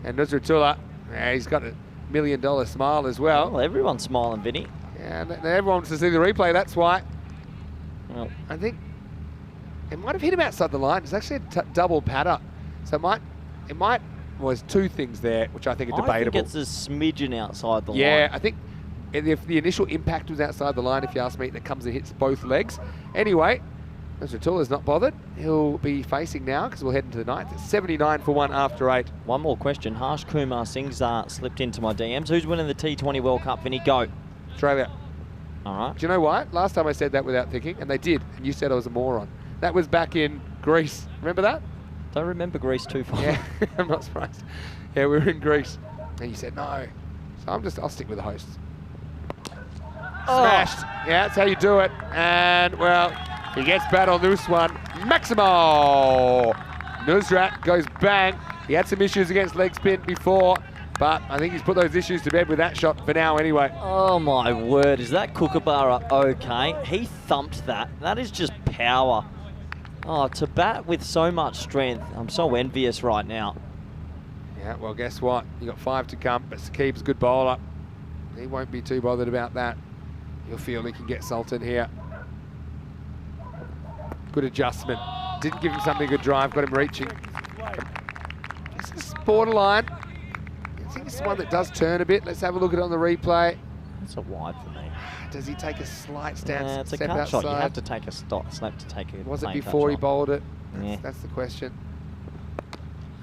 And Nusratullah, he's got $1 million smile as well. Well, everyone's smiling, Vinny. Yeah, and everyone wants to see the replay, that's why. Well, I think it might have hit him outside the line. It's actually a double patter. So it might was 2 things there, which I think are debatable. I think it's a smidgen outside the line. Yeah, I think if the initial impact was outside the line, if you ask me, that comes and hits both legs. Anyway, Nusratullah's not bothered. He'll be facing now because we'll head into the ninth. It's 79 for 1 after 8. One more question. Harsh Kumar Singh's slipped into my DMs. Who's winning the T20 World Cup, Vinny? Go. Australia. All right. Do you know why? Last time I said that without thinking, and they did, and you said I was a moron. That was back in Greece. Remember that? Don't remember Greece too far. Yeah, I'm not surprised. Yeah, we were in Greece, and you said no. So I'll stick with the hosts. Smashed. Yeah, that's how you do it. And, well, he gets bat on this one. Maximo! Nusrat goes bang. He had some issues against leg spin before, but I think he's put those issues to bed with that shot for now anyway. Oh, my word. Is that Kookaburra okay? He thumped that. That is just power. Oh, to bat with so much strength. I'm so envious right now. Yeah, well, guess what? You got 5 to come, but Saqib's a good bowler. He won't be too bothered about that. He'll feel he can get Sultan here. Good adjustment. Didn't give him something good drive, got him reaching. This is borderline. think it's the one that does turn a bit. Let's have a look at it on the replay. It's a wide for me. Does he take a slight stance? It's a step cut outside? shot. You have to take a snap to take it. Was it before he bowled it? Yeah. That's the question.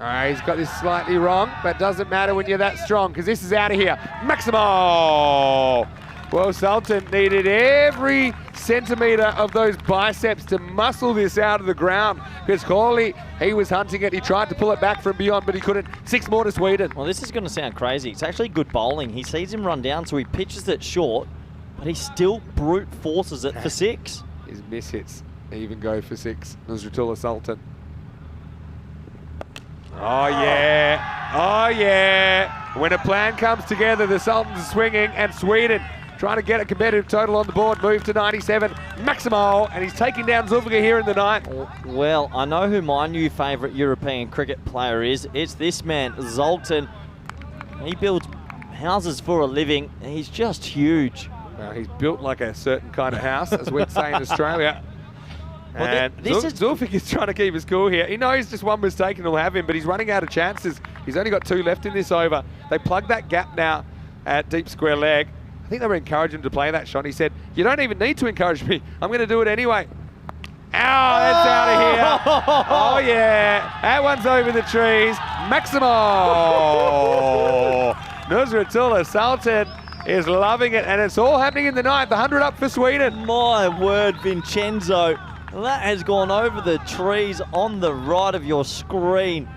All right, he's got this slightly wrong, but doesn't matter when you're that strong because this is out of here. Maximo! Well, Sultan needed every centimetre of those biceps to muscle this out of the ground because Corley, he was hunting it. He tried to pull it back from beyond, but he couldn't. 6 more to Sweden. Well, this is going to sound crazy. It's actually good bowling. He sees him run down, so he pitches it short, but he still brute forces it for 6. His miss hits even go for 6. Nusratullah Sultan. Oh, yeah. Oh, yeah. When a plan comes together, the Sultan's swinging, and Sweden trying to get a competitive total on the board, move to 97. Maximo, and he's taking down Zulfiqar here in the 9th. Well, I know who my new favourite European cricket player is. It's this man, Zoltan. He builds houses for a living. He's just huge. Well, he's built like a certain kind of house, as we'd say in Australia. Well, and Zulfiqar's trying to keep his cool here. He knows just one mistake and he'll have him, but he's running out of chances. He's only got 2 left in this over. They plug that gap now at deep square leg. I think they were encouraging him to play that shot. He said, you don't even need to encourage me. I'm going to do it anyway. Ow, that's out of here. Oh, yeah. That one's over the trees. Maximo. Nusratullah Sultan is loving it, and it's all happening in the 9th. 100 up for Sweden. My word, Vincenzo. That has gone over the trees on the right of your screen.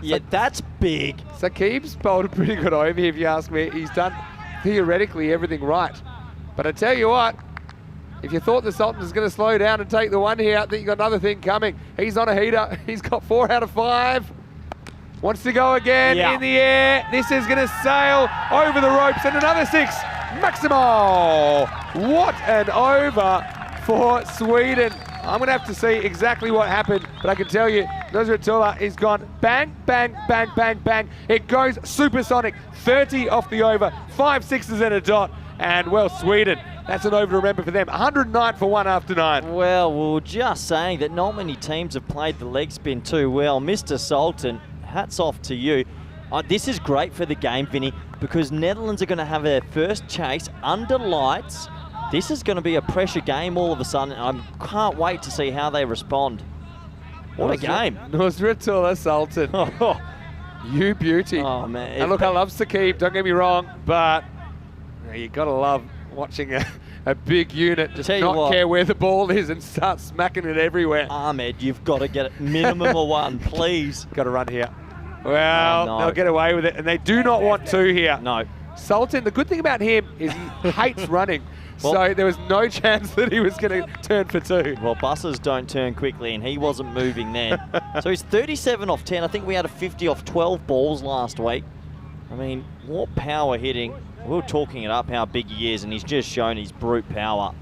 Yeah, that's big. Saqib's bowled a pretty good over here, if you ask me. He's done theoretically everything right. But I tell you what, if you thought the Sultan was going to slow down and take the 1 here, I think you got another thing coming. He's on a heater. He's got 4 out of 5. Wants to go again in the air. This is going to sail over the ropes, and another 6. Maximo! What an over for Sweden. I'm going to have to see exactly what happened, but I can tell you, Nusratullah is gone bang, bang, bang, bang, bang. It goes supersonic. 30 off the over, 5 6s and a dot. And, well, Sweden, that's an over to remember for them. 109 for 1 after 9. Well, we were just saying that not many teams have played the leg spin too well. Mr. Sultan, hats off to you. This is great for the game, Vinny, because Netherlands are going to have their first chase under lights. This is going to be a pressure game all of a sudden. I can't wait to see how they respond. What a game. Nusratullah Sultan. You beauty. Oh, man. And look, I love Saqib, don't get me wrong, but you got to love watching a big unit just not care where the ball is and start smacking it everywhere. Ahmed, you've got to get a minimum of 1, please. Got to run here. Well, they'll get away with it, and they do not want 2 here. No. Sultan, the good thing about him is he hates running. Well, so there was no chance that he was going to turn for 2. Well, buses don't turn quickly, and he wasn't moving then. So he's 37 off 10. I think we had a 50 off 12 balls last week. I mean, what power hitting. We were talking it up how big he is, and he's just shown his brute power.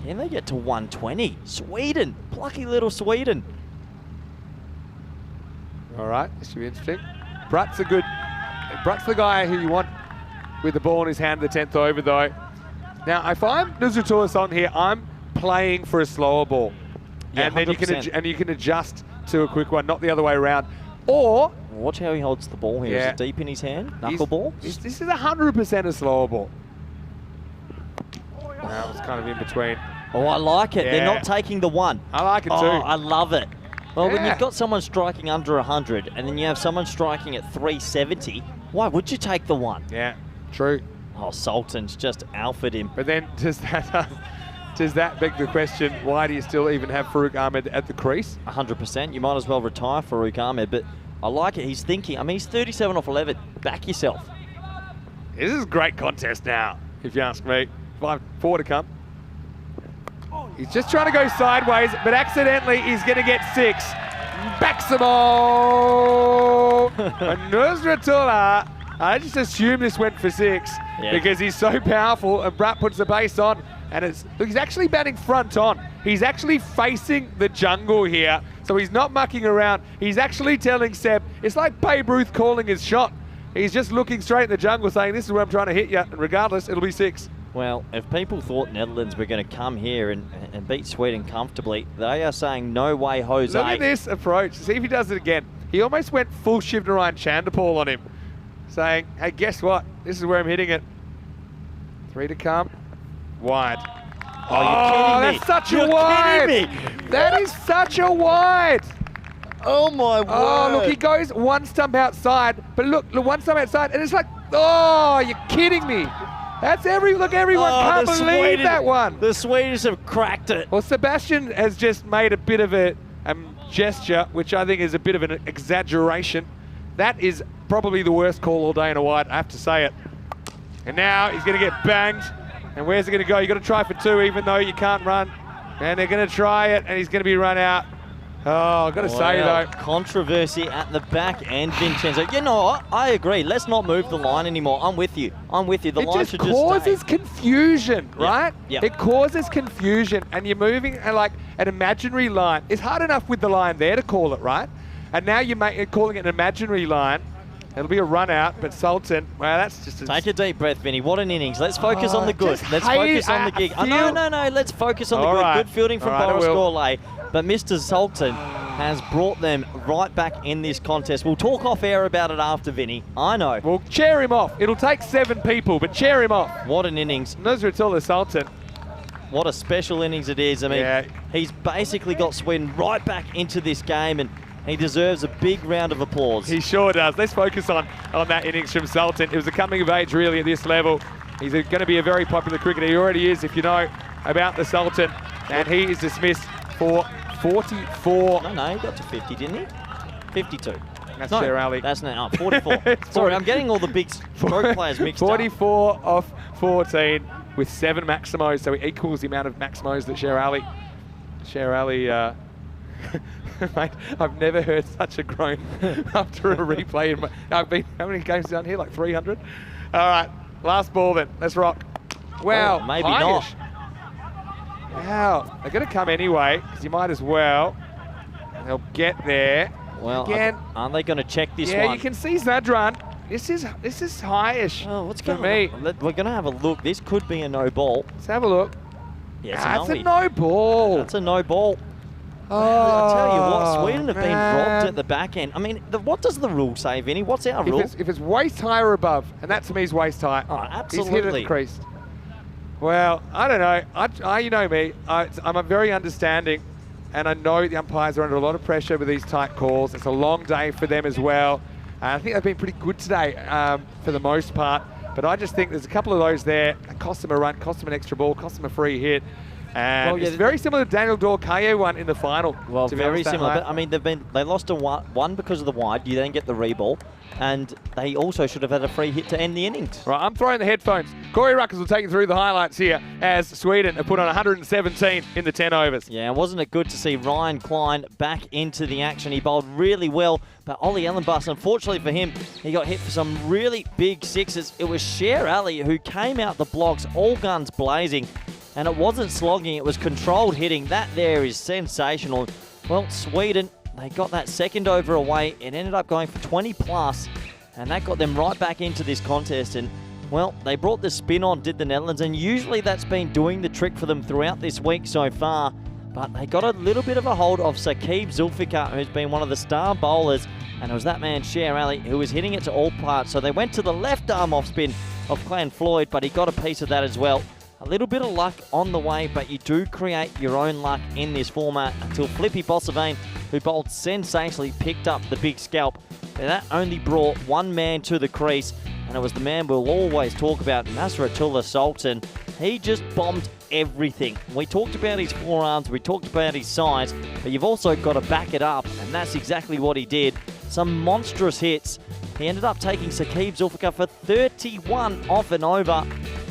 Can they get to 120? Sweden, plucky little Sweden. All right, this should be interesting. Brutt's the guy who you want with the ball in his hand, the 10th over though. Now, if I'm Nusratullah Sultan here, I'm playing for a slower ball. Yeah, and then you can adjust to a quick one, not the other way around. Or watch how he holds the ball here. Is it deep in his hand? Knuckleball? This is 100% a slower ball. That was kind of in between. Oh, I like it. They're not taking the 1. I like it too. Oh, I love it. Well, when you've got someone striking under 100 and then you have someone striking at 370, why would you take the 1? Yeah, true. Oh, Sultan's just alphaed him. But then does that beg the question, why do you still even have Farooq Ahmed at the crease? 100%. You might as well retire Farooq Ahmed, but I like it. He's thinking. I mean, he's 37 off 11. Back yourself. This is a great contest now, if you ask me. 5-4 to come. He's just trying to go sideways, but accidentally he's going to get 6. Maximo! And Nusratullah, I just assume this went for 6 because he's so powerful, and Bratt puts the base on, and look, he's actually batting front on. He's actually facing the jungle here, so he's not mucking around. He's actually telling Seb, it's like Babe Ruth calling his shot. He's just looking straight in the jungle saying, this is where I'm trying to hit you, and regardless, it'll be 6. Well, if people thought Netherlands were going to come here and beat Sweden comfortably, they are saying no way, Jose. Look at this approach. See if he does it again. He almost went full Shivnarine Chandapal on him, saying, hey, guess what? This is where I'm hitting it. 3 to come. Wide. Oh, you're kidding me. That's such a wide. You're kidding me. That is such a wide. Oh, my word. Oh, look, he goes one stump outside, but look, one stump outside, and it's like, oh, you're kidding me. That's look, everyone can't believe that one. The Swedes have cracked it. Well, Sebastian has just made a bit of a gesture, which I think is a bit of an exaggeration. That is probably the worst call all day in a wide, I have to say it. And now he's going to get banged. And where's it going to go? You've got to try for 2, even though you can't run. And they're going to try it, and he's going to be run out. Oh, I've got to say, though. Controversy at the back end, Vincenzo. You know what? I agree. Let's not move the line anymore. I'm with you. I'm with you. The line should just stay. It just causes confusion, right? Yeah. It causes confusion, and you're moving like an imaginary line. It's hard enough with the line there to call it, right? And now you're calling it an imaginary line. It'll be a run out, but Sultan, well, that's just... Take a deep breath, Vinny. What an innings. Let's focus on the good. Let's focus on the gig. No. Let's focus on the good. Right. Good fielding from Boris Gourlay. But Mr. Sultan has brought them right back in this contest. We'll talk off air about it after, Vinny. I know. Well, cheer him off. It'll take 7 people, but cheer him off. What an innings. Nusratullah Sultan. What a special innings it is. I mean, he's basically got Sweden right back into this game, and he deserves a big round of applause. He sure does. Let's focus on that innings from Sultan. It was a coming of age, really, at this level. He's going to be a very popular cricketer. He already is, if you know about the Sultan. And he is dismissed for 44. No, he got to 50, didn't he? 52. That's Sher Ali. That's now 44. Sorry, I'm getting all the big stroke players mixed 44 up. off 14 with 7 maximos, so he equals the amount of maximos that Sher Ali, mate, I've never heard such a groan after a replay. How many games done here? Like 300? All right, last ball then. Let's rock. Wow, maybe high-ish. not. Wow, they're going to come anyway, because you might as well. They'll get there. Well, again, aren't they going to check this one? Yeah, you can see Zadran. This is high-ish. Oh, what's for going me? on? We're going to have a look. This could be a no ball. Let's have a look. Yeah, That's a no ball. That's a no ball. Oh, I tell you what, Sweden have been robbed at the back end. I mean, what does the rule say, Vinny? What's our rule? If it's waist high or above, and that to me is waist high. Oh, absolutely. He's hit it creased. Well, I don't know. You know me. I'm a very understanding, and I know the umpires are under a lot of pressure with these tight calls. It's a long day for them as well. I think they've been pretty good today for the most part. But I just think there's a couple of those there that cost them a run, cost them an extra ball, cost them a free hit. And it's very similar to Daniel Dorkaye one in the final. Well, very similar. But I mean, they lost a one because of the wide. You then get the reball, and they also should have had a free hit to end the innings. Right, I'm throwing the headphones. Corey Ruckers will take you through the highlights here as Sweden have put on 117 in the 10 overs. Yeah, wasn't it good to see Ryan Klein back into the action? He bowled really well, but Ollie Ellenbus, unfortunately for him, he got hit for some really big sixes. It was Sher Ali who came out the blocks, all guns blazing. And it wasn't slogging, it was controlled hitting. That there is sensational. Well, Sweden, they got that second over away. It ended up going for 20 plus, and that got them right back into this contest. And, well, they brought the spin on, did the Netherlands, and usually that's been doing the trick for them throughout this week so far. But they got a little bit of a hold of Saqib Zulfikar, who's been one of the star bowlers. And it was that man, Sher Ali, who was hitting it to all parts. So they went to the left arm off spin of Clan Floyd, but he got a piece of that as well. A little bit of luck on the way, but you do create your own luck in this format until Flippy Bossavane, who bowled sensationally, picked up the big scalp. And that only brought one man to the crease, and it was the man we'll always talk about, Nasratullah Sultan. He just bombed everything. We talked about his forearms, we talked about his size, but you've also got to back it up, and that's exactly what he did. Some monstrous hits. He ended up taking Saqib Zulfikar for 31 off and over,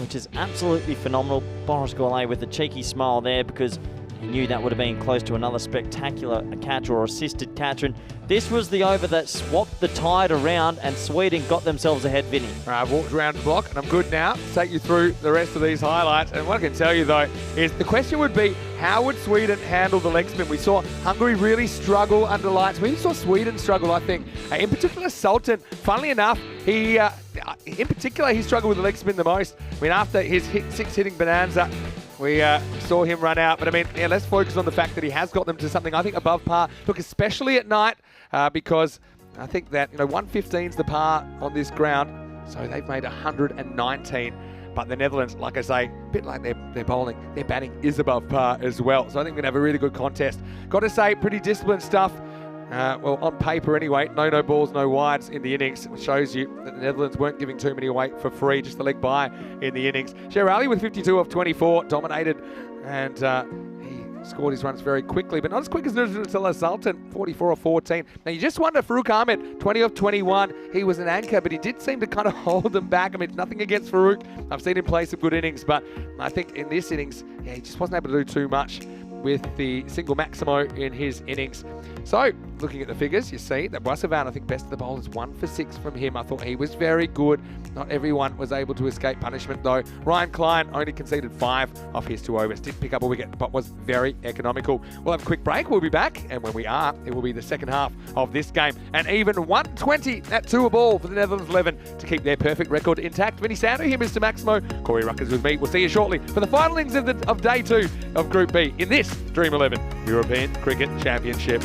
which is absolutely phenomenal. Boris Gourlay with a cheeky smile there because he knew that would have been close to another spectacular catch or assisted catch. And this was the over that swapped the tide around, and Sweden got themselves ahead, Vinny. Right, I've walked around the block and I'm good now to take you through the rest of these highlights. And what I can tell you though is the question would be, how would Sweden handle the leg spin? We saw Hungary really struggle under lights. We saw Sweden struggle, I think. In particular, Sultan, funnily enough, he struggled with the leg spin the most. I mean, after his 6 hitting bonanza, We saw him run out, but I mean, yeah, let's focus on the fact that he has got them to something I think above par. Look, especially at night, because I think that 115's the par on this ground, so they've made 119. But the Netherlands, like I say, a bit like their bowling, their batting is above par as well. So I think we're going to have a really good contest. Got to say, pretty disciplined stuff. Well, on paper anyway, no balls, no wides in the innings, which shows you that the Netherlands weren't giving too many away for free, just the leg by in the innings. Sherali with 52 off 24, dominated, and he scored his runs very quickly, but not as quick as Nurullah Sultan, 44 off 14. Now you just wonder, Farouk Ahmed, 20 off 21, he was an anchor, but he did seem to kind of hold them back. I mean, nothing against Farouk. I've seen him play some good innings, but I think in this innings, yeah, he just wasn't able to do too much with the single Maximo in his innings. So, looking at the figures, you see that Wasavan, I think best of the bowlers, 1 for 6 from him. I thought he was very good. Not everyone was able to escape punishment though. Ryan Klein only conceded 5 off his 2 overs. Didn't pick up a wicket, but was very economical. We'll have a quick break. We'll be back. And when we are, it will be the second half of this game. And even 120 at 2 a ball for the Netherlands 11 to keep their perfect record intact. Vinny Sando here, Mr. Maximo. Corey Ruckers with me. We'll see you shortly for the final innings of day 2 of Group B in this Dream 11 European Cricket Championship.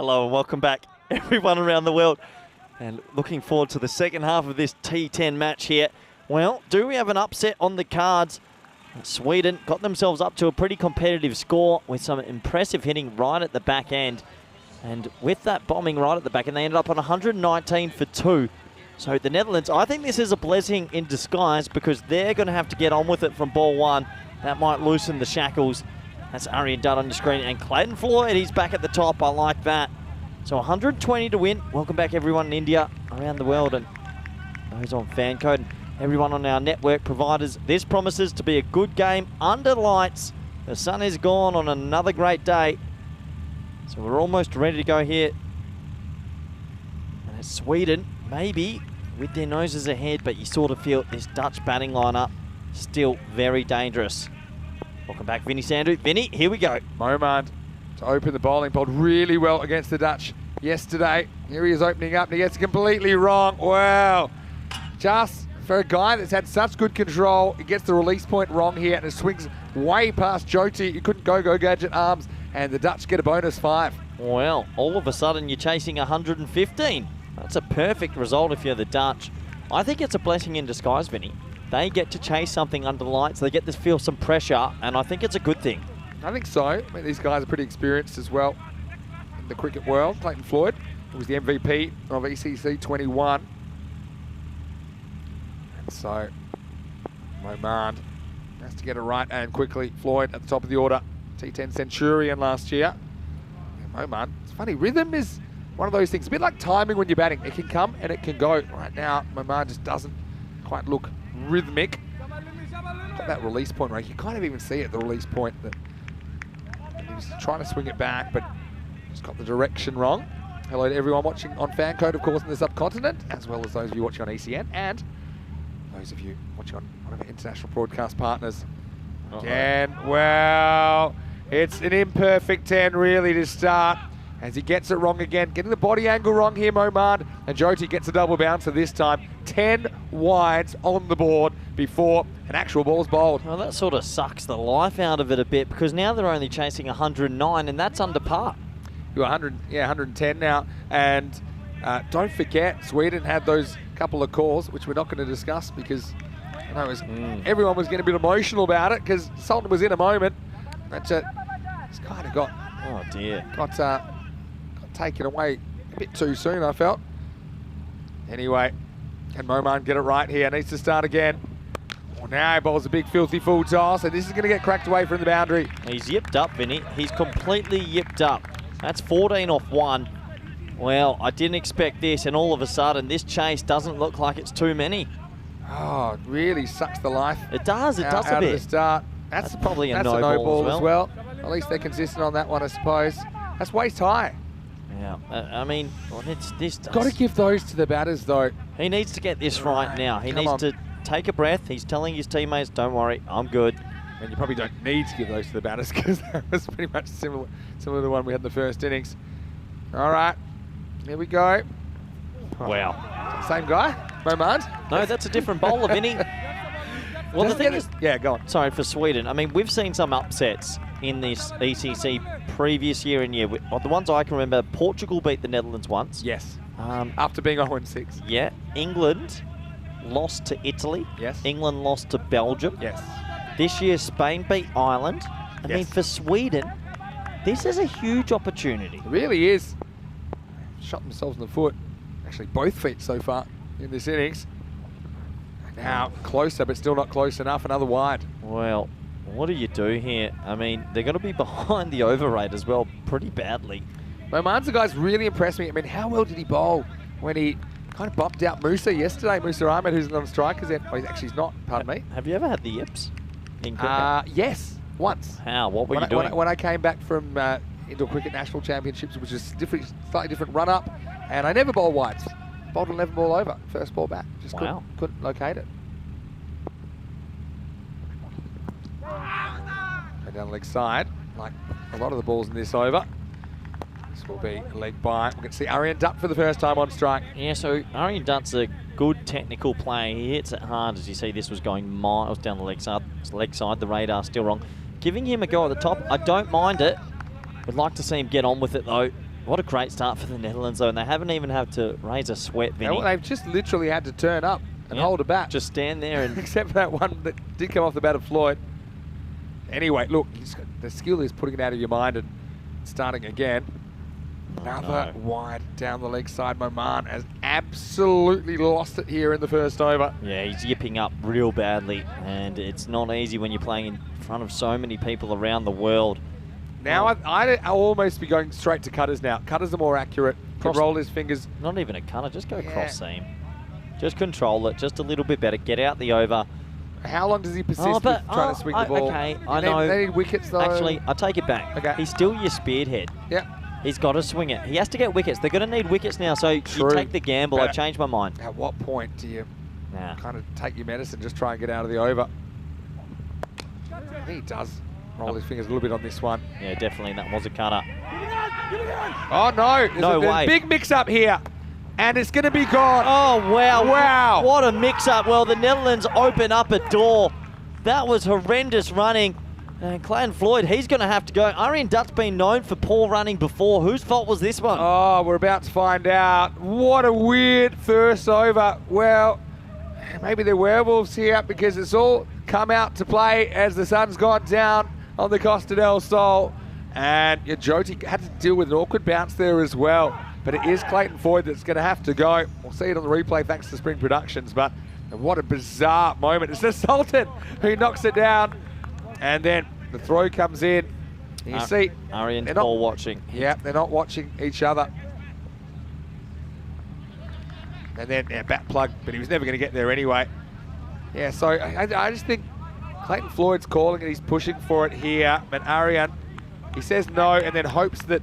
Hello and welcome back, everyone around the world. And looking forward to the second half of this T10 match here. Well, do we have an upset on the cards? Sweden got themselves up to a pretty competitive score with some impressive hitting right at the back end. And with that bombing right at the back end, they ended up on 119 for 2. So the Netherlands, I think this is a blessing in disguise because they're going to have to get on with it from ball 1. That might loosen the shackles. That's Aryan Dutt on the screen. And Clayton Floyd, he's back at the top. I like that. So 120 to win. Welcome back everyone in India, around the world, and those on fan code. And everyone on our network providers. This promises to be a good game under lights. The sun is gone on another great day. So we're almost ready to go here. And it's Sweden, maybe with their noses ahead, but you sort of feel this Dutch batting lineup still very dangerous. Welcome back, Vinny Sandu. Vinny, here we go. Momand to open the bowling, bowled really well against the Dutch yesterday. Here he is opening up and he gets it completely wrong. Wow. Just for a guy that's had such good control, he gets the release point wrong here and it swings way past Jyoti. He couldn't go gadget arms and the Dutch get a bonus 5. Well, all of a sudden you're chasing 115. That's a perfect result if you're the Dutch. I think it's a blessing in disguise, Vinny. They get to chase something under the lights. They get to feel some pressure, and I think it's a good thing. I think so. I mean, these guys are pretty experienced as well in the cricket world. Clayton Floyd, who was the MVP of ECC 21. And so, Momand has to get it right and quickly. Floyd at the top of the order. T10 Centurion last year. And Momand, it's funny, rhythm is one of those things. A bit like timing when you're batting. It can come and it can go. Right now, Momand just doesn't quite look rhythmic. Got that release point right. You kind of even see it, the release point. That he was trying to swing it back, but just got the direction wrong. Hello to everyone watching on fan code, of course, in the subcontinent, as well as those of you watching on ECN, and those of you watching on one of our international broadcast partners. Again, well, it's an imperfect 10 really to start. As he gets it wrong again, getting the body angle wrong here, Momand, and Jyoti gets a double bouncer this time. 10 wides on the board before an actual ball's bowled. Well, that sort of sucks the life out of it a bit because now they're only chasing 109 and that's under par. You're 110 now, and don't forget, Sweden had those couple of calls, which we're not going to discuss because you know, everyone was getting a bit emotional about it because Sultan was in a moment. That's it. It's kind of got taken away a bit too soon, I felt. Anyway, can Momand get it right here? Needs to start again. Well, now he bowls a big filthy full toss, and this is going to get cracked away from the boundary. He's yipped up, Vinny. He's completely yipped up. That's 14 off 1. Well, I didn't expect this, and all of a sudden, this chase doesn't look like it's too many. Oh, it really sucks the life. It does a bit. Of the start. That's probably a no ball as well. At least they're consistent on that one, I suppose. That's waist high. Yeah, I mean, well, this does. Got to give those to the batters, though. He needs to get this right now. He needs to take a breath. He's telling his teammates, don't worry, I'm good. And you probably don't need to give those to the batters because that was pretty much similar to the one we had in the first innings. All right, here we go. Wow. Same guy, Momand? No, that's a different bowler, Vinny. Well, the thing is, yeah, go on. Sorry, for Sweden, I mean, we've seen some upsets in this ECC previous year and year. The ones I can remember, Portugal beat the Netherlands once. Yes. After being 0-6. Yeah. England lost to Italy. Yes. England lost to Belgium. Yes. This year, Spain beat Ireland. I mean, for Sweden, this is a huge opportunity. It really is. Shot themselves in the foot. Actually, both feet so far in this innings. Now closer, but still not close enough. Another wide. Well, what do you do here? I mean, they're going to be behind the over rate as well pretty badly. Momand's the guy's really impressed me. I mean, how well did he bowl when he kind of bumped out Musa yesterday? Musa Ahmed, who's on strikers end. Oh, he's not, pardon me. Have you ever had the yips in cricket? Yes, once. How? What were you doing? When I came back from Indoor Cricket National Championships, which is slightly different run-up, and I never bowled wides. Bowled 11 ball over, first ball back. Just couldn't locate it. Go down the leg side, like a lot of the balls in this over. This will be a leg bite. We can see Aryan Dutt for the first time on strike. Yeah, so Aryan Dutt's a good technical player. He hits it hard. As you see, this was going miles down the leg side. The radar's still wrong. Giving him a go at the top, I don't mind it. Would like to see him get on with it though. What a great start for the Netherlands, though, and they haven't even had to raise a sweat, Vinny. Well, they've just literally had to turn up and hold a bat. Just stand there and... Except for that one that did come off the bat of Floyd. Anyway, look, the skill is putting it out of your mind and starting again. Another wide down the leg side. Moman has absolutely lost it here in the first over. Yeah, he's yipping up real badly, and it's not easy when you're playing in front of so many people around the world. Now I'll almost be going straight to cutters now. Cutters are more accurate. Can roll his fingers. Not even a cutter, just go cross seam. Just control it just a little bit better. Get out the over. How long does he persist with trying to swing the ball? Okay, I know. They need wickets though. Actually, I take it back. Okay. He's still your spearhead. Yeah. He's got to swing it. He has to get wickets. They're going to need wickets now, so you take the gamble. I changed my mind. At what point do you kind of take your medicine, just try and get out of the over? He does roll his fingers a little bit on this one. Yeah, definitely. That was a cutter. Oh, no. There's a big mix-up here. And it's going to be gone. Oh, wow. Wow. What a mix-up. Well, the Netherlands open up a door. That was horrendous running. And Clayton Floyd, he's going to have to go. Aryan Dutt's been known for poor running before. Whose fault was this one? Oh, we're about to find out. What a weird first over. Well, maybe they're werewolves here because it's all come out to play as the sun's gone down on the Costa del Sol. And Joti had to deal with an awkward bounce there as well. But it is Clayton Floyd that's going to have to go. We'll see it on the replay thanks to Spring Productions. But what a bizarre moment. It's the Sultan who knocks it down. And then the throw comes in. You see, Aryan's ball watching. Yeah, they're not watching each other. And then bat plug, but he was never going to get there anyway. Yeah, so I just think Clayton Floyd's calling it. He's pushing for it here. But Aryan, he says no and then hopes that,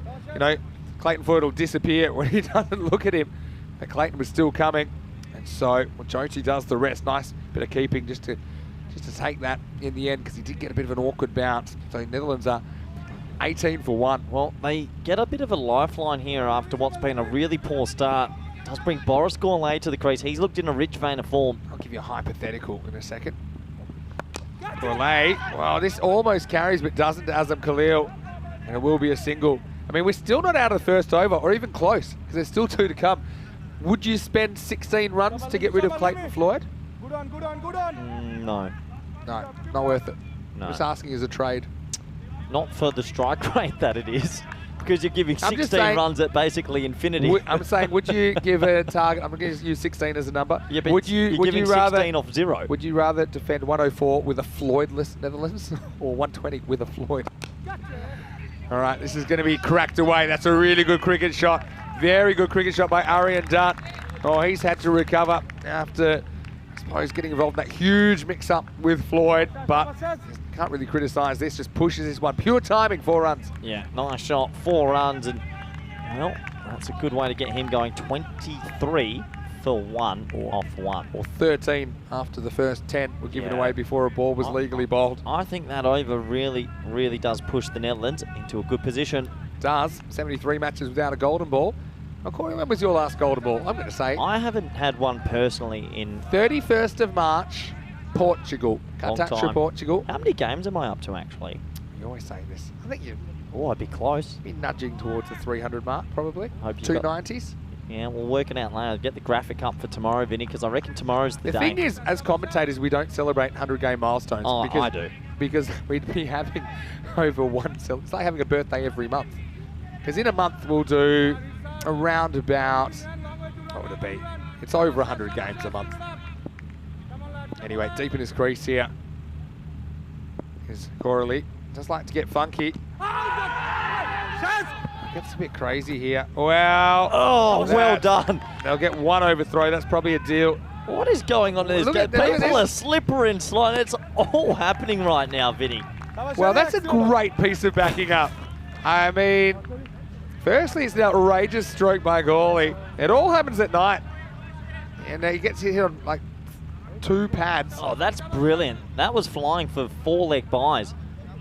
Clayton Floyd will disappear when he doesn't look at him. But Clayton was still coming. And so Joti does the rest. Nice bit of keeping just to take that in the end because he did get a bit of an awkward bounce. So the Netherlands are 18 for 1. Well, they get a bit of a lifeline here after what's been a really poor start. Does bring Boris Gourlay to the crease. He's looked in a rich vein of form. I'll give you a hypothetical in a second. Gourlay, well, this almost carries but doesn't to Azam Khalil. And it will be a single. I mean, we're still not out of the first over or even close because there's still 2 to come. Would you spend 16 runs to get rid of Clayton Floyd? Good on. No. No, not worth it. No. Just asking as a trade. Not for the strike rate that it is, because you're giving 16 saying, runs at basically infinity. I'm saying, would you give a target? I'm going to use 16 as a number. Yeah, but would you rather 16 off 0? Would you rather defend 104 with a Floydless Netherlands or 120 with a Floyd? All right, this is going to be cracked away. That's a really good cricket shot. Very good cricket shot by Aryan Dutt. Oh, he's had to recover after, I suppose, getting involved in that huge mix-up with Floyd, but can't really criticise this, just pushes this one. Pure timing, 4 runs. Yeah, nice shot, 4 runs, and, well, that's a good way to get him going. 23 for 1 off 1. Or 13 after the first 10 were given away before a ball was legally bowled. I think that over really, really does push the Netherlands into a good position. Does. 73 matches without a golden ball. Now, Corey, when was your last golden ball? I'm going to say. I haven't had one personally in 31st of March, Portugal. Can't touch your Portugal. How many games am I up to, actually? You always say this. I think you'd I'd be close. be nudging towards the 300 mark, probably. Hope you 290s. Yeah, we'll work it out later. Get the graphic up for tomorrow, Vinny, because I reckon tomorrow's the day. The thing is, as commentators, we don't celebrate 100-game milestones. Oh, because, I do. Because we'd be having over one. It's like having a birthday every month. Because in a month, we'll do around about, what would it be? It's over 100 games a month. Anyway, deep in his crease here is Coralie. Just like to get funky. Gets a bit crazy here. Well, well done. They'll get 1 overthrow. That's probably a deal. What is going on in this game? People are slippery and sliding. It's all happening right now, Vinny. Well, that's a great piece of backing up. I mean, firstly, it's an outrageous stroke by Gourlay. It all happens at night. And he gets hit on like 2 pads. Oh, that's brilliant. That was flying for 4-leg buys.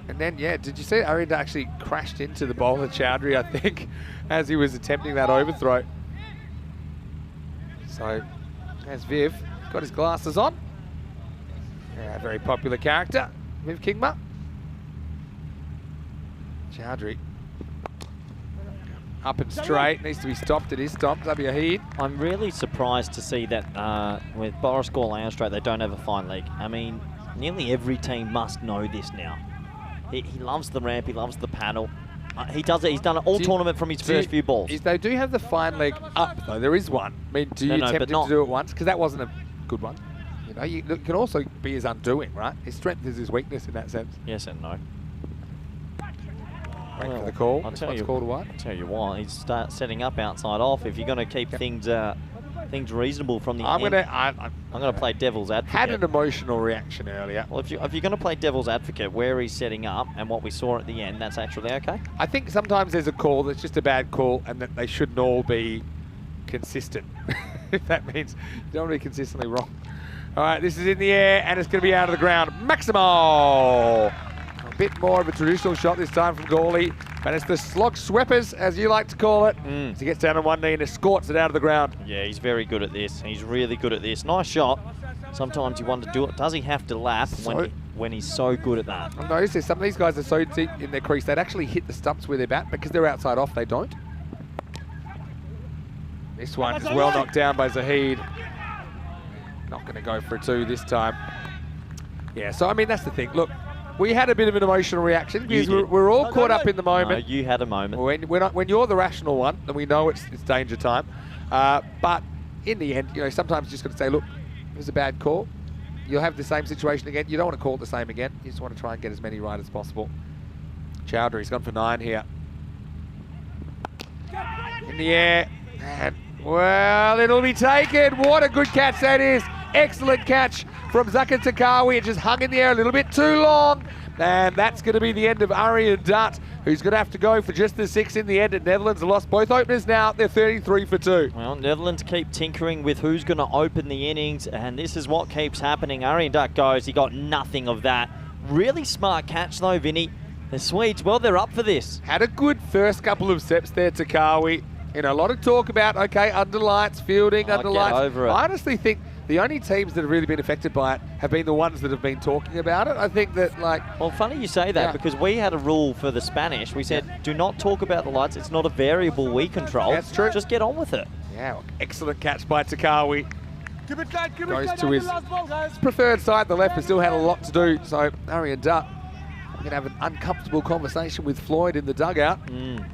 And then, yeah, did you see Aryan actually crashed into the bowler Chowdhury, I think, as he was attempting that overthrow. So, there's Viv. Got his glasses on. Yeah, very popular character, Viv Kingma. Chowdhury. Up and straight, needs to be stopped. It is stopped. Zabiahid. I'm really surprised to see that with Boris Gorlan straight, they don't have a fine leg. I mean, nearly every team must know this now. He loves the ramp, he loves the paddle. He does it. He's done it all tournament from his first few balls. They do have the fine leg up, though. There is one. I mean, do you tempt him to do it once? Because that wasn't a good one. You know, it can also be his undoing, right? His strength is his weakness in that sense. Yes and no. Wait for the call. I'll tell you what. He's setting up outside off. If you're going to keep things reasonable from the I'm going to play devil's advocate. Had an emotional reaction earlier. Well, if you're going to play devil's advocate where he's setting up and what we saw at the end, that's actually okay. I think sometimes there's a call that's just a bad call and that they shouldn't all be consistent. If that means you don't want to be consistently wrong. All right, this is in the air and it's going to be out of the ground. Maximo! A bit more of a traditional shot this time from Gawley, but it's the slog sweepers, as you like to call it. As he gets down on one knee and escorts it out of the ground. Yeah, he's very good at this. He's really good at this. Nice shot. Sometimes you wonder, does he have to lap when he's so good at that? I've noticed this. Some of these guys are so deep in their crease, they'd actually hit the stumps with their bat. Because they're outside off, they don't. This one is well knocked down by Zahid. Not going to go for a 2 this time. Yeah, so I mean, that's the thing. Look, we had a bit of an emotional reaction because we're all caught up in the moment. No, you had a moment. When you're the rational one, then we know it's danger time. But in the end, you know, sometimes you just got to say, look, it was a bad call. You'll have the same situation again. You don't want to call it the same again. You just want to try and get as many right as possible. Chowdhury's gone for 9 here. In the air. And, well, it'll be taken. What a good catch that is. Excellent catch from Zaka Takawi. It just hung in the air a little bit too long. And that's going to be the end of Aryan Dutt, who's going to have to go for just the 6 in the end. And Netherlands have lost both openers now. They're 33 for 2. Well, Netherlands keep tinkering with who's going to open the innings. And this is what keeps happening. Aryan Dutt goes. He got nothing of that. Really smart catch, though, Vinny. The Swedes, well, they're up for this. Had a good first couple of steps there, Takawi. You know, a lot of talk about, okay, under lights, fielding, under lights. Get over it. I honestly think the only teams that have really been affected by it have been the ones that have been talking about it. I think that, like... Well, funny you say that because we had a rule for the Spanish. We said, do not talk about the lights. It's not a variable we control. That's true. Just get on with it. Yeah, well, excellent catch by Takawi. Keep it tight, keep Goes it tight. to his preferred side, the left, but still had a lot to do. So, Aryan Dutt going to have an uncomfortable conversation with Floyd in the dugout.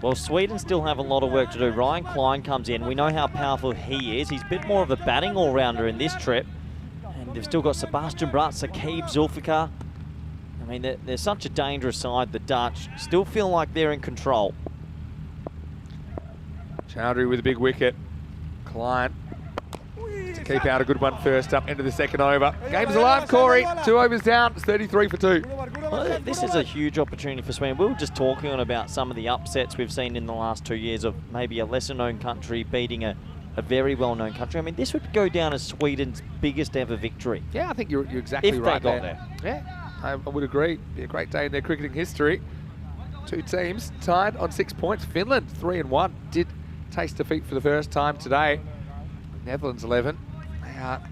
Well, Sweden still have a lot of work to do. Ryan Klein comes in. We know how powerful he is. He's a bit more of a batting all-rounder in this trip. And they've still got Sebastian Bratt, Sakib Zulfikar. I mean, they're such a dangerous side, the Dutch. Still feel like they're in control. Chowdhury with a big wicket. Klein to keep out a good one first up into the second over. Game's alive, Corey. 2 overs down. It's 33 for 2. Well, this is a huge opportunity for Sweden. We were just talking about some of the upsets we've seen in the last 2 years of maybe a lesser-known country beating a very well-known country. I mean, this would go down as Sweden's biggest ever victory. Yeah, I think you're exactly right if they got there. Yeah, I would agree. Be a great day in their cricketing history. 2 teams tied on 6 points. Finland 3-1 did taste defeat for the first time today. Netherlands 11. They are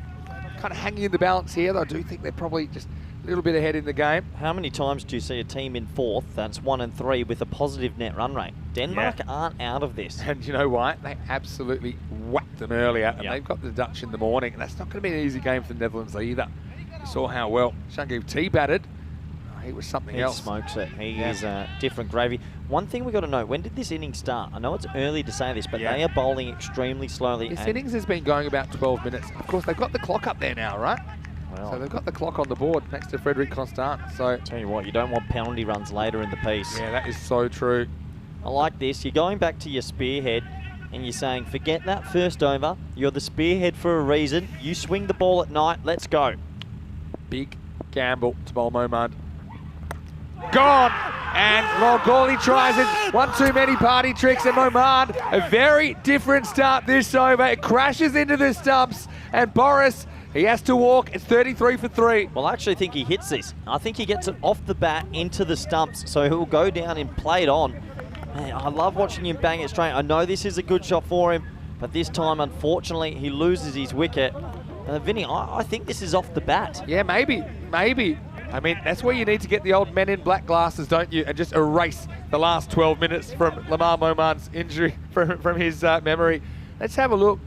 kind of hanging in the balance here. I do think they're probably just a little bit ahead in the game. How many times do you see a team in 4th that's 1 and 3 with a positive net run rate? Denmark aren't out of this. And you know why? They absolutely whacked them earlier, and they've got the Dutch in the morning, and that's not going to be an easy game for the Netherlands either. You saw how well Shangiv T batted. He was something else. He smokes it. He is different gravy. One thing we've got to know, when did this innings start? I know it's early to say this, but they are bowling extremely slowly. This innings has been going about 12 minutes. Of course, they've got the clock up there now, right? Well, so they've got the clock on the board next to Frederic Constant. So tell you what, you don't want penalty runs later in the piece. Yeah, that is so true. I like this. You're going back to your spearhead and you're saying, forget that first over. You're the spearhead for a reason. You swing the ball at night. Let's go. Big gamble to bowl Momand. Gone! And Gawley tries it. One too many party tricks, and Momand, a very different start this over. It crashes into the stumps, and Boris, he has to walk. It's 33 for 3. Well, I actually think he hits this. I think he gets it off the bat into the stumps, so he'll go down and play it on. Man, I love watching him bang it straight. I know this is a good shot for him, but this time, unfortunately, he loses his wicket. Vinny, I think this is off the bat. Yeah, maybe. I mean, that's where you need to get the old men in black glasses, don't you? And just erase the last 12 minutes from Lamar Moman's injury from his memory. Let's have a look.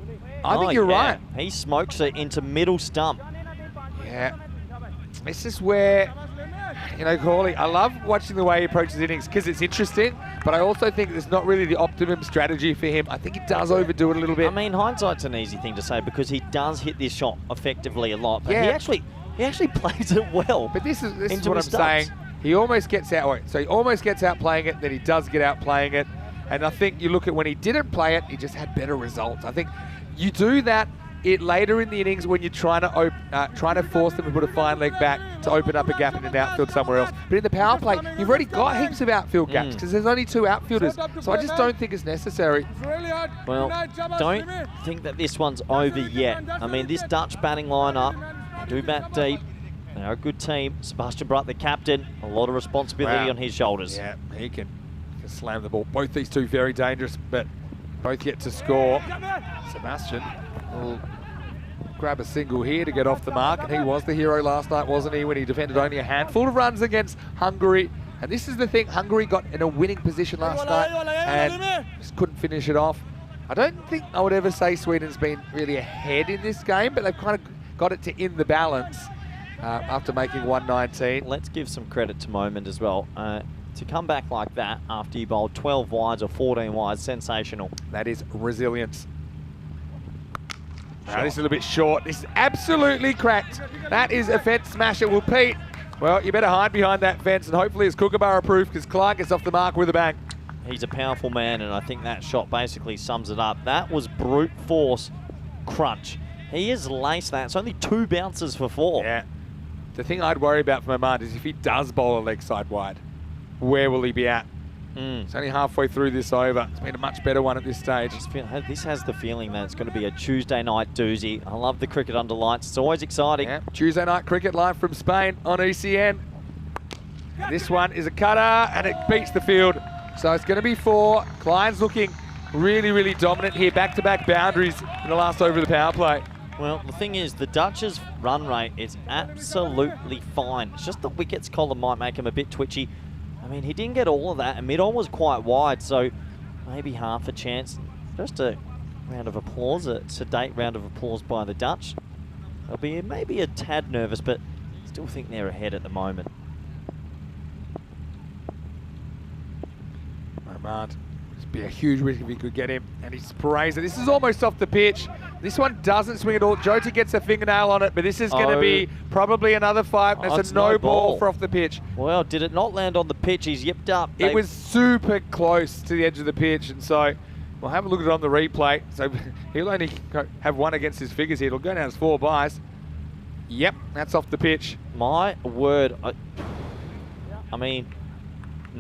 I think you're right. He smokes it into middle stump. Yeah. This is where, you know, Corley, I love watching the way he approaches innings because it's interesting, but I also think it's not really the optimum strategy for him. I think he does overdo it a little bit. I mean, hindsight's an easy thing to say because he does hit this shot effectively a lot, but he actually plays it well. But this is what I'm saying. He almost gets out. So he almost gets out playing it, then he does get out playing it. And I think you look at when he didn't play it, he just had better results. I think you do that later in the innings when you're trying to force them to put a fine leg back to open up a gap in an outfield somewhere else. But in the power play, you've already got heaps of outfield gaps because there's only 2 outfielders. So I just don't think it's necessary. Well, don't think that this one's over yet. I mean, this Dutch batting lineup, do bat deep. They're a good team. Sebastian Brutt, the captain, a lot of responsibility on his shoulders. Yeah, he can slam the ball. Both these two very dangerous, but both yet to score. Sebastian will grab a single here to get off the mark, and he was the hero last night, wasn't he, when he defended only a handful of runs against Hungary. And this is the thing, Hungary got in a winning position last night and just couldn't finish it off. I don't think I would ever say Sweden's been really ahead in this game, but they've kind of got it to in the balance after making 119. Let's give some credit to Moment as well. To come back like that after you bowled 12 wides or 14 wides, sensational. That is resilience. Now, this is a little bit short. This is absolutely cracked. That is a fence smasher. Well, Pete, well, you better hide behind that fence, and hopefully it's Kookaburra proof because Clark gets off the mark with a bang. He's a powerful man, and I think that shot basically sums it up. That was brute force crunch. He has laced that. It's only 2 bounces for 4. Yeah. The thing I'd worry about for Momant is if he does bowl a leg side wide, where will he be at? It's only halfway through this over. It's been a much better one at this stage. This has the feeling that it's going to be a Tuesday night doozy. I love the cricket under lights. It's always exciting. Yeah. Tuesday night cricket live from Spain on ECN. This one is a cutter and it beats the field. So it's going to be 4. Klein's looking really, really dominant here. Back-to-back boundaries in the last over of the power play. Well, the thing is, the Dutch's run rate is absolutely fine. It's just the wickets column might make him a bit twitchy. I mean, he didn't get all of that, and mid-on was quite wide, so maybe half a chance. Just a round of applause, a sedate round of applause by the Dutch. They'll be maybe a tad nervous, but still think they're ahead at the moment. Momant, it'd be a huge risk if he could get him, and he sprays it. This is almost off the pitch. This one doesn't swing at all. Jyoti gets a fingernail on it, but this is going to be probably another 5. That's a no ball for off the pitch. Well, did it not land on the pitch? He's yipped up. It was super close to the edge of the pitch, and so we'll have a look at it on the replay. So he'll only have 1 against his figures here. It'll go down as 4 byes. Yep, that's off the pitch. My word. I mean...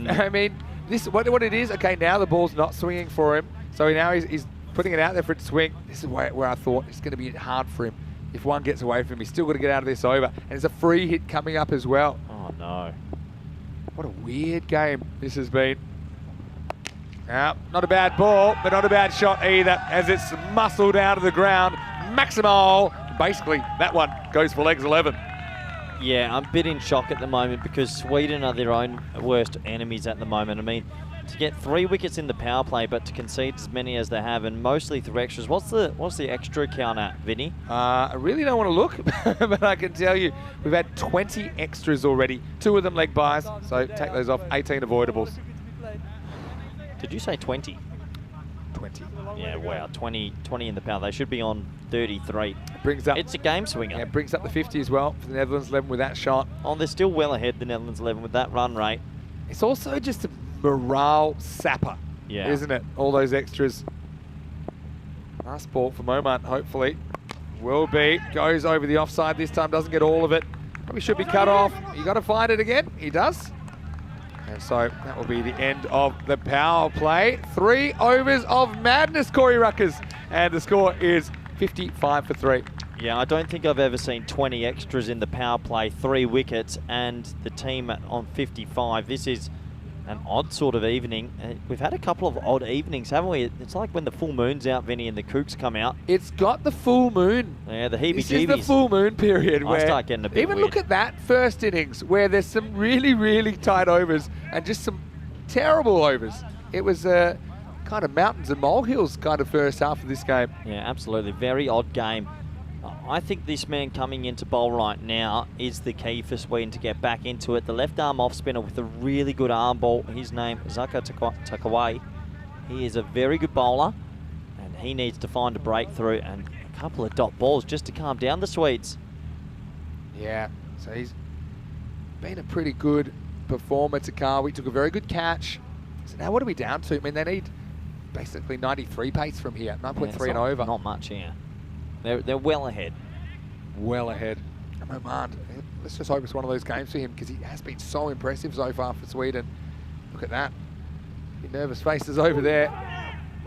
I mean, this what it is, okay, now the ball's not swinging for him. So now he's putting it out there for it to swing. This is where I thought it's going to be hard for him. If one gets away from him, he's still got to get out of this over. And there's a free hit coming up as well. Oh, no. What a weird game this has been. Now, not a bad ball, but not a bad shot either, as it's muscled out of the ground. Maximal. Basically, that one goes for legs 11. Yeah, I'm a bit in shock at the moment because Sweden are their own worst enemies at the moment. I mean, to get 3 wickets in the power play, but to concede as many as they have, and mostly through extras. What's the extra count at, Vinny? I really don't want to look, but I can tell you we've had 20 extras already. 2 of them leg byes, so take those off. 18 avoidables. Did you say 20? 20. Yeah, wow, 20 in the power. They should be on 33. Brings up. It's a game swinger. Yeah, brings up the 50 as well for the Netherlands 11 with that shot. Oh, they're still well ahead, the Netherlands 11, with that run rate. It's also just a morale sapper, isn't it? All those extras. Last ball for Momant, hopefully. Will be. Goes over the offside this time, doesn't get all of it. Probably should be cut off. You got to find it again. He does. And so that will be the end of the power play. 3 overs of madness, Corey Ruckers. And the score is 55 for 3. Yeah, I don't think I've ever seen 20 extras in the power play, 3 wickets, and the team on 55. This is an odd sort of evening. We've had a couple of odd evenings, haven't we? It's like when the full moon's out, Vinny, and the Kooks come out. It's got the full moon. Yeah, the heebie-jeebies. This is the full moon period. I where start getting a bit even weird. look at that first innings where there's some really, really tight overs and just some terrible overs. It was kind of mountains and molehills kind of first half of this game. Yeah, absolutely. Very odd game. I think this man coming into bowl right now is the key for Sweden to get back into it. The left arm off spinner with a really good arm ball. His name, Zaka Takaway. He is a very good bowler, and he needs to find a breakthrough and a couple of dot balls just to calm down the Swedes. Yeah, so he's been a pretty good performer. Takawi took a very good catch. So now what are we down to? I mean, they need basically 93 pace from here, 9.3 and over. Not much here. They're well ahead. Well ahead. Oman, let's just hope it's one of those games for him because he has been so impressive so far for Sweden. Look at that. The nervous faces over there.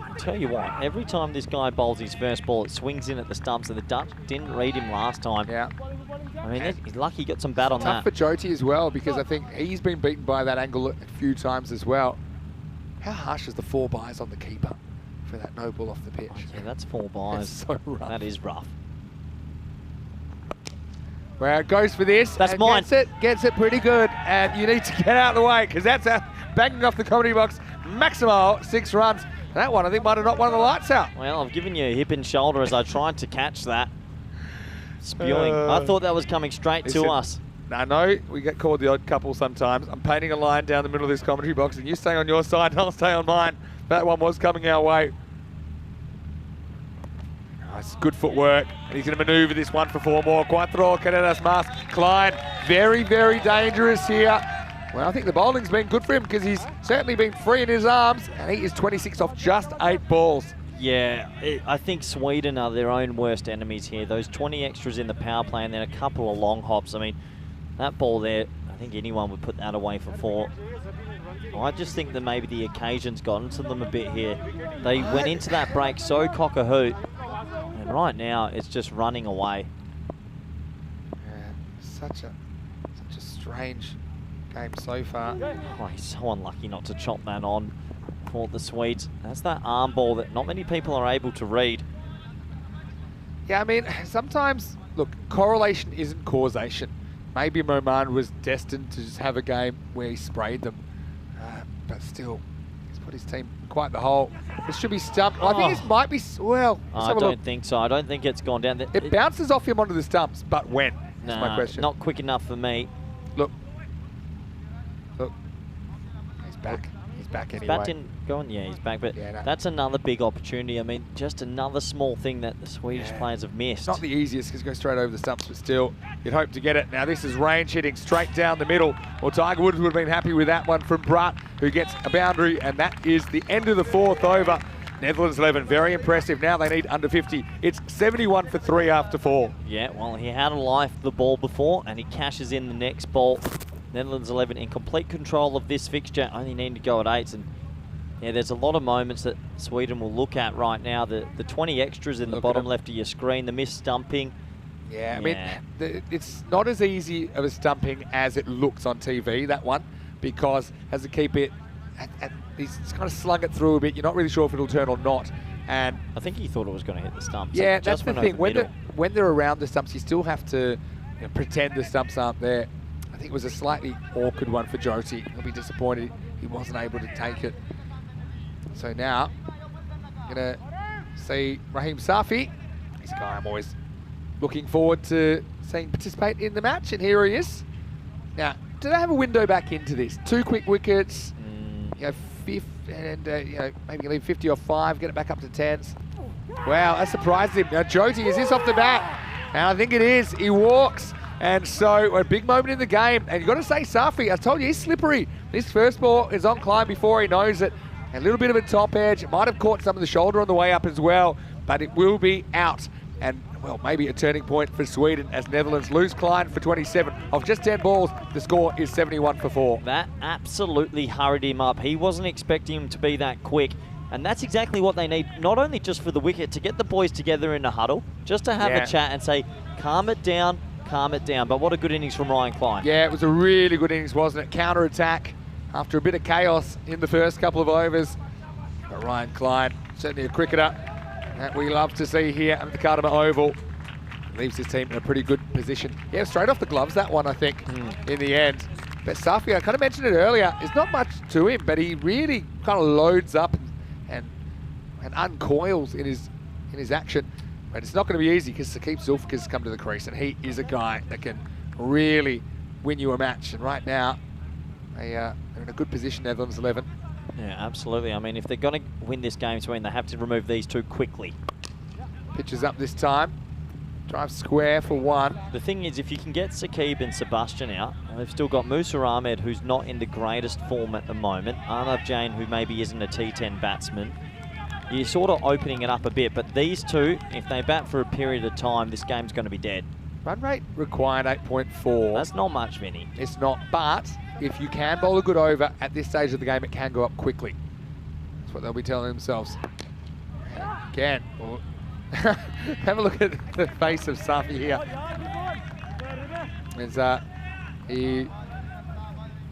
I'll tell you what, every time this guy bowls his first ball, it swings in at the stumps, and the Dutch didn't read him last time. Yeah. I mean, he's lucky he got some bat on Tough that. for Jyoti as well because I think he's been beaten by that angle a few times as well. How harsh is the 4 byes on the keeper for that no ball off the pitch? Oh, yeah, that's 4 byes. That's so rough. That is rough. Well, it goes for this. That's and mine. Gets it pretty good. And you need to get out of the way because that's banging off the comedy box. Maximal, 6 runs. And that one, I think, might have knocked one of the lights out. Well, I've given you a hip and shoulder as I tried to catch that. Spewing. I thought that was coming straight to us. I know we get called the odd couple sometimes. I'm painting a line down the middle of this commentary box and you stay on your side and I'll stay on mine. That one was coming our way. Nice, good footwork. And he's going to manoeuvre this one for 4 more. Quattro, Cadenas Mas, Klein. Very, very dangerous here. Well, I think the bowling's been good for him because he's certainly been free in his arms and he is 26 off just 8 balls. Yeah, I think Sweden are their own worst enemies here. Those 20 extras in the power play and then a couple of long hops. I mean, that ball there, I think anyone would put that away for 4. I just think that maybe the occasion's gotten to them a bit here. They went into that break so cock-a-hoot, and right now it's just running away. Yeah, such a strange game so far. Oh, he's so unlucky not to chop that on for the Swedes. That's that arm ball that not many people are able to read. Yeah, I mean, sometimes, look, correlation isn't causation. Maybe Moman was destined to just have a game where he sprayed them. But still, he's put his team in quite the hole. This should be stumped. I think this might be, well, I don't think so. I don't think it's gone down. It bounces off him onto the stumps, but when? That's my question. Not quick enough for me. Look. He's back. He's back anyway. Bat didn't go on. Yeah, he's back. But Yeah, no. that's another big opportunity. I mean, just another small thing that the Swedish players have missed. Not the easiest because it goes straight over the stumps, but still, you'd hope to get it. Now this is range hitting straight down the middle. Well, Tiger Woods would have been happy with that one from Brutt, who gets a boundary, and that is the end of the 4th over. Netherlands 11, very impressive. Now they need under 50. It's 71 for 3 after 4. Yeah, well, he had a life the ball before, and he cashes in the next ball. Netherlands 11 in complete control of this fixture, only need to go at 8s. And yeah, there's a lot of moments that Sweden will look at right now. The 20 extras in the bottom left of your screen, the missed stumping. Yeah, I mean, it's not as easy of a stumping as it looks on TV, that one, because has to keep it, he's kind of slung it through a bit. You're not really sure if it'll turn or not. And I think he thought it was going to hit the stumps. Yeah, that's the thing. When they're around the stumps, you still have to pretend the stumps aren't there. I think it was a slightly awkward one for Jyoti. He'll be disappointed he wasn't able to take it. So now, I'm going to see Raheem Safi. He's a guy I'm always looking forward to seeing participate in the match, and here he is. Now, do they have a window back into this? 2 quick wickets, fifth, and maybe leave 50 off 5, get it back up to 10s. Wow, that surprised him. Now, Jyoti, is this off the bat? And I think it is. He walks. And so, a big moment in the game. And you've got to say, Safi, I told you, he's slippery. This first ball is on climb before he knows it. A little bit of a top edge. It might have caught some of the shoulder on the way up as well, but it will be out. And, well, maybe a turning point for Sweden as Netherlands lose Klein for 27. Of just 10 balls, the score is 71 for 4. That absolutely hurried him up. He wasn't expecting him to be that quick. And that's exactly what they need, not only just for the wicket, to get the boys together in a huddle, just to have a chat and say, calm it down. But what a good innings from Ryan Klein. Yeah, it was a really good innings, wasn't it? Counter-attack. after a bit of chaos in the first couple of overs. But Ryan Klein, certainly a cricketer that we love to see here at the Cartama Oval. Leaves his team in a pretty good position. Yeah, straight off the gloves, that one, I think, in the end. But Safi, I kind of mentioned it earlier, there's not much to him, but he really kind of loads up and uncoils in his action. But it's not going to be easy because Saqib Zulfikar's come to the crease, and he is a guy that can really win you a match. And right now, they're in a good position, Netherlands 11. Yeah, absolutely. I mean, if they're going to win this game to win, they have to remove these two quickly. Pitches up this time. Drive square for one. The thing is, if you can get Saqib and Sebastian out, they've still got Musa Ahmed, who's not in the greatest form at the moment. Arnav Jain, who maybe isn't a T10 batsman. You're sort of opening it up a bit, but these two, if they bat for a period of time, this game's going to be dead. Run rate required 8.4. That's not much, Vinny. It's not, but if you can bowl a good over at this stage of the game, it can go up quickly. That's what they'll be telling themselves. Again, have a look at the face of Safi here. As,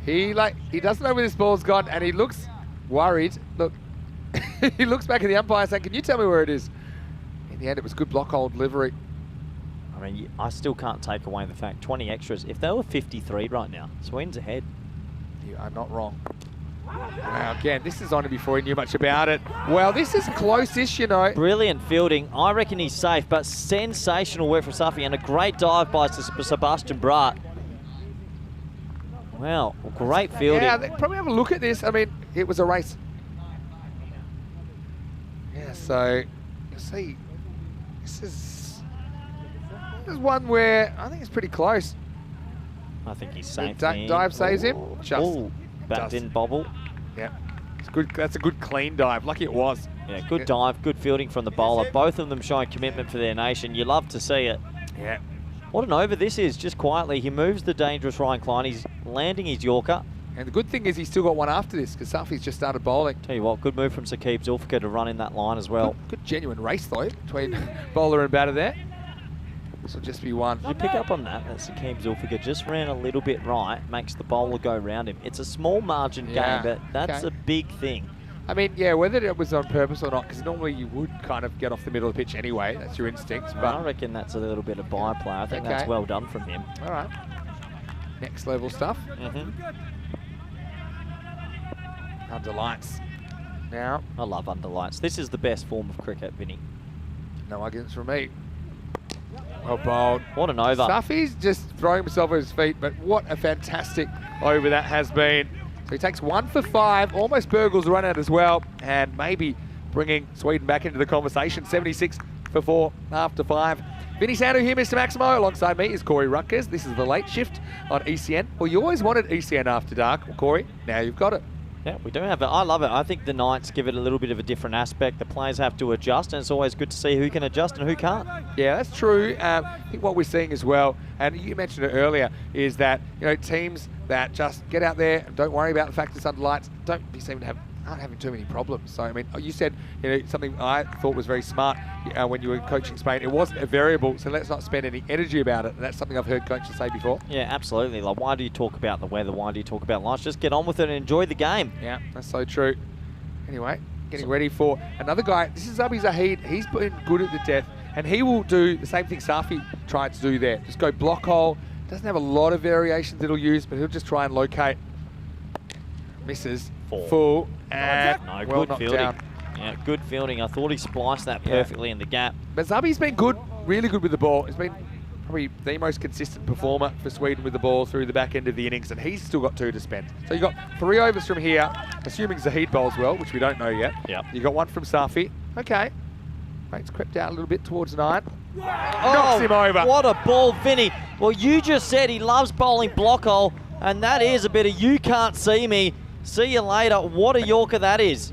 he doesn't know where this ball's gone, and he looks worried. Look, he looks back at the umpire saying, "Can you tell me where it is?" In the end, it was good block hole delivery. I mean, I still can't take away the fact 20 extras. If they were 53 right now, Sweden's ahead. You are not wrong. Wow, again, this is on before he knew much about it. Well, this is close-ish, you know. Brilliant fielding. I reckon he's safe, but sensational work from Safi and a great dive by Sebastian Braat. Wow, great fielding. Yeah, they probably have a look at this. I mean, it was a race. Yeah, so you see, this is one where I think it's pretty close. I think he's safe. Dive saves him. Just bat didn't bobble. Yeah, it's good. That's a good clean dive. Lucky it was. Yeah, good dive, good fielding from the bowler. Both of them showing commitment for their nation. You love to see it. Yeah. What an over this is, just quietly. He moves the dangerous Ryan Klein. He's landing his Yorker. And the good thing is he's still got one after this because Safi's just started bowling. Tell you what, good move from Saqib Zulfikar to run in that line as well. Good genuine race though between bowler and batter there. This will just be one. Did you pick up on that? That Saqib Zulfikar just ran a little bit right, makes the bowler go round him. It's a small margin game, but that's a big thing. I mean, yeah, whether it was on purpose or not, because normally you would kind of get off the middle of the pitch anyway. That's your instinct. But I reckon that's a little bit of byplay. I think that's well done from him. All right. Next level stuff. Under lights. Now. I love under lights. This is the best form of cricket, Vinny. No arguments from me. Well bowled. What an over. Safi's just throwing himself at his feet, but what a fantastic over that has been. So he takes 1 for 5, almost burgles the run out as well, and maybe bringing Sweden back into the conversation. 76 for 4 after 5. Vinny Sandu here, Mr. Maximo. Alongside me is Corey Rutgers. This is the late shift on ECN. Well, you always wanted ECN after dark. Well, Corey, now you've got it. Yeah, we do have it. I love it. I think the Knights give it a little bit of a different aspect. The players have to adjust, and it's always good to see who can adjust and who can't. Yeah, that's true. I think what we're seeing as well, and you mentioned it earlier, is that teams that just get out there and don't worry about the fact it's under lights aren't having too many problems. So I mean, you said something I thought was very smart when you were coaching Spain. It wasn't a variable, so let's not spend any energy about it. And that's something I've heard coaches say before. Yeah, absolutely. Like, why do you talk about the weather? Why do you talk about lights? Just get on with it and enjoy the game. Yeah, that's so true. Anyway, getting ready for another guy. This is Zabi Zahid. He's been good at the death, and he will do the same thing Safi tried to do there. Just go block hole. Doesn't have a lot of variations that he'll use, but he'll just try and locate. Misses. Full. And good fielding. Down. Yeah, good fielding. I thought he spliced that perfectly in the gap. But Zabi's been good, really good with the ball. He's been probably the most consistent performer for Sweden with the ball through the back end of the innings, and he's still got 2 to spend. So you got 3 overs from here, assuming Zahid bowls well, which we don't know yet. Yeah. You got 1 from Safi. Okay. Rate's crept out a little bit towards 9. Knocks him over. What a ball, Vinny. Well, you just said he loves bowling block hole, and that is a bit of you can't see me. See you later. What a Yorker that is.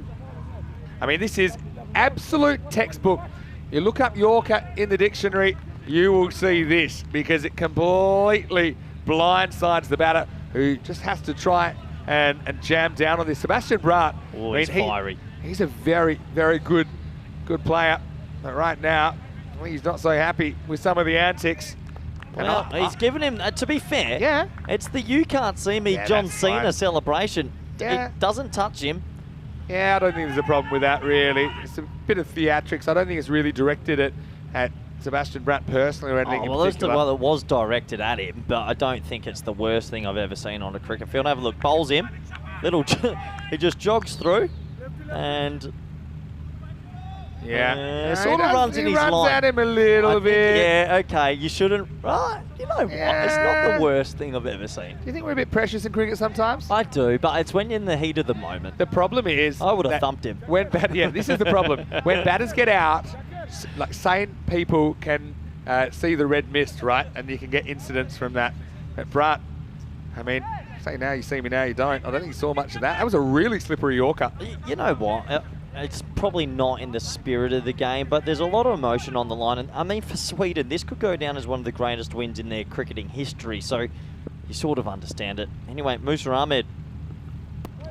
I mean, this is absolute textbook. You look up Yorker in the dictionary, you will see this, because it completely blindsides the batter, who just has to try and jam down on this. Sebastian Braat. Oh, he's fiery. He's a very, very good player. But right now, he's not so happy with some of the antics. Well, he's given him, to be fair, it's the you can't see me John Cena celebration. it doesn't touch him. Yeah, I don't think there's a problem with that, really. It's a bit of theatrics. I don't think it's really directed at Sebastian Bratt personally or anything in particular. Well, it was directed at him, but I don't think it's the worst thing I've ever seen on a cricket field. Have a look. Bowls him. He just jogs through and... Yeah, sort of runs in his line. He runs at him a little bit. Yeah, okay, you shouldn't. Right, you know what? It's not the worst thing I've ever seen. Do you think we're a bit precious in cricket sometimes? I do, but it's when you're in the heat of the moment. The problem is... I would have thumped him. This is the problem. When batters get out, like sane people can see the red mist, right? And you can get incidents from that. But Bratt, I mean, say now you see me, now you don't. I don't think you saw much of that. That was a really slippery Yorker. You know what? It's probably not in the spirit of the game, but there's a lot of emotion on the line. And I mean, for Sweden, this could go down as one of the greatest wins in their cricketing history. So you sort of understand it. Anyway, Musa Ahmed,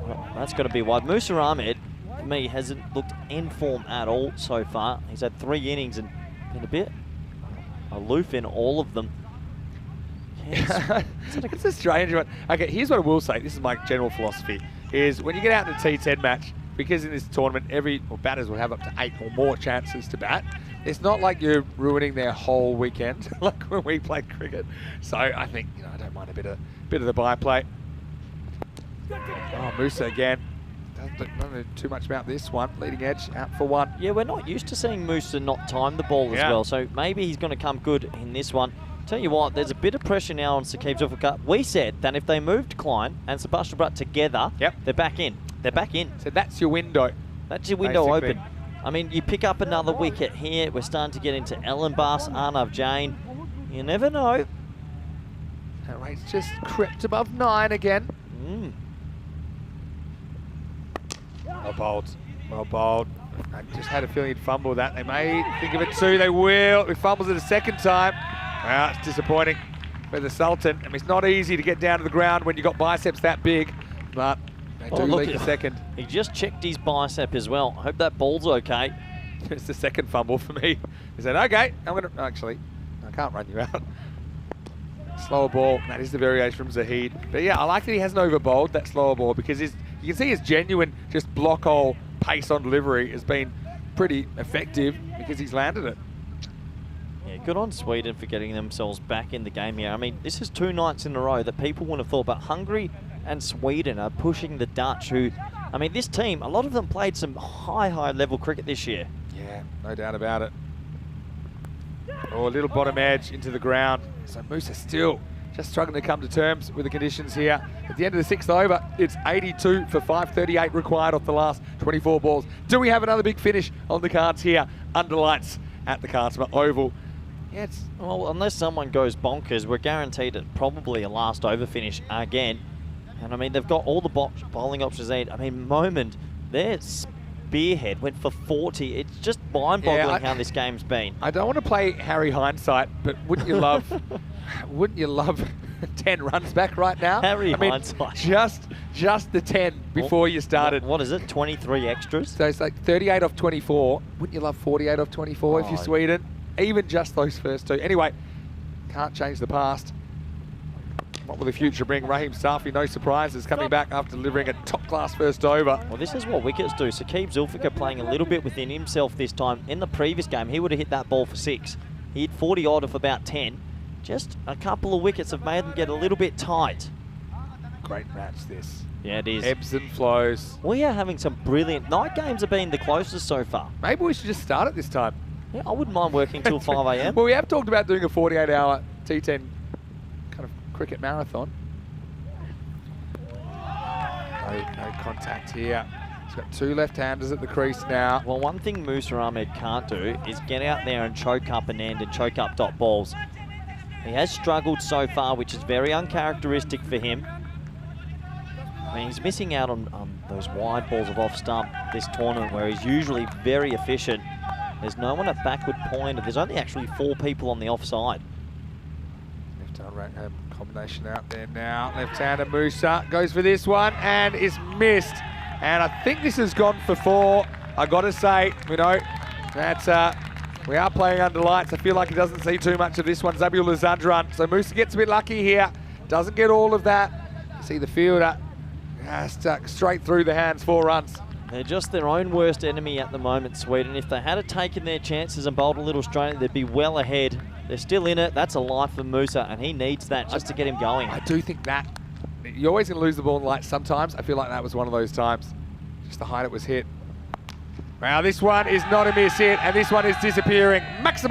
well, that's got to be wide. Musa Ahmed, for me, hasn't looked in form at all so far. He's had 3 innings and been a bit aloof in all of them. Yeah, it's a strange one. Okay, here's what I will say. This is my general philosophy, is when you get out in a T10 match, because in this tournament, batters will have up to 8 or more chances to bat. It's not like you're ruining their whole weekend like when we played cricket. So I think, I don't mind a bit of the byplay. Oh, Musa again. Doesn't know too much about this one. Leading edge, out for 1. Yeah, we're not used to seeing Musa not time the ball as well. So maybe he's going to come good in this one. Tell you what, there's a bit of pressure now on Saqib Zulfikar. We said that if they moved Klein and Sebastian Bratt together, they're back in. They're back in. So that's your window. That's your window basically open. I mean, you pick up another wicket here. We're starting to get into Ellen Bass, Arnav Jain. You never know. That rate's just crept above 9 again. Well bowled. Well bowled. I just had a feeling he'd fumble that. They may think of it too. They will. He fumbles it a second time. Well, it's disappointing for the Sultan. I mean, it's not easy to get down to the ground when you've got biceps that big, but they do leak the second. He just checked his bicep as well. I hope that ball's okay. It's the second fumble for me. He said, okay, I'm going to... Actually, I can't run you out. Slower ball. That is the variation from Zahid. But yeah, I like that he hasn't over-bowled that slower ball because you can see his genuine just block hole pace on delivery has been pretty effective because he's landed it. Yeah, good on Sweden for getting themselves back in the game here. I mean, this is 2 nights in a row that people wouldn't have thought, but Hungary and Sweden are pushing the Dutch who, I mean, this team, a lot of them played some high level cricket this year. Yeah, no doubt about it. Oh, a little bottom edge into the ground. So Musa still just struggling to come to terms with the conditions here. At the end of the 6th over, it's 82 for 538 required off the last 24 balls. Do we have another big finish on the cards here under lights at the Cartama Oval? Yeah, well, unless someone goes bonkers, we're guaranteed probably a last over finish again. And I mean, they've got all the bowling options there. I mean, Moment, their spearhead went for 40. It's just mind-boggling how this game's been. I don't want to play Harry Hindsight, but wouldn't you love, 10 runs back right now? Hindsight. Just the 10 before you started. What is it? 23 extras? So it's like 38 off 24. Wouldn't you love 48 off 24 if you're Sweden? Even just those first 2. Anyway, can't change the past. What will the future bring? Raheem Safi, no surprises, coming back after delivering a top-class first over. Well, this is what wickets do. Saqib Zulfikar playing a little bit within himself this time. In the previous game, he would have hit that ball for 6. He hit 40-odd of about 10. Just a couple of wickets have made them get a little bit tight. Great match, this. Yeah, it is. Ebbs and flows. We are having some brilliant... Night games have been the closest so far. Maybe we should just start it this time. Yeah, I wouldn't mind working till 5 a.m. Well, we have talked about doing a 48-hour T10 kind of cricket marathon. No contact here. He's got 2 left-handers at the crease now. Well, one thing Musa Ahmed can't do is get out there and choke up an end and choke up dot balls. He has struggled so far, which is very uncharacteristic for him. I mean, he's missing out on those wide balls of off-stump this tournament where he's usually very efficient. There's no one at backward point. There's only actually 4 people on the offside. Left-hand right combination out there now. Left-hander Musa goes for this one and is missed. And I think this has gone for 4. I got to say, that's we are playing under lights. I feel like he doesn't see too much of this one. Zabiul Lazandran. So Musa gets a bit lucky here. Doesn't get all of that. You see the fielder Stuck straight through the hands, 4 runs. They're just their own worst enemy at the moment, Sweden. If they had taken their chances and bowled a little straight, they'd be well ahead. They're still in it. That's a life for Musa, and he needs that just to get him going. I do think that you're always going to lose the ball in light sometimes. I feel like that was one of those times. Just the height it was hit. Wow, this one is not a miss hit, and this one is disappearing. Maximo!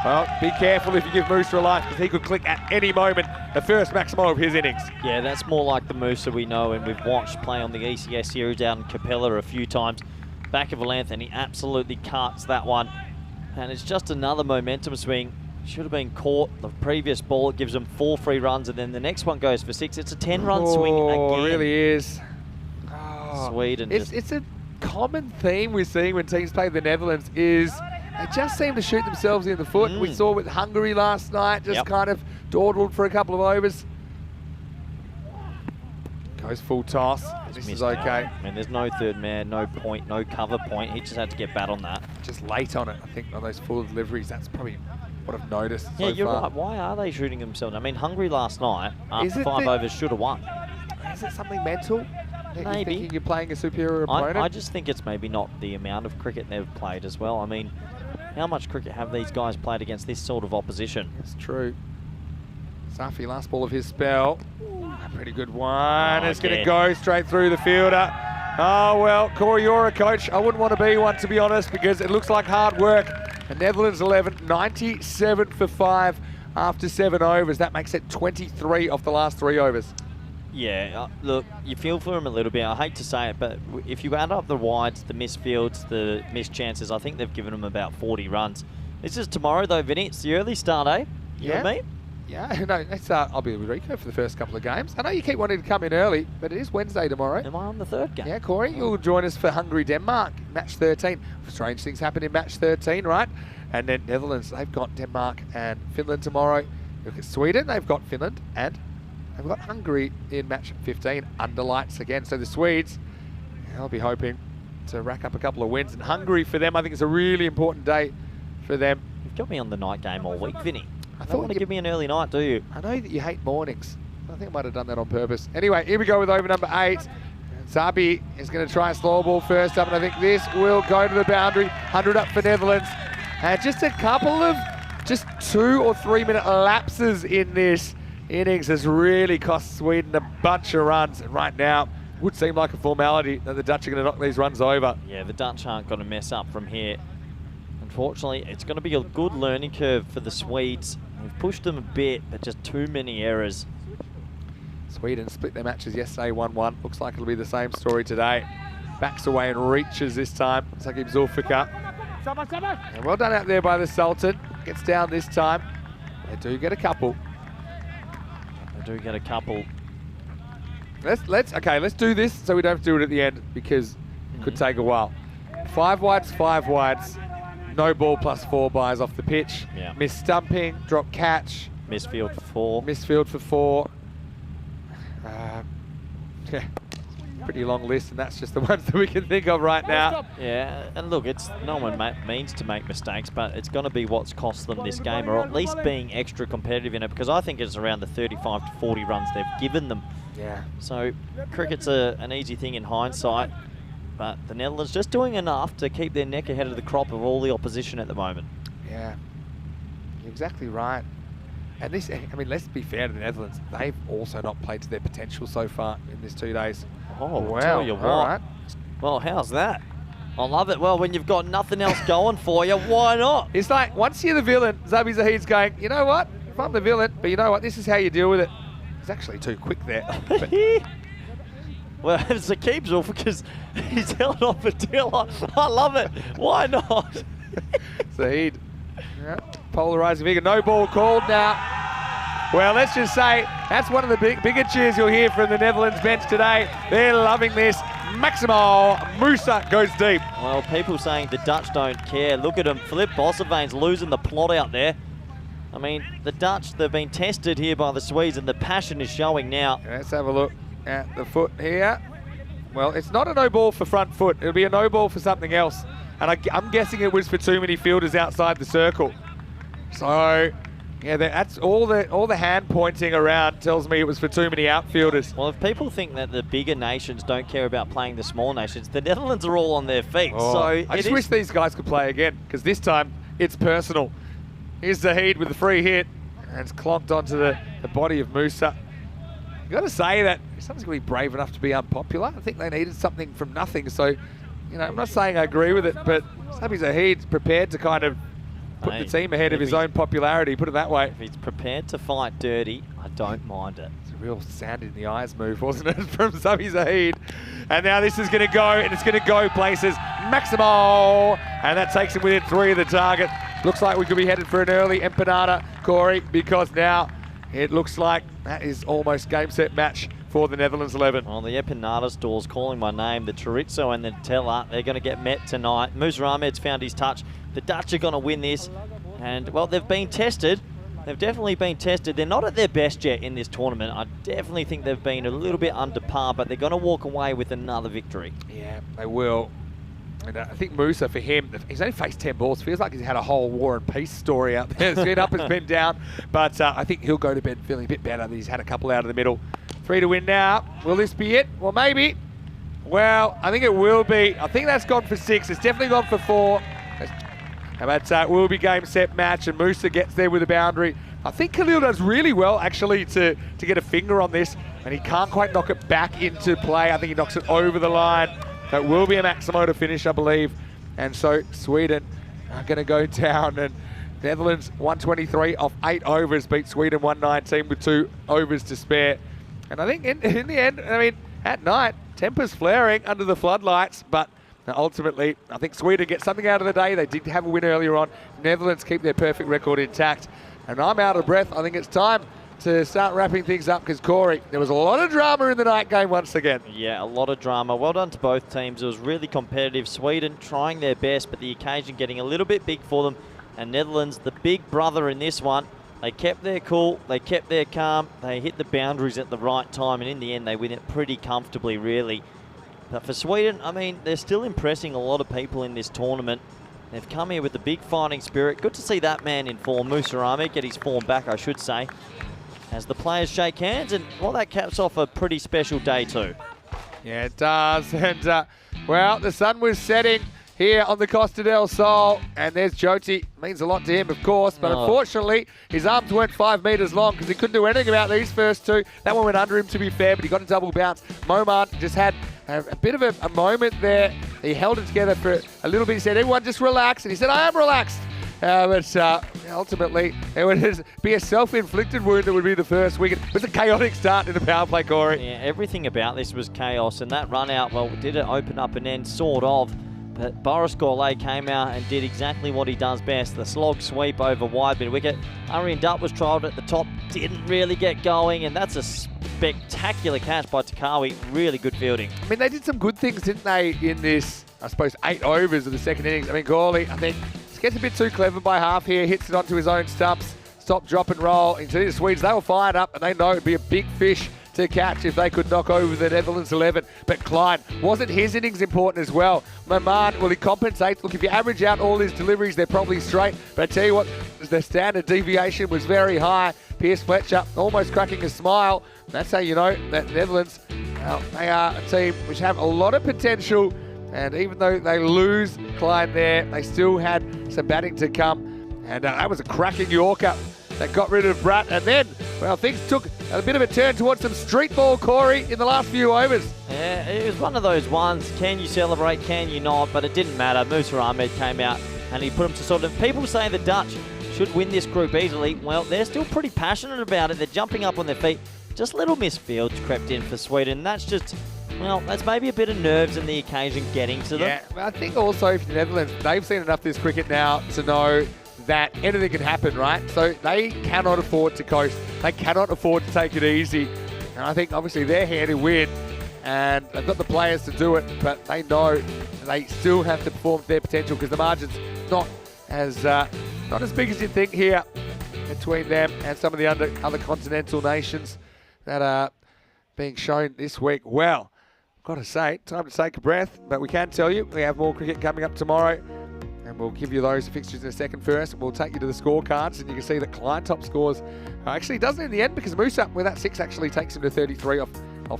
Well, be careful if you give Musa a life, because he could click at any moment. The first Maximo of his innings. Yeah, that's more like the Musa we know and we've watched play on the ECS series out in Capella a few times. Back of a length, and he absolutely carts that one. And it's just another momentum swing. Should have been caught. The previous ball, it gives him 4 free runs, and then the next one goes for 6. It's a 10-run swing again. Oh, it really is. Oh, Sweden. It's a common theme we're seeing when teams play the Netherlands is they just seem to shoot themselves in the foot. We saw with Hungary last night, just kind of dawdled for a couple of overs. Goes full toss. This is okay. I mean, there's no third man, no point, no cover point. He just had to get bat on that. Just late on it, I think, on those full deliveries. That's probably what I've noticed Yeah, so you're far. right. Why are they shooting themselves? I mean, Hungary last night, after 5 overs, should have won. Is it something mental? That Maybe. You're thinking you're playing a superior opponent? I just think it's maybe not the amount of cricket they've played as well. I mean, how much cricket have these guys played against this sort of opposition? It's true. Safi, last ball of his spell. A pretty good one. It's going to go straight through the fielder. Oh, well, Corey, you're a coach. I wouldn't want to be one, to be honest, because it looks like hard work. The Netherlands 11, 97 for 5 after 7 overs. That makes it 23 off the last 3 overs. Yeah, look, you feel for him a little bit. I hate to say it, but if you add up the wides, the missed fields, the missed chances, I think they've given him about 40 runs. This is tomorrow, though, Vinny. It's the early start, eh? You and me? Yeah, no, I'll be with Rico for the first couple of games. I know you keep wanting to come in early, but it is Wednesday tomorrow. Am I on the 3rd game? Yeah, Corey, you'll join us for Hungary-Denmark, match 13. Strange things happen in match 13, right? And then Netherlands, they've got Denmark and Finland tomorrow. Look at Sweden, they've got Finland, and they've got Hungary in match 15 under lights again. So the Swedes, they'll be hoping to rack up a couple of wins. And Hungary for them, I think it's a really important day for them. You've got me on the night game all week, Vinny. I don't want to give me an early night, do you? I know that you hate mornings. I think I might have done that on purpose. Anyway, here we go with over number 8. Zabi is going to try a slow ball first up, and I think this will go to the boundary. 100 up for Netherlands. And just a couple of 2 or 3 minute lapses in this innings has really cost Sweden a bunch of runs. And right now, it would seem like a formality that the Dutch are going to knock these runs over. Yeah, the Dutch aren't going to mess up from here. Unfortunately, it's going to be a good learning curve for the Swedes. We've pushed them a bit, but just too many errors. Sweden split their matches yesterday, 1-1. Looks like it'll be the same story today. Backs away and reaches this time. Sakib Zulfikar. And well done out there by the Sultan. Gets down this time. They do get a couple. They do get a couple. Let's do this so we don't have to do it at the end, because it could take a while. 5 wides, 5 wides. No ball plus 4 buys off the pitch. Yeah. Miss stumping, drop catch. Missed field for 4. Missed field for 4. Yeah, pretty long list, and that's just the ones that we can think of right now. Yeah, and look, it's no one means to make mistakes, but it's going to be what's cost them this game, or at least being extra competitive in it, because I think it's around the 35 to 40 runs they've given them. Yeah. So cricket's an easy thing in hindsight, but the Netherlands just doing enough to keep their neck ahead of the crop of all the opposition at the moment. Yeah, you're exactly right. And this, I mean, let's be fair to the Netherlands. They've also not played to their potential so far in this 2 days. Oh, wow. Tell you what. All right. Well, how's that? I love it. Well, when you've got nothing else going for you, why not? It's like, once you're the villain, Zabi Zahid's going, you know what? If I'm the villain, but you know what? This is how you deal with it. He's actually too quick there. Well, it's a keep, Zulf, because he's held off a deal. I love it. Why not? Zahid. Yeah. Polarising figure. No ball called now. Well, let's just say that's one of the bigger cheers you'll hear from the Netherlands bench today. They're loving this. Maximo Musa goes deep. Well, people saying the Dutch don't care. Look at him. Philip Bossevain's losing the plot out there. I mean, the Dutch, they've been tested here by the Swedes, and the passion is showing now. Let's have a look at the foot here. Well, it's not a no ball for front foot. It'll be a no ball for something else. And I'm guessing it was for too many fielders outside the circle. So Yeah, that's all the hand pointing around tells me it was for too many outfielders. Well, if people think that the bigger nations don't care about playing the small nations, the Netherlands are all on their feet. So I just wish these guys could play again, because this time it's personal. Here's Zahid with the free hit, and it's clonked onto the body of Musa. You got to say that someone's going to be brave enough to be unpopular. I think they needed something from nothing. So, you know, I'm not saying I agree with it, but Sabi Zahid's prepared to kind of put the team ahead of his own popularity, put it that way. If he's prepared to fight dirty, I don't mind it. It's a real sand in the eyes move, wasn't it, from Sabi Zahid? And now this is going to go, and it's going to go places. Maximo! And that takes him within 3 of the target. Looks like we could be headed for an early empanada, Corey, because now it looks like that is almost game, set, match for the Netherlands 11. Well, the empanada store's calling my name. The chorizo and the Nutella, they're going to get met tonight. Musa Ahmed's found his touch. The Dutch are going to win this. And, well, they've been tested. They've definitely been tested. They're not at their best yet in this tournament. I definitely think they've been a little bit under par, but they're going to walk away with another victory. Yeah, they will. And I think Musa, for him, he's only faced 10 balls. Feels like he's had a whole war and peace story out there. His head up, his been down. But I think he'll go to bed feeling a bit better that he's had a couple out of the middle. 3 to win now. Will this be it? Well, maybe. Well, I think it will be. I think that's gone for 6. It's definitely gone for 4. But it will be game, set, match, and Musa gets there with a boundary. I think Khalil does really well, actually, to get a finger on this, and he can't quite knock it back into play. I think he knocks it over the line. So it will be a Maximo to finish, I believe. And so Sweden are going to go down, and Netherlands 123 off 8 overs, beat Sweden 119 with 2 overs to spare. And I think in the end, I mean, at night, tempers flaring under the floodlights, but ultimately, I think Sweden gets something out of the day. They did have a win earlier on. Netherlands keep their perfect record intact. And I'm out of breath. I think it's time to start wrapping things up, because, Corey, there was a lot of drama in the night game once again. Yeah, a lot of drama. Well done to both teams. It was really competitive. Sweden trying their best, but the occasion getting a little bit big for them. And Netherlands, the big brother in this one, they kept their cool, they kept their calm, they hit the boundaries at the right time, and in the end, they win it pretty comfortably, really. But for Sweden, I mean, they're still impressing a lot of people in this tournament. They've come here with a big fighting spirit. Good to see that man in form, Musa Ahmed, get his form back, I should say, as the players shake hands. And, well, that caps off a pretty special day too. Yeah, it does. And, well, the sun was setting here on the Costa del Sol, and there's Joti. Means a lot to him, of course, but unfortunately, his arms weren't 5 metres long, because he couldn't do anything about these first 2. That one went under him, to be fair, but he got a double bounce. Moman just had a bit of a moment there. He held it together for a little bit. He said, everyone just relax, and he said, I am relaxed. But ultimately, it would be a self-inflicted wound that would be the first wicket. It was a chaotic start in the power play, Corey. Yeah, everything about this was chaos, and that run out, well, did it open up an end, sort of. But Boris Gourlay came out and did exactly what he does best, the slog sweep over wide mid wicket. Arian Dutt was trialled at the top, didn't really get going, and that's a spectacular catch by Takawi. Really good fielding. I mean, they did some good things, didn't they, in this, I suppose, 8 overs of the second innings. I mean, Gourlay, I think, gets a bit too clever by half here, hits it onto his own stumps, stop, drop and roll. Into the Swedes, they were fired up, and they know it'd be a big fish to catch if they could knock over the Netherlands 11. But Klein, wasn't his innings important as well? Maman, well, he compensates. Look, if you average out all his deliveries, they're probably straight. But I tell you what, the standard deviation was very high. Pierce Fletcher almost cracking a smile. That's how you know that Netherlands, well, they are a team which have a lot of potential. And even though they lose Klein there, they still had some batting to come. And that was a cracking Yorker that got rid of Bratt. And then, well, things took a bit of a turn towards some street ball, Corey, in the last few overs. Yeah, it was one of those ones, can you celebrate, can you not? But it didn't matter. Musa Ahmed came out and he put them to sort of, people say the Dutch should win this group easily. Well, they're still pretty passionate about it. They're jumping up on their feet. Just little misfields crept in for Sweden. That's just, well, that's maybe a bit of nerves and the occasion getting to them. Yeah, well, I think also for the Netherlands, they've seen enough of this cricket now to know that anything can happen, right? So they cannot afford to coast. They cannot afford to take it easy. And I think obviously they're here to win, and they've got the players to do it, but they know they still have to perform their potential, because the margin's not as big as you think here between them and some of the other continental nations that are being shown this week. Well, I've got to say, time to take a breath, but we can tell you we have more cricket coming up tomorrow. And And we'll give you those fixtures in a second. First, we'll take you to the scorecards, and you can see that Klein top scores actually doesn't in the end, because Musa with that 6 actually takes him to 33 off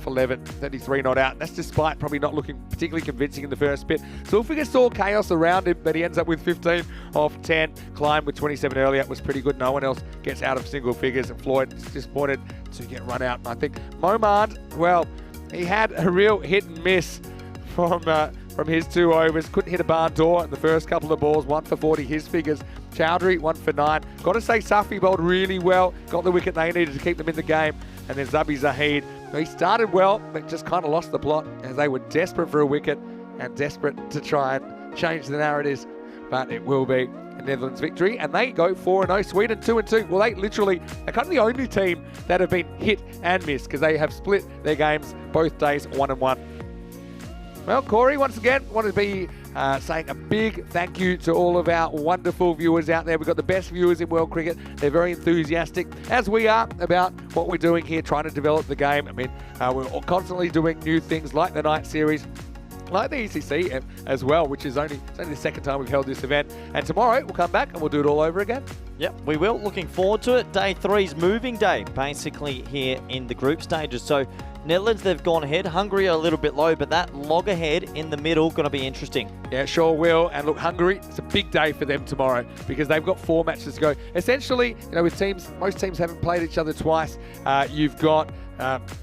11, 33 not out. That's despite probably not looking particularly convincing in the first bit. So if we get all chaos around him, but he ends up with 15 off 10. Klein with 27 earlier was pretty good. No one else gets out of single figures, and Floyd is disappointed to get run out. And I think Momard, well, he had a real hit and miss from his 2 overs. Couldn't hit a barn door in the first couple of balls. 1 for 40, his figures. Chowdhury, 1 for 9. Got to say, Safi bowled really well. Got the wicket they needed to keep them in the game. And then Zabi Zahid, he started well, but just kind of lost the plot as they were desperate for a wicket and desperate to try and change the narratives. But it will be a Netherlands victory, and they go 4-0. Sweden 2-2. Well, they literally are kind of the only team that have been hit and missed, because they have split their games both days 1-1. Well, Corey, once again, want to be saying a big thank you to all of our wonderful viewers out there. We've got the best viewers in world cricket. They're very enthusiastic, as we are, about what we're doing here, trying to develop the game. I mean, we're constantly doing new things like the night series, like the ECC as well, which is only the second time we've held this event. And tomorrow we'll come back and we'll do it all over again. Yep, we will. Looking forward to it. Day 3's moving day, basically here in the group stages. So Netherlands, they've gone ahead. Hungary are a little bit low, but that loggerhead in the middle going to be interesting. Yeah, sure will. And look, Hungary, it's a big day for them tomorrow, because they've got 4 matches to go. Essentially, with teams, most teams haven't played each other twice. You've got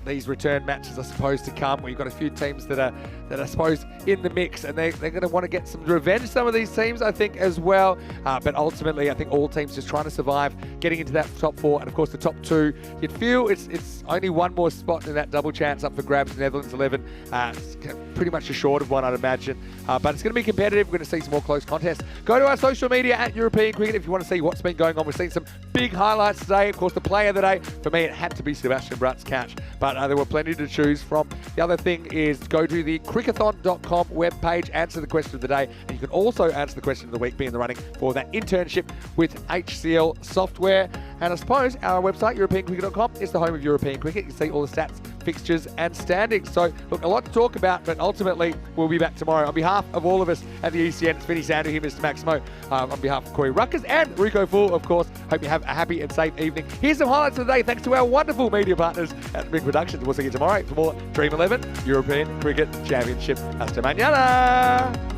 these return matches, I suppose, to come, where you've got a few teams that are I suppose, in the mix, and they're going to want to get some revenge, some of these teams, I think, as well. But ultimately, I think all teams just trying to survive, getting into that top 4, and of course the top 2. You'd feel it's only one more spot in that double chance up for grabs. Netherlands 11, it's pretty much a short of one, I'd imagine. But it's going to be competitive. We're going to see some more close contests. Go to our social media at European Cricket if you want to see what's been going on. We've seen some big highlights today. Of course, the player of the day, for me, it had to be Sebastian Brutt's catch. But there were plenty to choose from. The other thing is go to the crickathon.com webpage, answer the question of the day, and you can also answer the question of the week, be in the running for that internship with HCL Software. And I suppose our website, europeancricket.com, is the home of European Cricket. You can see all the stats, fixtures and standings. So, look, a lot to talk about, but ultimately we'll be back tomorrow. On behalf of all of us at the ECN, it's Vinny Sandu here, Mr. Maximo, on behalf of Corey Ruckers and Rico Fool, of course. Hope you have a happy and safe evening. Here's some highlights of the day, thanks to our wonderful media partners at Big Productions. We'll see you tomorrow for more Dream11 European Cricket Championship. Hasta mañana!